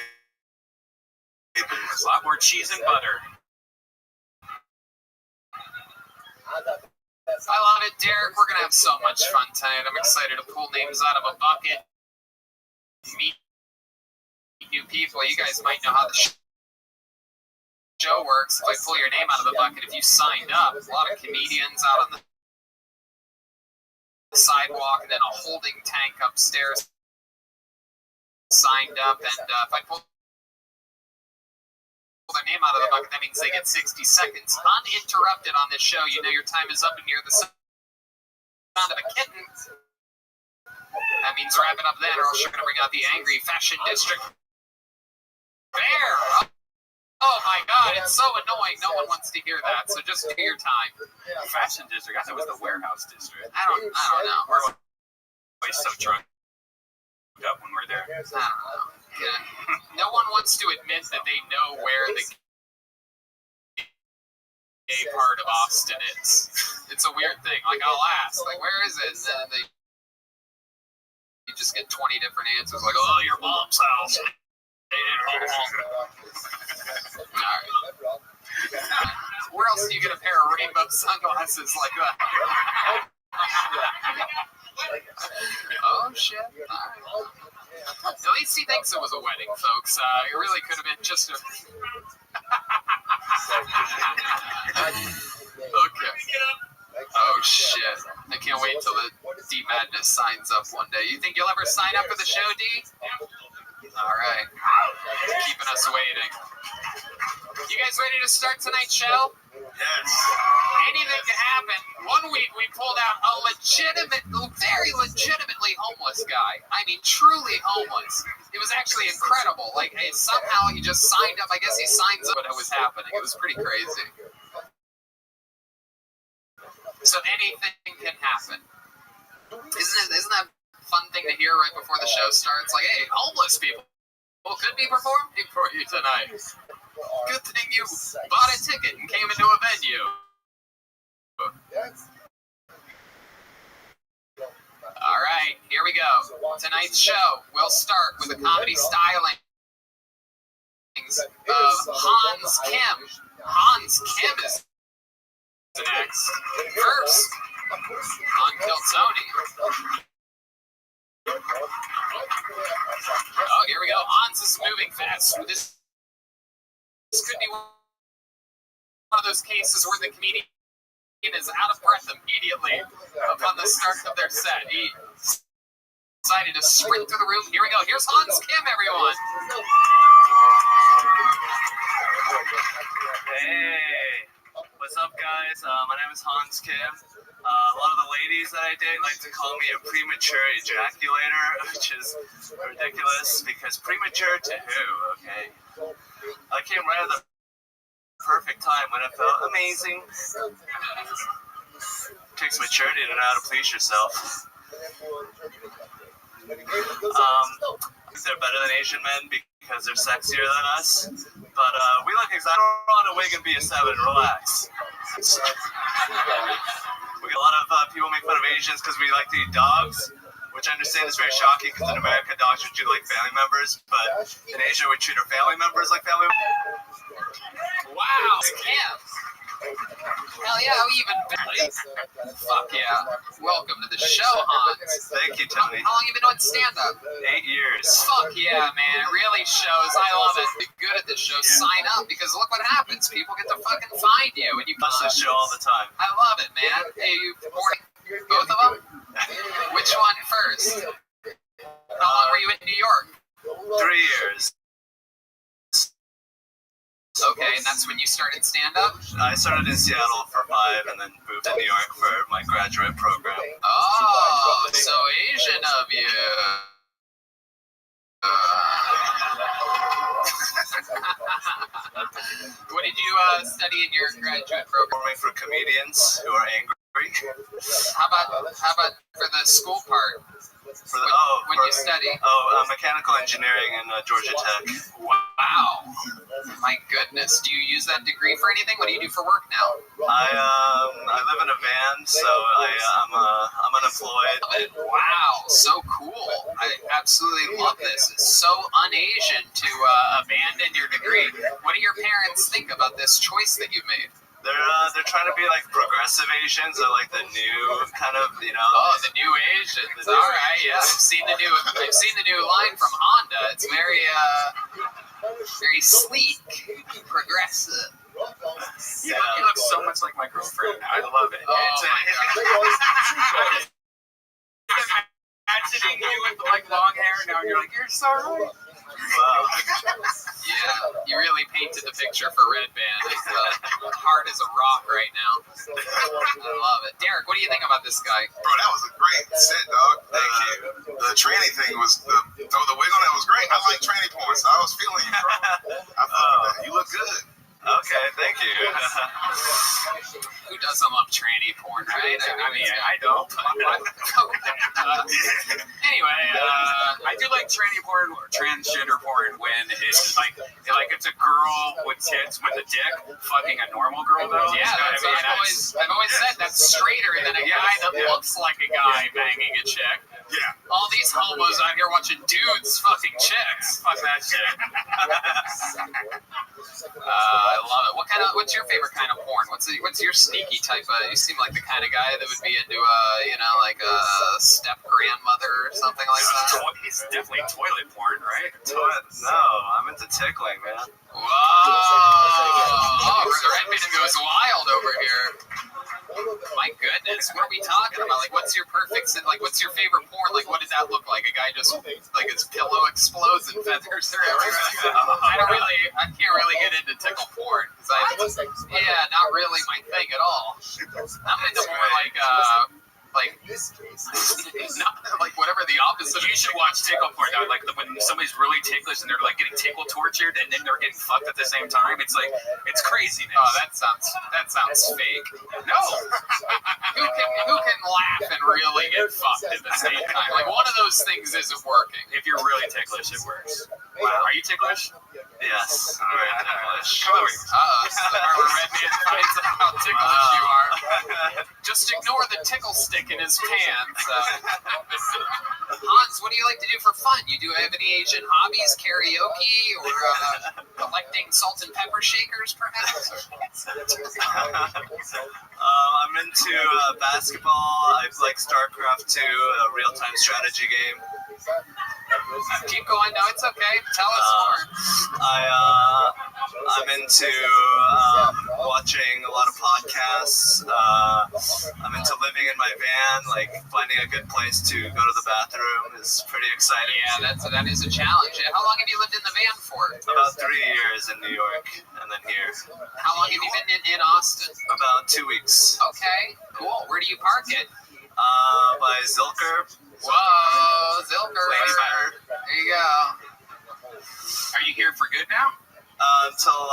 a lot more cheese and butter. I love it, Derek. We're going to have so much fun tonight. I'm excited to pull names out of a bucket, meet new people. You guys might know how the show works. If I pull your name out of the bucket, if you signed up, a lot of comedians out on the sidewalk and then a holding tank upstairs signed up. And if I pull their name out of the bucket, that means they get 60 seconds uninterrupted on this show. You know your time is up and you're the sound of a kitten. That means wrap it up then, or else you're going to bring out the angry fashion district. Bear! Oh my god, it's so annoying. No one wants to hear that, so just do your time. Fashion district. I thought it was the warehouse district. I don't know. We're always so drunk up when we're there. I don't know. Yeah. No one wants to admit that they know where the gay part of Austin is. It's a weird thing. Like, I'll ask, like, where is it? And then you just get 20 different answers, like, oh, your mom's house. Alright. Where else do you get a pair of rainbow sunglasses like that? Oh, shit. Alright. At least he thinks it was a wedding, folks. It really could have been just a... Okay. Oh, shit. I can't wait till the D Madness signs up one day. You think you'll ever sign up for the show, D? Alright. Keeping us waiting. You guys ready to start tonight's show? Yes. Anything can happen. One week we pulled out a very legitimately homeless guy. I mean, truly homeless. It was actually incredible. Like, somehow he just signed up. I guess he signs up what was happening. It was pretty crazy. So anything can happen. Isn't that a fun thing to hear right before the show starts? Like, hey, homeless people could be performing for you tonight. Good thing you bought a ticket and came into a venue. All right, here we go. Tonight's show will start with a comedy styling of Hans Kim. Hans Kim is next. First, on Kiltsoni. Oh, here we go. Hans is moving fast. This could be one of those cases where the comedian is out of breath immediately upon the start of their set. He decided to sprint through the room. Here we go. Here's Hans Kim, everyone. Hey, what's up, guys? My name is Hans Kim. A lot of the ladies that I date like to call me a premature ejaculator, which is ridiculous because premature to who, okay? I came right at the perfect time when it felt amazing. Takes maturity to know how to please yourself. They're better than Asian men because they're sexier than us, but we look exactly on a wig and be a 7. Relax. We get a lot of people make fun of Asians because we like to eat dogs, which I understand is very shocking because in America dogs are treated like family members, but in Asia we treat our family members like family members. Wow, Kim. Hell yeah, even better. Fuck yeah. Welcome to the show, Hans. Thank you, Tony. How long have you been doing stand-up? 8 years. Fuck yeah, man. It really shows. I love it. Be good at this show. Sign up because look what happens. People get to fucking find you. And you watch this show all the time. I love it, man. Hey, you both of them? Which one first? How long were you in New York? 3 years. Okay, and that's when you started stand-up? I started in Seattle for 5 and then moved to New York for my graduate program. Oh, so Asian of you. What did you study in your graduate program? Performing for comedians who are angry. How about for the school part? When you study? Mechanical engineering in Georgia Tech. Wow. My goodness. Do you use that degree for anything? What do you do for work now? I live in a van, so I'm unemployed. Wow, so cool. I absolutely love this. It's so un-Asian to abandon your degree. What do your parents think about this choice that you made? They're trying to be like progressive Asians, or like the new kind of, you know. Oh, the new Asians. All right, yeah. I've seen the new line from Honda. It's very sleek, progressive. Yeah. You look so much like my girlfriend. I love it. Oh my God. Imagining you with like long hair now, you're like, you're so right. Wow. Yeah, you really painted the picture for Red Band. It's hard as a rock right now. I love it. Derek, what do you think about this guy? Bro, that was a great set, dog. Thank you. The tranny thing was, the wig on that was great. I like tranny porn, so I was feeling you, bro. I thought that. You look good. Anyway, I do like tranny porn or transgender porn when it's like it's a girl with tits with a dick fucking a normal girl though. Yeah, that's what I've always said. That's straighter than a guy that looks like a guy banging a chick. Yeah. All these homos out here watching dudes fucking chicks. Fuck that shit. I love it. What's your favorite kind of porn? What's your sneaky type of? You seem like the kind of guy that would be into like a step grandmother or something like that. He's definitely toilet porn, right? No, I'm into tickling, man. Whoa! Oh, Redman goes wild over here. My goodness, what are we talking about? Like, what's your perfect? Like, what's your favorite porn? Like, what does that look like? A guy just like his pillow explodes and feathers are everywhere. I can't really get into tickle porn because not really my thing at all. I'm into more like not like whatever the opposite. You should watch tickle porn. Now. Like when somebody's really ticklish and they're like getting tickle tortured and then they're getting fucked at the same time. It's like it's craziness. Oh, that sounds fake. No, who can laugh and really get fucked at the same time? Like one of those things isn't working. If you're really ticklish, it works. Wow, are you ticklish? Yes, I'm very ticklish. Come over here. Redman finds out how ticklish you are. Just ignore the tickle stick in his pants. Hans, what do you like to do for fun? You do have any Asian hobbies? Karaoke or collecting salt and pepper shakers, perhaps? I'm into basketball. I like StarCraft 2, a real-time strategy game. Keep going. No, it's okay. Tell us more. I'm into watching a lot of podcasts. I'm into living in my van. Like finding a good place to go to the bathroom is pretty exciting. Yeah, that is a challenge. How long have you lived in the van for? About 3 years in New York, and then here. How long have you been in Austin? About 2 weeks. Okay, cool. Where do you park it? By Zilker. Whoa, Zilker. Ladybird. There you go. Are you here for good now? Until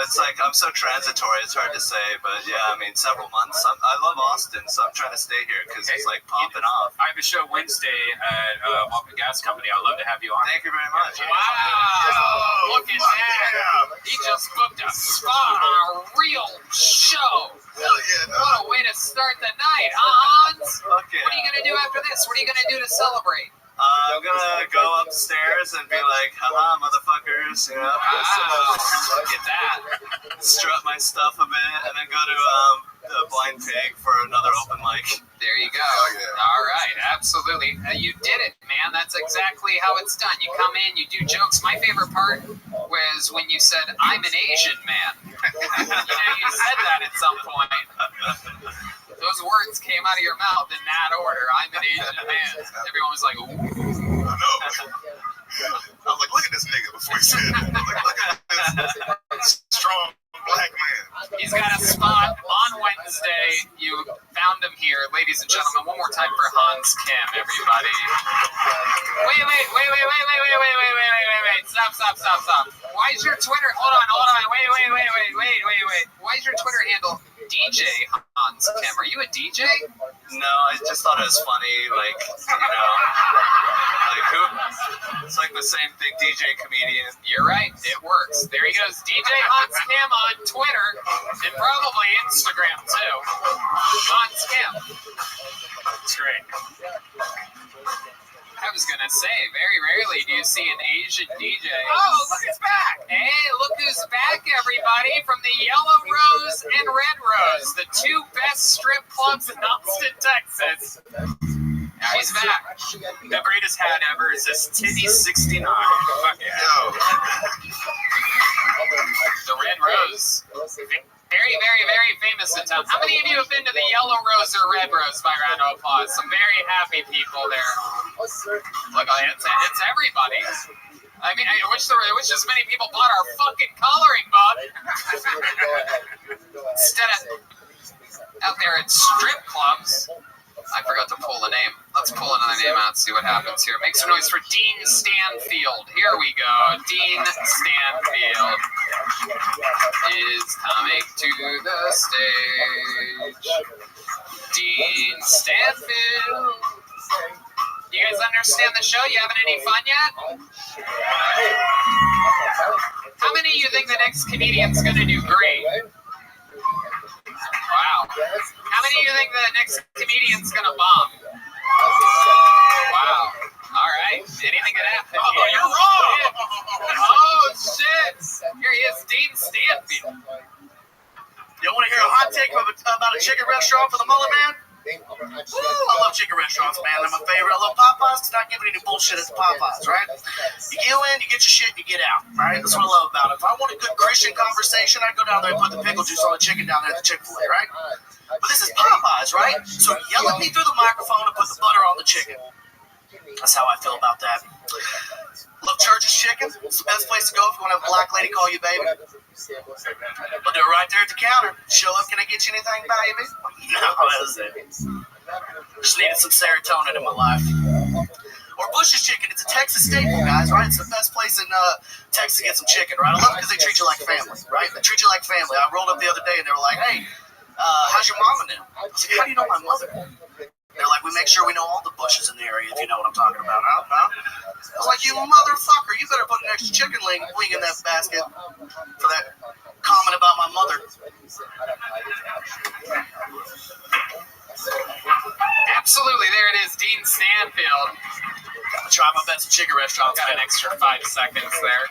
it's like I'm so transitory. It's hard to say, but yeah, I mean, several months. I love Austin, so I'm trying to stay here because it's like popping off. I have a show Wednesday at Walker Gas Company. I'd love to have you on. Thank you very much. Wow! Look at that! He just booked a spot on a real show. Hell yeah! What a way to start the night, huh, Hans? Fuck yeah. What are you gonna do after this? What are you gonna do to celebrate? I'm gonna go upstairs and be like, haha, motherfuckers, you know. Look at that. Strut my stuff a bit, and then go to the Blind Pig for another open mic. There you go. All right, absolutely. You did it, man. That's exactly how it's done. You come in, you do jokes. My favorite part was when you said, "I'm an Asian man." You said that at some point. Those words came out of your mouth in that order. I'm an Asian man. Everyone was like, ooh. I know. I was like, look at this nigga before he said it. Look at this strong black man. He's got a spot on Wednesday. You found him here. Ladies and gentlemen, one more time for Hans Kim, everybody. Wait. Stop. Why is your Twitter, hold on. Wait. Why is your Twitter handle DJ Hans Kim? Are you a DJ? No, I just thought it was funny, like, like who? It's like the same thing, DJ, comedian. You're right, it works. There he goes, DJ Hans Kim on Twitter, and probably Instagram too. Hans Kim. It's great. I was gonna say, very rarely do you see an Asian DJ. Oh, look who's back! Hey, look who's back, everybody, from the Yellow Rose and Red Rose, the two best strip clubs in Austin, Texas. He's back. The greatest hat ever is this Titty 69. Fuck yeah. The Red Rose. Very, very, very famous in town. How many of you have been to the Yellow Rose or Red Rose by round of applause? Some very happy people there. Look, it's everybody. I mean, I wish as many people bought our fucking coloring book. Instead of out there at strip clubs. I forgot to pull the name. Let's pull another name out and see what happens here. Make some noise for Dean Stanfield. Here we go. Dean Stanfield is coming to the stage. Dean Stanfield understand the show? You having any fun yet? How many of you think the next comedian's going to do great? Wow. How many of you think the next comedian's going to bomb? Wow. All right. Anything could happen. Oh, you're wrong. Oh, shit. Here he is, Dean Stanfield. You want to hear a hot take about a chicken restaurant for the mullet man? Woo, I love chicken restaurants, man. They're my favorite. I love Popeyes. Not giving any bullshit at the Popeyes, right? You go in, you get your shit, you get out, right? That's what I love about it. If I want a good Christian conversation, I'd go down there and put the pickle juice on the chicken down there at the Chick-fil-A, right? But this is Popeyes, right? So yell at me through the microphone and put the butter on the chicken. That's how I feel about that. Love Church's Chicken. It's the best place to go if you want to have a black lady call you baby. I'll do it right there at the counter. Show up, can I get you anything, baby? No, that's it. Just needed some serotonin in my life. Or Bush's Chicken. It's a Texas staple, guys, right? It's the best place in Texas to get some chicken, right? I love it because they treat you like family, right? They treat you like family. I rolled up the other day and they were like, hey, how's your mama now? I was like, how do you know my mother? They're like, we make sure we know all the Bushes in the area, if you know what I'm talking about, huh? I was like, you motherfucker, you better put an extra chicken wing in that basket for that comment about my mother. Absolutely, there it is, Dean Stanfield. Gotta try my best at chicken restaurants. Got an extra 5 seconds there.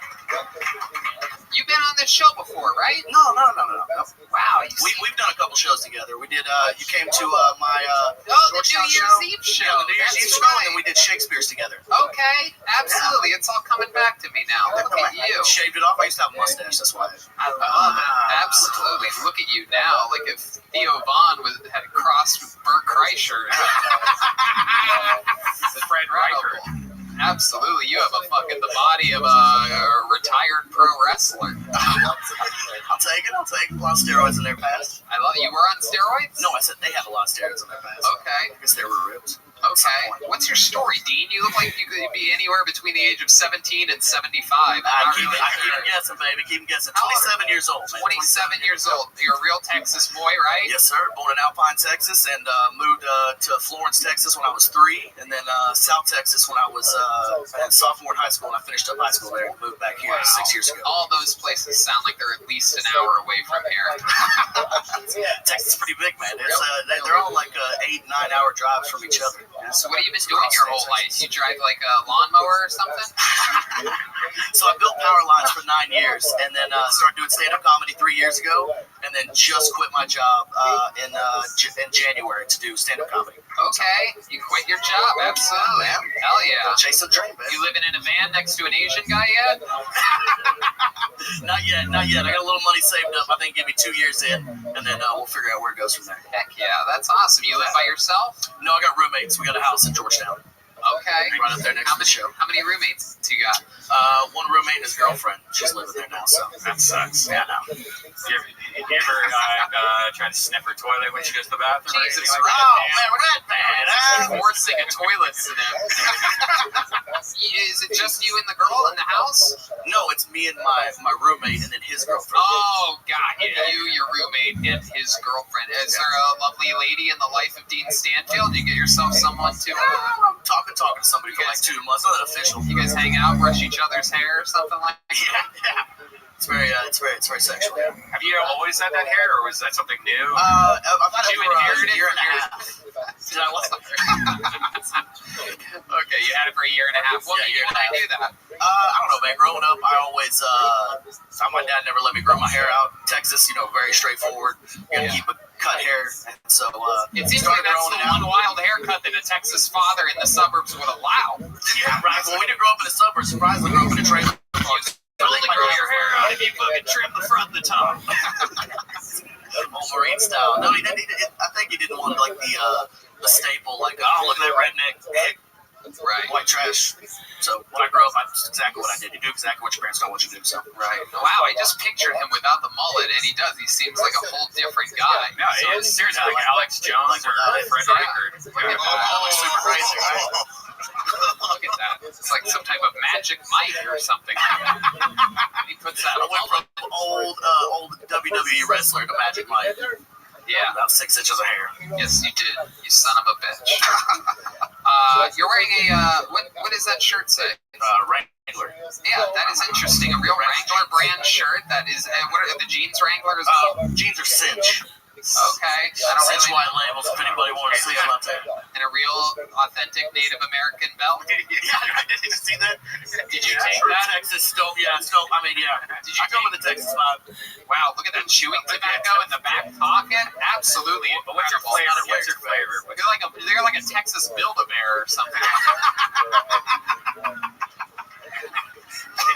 You've been on this show before, right? No. Wow. We've done a couple shows together. We did, you came to my the New Year's Eve show. Yeah, the New Year's Eve show, and then we did Shakespeare's together. Okay, absolutely. It's all coming back to me now. Look at you. Shaved it off. I used to have a mustache, that's why. I love it. Absolutely. Look at you now. Like if Theo Vaughn had crossed with Bert Kreischer. Fred Reichert. Absolutely. You have the body of a retired pro wrestler. I'll take it. A lot of steroids in their past. I love it. You were on steroids? No, I said they had a lot of steroids in their past. Okay. I guess they were ripped. Okay. What's your story, Dean? You look like you could be anywhere between the age of 17 and 75. I keep guessing, baby. Keep guessing. 27 years old, man. 27 years old. You're a real Texas boy, right? Yes, sir. Born in Alpine, Texas, and moved to Florence, Texas when I was 3, and then South Texas when I was a sophomore in high school, and I finished up high school there and moved back here 6 years ago. All those places sound like they're at least an hour away from here. Texas is pretty big, man. They're all like 8-9 hour drives from each other. So what have you been doing your whole life? You drive like a lawnmower or something? So I built power lines for 9 years, and then started doing stand-up comedy 3 years ago, and then just quit my job in January to do stand-up comedy. Okay, you quit your job, absolutely. Hell yeah. Chase the dream, man. You living in a van next to an Asian guy yet? Not yet. I got a little money saved up. I think give me 2 years in, and then we'll figure out where it goes from there. Heck yeah, that's awesome. You live by yourself? No, I got roommates. We got a house in Georgetown. Okay. Right up there next to the show. How many roommates you got? One roommate and his girlfriend. She's living there now, so. That sucks. Yeah, no. You ever try to sniff her toilet when she goes to the bathroom? Jesus, or man, we're that bad, huh? Forcing a toilet sniff. Is it just you and the girl in the house? No, it's me and my roommate and then his girlfriend. Oh, got you. You, your roommate, and his girlfriend. Is there a lovely lady in the life of Dean Stanfield? You get yourself someone to... Talking to somebody for like 2 months. Nothing official. You guys hang out, brush each other's hair or something like that? Yeah. It's very sexual. Have you always had that hair, or was that something new? I've had it for a year and a half. Did I was Okay, you had it for a year and a half. What made you want to do that? I don't know, man. Growing up, I always, my dad never let me grow my hair out. Texas, very straightforward. You gotta keep a cut hair. And so, it seems like that's the one wild haircut that a Texas father in the suburbs would allow. Yeah, right. Well, we didn't grow up in the suburbs. Surprisingly, grew up in a trailer. Totally grow your hair out if you fucking trim the front and the top. Old Marine style. No, I think he didn't want like the staple, like, oh, look at that redneck head. Right. White trash. So when I grew up, that's exactly what I did. You do exactly what your parents don't want you to do. So. Right. Wow, I just pictured him without the mullet, and he does. He seems like a whole different guy. Yeah, he is seriously like Alex Jones or Fred Reichert. Look at that. Super crazy, right? Look at that. It's like some type of magic mic or something. He puts that I went from old WWE wrestler to Magic Mike. Yeah. About 6 inches of hair. Yes, you did. You son of a bitch. You're wearing wearing a what does that shirt say? Wrangler. Yeah, that is interesting. A real Wrangler brand shirt. That is. What are the jeans Wranglers? Jeans are cinch. Okay. I don't Cinch really white labels. If anybody wants to see them out there. And a real authentic Native American belt. Yeah, did you see that? Did you take that? Texas still, yeah. Did you come with the Texas vibe? Wow, look at that chewing tobacco in the back pocket. Absolutely. But what's your flavor? What's your flavor? They're like a Texas Build-A-Bear or something.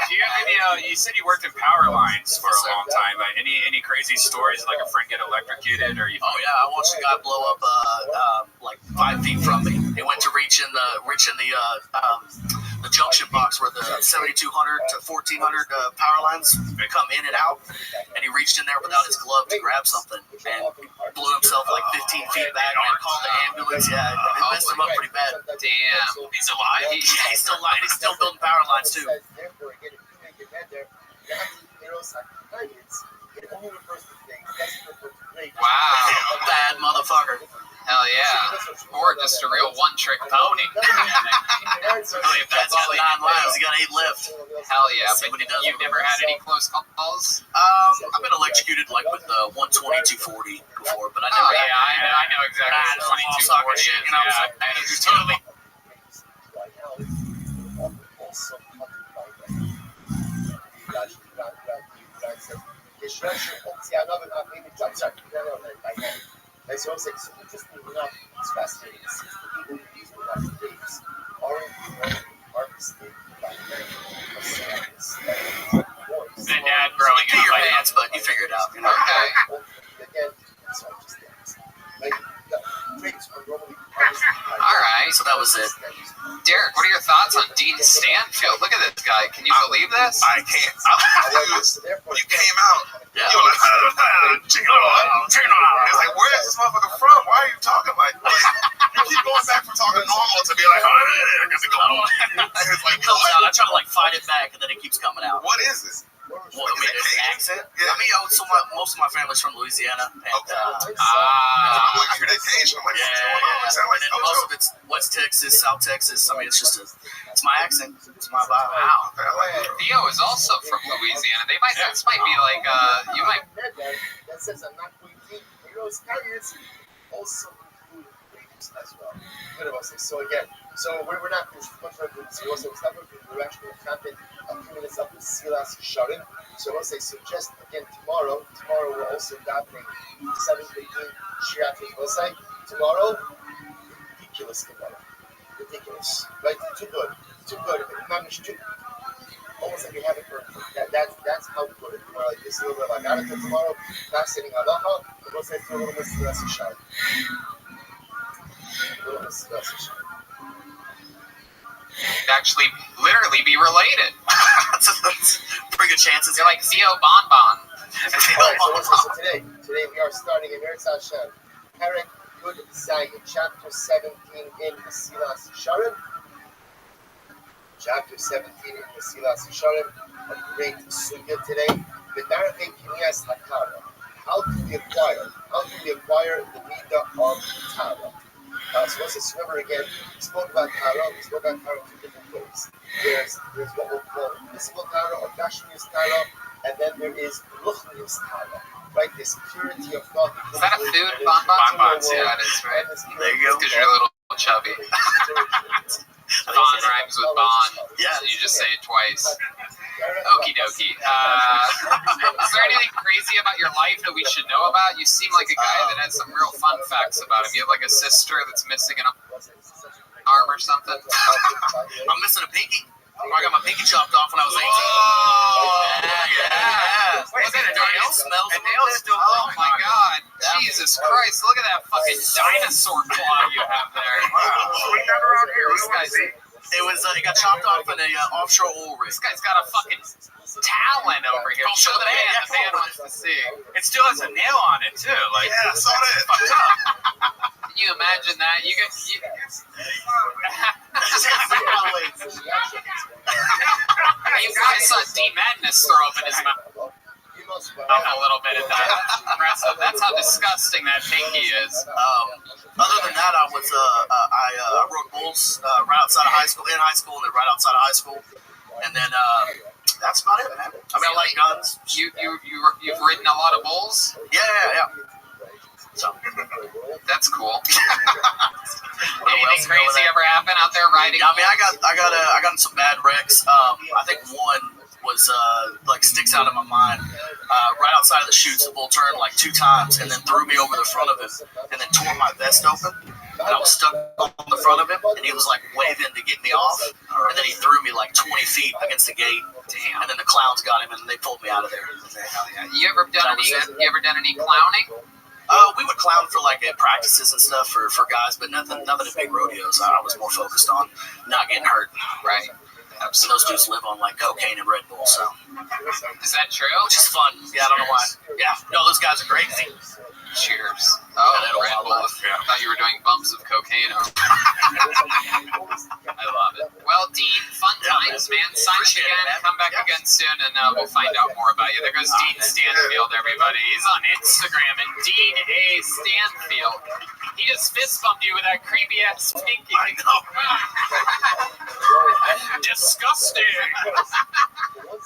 Do you have any? You said you worked in power lines for a long time. Any crazy stories, like a friend get electrocuted, or you? Oh yeah, I watched a guy blow up like 5 feet from me. He went to reach in the junction box where the 7200 to 1400 power lines come in and out, and he reached in there without his glove to grab something and blew himself like 15 feet back. And called the ambulance. Yeah, it messed him up pretty bad. Damn, he's alive. Yeah, he's still alive. He's still building power lines too. Wow. Bad motherfucker. Hell yeah. Or just a real one-trick pony. Really, if that's all he 9 lives, he got 8 left. Hell yeah. See what he does. You've never had any close calls? I've been electrocuted like with the 120, 240 before, but I never. I know exactly. 2240 shit, and I was like, that is totally. So it's interesting enough, it's fascinating to see the people who use the Latin days are harvested by the dad growing up. Your pants, but you figure it out. You know? Okay. Again, so just like grapes are normally all right. So that was it. Derek, what are your thoughts on Dean Stanfield? Look at this guy. Can you believe this? I can't. When you came out, you were like, it's like, where is this motherfucker from? Why are you talking like you keep going back from talking normal to be like, oh, I got to go. It's like, it comes out. I try to like fight it back, and then it keeps coming out. What is this? Well, I mean, there's an accent. Yeah. I mean, most of my family's from Louisiana. And, I hear that Cajun. I'm like, and most of it's West Texas, South Texas. I mean, it's my accent. It's my vibe. Wow. Theo is also from Louisiana. This might be like, you might. That says I'm not going to. It's kind of also include grapes as well. So again, we're not much of a so it's not going to be we're actually going to happen a few minutes up with Silas Sharon. So we'll say, so just again tomorrow we're also davening 7:15 Shirat we'll say tomorrow, ridiculous, right? Too good, managed to almost like we haven't heard. That's how good. Like this little bit of like tomorrow, fascinating halacha. We'll say a little bit Silas Sharon. Actually, literally be related. Pretty good chances. They're like Theo Bonbon. So today we are starting in Eretz Hashem, Perek Yud Zayin, chapter 17 in Mesilas Yesharim. Chapter 17 in Mesilas Yesharim, a great sugya today. V'darkei Kinyas Hakara. How do we acquire the midah of Tara? So let's remember again, we spoke about Tara, in 2 different ways. There's what we'll call physical Tara or Gashmius Tara, and then there is Ruchnius Tara, right? This purity of thought. Is that a food? Bonbons? Yeah, it is, right? There you go. Because you're a little chubby. Bon rhymes with bon. Yeah. So you just say it twice. Okie dokie. Is there anything crazy about your life that we should know about? You seem like a guy that has some real fun facts about him. You have like a sister that's missing an arm or something? I'm missing a pinky. I got my pinky chopped off when I was 18. Yeah. Wait, is that a nail? Smells a nail still. Oh my god. Jesus Christ. Look at that fucking dinosaur claw you have there. We got around here. This guy's... It got chopped off in a offshore oil rig. This guy's got a fucking talon over here. Show the man wants to see. It still has a nail on it too. Like, yeah, I saw that. Fucked up. Can you imagine that? You guys saw D Madness throw up in his mouth. A little bit of that. Impressive. That's how disgusting that pinky is. Other than that, I rode bulls right outside of high school, in high school, and then right outside of high school, and then that's about it, man. I mean, I like guns. You've ridden a lot of bulls? Yeah. So that's cool. Anything crazy ever happen out there riding? Yeah, I mean, I got in some bad wrecks. I think one was like sticks out of my mind. Right outside of the chutes, the bull turned like 2 times and then threw me over the front of him and then tore my vest open. And I was stuck on the front of him, and he was like waving to get me off. And then he threw me like 20 feet against the gate. Damn. And then the clowns got him, and they pulled me out of there. Hell yeah. You ever done any clowning? We would clown for like at practices and stuff for guys, but nothing at big rodeos. I was more focused on not getting hurt. Right. So those dudes live on like cocaine and Red Bull, so. Is that true? Which is fun. Yeah, I don't know why. Yeah, no, those guys are crazy. Cheers. Oh, Red Bull. I thought you were doing bumps of cocaine. I love it. Well, Dean, fun times, man. Sign up again. Come back again soon, and we'll find out more about you. There goes Dean Stanfield, everybody. He's on Instagram at Dean A. Stanfield. He just fist bumped you with that creepy ass pinky. I know. Disgusting.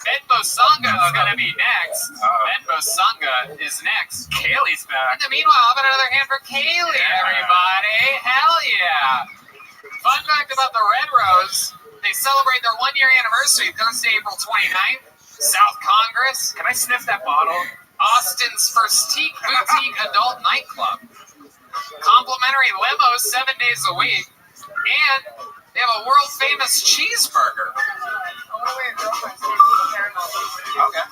Ben Bosanga is gonna be next. Ben Bosanga is next. Kaylee's back. And meanwhile, how about another hand for Kaylee, everybody? Hell yeah. Fun fact about the Red Rose, they celebrate their 1-year anniversary Thursday, April 29th. South Congress. Can I sniff that bottle? Austin's first boutique adult nightclub. Complimentary limos 7 days a week. And they have a world-famous cheeseburger. Okay.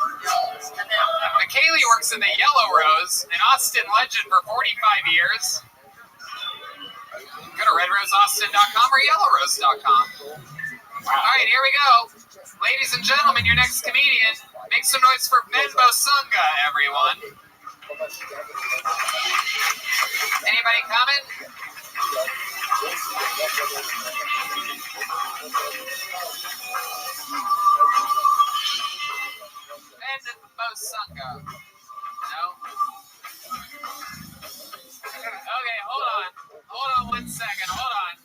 McKaylee works in the Yellow Rose, an Austin legend for 45 years. Go to redroseaustin.com or yellowrose.com. All right, here we go. Ladies and gentlemen, your next comedian. Make some noise for Ben Bosanga, everyone. Anybody coming? Ben Bosanga. No? Okay, hold on. Hold on 1 second. Hold on.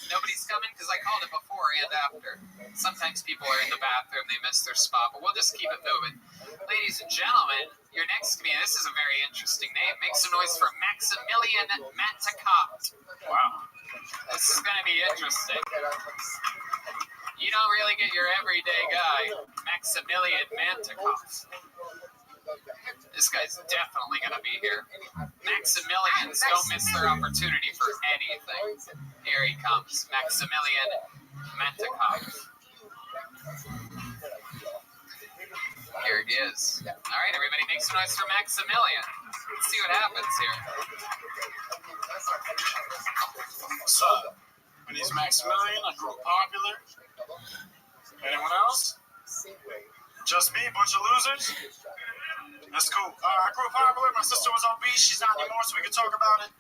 Nobody's coming because I called it before and after. Sometimes people are in the bathroom, they miss their spot, but we'll just keep it moving. Ladies and gentlemen, your next comedian, this is a very interesting name. Make some noise for Maximilian Mantecat. Wow. This is going to be interesting. You don't really get your everyday guy, Maximilian Mantecat. This guy's definitely going to be here. Maximilians don't miss their opportunity for anything. Here he comes, Maximilian Mantecat. Here it is. All right, everybody, make some noise for Maximilian. Let's see what happens here. What's up? My name's Maximilian. I grew up popular. Anyone else? Just me, bunch of losers? That's cool. I grew up popular. My sister was obese. She's not anymore, so we can talk about it.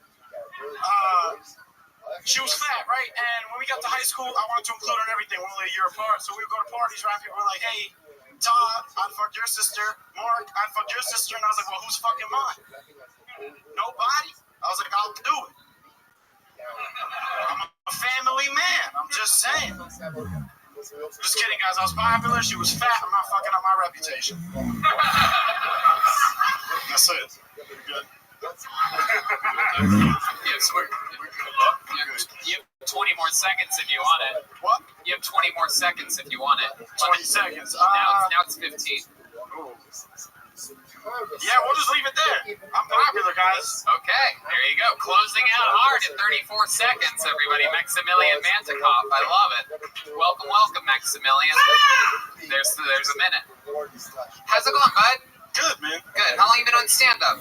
She was fat, right? And when we got to high school, I wanted to include her in everything. We're only a year apart, so we would go to parties, right? People were like, hey, Todd, I'd fuck your sister. Mark, I'd fuck your sister. And I was like, well, who's fucking mine? Nobody. I was like, I'll do it. I'm a family man. I'm just saying. Just kidding, guys. I was popular. She was fat. I'm not fucking up my reputation. That's it. We're good. Yes, we're good. You have 20 more seconds if you want it. What? You have 20 more seconds if you want it. 20 seconds. Now it's 15. Ooh. Yeah, we'll just leave it there. I'm popular, guys. Okay, there you go. Closing out hard in 34 seconds, everybody. Maximilian Mantecat. I love it. Welcome, Maximilian. There's a minute. How's it going, bud? Good, man. Good. How long have you been doing stand-up?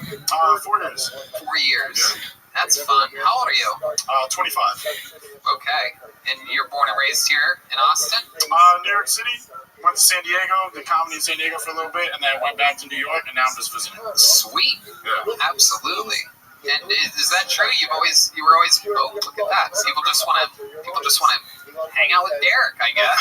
4 years. 4 years. Yeah. That's fun. How old are you? 25. Okay. And you're born and raised here in Austin? New York City. Went to San Diego, did comedy in San Diego for a little bit, and then went back to New York, and now I'm just visiting. Sweet. Yeah. Absolutely. And is that true? You were always oh, look at that. People just want to hang out with Derek, I guess.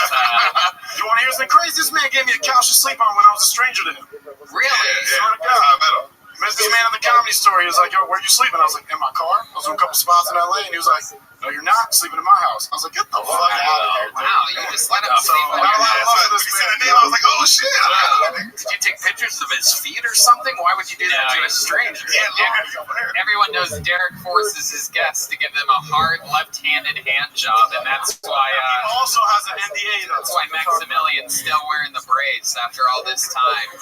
You want to hear something crazy? This man gave me a couch to sleep on when I was a stranger to him. Really? Yeah. Swear to God. I met him. met this man at the Comedy Store. He was like, yo, where you sleeping? I was like, in my car. I was in a couple spots in LA, and he was like, no, you're not sleeping in my house. I was like, get the fuck out of here. Wow, you just let him sleep I in your house. love this man. I was like, oh shit. Did you take pictures of his feet or something? Why would you do that to a stranger? Everyone knows Derek forces his guests to give them a hard left-handed hand job, and that's why. He also has an NDA. That's why Maximilian's still wearing the brace after all this time.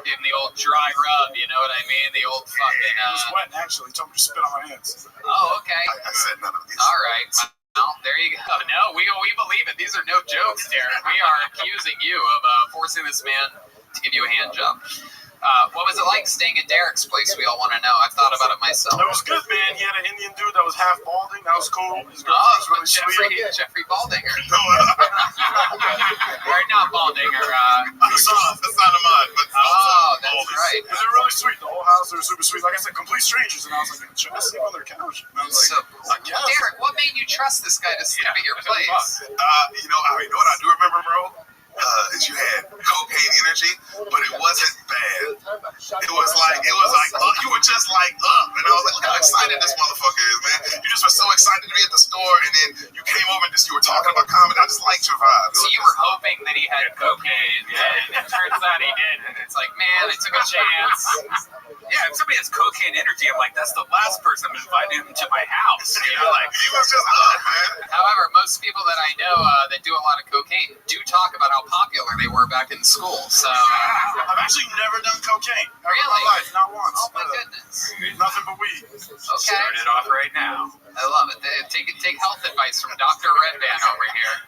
Give him the old dry rub, you know what I mean? The old fucking. It was wet, actually. He told me to spit on my hands. Oh, okay. I said none of these. All right. Well, there you go. No, we believe it. These are no jokes, Derek. We are accusing you of forcing this man to give you a hand job. What was it like staying at Derek's place? We all want to know. I've thought about it myself. It was good, man. He had an Indian dude that was half balding. That was cool. His girlfriend was really sweet. Jeffrey Baldinger. No, or not Baldinger. Hassan Ahmad. But that's right. They were really sweet. The whole house, they were super sweet. Like I said, complete strangers. And I was like, should I sleep on their couch? And I was like, I guess. Derek, what made you trust this guy to sleep at your place? You know what I do remember, bro? Is you had cocaine energy, but it wasn't bad. It was like you were just like up, and I was like, look how excited this motherfucker is, man. You just were so excited to be at the store, and then you came over and you were talking about comedy. I just liked your vibe. So you were hoping that he had cocaine, and it turns out he did. And it's like, man, I took a chance. Yeah, if somebody has cocaine energy, I'm like, that's the last person I'm inviting him to my house. You know, like he was just up, man. However, most people that I know that do a lot of cocaine do talk about how popular they were back in school. So I've actually never done cocaine. Ever in my life, not once. Oh my goodness. Nothing but weed. Okay. Start it off right now. I love it. Take health advice from Dr. Redban over here.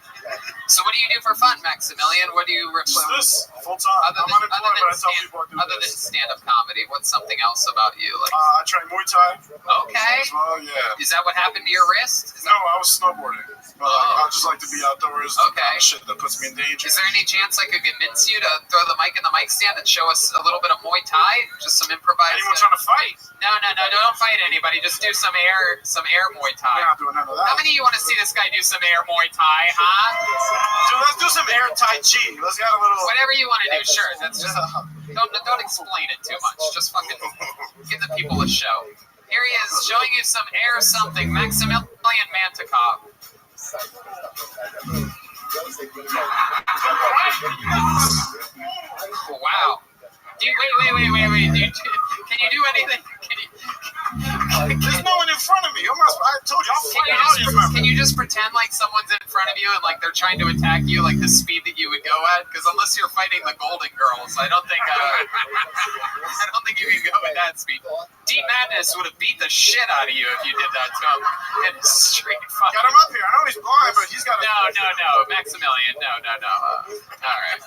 So what do you do for fun, Maximilian? What do you this full time? I'm unemployed, but I tell people I do other than stand-up comedy, what's something else about you? Like I train Muay Thai. Okay. Oh yeah. Is that what happened to your wrist? No, I was snowboarding. But I just like to be outdoors. Okay. Shit that puts me in danger. Is there any chance I could convince you to throw the mic in the mic stand and show us a little bit of Muay Thai? Just some improvised. Anyone trying to fight? No, don't fight anybody. Just do some air Muay Thai. We're not doing none of that. How many of you want to see this guy do some air Muay Thai, huh? Dude, let's do some air Tai Chi. Let's get a little. Whatever you want to do, sure. That's just don't explain it too much. Just fucking give the people a show. Here he is, showing you some air something. Maximilian Mantikov. Wow. Wait. Can you do anything? There's no one in front of me. I told you, Can you just pretend like someone's in front of you and like they're trying to attack you like the speed that you would go at? Because unless you're fighting the Golden Girls, I don't think you can go at that speed. Deep Madness would have beat the shit out of you if you did that to him in a street fight. Got him up here. I know he's blind, but he's got. No, Maximilian. No. All right.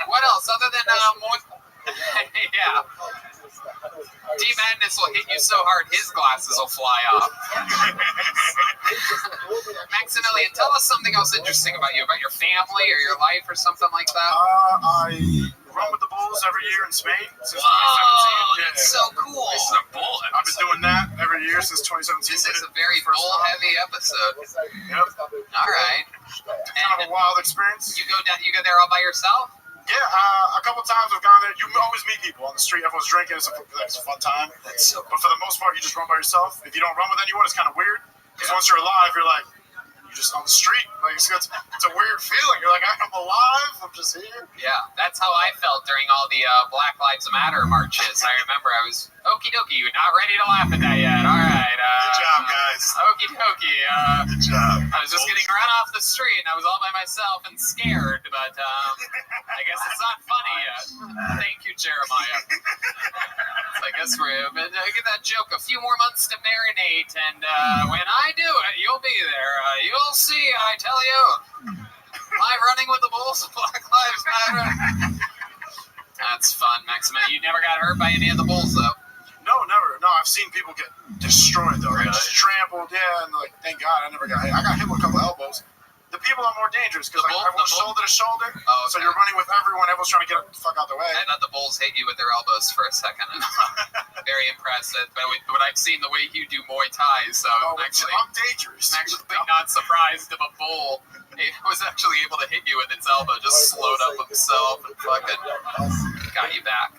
What else other than more? Yeah. D-Madness will hit you so hard his glasses will fly off. Maximilian, tell us something else interesting about you, about your family or your life or something like that. I run with the Bulls every year in Spain since 2017. That's so cool. This is a bull episode. I've been doing that every year since 2017. This is a very bull-heavy episode. Yep. All right. Kind of a wild experience. You go there all by yourself? Yeah, a couple times I've gone there. You always meet people on the street. Everyone's drinking. It's a fun time. But for the most part, you just run by yourself. If you don't run with anyone, it's kind of weird. Because once you're alive, you're like, you're just on the street. Like it's a weird feeling. You're like, I'm alive. I'm just here. Yeah, that's how I felt during all the Black Lives Matter marches. I remember I was, okie dokie, you're not ready to laugh at that yet. All right. Good job, guys. Okie dokie. Good job. I was just getting run off the street, and I was all by myself and scared, but I guess it's not funny yet. Thank you, Jeremiah. I guess we're going to get that joke. A few more months to marinate, and when I do it, you'll be there. You'll see, I tell you. Live running with the Bulls, Black Lives Matter. That's fun, Maximilian. You never got hurt by any of the Bulls, though. No, never. No, I've seen people get destroyed, though. Really? Just trampled, yeah, and like, thank God I never got hit. I got hit with a couple elbows. The people are more dangerous because like, everyone's shoulder to shoulder. Oh, okay. So you're running with everyone. Everyone's trying to get the fuck out the way. I thought the Bulls hit you with their elbows for a second. Very impressive. But I've seen the way you do Muay Thai, so I'm dangerous. I'm actually not surprised if a bull was actually able to hit you with its elbow, just slowed up himself and fucking got you back.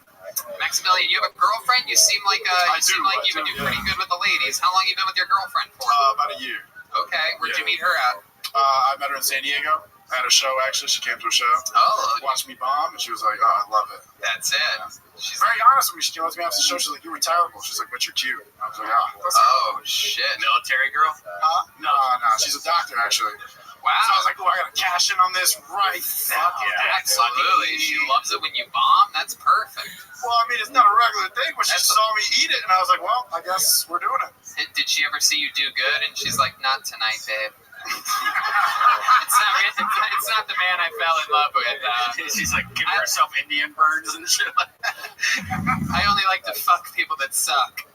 Maximilian, you have a girlfriend? You seem like you would do pretty good with the ladies. How long you been with your girlfriend for? About a year. Okay, where'd you meet her at? I met her in San Diego. I had a show, actually. She came to a show. Oh. Watched me bomb, and she was like, oh, I love it. That's it. She's very honest with me. She wants me after the show. She's like, you were terrible. She's like, but you're cute. I was like, oh, shit. Military girl? No. She's a doctor, actually. Wow. So I was like, oh, I got to cash in on this right. Fuck yeah. Absolutely. She loves it when you bomb. That's perfect. Well, I mean, it's not a regular thing, but she saw me eat it, and I was like, well, I guess we're doing it. Did she ever see you do good? And she's like, not tonight, babe. It's not the man I fell in love with. She's like giving herself Indian burns and shit like that. I only like to fuck people that suck.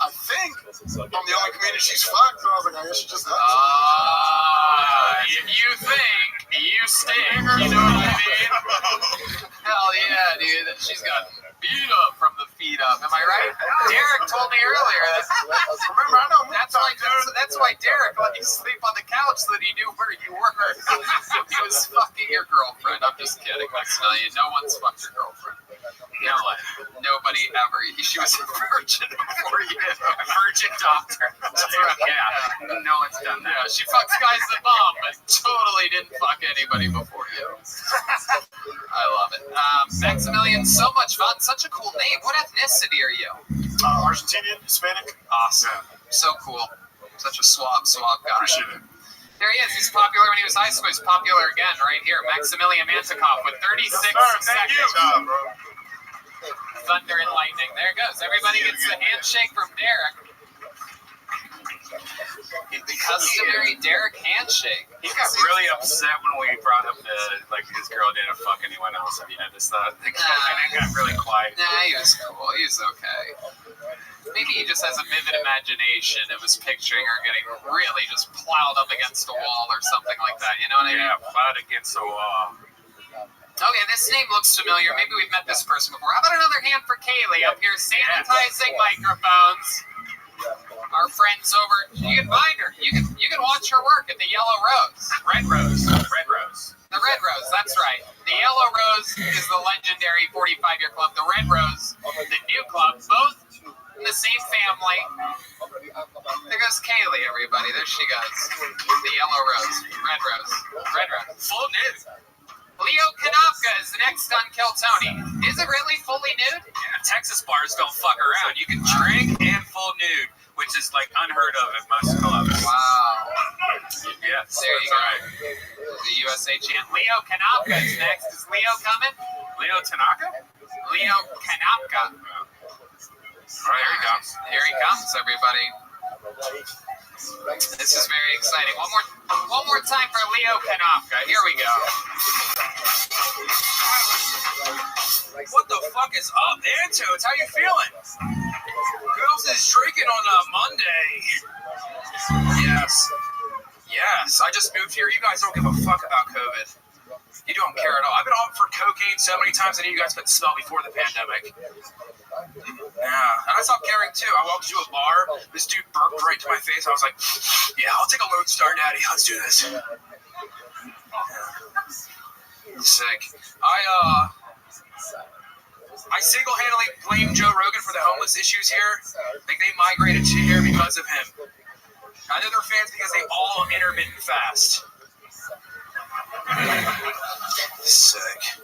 I think I'm the only comedian she's fucked, so I was like, I guess she just has if you think, you stink, you know what I mean? Hell yeah, dude. She's got beat up from the feet up. Am I right? Derek told me earlier that. Remember, I know. That's why Derek let you sleep on the couch so that he knew where you were. He was fucking your girlfriend. I'm just kidding, Maximilian. No one's fucked your girlfriend. No one. Nobody ever. She was a virgin before you. A virgin doctor. That's right. Yeah. No one's done that. Yeah, she fucks guys that bomb, but totally didn't fuck anybody before you. I love it. Maximilian, so much fun. Such a cool name. What ethnicity are you? Argentinian, Hispanic. Awesome. So cool. Such a swab guy. Appreciate it. There he is. He's popular when he was high school. He's popular again right here. Maximilian Mantikov with 36 seconds. Thank you. Thunder and lightning. There it goes. Everybody gets the handshake from Derek. The customary Derek handshake. He got really upset when we brought up his girl didn't fuck anyone else. Have you noticed that? And it got really quiet. Nah, he was cool. He was okay. Maybe he just has a vivid imagination of his picturing her getting really just plowed up against a wall or something like that. You know what I mean? Yeah, plowed against a wall. Okay, this name looks familiar. Maybe we've met this person before. How about another hand for Kaylee up here sanitizing microphones? Our friends over. You can find her. You can watch her work at the Yellow Rose. Red Rose. The Red Rose, that's right. The Yellow Rose is the legendary 45-year club. The Red Rose, the new club, both in the same family. There goes Kaylee, everybody. There she goes. The Yellow Rose. Red Rose. Full nude. Leo Kanopka is next on Kill Tony. Is it really fully nude? Yeah, Texas bars don't fuck around. You can drink and full nude, which is like unheard of at most clubs. Wow. Yes, there you go. Right. The USA champ. Leo Kanopka is next. Is Leo coming? Leo Tanaka? Leo Kanopka. There he comes. Here he comes, everybody. This is very exciting. One more time for Leo Kanopka. Here we go. What the fuck is up, Antones? How you feeling? Girls is drinking on a Monday. Yes. I just moved here. You guys don't give a fuck about COVID. You don't care at all. I've been on for cocaine so many times. I knew you guys couldn't smell before the pandemic. Yeah, and I stopped caring too. I walked into a bar. This dude burped right to my face. I was like, "Yeah, I'll take a Lone Star, Daddy. Let's do this." Sick. I single-handedly blame Joe Rogan for the homeless issues here. Like they migrated to here because of him. I know they're fans because they all intermittent fast. Sick.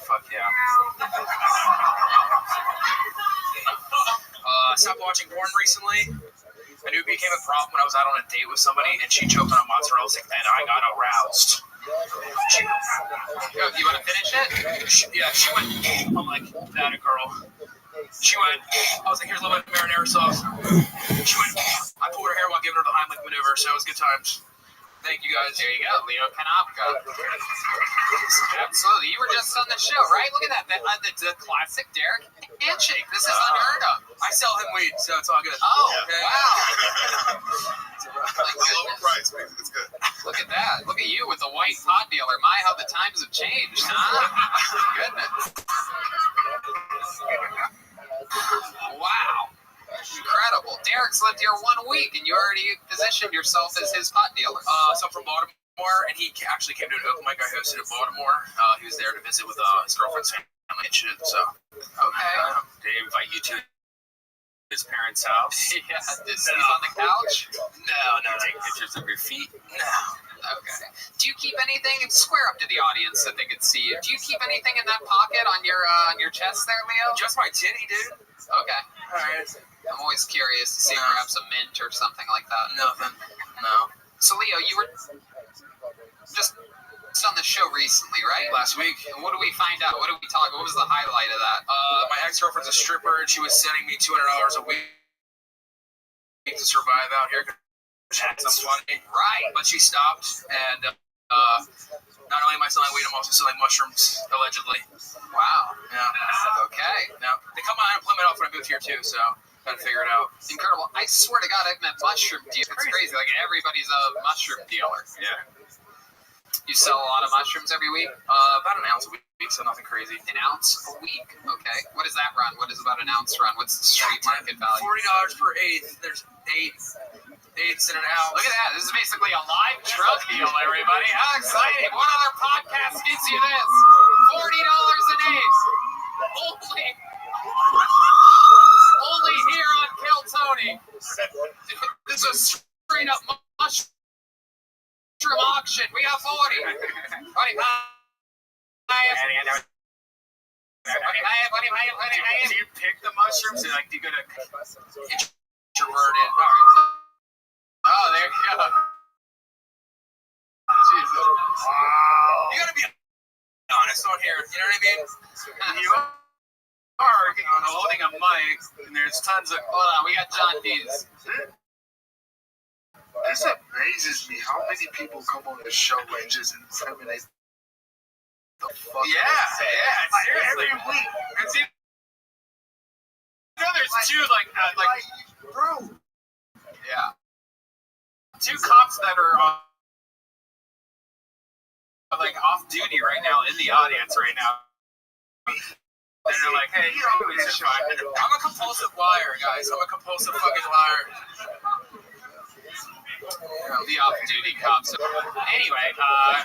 Fuck yeah. I stopped watching porn recently. I knew it became a problem when I was out on a date with somebody and she choked on a mozzarella stick and I got aroused. You want to finish it? She went, I'm like, that a girl. She went, I was like, here's a little bit of marinara sauce. She went, I pulled her hair while giving her the Heimlich maneuver, so it was good times. Thank you guys. There you go, Leo Kanopka. Absolutely. You were just on the show, right? Look at that. The classic Derek handshake. This is unheard of. I sell him weed, so it's all good. Oh, wow. Low price, man. It's good. Look at that. Look at you with the white pot dealer. My, how the times have changed, huh? Goodness. Wow. Incredible. Derek, Mark's lived here 1 week, and you already positioned yourself as his pot dealer. So I'm from Baltimore, and he actually came to an open mic I hosted in Baltimore. He was there to visit with his girlfriend's family and shit. So, okay. They invite you to his parents' house. Yeah, he's on the couch? No, take pictures of your feet. No. Okay. Do you keep anything? Square up to the audience so they can see you. Do you keep anything in that pocket on your chest there, Leo? Just my titty, dude. Okay. All right. I'm always curious to see perhaps a mint or something like that. Nothing. No. So, Leo, you were just on the show recently, right? Last week. And what did we find out? What did we talk? What was the highlight of that? My ex-girlfriend's a stripper, and she was sending me $200 a week to survive out here. She had some funny. Right. But she stopped, and not only am I selling weed, I'm also selling mushrooms, allegedly. Wow. Yeah. Okay. Now, they cut my unemployment off when I moved here, too, so gotta figure it out. Incredible. I swear to God, I've met mushroom dealers. It's crazy. Like, everybody's a mushroom dealer. Yeah. You sell a lot of mushrooms every week? About an ounce a week, so nothing crazy. An ounce a week? Okay. What does that run? What is about an ounce run? What's the street market value? $40 per eighth. There's eighths in an ounce. Look at that. This is basically a live drug deal, everybody. How exciting. What other podcast gives you this? $40 an eighth. Only here on Kill Tony. This is a straight up mushroom auction. We got 40. Do you pick the mushrooms and like do you go to introverted? Oh, there you go. Jesus. Wow. You gotta be honest on here. You know what I mean? You are holding a mic, and there's tons of. Hold on, we got John D's. This amazes me how many people come on the show and just intimidate the fuck. Yeah, Every week. You know, there's two like bro. Yeah. Two cops that are like off duty right now in the audience right now. And they're like, hey, I'm a compulsive liar, guys. I'm a compulsive fucking liar. The off-duty cops. Anyway,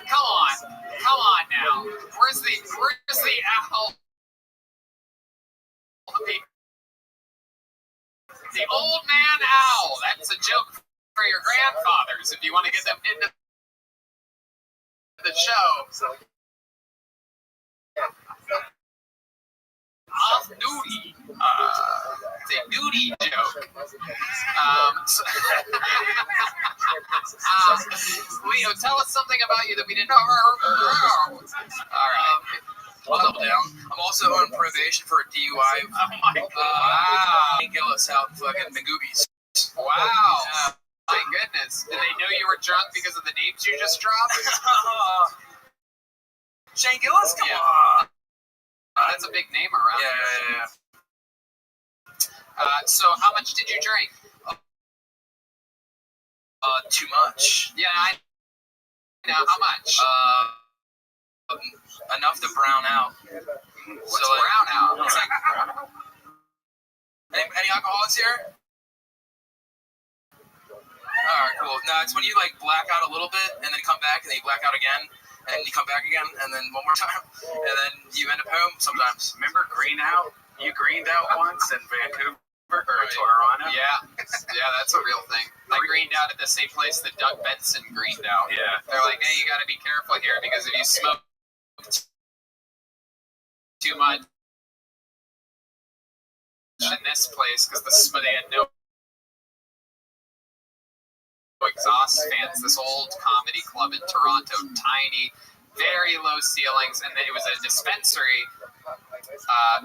come on now. Where's the owl? The old man owl. That's a joke for your grandfathers if you want to get them into the show. Off duty. It's a duty joke. Leo, tell us something about you that we didn't know. All right. I'll double down. I'm also on probation for a DUI. Oh my God. Gillis out in fucking the Goobies. Wow. My goodness. Did they know you were drunk because of the names you just dropped? Shane Gillis? Come on. That's a big name around. Yeah. So how much did you drink? Too much. Yeah, I know. How much? Enough to brown out. What's brown out? It's like, any alcoholics here? Alright, cool. No, it's when you like black out a little bit and then come back and then you black out again and you come back again and then one more time and then you end up home sometimes. Remember green out? You greened out once in Vancouver or Toronto? Yeah, that's a real thing. I greened out at the same place that Doug Benson greened out. Yeah. They're like, hey, you got to be careful here because if you smoke too much in this place, because they had no exhaust fans, this old comedy club in Toronto, tiny, very low ceilings, and it was a dispensary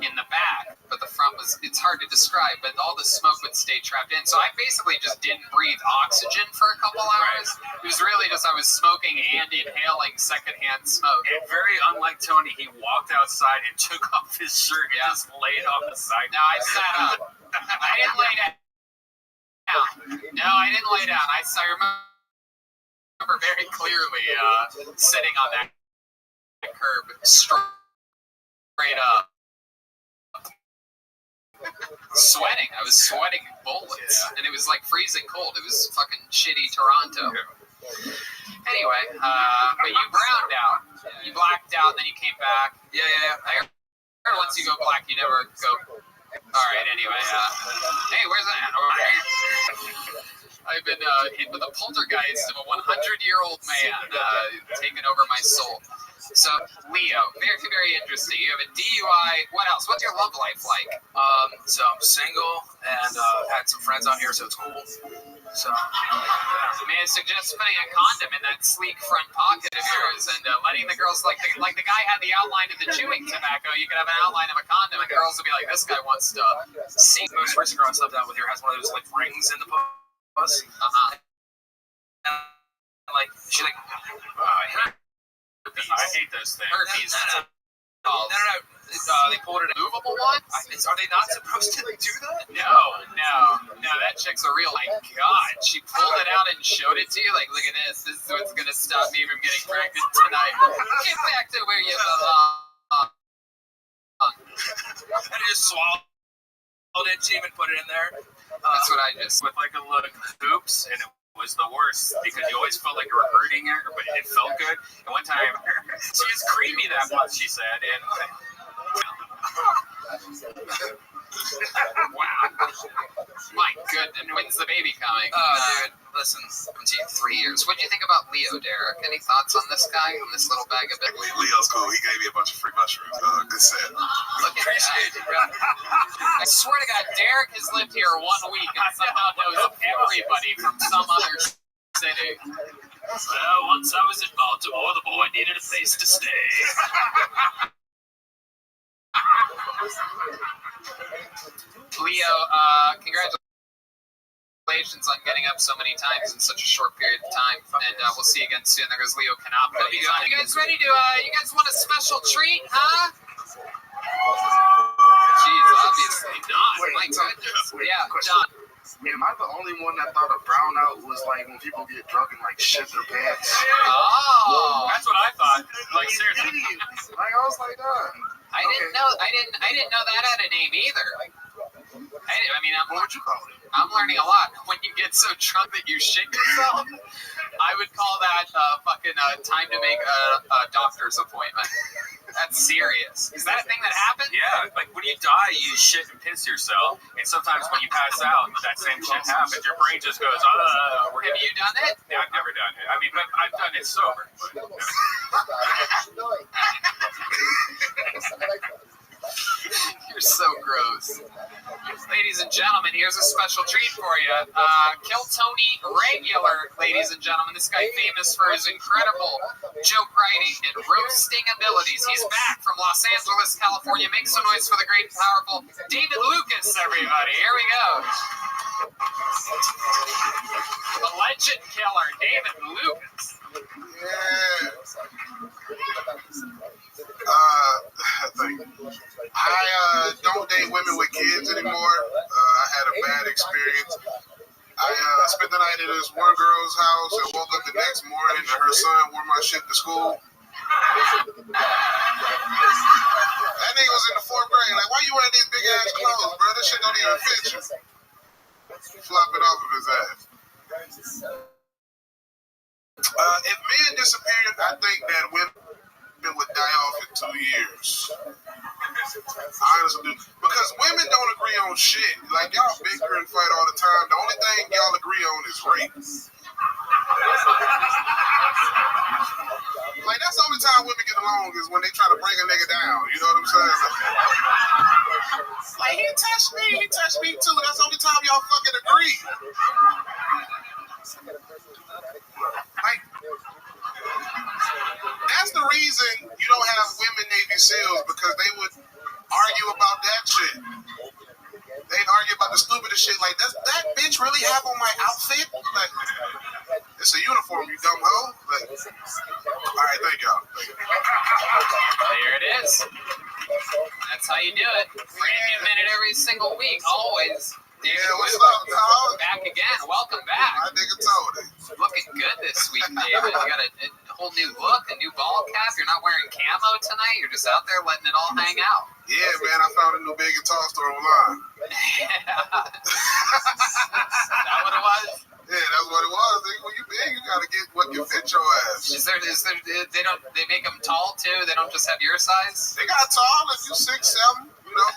in the back, but the front it's hard to describe, but all the smoke would stay trapped in. So I basically just didn't breathe oxygen for a couple hours. It was really just I was smoking and inhaling secondhand smoke. And very unlike Tony, he walked outside and took off his shirt and just laid on the side. No, I sat up. I didn't lay down. No, I didn't lay down. I remember very clearly sitting on that curb straight up. Sweating. I was sweating bullets, and it was like freezing cold. It was fucking shitty Toronto. Anyway, but you browned out. You blacked out, then you came back. Yeah. I heard once you go black, you never go. All right. Anyway, hey, where's that? I've been hit with a poltergeist of a 100-year-old man taking over my soul. So, Leo, very, very interesting. You have a DUI. What else? What's your love life like? So I'm single and had some friends out here, so it's cool. So, May I suggest putting a condom in that sleek front pocket of yours and letting the girls, like the guy had the outline of the chewing tobacco, you could have an outline of a condom and girls would be like, this guy wants to see. most recent girl I slept out with here has one of those like rings in the puss. And, like she's like, I hate those things. Herpes. No. They pulled it. Movable one? Are they not supposed to do that? No. That chick's a real. My God, she pulled it out and showed it to you. Like, look at this. This is what's gonna stop me from getting pregnant tonight. Get back to where you belong. And I just swallowed it. She even put it in there. That's what I just. With like a little hoops, and it was the worst because you always felt like you were hurting her, but it felt good. And one time, she was creamy that much, she said, and wow. My goodness. When's the baby coming? dude, listen, 3 years. What do you think about Leo, Derek? Any thoughts on this guy? On this little bag of it? Leo's cool. He gave me a bunch of free mushrooms. Good set. Look at that. I swear to God, Derek has lived here 1 week and somehow knows everybody from some other city. Well, once I was in Baltimore, the boy needed a place to stay. Leo, congratulations on getting up so many times in such a short period of time, and we'll see you again soon. There goes Leo Canoppa. You guys ready to, you guys want a special treat, huh? Jeez, obviously not. My goodness. Yeah, John. Am I the only one that thought a brownout was like when people get drunk and like shit their pants? Oh, that's what I thought. Like seriously, like I was like, I didn't know that had a name either. What would you call it? I'm learning a lot. When you get so drunk that you shit yourself, I would call that time to make a doctor's appointment. That's serious. Is that a thing that happens? Yeah, like when you die, you shit and piss yourself, and sometimes when you pass out, that same shit happens. Your brain just goes, Have you done it? Yeah, I've never done it. I mean, but I've done it sober. You're so gross. Ladies and gentlemen, here's a special treat for you. Kill Tony Regular, ladies and gentlemen. This guy famous for his incredible joke writing and roasting abilities. He's back from Los Angeles, California. Make some noise for the great and powerful David Lucas, everybody. Here we go. The legend killer, David Lucas. Yeah. I don't date women with kids anymore. I had a bad experience. I spent the night at this one girl's house and woke up the next morning and her son wore my shit to school. That nigga was in the 4th grade. Like, why you wearing these big ass clothes, bro? This shit don't even fit you. Flop it off of his ass. If men disappeared, I think that women would die off in 2 years. Honestly, because women don't agree on shit. Like, y'all bicker and fight all the time. The only thing y'all agree on is rape. Like, that's the only time women get along is when they try to bring a nigga down. You know what I'm saying? Like, he touched me too. That's the only time y'all fucking agree. Like, that's the reason you don't have women Navy SEALs, because they would argue about that shit. They'd argue about the stupidest shit. Like, does that bitch really have on my outfit? Like, it's a uniform, you dumb hoe. Like, all right, thank y'all. There it is. That's how you do it. Brand new minute every single week, always. Yeah, what's up, dog? Back again. Welcome back. My nigga told it. Looking good this week, David. You got a whole new look, a new ball cap. You're not wearing camo tonight. You're just out there letting it all hang out. Yeah, man, I found a new big guitar store online. Is that what it was? Yeah, that's what it was. When you big, you gotta get what can fit your ass. Is there, they make them tall too? They don't just have your size? They got tall if you 6'7", you know.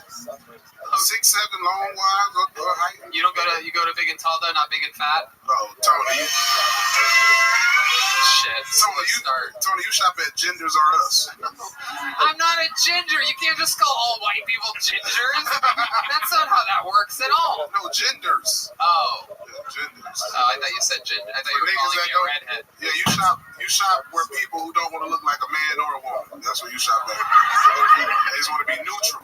6'7", long, wide, go height. You go to big and tall though, not big and fat? Oh, Tony. Shit. Tony, you shop at Genders or Us. I'm not a ginger. You can't just call all white people gingers. That's not how that works at all. No, Genders. Oh. Yeah, Genders. Oh, I thought you said ginger. I thought you were calling me a redhead. Yeah, you shop where people who don't want to look like a man or a woman. That's where you shop at. They just want to be neutral.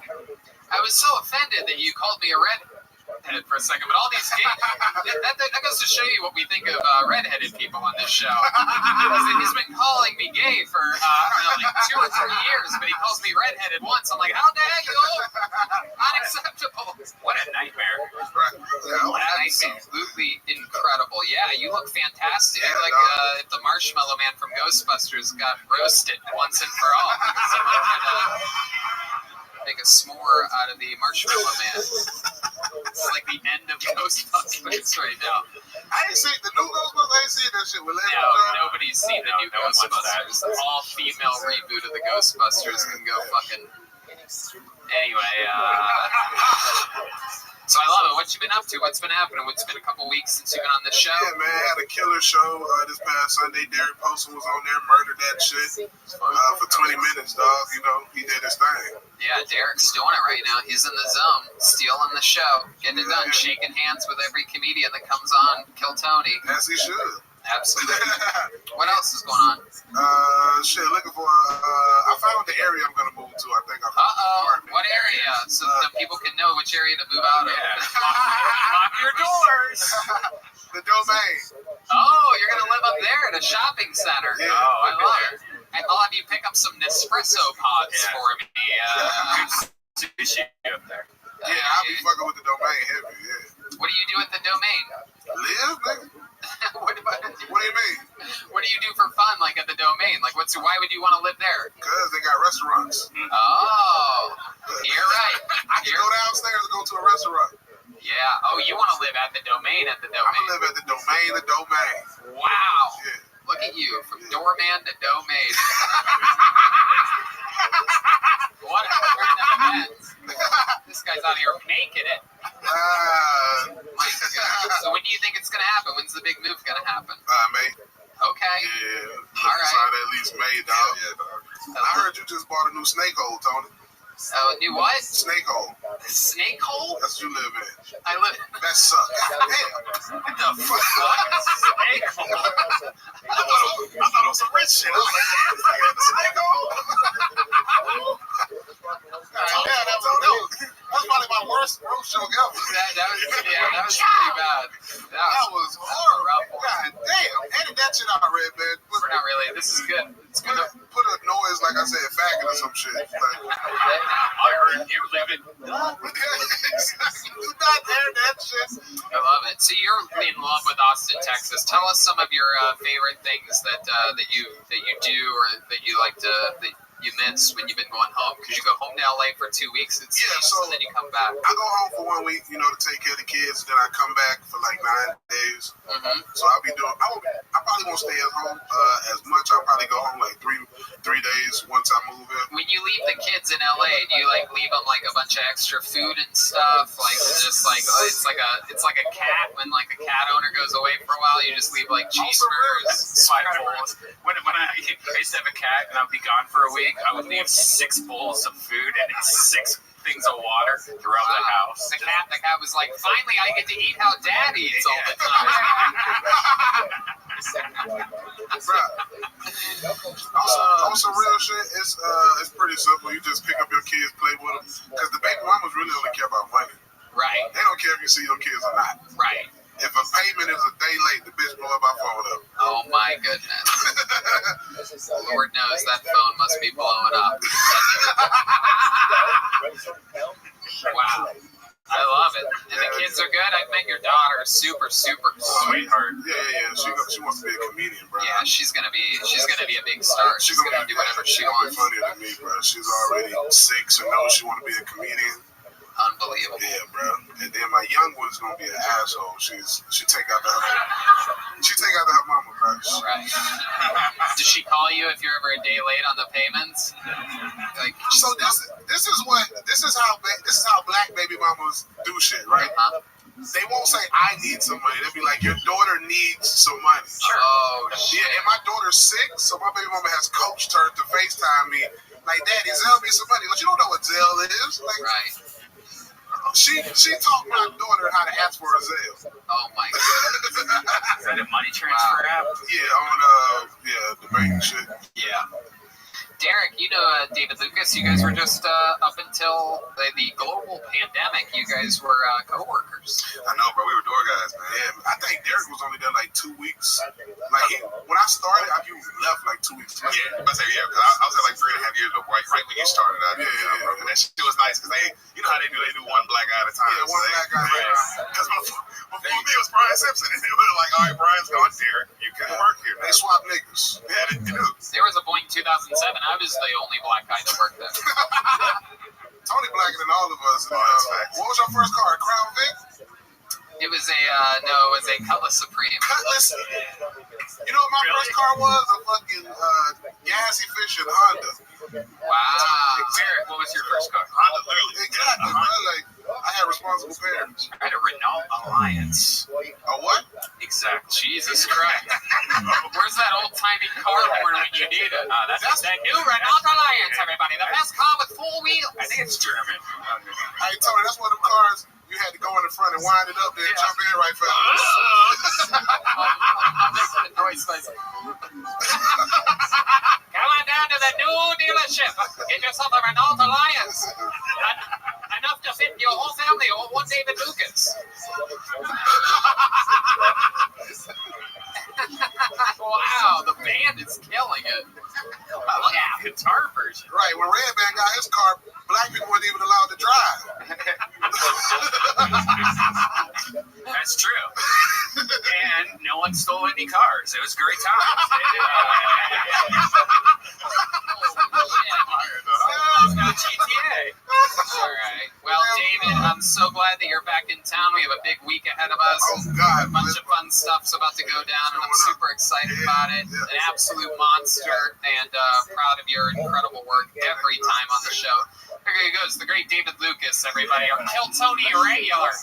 I was so offended that you called me a redhead for a second, but all these gays, that goes to show you what we think of redheaded people on this show. He's been calling me gay for, I don't know, like 2 or 3 years, but he calls me redheaded once. I'm like, how dare you? Unacceptable. What a nightmare. Absolutely incredible. Yeah, you look fantastic. Yeah, like if the Marshmallow Man from Ghostbusters got roasted once and for all. Someone could make a s'more out of the Marshmallow Man. It's like the end of Ghostbusters right now. I ain't seen the new Ghostbusters. I ain't seen that shit with No, nobody's seen the new Ghostbusters. The all-female reboot of the Ghostbusters can go fucking... Anyway, so I love it. What you been up to? What's been happening? It's been a couple weeks since you've been on the show. Yeah, man, I had a killer show this past Sunday. Derek Poston was on there, murdered that shit for 20 minutes, dog. You know, he did his thing. Yeah, Derek's doing it right now. He's in the zone, stealing the show, getting it done, shaking hands with every comedian that comes on. Kill Tony. As he should. Absolutely. What else is going on? Looking for. I found the area I'm gonna move to. I think I found the apartment. What area? So that people can know which area to move out of. Lock your doors. The Domain. Oh, you're gonna live up there at a shopping center. Yeah. Oh, I love it. I'll have you pick up some Nespresso pods for me. Sushi up there. Yeah, I'll be fucking with the Domain heavy. Yeah. What do you do at the Domain? Live, nigga. What do you mean? What do you do for fun, like at the Domain? Like, why would you want to live there? Because they got restaurants. Oh, you're right. I can go downstairs and go to a restaurant. Yeah. Oh, you want to live at the Domain? I'm gonna live at the Domain. The Domain. Wow. Yeah. Look at you, from doorman to Domain. What a turn of events. This guy's out here making it. My God. So when do you think it's going to happen? When's the big move going to happen? May. Okay. Yeah. All right. At least May, dog. Yeah, dog. I heard you just bought a new snake hole, Tony. Oh, new what? Snake hole. Snake hole? That's what you live in. I live. That sucks. Damn. What the fuck? Snake hole? I thought it was some rich shit. I was like, damn, it's like in the snake hole. Yeah, that was probably my worst show ever. That was pretty bad. That was horrible. God damn. Edit that shit out, Red Man. We're not really. This is good. It's good. Put a noise like I said, faggot or some shit. I heard you live in. You not hear that shit. I love it. So you're in love with Austin, Texas. Tell us some of your favorite things that you do or that you like to that you miss when you've been going home, because you go home to LA for 2 weeks and and then you come back. I go home for 1 week, to take care of the kids, and then I come back for like 9 days. So I'll be doing. I probably won't stay at home as much. I'll probably go home like three days once I move in. When you leave the kids in LA, do you like leave them like a bunch of extra food and stuff? Like just like it's like a cat when like a cat owner goes away for a while, you just leave like cheeseburgers, bowls. When I used to have a cat and I'd be gone for a week, I would leave 6 bowls of food and 6 things of water throughout the house. The cat was like, finally I get to eat how Dad eats all the time. On some real shit, it's pretty simple. You just pick up your kids, play with them, because the baby mamas really only care about money. Right. They don't care if you see your kids or not. Right. If a payment is a day late, the bitch blow up my phone up. Oh my goodness. Lord knows that phone must be blowing up. Wow. I love it. And the kids are good. I think your daughter is super, super sweetheart. Yeah. She wants to be a comedian, bro. Yeah, she's gonna be a big star. She's gonna do whatever she wants. Funnier than me, bro. She's already 6 and knows she want to be a comedian. Unbelievable. Yeah, bro. And then my young one's gonna be an asshole. She take out her mama, bro. Right. Does she call you if you're ever a day late on the payments? Like, so this is how black baby mamas do shit, right? They won't say I need some money. They'll be like, your daughter needs some money. Sure. Oh, shit. Yeah, and my daughter's 6, so my baby mama has coached her to FaceTime me. Like, Daddy, Zelle me some money. But you don't know what Zelle is. Like, right. She taught my daughter how to ask for a Zelle. Oh my god. Is that a money transfer app? Yeah, on the bank shit. Yeah. Derek, you know David Lucas. You guys were just up until the global pandemic. You guys were co-workers. I know, bro. We were door guys, man. Yeah, I think Derek was only there like 2 weeks. Like when I started, you left like 2 weeks. Yeah, I say because I was at like 3.5 years ago, right when you started out. Yeah. And that shit was nice because you know how they do one black guy at a time. Yeah, one black guy at a time. Because before me it was Brian Simpson, and they were like, all right, Brian's gone, Derek, you can work here. They swap niggas. Yeah, they do. There was a point in 2007. I was the only black guy that worked there. Tony blacker than all of us. What was your first car? A Crown Vic? It was a Cutlass Supreme. Cutlass? You know what my first car was? A fucking gassy efficient Honda. Wow. Derek, what was your first car? Honda, literally. Exactly, bro. Like, I had responsible parents. I had a Renault Alliance. A what? Exactly. Jesus Christ. Where's that old-timey car horn when you need it? That's that new Renault Alliance, everybody. The best car with 4 wheels. I think it's German. Hey, Tony, that's one of them cars you had to go in the front and wind it up there and jump in right fast. I'll make the noise like come on down to the new dealership. Get yourself a Renault Alliance. Enough to fit your whole family or one David Lucas. Wow, the band is killing it. Look at the guitar version. Right, when Redman got his car, black people weren't even allowed to drive. That's true. And no one stole any cars. It was a great time. GTA. All right. Well, David, I'm so glad that you're back in town. We have a big week ahead of us. Oh, God. A bunch of fun stuff's about to go down, and I'm super excited about it. An absolute monster, and proud of your incredible work every time on the show. Here he goes, the great David Lucas, everybody. Our Kill Tony regular.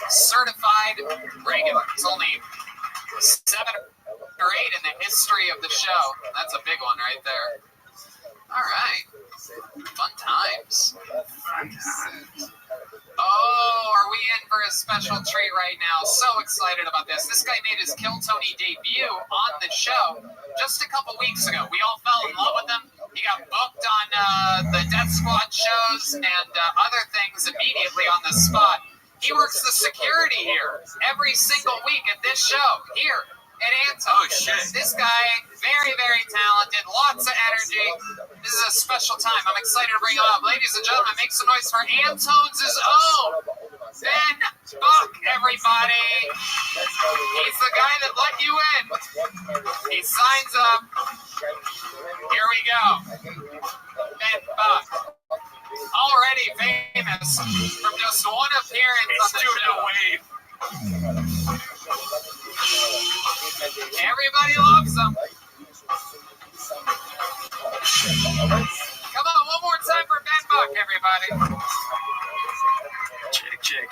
Certified regular. It's only 7 or 8 in the history of the show. That's a big one right there. All right. Fun times. Oh, are we in for a special treat right now? So excited about this. This guy made his Kill Tony debut on the show just a couple weeks ago. We all fell in love with him. He got booked on the Death Squad shows and other things immediately on the spot. He works the security here every single week at this show here at Antones. Oh, shit. This guy, very, very talented, lots of energy. This is a special time. I'm excited to bring him up. Ladies and gentlemen, make some noise for Antones' own Ben Buck, everybody. He's the guy that let you in. He signs up. Here we go. Ben Buck. Already famous from just one appearance on the show. Everybody loves him. Come on, one more time for Ben Buck, everybody. Check.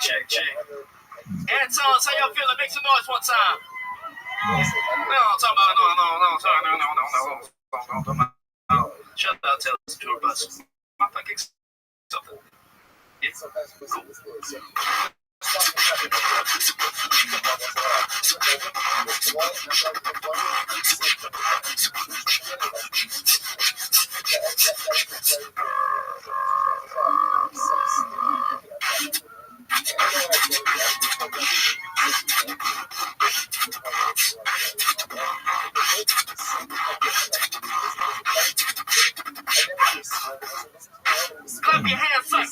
Antones, how y'all feeling? Make some noise one time. No. Shut up, tell us the tour bus. My fucking something. Yeah. Cool. Clap your hands, son.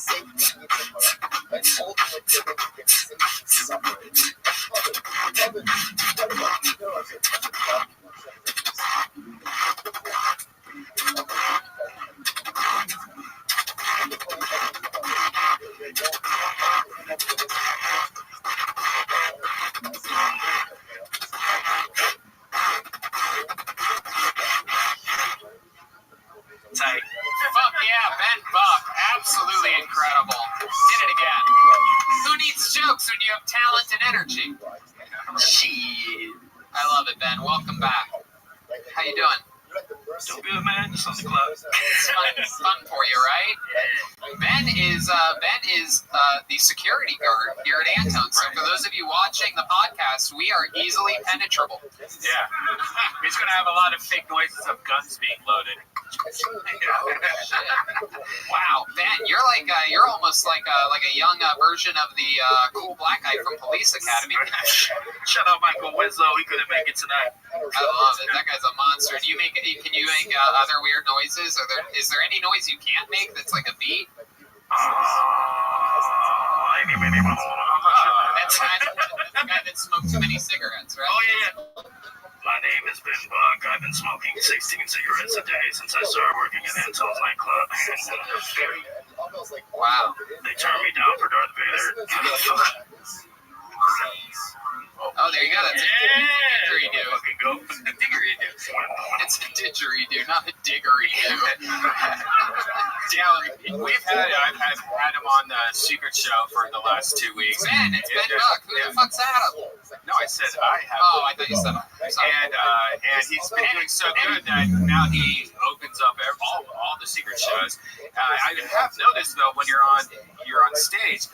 Tight. Fuck yeah, Ben Buck. Absolutely incredible. Did it again. Who needs jokes when you have talent and energy? Shit. I love it, Ben. Welcome back. How you doing? Doing good, man. Just on the club. It's fun for you, right? Ben is the security guard here at Antone's. So for those of you watching the podcast, we are easily penetrable. Yeah. He's going to have a lot of fake noises of guns being loaded. Wow, Ben, you're almost like a young version of the cool black guy from Police Academy. Shout out Michael Winslow. He couldn't make it tonight. I love it. That guy's a monster. Can you make other weird noises? Is there any noise you can't make that's like a beat? That's the guy that smoked too many cigarettes, right? Oh, yeah. My name is Ben Buck. I've been smoking 16 cigarettes a day since I started working in Antone's nightclub. Wow. They turned me down for Darth Vader. Oh, there you go. That's a didgeridoo. Fucking go. Didgeridoo. It's a didgeridoo, not a diggeridoo. Yeah, I've had him on the Secret Show for the last 2 weeks. Ben, it's Ben Buck. Who the fuck's Adam? No, I said I have. Oh, I thought you said and he's been doing so good that now he opens up all the secret shows. I have noticed though when you're on stage,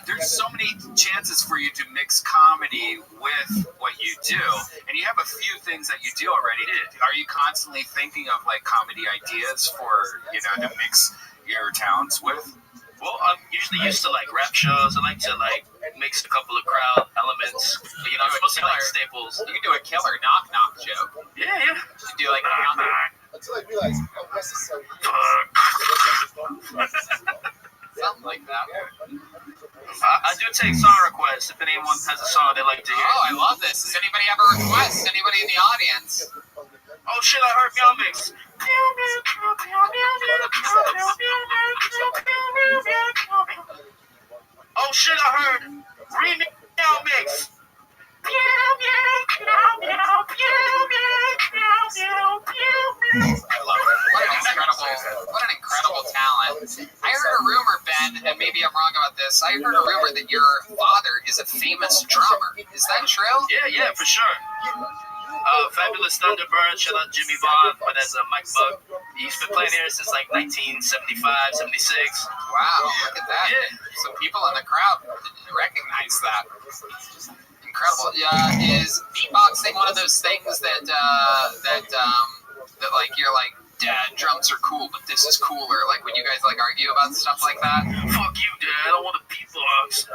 there's so many chances for you to mix comedy with what you do, and you have a few things that you do already. Are you constantly thinking of like comedy ideas for to mix your talents with? Well, I'm usually used to like rap shows. I like to mix a couple of crowd elements. But, I'm supposed to like staples. You can do a killer knock joke. Yeah. You can do like a knock. Until I realized how necessary Something like that. I do take song requests if anyone has a song they like to hear. Oh, I love this. Does anybody have a request? Anybody in the audience? Oh shit, I heard Meow Mix. Oh shit, I heard Remix Meow Mix. What an incredible talent. I heard a rumor, Ben, and maybe I'm wrong about this. I heard a rumor that your father is a famous drummer. Is that true? Yeah, for sure. Fabulous Thunderbird, shout out Jimmy Vaughn, but as a Mike Buck. He's been playing here since like 1975, 76. Wow, look at that. Yeah. Some people in the crowd recognize that. Incredible. Is beatboxing one of those things that like you're like, Dad, drums are cool, but this is cooler. Like when you guys like argue about stuff like that. Fuck you, Dad. I don't want to beatbox.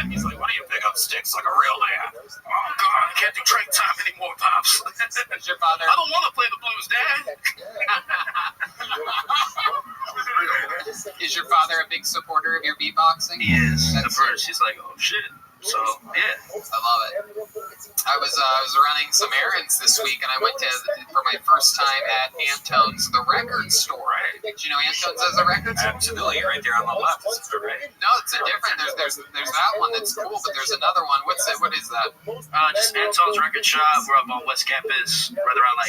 He's like, why don't you pick up sticks like a real man? Oh God, I can't do train time anymore, Pops. Is your father? I don't want to play the blues, Dad. Is your father a big supporter of your beatboxing? He is. At first, he's like, oh shit. So yeah, I love it. I was running some errands this week, and I went for my first time at Antone's, the record store. Right. Did you know Antone's has a record store? Absolutely, right there on the left. Right? No, it's a different. There's that one that's cool, but there's another one. What is that? Just Antone's Record Shop. We're up on West Campus, right around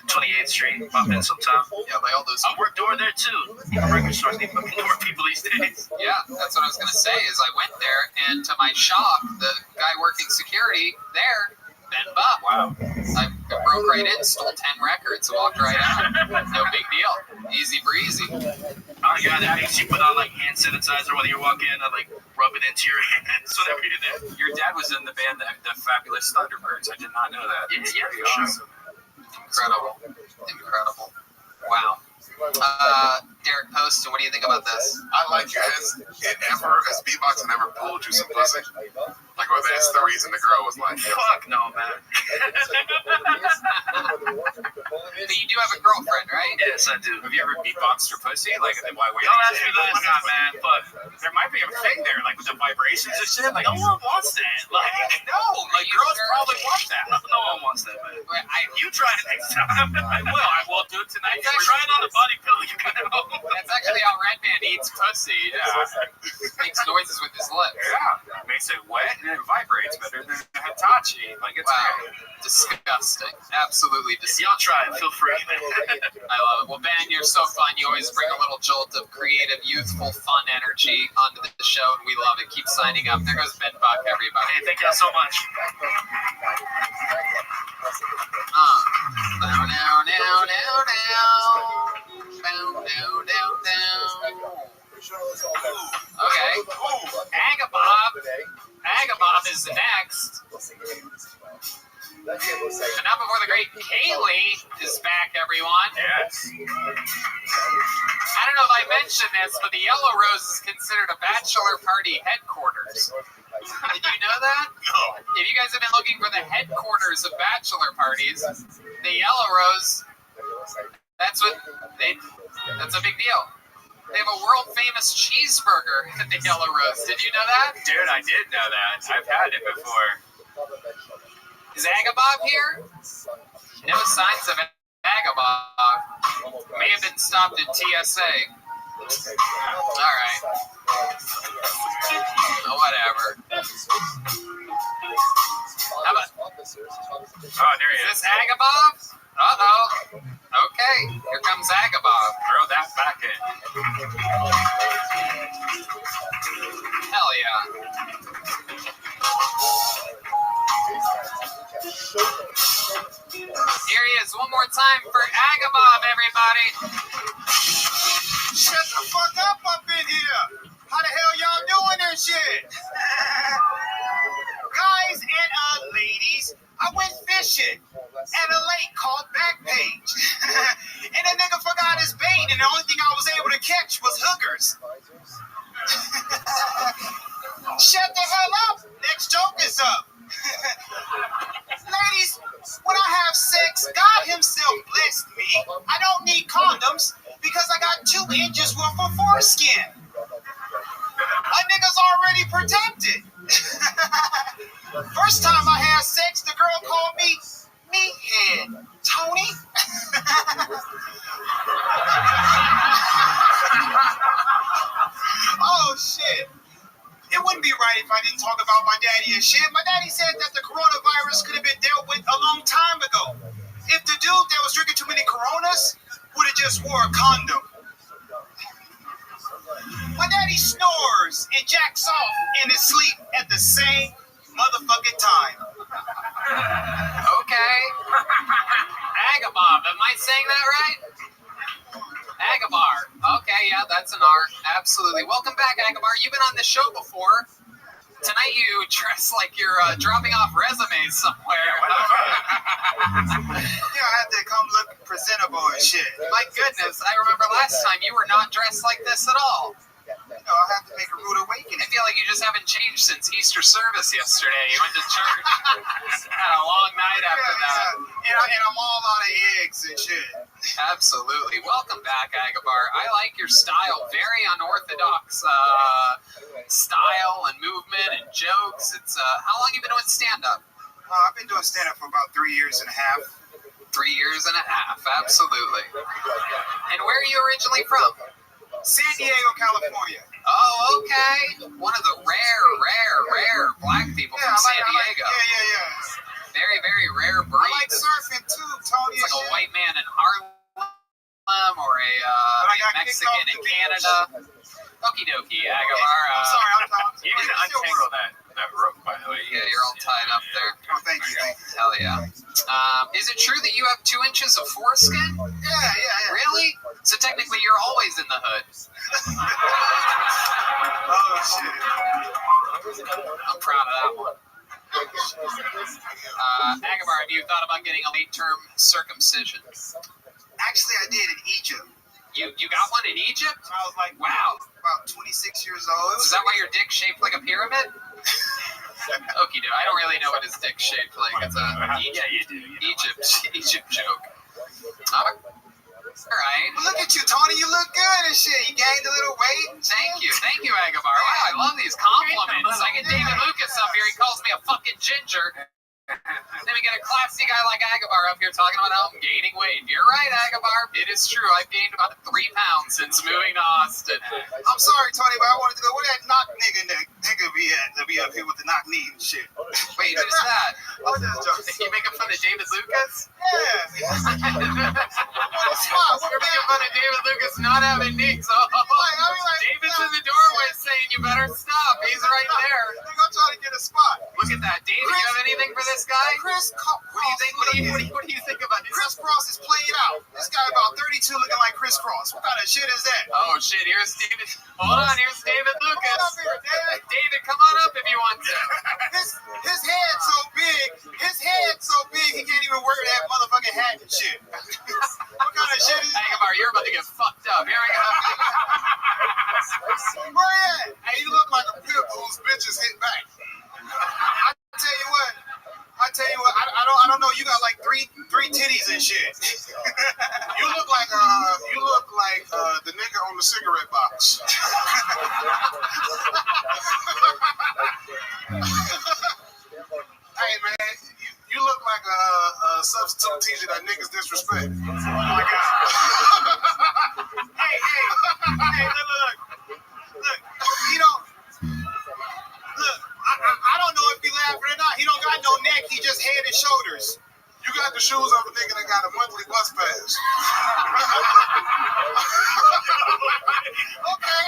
28th Street. Pop in sometime. Yeah, by all those. I work door there too. Record stores need fucking more people these days. Yeah, that's what I was gonna say. Is I went there, and to my shock, the guy working security there, Ben Buck. Wow. I broke right in, stole 10 records, walked right out. No big deal. Easy breezy. Oh yeah, that makes you put on hand sanitizer when you walk in and rub it into your hands whenever you're there. Your dad was in the band, the Fabulous Thunderbirds. I did not know that. Yeah, for sure. Incredible. Wow. Derek Poston, what do you think about this? I like it. Has beatboxing ever pulled you some pussy? Like, well, that's the reason the girl was like, fuck no, man. But you do have a girlfriend, right? Yes, I do. Have you ever beatboxed your pussy? Like, why were you? Don't ask me that, man. But there might be a thing there, like with the vibrations and shit. Like, no one wants that. Girls probably want that. No one wants that, man. You try it next time. I will do it tonight. Try it on the body pillow. You got it. That's actually how Redman eats pussy. Makes noises with his lips. Yeah, it makes it wet and it vibrates better than Hitachi. Like, it's great. Disgusting. Absolutely If disgusting. y'all try it, feel free. I love it. Well, Ben, you're so fun. You always bring a little jolt of creative, youthful, fun energy onto the show, and we love it. Keep signing up. There goes Ben Buck, everybody. Hey, thank y'all so much. Now, now, now, now, now. Okay. Agabob is next. And now before the great Kaylee is back, everyone. Yes. I don't know if I mentioned this, but the Yellow Rose is considered a bachelor party headquarters. Did you know that? No. If you guys have been looking for the headquarters of bachelor parties, the Yellow Rose, that's a big deal. They have a world famous cheeseburger at the Yellow Rose. Did you know that? Dude, I did know that. I've had it before. Is Agabob here? No signs of Agabob. May have been stopped at TSA. Alright. Whatever. How about... Oh, there he Is this Agabob? Uh-oh. Okay, here comes Agabob. Throw that back in. Hell yeah. Here he is one more time for Agabob, everybody. Shut the fuck up in here. How the hell y'all doing this shit? Guys and ladies, I went fishing at a lake called Backpage. And the nigga forgot his bait, and the only thing I was able to catch was hookers. Shut the hell up. Next joke is up. Ladies, when I have sex, God himself blessed me. I don't need condoms because I got 2 inches worth of foreskin. A nigga's already protected. First time I had sex, the girl called me meathead. Tony? Oh, shit. It wouldn't be right if I didn't talk about my daddy and shit. My daddy said that the coronavirus could have been dealt with a long time ago. If the dude that was drinking too many Coronas would have just wore a condom. My daddy snores and jacks off in his sleep at the same motherfucking time. Okay. Agabob, am I saying that right? Agabar. Okay, yeah, that's an R. Absolutely. Welcome back, Agabar. You've been on the show before. Tonight you dress like you're dropping off resumes somewhere. Yeah, I had to come look presentable and shit. My goodness, I remember last time you were not dressed like this at all. You know, I have to make a rude awakening. I feel like you just haven't changed since Easter service yesterday. You went to church. Had a long night after that. And I'm all out of eggs and shit. Absolutely. Welcome back, Agabar. I like your style. Very unorthodox style and movement and jokes. It's how long you been doing stand-up? I've been doing stand-up for about 3 years and a half. 3 years and a half. Absolutely. And where are you originally from? San Diego, California. Oh, okay. One of the rare black people from San Diego. Yeah. Very, very rare breed. I like surfing too, Tony. It's like a white man in Harlem or a Mexican in Canada. Okie dokie, Agabar. I'm sorry, I'm talking. You can untangle that rope, by the way. Yeah, you're all tied up there. Oh, thank you. Hell yeah. Is it true that you have 2 inches of foreskin? Yeah. Really? So technically you're always in the hood. Oh, shit. I'm proud of that one. Agabar, have you thought about getting a late-term circumcision? Actually, I did in Egypt. You got one in Egypt? I was like, wow. About 26 years old. Is that why your dick's shaped like a pyramid? Okie doke. I don't really know what his dick's shaped like. It's a Yeah, you do. Egypt joke. All right. Well, look at you, Tony. You look good and shit. You gained a little weight. Thank you, Agabar. Wow, I love these compliments. I get David Lucas up here. He calls me a fucking ginger. And we get a classy guy like Agabar up here talking about how I'm gaining weight. You're right, Agabar. It is true. I've gained about 3 pounds since moving to Austin. I'm sorry, Tony, but I wanted to know where that knock nigga be at to be up here with the knock knee and shit. Wait, who's that? I'm just joking. You making fun of David Lucas? Yeah. You're making fun of David Lucas not having knees. Oh, David's in the doorway saying you better stop. He's right there. I'm trying to get a spot. Look at that. David, you have anything for this guy? Chris Cross. What do you think about this? Chris Cross is playing out. This guy about 32 looking like Chris Cross. What kind of shit is that? Oh shit, here's David. Hold on, here's David Lucas. Come up here, David. David, come on up if you want to. His head's so big. His head's so big he can't even wear that motherfucking hat and shit. What kind of shit is that? Agabar, you're about to get fucked up. Here we go. Where you at? Hey, you look like a pimp whose bitches hit back. I tell you what, I don't know. You got like three titties and shit. You look like the nigga on the cigarette box. Hey man, you look like a substitute teacher that niggas disrespect. Oh my god. Hey, look. You know, look. I don't know if he laughing or not. He don't got no neck. He just head and shoulders. You got the shoes of a nigga that got a monthly bus pass. Okay.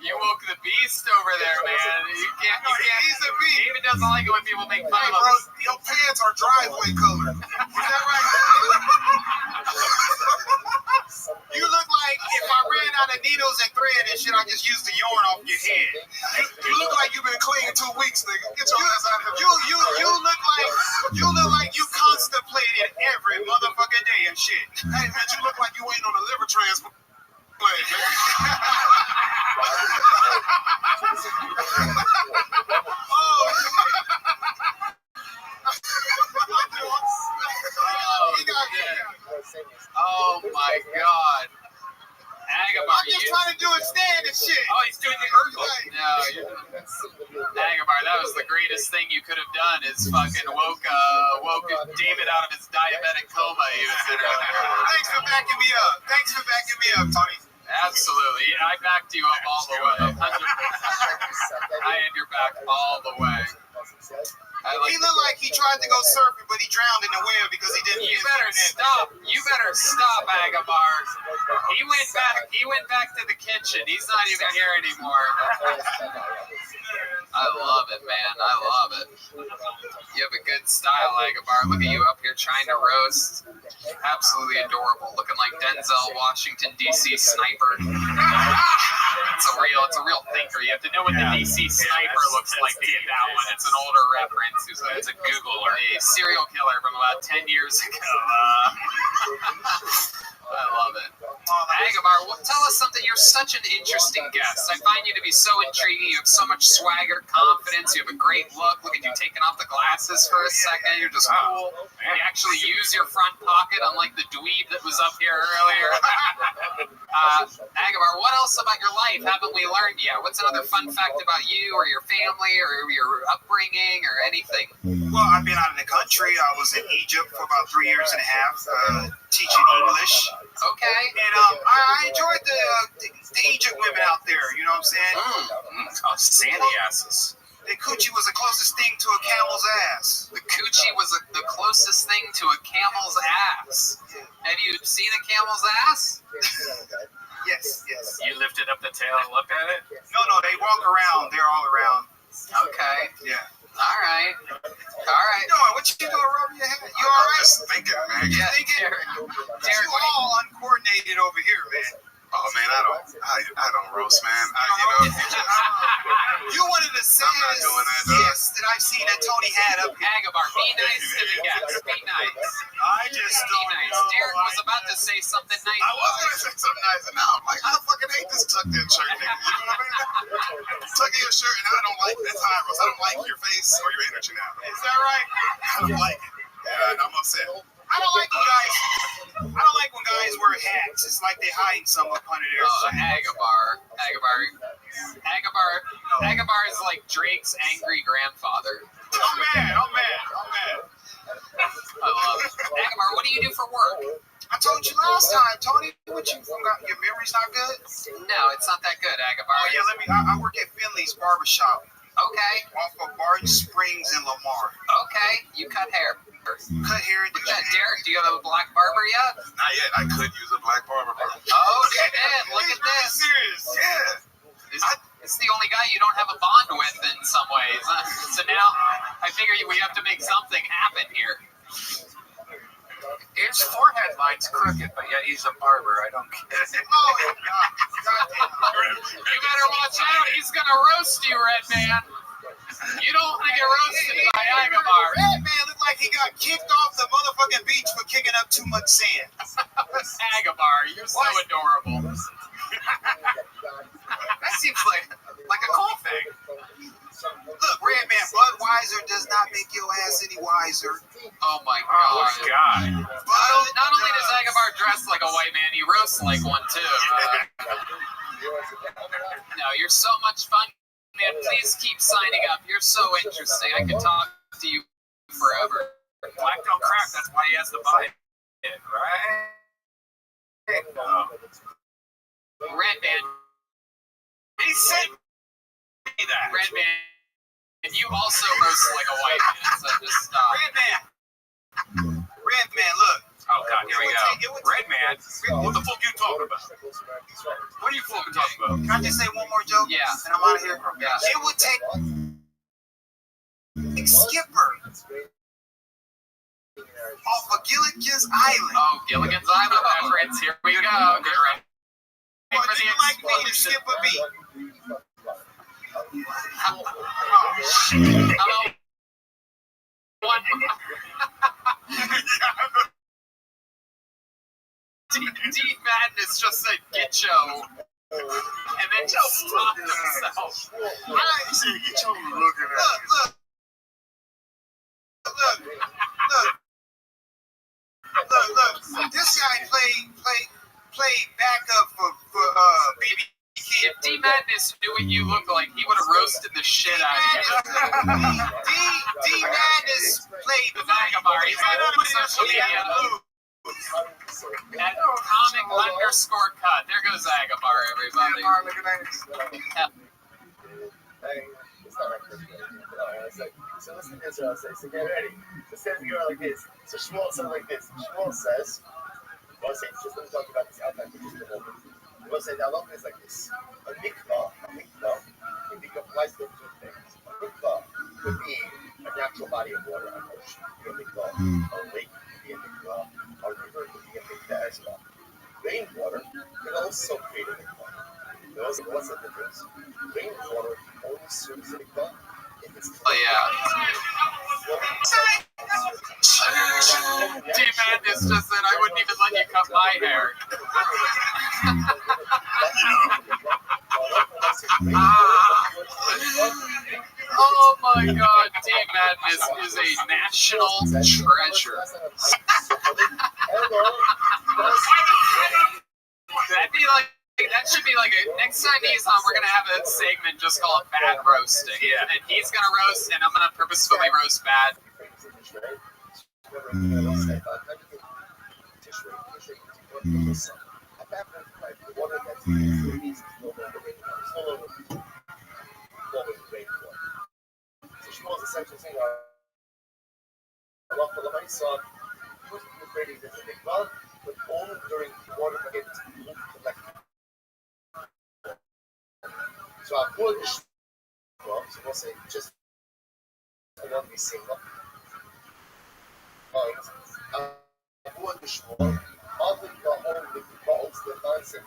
You woke the beast over there, man. You can't. He's a beast. David doesn't like it when people make fun of Bro, him. your pants are driveway color. Is that right? You look like if I ran out of needles and thread and shit, I just used the yarn off your head. You look like you've been clean 2 weeks, nigga. Get your ass out of here. You look like you constipated every motherfucking day and shit. Hey man, you look like you waiting on a liver transplant. Oh my god. Agabar, I'm just trying to do a stand and shit. Oh, he's doing the Urkel. No, Agabar, that was the greatest thing you could have done is fucking woke David out of his diabetic coma he was in earlier. Thanks for backing me up, Tony. Absolutely. Yeah, I backed you up all the way. 100%. I had your back all the way. He looked like he tried to go surfing, but he drowned in the whale because he didn't. You better stop. You better stop, Agabar. He went back to the kitchen. He's not even here anymore. I love it, man. I love it. You have a good style, Agabar. Look at you up here trying to roast. Absolutely adorable. Looking like Denzel Washington, D.C. sniper. It's a real thinker. You have to know what the D.C. sniper looks like to get that one. It's an older reference. It's a Google or a serial killer from about 10 years ago. I love it. Agabar, tell us something. You're such an interesting guest. I find you to be so intriguing. You have so much swagger, confidence. You have a great look. Look at you taking off the glasses for a second. You're just cool. You actually use your front pocket, unlike the dweeb that was up here earlier. Agabar, what else about your life haven't we learned yet? What's another fun fact about you or your family or your upbringing or anything? Well, I've been out of the country. I was in Egypt for about 3 years and a half, teaching English. Okay. And I enjoyed the Egypt women out there. You know what I'm saying? Oh, sandy asses. The coochie was the closest thing to a camel's ass. The coochie was the closest thing to a camel's ass. Have you seen a camel's ass? Yes. You lifted up the tail and looked at it? No, they walk around. They're all around. Okay. Yeah. All right. No, what you doing, rubbing your head? You all right? Just thinking, man. Yeah, Derek, Derek, you all uncoordinated over here, man. Oh man, I don't roast, man. You one of the saddest guests that I've seen that Tony had up here. Agabar, be nice to the guests. Be nice. I just Be nice. Derek was about to say something nice. I was gonna say something nice, and now I'm like, I fucking hate this tucked in shirt, nigga. You know what I mean? Tucking your shirt, and I don't like that's how I roast. I don't like your face or your energy now. Is that right? I don't like it, and I'm upset. I don't like when guys wear hats. It's like they're hiding something up under there. Agabar is like Drake's angry grandfather. I'm mad. I love it. Agamar, what do you do for work? I told you last time, Tony. What you forgot? Your memory's not good. No, it's not that good, Agamar. Oh yeah, I work at Finley's barbershop. Okay. Off of Barton Springs in Lamar. Okay, you cut hair. Cut hair and Derek, do you have a black barber yet? Not yet. I could use a black barber. Oh, man, look at this. Serious. Yeah. It's the only guy you don't have a bond with in some ways. So now I figure we have to make something happen here. His forehead line's crooked, but yet he's a barber. I don't get it. You better watch out. He's going to roast you, Red Man. You don't want to get roasted by Agamar. Red Man looked like he got kicked off the motherfucking beach for kicking up too much sand. Agamar, you're so adorable. That seems like a cool thing. Look, Red Man, Budweiser does not make your ass any wiser. Oh my God. Not only does Agamar dress like a white man, he roasts like one too. No, you're so much fun, man. Please keep signing up. You're so interesting. I could talk to you forever. Black don't crack. That's why he has to buy it, right? Red Man. He sent me that. Red Man. And you also roast like a white man, so just stop. Red Man, look. Oh God, here we go. Red Man, what the fuck you talking about? What are you fucking talking about? Can I just say one more joke? Yeah. And I'm out of here. Yeah. It would take Skipper off of Gilligan's Island. Oh, Gilligan's Island reference. Here we go. Get ready for the like me to skip a beat. Hello. One. Deep Madness just said get yo, and then just stopped himself. I like to say get yo looking at Look. This guy played backup for BB. If D Madness knew what you look like, he would have roasted the shit out of you. D Madness played with Agamar. He's on social media. At comic_cut. There goes Agamar, everybody. So listen to Israel say, so get ready. So it says go like this. So Shmuel says like this. Shmuel says, well, say, just let me talk about this outline for just a moment. We'll say the halacha is like this. A mikvah can be comprised of two things. A mikvah could be a natural body of water, an ocean, could be a mikvah. A lake could be a mikvah. A river could be a mikvah as well. Rainwater can also create a mikvah. What's the difference? Rainwater only serves a mikvah if it's clean. Oh, yeah. D-Madness just said I wouldn't even let you cut my hair. Oh my God, D-Madness is a national treasure. That should be like next time he's on, we're gonna have a segment just called Bad Roasting. Yeah. And he's gonna roast, and I'm gonna purposefully roast bad. But only during water gets collected. So I put the so we'll say just another single. I put the shore of the whole the bolts, the concept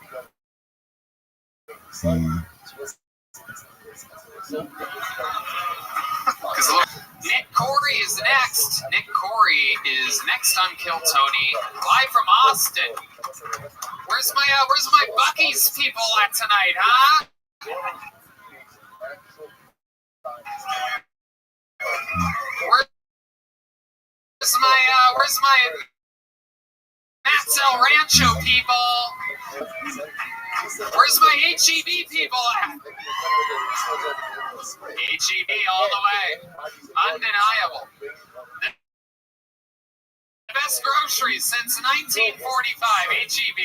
Nick Corey is next. Nick Corey is next on Kill Tony, live from Austin. Where's my Buc-ee's people at tonight, huh? Where's my Matt's El Rancho people? Where's my HEB people at? HEB all the way. Undeniable. The best groceries since 1945, HEB.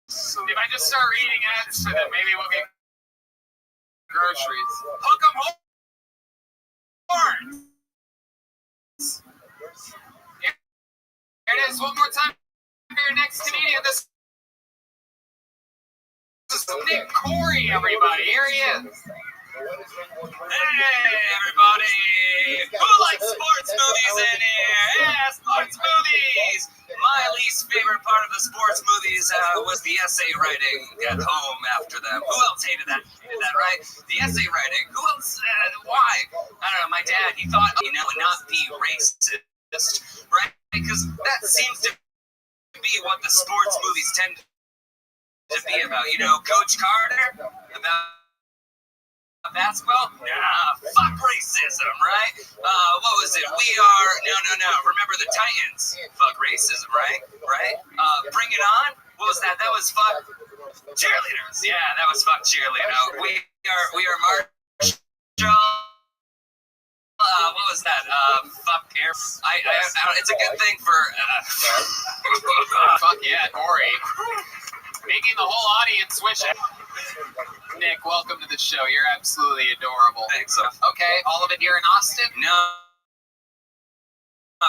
If I just start reading ads for them, maybe we'll get groceries. Hook 'em horns. Here it is, one more time for your next comedian. This is Nick Corey, everybody. Here he is. Hey, everybody! Who likes sports movies in here? Yeah, sports movies! My least favorite part of the sports movies was the essay writing at home after them. Who else hated that? Hated that, right? The essay writing. Who else? Why? I don't know. My dad, he thought, would not be racist, right? Because that seems to be what the sports movies tend to be about. Coach Carter? About basketball? Nah, fuck racism, right? What was it? No. Remember the Titans? Fuck racism, right? Bring It On? What was that? That was fuck cheerleaders. Yeah, that was fuck cheerleader. We are Marshall. What was that? Fuck air. I it's a good thing for. Fuck yeah, Corey. Making the whole audience wish it. Nick, welcome to the show. You're absolutely adorable. Thanks. Okay, all of it here in Austin? No.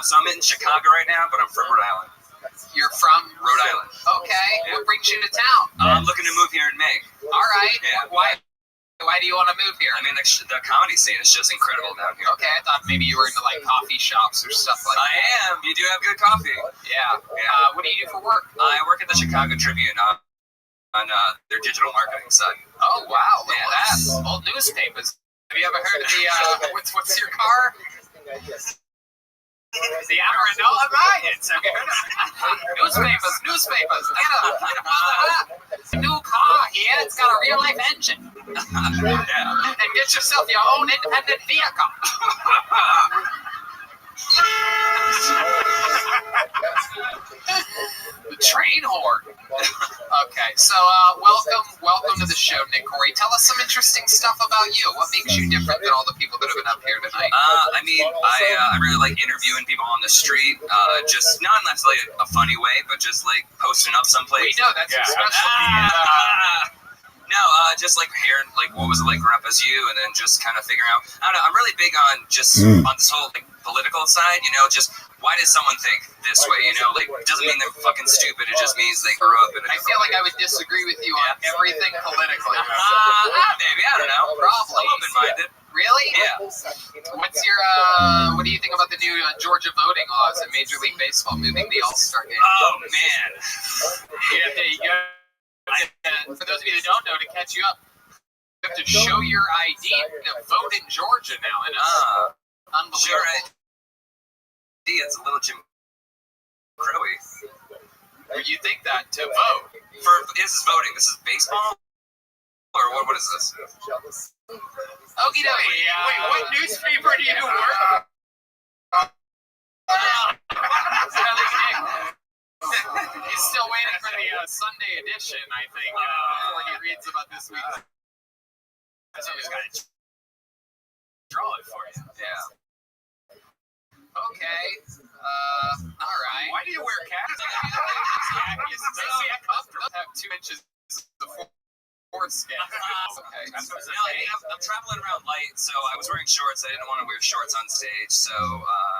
So I'm in Chicago right now, but I'm from Rhode Island. You're from Rhode Island. Okay. Yeah. What brings you to town? I'm looking to move here in May. All right. Yeah. Why do you want to move here? I mean, the comedy scene is just incredible down here. Okay, I thought maybe you were into like coffee shops or stuff like that. I am. You do have good coffee. Yeah. What do you do for work? I work at the Chicago Tribune on their digital marketing side. Oh wow, look at that. Old newspapers. Have you ever heard of the what's your car? The Amarillo Alliance. Have you heard of it? Newspapers. Get a new car here. It's got a real life engine. Yeah. And get yourself your own independent vehicle. The train horn. Okay, so welcome to the show, Nick Corey. Tell us some interesting stuff about you. What makes you different than all the people that have been up here tonight? I mean, I really like interviewing people on the street. Just not necessarily a funny way, but just like posting up someplace. We know that's your specialty. No, just like hearing like what was it like growing up as you, and then just kind of figuring out. I don't know. I'm really big on just on this whole like political side. Just why does someone think this way? Like it doesn't mean they're fucking stupid. It just means they grew up in a I feel like I would disagree with you on everything politically. Maybe I don't know. Probably. I'm open-minded. Really? Yeah. What's your what do you think about the new Georgia voting laws and Major League Baseball moving the All-Star game? Oh man. Yeah, there you go. For those of you that don't know, to catch you up, you have to show your ID to vote in Georgia now, and unbelievable. Sure, it's a little Jim Crowy. You think that to vote? This is voting. This is baseball, or what is this? Okie dokie. Wait, what newspaper do you work? He's still waiting for the Sunday edition, I think, before he reads about this week. So he's got to draw it for you. Yeah. Okay. All right. Why do you wear caps? Have 2 inches of foreskin. Okay. I'm traveling around light, so I was wearing shorts. I didn't want to wear shorts on stage, so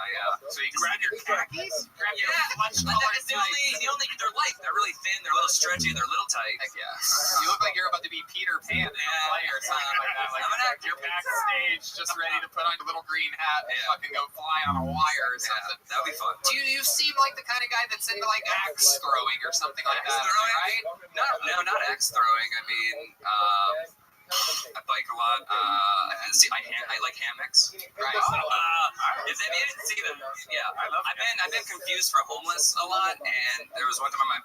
yeah. So you grab your khakis? Grab your flesh colored they're light. They're really thin. They're a little stretchy. They're a little tight. Heck yeah. You look like you're about to be Peter Pan in a play or something like that. Like I'm an actor. You're backstage, just ready to put on your little green hat and fucking go fly on a wire or something. That'd be fun. Do you seem like the kind of guy that's into like axe throwing or something like that, right? No, not axe throwing. I mean, I bike a lot. I like hammocks. Right. If you didn't see them, yeah. I've been confused for homeless a lot, and there was one time on my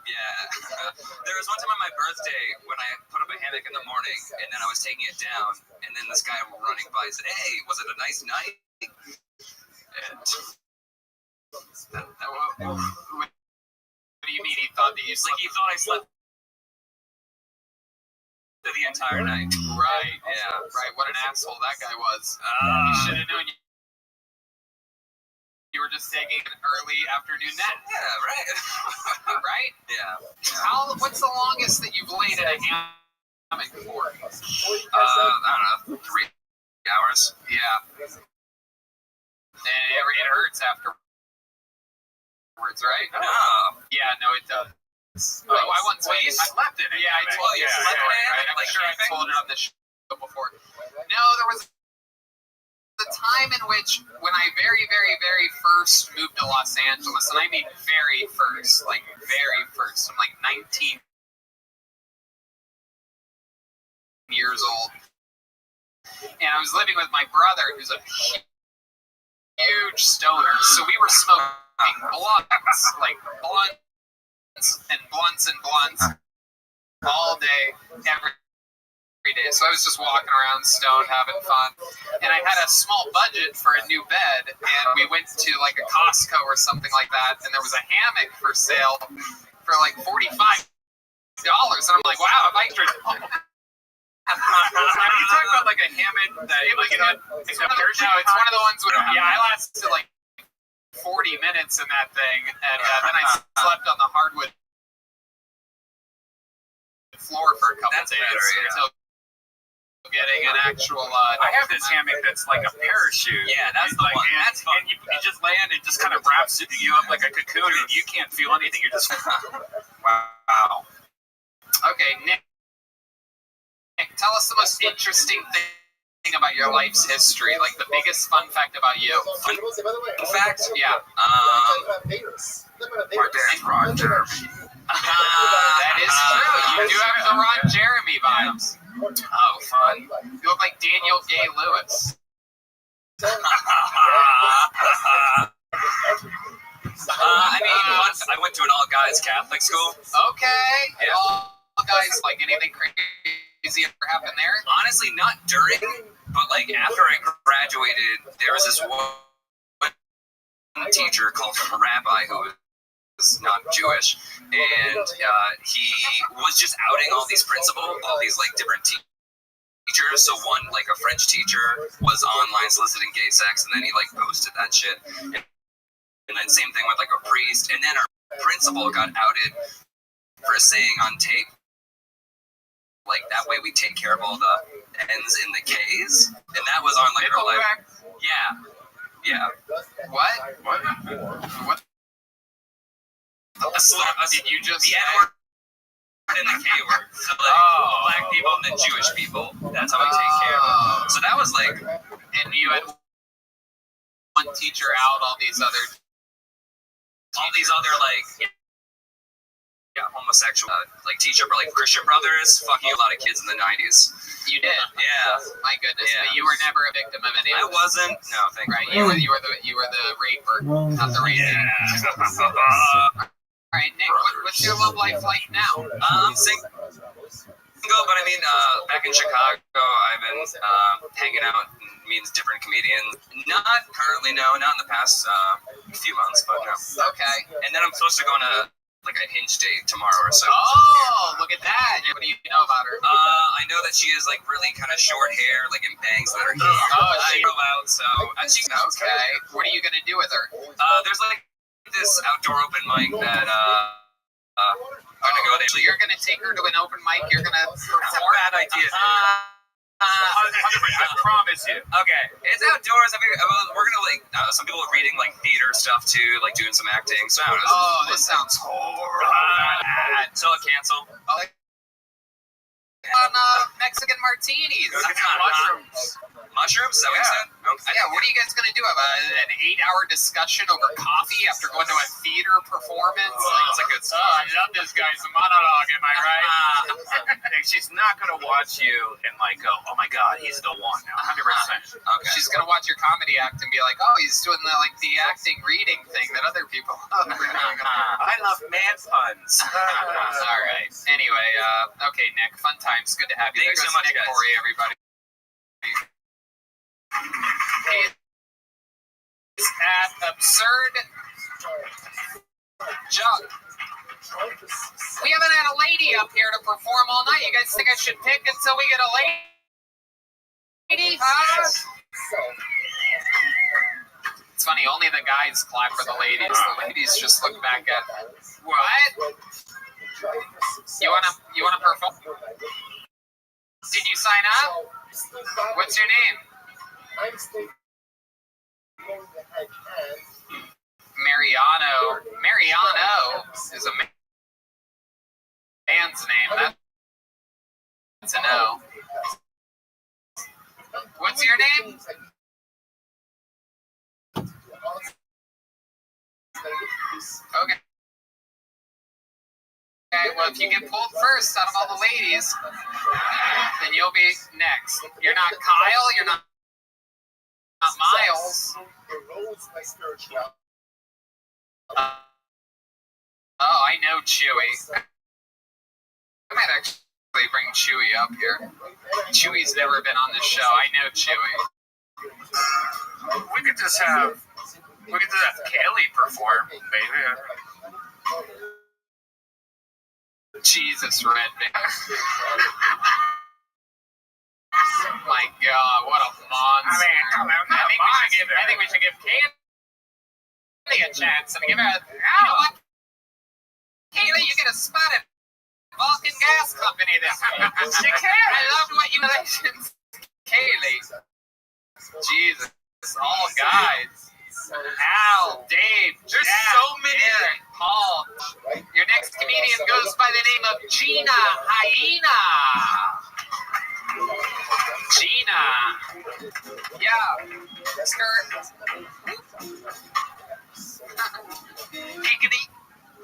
birthday when I put up a hammock in the morning, and then I was taking it down, and then this guy running by said, "Hey, was it a nice night?" And what do you mean? It's like he thought I slept the entire night. Right. Yeah. Right. What an asshole that guy was. You should have known you were just taking an early afternoon nap. Yeah. Right. Right. Yeah. What's the longest that you've laid in a hammock for? I don't know, 3 hours. Yeah. And it hurts afterwards, right? No. Yeah, no, it does. I once you slept in it. Yeah, I told you. slept in it. Right? I'm Like sure I camping? told it on the show before. No, there was a time in which, when I very, very, very first moved to Los Angeles, and I mean very first, I'm like 19 years old, and I was living with my brother, who's a huge stoner, so we were smoking blunts all day, every day. So I was just walking around stoned, having fun, and I had a small budget for a new bed, and we went to like a Costco or something like that, and there was a hammock for sale for like $45, and I'm like, wow, if I could. Are you talking about like a hammock that it's one of the ones with I lasted like 40 minutes in that thing, and then I slept on the hardwood floor for a couple days until getting an actual. I have this hammock that's like a parachute. Yeah, that's the one. That's fun. And you just land and just kind of wraps you up like a cocoon, and you can't feel anything. You're just wow. Okay, Nick, tell us the most interesting thing about your life's history, like the biggest fun fact about you. Fun fact? Yeah. My dad's Ron Jeremy. That is true. You do have the Ron Jeremy vibes. Oh, fun. You look like Daniel Day-Lewis. I went to an all-guys Catholic school. Okay. Yeah. All guys, like anything crazy ever happened there? Honestly, not during, but like after I graduated, there was this one teacher called Rabbi who was not Jewish, and he was just outing all these like different teachers. So one, like a French teacher, was online soliciting gay sex, and then he like posted that shit. And then same thing with like a priest, and then our principal got outed for saying on tape, like that way we take care of all the N's in the K's, and that was on like her life. Yeah. What? Did you just the N word and the K word? So like black people and then Jewish people. That's how we take care of them. So that was like, and you had one teacher out, all these other like homosexual like teacher, like Christian Brothers, fucking a lot of kids in the 90s. You did? Yeah. My goodness. Yeah. But you were never a victim of any. I wasn't. No, thank right. you. You were the raper, not the raping. Yeah. All right, Nick. What's your love life like now? I'm single, but I mean, back in Chicago, I've been hanging out and meeting different comedians. Not currently, no. Not in the past few months, but no. Okay. And then I'm supposed to go on a Hinge date tomorrow or so. Oh, look at that. What do you know about her? I know that she has like really kind of short hair, like in bangs that are she grow out. So she's okay. What are you gonna do with her? There's like this outdoor open mic that I'm gonna go there. So you're gonna take her to an open mic? You're gonna perform? Bad idea. I promise you. Okay, it's outdoors. We're gonna like some people are reading like theater stuff too, like doing some acting. So I don't know. Oh, this sounds horrible. So I'll cancel. Mexican martinis. Mushrooms. Mushrooms? Is that what you said? Okay. Yeah, what are you guys going to do? Have an 8-hour discussion over coffee after going to a theater performance? It's a good stuff. I love this guy's monologue, am I right? She's not going to watch you and like go, oh my God, he's the one. 100%. Okay. She's going to watch your comedy act and be like, oh, he's doing the acting reading thing that other people I love man puns. All right. Anyway, okay, Nick, fun times. Good to have you. Thanks so much, Nick guys. Corey, everybody. It's at Absurd Junk. We haven't had a lady up here to perform all night. You guys think I should pick until we get a lady? Huh? It's funny, only the guys clap for the ladies. The ladies just look back at what? You wanna perform? Did you sign up? What's your name? Mariano. Mariano is a man's name. That's a no. What's your name? Okay. Okay, well, if you get pulled first out of all the ladies, then you'll be next. You're not Kyle, you're not Miles. Oh, I know Chewy. I might actually bring Chewy up here. Chewy's never been on this show. I know Chewy. We could just have Kelly perform, maybe. Jesus, Red Man. My God, what a monster! I think we should give Kaylee a chance and give her. You know what, Kaylee, you get a spot at Vulcan Gas Company this week. I loved what you mentioned, Kaylee. Jesus, all guys. Al, Dave, there's Jack, so many. Aaron, Paul. Your next comedian goes by the name of Gina Hyena. Gina. Yeah. Skirt. Giggity.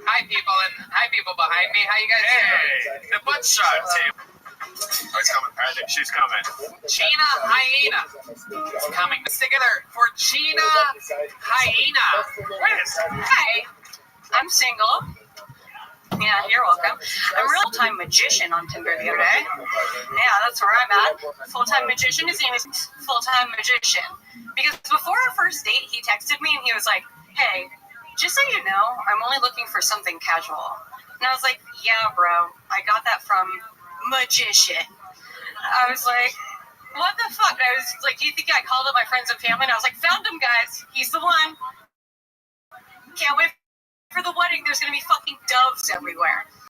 Hi people behind me. How you guys doing? The butt shot table. Oh, it's coming. I think she's coming. Gina Hyena is coming. Let's together for Gina Hyena. Hi, I'm single. Yeah, you're welcome. I'm a real-time magician on Tinder the other day. Yeah, that's where I'm at. Full-time magician. His name is Full-Time Magician. Because before our first date, he texted me and he was like, hey, just so you know, I'm only looking for something casual. And I was like, yeah, bro, I got that from Magician. I was like, what the fuck? I was like, do you think I called up my friends and family? And I was like, found him, guys. He's the one. Can't wait for the wedding. There's going to be fucking doves everywhere.